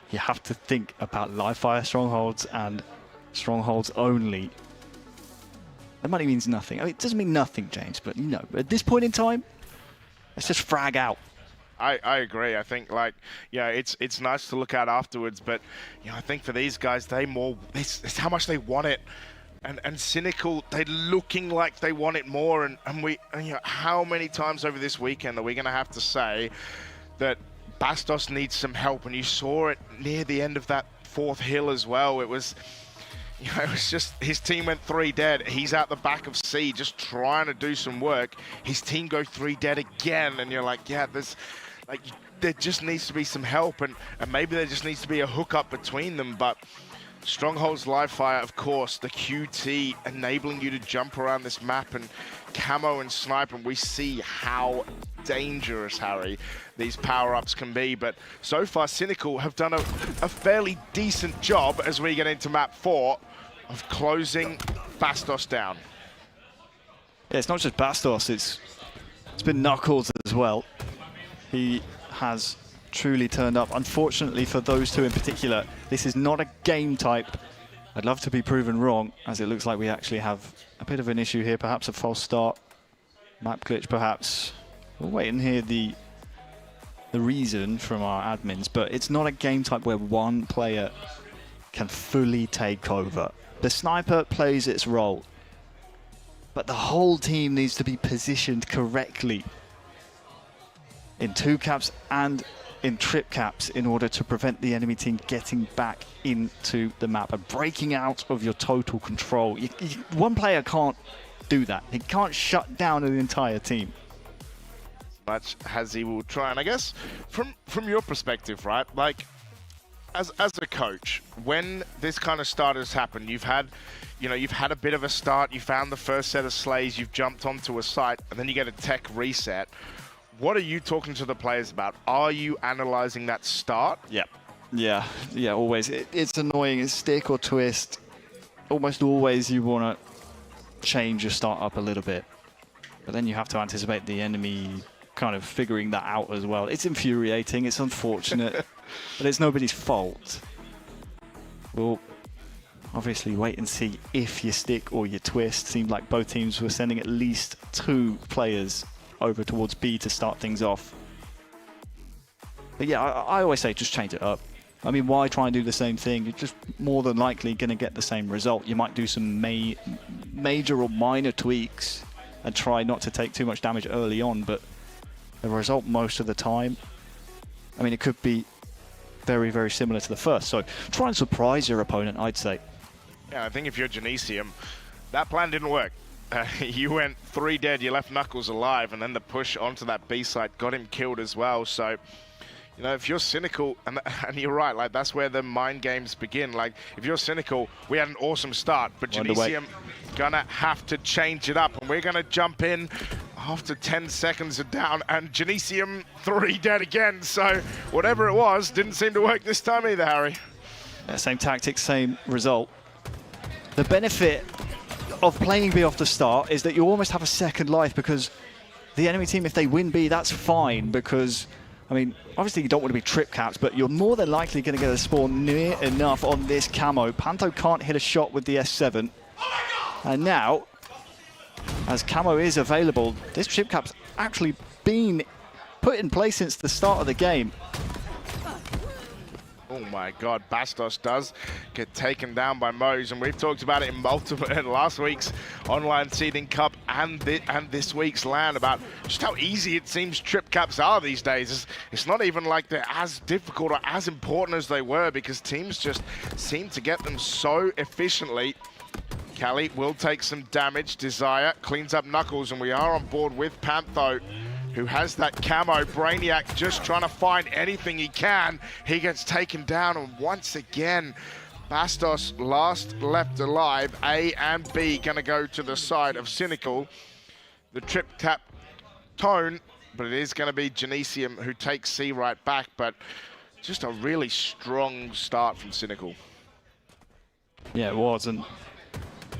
you have to think about live fire strongholds and strongholds only. The money means nothing. I mean, it doesn't mean nothing, James, but you know, at this point in time, let's just frag out. I agree. I think, like, yeah, it's nice to look at afterwards, but you know, I think for these guys, it's how much they want it. And Cynical, they're looking like they want it more. And you know, how many times over this weekend are we going to have to say that Bastos needs some help? And you saw it near the end of that 4th hill as well. It was, you know, it was just his team went 3 dead. He's out the back of C just trying to do some work. His team go 3 dead again. And you're like, yeah, there just needs to be some help. And maybe there just needs to be a hookup between them. But Stronghold's live fire, of course, the QT enabling you to jump around this map, and camo and sniper, and we see how dangerous, Harry, these power-ups can be. But so far, Cynical have done a fairly decent job as we get into map 4 of closing Bastos down. Yeah, it's not just Bastos, it's been Knuckles as well. He has truly turned up. Unfortunately for those 2 in particular, this is not a game type. I'd love to be proven wrong, as it looks like we actually have a bit of an issue here, perhaps a false start, map glitch perhaps. We'll wait and hear the reason from our admins, but it's not a game type where one player can fully take over. The sniper plays its role, but the whole team needs to be positioned correctly in 2 caps and in trip caps in order to prevent the enemy team getting back into the map and breaking out of your total control. One player can't do that. He can't shut down an entire team. Much as he will try. And I guess from your perspective, right, like as a coach, when this kind of start has happened, you've had a bit of a start, you found the first set of slays, you've jumped onto a site, and then you get a tech reset. What are you talking to the players about? Are you analyzing that start? Yeah, always. It's annoying. It's stick or twist. almost always you want to change your start up a little bit. But then you have to anticipate the enemy kind of figuring that out as well. It's infuriating, it's unfortunate, but it's nobody's fault. We'll obviously wait and see if you stick or you twist. Seemed like both teams were sending at least 2 players over towards B to start things off. But yeah, I always say just change it up. I mean, why try and do the same thing? You're just more than likely going to get the same result. You might do some major or minor tweaks and try not to take too much damage early on, but the result most of the time, I mean, it could be very, very similar to the first. So try and surprise your opponent, I'd say. Yeah, I think if you're Genesium, that plan didn't work. You went 3 dead, you left Knuckles alive, and then the push onto that B site got him killed as well. So, you know, if you're cynical, and you're right, like that's where the mind games begin. Like, if you're cynical, we had an awesome start, but Genesium gonna have to change it up, and we're gonna jump in after 10 seconds are down, and Genesium 3 dead again. So whatever it was, didn't seem to work this time either, Harry. Yeah, same tactics, same result. The benefit of playing B off the start is that you almost have a second life, because the enemy team, if they win B, that's fine, because I mean, obviously you don't want to be trip capped, but you're more than likely going to get a spawn near enough on this camo. Panto can't hit a shot with the S7. And now, as camo is available, this trip cap's actually been put in place since the start of the game. Oh my God, Bastos does get taken down by Mose, and we've talked about it in multiple last week's online seeding cup and this week's LAN about just how easy it seems trip caps are these days. It's not even like they're as difficult or as important as they were, because teams just seem to get them so efficiently. Cali will take some damage. Desire cleans up Knuckles, and we are on board with Pantho, who has that camo. Brainiac just trying to find anything he can. He gets taken down, and once again, Bastos last left alive. A and B gonna go to the side of Cynical. The trip tap tone, but it is gonna be Genesium who takes C right back, but just a really strong start from Cynical. Yeah, it was, and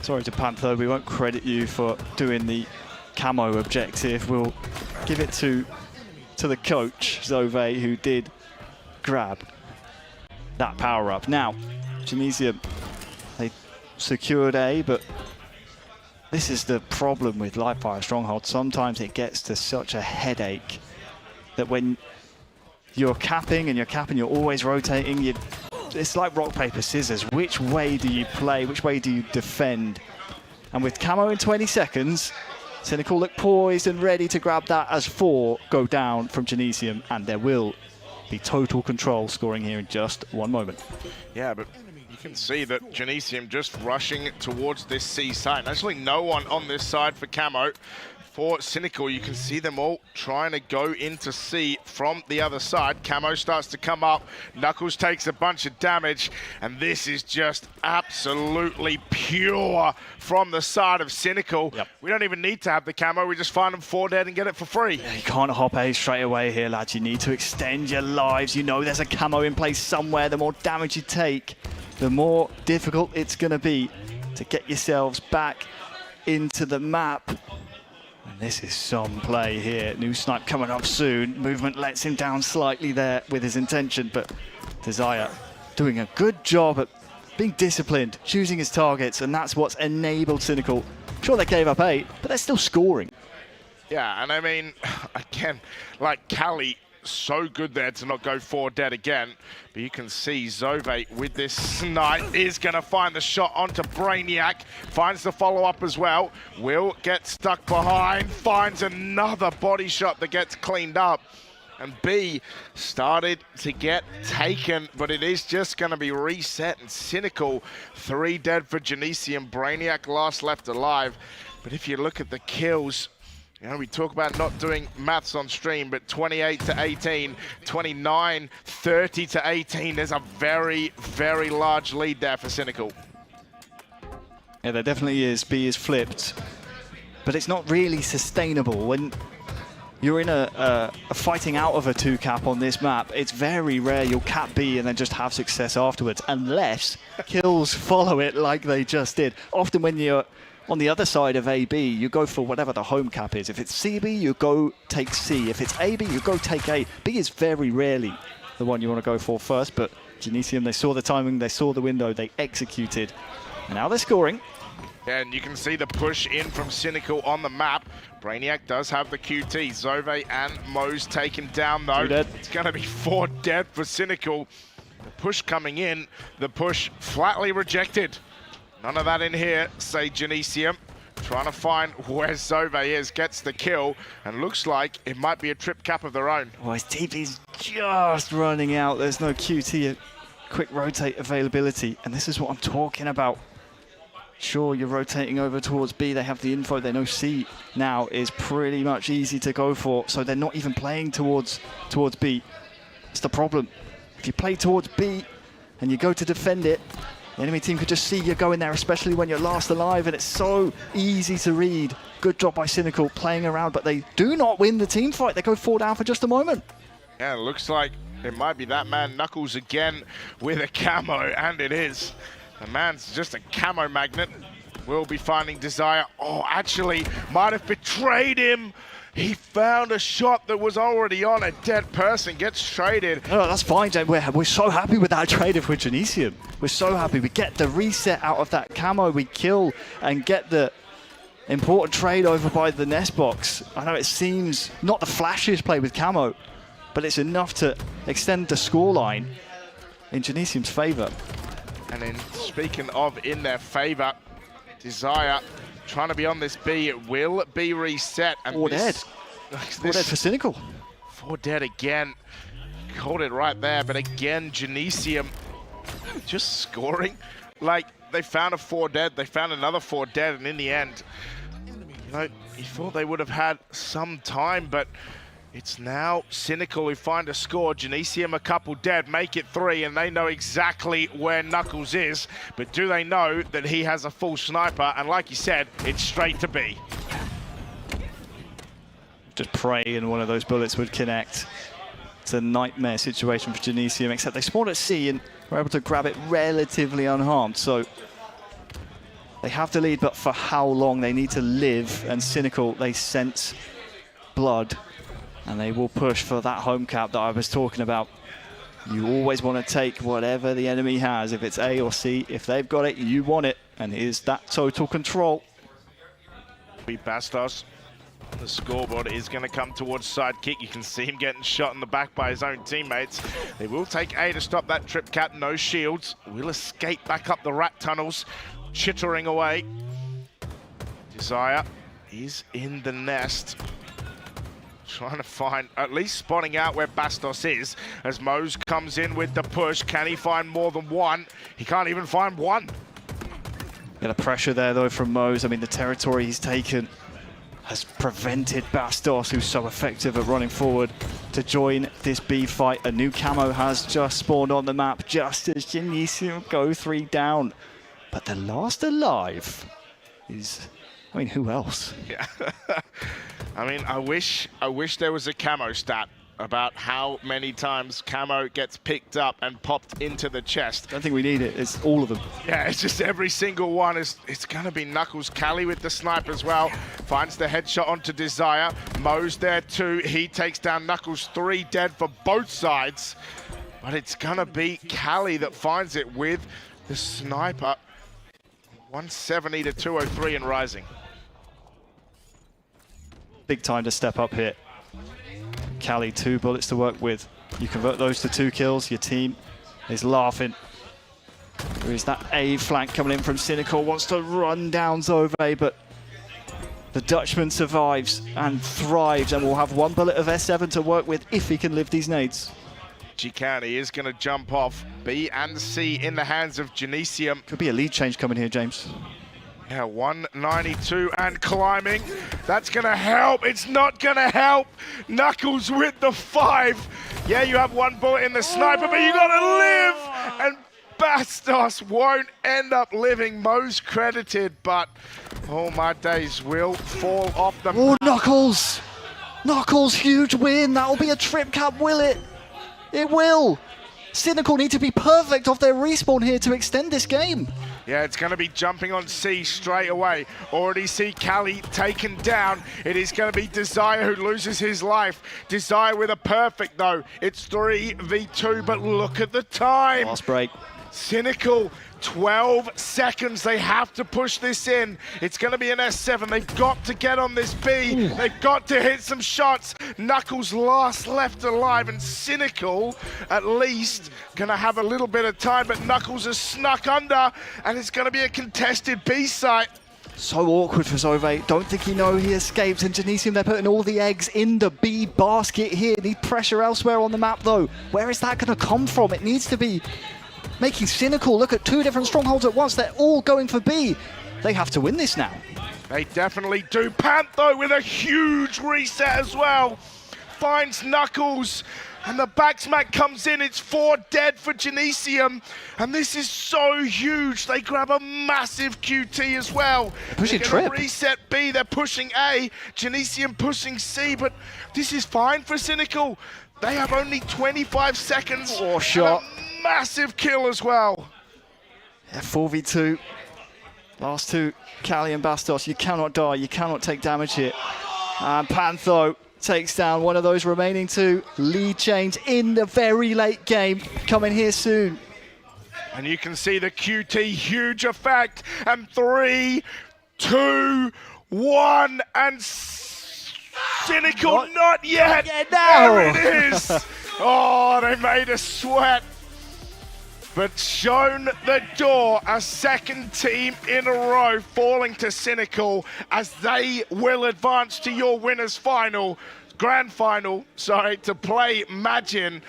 sorry to Panther, we won't credit you for doing the camo objective. We'll give it to the coach, Zove, who did grab that power-up. Now, Genesium, they secured A, but this is the problem with Livefire Stronghold. Sometimes it gets to such a headache that when you're capping and you're always rotating, it's like rock, paper, scissors. Which way do you play? Which way do you defend? And with camo in 20 seconds, Cynical look poised and ready to grab that as 4 go down from Genesium, and there will be total control scoring here in just 1 moment. Yeah, but you can see that Genesium just rushing towards this C site. Actually, no one on this side for camo. For Cynical, you can see them all trying to go into C from the other side. Camo starts to come up. Knuckles takes a bunch of damage, and this is just absolutely pure from the side of Cynical. Yep. We don't even need to have the camo. We just find them 4 dead and get it for free. You can't hop A straight away here, lads. You need to extend your lives. You know there's a camo in place somewhere. The more damage you take, the more difficult it's going to be to get yourselves back into the map. And this is some play here. New snipe coming up soon. Movement lets him down slightly there with his intention, but Desire doing a good job at being disciplined, choosing his targets, and that's what's enabled Cynical. Sure, they gave up 8, but they're still scoring. Yeah, and I mean, again, like Cali, so good there to not go 4 dead again. But you can see Zove with this snipe is going to find the shot onto Brainiac. Finds the follow-up as well. Will get stuck behind. Finds another body shot that gets cleaned up. And B started to get taken, but it is just going to be reset. And Cynical, 3 dead for Genesium. Brainiac last left alive. But if you look at the kills, you know, we talk about not doing maths on stream, but 28 to 18, 29, 30 to 18. There's a very, very large lead there for Cynical. Yeah, there definitely is. B is flipped, but it's not really sustainable. When you're in a fighting out of a 2-cap on this map, it's very rare you'll cap B and then just have success afterwards, unless kills follow it like they just did. Often when you're on the other side of AB, you go for whatever the home cap is. If it's CB, you go take C. If it's AB, you go take A. B is very rarely the one you want to go for first, but Genesium, they saw the timing, they saw the window, they executed, and now they're scoring. And you can see the push in from Cynical on the map. Brainiac does have the QT. Zove and Mo's taken down though. It's going to be 4 dead for Cynical. The push coming in, the push flatly rejected. None of that in here, say Genesium. Trying to find where Zove is, gets the kill, and looks like it might be a trip cap of their own. Oh, his TP's just running out. There's no QT, quick rotate availability, and this is what I'm talking about. Sure, you're rotating over towards B. They have the info. They know C now is pretty much easy to go for, so they're not even playing towards B. It's the problem. If you play towards B and you go to defend it, the enemy team could just see you going there, especially when you're last alive, and it's so easy to read. Good job by Cynical playing around, but they do not win the team fight. They go 4 down for just a moment. Yeah, it looks like it might be that man Knuckles again with a camo, and it is. The man's just a camo magnet. We'll be finding Desire. Oh, actually, might have betrayed him. He found a shot that was already on a dead person, gets traded. Oh, that's fine, James. We're so happy with that trade with Genesium. We're so happy. We get the reset out of that camo. We kill and get the important trade over by the nest box. I know it seems not the flashiest play with camo, but it's enough to extend the scoreline in Genesium's favor. And then speaking of in their favor, Desire trying to be on this B. It will be reset. And 4 dead. 4 dead for Cynical. 4 dead again. Called it right there. But again, Genesium just scoring. Like, they found a 4 dead. They found another 4 dead. And in the end, you know, you thought they would have had some time. But it's now Cynical who find a score. Genesium a couple dead, make it 3, and they know exactly where Knuckles is. But do they know that he has a full sniper? And like you said, it's straight to B. Just pray and one of those bullets would connect. It's a nightmare situation for Genesium, except they spawned at C and were able to grab it relatively unharmed. So they have the lead, but for how long? They need to live, and Cynical, they sense blood. And they will push for that home cap that I was talking about. You always want to take whatever the enemy has. If it's A or C, if they've got it, you want it. And here's that total control. Bastos, the scoreboard is going to come towards sidekick. You can see him getting shot in the back by his own teammates. They will take A to stop that trip cap. No shields. Will escape back up the rat tunnels, chittering away. Desire is in the nest. Trying to find, at least spotting out where Bastos is, as Mose comes in with the push. Can he find more than one? He can't even find one. Yeah, the pressure there, though, from Mose. I mean, the territory he's taken has prevented Bastos, who's so effective at running forward, to join this B fight. A new camo has just spawned on the map, just as Genesium go 3 down. But the last alive is, I mean, who else? Yeah. I mean, I wish there was a camo stat about how many times camo gets picked up and popped into the chest. I don't think we need it. It's all of them. Yeah, it's just every single one. It's going to be Knuckles. Cali with the snipe as well. Finds the headshot onto Desire. Mo's there too. He takes down Knuckles. 3 dead for both sides. But it's going to be Cali that finds it with the sniper. 170 to 203 and rising. Big time to step up here. Cali, 2 bullets to work with. You convert those to 2 kills, your team is laughing. There is that A flank coming in from Cynical, wants to run down Zove, but the Dutchman survives and thrives and will have 1 bullet of S7 to work with if he can live these nades. He is going to jump off. B and C in the hands of Genesium. Could be a lead change coming here, James. Yeah, 192 and climbing. That's going to help. It's not going to help. Knuckles with the 5. Yeah, you have 1 bullet in the sniper, but you got to live. And Bastos won't end up living. Most credited, but all my days will fall off the Oh, Knuckles! Knuckles, huge win. That'll be a trip cap, will it? It will. Cynical need to be perfect off their respawn here to extend this game. Yeah, it's going to be jumping on C straight away. Already see Cali taken down. It is going to be Desire who loses his life. Desire with a perfect, though. It's 3v2, but look at the time. Last break. Cynical, 12 seconds. They have to push this in. It's going to be an S7. They've got to get on this B. Ooh. They've got to hit some shots. Knuckles last left alive, and Cynical, at least, going to have a little bit of time, but Knuckles has snuck under, and it's going to be a contested B site. So awkward for Zove. Don't think he know he escaped. And Genesium, they're putting all the eggs in the B basket here. Need pressure elsewhere on the map, though. Where is that going to come from? It needs to be making Cynical look at 2 different strongholds at once. They're all going for B. They have to win this now. They definitely do. Pantho with a huge reset as well. Finds Knuckles. And the back smack comes in. It's 4 dead for Genesium. And this is so huge. They grab a massive QT as well. Pushing They're trip. gonna reset B. They're pushing A. Genesium pushing C. But this is fine for Cynical. They have only 25 seconds. Oh, shot. And a massive kill as well. Yeah, 4v2. Last 2, Cali and Bastos. You cannot die. You cannot take damage here. And Pantho takes down one of those remaining 2 lead chains in the very late game. Coming here soon. And you can see the QT huge effect. And 3, 2, 1, and Cynical not yet. Now. There it is. Oh, they made us sweat. But shown the door, a second team in a row falling to Cynical as they will advance to your winners final, grand final, sorry, to play Magin.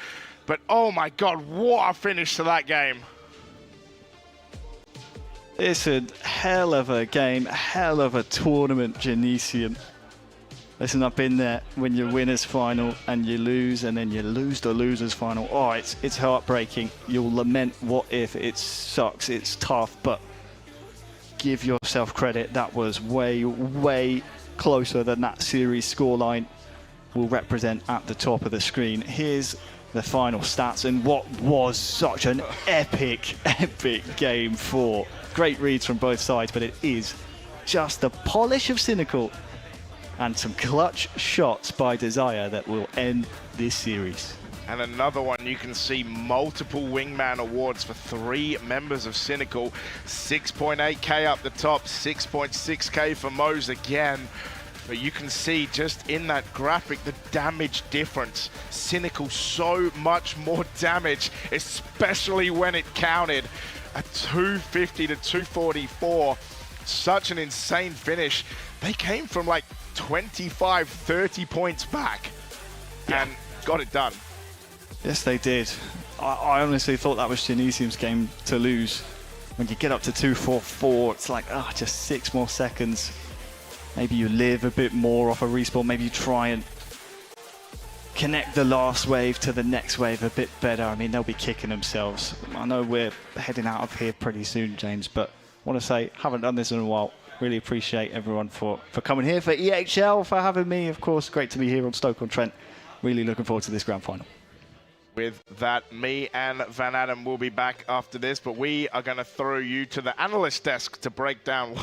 But oh my God, what a finish to that game. It's a hell of a game, hell of a tournament, Genesium. Listen, I've been there when you winners final and you lose, and then you lose the losers final. Oh, it's heartbreaking. You'll lament what if. It sucks, it's tough, but give yourself credit. That was way, way closer than that series scoreline will represent at the top of the screen. Here's the final stats and what was such an epic, epic game 4. Great reads from both sides, but it is just the polish of Cynical and some clutch shots by Desire that will end this series. And another one, you can see multiple Wingman awards for 3 members of Cynical. 6.8k up the top, 6.6k for Mose again. But you can see just in that graphic the damage difference. Cynical so much more damage, especially when it counted. A 250 to 244. Such an insane finish. They came from like 25, 30 points back and got it done. Yes, they did. I honestly thought that was Genesium's game to lose. When you get up to 244, it's like, just 6 more seconds. Maybe you live a bit more off a respawn. Maybe you try and connect the last wave to the next wave a bit better. I mean, they'll be kicking themselves. I know we're heading out of here pretty soon, James, but I want to say, haven't done this in a while. Really appreciate everyone for coming here, for EHL, for having me. Of course, great to be here on Stoke-on-Trent. Really looking forward to this grand final. With that, me and Van Adam will be back after this, but we are going to throw you to the analyst desk to break down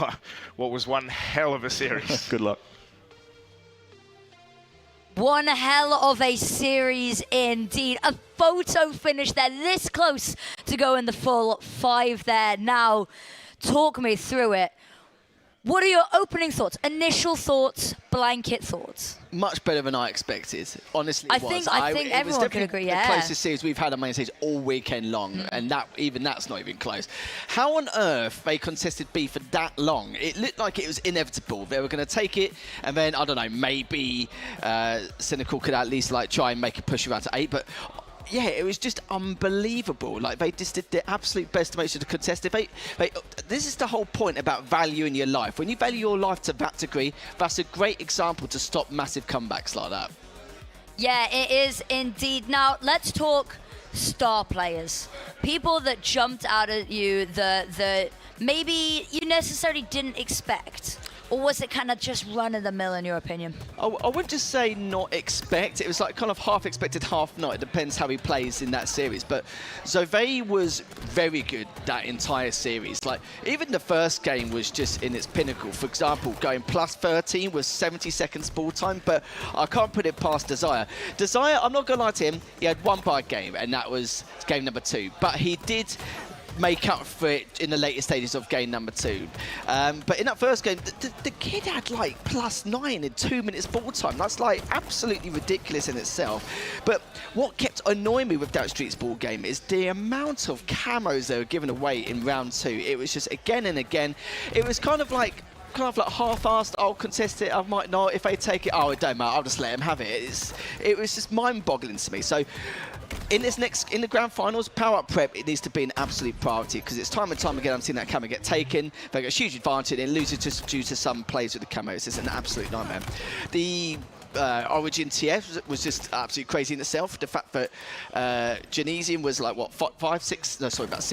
what was one hell of a series. Good luck. One hell of a series indeed. A photo finish there, this close to going the full 5 there. Now, talk me through it. What are your opening thoughts, initial thoughts, blanket thoughts? Much better than I expected. Honestly, I think everyone can agree. The closest series we've had on main stage all weekend long, and that's not even close. How on earth they contested B for that long? It looked like it was inevitable. They were going to take it, and then I don't know, maybe Cynical could at least like try and make a push around to 8, but. Yeah, it was just unbelievable. Like, they just did their absolute best to make sure to contest it. This is the whole point about valuing your life. When you value your life to that degree, that's a great example to stop massive comebacks like that. Yeah, it is indeed. Now, let's talk star players. People that jumped out at you, that maybe you necessarily didn't expect. or was it kind of just run of the mill in your opinion? I wouldn't just say not expect. It was like kind of half expected, half not. It depends how he plays in that series. But Zove was very good that entire series. Like, even the first game was just in its pinnacle. For example, going plus 13 was 70 seconds ball time, but I can't put it past Desire. Desire, I'm not going to lie to him, he had one bad game, and that was game number 2. But he did make up for it in the later stages of game number 2. But in that first game, the kid had like plus 9 in 2 minutes ball time. That's like absolutely ridiculous in itself. But what kept annoying me with that Streets ball game is the amount of camos they were giving away in round 2. It was just again and again. It was kind of like half-assed. I'll contest it, I might not. If they take it, oh, it don't matter, I'll just let them have it. It was just mind-boggling to me. So in the grand finals, power up prep, it needs to be an absolute priority, because it's time and time again I'm seeing that camo get taken. They get a huge advantage and lose it just due to some plays with the camos. It's an absolute nightmare. The Origin TF was just absolutely crazy in itself. The fact that Genesium was like, what, 6,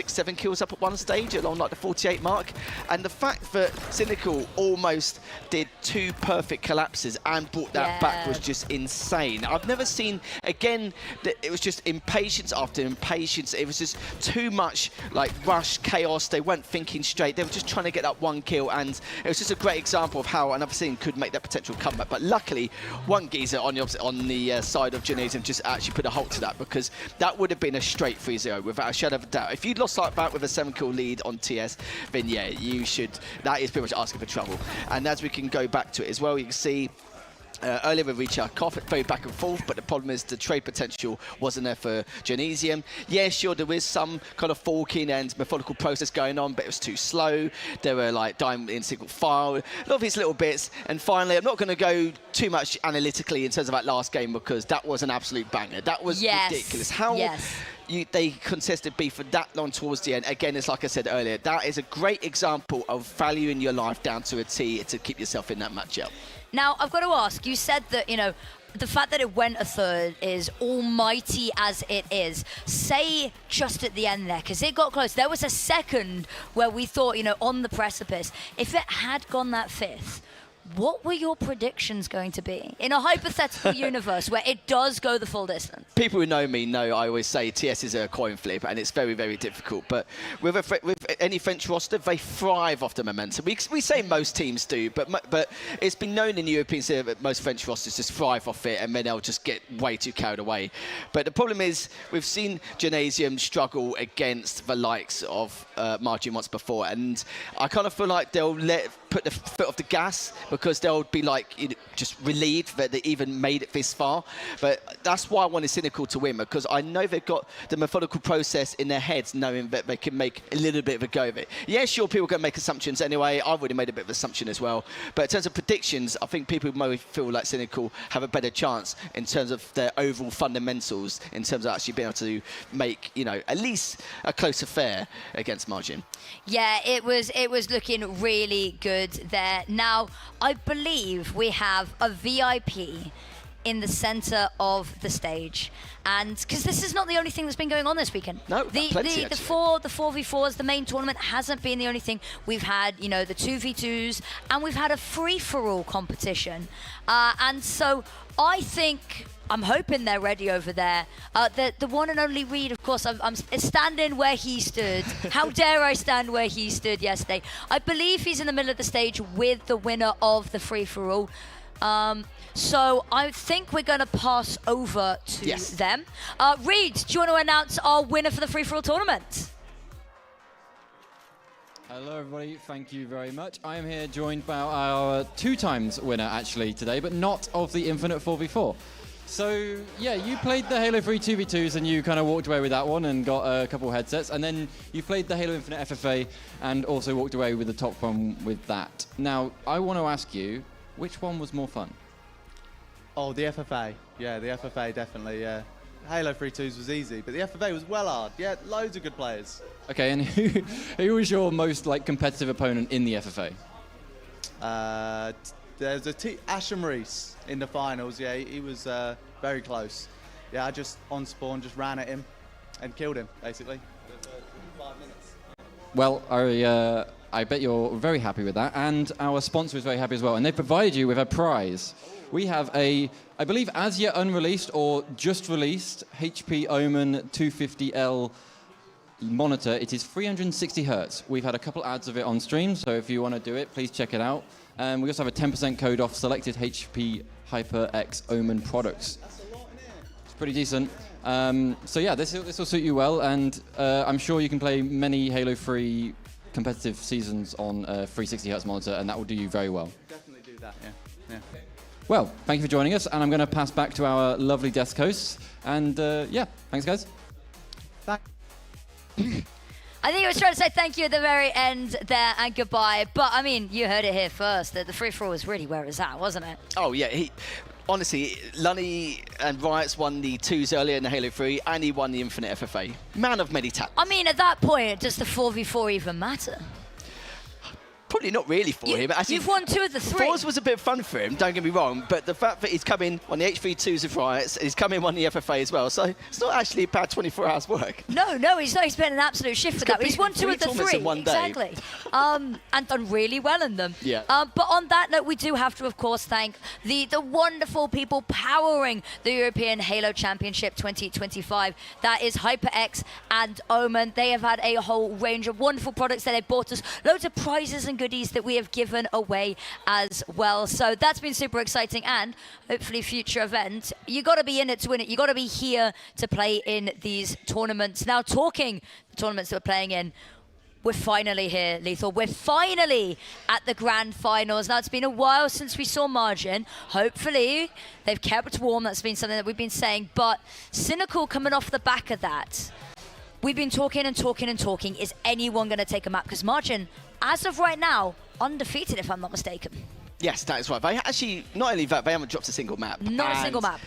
7 kills up at one stage along like the 48 mark. And the fact that Cynical almost did 2 perfect collapses and brought that back was just insane. I've never seen, again, that it was just impatience after impatience. It was just too much like rush, chaos. They weren't thinking straight. They were just trying to get that 1 kill. And it was just a great example of how another team could make that potential comeback. But luckily, one geezer on the side of Genesium just actually put a halt to that, because that would have been a straight 3-0 without a shadow of a doubt. If you'd lost like that with a 7-kill lead on TS, then yeah, you should. That is pretty much asking for trouble. And as we can go back to it as well, you can see earlier with Richard Koff, it very back and forth, but the problem is the trade potential wasn't there for Genesium. Yeah, sure, there is some kind of forking and methodical process going on, but it was too slow. There were like dying in single file, a lot of these little bits. And finally, I'm not going to go too much analytically in terms of that last game, because that was an absolute banger. That was ridiculous. How they contested B for that long towards the end. Again, it's like I said earlier, that is a great example of valuing your life down to a T to keep yourself in that matchup. Now, I've got to ask, you said that, you know, the fact that it went a third is almighty as it is. Say just at the end there, because it got close. There was a second where we thought, you know, on the precipice, if it had gone that 5th, what were your predictions going to be in a hypothetical universe where it does go the full distance? People who know me know I always say TS is a coin flip, and it's very, very difficult. But with any French roster, they thrive off the momentum. We say most teams do, but it's been known in the European scene that most French rosters just thrive off it, and then they'll just get way too carried away. But the problem is, we've seen Genesium struggle against the likes of Margin once before, and I kind of feel like they'll put the foot off the gas, because they'll be like, you know, just relieved that they even made it this far. But that's why I wanted Cynical to win, because I know they've got the methodical process in their heads, knowing that they can make a little bit of a go of it. Yeah, sure, people are going to make assumptions anyway. I've already made a bit of an assumption as well. But in terms of predictions, I think people may feel like Cynical have a better chance in terms of their overall fundamentals, in terms of actually being able to make, you know, at least a close affair against Margin. Yeah, it was looking really good there. Now, I believe we have a VIP in the center of the stage, and because this is not the only thing that's been going on this weekend. No, the 4v4s, the main tournament hasn't been the only thing. We've had, you know, the 2v2s, and we've had a free-for-all competition, and so I think, I'm hoping they're ready over there. The one and only Reed, of course, I'm standing where he stood. How dare I stand where he stood yesterday? I believe he's in the middle of the stage with the winner of the free-for-all. So I think we're going to pass over to them. Reed, do you want to announce our winner for the free-for-all tournament? Hello everybody, thank you very much. I am here joined by our 2 times winner actually today, but not of the Infinite 4v4. So, yeah, you played the Halo 3 2v2s and you kind of walked away with that one and got a couple headsets. And then you played the Halo Infinite FFA and also walked away with the top one with that. Now, I want to ask you, which one was more fun? Oh, the FFA. Yeah, the FFA definitely, yeah. Halo 3 2s was easy, but the FFA was well hard. Yeah, loads of good players. Okay, and who was your most competitive opponent in the FFA? There's Asham Reese in the finals. Yeah, he was very close. Yeah, I just on spawn just ran at him and killed him basically. 5 minutes. Well, I bet you're very happy with that, and our sponsor is very happy as well, and they provided you with a prize. We have a, I believe, as yet unreleased or just released HP Omen 250L monitor. It is 360 hertz. We've had a couple ads of it on stream, so if you want to do it, please check it out. We also have a 10% code off selected HP HyperX Omen products. It's pretty decent. So yeah, this will suit you well, and I'm sure you can play many Halo 3 competitive seasons on a 360 hertz monitor, and that will do you very well. Definitely do that, yeah. Well, thank you for joining us, and I'm going to pass back to our lovely desk hosts. And yeah, thanks, guys. I think he was trying to say thank you at the very end there and goodbye. But, I mean, you heard it here first, that the free-for-all was really where it was at, wasn't it? Oh, yeah. Honestly, Lunny and Riots won the 2s earlier in the Halo 3, and he won the Infinite FFA. Man of many talents. I mean, at that point, does the 4v4 even matter? Probably not really for him. Actually, you've won 2 of the 3. 4s was a bit of fun for him, don't get me wrong, but the fact that he's come in on the H3-2s of Riots, he's come in on the FFA as well, so it's not actually a bad 24 hours work. No, he's not. He's been an absolute shift for that. He's won 2 of the 3. In one day. Exactly. And done really well in them. Yeah. But on that note, we do have to, of course, thank the wonderful people powering the European Halo Championship 2025. That is HyperX and Omen. They have had a whole range of wonderful products that they've bought us, loads of prizes and goodies that we have given away as well. So that's been super exciting, and hopefully future events. You got to be in it to win it. You got to be here to play in these tournaments. Now, talking the tournaments that we're playing in, we're finally here, Lethal. We're finally at the grand finals. Now, it's been a while since we saw Margin. Hopefully, they've kept warm. That's been something that we've been saying. But Cynical coming off the back of that, we've been talking and talking and talking. Is anyone going to take a map? Because Margin, as of right now, undefeated, if I'm not mistaken. Yes, that is right. They actually, not only that, they haven't dropped a single map. Not a single map.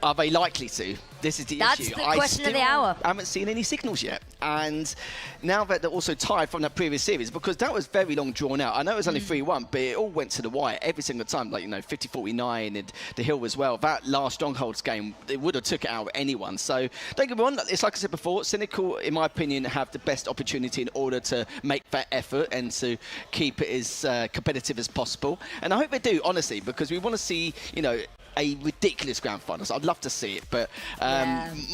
Are they likely to? This is the That's issue. the question of the hour. I haven't seen any signals yet. And now that they're also tied from that previous series, because that was very long drawn out. I know it was only 3-1, but it all went to the wire every single time. Like, 50-49 and the Hill as well. That last Strongholds game, they would have took it out of anyone. So don't get me wrong, it's like I said before, Cynical, in my opinion, have the best opportunity in order to make that effort and to keep it as competitive as possible. And I hope they do, honestly, because we want to see, a ridiculous grand finals. I'd love to see it, but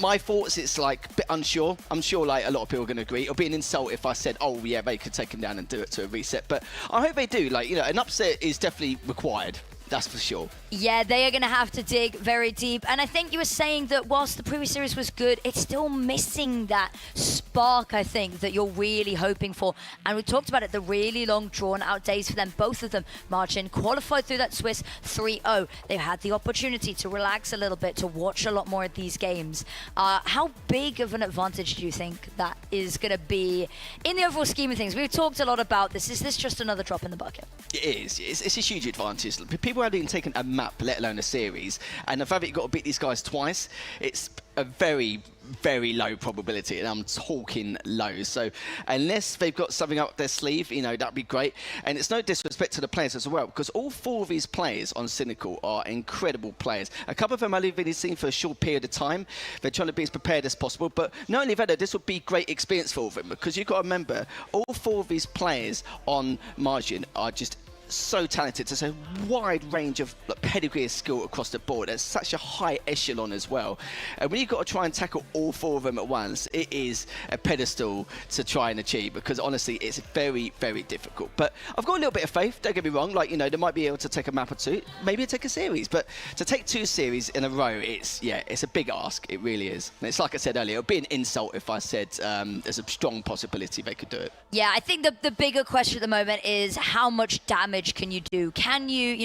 my thoughts, it's like a bit unsure. I'm sure like a lot of people are going to agree. It'll be an insult if I said, oh yeah, they could take them down and do it to a reset. But I hope they do. Like, an upset is definitely required. That's for sure. Yeah, they are going to have to dig very deep. And I think you were saying that whilst the previous series was good, it's still missing that spark, I think, that you're really hoping for. And we talked about it, the really long, drawn-out days for them, both of them. Margin qualified through that Swiss 3-0. They've had the opportunity to relax a little bit, to watch a lot more of these games. How big of an advantage do you think that is going to be in the overall scheme of things? We've talked a lot about this. Is this just another drop in the bucket? It is. It's a huge advantage. People haven't even taken a map, let alone a series. And the fact that you've got to beat these guys twice, it's a very, very low probability. And I'm talking low. So unless they've got something up their sleeve, that'd be great. And it's no disrespect to the players as well, because all 4 of these players on Cynical are incredible players. A couple of them I've only seen for a short period of time. They're trying to be as prepared as possible. But not only that, this would be great experience for them, because you've got to remember, all 4 of these players on Margin are just so talented. There's a wide range of pedigree of skill across the board. There's such a high echelon as well. And when you've got to try and tackle all 4 of them at once, it is a pedestal to try and achieve, because honestly, it's very, very difficult. But I've got a little bit of faith, don't get me wrong. Like, they might be able to take a map or 2, maybe take a series. But to take 2 series in a row, it's a big ask. It really is. And it's like I said earlier, it would be an insult if I said there's a strong possibility they could do it. Yeah, I think the bigger question at the moment is how much damage can you do? Can you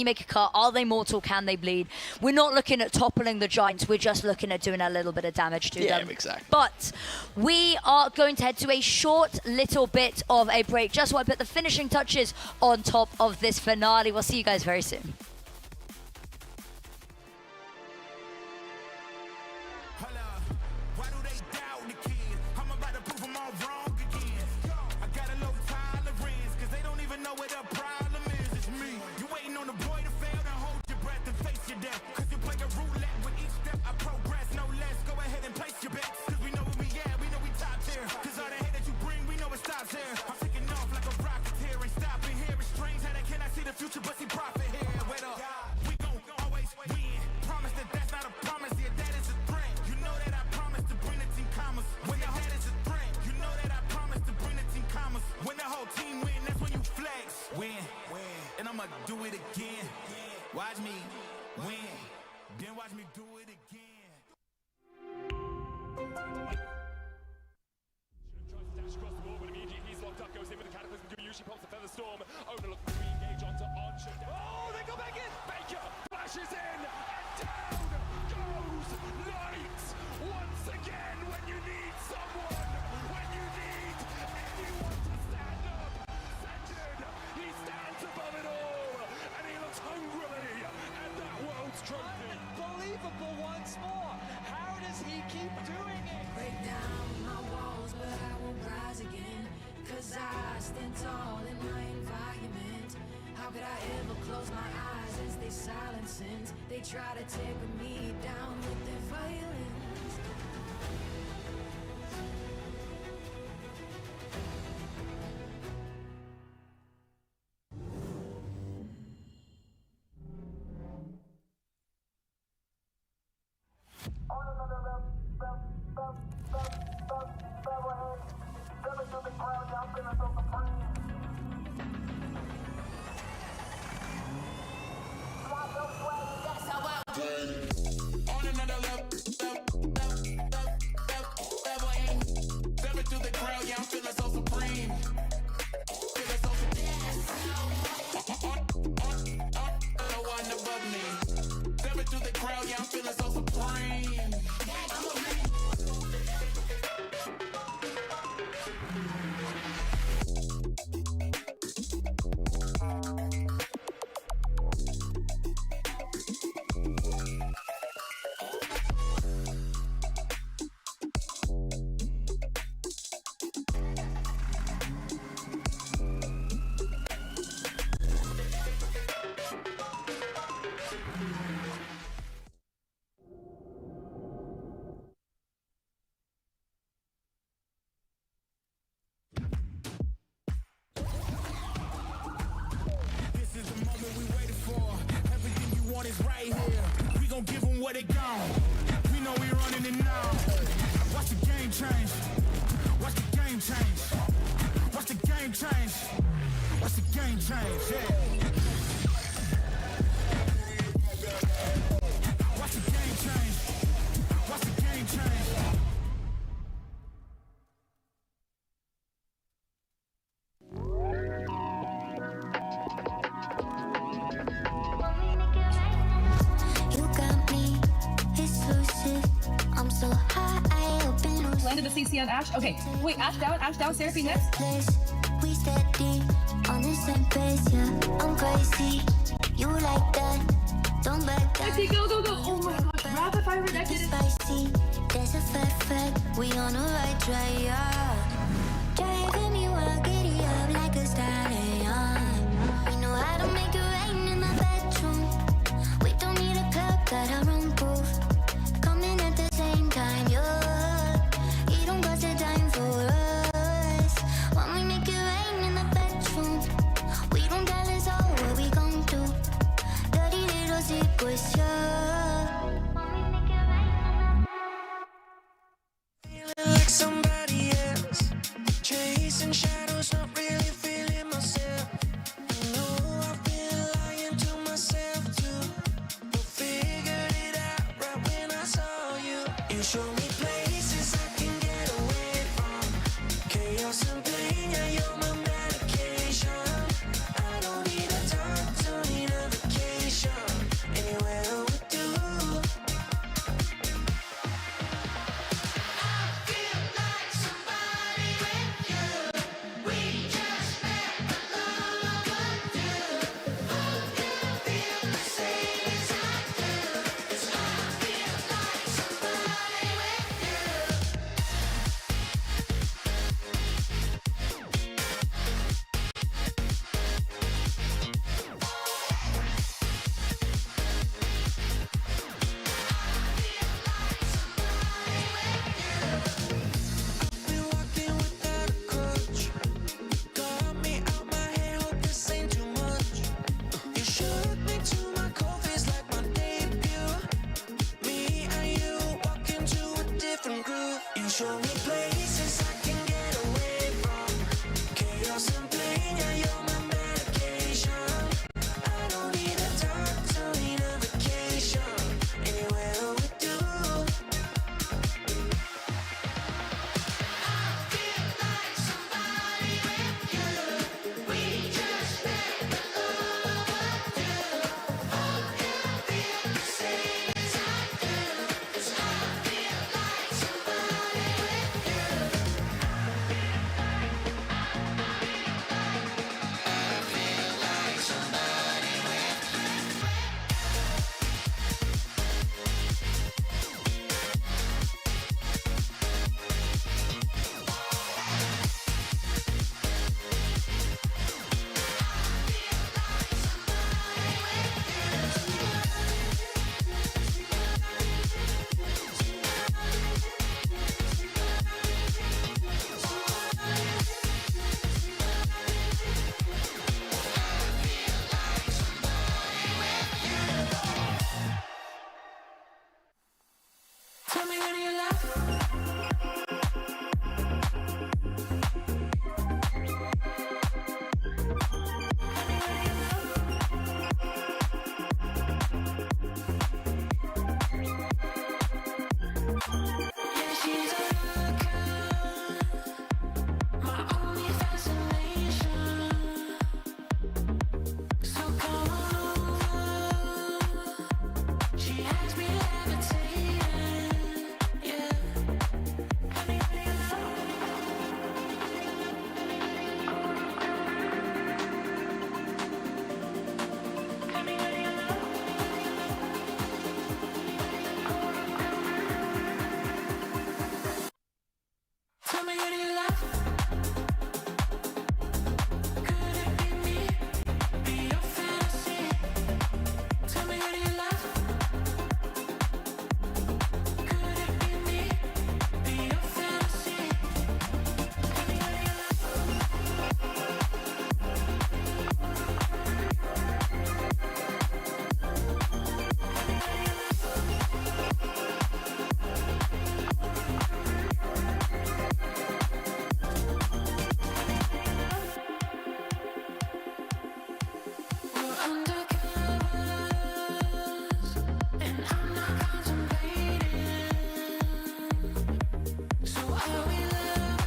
make a cut? Are they mortal? Can they bleed? We're not looking at toppling the giants. We're just looking at doing a little bit of damage to them. Yeah, exactly. But we are going to head to a short little bit of a break, just while I put the finishing touches on top of this finale. We'll see you guys very soon. I'm taking off like storm. Owner looking to re-engage onto Oncha. Oh, they go back in. Baker flashes in, and down goes Knight. Once again, when you need someone, when you need anyone to stand up, Sanjay, he stands above it all, and he looks hungrily at that world's trophy. Unbelievable once more. How does he keep doing it? Break down my walls, but I won't rise again. 'Cause I stand tall in my environment. How could I ever close my eyes as they silence since they try to take me down with their violence? On another level, stepping through the crowd, yeah, I'm feeling so supreme. Feeling so no one above me. Stepping through the crowd, yeah, I'm feeling so supreme. This is the moment we waited for. Everything you want is right here. We gon' give them what they got. We know we running it now. Watch the game change. Watch the game change. Watch the game change. Watch the game change. Yeah. Watch the game change. Watch the game change. You got me exclusive. I'm so high, I open loose. Landed the CC on Ash. Okay, wait, Ash down, Seraphine next. Place, we steady on the same pace, yeah. I'm crazy. You like that? Don't back down. Lexi, go. Oh my god, rapid fire rejected. Spicy, there's a fact. We on the right track, yeah. Driving me wild, giddy up like a stallion. We know how to make it rain in the bedroom. We don't need a club, got our own proof. Coming at the same time, yeah. You don't got the time for us. When we make it rain in the bedroom, we don't tell us all what we gon' do. Dirty little secrets, yeah. Feeling like somebody else, chasing shadows, not really feeling myself. I know I've been lying to myself too, but figured it out right when I saw you. You show me places I can get away from chaos and pain. Yeah, you're my medication. I don't need a doctor, need a vacation. Anywhere with you. Show me places I can get away from chaos and pain. Yeah, you're my medication. I don't need a doctor, need a vacation. Anywhere with you. I feel like somebody with you. We just Tell me when you love. Yeah, she's a my only fascination. So come on over. She has me levitating. Yeah. Tell me when you love. Could it be me? Be your fantasy. Tell me when you love. Could it be me? Be your fantasy. We're undercovers, and I'm not contemplating. So are we lovers?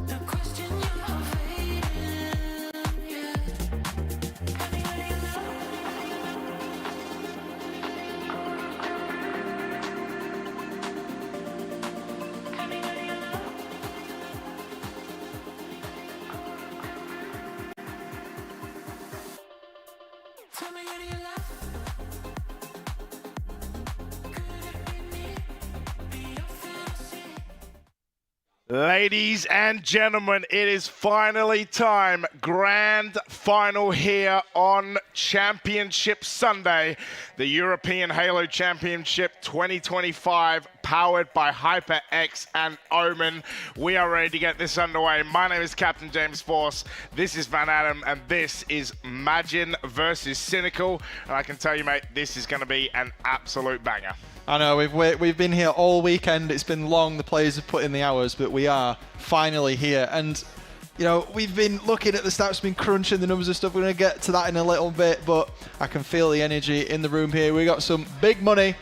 The question you're evading, yeah. Tell me when you love. Could it be me? Be your fantasy. Ladies and gentlemen, it is finally time. Grand final here on Championship Sunday. The European Halo Championship 2025, powered by HyperX and Omen. We are ready to get this underway. My name is Captain James Force. This is Van Adam, and this is Majin versus Cynical. And I can tell you, mate, this is going to be an absolute banger. I know, we've been here all weekend. It's been long. The players have put in the hours, but we are finally here. And, you know, we've been looking at the stats, been crunching the numbers and stuff. We're going to get to that in a little bit, but I can feel the energy in the room here. We got some big money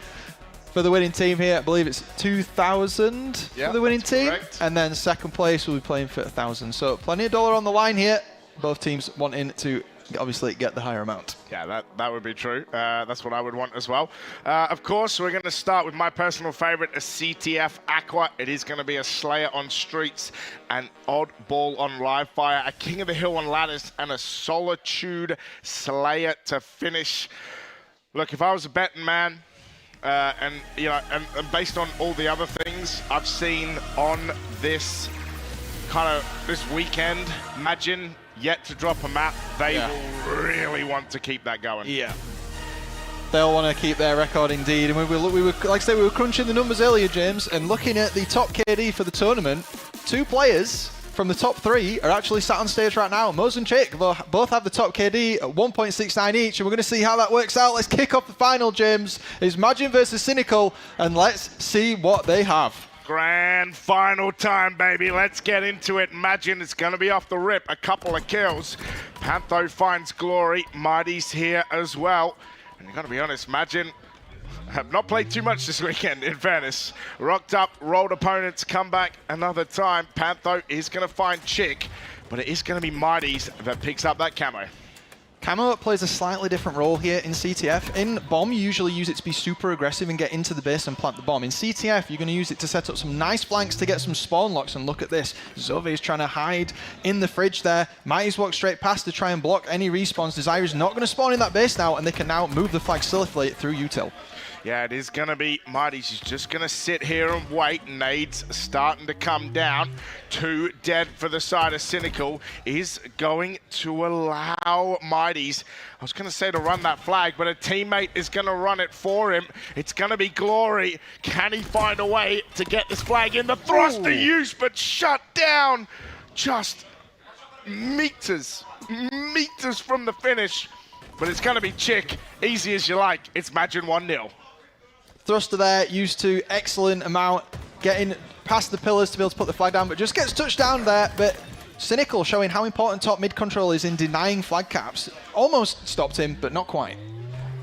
for the winning team here. I believe it's 2,000 for the winning team. Correct. And then second place will be playing for 1,000. So plenty of dollar on the line here. Both teams wanting to obviously get the higher amount. Yeah, that would be true. That's what I would want as well. Of course, we're going to start with my personal favorite, a CTF Aqua. It is going to be a Slayer on Streets, an Oddball on Live Fire, a King of the Hill on Ladders, and a Solitude Slayer to finish. Look, if I was a betting man, and you know, and based on all the other things I've seen on this this weekend, imagine yet to drop a map, they will really want to keep that going. Yeah. They'll want to keep their record indeed. And we were, like I said, we were crunching the numbers earlier, James, and looking at the top KD for the tournament. 2 players from the top 3 are actually sat on stage right now. Moz and Chick both have the top KD at 1.69 each, and we're going to see how that works out. Let's kick off the final, James. It's Majin versus Cynical, and let's see what they have. Grand final time, baby. Let's get into it. Imagine it's going to be off the rip. A couple of kills. Pantho finds Glory. Mighty's here as well. And you got to be honest, Imagine have not played too much this weekend, in fairness. Rocked up, rolled opponents, come back another time. Pantho is going to find Chick, but it is going to be Mighty's that picks up that camo. Camo plays a slightly different role here in CTF. In Bomb, you usually use it to be super aggressive and get into the base and plant the bomb. In CTF, you're going to use it to set up some nice flanks to get some spawn locks. And look at this. Zove is trying to hide in the fridge there. Mighty's walked straight past to try and block any respawns. Desire is not going to spawn in that base now, and they can now move the flag safely through util. Yeah, it is going to be Mighty. She's just going to sit here and wait. Nades starting to come down. 2 dead for the side of Cynical. Is going to allow Mighty's, I was going to say to run that flag, but a teammate is going to run it for him. It's going to be Glory. Can he find a way to get this flag in? The thrust to use, but shut down. Just meters from the finish. But it's going to be Chick. Easy as you like. It's Majin 1-0. thruster there, used to excellent amount, getting past the pillars to be able to put the flag down, but just gets touched down there. But Cynical showing how important top mid control is in denying flag caps. Almost stopped him, but not quite.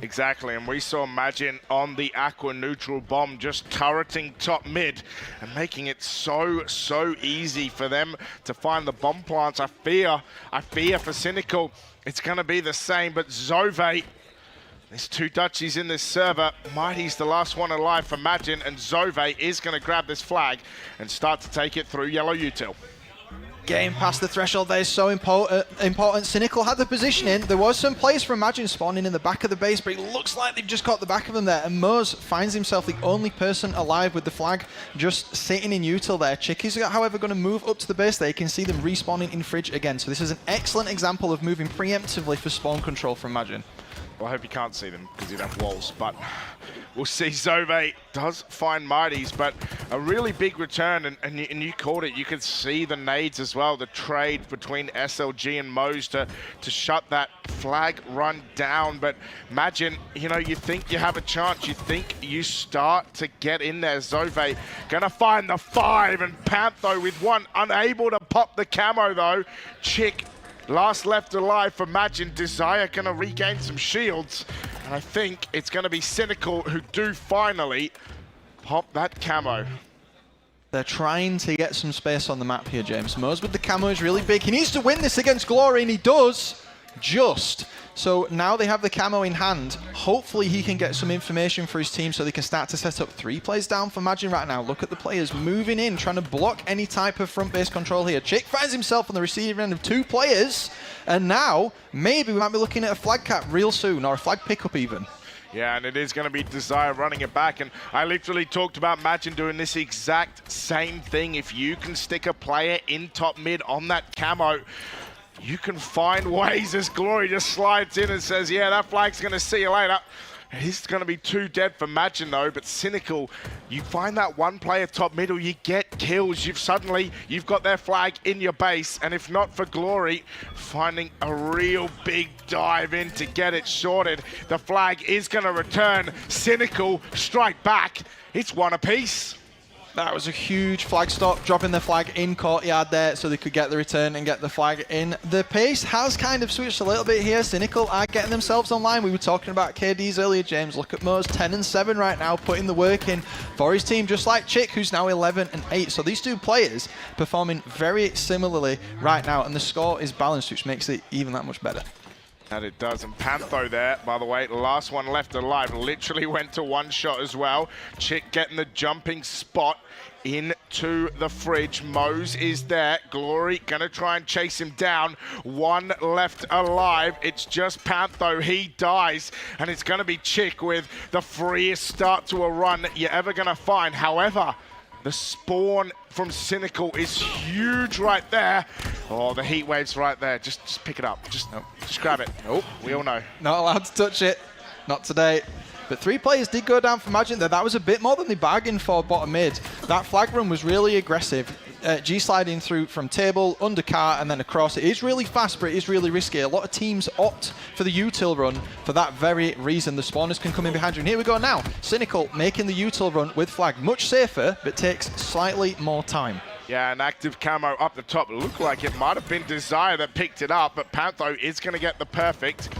Exactly, and we saw Magin on the Aqua neutral bomb just turreting top mid and making it so easy for them to find the bomb plants. I fear for Cynical it's going to be the same, but Zove, there's 2 Dutchies in this server. Mighty's the last one alive for Magin, and Zove is going to grab this flag and start to take it through yellow util. Getting past the threshold there is so important. Cynical had the position in. There was some players from Imagine spawning in the back of the base, but it looks like they've just got the back of them there. And Moz finds himself the only person alive with the flag just sitting in util there. Chick is, however, going to move up to the base there. You can see them respawning in fridge again. So this is an excellent example of moving preemptively for spawn control from Imagine. Well, I hope you can't see them because you'd have walls, but we'll see. Zove does find Mighty's, but a really big return, and you called it. You could see the nades as well, the trade between SLG and Moz to shut that flag run down. But imagine, you know, you think you have a chance. You think you start to get in there. Zove gonna find the 5, and Pantho with 1, unable to pop the camo though. Chick last left alive for Magin. Desire gonna regain some shields, and I think it's gonna be Cynical who do finally pop that camo. They're trying to get some space on the map here, James. Moz with the camo is really big. He needs to win this against Glory, and he does, just. So now they have the camo in hand. Hopefully he can get some information for his team so they can start to set up 3 players down for Magin right now. Look at the players moving in, trying to block any type of front base control here. Chick finds himself on the receiving end of 2 players, and now maybe we might be looking at a flag cap real soon, or a flag pickup even. Yeah, and it is going to be Desire running it back, and I literally talked about Magin doing this exact same thing. If you can stick a player in top mid on that camo, you can find ways as Glory just slides in and says, yeah, that flag's going to see you later. It is going to be 2 dead for Magin though, but Cynical, you find that 1 player top middle, you get kills. You've got their flag in your base, and if not for Glory, finding a real big dive in to get it shorted. The flag is going to return. Cynical strike back. It's 1 apiece. That was a huge flag stop, dropping the flag in courtyard there so they could get the return and get the flag in. The pace has kind of switched a little bit here. Cynical are getting themselves online. We were talking about KDs earlier, James. Look at Moz, 10 and 7 right now, putting the work in for his team, just like Chick, who's now 11 and 8. So these 2 players performing very similarly right now, and the score is balanced, which makes it even that much better. And it does, and Pantho there, by the way, last one left alive, literally went to 1 shot as well. Chick getting the jumping spot into the fridge. Moz is there. Glory gonna try and chase him down. 1 left alive. It's just Pantho. He dies, and it's gonna be Chick with the freest start to a run you're ever gonna find. However, the spawn from Cynical is huge right there. Oh, the heat wave's right there. Just pick it up. Just grab it. Nope, we all know. Not allowed to touch it. Not today. But 3 players did go down for Magin there. That was a bit more than they bargained for bottom mid. That flag run was really aggressive. G-sliding through from table, under car, and then across. It is really fast, but it is really risky. A lot of teams opt for the util run for that very reason. The spawners can come in behind you. And here we go now. Cynical making the util run with flag. Much safer, but takes slightly more time. Yeah, an active camo up the top. It looked like it might have been Desire that picked it up, but Pantho is going to get the perfect.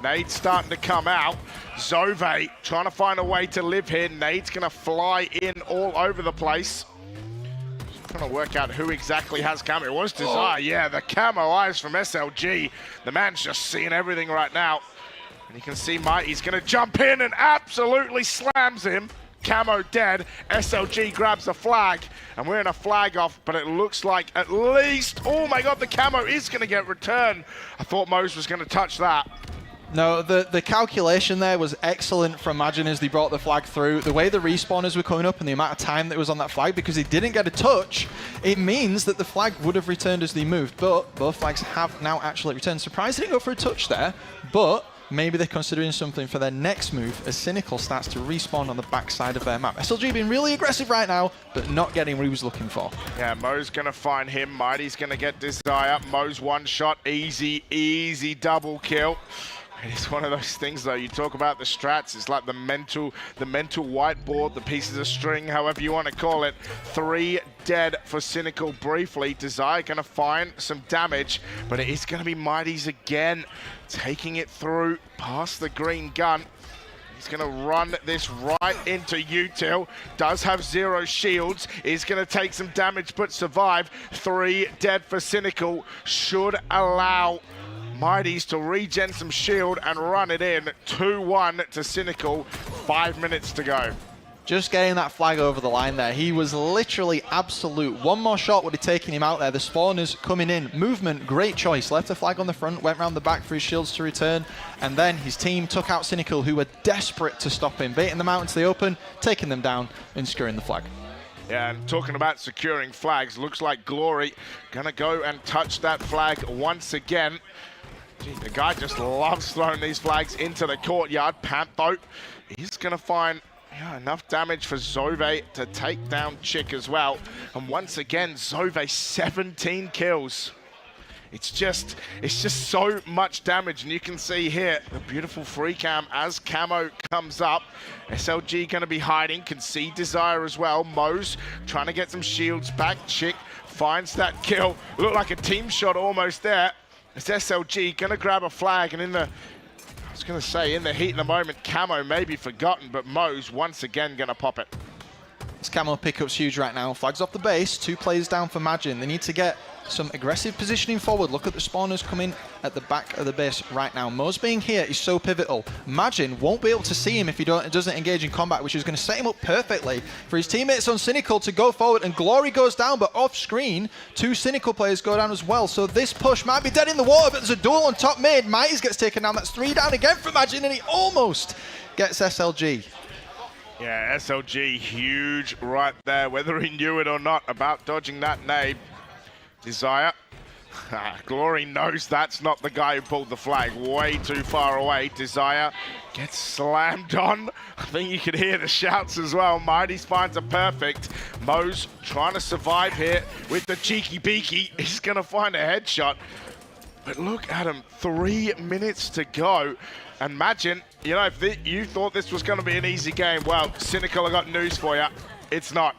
Nade's starting to come out. Zove trying to find a way to live here. Nade's going to fly in all over the place. Trying to work out who exactly has camo. It was Desire. Yeah, the camo eyes from SLG. The man's just seeing everything right now. And you can see Mighty's going to jump in and absolutely slams him. Camo dead. SLG grabs the flag, and we're in a flag off, but it looks like at least, oh my god, the camo is going to get returned. I thought Moz was going to touch that. No, the calculation there was excellent from Magin as they brought the flag through. The way the respawners were coming up and the amount of time that was on that flag, because they didn't get a touch, it means that the flag would have returned as they moved. But both flags have now actually returned. Surprised they didn't go for a touch there, but maybe they're considering something for their next move as Cynical starts to respawn on the backside of their map. SLG being really aggressive right now, but not getting what he was looking for. Yeah, Mo's going to find him. Mighty's going to get Desire. Mo's 1 shot. Easy double kill. It's one of those things, though. You talk about the strats. It's like the mental whiteboard, the pieces of string, however you want to call it. 3 dead for Cynical briefly. Desire going to find some damage, but it is going to be Mighty's again, taking it through past the green gun. He's going to run this right into Util. Does have 0 shields. Is going to take some damage but survive. 3 dead for Cynical. Should allow Mighty's to regen some shield and run it in. 2-1 to Cynical. 5 minutes to go. Just getting that flag over the line there. He was literally absolute. One more shot would have taken him out there. The spawners coming in. Movement, great choice. Left the flag on the front, went round the back for his shields to return. And then his team took out Cynical, who were desperate to stop him. Baiting them out into the open, taking them down and securing the flag. Yeah, and talking about securing flags, looks like Glory gonna go and touch that flag once again. Gee, the guy just loves throwing these flags into the courtyard. Pantho, he's gonna find enough damage for Zove to take down Chick as well. And once again, Zove 17 kills. It's just so much damage, and you can see here the beautiful free cam as Camo comes up. SLG going to be hiding, can see Desire as well. Mo's trying to get some shields back. Chick finds that kill. Looked like a team shot almost there. It's SLG going to grab a flag, and in the heat of the moment, Camo may be forgotten, but Mo's once again going to pop it. This Camo pickup's huge right now. Flags off the base, 2 players down for Majin. They need to get some aggressive positioning forward. Look at the spawners coming at the back of the base right now. Mo's being here is so pivotal. Majin won't be able to see him if he doesn't engage in combat, which is going to set him up perfectly for his teammates on Cynical to go forward. And Glory goes down, but off screen, 2 Cynical players go down as well. So this push might be dead in the water, but there's a duel on top mid. Mighty's gets taken down. That's 3 down again for Majin, and he almost gets SLG. Yeah, SLG huge right there, whether he knew it or not, about dodging that nade. Desire. Glory knows that's not the guy who pulled the flag. Way too far away. Desire gets slammed on. I think you could hear the shouts as well. Mighty finds a perfect. Mo's trying to survive here with the cheeky beaky. He's going to find a headshot. But look at him. 3 minutes to go. And imagine, you know, if you thought this was going to be an easy game, well, Cynical, I got news for you. It's not.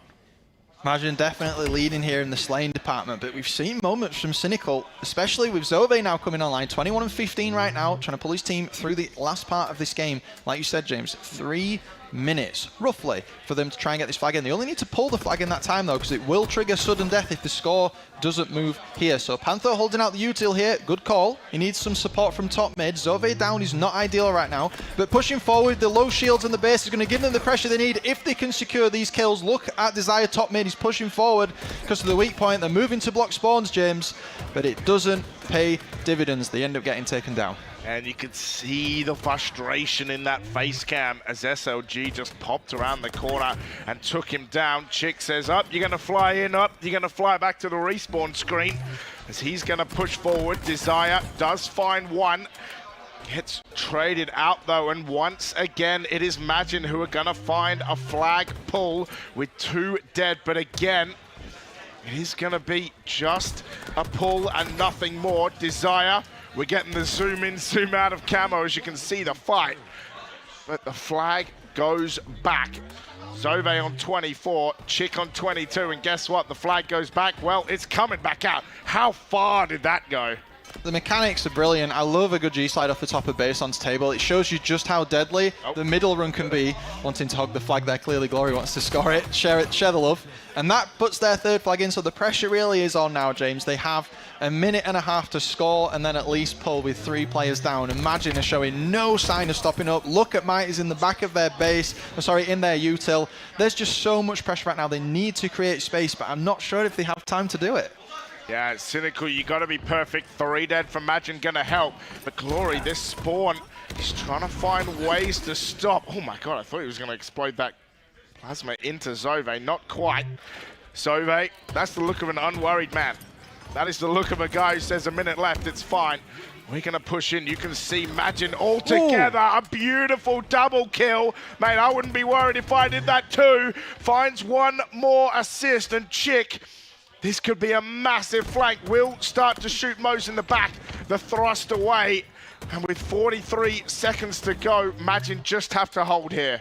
Majin definitely leading here in the slaying department, but we've seen moments from Cynical, especially with Zove now coming online. 21 and 15 right now, trying to pull his team through the last part of this game. Like you said, James, 3 minutes, roughly, for them to try and get this flag in. They only need to pull the flag in that time, though, because it will trigger sudden death if the score doesn't move here. So Panther holding out the util here. Good call. He needs some support from top mid. Zove down is not ideal right now, but pushing forward, the low shields on the base is going to give them the pressure they need if they can secure these kills. Look at Desire top mid. He's pushing forward because of the weak point. They're moving to block spawns, James, but it doesn't pay dividends. They end up getting taken down. And you could see the frustration in that face cam as SLG just popped around the corner and took him down. Chick says, up, you're going to fly in, up, you're going to fly back to the respawn screen as he's going to push forward. Desire does find one. Gets traded out, though, and once again, it is Majin who are going to find a flag pull with 2 dead. But again, it is going to be just a pull and nothing more. Desire, we're getting the zoom in, zoom out of Camo as you can see the fight. But the flag goes back. Zove on 24, Chick on 22, and guess what? The flag goes back. Well, it's coming back out. How far did that go? The mechanics are brilliant. I love a good G-slide off the top of base onto table. It shows you just how deadly the middle run can be. Wanting to hog the flag there, clearly Glory wants to score it, share the love. And that puts their 3rd flag in, so the pressure really is on now, James. They have a minute and a half to score and then at least pull with 3 players down. Imagine are showing no sign of stopping up. Look at Mighty's in the back of their base, in their util. There's just so much pressure right now. They need to create space, but I'm not sure if they have time to do it. Yeah, Cynical, you got to be perfect. 3 dead from Majin going to help. But Glory, this spawn, he's trying to find ways to stop. Oh my God, I thought he was going to explode that plasma into Zove. Not quite. Zove, that's the look of an unworried man. That is the look of a guy who says a minute left, it's fine. We're going to push in. You can see Majin all together. A beautiful double kill. Mate, I wouldn't be worried if I did that too. Finds one more assist, and Chick, this could be a massive flank. Will start to shoot Mose in the back. The thrust away. And with 43 seconds to go, Majin just have to hold here.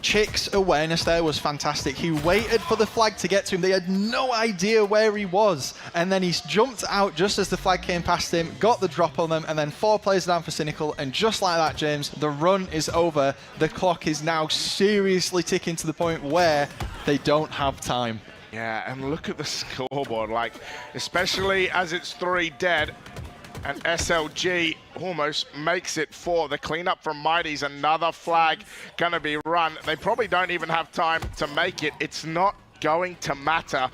Chick's awareness there was fantastic. He waited for the flag to get to him. They had no idea where he was. And then he's jumped out just as the flag came past him, got the drop on them, and then 4 players down for Cynical. And just like that, James, the run is over. The clock is now seriously ticking to the point where they don't have time. Yeah, and look at the scoreboard, like, especially as it's 3 dead, and SLG almost makes it 4. The cleanup from Mighty's, another flag gonna be run. They probably don't even have time to make it. It's not going to matter.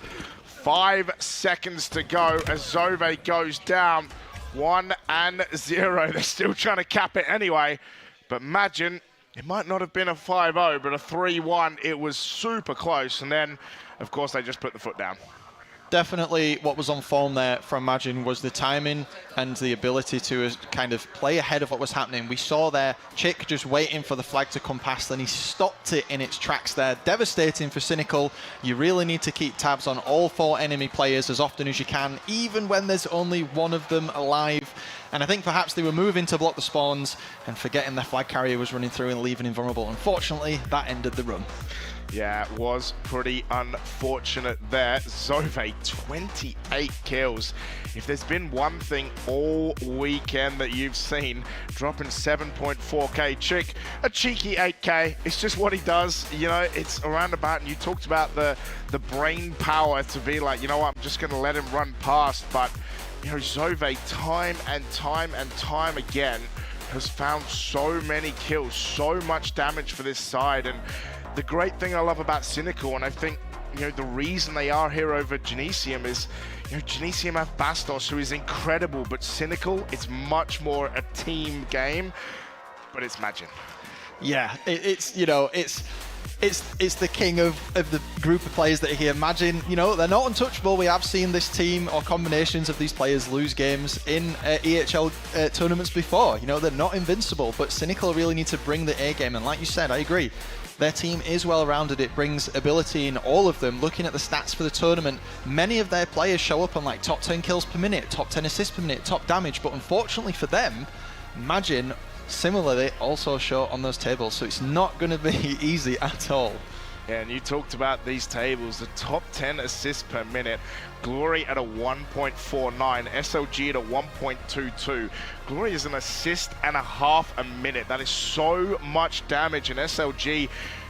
5 seconds to go as Zove goes down. 1-0. They're still trying to cap it anyway. But imagine, it might not have been a 5-0, but a 3-1. It was super close. And then, of course, they just put the foot down. Definitely what was on form there from Majin was the timing and the ability to kind of play ahead of what was happening. We saw there Chick just waiting for the flag to come past, and he stopped it in its tracks there. Devastating for Cynical. You really need to keep tabs on all 4 enemy players as often as you can, even when there's only one of them alive. And I think perhaps they were moving to block the spawns and forgetting their flag carrier was running through and leaving invulnerable. Unfortunately, that ended the run. Yeah, it was pretty unfortunate there. Zove, 28 kills. If there's been one thing all weekend that you've seen, dropping 7.4k. Chick, a cheeky 8k. It's just what he does. You know, it's around about, and you talked about the brain power to be like, you know what, I'm just going to let him run past. But, you know, Zove, time and time again, has found so many kills, so much damage for this side. And the great thing I love about Cynical, and I think, you know, the reason they are here over Genesium is, you know, Genesium have Bastos, who is incredible, but Cynical, it's much more a team game, but it's Majin. Yeah, it's you know, it's the king of the group of players that are here. Imagine, you know, they're not untouchable. We have seen this team or combinations of these players lose games in EHL tournaments before. You know, they're not invincible, but Cynical really need to bring the A game. And like you said, I agree. Their team is well-rounded. It brings ability in all of them. Looking at the stats for the tournament, many of their players show up on like top 10 kills per minute, top 10 assists per minute, top damage. But unfortunately for them, Majin similarly also show on those tables. So it's not going to be easy at all. Yeah, and you talked about these tables, the top 10 assists per minute. Glory at a 1.49, SLG at a 1.22. Glory is an assist and a half a minute. That is so much damage, and SLG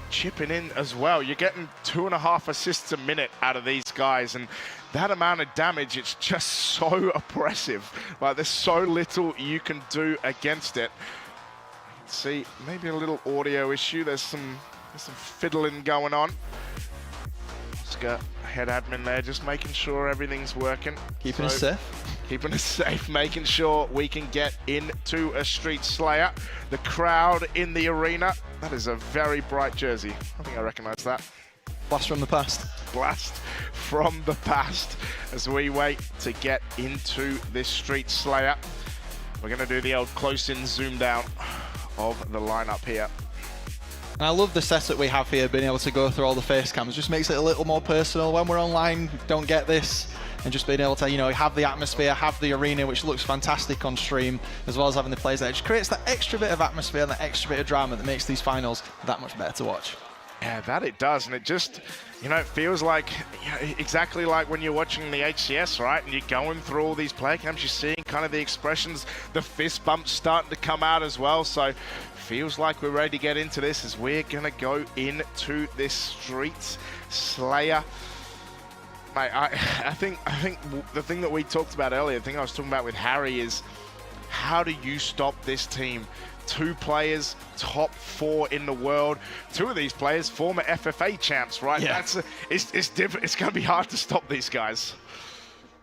chipping in as well. You're getting 2.5 assists a minute out of these guys, and that amount of damage, it's just so oppressive. Like, there's so little you can do against it. See, maybe a little audio issue. There's some fiddling going on. Oscar, head admin there, just making sure everything's working. Keeping us safe. Keeping us safe, making sure we can get into a Street Slayer. The crowd in the arena. That is a very bright jersey. I think I recognize that. Blast from the past. Blast from the past as we wait to get into this Street Slayer. We're going to do the old close-in zoom down of the lineup here. And I love the setup we have here, being able to go through all the face cams. Just makes it a little more personal. When we're online, don't get this. And just being able to, you know, have the atmosphere, have the arena, which looks fantastic on stream, as well as having the players there. It just creates that extra bit of atmosphere and that extra bit of drama that makes these finals that much better to watch. Yeah, that it does. And it just, you know, it feels like, you know, exactly like when you're watching the HCS, right? And you're going through all these play cams, you're seeing kind of the expressions, the fist bumps starting to come out as well. So feels like we're ready to get into this as we're going to go into this Street Slayer. Mate, I think the thing that we talked about earlier, the thing I was talking about with Harry is, how do you stop this team? 2 players, top 4 in the world. 2 of these players, former FFA champs, right? Yeah. It's different. It's going to be hard to stop these guys.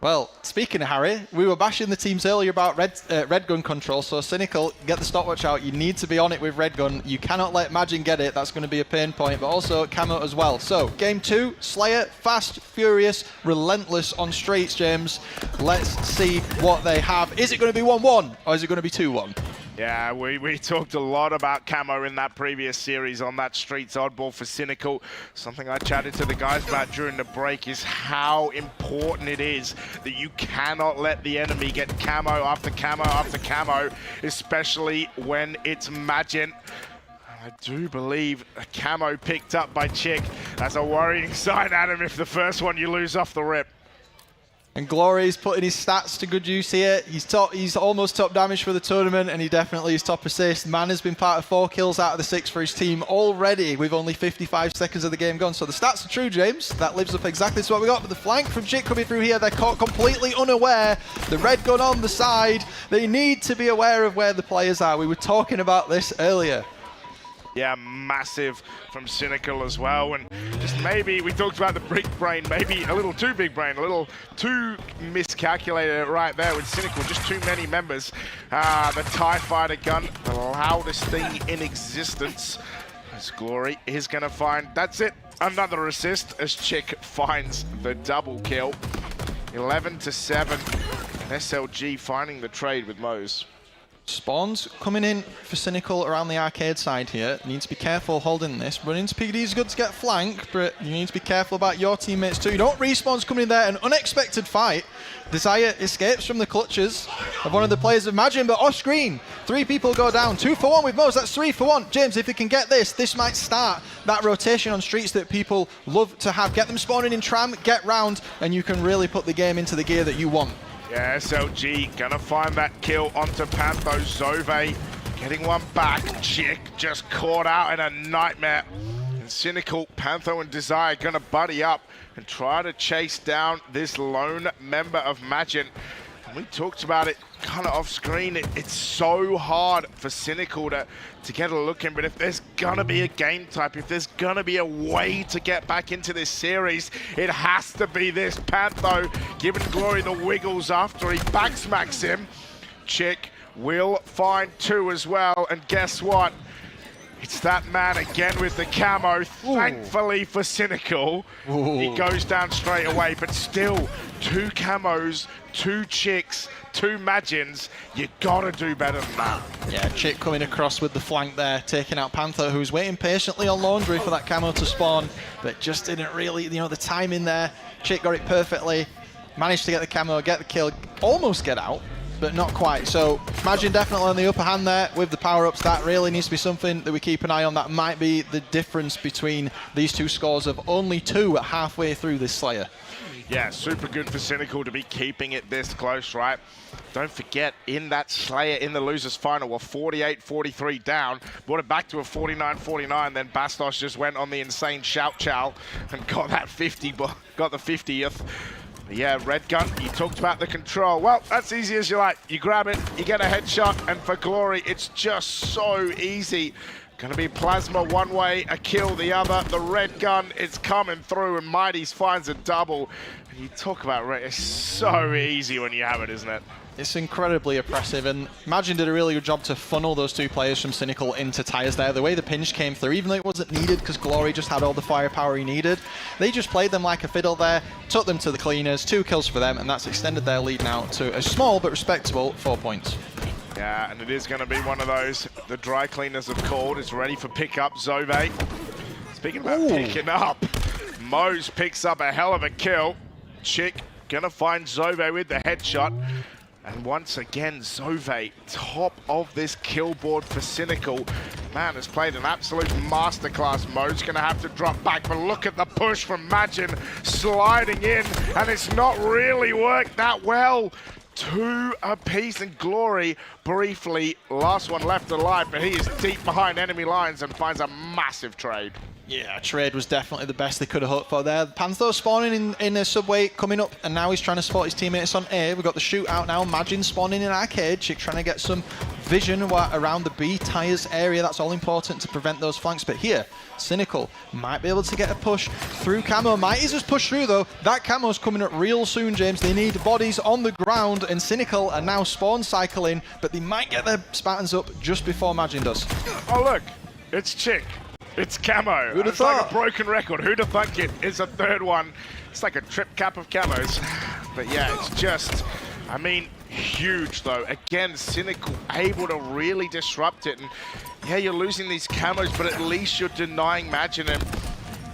Well, speaking of Harry, we were bashing the teams earlier about red gun control, so Cynical, get the stopwatch out. You need to be on it with red gun. You cannot let Majin get it. That's going to be a pain point, but also Camo as well. So, game 2, Slayer, fast, furious, relentless on streets, James. Let's see what they have. Is it going to be 1-1 or is it going to be 2-1? Yeah, we talked a lot about camo in that previous series on that Streets Oddball for Cynical. Something I chatted to the guys about during the break is how important it is that you cannot let the enemy get camo after camo after camo, especially when it's Magent. I do believe a camo picked up by Chick. That's a worrying sign, Adam, if the first one you lose off the rip. And Glory's putting his stats to good use here. He's almost top damage for the tournament, and he definitely is top assist. Man has been part of 4 kills out of the 6 for his team already, with only 55 seconds of the game gone. So the stats are true, James. That lives up exactly to what we got. But the flank from Chick coming through here, they're caught completely unaware. The red gun on the side. They need to be aware of where the players are. We were talking about this earlier. Yeah, massive from Cynical as well. And just maybe, we talked about the big brain, maybe a little too big brain, a little too miscalculated right there with Cynical, just too many members. The TIE Fighter gun, the loudest thing in existence. As Glory is gonna find, that's it, another assist as Chick finds the double kill. 11-7, SLG finding the trade with Mose. Spawns coming in for Cynical around the arcade side here. You need to be careful holding this. Running to PD is good to get flanked, but you need to be careful about your teammates too. You don't respawns coming in there. An unexpected fight. Desire escapes from the clutches of one of the players of Imagine, but off screen, 3 people go down. 2 for 1 with Mose. That's 3 for 1. James, if you can get this might start that rotation on streets that people love to have. Get them spawning in tram, get round, and you can really put the game into the gear that you want. Yeah, SLG gonna find that kill onto Pantho. Zove getting one back. Chick just caught out in a nightmare. And Cynical, Pantho and Desire gonna buddy up and try to chase down this lone member of Magent. And we talked about it kind of off screen. It's so hard for Cynical to get a look in, but if there's gonna be a game type, if there's gonna be a way to get back into this series, it has to be this. Pantho giving Glory the wiggles after he backsmacks him. Chick will find 2 as well, and guess what? It's that man again with the camo. Ooh. Thankfully for Cynical, he goes down straight away, but still 2 camos, 2 Chicks, 2 Magins. You gotta do better than that. Yeah, Chick coming across with the flank there, taking out Panther, who's waiting patiently on Laundry for that camo to spawn, but just didn't really, the timing there. Chick got it perfectly, managed to get the camo, get the kill, almost get out, but not quite. So Imagine definitely on the upper hand there with the power-ups. That really needs to be something that we keep an eye on. That might be the difference between these 2 scores of only 2 at halfway through this Slayer. Yeah, super good for Cynical to be keeping it this close, right? Don't forget, in that Slayer in the losers final, we're 48-43 down, brought it back to a 49-49, then Bastos just went on the insane shout chow and got that 50, got the 50th. Yeah, red gun, you talked about the control. Well, that's easy as you like. You grab it, you get a headshot, and for Glory, it's just so easy. Gonna be Plasma one way, a kill the other. The red gun is coming through, and Mighties finds a double. And you talk about red, it's so easy when you have it, isn't it? It's incredibly oppressive, and Imagine did a really good job to funnel those 2 players from Cynical into Tires there. The way the pinch came through, even though it wasn't needed because Glory just had all the firepower he needed, they just played them like a fiddle there, took them to the cleaners, 2 kills for them, and that's extended their lead now to a small but respectable 4 points. Yeah, and it is going to be one of those the dry cleaners have called. It's ready for pickup. Zove. Speaking about picking up, Mose picks up a hell of a kill. Chick going to find Zove with the headshot. And once again, Zove, top of this kill board for Cynical. Man has played an absolute masterclass. Mo's going to have to drop back, but look at the push from Magin sliding in, and it's not really worked that well. 2 apiece, and Glory briefly, last one left alive, but he is deep behind enemy lines and finds a massive trade. Yeah, trade was definitely the best they could have hoped for there. Panther spawning in a subway coming up, and now he's trying to spot his teammates on A. We've got the shootout now. Magin spawning in arcade. Chick trying to get some vision around the B tires area. That's all important to prevent those flanks. But here, Cynical might be able to get a push through camo. Mighty's just pushed through though. That camo's coming up real soon, James. They need bodies on the ground, and Cynical are now spawn cycling, but they might get their Spartans up just before Magin does. Oh look, it's Chick. It's camo. Who'd have it's thought? Like a broken record. Who'd have thunk it? It's a 3rd one. It's like a trip cap of camos. But yeah, it's just, I mean, huge though. Again, Cynical able to really disrupt it. And yeah, you're losing these camos, but at least you're denying Magin. And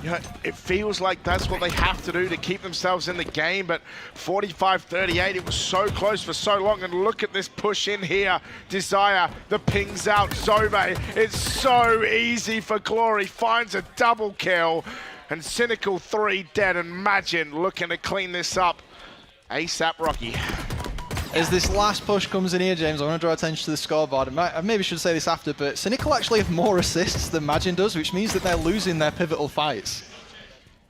you know, it feels like that's what they have to do to keep themselves in the game. But 45-38, it was so close for so long. And look at this push in here. Desire, the ping's out. Zobe, it's so easy for Glory. Finds a double kill. And Cynical 3 dead. And Magin looking to clean this up. ASAP Rocky. As this last push comes in here, James, I want to draw attention to the scoreboard. I maybe should say this after, but Cynical actually have more assists than Magin does, which means that they're losing their pivotal fights.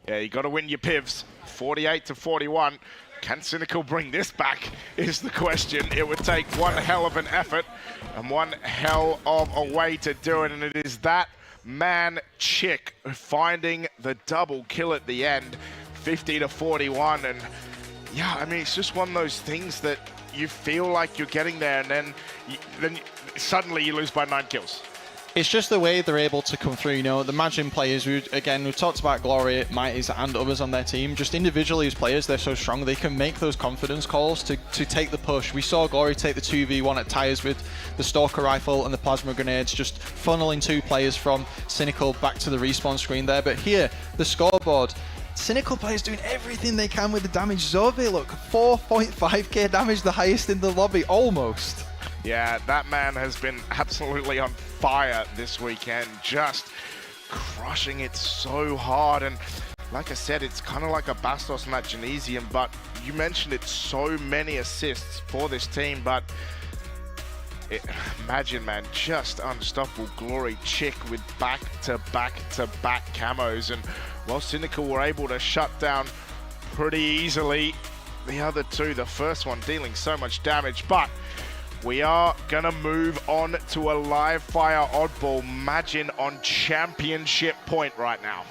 Yeah, you got to win your pivs. 48-41. Can Cynical bring this back is the question. It would take one hell of an effort and one hell of a way to do it, and it is that man Chick finding the double kill at the end, 50-41. And yeah, I mean, it's just one of those things that you feel like you're getting there, and then suddenly you lose by 9 kills. It's just the way they're able to come through. You know, the Magin players, we've talked about Glory, Mighties, and others on their team. Just individually as players, they're so strong. They can make those confidence calls to take the push. We saw Glory take the 2v1 at Tires with the Stalker Rifle and the Plasma Grenades, just funneling 2 players from Cynical back to the respawn screen there. But here, the scoreboard, Cynical players doing everything they can with the damage. Zove, look, 4.5k damage, the highest in the lobby, almost. Yeah, that man has been absolutely on fire this weekend, just crushing it so hard. And like I said, it's kind of like a Bastos and that Genesium, but you mentioned it, so many assists for this team, but imagine, man, just unstoppable Glory Chick with back-to-back-to-back camos. And while Cynical were able to shut down pretty easily the other two, the first one dealing so much damage, but we are going to move on to a live fire oddball. Magin on championship point right now.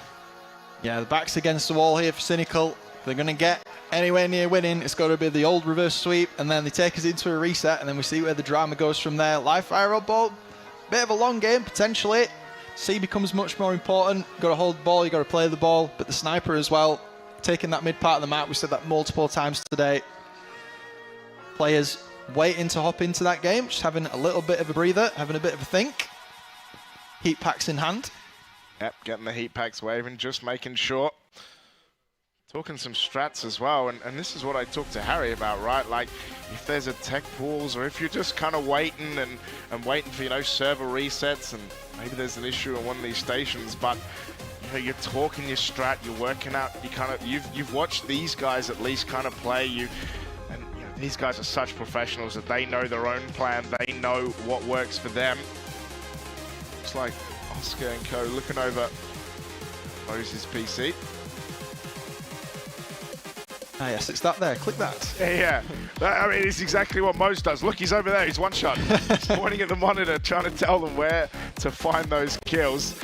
Yeah, the back's against the wall here for Cynical. If they're going to get anywhere near winning, it's got to be the old reverse sweep, and then they take us into a reset, and then we see where the drama goes from there. Live fire oddball, bit of a long game, potentially. C becomes much more important. You've got to hold the ball, you've got to play the ball, but the sniper as well, taking that mid part of the map. We said that multiple times today. Players waiting to hop into that game, just having a little bit of a breather, having a bit of a think. Heat packs in hand. Yep, getting the heat packs waving, just making sure. Talking some strats as well, and this is what I talked to Harry about, right? Like, if there's a tech pools, or if you're just kind of waiting and waiting for, you know, server resets, and maybe there's an issue on one of these stations, but you know, you're talking your strat, you're working out, you kind of, you've watched these guys at least kind of play you. These guys are such professionals that they know their own plan. They know what works for them. Looks like Oscar and co looking over Moses' PC. Ah, yes, it's that there. Click that. Yeah. I mean, it's exactly what Mose does. Look, he's over there. He's one shot. He's pointing at the monitor, trying to tell them where to find those kills.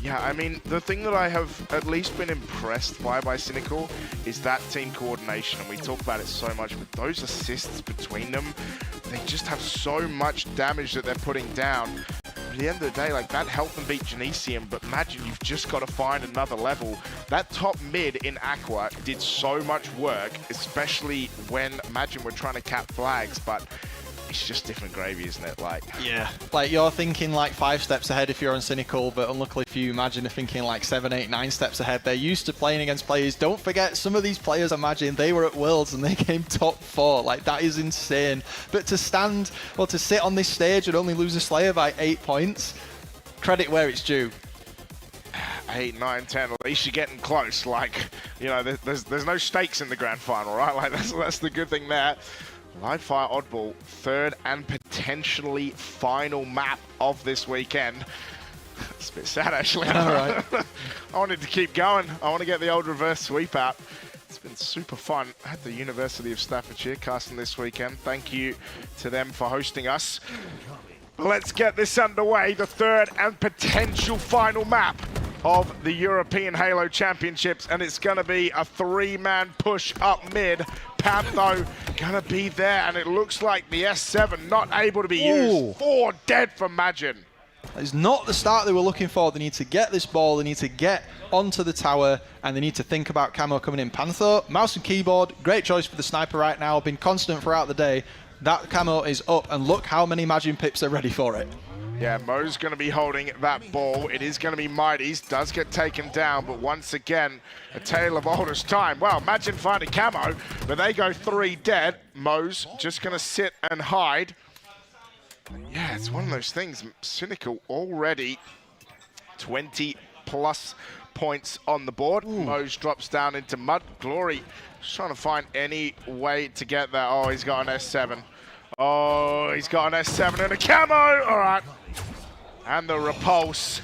Yeah, I mean, the thing that I have at least been impressed by Cynical is that team coordination, and we talk about it so much, but those assists between them, they just have so much damage that they're putting down. At the end of the day, like, that helped them beat Genesium, but imagine you've just got to find another level. That top mid in Aqua did so much work, especially when Imagine we're trying to cap flags, but it's just different gravy, isn't it? Like, yeah. Like, you're thinking like 5 steps ahead if you're on Cynical, but unluckily for you, Imagine are thinking like 7, 8, 9 steps ahead. They're used to playing against players. Don't forget, some of these players, Imagine, they were at Worlds and they came top 4. Like, that is insane. But to stand, or to sit on this stage and only lose a Slayer by 8 points, credit where it's due. 8, 9, 10, at least you're getting close. Like, you know, there's no stakes in the grand final, right? Like, that's the good thing there. Live Fire Oddball, third and potentially final map of this weekend. It's a bit sad, actually. All right. I wanted to keep going. I want to get the old reverse sweep out. It's been super fun. I had the University of Staffordshire casting this weekend. Thank you to them for hosting us. Let's get this underway. The third and potential final map of the European Halo Championships, and it's going to be a 3-man push up mid. Pantho going to be there, and it looks like the S7 not able to be used. 4 dead from Magin. It's not the start they were looking for. They need to get this ball, they need to get onto the tower, and they need to think about camo coming in. Panther, mouse and keyboard, great choice for the sniper right now, been constant throughout the day. That camo is up, and look how many Imagine pips are ready for it. Yeah, Mo's going to be holding that ball. It is going to be Mighty's. Does get taken down, but once again, a tale of oldest time. Well, Imagine finding camo, but they go 3 dead. Mo's just going to sit and hide. Yeah, it's one of those things. Cynical already 20+ points on the board. Mo's drops down into mud. Glory just trying to find any way to get there. Oh, he's got an S7. Oh, he's got an S7 and a camo. All right. And the repulse.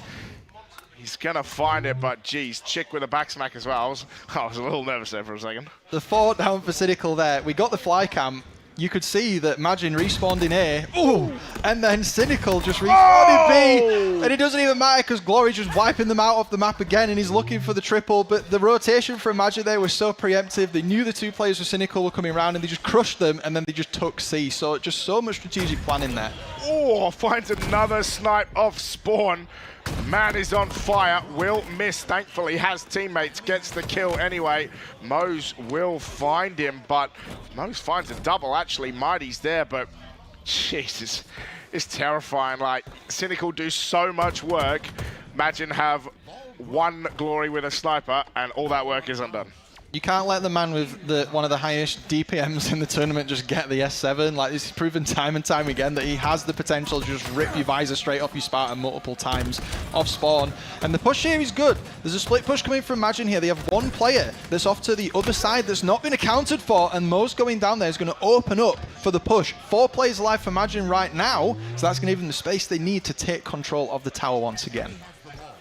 He's going to find it, but geez, Chick with a back smack as well. I was a little nervous there for a second. The 4 down for Cynical there. We got the fly cam. You could see that Imagine respawned in A. Ooh! And then Cynical just respawned in B. And it doesn't even matter because Glory's just wiping them out of the map again and he's looking for the triple. But the rotation for Imagine there was so preemptive. They knew the 2 players for Cynical were coming around and they just crushed them and then they just took C. So just so much strategic planning there. Oh, finds another snipe off spawn. Man is on fire, will miss, thankfully has teammates, gets the kill anyway. Mose will find him, but Mose finds a double actually. Mighty's there, but Jesus, it's terrifying. Like, Cynical do so much work. Imagine have 1 Glory with a sniper and all that work isn't done. You can't let the man with one of the highest DPMs in the tournament just get the S7. Like, this is proven time and time again that he has the potential to just rip your visor straight off your Spartan multiple times off spawn. And the push here is good. There's a split push coming from Imagine here. They have 1 player that's off to the other side that's not been accounted for, and Mo's going down there is going to open up for the push. 4 players alive for Imagine right now, so that's going to give them the space they need to take control of the tower once again.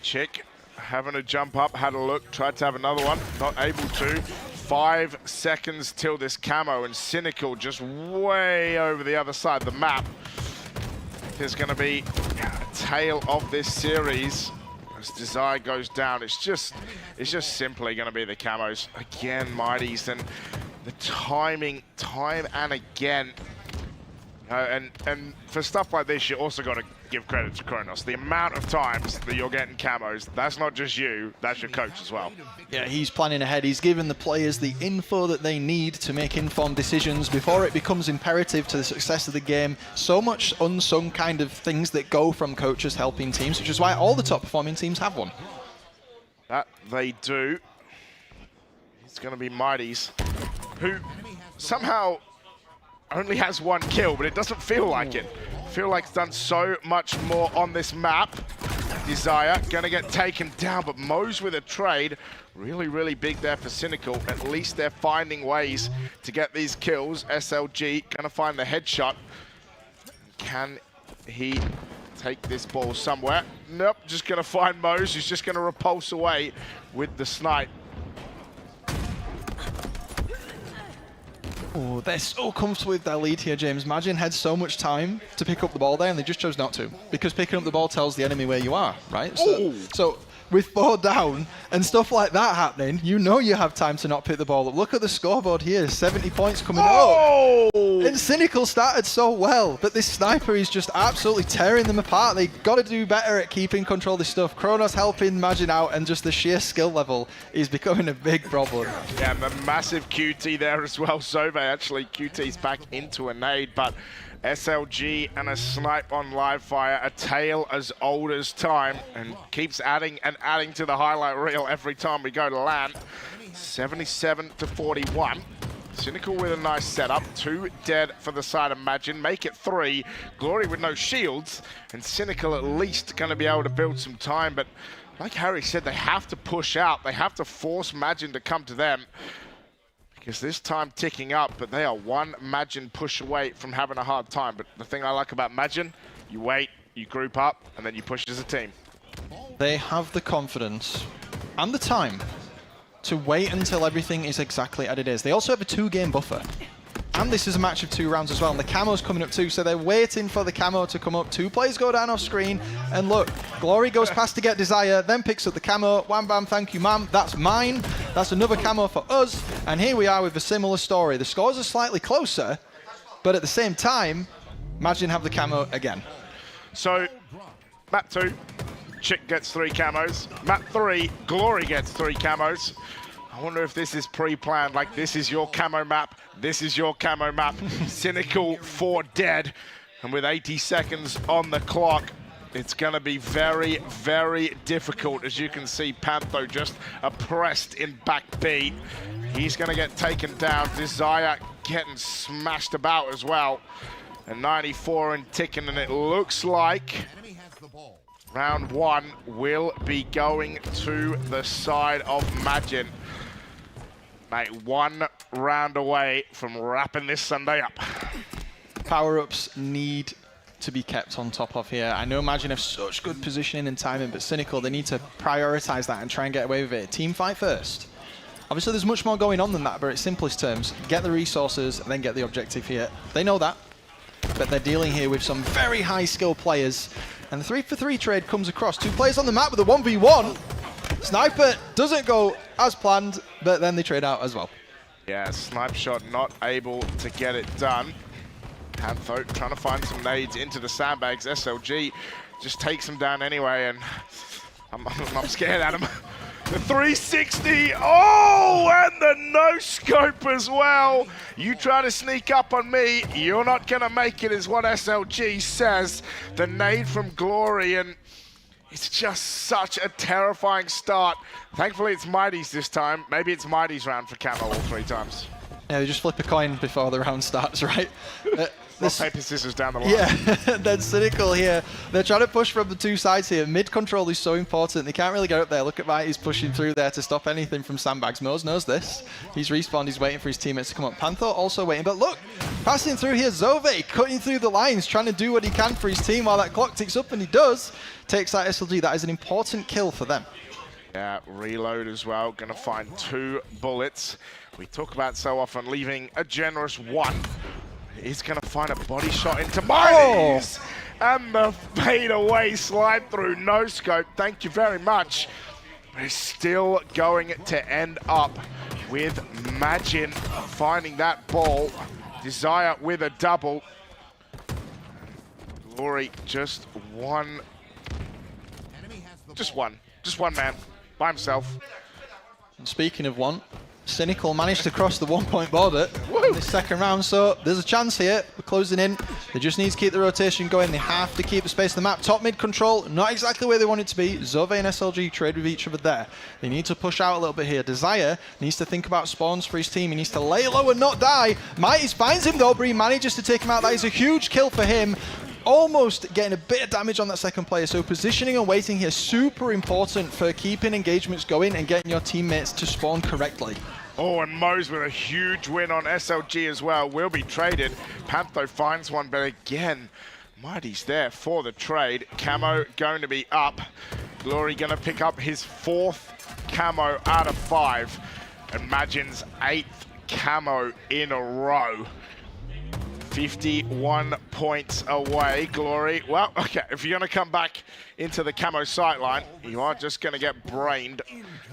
Chick having a jump up, had a look, tried to have another one, not able to. 5 seconds till this camo, and Cynical just way over the other side of the map. There's going to be a tail of this series as Desire goes down. It's just simply going to be the camos again, Mighties, and the timing, time and again. And for stuff like this, you also got to give credit to Kronos. The amount of times that you're getting camos, that's not just you, that's your coach as well. Yeah, he's planning ahead. He's giving the players the info that they need to make informed decisions before it becomes imperative to the success of the game. So much unsung kind of things that go from coaches helping teams, which is why all the top performing teams have one. That they do. It's going to be Mighties, who somehow only has 1 kill, but it doesn't feel like it. Feel like it's done so much more on this map. Desire gonna get taken down, but Mo's with a trade. Really, really big there for Cynical. At least they're finding ways to get these kills. SLG gonna find the headshot. Can he take this ball somewhere? Nope, just gonna find Mo's, who's just gonna repulse away with the snipe. Oh, they're so comfortable with their lead here, James. Imagine had so much time to pick up the ball there, and they just chose not to. Because picking up the ball tells the enemy where you are, right? So with 4 down and stuff like that happening, you know you have time to not pick the ball up. Look at the scoreboard here, 70 points coming up. And Cynical started so well, but this sniper is just absolutely tearing them apart. They got to do better at keeping control of this stuff. Kronos helping Imagine out, and just the sheer skill level is becoming a big problem. Yeah, and the massive QT there as well. Zove actually QT's back into a nade, but SLG and a snipe on live fire, a tale as old as time, and keeps adding and adding to the highlight reel every time we go to land. 77 to 41. Cynical with a nice setup. 2 dead for the side of Imagine. Make it 3. Glory with no shields, and Cynical at least going to be able to build some time. But like Harry said, they have to push out. They have to force Imagine to come to them. Because this time ticking up, but they are 1 Imagine push away from having a hard time. But the thing I like about Imagine, you wait, you group up, and then you push as a team. They have the confidence and the time to wait until everything is exactly as it is. They also have a 2-game buffer. And this is a match of 2 rounds as well, and the camo's coming up too, so they're waiting for the camo to come up. 2 players go down off screen, and look, Glory goes past to get Desire, then picks up the camo. Wham bam, thank you ma'am, that's mine. That's another camo for us, and here we are with a similar story. The scores are slightly closer, but at the same time, Imagine have the camo again. So, Map 2, Chick gets 3 camos. Map 3, Glory gets 3 camos. I wonder if this is pre-planned, like this is your camo map, this is your camo map. Cynical 4 dead, and with 80 seconds on the clock, it's gonna be very, very difficult. As you can see, Pantho just oppressed in back B. He's gonna get taken down. Desire getting smashed about as well. And 94 and ticking, and it looks like round 1 will be going to the side of Magin. Mate, 1 round away from wrapping this Sunday up. Power-ups need to be kept on top of here. I know Imagine have such good positioning and timing, but Cynical, they need to prioritize that and try and get away with it. Team fight first. Obviously, there's much more going on than that, but in simplest terms, get the resources and then get the objective here. They know that, but they're dealing here with some very high-skill players. And the 3-for-3 trade comes across. 2 players on the map with a 1v1. Sniper doesn't go as planned, but then they trade out as well. Yeah, snipe shot not able to get it done. Pantho trying to find some nades into the sandbags. SLG just takes him down anyway, and I'm scared at him. The 360, oh, and the no-scope as well. You try to sneak up on me, you're not gonna make it, is what SLG says. The nade from Glory, and it's just such a terrifying start. Thankfully, it's Mighty's this time. Maybe it's Mighty's round for camo all 3 times. Yeah, they just flip a coin before the round starts, right? Rock, paper, scissors down the line. Yeah, then Cynical here. They're trying to push from the 2 sides here. Mid control is so important. They can't really get up there. Look at Mighty's pushing through there to stop anything from sandbags. Mose knows this. He's respawned. He's waiting for his teammates to come up. Panther also waiting. But look, passing through here. Zove cutting through the lines, trying to do what he can for his team while that clock ticks up, and he does. Takes that SLG. That is an important kill for them. Yeah, reload as well. Gonna find 2 bullets. We talk about so often leaving a generous 1. He's going to find a body shot into Mighty's. And the fade away slide through no scope. Thank you very much. But it's still going to end up with Magin finding that ball. Desire with a double. Glory just one. Just one man by himself. And speaking of one, Cynical managed to cross the 1-point border in this second round, so there's a chance here. We're closing in. They just need to keep the rotation going. They have to keep the space on the map. Top mid control, not exactly where they want it to be. Zove and SLG trade with each other there. They need to push out a little bit here. Desire needs to think about spawns for his team. He needs to lay low and not die. Mighty's finds him though, but he manages to take him out. That is a huge kill for him. Almost getting a bit of damage on that second player, so positioning and waiting here super important for keeping engagements going and getting your teammates to spawn correctly. Oh, and Mose with a huge win on SLG as well. Will be traded. Pantho finds one, but again, Mighty's there for the trade. Camo going to be up. Glory going to pick up his 4th camo out of 5. And Magin's 8th camo in a row. 51 points away, Glory. Well, okay, if you're going to come back into the camo sight line, you are just going to get brained.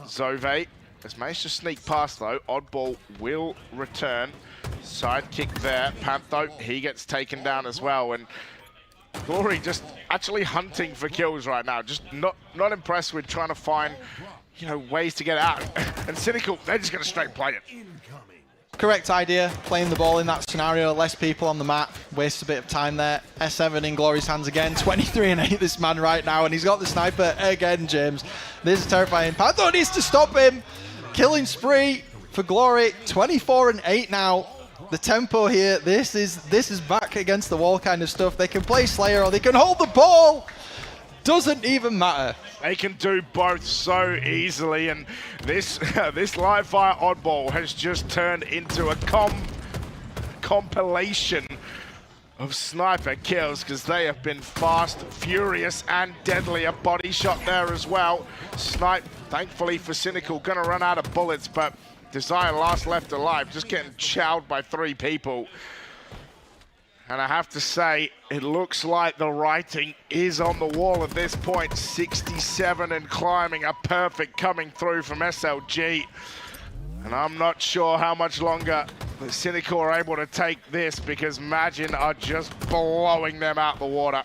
Zove has managed to sneak past, though. Oddball will return. Sidekick there. Pantho, he gets taken down as well. And Glory just actually hunting for kills right now. Just not impressed with trying to find, ways to get out. And Cynical, they're just going to straight play it. Correct idea, playing the ball in that scenario, less people on the map, wastes a bit of time there. S7 in Glory's hands again, 23-8 this man right now, and he's got the sniper again, James. This is terrifying. Pantho needs to stop him. Killing spree for Glory, 24-8 now. The tempo here, this is back against the wall kind of stuff. They can play Slayer or they can hold the ball. Doesn't even matter. They can do both so easily, and this live fire oddball has just turned into a compilation of sniper kills, because they have been fast, furious, and deadly. A body shot there as well. Snipe, thankfully for Cynical, gonna run out of bullets, but Desire last left alive, just getting chowed by 3 people. And I have to say, it looks like the writing is on the wall at this point. 67 and climbing, a perfect coming through from SLG. And I'm not sure how much longer the Cynical are able to take this, because Magin are just blowing them out the water.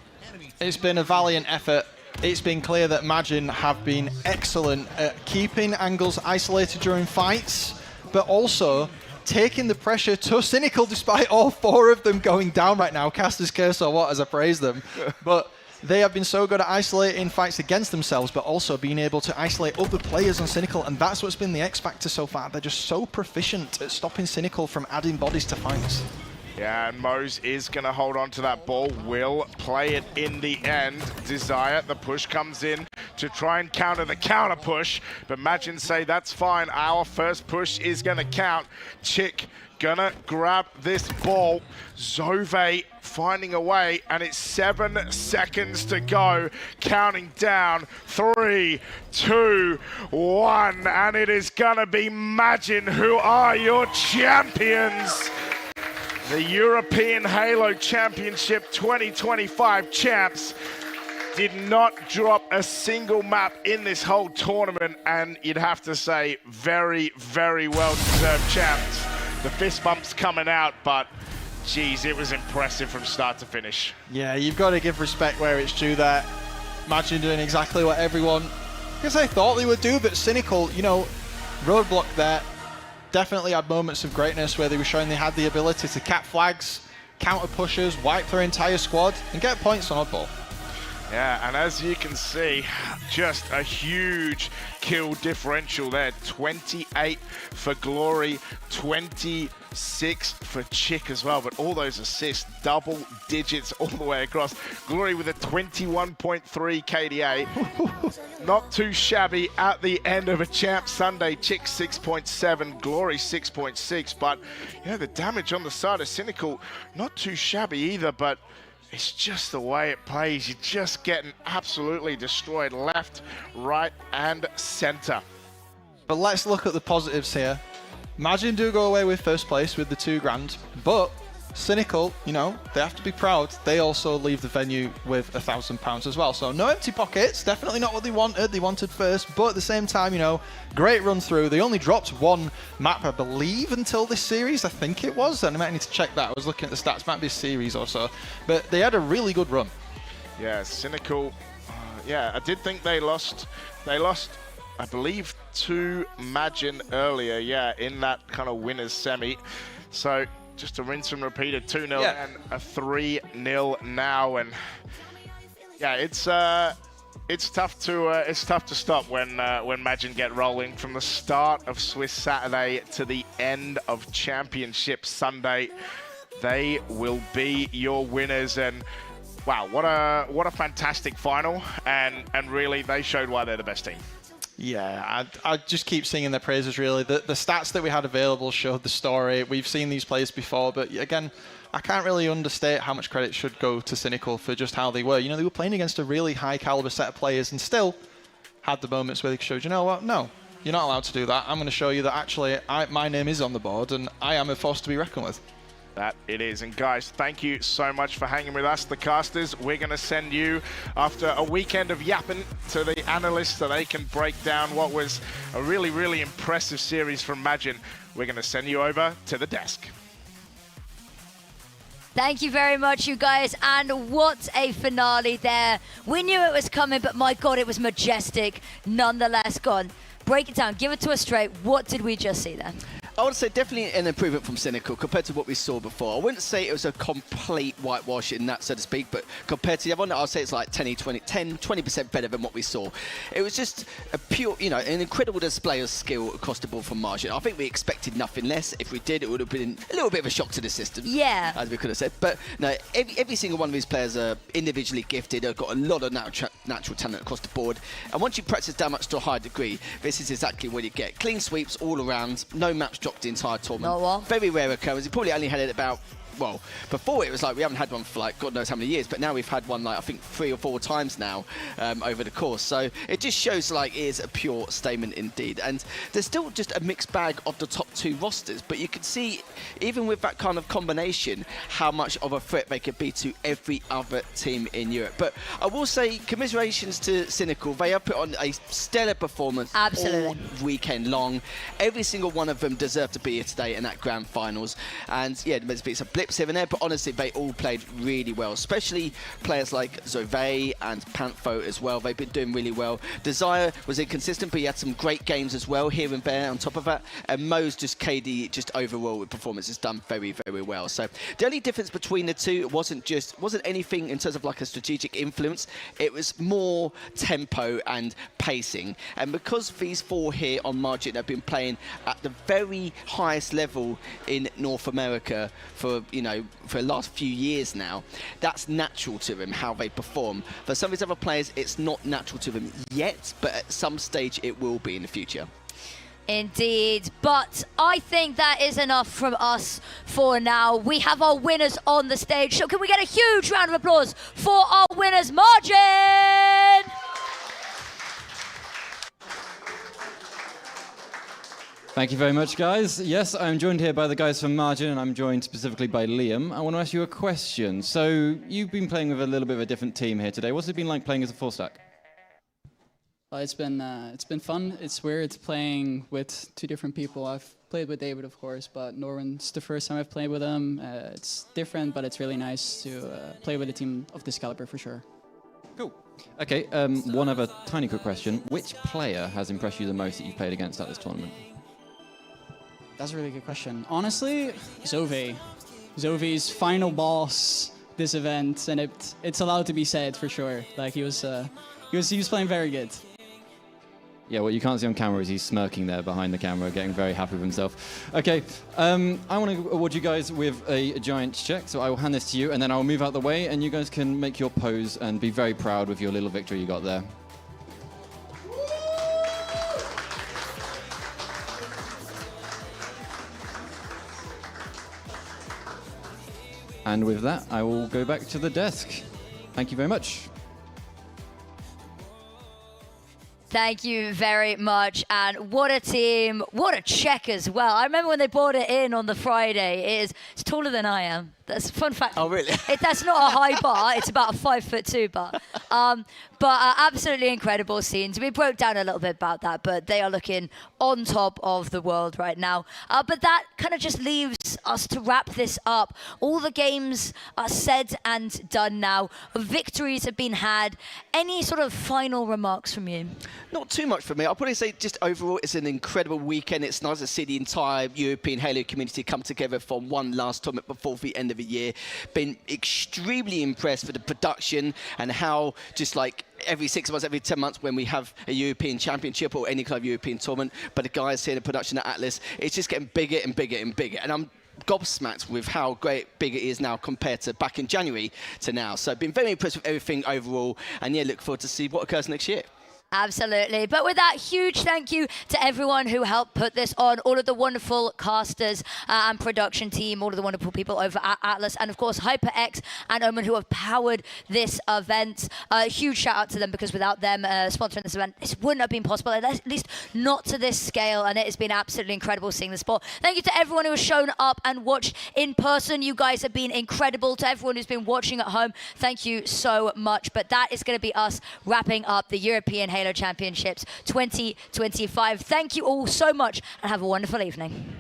It's been a valiant effort it's been clear that Majin have been excellent at keeping angles isolated during fights, but also taking the pressure to Cynical despite all 4 of them going down right now. Caster's curse or what, as I praise them. But they have been so good at isolating fights against themselves, but also being able to isolate other players on Cynical, and that's what's been the X factor so far. They're just so proficient at stopping Cynical from adding bodies to fights. Yeah, and Mose is going to hold on to that ball, will play it in the end. Desire, the push comes in to try and counter the counter push, but Majin say that's fine, our first push is going to count. Chick gonna grab this ball. Zove finding a way, and it's 7 seconds to go. Counting down, 3, 2, 1, and it is gonna be Majin who are your champions. The European Halo Championship 2025 champs did not drop a single map in this whole tournament, and you'd have to say very, very well-deserved champs. The fist bumps coming out, but geez, it was impressive from start to finish. Yeah, you've got to give respect where it's due there. Majin doing exactly what everyone, because they thought they would do, but Cynical, you know, roadblock there. Definitely had moments of greatness where they were showing they had the ability to cap flags, counter pushers, wipe their entire squad, and get points on oddball. Yeah, and as you can see, just a huge kill differential there. 28 for Glory, 26 for Chick as well, but all those assists, double digits all the way across. Glory with a 21.3 KDA. Not too shabby at the end of a Champ Sunday. Chick 6.7, Glory 6.6, but you know, the damage on the side of Cynical, not too shabby either, but it's just the way it plays. You're just getting absolutely destroyed left, right, and center. But let's look at the positives here. Majin do go away with first place with the $2,000, but Cynical, you know, they have to be proud. They also leave the venue with £1,000 as well. So no empty pockets, definitely not what they wanted. They wanted first, but at the same time, you know, great run through. They only dropped 1 map, I believe, until this series. I think it was, and I might need to check that. I was looking at the stats, might be a series or so. But they had a really good run. Yeah, Cynical, yeah, I did think they lost, I believe, to Majin earlier, yeah, in that kind of winner's semi. So just a rinse and repeat, a 2-0 and a 3-0 now, and yeah, it's tough to stop when Majin get rolling from the start of Swiss Saturday to the end of Championship Sunday. They will be your winners, and wow, what a fantastic final, and really they showed why they're the best team. Yeah, I just keep singing their praises, really. The stats that we had available showed the story. We've seen these players before, but again, I can't really understate how much credit should go to Cynical for just how they were. You know, they were playing against a really high caliber set of players and still had the moments where they showed, you know what, no, you're not allowed to do that. I'm going to show you that actually my name is on the board and I am a force to be reckoned with. That it is. And guys, thank you so much for hanging with us, the casters. We're going to send you, after a weekend of yapping, to the analysts so they can break down what was a really, really impressive series from Majin. We're going to send you over to the desk. Thank you very much, you guys, and what a finale there. We knew it was coming, but my God, it was majestic nonetheless. Go on, break it down, give it to us straight. What did we just see there? I would say definitely an improvement from Cynical compared to what we saw before. I wouldn't say it was a complete whitewash in that, so to speak, but compared to the other one, I'd say it's like 20% better than what we saw. It was just a pure, you know, an incredible display of skill across the board from Majin. I think we expected nothing less. If we did, it would have been a little bit of a shock to the system. Yeah. As we could have said. But no, every single one of these players are individually gifted. They've got a lot of natural talent across the board. And once you practice that much to a high degree, this is exactly what you get. Clean sweeps all around, no maps dropped the entire tournament. Very rare occurrence. We probably only had it about, well, before it was like we haven't had one for like God knows how many years, but now we've had one like I think 3 or 4 times now over the course. So it just shows like it is a pure statement indeed. And there's still just a mixed bag of the top 2 rosters, but you can see even with that kind of combination how much of a threat they could be to every other team in Europe. But I will say commiserations to Cynical. They have put on a stellar performance all weekend long. Every single one of them deserved to be here today in that grand finals. And yeah, it's a blip slips here and there, but honestly, they all played really well, especially players like Zove and Pantho as well. They've been doing really well. Desire was inconsistent, but he had some great games as well here and there on top of that. And Mo's just KD, just overall performance has done very, very well. So the only difference between the two wasn't anything in terms of like a strategic influence. It was more tempo and pacing. And because these four here on Margin have been playing at the very highest level in North America for the last few years now, that's natural to them how they perform. For some of these other players, it's not natural to them yet, but at some stage it will be in the future. Indeed, but I think that is enough from us for now. We have our winners on the stage, so can we get a huge round of applause for our winners, Margin? Thank you very much, guys. Yes, I'm joined here by the guys from Margin, and I'm joined specifically by Liam. I want to ask you a question. So you've been playing with a little bit of a different team here today. What's it been like playing as a full stack? It's been fun. It's weird playing with two different people. I've played with David, of course, but Norwin's the first time I've played with him. It's different, but it's really nice to play with a team of this caliber for sure. Cool. Okay, one other tiny quick question. Which player has impressed you the most that you've played against at this tournament? That's a really good question. Honestly, Zove. Zove's final boss this event, and it's allowed to be said for sure. Like he was playing very good. Yeah, what you can't see on camera is he's smirking there behind the camera, getting very happy with himself. Okay, I want to award you guys with a giant check, so I will hand this to you, and then I'll move out the way, and you guys can make your pose and be very proud with your little victory you got there. And with that, I will go back to the desk. Thank you very much. Thank you very much, and what a team, what a check as well. I remember when they brought it in on the Friday, it's taller than I am. That's a fun fact. Oh, really? That's not a high bar, it's about a 5'2" bar. But absolutely incredible scenes. We broke down a little bit about that, but they are looking on top of the world right now. But that kind of just leaves us to wrap this up. All the games are said and done now. Victories have been had. Any sort of final remarks from you? Not too much for me. I'll probably say just overall it's an incredible weekend. It's nice to see the entire European Halo community come together for one last tournament before the end of the year. Been extremely impressed with the production and how just like every 6 months, every 10 months when we have a European Championship or any kind of European tournament, but the guys here in the production at Atlas, it's just getting bigger and bigger and bigger. And I'm gobsmacked with how big it is now compared to back in January to now. So I've been very impressed with everything overall, and yeah, look forward to see what occurs next year. Absolutely. But with that, huge thank you to everyone who helped put this on, all of the wonderful casters and production team, all of the wonderful people over at Atlas, and of course HyperX and Omen who have powered this event. Huge shout out to them, because without them sponsoring this event, this wouldn't have been possible, at least not to this scale, and it has been absolutely incredible seeing the sport. Thank you to everyone who has shown up and watched in person. You guys have been incredible. To everyone who's been watching at home, thank you so much. But that is going to be us wrapping up the European Halo Championships 2025. Thank you all so much and have a wonderful evening.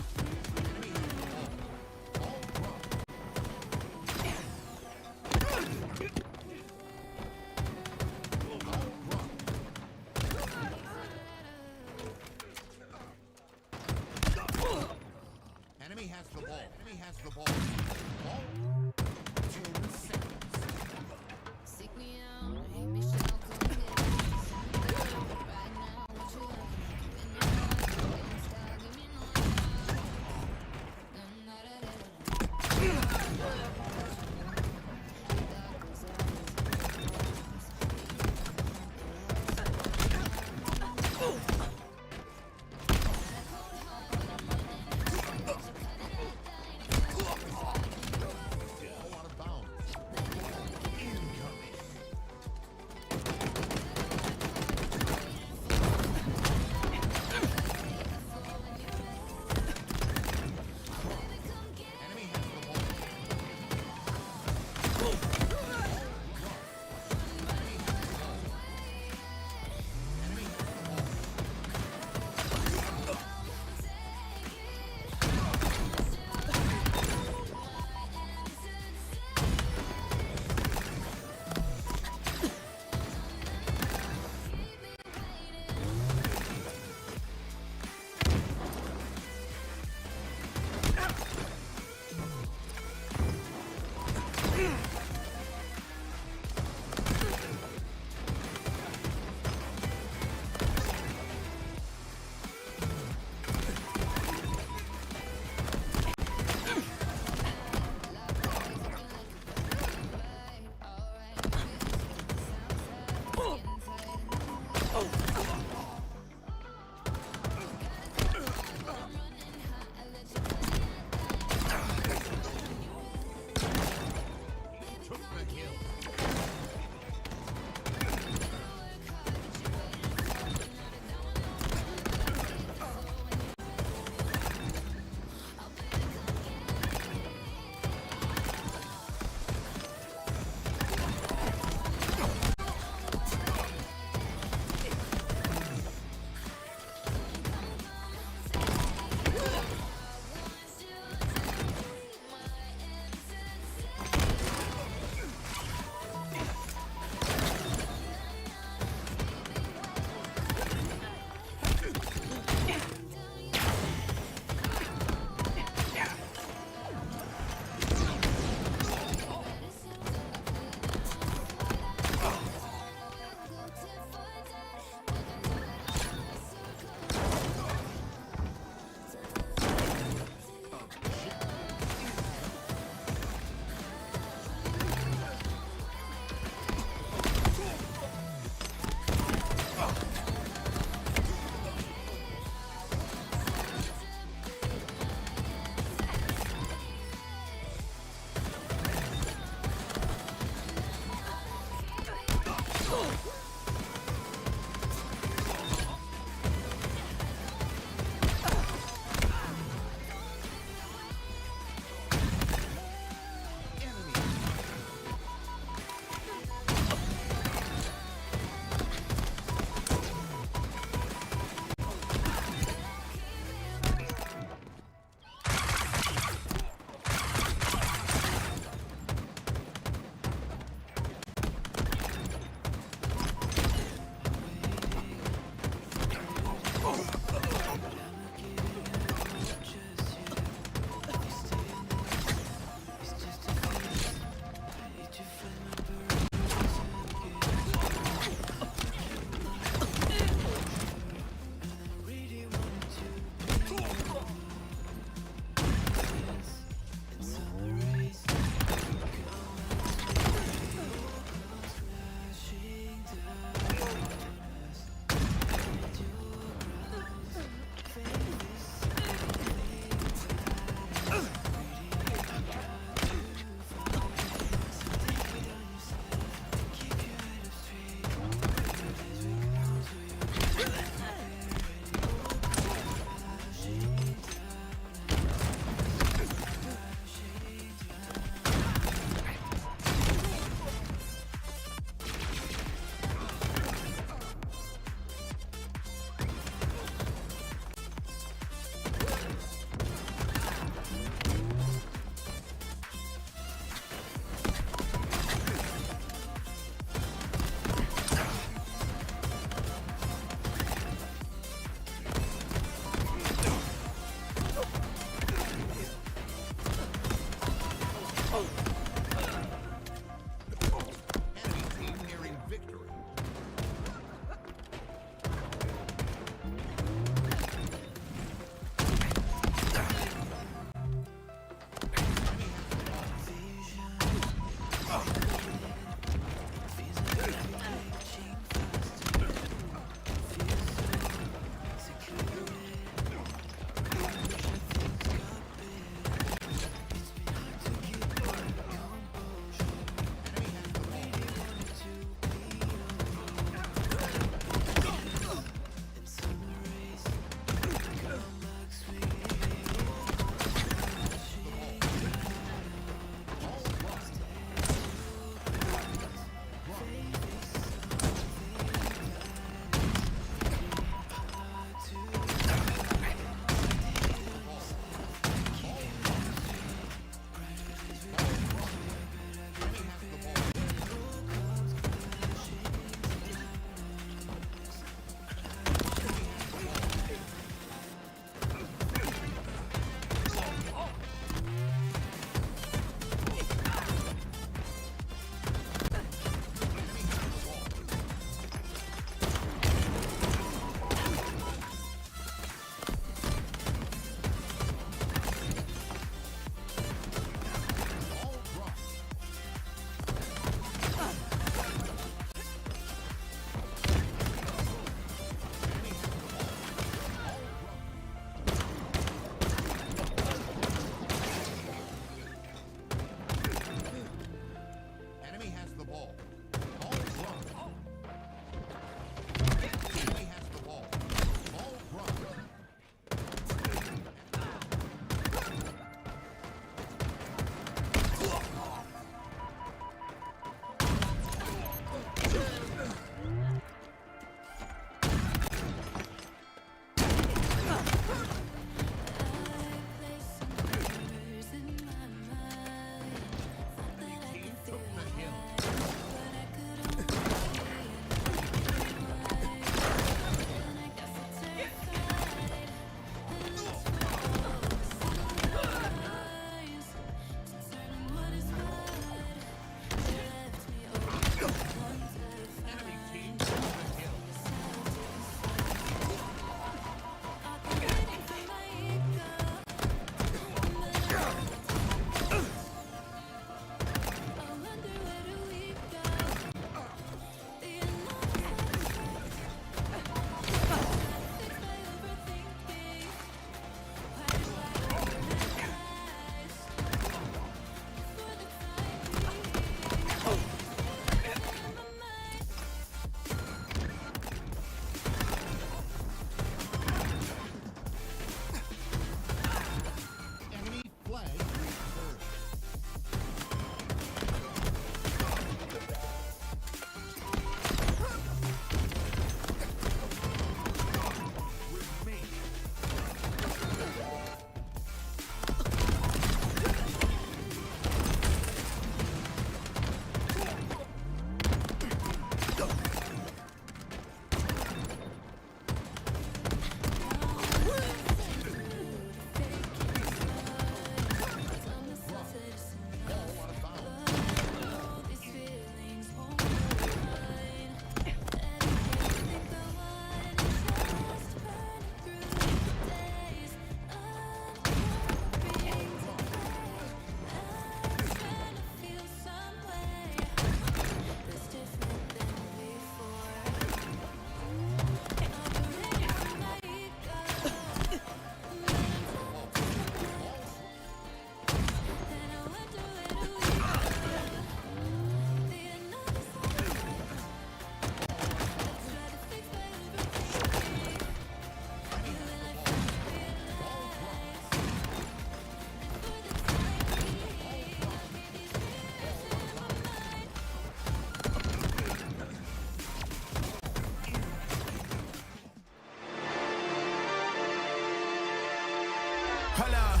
Hold up.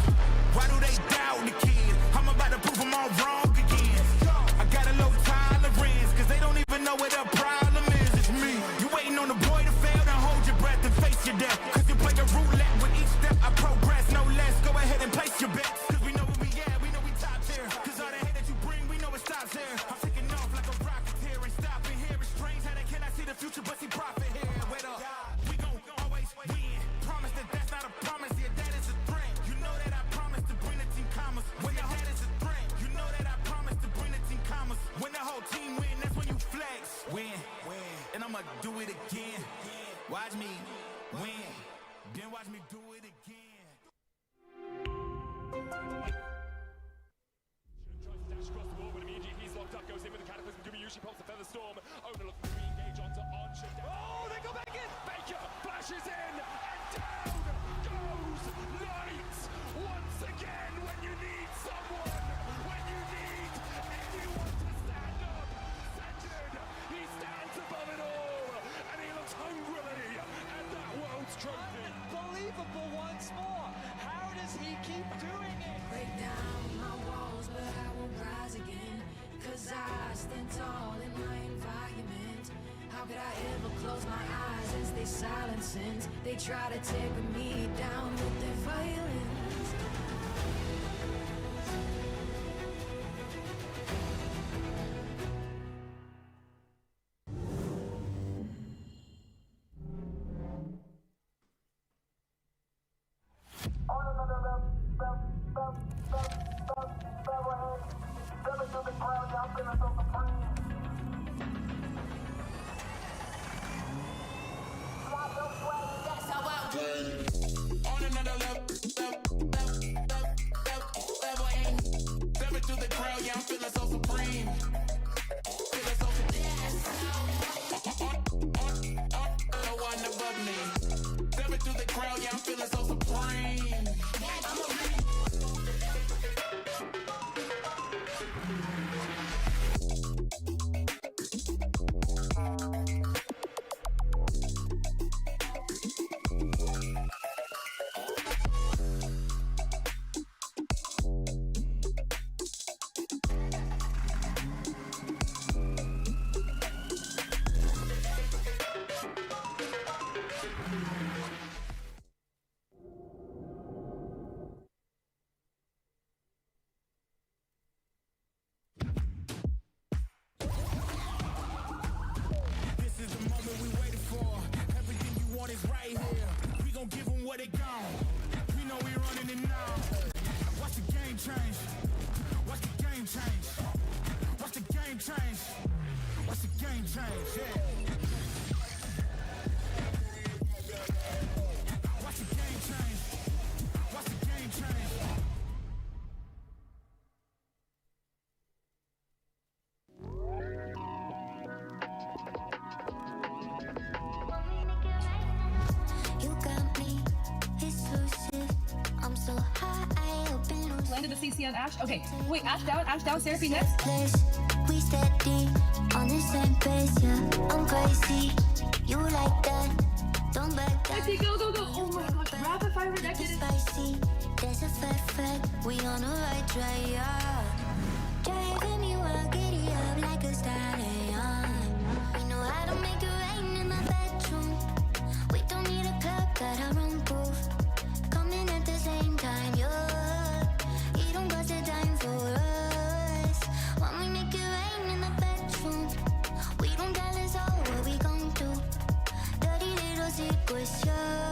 Why do they doubt the kid? I'm about to prove them all wrong again. I got a low tolerance, cause they don't even know what the problem is. It's me. You waiting on the boy to fail, then hold your breath and face your death. Cause you play a roulette with each step I progress, no less. Go ahead and place your bets. Cause we know where we at, we know we top tier. Cause all the hate that you bring, we know it stops here. I'm taking off like a rocket here and stopping here. It's strange how they cannot see the future, but see profit here. Wait up, we gon' always win. Promise that that's not a promise, yeah, that is a threat. You know that I promise to bring the team commas. When the head is a threat, you know that I promise to bring the team commas. When the whole team win, that's when you flex. Win, and I'ma do it again. Watch me win, then watch me do it again. Dash across the wall, but immediately he's locked up, goes in with the catapult, and Gumayushi pulls the feather storm. Owner looking to re-engage onto Archer. Oh, they go back in! Baker flashes in, and down goes Knight! Once again, when you need someone, when you need anyone to stand up, Sanjin, he stands above it all, and he looks hungrily at that world's trophy. Unbelievable once more. How does he keep doing it? Break down my walls, but I won't rise again. Cause I stand tall in my environment. How could I ever close my eyes and stay silent since they try to take me down with their violence? On another level, stepping through the crowd, yeah, I'm feeling so supreme. Feeling so no one above me. Stepping through the crowd, yeah, I'm feeling so supreme. This is the moment we waited for. Everything you want is right here. We gon' give them what they got. We know we running it now. Watch the game change. Watch the game change. Watch the game change. Watch the game change. Yeah. Watch the game change. Watch the game change. You got me exclusive. I'm so high, I open loose. Landed the CC on Ash. Okay, wait, Ash down, Seraphine next. Place, we steady on the same pace, yeah. I'm crazy. You like that? Don't back down. I see, go. Oh my gosh, rapid fire rejected. Spicy. There's a fact. We on the right track, yeah. Driving me wild, giddy up like a stallion. We know how to make it rain in my bedroom. We don't need a club, got our own booth. Coming at the same time, yeah. You don't got the time for us. When we make it rain in the bedroom, we don't tell us all what we gon' do. Dirty little secrets, yeah.